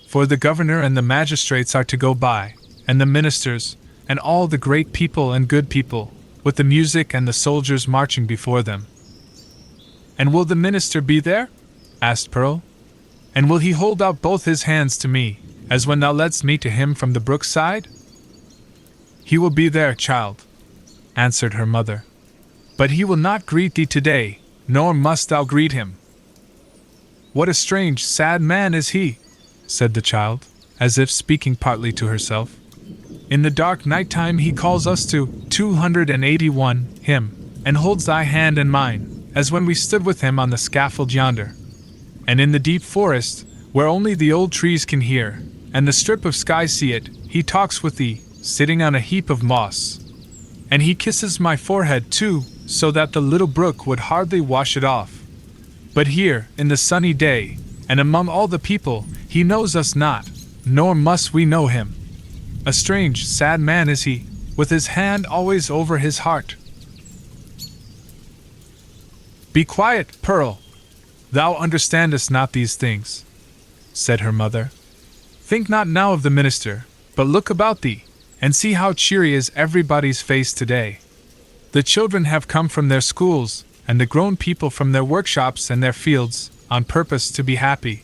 "For the governor and the magistrates are to go by, and the ministers, and all the great people and good people, with the music and the soldiers marching before them." "And will the minister be there?" asked Pearl. "And will he hold out both his hands to me, as when thou ledst me to him from the brook side?" "He will be there, child," answered her mother. "But he will not greet thee today, nor must thou greet him." "What a strange, sad man is he," said the child, as if speaking partly to herself. "In the dark night-time he calls us to 281 him, and holds thy hand in mine, as when we stood with him on the scaffold yonder. And in the deep forest, where only the old trees can hear, and the strip of sky see it, he talks with thee, sitting on a heap of moss. And he kisses my forehead too, so that the little brook would hardly wash it off. But here, in the sunny day, and among all the people, he knows us not, nor must we know him. A strange, sad man is he, with his hand always over his heart." "Be quiet, Pearl. Thou understandest not these things," said her mother. "Think not now of the minister, but look about thee, and see how cheery is everybody's face today. The children have come from their schools, and the grown people from their workshops and their fields, on purpose to be happy.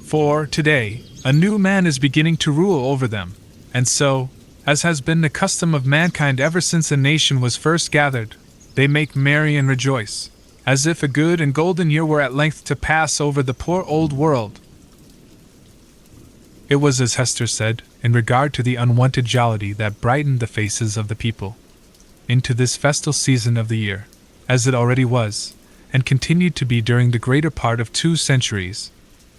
For, today, a new man is beginning to rule over them, and so, as has been the custom of mankind ever since a nation was first gathered, they make merry and rejoice, as if a good and golden year were at length to pass over the poor old world." It was as Hester said, in regard to the unwonted jollity that brightened the faces of the people. Into this festal season of the year, as it already was, and continued to be during the greater part of 2 centuries,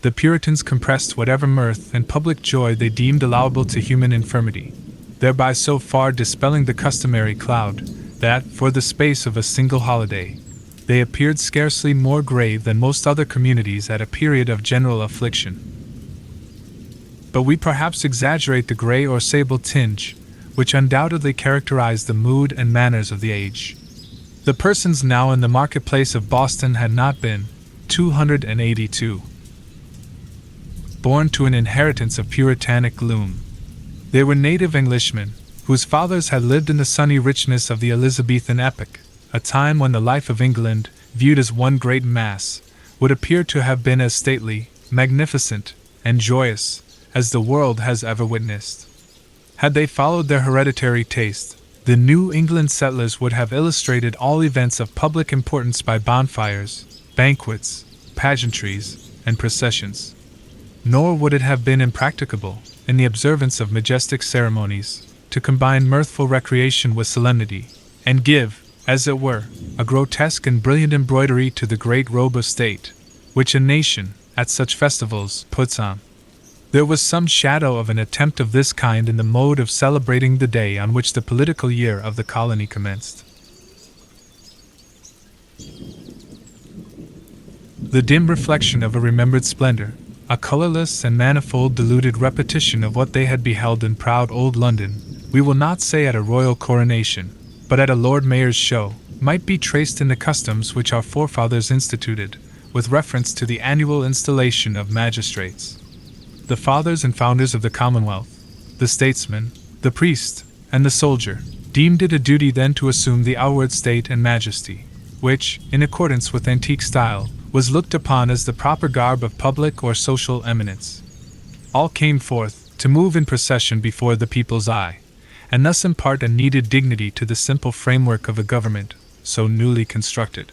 the Puritans compressed whatever mirth and public joy they deemed allowable to human infirmity, thereby so far dispelling the customary cloud, that, for the space of a single holiday, they appeared scarcely more grave than most other communities at a period of general affliction. But we perhaps exaggerate the gray or sable tinge, which undoubtedly characterized the mood and manners of the age. The persons now in the marketplace of Boston had not been 282. Born to an inheritance of puritanic gloom. They were native Englishmen, whose fathers had lived in the sunny richness of the Elizabethan epoch, a time when the life of England, viewed as one great mass, would appear to have been as stately, magnificent, and joyous as the world has ever witnessed. Had they followed their hereditary taste, the New England settlers would have illustrated all events of public importance by bonfires, banquets, pageantries, and processions. Nor would it have been impracticable, in the observance of majestic ceremonies, to combine mirthful recreation with solemnity, and give, as it were, a grotesque and brilliant embroidery to the great robe of state, which a nation, at such festivals, puts on. There was some shadow of an attempt of this kind in the mode of celebrating the day on which the political year of the colony commenced. The dim reflection of a remembered splendor, a colorless and manifold diluted repetition of what they had beheld in proud old London, we will not say at a royal coronation, but at a Lord Mayor's show, might be traced in the customs which our forefathers instituted, with reference to the annual installation of magistrates. The fathers and founders of the Commonwealth, the statesman, the priest, and the soldier, deemed it a duty then to assume the outward state and majesty, which, in accordance with antique style, was looked upon as the proper garb of public or social eminence. All came forth, to move in procession before the people's eye, and thus impart a needed dignity to the simple framework of a government, so newly constructed.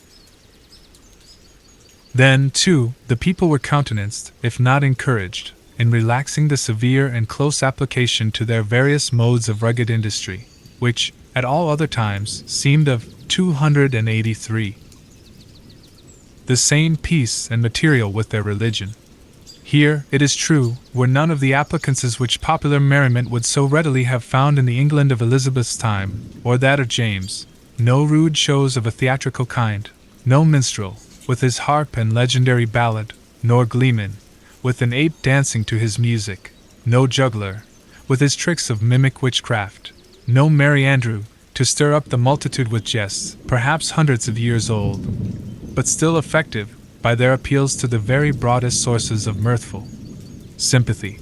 Then, too, the people were countenanced, if not encouraged, in relaxing the severe and close application to their various modes of rugged industry, which, at all other times, seemed of 283. The same piece and material with their religion. Here, it is true, were none of the applicances which popular merriment would so readily have found in the England of Elizabeth's time, or that of James, no rude shows of a theatrical kind, no minstrel, with his harp and legendary ballad, nor gleeman, with an ape dancing to his music, no juggler, with his tricks of mimic witchcraft, no Merry Andrew, to stir up the multitude with jests, perhaps hundreds of years old, but still effective, by their appeals to the very broadest sources of mirthful sympathy.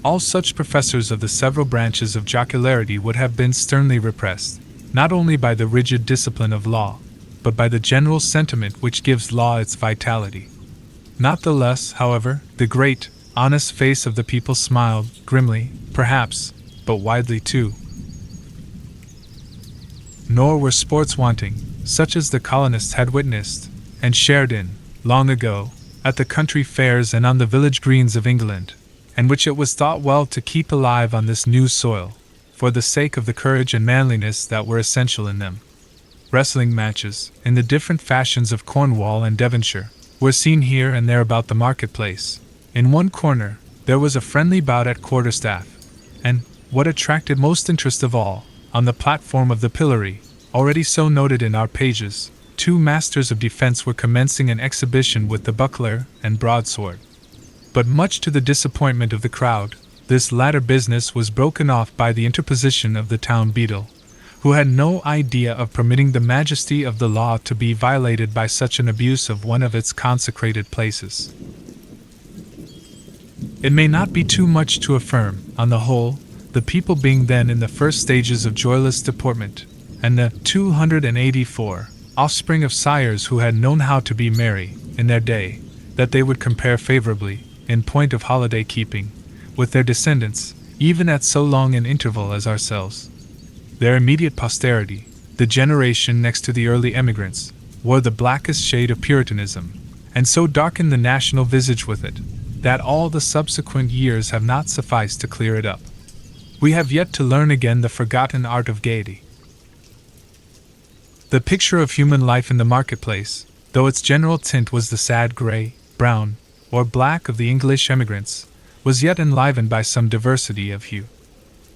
All such professors of the several branches of jocularity would have been sternly repressed, not only by the rigid discipline of law, but by the general sentiment which gives law its vitality. Not the less, however, the great, honest face of the people smiled, grimly, perhaps, but widely too. Nor were sports wanting, such as the colonists had witnessed, and shared in, long ago, at the country fairs and on the village greens of England, and which it was thought well to keep alive on this new soil, for the sake of the courage and manliness that were essential in them. Wrestling matches, in the different fashions of Cornwall and Devonshire, were seen here and there about the marketplace. In one corner, there was a friendly bout at quarterstaff, and, what attracted most interest of all, on the platform of the pillory, already so noted in our pages, 2 masters of defense were commencing an exhibition with the buckler and broadsword. But much to the disappointment of the crowd, this latter business was broken off by the interposition of the town beadle, who had no idea of permitting the majesty of the law to be violated by such an abuse of one of its consecrated places. It may not be too much to affirm, on the whole, the people being then in the first stages of joyless deportment, and the 284 offspring of sires who had known how to be merry, in their day, that they would compare favorably, in point of holiday keeping, with their descendants, even at so long an interval as ourselves. Their immediate posterity, the generation next to the early emigrants, wore the blackest shade of Puritanism, and so darkened the national visage with it, that all the subsequent years have not sufficed to clear it up. We have yet to learn again the forgotten art of gaiety. The picture of human life in the marketplace, though its general tint was the sad gray, brown, or black of the English emigrants, was yet enlivened by some diversity of hue.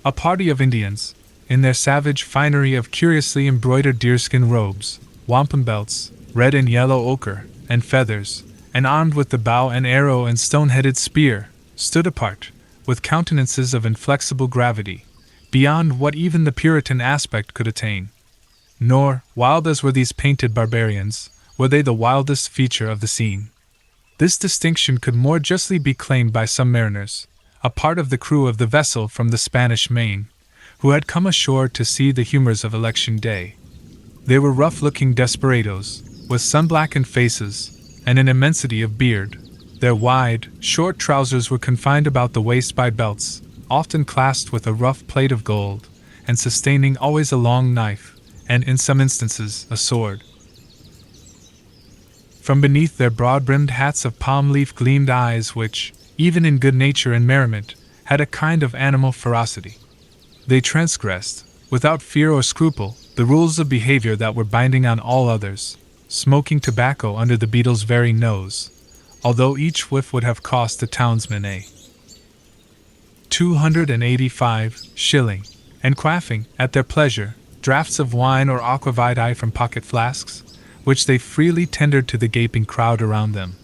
A party of Indians, in their savage finery of curiously embroidered deerskin robes, wampum belts, red and yellow ochre, and feathers, and armed with the bow and arrow and stone-headed spear, stood apart, with countenances of inflexible gravity, beyond what even the Puritan aspect could attain. Nor, wild as were these painted barbarians, were they the wildest feature of the scene. This distinction could more justly be claimed by some mariners, a part of the crew of the vessel from the Spanish Main, who had come ashore to see the humors of Election Day. They were rough-looking desperadoes, with sun-blackened faces, and an immensity of beard. Their wide, short trousers were confined about the waist by belts, often clasped with a rough plate of gold, and sustaining always a long knife, and in some instances, a sword. From beneath their broad-brimmed hats of palm leaf gleamed eyes which, even in good nature and merriment, had a kind of animal ferocity. They transgressed, without fear or scruple, the rules of behavior that were binding on all others, smoking tobacco under the beadle's very nose, although each whiff would have cost the townsman a 285 shilling, and quaffing, at their pleasure, draughts of wine or aqua vitae from pocket flasks, which they freely tendered to the gaping crowd around them.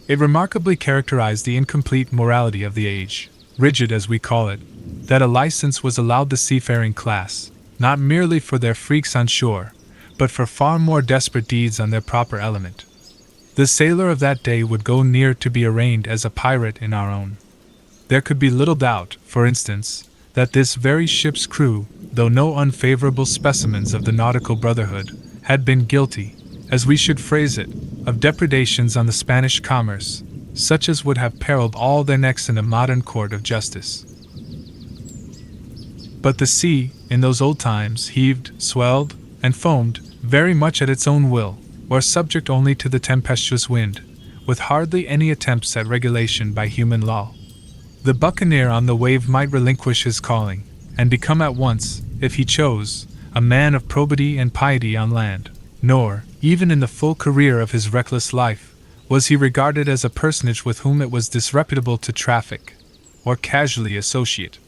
It remarkably characterized the incomplete morality of the age, rigid as we call it, that a license was allowed the seafaring class, not merely for their freaks on shore, but for far more desperate deeds on their proper element. The sailor of that day would go near to be arraigned as a pirate in our own. There could be little doubt, for instance, that this very ship's crew, though no unfavorable specimens of the nautical brotherhood, had been guilty, as we should phrase it, of depredations on the Spanish commerce, such as would have periled all their necks in a modern court of justice. But the sea, in those old times, heaved, swelled, and foamed, very much at its own will, or subject only to the tempestuous wind, with hardly any attempts at regulation by human law. The buccaneer on the wave might relinquish his calling, and become at once, if he chose, a man of probity and piety on land, nor, even in the full career of his reckless life, was he regarded as a personage with whom it was disreputable to traffic, or casually associate.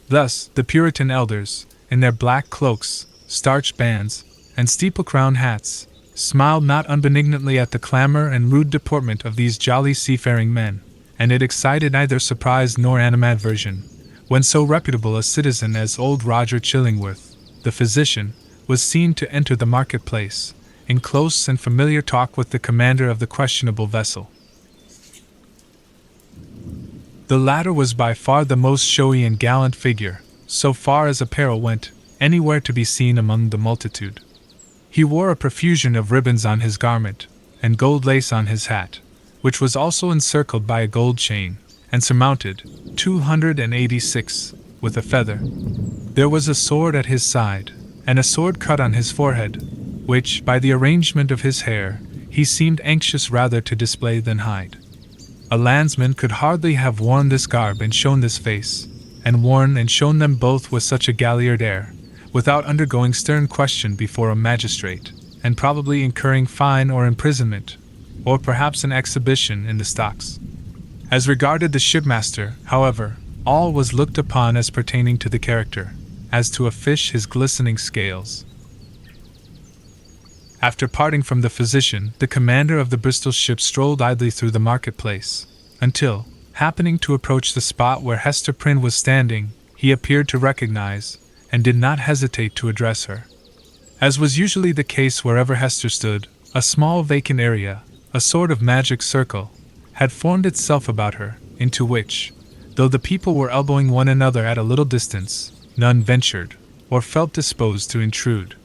Thus, the Puritan elders, in their black cloaks, starched bands, and steeple-crowned hats, smiled not unbenignantly at the clamor and rude deportment of these jolly seafaring men, and it excited neither surprise nor animadversion, when so reputable a citizen as old Roger Chillingworth, the physician, was seen to enter the marketplace, in close and familiar talk with the commander of the questionable vessel. The latter was by far the most showy and gallant figure, so far as apparel went, anywhere to be seen among the multitude. He wore a profusion of ribbons on his garment, and gold lace on his hat, which was also encircled by a gold chain, and surmounted, 286, with a feather. There was a sword at his side, and a sword cut on his forehead, which, by the arrangement of his hair, he seemed anxious rather to display than hide. A landsman could hardly have worn this garb and shown this face, and worn and shown them both with such a galliard air, without undergoing stern question before a magistrate, and probably incurring fine or imprisonment, or perhaps an exhibition in the stocks. As regarded the shipmaster, however, all was looked upon as pertaining to the character, as to a fish his glistening scales. After parting from the physician, the commander of the Bristol ship strolled idly through the marketplace, until, happening to approach the spot where Hester Prynne was standing, he appeared to recognize, and did not hesitate to address her. As was usually the case wherever Hester stood, a small vacant area, a sort of magic circle, had formed itself about her, into which, though the people were elbowing one another at a little distance, none ventured, or felt disposed to intrude.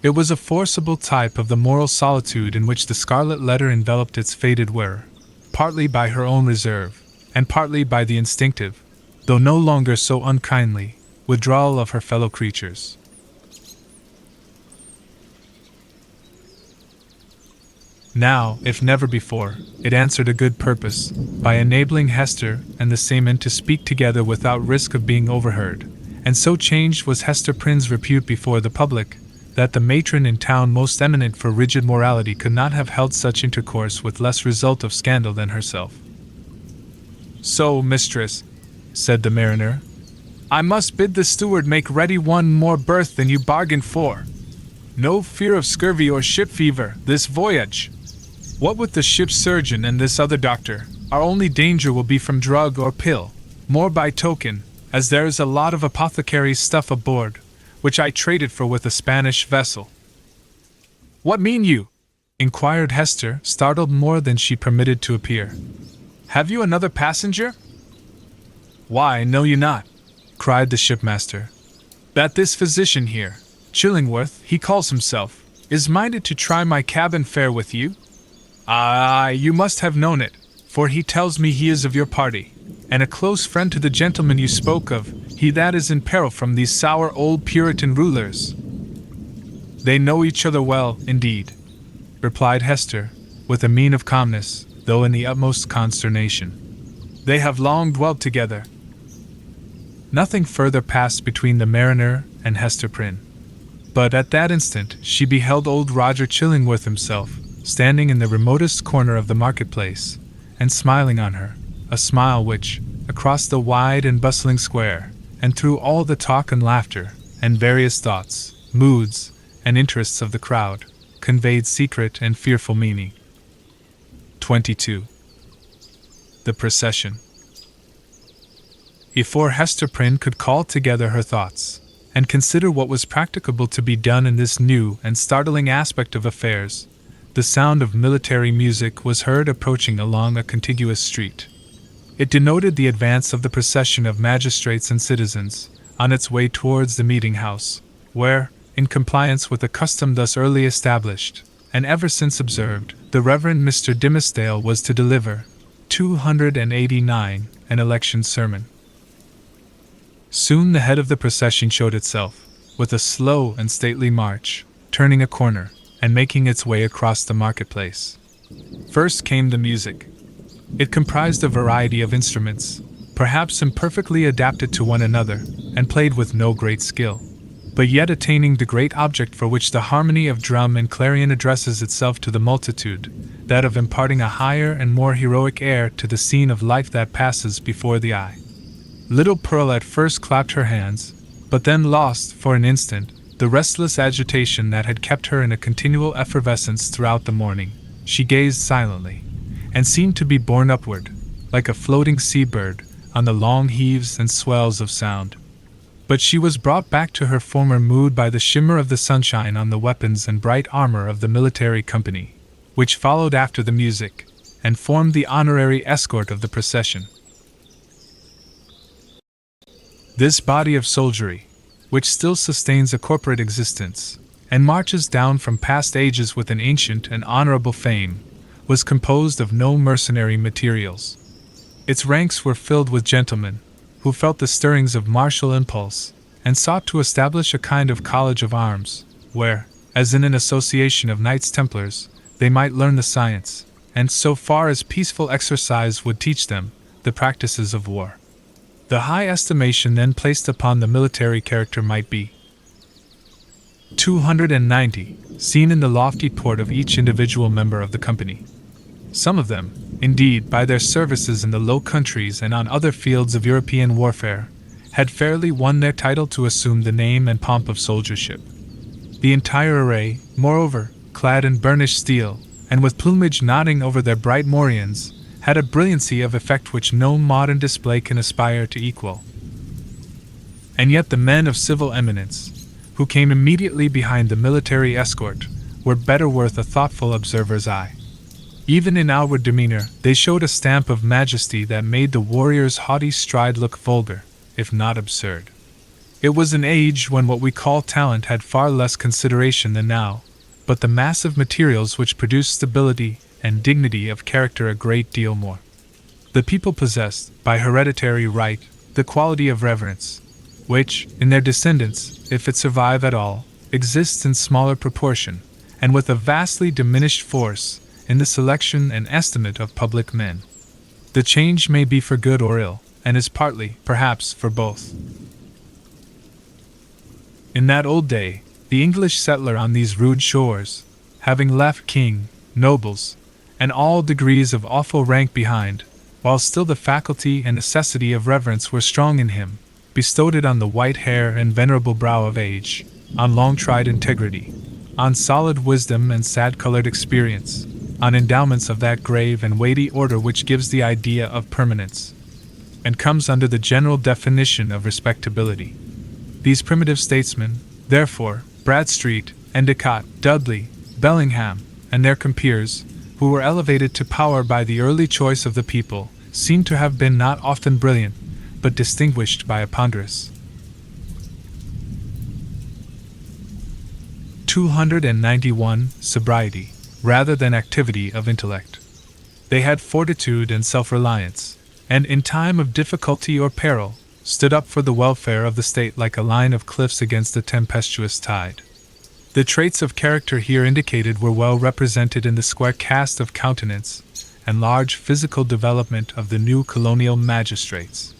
It was a forcible type of the moral solitude in which the Scarlet Letter enveloped its fated wearer, partly by her own reserve, and partly by the instinctive, though no longer so unkindly, withdrawal of her fellow creatures. Now, if never before, it answered a good purpose, by enabling Hester and the seaman to speak together without risk of being overheard, and so changed was Hester Prynne's repute before the public, that the matron in town most eminent for rigid morality could not have held such intercourse with less result of scandal than herself. "So, mistress," said the mariner, "I must bid the steward make ready one more berth than you bargained for. No fear of scurvy or ship fever this voyage. What with the ship's surgeon and this other doctor, our only danger will be from drug or pill, more by token, as there is a lot of apothecary's stuff aboard, which I traded for with a Spanish vessel." "What mean you?" inquired Hester, startled more than she permitted to appear. "Have you another passenger?" "Why, know you not," cried the shipmaster, "that this physician here, Chillingworth, he calls himself, is minded to try my cabin fare with you? Aye, you must have known it, for he tells me he is of your party, and a close friend to the gentleman you spoke of, he that is in peril from these sour old Puritan rulers." "They know each other well, indeed," replied Hester, with a mien of calmness, though in the utmost consternation. "They have long dwelt together." Nothing further passed between the mariner and Hester Prynne. But at that instant she beheld old Roger Chillingworth himself, standing in the remotest corner of the marketplace, and smiling on her, a smile which, across the wide and bustling square, and through all the talk and laughter, and various thoughts, moods, and interests of the crowd, conveyed secret and fearful meaning. 22. The procession. Before Hester Prynne could call together her thoughts, and consider what was practicable to be done in this new and startling aspect of affairs, the sound of military music was heard approaching along a contiguous street. It denoted the advance of the procession of magistrates and citizens, on its way towards the meeting-house, where, in compliance with a custom thus early established, and ever since observed, the Reverend Mr. Dimmesdale was to deliver, 289, an election sermon. Soon the head of the procession showed itself, with a slow and stately march, turning a corner, and making its way across the marketplace. First came the music. It comprised a variety of instruments, perhaps imperfectly adapted to one another, and played with no great skill, but yet attaining the great object for which the harmony of drum and clarion addresses itself to the multitude, that of imparting a higher and more heroic air to the scene of life that passes before the eye. Little Pearl at first clapped her hands, but then lost, for an instant, the restless agitation that had kept her in a continual effervescence throughout the morning. She gazed silently, and seemed to be borne upward, like a floating sea-bird, on the long heaves and swells of sound. But she was brought back to her former mood by the shimmer of the sunshine on the weapons and bright armor of the military company, which followed after the music, and formed the honorary escort of the procession. This body of soldiery, which still sustains a corporate existence, and marches down from past ages with an ancient and honorable fame, was composed of no mercenary materials. Its ranks were filled with gentlemen, who felt the stirrings of martial impulse, and sought to establish a kind of college of arms, where, as in an association of Knights Templars, they might learn the science, and so far as peaceful exercise would teach them, the practices of war. The high estimation then placed upon the military character might be 290, seen in the lofty port of each individual member of the company. Some of them, indeed, by their services in the Low Countries and on other fields of European warfare, had fairly won their title to assume the name and pomp of soldiership. The entire array, moreover, clad in burnished steel, and with plumage nodding over their bright morions, had a brilliancy of effect which no modern display can aspire to equal. And yet the men of civil eminence, who came immediately behind the military escort, were better worth a thoughtful observer's eye. Even in outward demeanor, they showed a stamp of majesty that made the warrior's haughty stride look vulgar, if not absurd. It was an age when what we call talent had far less consideration than now, but the massive materials which produced stability and dignity of character a great deal more. The people possessed, by hereditary right, the quality of reverence, which, in their descendants, if it survive at all, exists in smaller proportion, and with a vastly diminished force, in the selection and estimate of public men. The change may be for good or ill, and is partly, perhaps, for both. In that old day, the English settler on these rude shores, having left king, nobles, and all degrees of awful rank behind, while still the faculty and necessity of reverence were strong in him, bestowed it on the white hair and venerable brow of age, on long-tried integrity, on solid wisdom and sad-colored experience, on endowments of that grave and weighty order which gives the idea of permanence, and comes under the general definition of respectability. These primitive statesmen, therefore, Bradstreet, Endicott, Dudley, Bellingham, and their compeers, who were elevated to power by the early choice of the people, seem to have been not often brilliant, but distinguished by a ponderous 291 sobriety, rather than activity of intellect. They had fortitude and self-reliance, and in time of difficulty or peril, stood up for the welfare of the state like a line of cliffs against a tempestuous tide. The traits of character here indicated were well represented in the square cast of countenance and large physical development of the new colonial magistrates.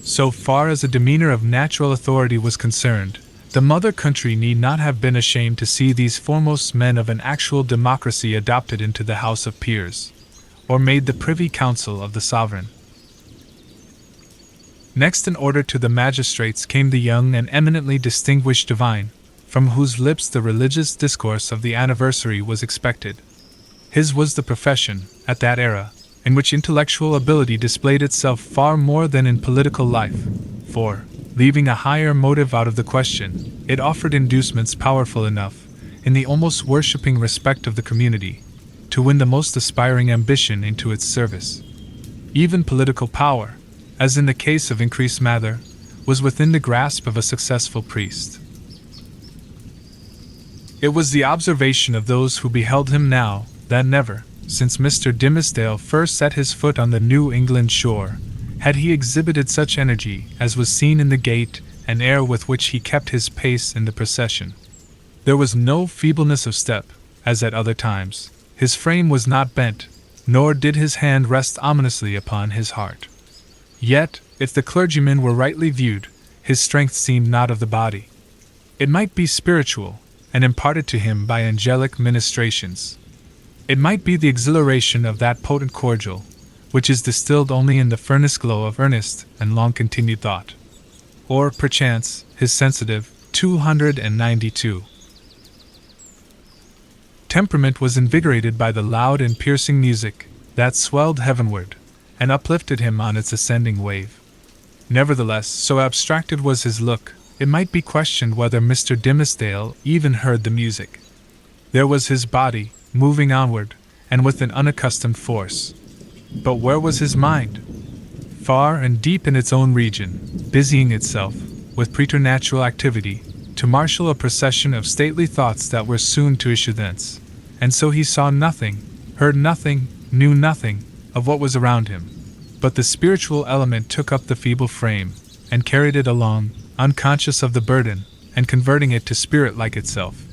So far as the demeanor of natural authority was concerned, the mother country need not have been ashamed to see these foremost men of an actual democracy adopted into the House of Peers, or made the privy council of the sovereign. Next in order to the magistrates came the young and eminently distinguished divine, from whose lips the religious discourse of the anniversary was expected. His was the profession, at that era, in which intellectual ability displayed itself far more than in political life, for, leaving a higher motive out of the question, it offered inducements powerful enough, in the almost worshipping respect of the community, to win the most aspiring ambition into its service. Even political power, as in the case of Increase Mather, was within the grasp of a successful priest. It was the observation of those who beheld him now that never, since Mr. Dimmesdale first set his foot on the New England shore, had he exhibited such energy as was seen in the gait and air with which he kept his pace in the procession. There was no feebleness of step, as at other times. His frame was not bent, nor did his hand rest ominously upon his heart. Yet, if the clergyman were rightly viewed, his strength seemed not of the body. It might be spiritual, and imparted to him by angelic ministrations. It might be the exhilaration of that potent cordial, which is distilled only in the furnace glow of earnest and long-continued thought. Or, perchance, his sensitive, 292. Temperament was invigorated by the loud and piercing music that swelled heavenward, and uplifted him on its ascending wave. Nevertheless, so abstracted was his look, it might be questioned whether Mr. Dimmesdale even heard the music. There was his body, moving onward, and with an unaccustomed force. But where was his mind? Far and deep in its own region, busying itself, with preternatural activity, to marshal a procession of stately thoughts that were soon to issue thence. And so he saw nothing, heard nothing, knew nothing, of what was around him. But the spiritual element took up the feeble frame, and carried it along, unconscious of the burden, and converting it to spirit like itself.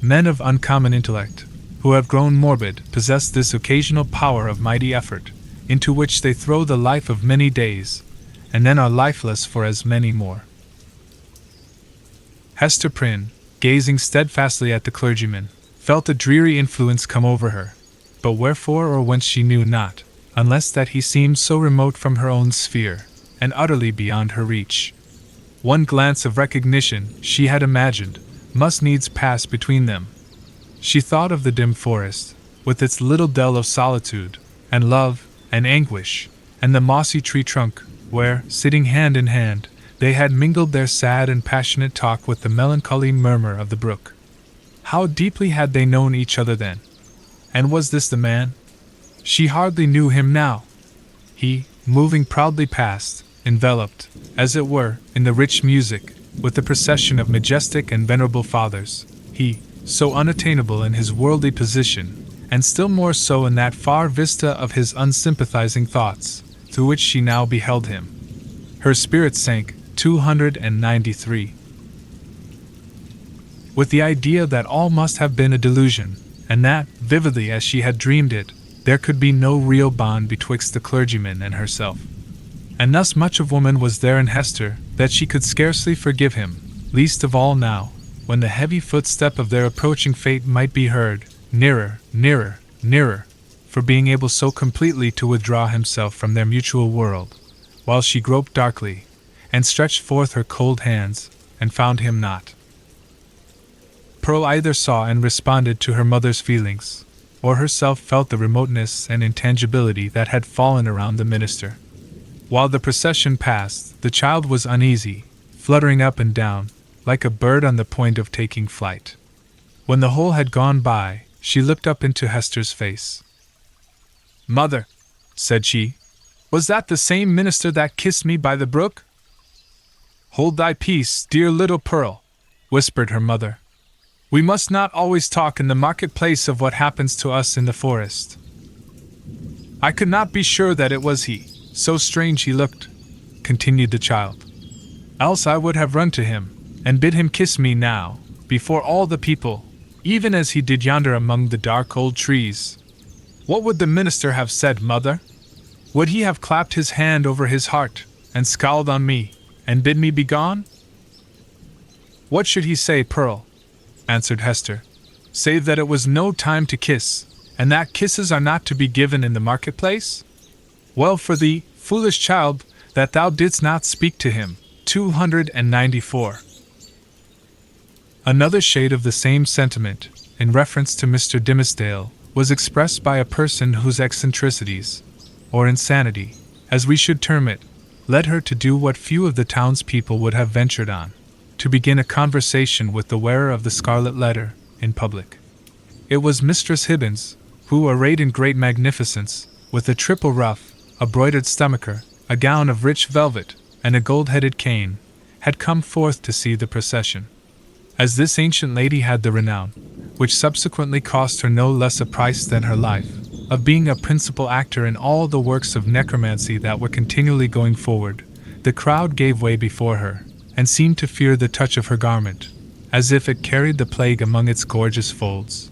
Men of uncommon intellect, who have grown morbid, possess this occasional power of mighty effort, into which they throw the life of many days, and then are lifeless for as many more. Hester Prynne, gazing steadfastly at the clergyman, felt a dreary influence come over her, but wherefore or whence she knew not, unless that he seemed so remote from her own sphere, and utterly beyond her reach. One glance of recognition, she had imagined, must needs pass between them. She thought of the dim forest, with its little dell of solitude, and love, and anguish, and the mossy tree trunk, where, sitting hand in hand, they had mingled their sad and passionate talk with the melancholy murmur of the brook. How deeply had they known each other then? And was this the man? She hardly knew him now. He, moving proudly past, enveloped, as it were, in the rich music, with the procession of majestic and venerable fathers, he, so unattainable in his worldly position, and still more so in that far vista of his unsympathizing thoughts, through which she now beheld him. Her spirit sank, 293. With the idea that all must have been a delusion, and that, vividly as she had dreamed it, there could be no real bond betwixt the clergyman and herself. And thus much of woman was there in Hester, that she could scarcely forgive him, least of all now, when the heavy footstep of their approaching fate might be heard, nearer, nearer, nearer, for being able so completely to withdraw himself from their mutual world, while she groped darkly, and stretched forth her cold hands, and found him not. Pearl either saw and responded to her mother's feelings, or herself felt the remoteness and intangibility that had fallen around the minister. While the procession passed, the child was uneasy, fluttering up and down, like a bird on the point of taking flight. When the whole had gone by, she looked up into Hester's face. "Mother," said she, "was that the same minister that kissed me by the brook?" "Hold thy peace, dear little Pearl," whispered her mother. "We must not always talk in the marketplace of what happens to us in the forest. I could not be sure that it was he, so strange he looked," continued the child. "Else I would have run to him, and bid him kiss me now, before all the people, even as he did yonder among the dark old trees. What would the minister have said, mother? Would he have clapped his hand over his heart, and scowled on me, and bid me begone?" "What should he say, Pearl?" answered Hester, "save that it was no time to kiss, and that kisses are not to be given in the marketplace? Well for thee, foolish child, that thou didst not speak to him. 294. Another shade of the same sentiment, in reference to Mr. Dimmesdale, was expressed by a person whose eccentricities, or insanity, as we should term it, led her to do what few of the townspeople would have ventured on, to begin a conversation with the wearer of the Scarlet Letter, in public. It was Mistress Hibbins, who, arrayed in great magnificence, with a triple ruff, a broidered stomacher, a gown of rich velvet, and a gold-headed cane, had come forth to see the procession. As this ancient lady had the renown, which subsequently cost her no less a price than her life, of being a principal actor in all the works of necromancy that were continually going forward, the crowd gave way before her, and seemed to fear the touch of her garment, as if it carried the plague among its gorgeous folds.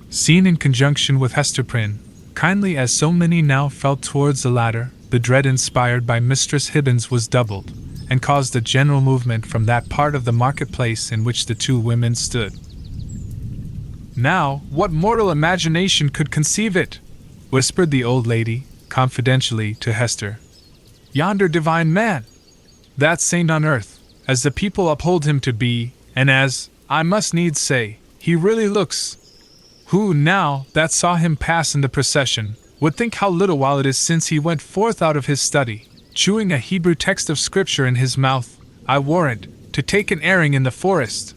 Seen in conjunction with Hester Prynne, kindly as so many now felt towards the latter, the dread inspired by Mistress Hibbins was doubled, and caused a general movement from that part of the marketplace in which the two women stood. "Now, what mortal imagination could conceive it?" whispered the old lady, confidentially, to Hester. "Yonder divine man! That saint on earth, as the people uphold him to be, and as, I must needs say, he really looks. Who, now, that saw him pass in the procession, would think how little while it is since he went forth out of his study, chewing a Hebrew text of Scripture in his mouth, I warrant, to take an airing in the forest.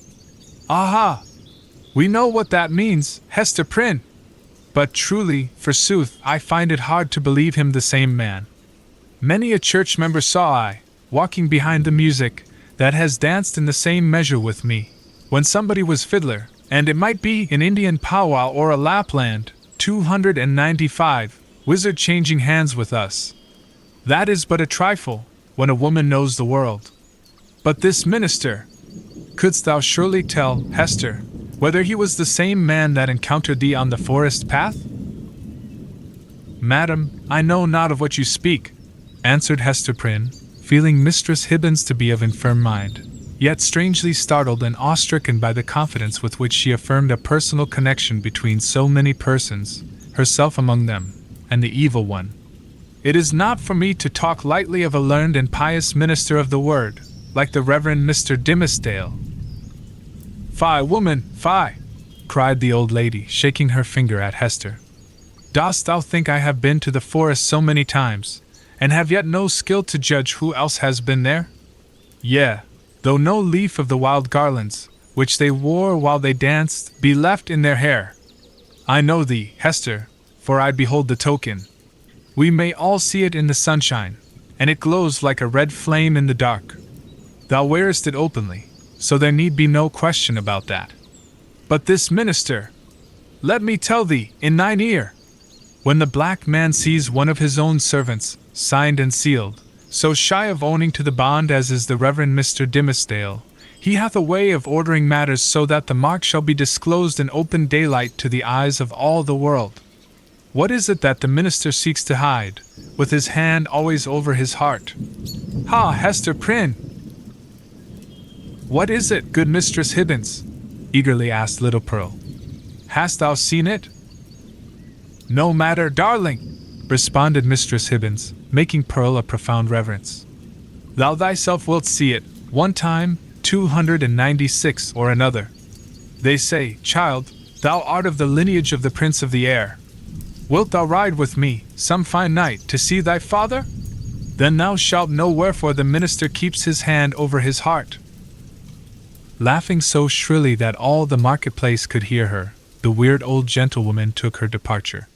Aha! We know what that means, Hester Prynne. But truly, forsooth, I find it hard to believe him the same man. Many a church member saw I, walking behind the music, that has danced in the same measure with me, when somebody was fiddler, and it might be an Indian powwow or a Lapland, 295, wizard changing hands with us. That is but a trifle, when a woman knows the world. But this minister, couldst thou surely tell, Hester, whether he was the same man that encountered thee on the forest path? Madam, I know not of what you speak, answered Hester Prynne, feeling Mistress Hibbins to be of infirm mind, yet strangely startled and awe-stricken by the confidence with which she affirmed a personal connection between so many persons, herself among them, and the evil one. It is not for me to talk lightly of a learned and pious minister of the word, like the Reverend Mr. Dimmesdale. Fie, woman, fie! Cried the old lady, shaking her finger at Hester. Dost thou think I have been to the forest so many times, and have yet no skill to judge who else has been there? Yea, though no leaf of the wild garlands, which they wore while they danced, be left in their hair. I know thee, Hester, for I behold the token. We may all see it in the sunshine, and it glows like a red flame in the dark. Thou wearest it openly, so there need be no question about that. But this minister, let me tell thee, in thine ear, when the black man sees one of his own servants, signed and sealed, so shy of owning to the bond as is the Reverend Mr. Dimmesdale, he hath a way of ordering matters so that the mark shall be disclosed in open daylight to the eyes of all the world. What is it that the minister seeks to hide, with his hand always over his heart? Ha, Hester Prynne! What is it, good Mistress Hibbins? Eagerly asked little Pearl. Hast thou seen it? No matter, darling, responded Mistress Hibbins, making Pearl a profound reverence. Thou thyself wilt see it, one time, 296 or another. They say, child, thou art of the lineage of the Prince of the Air. Wilt thou ride with me, some fine night, to see thy father? Then thou shalt know wherefore the minister keeps his hand over his heart. Laughing so shrilly that all the marketplace could hear her, the weird old gentlewoman took her departure.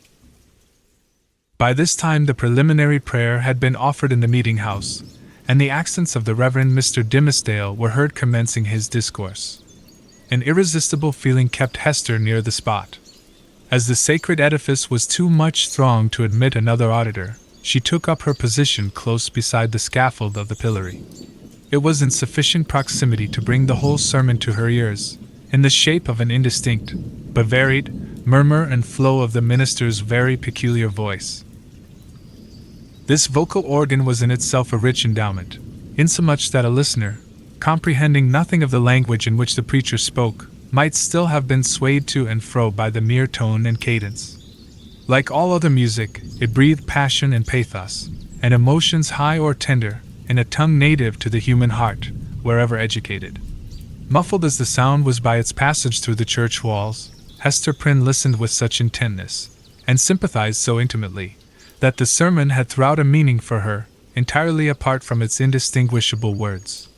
By this time the preliminary prayer had been offered in the meeting-house, and the accents of the Reverend Mr. Dimmesdale were heard commencing his discourse. An irresistible feeling kept Hester near the spot. As the sacred edifice was too much thronged to admit another auditor, she took up her position close beside the scaffold of the pillory. It was in sufficient proximity to bring the whole sermon to her ears, in the shape of an indistinct, but varied, murmur and flow of the minister's very peculiar voice. This vocal organ was in itself a rich endowment, insomuch that a listener, comprehending nothing of the language in which the preacher spoke, might still have been swayed to and fro by the mere tone and cadence. Like all other music, it breathed passion and pathos, and emotions high or tender, in a tongue native to the human heart, wherever educated. Muffled as the sound was by its passage through the church walls, Hester Prynne listened with such intentness, and sympathized so intimately, that the sermon had throughout a meaning for her, entirely apart from its indistinguishable words.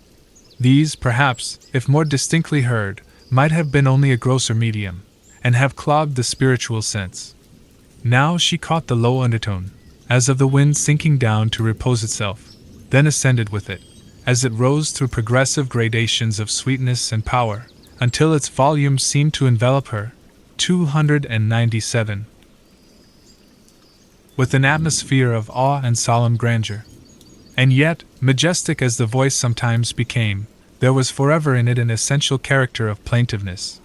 These, perhaps, if more distinctly heard, might have been only a grosser medium, and have clogged the spiritual sense. Now she caught the low undertone, as of the wind sinking down to repose itself, then ascended with it, as it rose through progressive gradations of sweetness and power, until its volume seemed to envelop her. 297. With an atmosphere of awe and solemn grandeur. And yet, majestic as the voice sometimes became, there was forever in it an essential character of plaintiveness.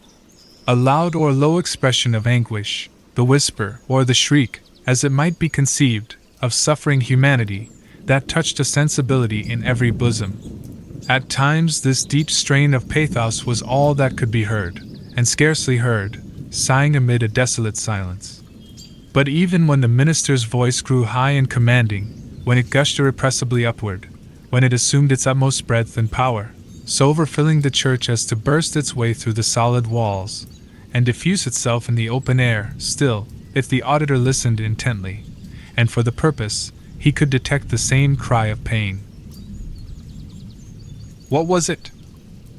A loud or low expression of anguish, the whisper or the shriek, as it might be conceived, of suffering humanity, that touched a sensibility in every bosom. At times this deep strain of pathos was all that could be heard, and scarcely heard, sighing amid a desolate silence. But even when the minister's voice grew high and commanding, when it gushed irrepressibly upward, when it assumed its utmost breadth and power, so overfilling the church as to burst its way through the solid walls, and diffuse itself in the open air, still, if the auditor listened intently, and for the purpose, he could detect the same cry of pain. What was it?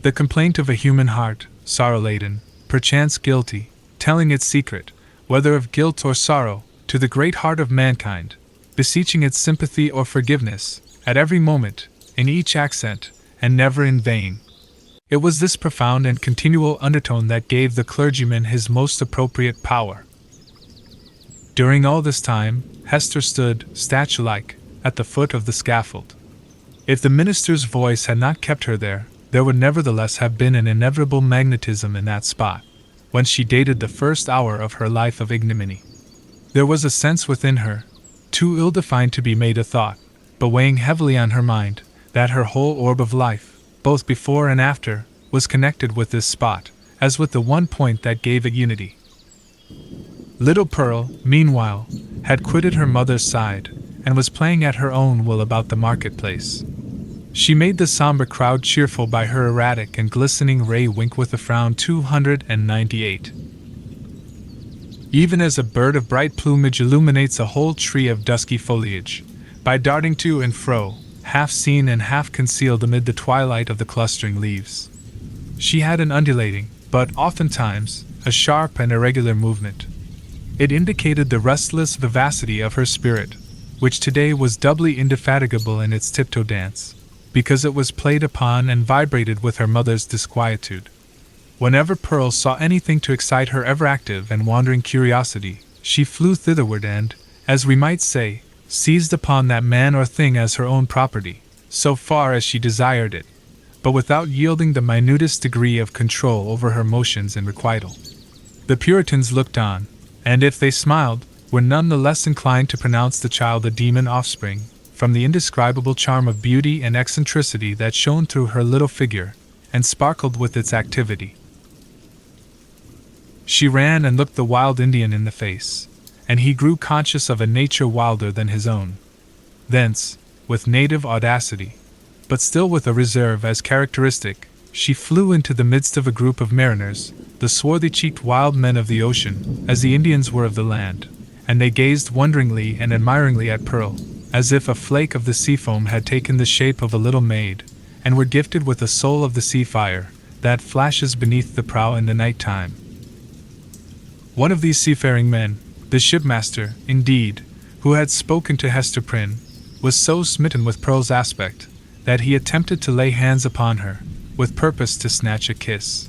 The complaint of a human heart, sorrow-laden, perchance guilty, telling its secret, whether of guilt or sorrow, to the great heart of mankind, beseeching its sympathy or forgiveness, at every moment, in each accent, and never in vain. It was this profound and continual undertone that gave the clergyman his most appropriate power. During all this time, Hester stood, statue-like, at the foot of the scaffold. If the minister's voice had not kept her there would nevertheless have been an inevitable magnetism in that spot, when she dated the first hour of her life of ignominy. There was a sense within her, too ill-defined to be made a thought, but weighing heavily on her mind, that her whole orb of life, both before and after, was connected with this spot, as with the one point that gave it unity. Little Pearl, meanwhile, had quitted her mother's side, and was playing at her own will about the marketplace. She made the somber crowd cheerful by her erratic and glistening ray wink with a frown. 298. Even as a bird of bright plumage illuminates a whole tree of dusky foliage, by darting to and fro, half seen and half concealed amid the twilight of the clustering leaves. She had an undulating, but oftentimes, a sharp and irregular movement. It indicated the restless vivacity of her spirit, which today was doubly indefatigable in its tiptoe dance, because it was played upon and vibrated with her mother's disquietude. Whenever Pearl saw anything to excite her ever-active and wandering curiosity, she flew thitherward and, as we might say, seized upon that man or thing as her own property, so far as she desired it, but without yielding the minutest degree of control over her motions and requital. The Puritans looked on, and if they smiled, were none the less inclined to pronounce the child a demon offspring, from the indescribable charm of beauty and eccentricity that shone through her little figure, and sparkled with its activity. She ran and looked the wild Indian in the face, and he grew conscious of a nature wilder than his own. Thence, with native audacity, but still with a reserve as characteristic, she flew into the midst of a group of mariners, the swarthy-cheeked wild men of the ocean, as the Indians were of the land, and they gazed wonderingly and admiringly at Pearl, as if a flake of the sea foam had taken the shape of a little maid, and were gifted with the soul of the sea fire, that flashes beneath the prow in the night time. One of these seafaring men, the shipmaster, indeed, who had spoken to Hester Prynne, was so smitten with Pearl's aspect, that he attempted to lay hands upon her, with purpose to snatch a kiss.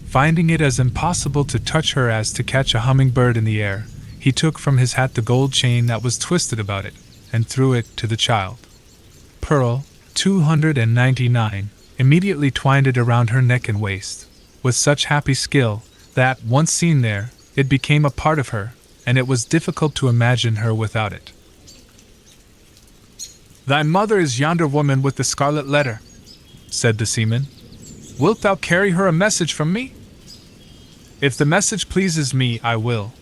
Finding it as impossible to touch her as to catch a humming-bird in the air, he took from his hat the gold chain that was twisted about it, and threw it to the child. Pearl, 299, immediately twined it around her neck and waist, with such happy skill, that, once seen there, it became a part of her, and it was difficult to imagine her without it. "Thy mother is yonder woman with the scarlet letter," said the seaman. "Wilt thou carry her a message from me?" "If the message pleases me, I will,"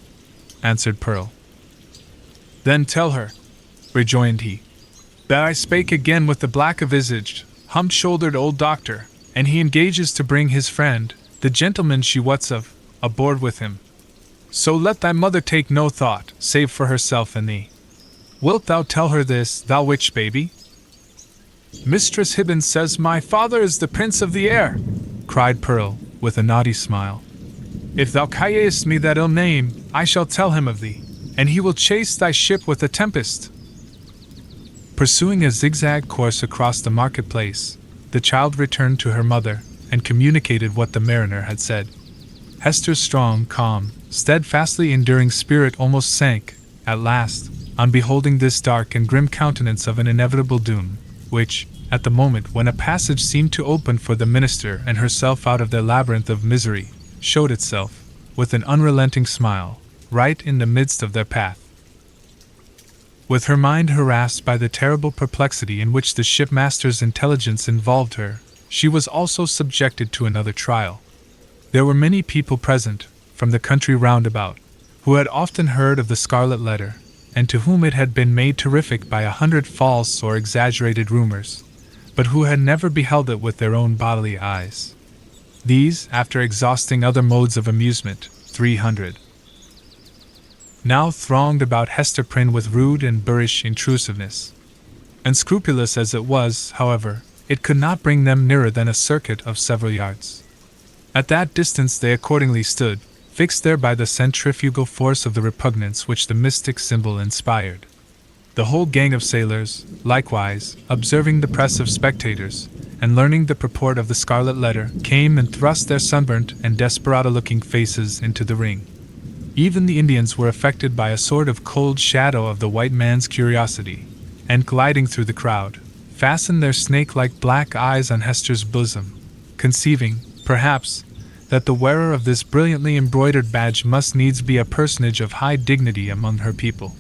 answered Pearl. "Then tell her," rejoined he, "that I spake again with the black-a-visaged, hump-shouldered old doctor, and he engages to bring his friend, the gentleman she wots of, aboard with him. So let thy mother take no thought, save for herself and thee. Wilt thou tell her this, thou witch baby?" "Mistress Hibbins says my father is the prince of the air," cried Pearl, with a naughty smile. "If thou callest me that ill name, I shall tell him of thee, and he will chase thy ship with a tempest." Pursuing a zigzag course across the marketplace, the child returned to her mother, and communicated what the mariner had said. Hester's strong, calm, steadfastly enduring spirit almost sank, at last, on beholding this dark and grim countenance of an inevitable doom, which, at the moment when a passage seemed to open for the minister and herself out of their labyrinth of misery, showed itself, with an unrelenting smile, right in the midst of their path. With her mind harassed by the terrible perplexity in which the shipmaster's intelligence involved her, she was also subjected to another trial. There were many people present, from the country round about, who had often heard of the Scarlet Letter, and to whom it had been made terrific by 100 false or exaggerated rumors, but who had never beheld it with their own bodily eyes. These, after exhausting other modes of amusement, 300, now thronged about Hester Prynne with rude and boorish intrusiveness. Unscrupulous as it was, however, it could not bring them nearer than a circuit of several yards. At that distance they accordingly stood, fixed there by the centrifugal force of the repugnance which the mystic symbol inspired. The whole gang of sailors, likewise, observing the press of spectators, and learning the purport of the Scarlet Letter, came and thrust their sunburnt and desperado-looking faces into the ring. Even the Indians were affected by a sort of cold shadow of the white man's curiosity, and gliding through the crowd, fastened their snake-like black eyes on Hester's bosom, conceiving, perhaps, that the wearer of this brilliantly embroidered badge must needs be a personage of high dignity among her people.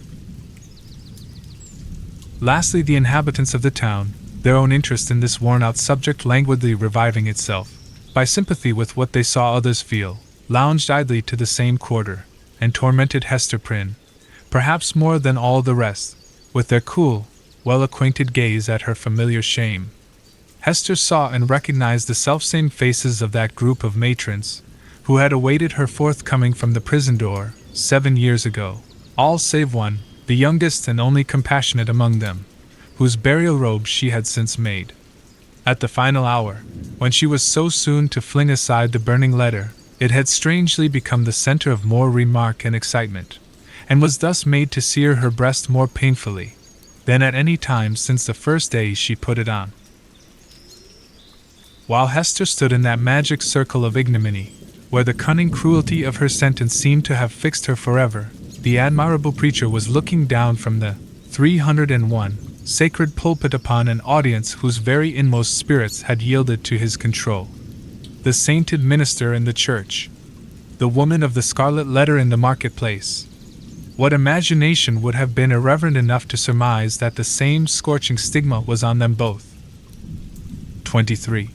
Lastly, the inhabitants of the town, their own interest in this worn-out subject languidly reviving itself, by sympathy with what they saw others feel, lounged idly to the same quarter, and tormented Hester Prynne, perhaps more than all the rest, with their cool, well-acquainted gaze at her familiar shame. Hester saw and recognized the selfsame faces of that group of matrons, who had awaited her forthcoming from the prison door, 7 years ago, all save one, the youngest and only compassionate among them, whose burial robe she had since made. At the final hour, when she was so soon to fling aside the burning letter, it had strangely become the center of more remark and excitement, and was thus made to sear her breast more painfully than at any time since the first day she put it on. While Hester stood in that magic circle of ignominy, where the cunning cruelty of her sentence seemed to have fixed her forever, the admirable preacher was looking down from the 301 sacred pulpit upon an audience whose very inmost spirits had yielded to his control. The sainted minister in the church, the woman of the Scarlet Letter in the marketplace. What imagination would have been irreverent enough to surmise that the same scorching stigma was on them both? 23.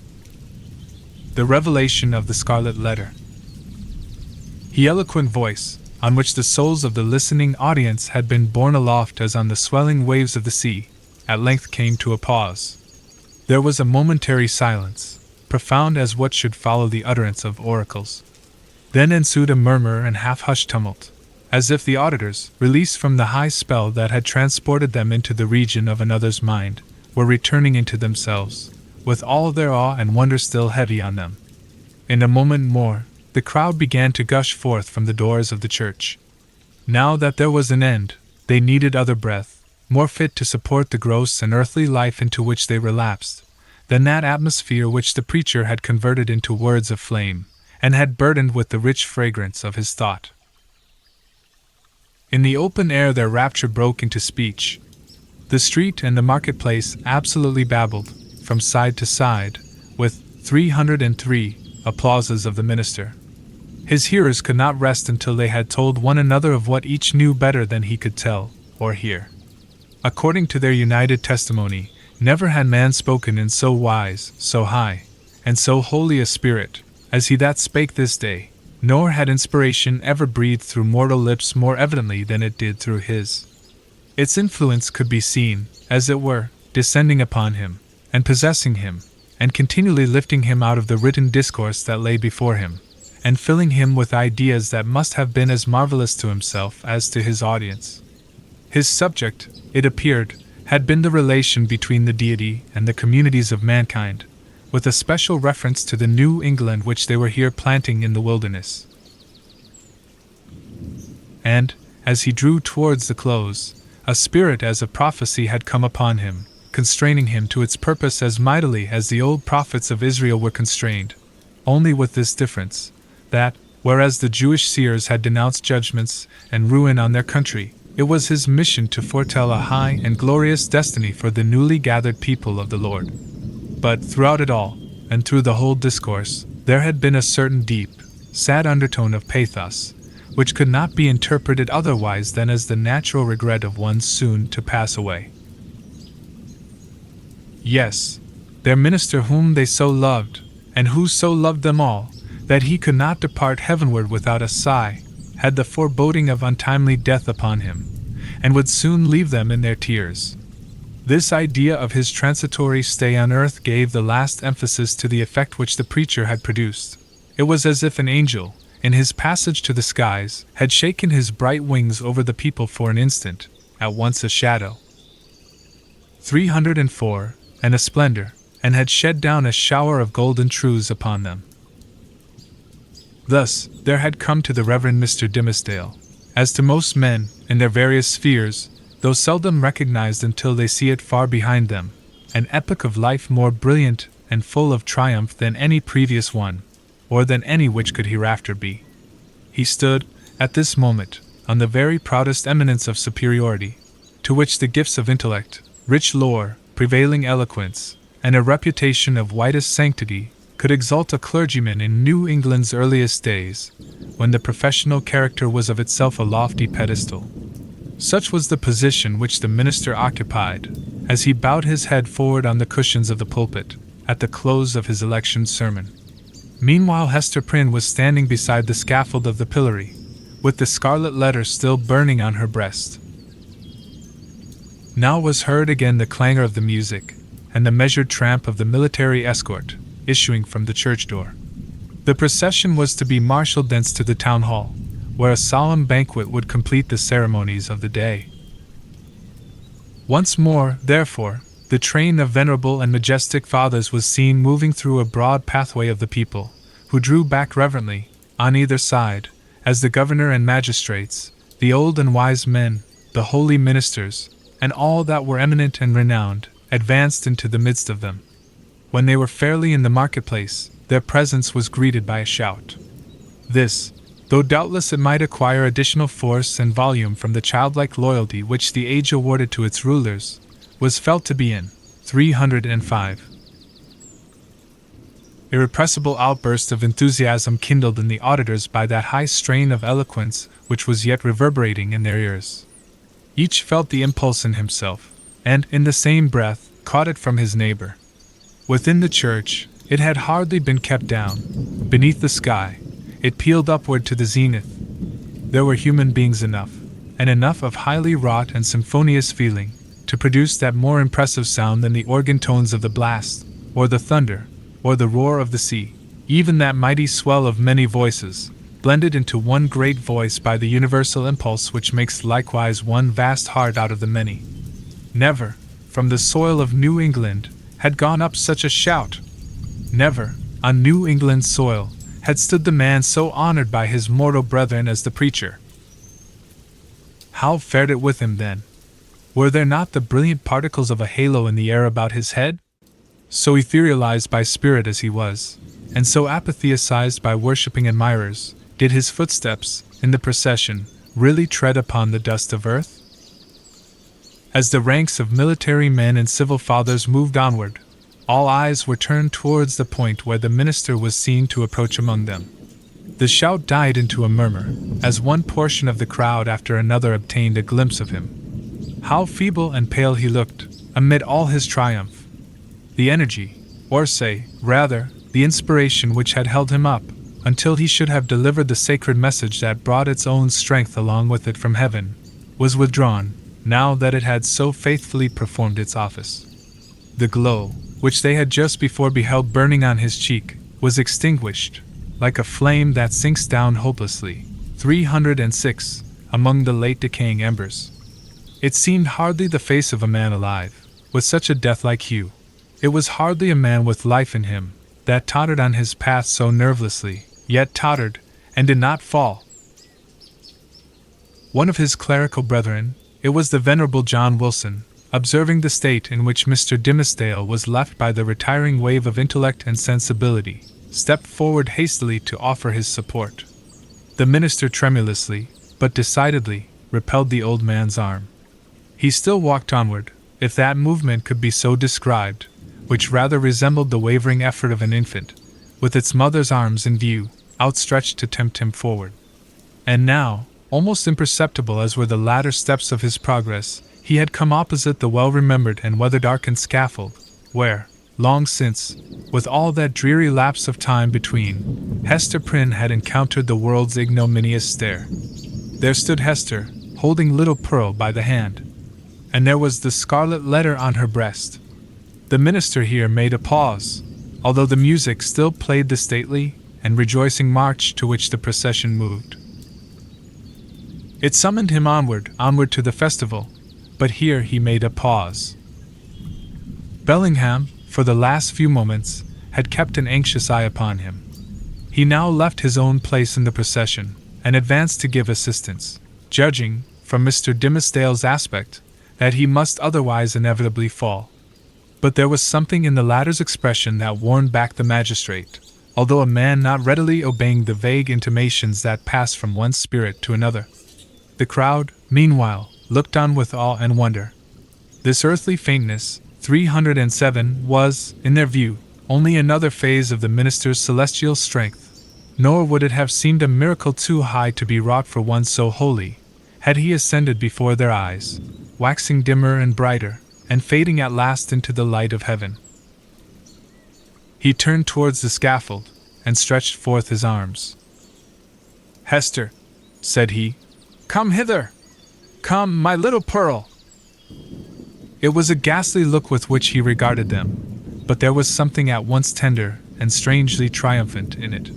The revelation of the Scarlet Letter. The eloquent voice, on which the souls of the listening audience had been borne aloft as on the swelling waves of the sea, at length came to a pause. There was a momentary silence, profound as what should follow the utterance of oracles. Then ensued a murmur and half-hushed tumult, as if the auditors, released from the high spell that had transported them into the region of another's mind, were returning into themselves, with all their awe and wonder still heavy on them. In a moment more, the crowd began to gush forth from the doors of the church. Now that there was an end, they needed other breath, more fit to support the gross and earthly life into which they relapsed, than that atmosphere which the preacher had converted into words of flame, and had burdened with the rich fragrance of his thought. In the open air their rapture broke into speech. The street and the marketplace absolutely babbled, from side to side, with 303 applauses of the minister. His hearers could not rest until they had told one another of what each knew better than he could tell, or hear. According to their united testimony, never had man spoken in so wise, so high, and so holy a spirit, as he that spake this day, nor had inspiration ever breathed through mortal lips more evidently than it did through his. Its influence could be seen, as it were, descending upon him, and possessing him, and continually lifting him out of the written discourse that lay before him, and filling him with ideas that must have been as marvelous to himself as to his audience. His subject, it appeared, had been the relation between the deity and the communities of mankind, with a special reference to the New England which they were here planting in the wilderness. And, as he drew towards the close, a spirit as of prophecy had come upon him, constraining him to its purpose as mightily as the old prophets of Israel were constrained, only with this difference, that, whereas the Jewish seers had denounced judgments and ruin on their country, it was his mission to foretell a high and glorious destiny for the newly gathered people of the Lord. But throughout it all, and through the whole discourse, there had been a certain deep, sad undertone of pathos, which could not be interpreted otherwise than as the natural regret of one soon to pass away. Yes, their minister whom they so loved, and who so loved them all, that he could not depart heavenward without a sigh, had the foreboding of untimely death upon him, and would soon leave them in their tears. This idea of his transitory stay on earth gave the last emphasis to the effect which the preacher had produced. It was as if an angel, in his passage to the skies, had shaken his bright wings over the people for an instant, at once a shadow, 304, and a splendor, and had shed down a shower of golden truths upon them. Thus, there had come to the Reverend Mr. Dimmesdale, as to most men, in their various spheres, though seldom recognized until they see it far behind them, an epoch of life more brilliant and full of triumph than any previous one, or than any which could hereafter be. He stood, at this moment, on the very proudest eminence of superiority, to which the gifts of intellect, rich lore, prevailing eloquence, and a reputation of widest sanctity could exalt a clergyman in New England's earliest days, when the professional character was of itself a lofty pedestal. Such was the position which the minister occupied, as he bowed his head forward on the cushions of the pulpit, at the close of his election sermon. Meanwhile Hester Prynne was standing beside the scaffold of the pillory, with the Scarlet Letter still burning on her breast. Now was heard again the clangor of the music, and the measured tramp of the military escort, issuing from the church door. The procession was to be marshaled thence to the town hall, where a solemn banquet would complete the ceremonies of the day. Once more, therefore, the train of venerable and majestic fathers was seen moving through a broad pathway of the people, who drew back reverently, on either side, as the governor and magistrates, the old and wise men, the holy ministers, and all that were eminent and renowned, advanced into the midst of them. When they were fairly in the marketplace, their presence was greeted by a shout. This, though doubtless it might acquire additional force and volume from the childlike loyalty which the age awarded to its rulers, was felt to be in 305. Irrepressible outburst of enthusiasm kindled in the auditors by that high strain of eloquence which was yet reverberating in their ears. Each felt the impulse in himself, and, in the same breath, caught it from his neighbor. Within the church, it had hardly been kept down. Beneath the sky, it pealed upward to the zenith. There were human beings enough, and enough of highly wrought and symphonious feeling, to produce that more impressive sound than the organ tones of the blast, or the thunder, or the roar of the sea, even that mighty swell of many voices, blended into one great voice by the universal impulse which makes likewise one vast heart out of the many. Never, from the soil of New England, had gone up such a shout. Never, on New England's soil, had stood the man so honored by his mortal brethren as the preacher. How fared it with him then? Were there not the brilliant particles of a halo in the air about his head? So etherealized by spirit as he was, and so apatheized by worshipping admirers, did his footsteps, in the procession, really tread upon the dust of earth? As the ranks of military men and civil fathers moved onward, all eyes were turned towards the point where the minister was seen to approach among them. The shout died into a murmur, as one portion of the crowd after another obtained a glimpse of him. How feeble and pale he looked, amid all his triumph! The energy, or say, rather, the inspiration which had held him up, until he should have delivered the sacred message that brought its own strength along with it from heaven, was withdrawn, now that it had so faithfully performed its office. The glow, which they had just before beheld burning on his cheek, was extinguished, like a flame that sinks down hopelessly, 306, among the late decaying embers. It seemed hardly the face of a man alive, with such a death-like hue. It was hardly a man with life in him, that tottered on his path so nervelessly, yet tottered, and did not fall. One of his clerical brethren, it was the venerable John Wilson, observing the state in which Mr. Dimmesdale was left by the retiring wave of intellect and sensibility, stepped forward hastily to offer his support. The minister tremulously, but decidedly, repelled the old man's arm. He still walked onward, if that movement could be so described, which rather resembled the wavering effort of an infant, with its mother's arms in view, outstretched to tempt him forward. And now, almost imperceptible as were the latter steps of his progress, he had come opposite the well-remembered and weather-darkened scaffold, where, long since, with all that dreary lapse of time between, Hester Prynne had encountered the world's ignominious stare. There stood Hester, holding little Pearl by the hand, and there was the Scarlet Letter on her breast. The minister here made a pause, although the music still played the stately and rejoicing march to which the procession moved. It summoned him onward to the festival, but here he made a pause. Bellingham, for the last few moments, had kept an anxious eye upon him. He now left his own place in the procession, and advanced to give assistance, judging, from Mr. Dimmesdale's aspect, that he must otherwise inevitably fall. But there was something in the latter's expression that warned back the magistrate, although a man not readily obeying the vague intimations that pass from one spirit to another. The crowd, meanwhile, looked on with awe and wonder. This earthly faintness, 307, was, in their view, only another phase of the minister's celestial strength, nor would it have seemed a miracle too high to be wrought for one so holy, had he ascended before their eyes, waxing dimmer and brighter, and fading at last into the light of heaven. He turned towards the scaffold, and stretched forth his arms. "Hester," said he, "come hither! Come, my little Pearl!" It was a ghastly look with which he regarded them, but there was something at once tender and strangely triumphant in it.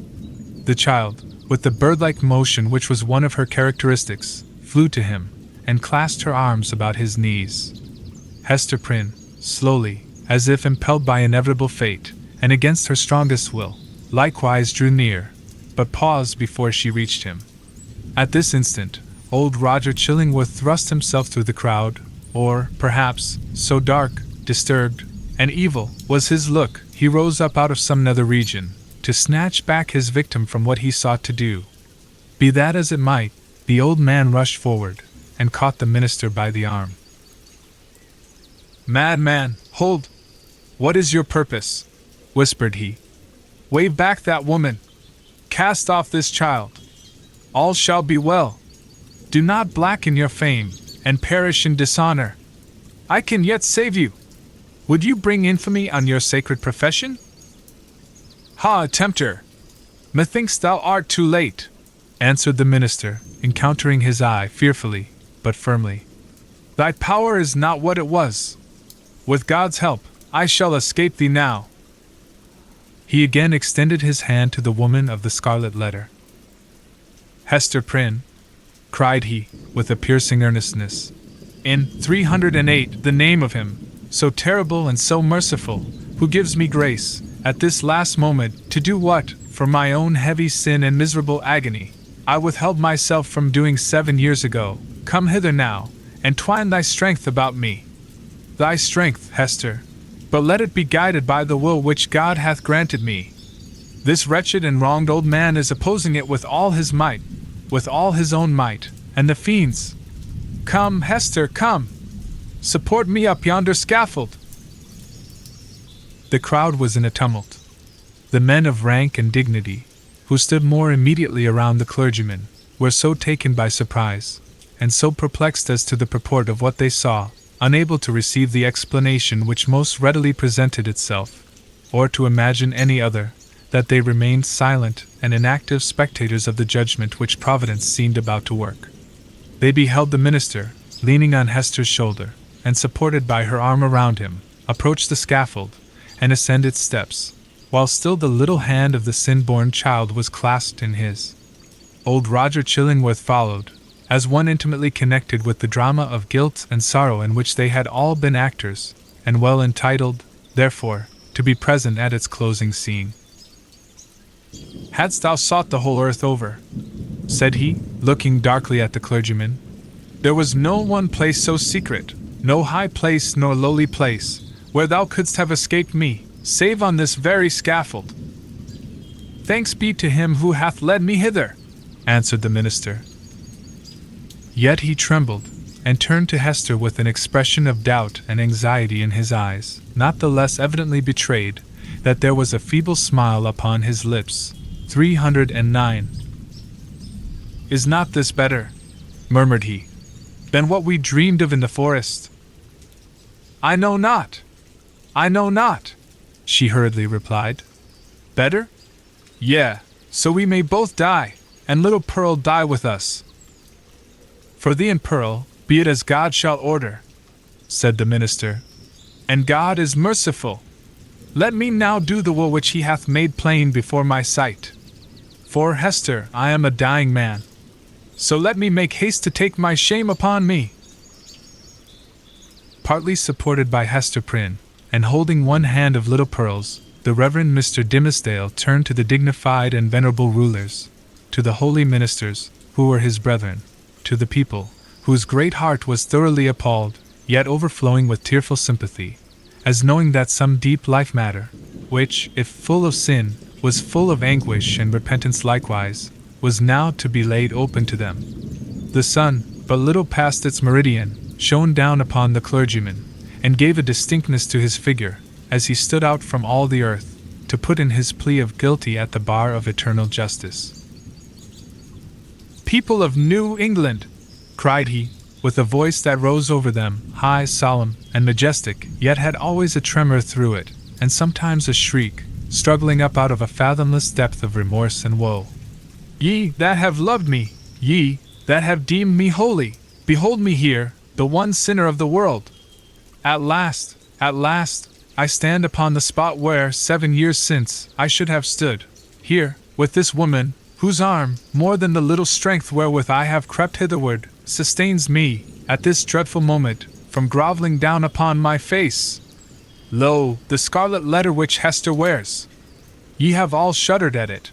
The child, with the bird-like motion which was one of her characteristics, flew to him, and clasped her arms about his knees. Hester Prynne, slowly, as if impelled by inevitable fate, and against her strongest will, likewise drew near, but paused before she reached him. At this instant, old Roger Chillingworth thrust himself through the crowd, or, perhaps, so dark, disturbed, and evil was his look, he rose up out of some nether region, to snatch back his victim from what he sought to do. Be that as it might, the old man rushed forward, and caught the minister by the arm. "Madman, hold! What is your purpose?" whispered he. "Wave back that woman! Cast off this child! All shall be well! Do not blacken your fame, and perish in dishonor! I can yet save you! Would you bring infamy on your sacred profession? Ha, tempter! Methinks thou art too late," answered the minister, encountering his eye fearfully, but firmly. "Thy power is not what it was. With God's help, I shall escape thee now." He again extended his hand to the woman of the Scarlet Letter. "Hester Prynne," cried he, with a piercing earnestness, "in 308 the name of him, so terrible and so merciful, who gives me grace, at this last moment, to do what, for my own heavy sin and miserable agony, I withheld myself from doing 7 years ago, come hither now, and twine thy strength about me. Thy strength, Hester, but let it be guided by the will which God hath granted me. This wretched and wronged old man is opposing it with all his might, with all his own might, and the fiends. Come, Hester, come! Support me up yonder scaffold!" The crowd was in a tumult. The men of rank and dignity, who stood more immediately around the clergyman, were so taken by surprise, and so perplexed as to the purport of what they saw, unable to receive the explanation which most readily presented itself, or to imagine any other, that they remained silent and inactive spectators of the judgment which Providence seemed about to work. They beheld the minister, leaning on Hester's shoulder, and supported by her arm around him, approach the scaffold, and ascend its steps, while still the little hand of the sin-born child was clasped in his. Old Roger Chillingworth followed, as one intimately connected with the drama of guilt and sorrow in which they had all been actors, and well entitled, therefore, to be present at its closing scene. "Hadst thou sought the whole earth over," said he, looking darkly at the clergyman, "there was no one place so secret, no high place nor lowly place, where thou couldst have escaped me, save on this very scaffold." "Thanks be to him who hath led me hither," answered the minister. Yet he trembled, and turned to Hester with an expression of doubt and anxiety in his eyes, not the less evidently betrayed that there was a feeble smile upon his lips. 309. "Is not this better," murmured he, "than what we dreamed of in the forest?" "I know not, she hurriedly replied. "Better? Yea, so we may both die, and little Pearl die with us." "For thee and Pearl, be it as God shall order," said the minister. "And God is merciful. Let me now do the will which he hath made plain before my sight. For, Hester, I am a dying man. So let me make haste to take my shame upon me." Partly supported by Hester Prynne, and holding one hand of little Pearl's, the Reverend Mr. Dimmesdale turned to the dignified and venerable rulers, to the holy ministers, who were his brethren, to the people, whose great heart was thoroughly appalled, yet overflowing with tearful sympathy, as knowing that some deep life matter, which, if full of sin, was full of anguish and repentance likewise, was now to be laid open to them. The sun, but little past its meridian, shone down upon the clergyman, and gave a distinctness to his figure, as he stood out from all the earth, to put in his plea of guilty at the bar of eternal justice. "People of New England," cried he, with a voice that rose over them, high, solemn, and majestic, yet had always a tremor through it, and sometimes a shriek, struggling up out of a fathomless depth of remorse and woe. "Ye that have loved me, ye that have deemed me holy, behold me here, the one sinner of the world. At last, I stand upon the spot where, 7 years since, I should have stood, here, with this woman, whose arm, more than the little strength wherewith I have crept hitherward, sustains me, at this dreadful moment, from groveling down upon my face. Lo, the scarlet letter which Hester wears. Ye have all shuddered at it.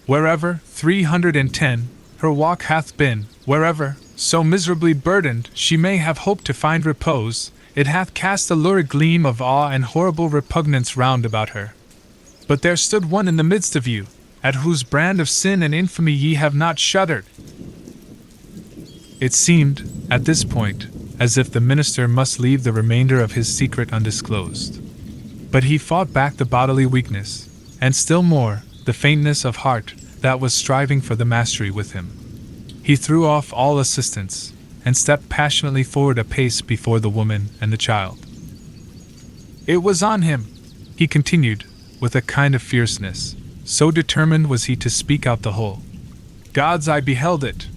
Wherever, 310, her walk hath been, wherever, so miserably burdened, she may have hoped to find repose, it hath cast a lurid gleam of awe and horrible repugnance round about her. But there stood one in the midst of you, at whose brand of sin and infamy ye have not shuddered." It seemed, at this point, as if the minister must leave the remainder of his secret undisclosed. But he fought back the bodily weakness, and still more, the faintness of heart, that was striving for the mastery with him. He threw off all assistance, and stepped passionately forward a pace before the woman and the child. "It was on him," he continued, with a kind of fierceness, so determined was he to speak out the whole. "God's eye beheld it.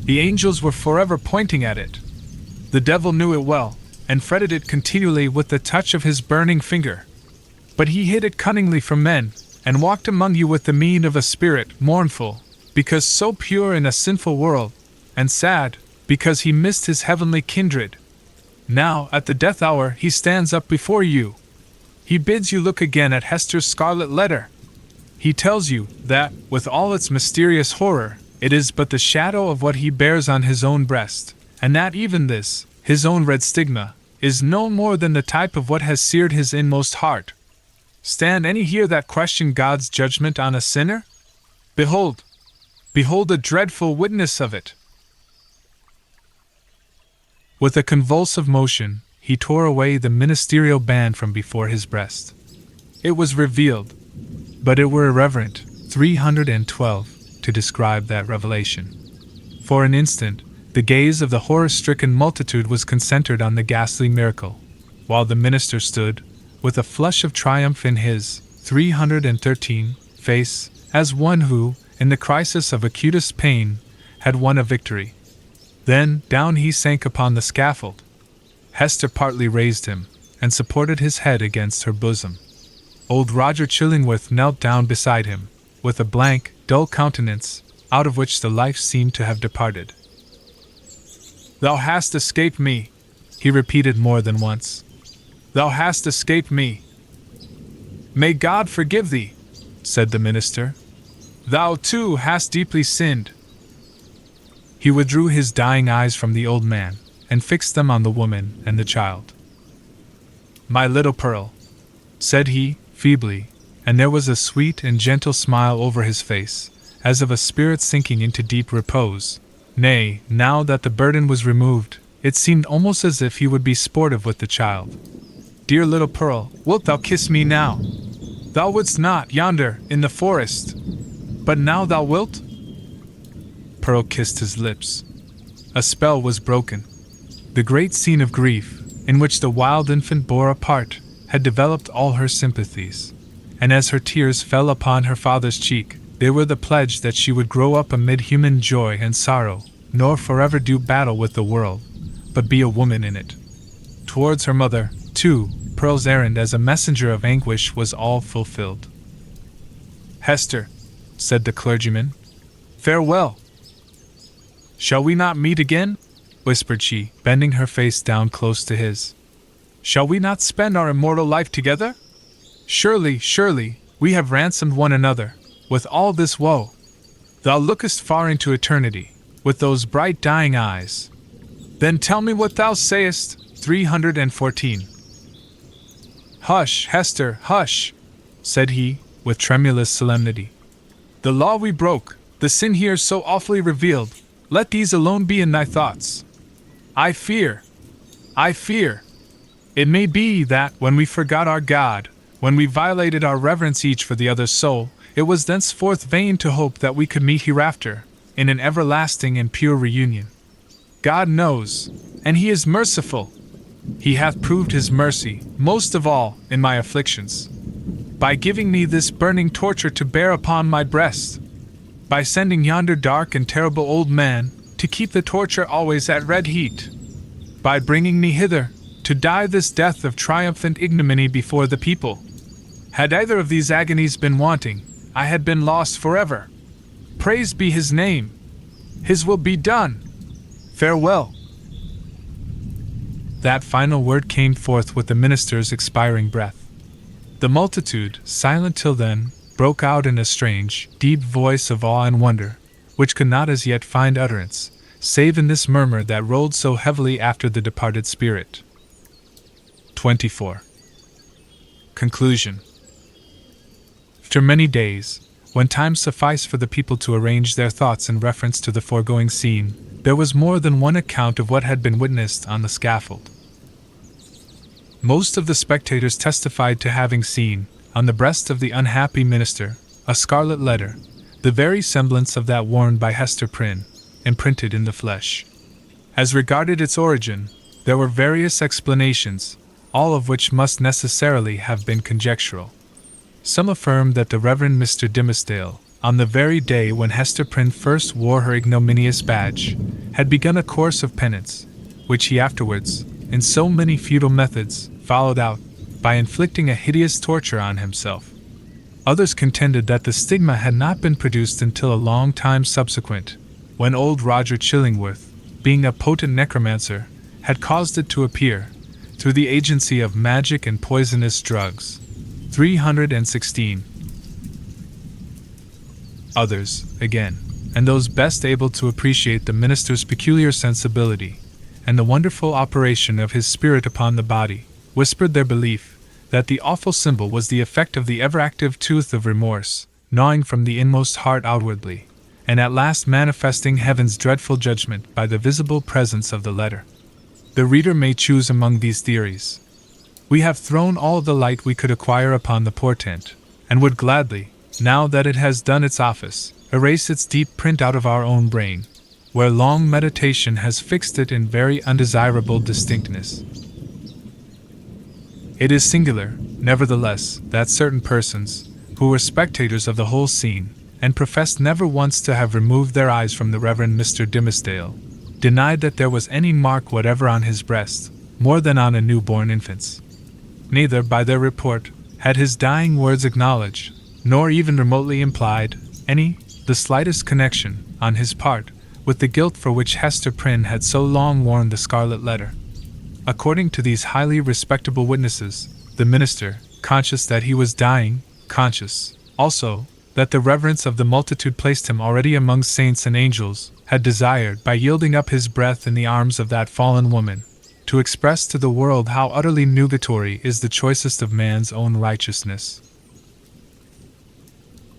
The angels were forever pointing at it. The devil knew it well, and fretted it continually with the touch of his burning finger. But he hid it cunningly from men, and walked among you with the mien of a spirit mournful, because so pure in a sinful world, and sad, because he missed his heavenly kindred. Now, at the death hour, he stands up before you. He bids you look again at Hester's scarlet letter. He tells you that, with all its mysterious horror, it is but the shadow of what he bears on his own breast, and that even this, his own red stigma, is no more than the type of what has seared his inmost heart. Stand any here that question God's judgment on a sinner? Behold a dreadful witness of it." With a convulsive motion, he tore away the ministerial band from before his breast. It was revealed, but it were irreverent, 312, to describe that revelation. For an instant, the gaze of the horror-stricken multitude was concentred on the ghastly miracle, while the minister stood, with a flush of triumph in his 313 face, as one who, in the crisis of acutest pain, had won a victory. Then, down he sank upon the scaffold. Hester partly raised him, and supported his head against her bosom. Old Roger Chillingworth knelt down beside him, with a blank, dull countenance, out of which the life seemed to have departed. "Thou hast escaped me," he repeated more than once. "Thou hast escaped me." "May God forgive thee," said the minister. "Thou, too, hast deeply sinned." He withdrew his dying eyes from the old man, and fixed them on the woman and the child. "My little Pearl," said he, feebly, and there was a sweet and gentle smile over his face, as of a spirit sinking into deep repose. Nay, now that the burden was removed, it seemed almost as if he would be sportive with the child. "Dear little Pearl, wilt thou kiss me now? Thou wouldst not, yonder, in the forest. But now thou wilt?" Pearl kissed his lips. A spell was broken. The great scene of grief, in which the wild infant bore a part, had developed all her sympathies, and as her tears fell upon her father's cheek, they were the pledge that she would grow up amid human joy and sorrow, nor forever do battle with the world, but be a woman in it. Towards her mother, too, Pearl's errand as a messenger of anguish was all fulfilled. "Hester," said the clergyman, "farewell." "Shall we not meet again?" whispered she, bending her face down close to his. "Shall we not spend our immortal life together? Surely, surely, we have ransomed one another, with all this woe. Thou lookest far into eternity, with those bright dying eyes. Then tell me what thou sayest. 314. "Hush, Hester, hush," said he, with tremulous solemnity. "The law we broke, the sin here so awfully revealed, let these alone be in thy thoughts. I fear. It may be that, when we forgot our God, when we violated our reverence each for the other's soul, it was thenceforth vain to hope that we could meet hereafter, in an everlasting and pure reunion. God knows, and He is merciful. He hath proved His mercy, most of all, in my afflictions, by giving me this burning torture to bear upon my breast, by sending yonder dark and terrible old man to keep the torture always at red heat, by bringing me hither to die this death of triumphant ignominy before the people. Had either of these agonies been wanting, I had been lost forever. Praised be His name. His will be done. Farewell." That final word came forth with the minister's expiring breath. The multitude, silent till then, broke out in a strange, deep voice of awe and wonder, which could not as yet find utterance, save in this murmur that rolled so heavily after the departed spirit. 24. Conclusion. After many days, when time sufficed for the people to arrange their thoughts in reference to the foregoing scene, there was more than one account of what had been witnessed on the scaffold. Most of the spectators testified to having seen, on the breast of the unhappy minister, a scarlet letter, the very semblance of that worn by Hester Prynne, imprinted in the flesh. As regarded its origin, there were various explanations, all of which must necessarily have been conjectural. Some affirmed that the Reverend Mr. Dimmesdale, on the very day when Hester Prynne first wore her ignominious badge, had begun a course of penance, which he afterwards, in so many futile methods, followed out, by inflicting a hideous torture on himself. Others contended that the stigma had not been produced until a long time subsequent, when old Roger Chillingworth, being a potent necromancer, had caused it to appear, through the agency of magic and poisonous drugs. 316. Others, again, and those best able to appreciate the minister's peculiar sensibility, and the wonderful operation of his spirit upon the body, whispered their belief that the awful symbol was the effect of the ever-active tooth of remorse, gnawing from the inmost heart outwardly, and at last manifesting heaven's dreadful judgment by the visible presence of the letter. The reader may choose among these theories. We have thrown all the light we could acquire upon the portent, and would gladly, now that it has done its office, erase its deep print out of our own brain, where long meditation has fixed it in very undesirable distinctness. It is singular, nevertheless, that certain persons, who were spectators of the whole scene, and professed never once to have removed their eyes from the Reverend Mr. Dimmesdale, denied that there was any mark whatever on his breast, more than on a newborn infant's. Neither, by their report, had his dying words acknowledged, nor even remotely implied, the slightest connection, on his part, with the guilt for which Hester Prynne had so long worn the Scarlet Letter. According to these highly respectable witnesses, the minister, conscious that he was dying, conscious, also, that the reverence of the multitude placed him already among saints and angels, had desired, by yielding up his breath in the arms of that fallen woman, to express to the world how utterly nugatory is the choicest of man's own righteousness.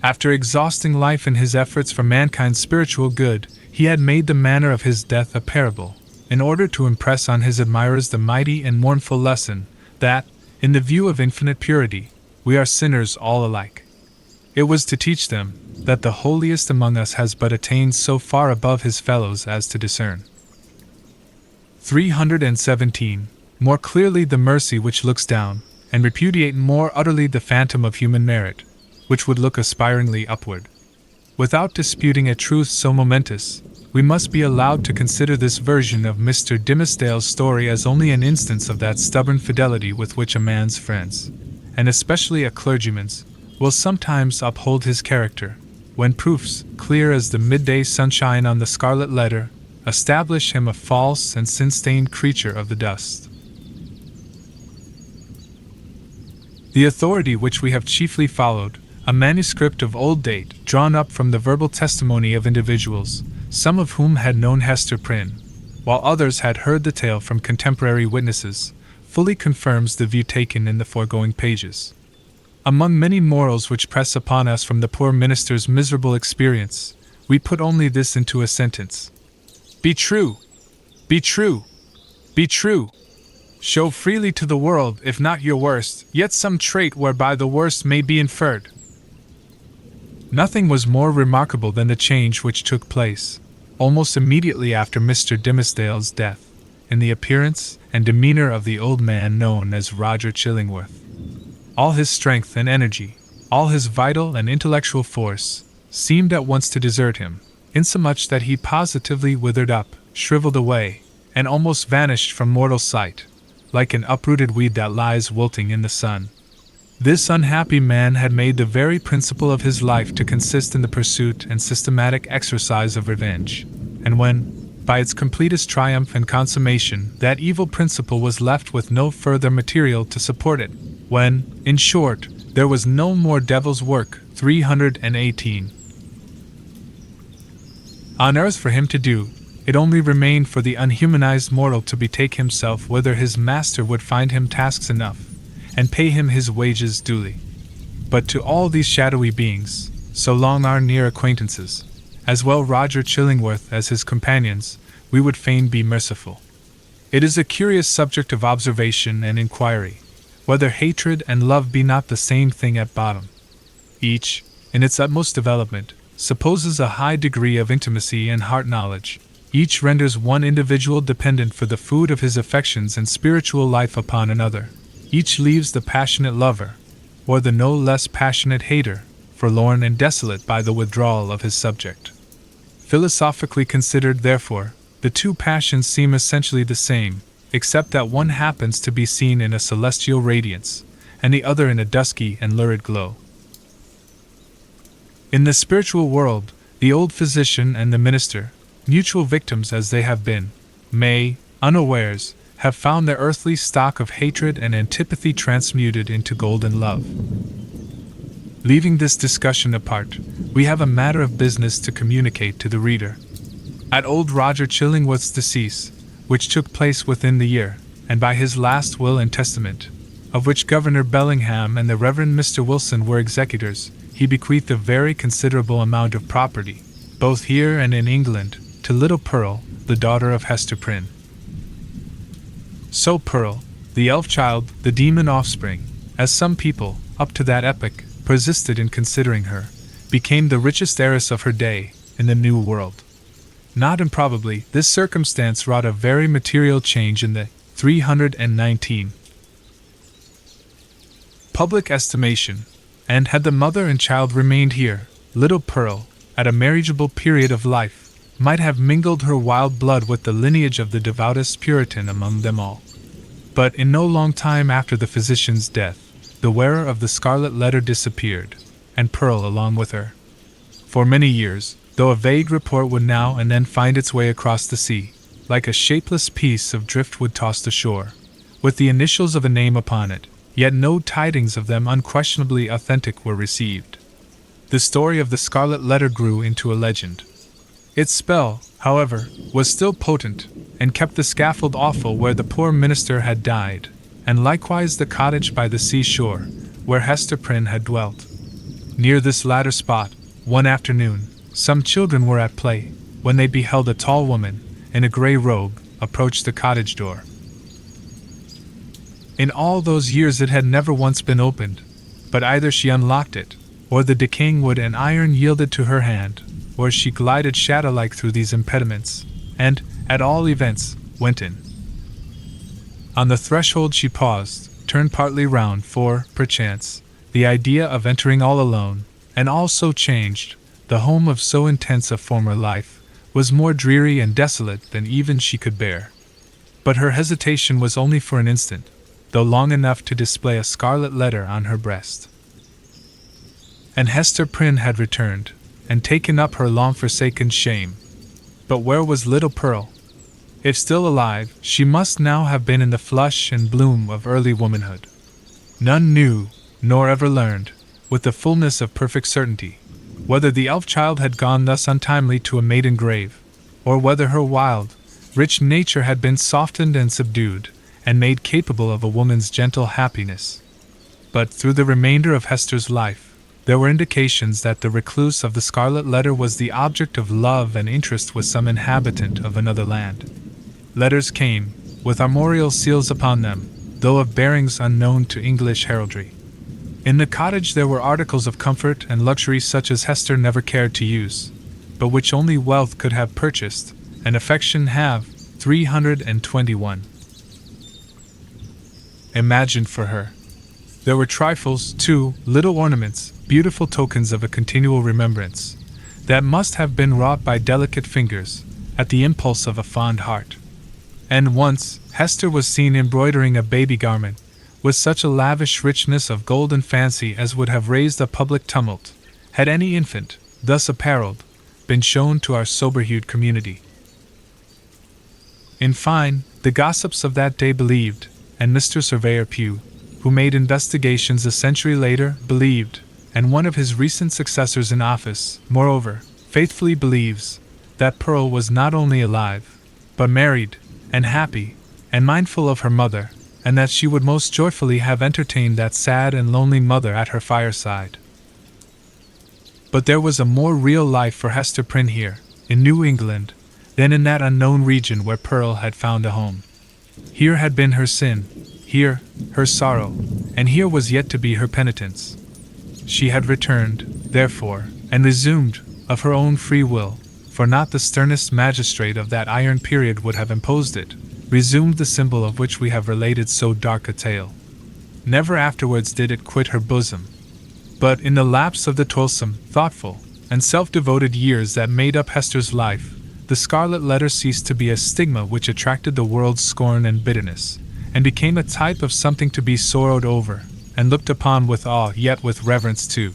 After exhausting life in his efforts for mankind's spiritual good, he had made the manner of his death a parable, in order to impress on his admirers the mighty and mournful lesson that, in the view of infinite purity, we are sinners all alike. It was to teach them that the holiest among us has but attained so far above his fellows as to discern. 317. More clearly the mercy which looks down, and repudiate more utterly the phantom of human merit, which would look aspiringly upward. Without disputing a truth so momentous, we must be allowed to consider this version of Mr. Dimmesdale's story as only an instance of that stubborn fidelity with which a man's friends, and especially a clergyman's, will sometimes uphold his character, when proofs, clear as the midday sunshine on the Scarlet Letter, establish him a false and sin-stained creature of the dust. The authority which we have chiefly followed, a manuscript of old date, drawn up from the verbal testimony of individuals, some of whom had known Hester Prynne, while others had heard the tale from contemporary witnesses, fully confirms the view taken in the foregoing pages. Among many morals which press upon us from the poor minister's miserable experience, we put only this into a sentence: Be true! Be true! Be true! Show freely to the world, if not your worst, yet some trait whereby the worst may be inferred. Nothing was more remarkable than the change which took place, almost immediately after Mr. Dimmesdale's death, in the appearance and demeanor of the old man known as Roger Chillingworth. All his strength and energy, all his vital and intellectual force, seemed at once to desert him, insomuch that he positively withered up, shriveled away, and almost vanished from mortal sight, like an uprooted weed that lies wilting in the sun. This unhappy man had made the very principle of his life to consist in the pursuit and systematic exercise of revenge, and when, by its completest triumph and consummation, that evil principle was left with no further material to support it, when, in short, there was no more devil's work, 318, on earth for him to do, it only remained for the unhumanized mortal to betake himself whither his master would find him tasks enough, and pay him his wages duly. But to all these shadowy beings, so long our near acquaintances, as well Roger Chillingworth as his companions, we would fain be merciful. It is a curious subject of observation and inquiry, whether hatred and love be not the same thing at bottom. Each, in its utmost development, supposes a high degree of intimacy and heart knowledge. Each renders one individual dependent for the food of his affections and spiritual life upon another. Each leaves the passionate lover, or the no less passionate hater, forlorn and desolate by the withdrawal of his subject. Philosophically considered, therefore, the two passions seem essentially the same, except that one happens to be seen in a celestial radiance, and the other in a dusky and lurid glow. In the spiritual world, the old physician and the minister, mutual victims as they have been, may, unawares, have found their earthly stock of hatred and antipathy transmuted into golden love. Leaving this discussion apart, we have a matter of business to communicate to the reader. At old Roger Chillingworth's decease, which took place within the year, and by his last will and testament, of which Governor Bellingham and the Reverend Mr. Wilson were executors, he bequeathed a very considerable amount of property, both here and in England, to little Pearl, the daughter of Hester Prynne. So Pearl, the elf child, the demon offspring, as some people, up to that epoch, persisted in considering her, became the richest heiress of her day in the New World. Not improbably, this circumstance wrought a very material change in the 319 public estimation, And had the mother and child remained here, little Pearl, at a marriageable period of life, might have mingled her wild blood with the lineage of the devoutest Puritan among them all. But in no long time after the physician's death, the wearer of the Scarlet Letter disappeared, and Pearl along with her. For many years, though a vague report would now and then find its way across the sea, like a shapeless piece of driftwood tossed ashore, with the initials of a name upon it, yet no tidings of them unquestionably authentic were received. The story of the Scarlet Letter grew into a legend. Its spell, however, was still potent, and kept the scaffold awful where the poor minister had died, and likewise the cottage by the seashore, where Hester Prynne had dwelt. Near this latter spot, one afternoon, some children were at play, when they beheld a tall woman, in a grey robe, approach the cottage door. In all those years it had never once been opened, but either she unlocked it, or the decaying wood and iron yielded to her hand, or she glided shadow-like through these impediments, and, at all events, went in. On the threshold she paused, turned partly round, for, perchance, the idea of entering all alone, and all so changed, the home of so intense a former life, was more dreary and desolate than even she could bear. But her hesitation was only for an instant, though long enough to display a scarlet letter on her breast. And Hester Prynne had returned, and taken up her long-forsaken shame. But where was little Pearl? If still alive, she must now have been in the flush and bloom of early womanhood. None knew, nor ever learned, with the fullness of perfect certainty, whether the elf-child had gone thus untimely to a maiden grave, or whether her wild, rich nature had been softened and subdued, and made capable of a woman's gentle happiness. But through the remainder of Hester's life, there were indications that the recluse of the Scarlet Letter was the object of love and interest with some inhabitant of another land. Letters came, with armorial seals upon them, though of bearings unknown to English heraldry. In the cottage there were articles of comfort and luxury such as Hester never cared to use, but which only wealth could have purchased, and affection have, 321. Imagined for her. There were trifles, too, little ornaments, beautiful tokens of a continual remembrance, that must have been wrought by delicate fingers, at the impulse of a fond heart. And once, Hester was seen embroidering a baby garment, with such a lavish richness of gold and fancy as would have raised a public tumult, had any infant, thus apparelled, been shown to our sober-hued community. In fine, the gossips of that day believed, and Mr. Surveyor Pugh, who made investigations a century later, believed, and one of his recent successors in office, moreover, faithfully believes, that Pearl was not only alive, but married, and happy, and mindful of her mother, and that she would most joyfully have entertained that sad and lonely mother at her fireside. But there was a more real life for Hester Prynne here, in New England, than in that unknown region where Pearl had found a home. Here had been her sin, here her sorrow, and here was yet to be her penitence. She had returned, therefore, and resumed, of her own free will, for not the sternest magistrate of that iron period would have imposed it, resumed the symbol of which we have related so dark a tale. Never afterwards did it quit her bosom. But in the lapse of the toilsome, thoughtful, and self-devoted years that made up Hester's life, the Scarlet Letter ceased to be a stigma which attracted the world's scorn and bitterness, and became a type of something to be sorrowed over, and looked upon with awe yet with reverence too.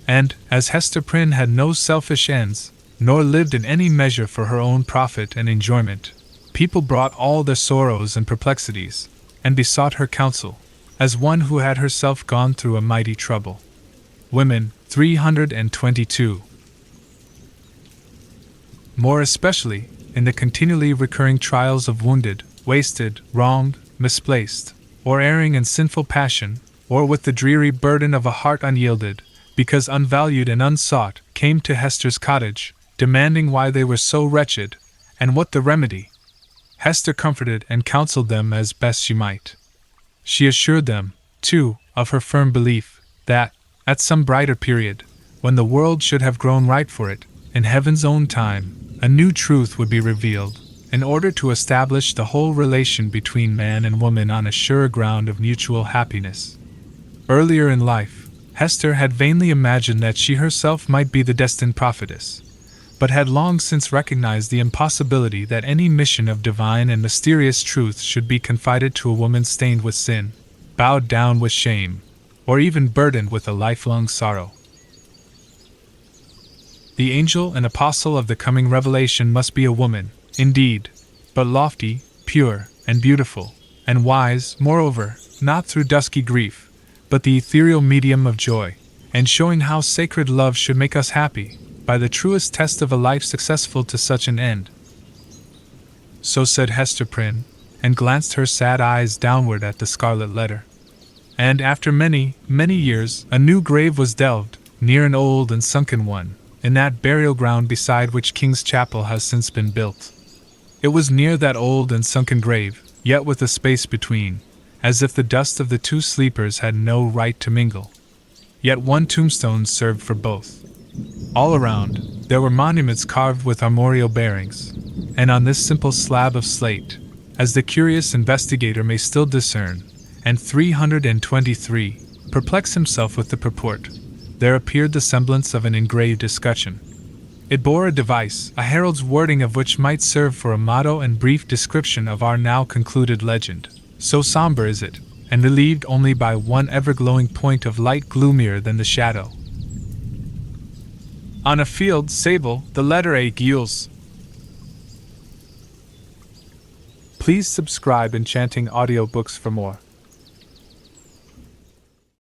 And, as Hester Prynne had no selfish ends, nor lived in any measure for her own profit and enjoyment, people brought all their sorrows and perplexities, and besought her counsel, as one who had herself gone through a mighty trouble. Women, 322. More especially, in the continually recurring trials of wounded, wasted, wronged, misplaced, or erring in sinful passion, or with the dreary burden of a heart unyielded, because unvalued and unsought, came to Hester's cottage, demanding why they were so wretched, and what the remedy. Hester comforted and counseled them as best she might. She assured them, too, of her firm belief, that, at some brighter period, when the world should have grown ripe for it, in heaven's own time, a new truth would be revealed, in order to establish the whole relation between man and woman on a sure ground of mutual happiness. Earlier in life, Hester had vainly imagined that she herself might be the destined prophetess, but had long since recognized the impossibility that any mission of divine and mysterious truth should be confided to a woman stained with sin, bowed down with shame, or even burdened with a lifelong sorrow. The angel and apostle of the coming revelation must be a woman, indeed, but lofty, pure, and beautiful, and wise, moreover, not through dusky grief, but the ethereal medium of joy, and showing how sacred love should make us happy, by the truest test of a life successful to such an end. So said Hester Prynne, and glanced her sad eyes downward at the Scarlet Letter. And after many, many years, a new grave was delved, near an old and sunken one, in that burial ground beside which King's Chapel has since been built. It was near that old and sunken grave, yet with a space between, as if the dust of the two sleepers had no right to mingle. Yet one tombstone served for both. All around, there were monuments carved with armorial bearings, and on this simple slab of slate, as the curious investigator may still discern, and 323, perplex himself with the purport, there appeared the semblance of an engraved escutcheon. It bore a device, a herald's wording of which might serve for a motto and brief description of our now concluded legend. So somber is it, and relieved only by one ever-glowing point of light gloomier than the shadow. On a field, sable, the letter A gules. Please subscribe Enchanting Audiobooks for more.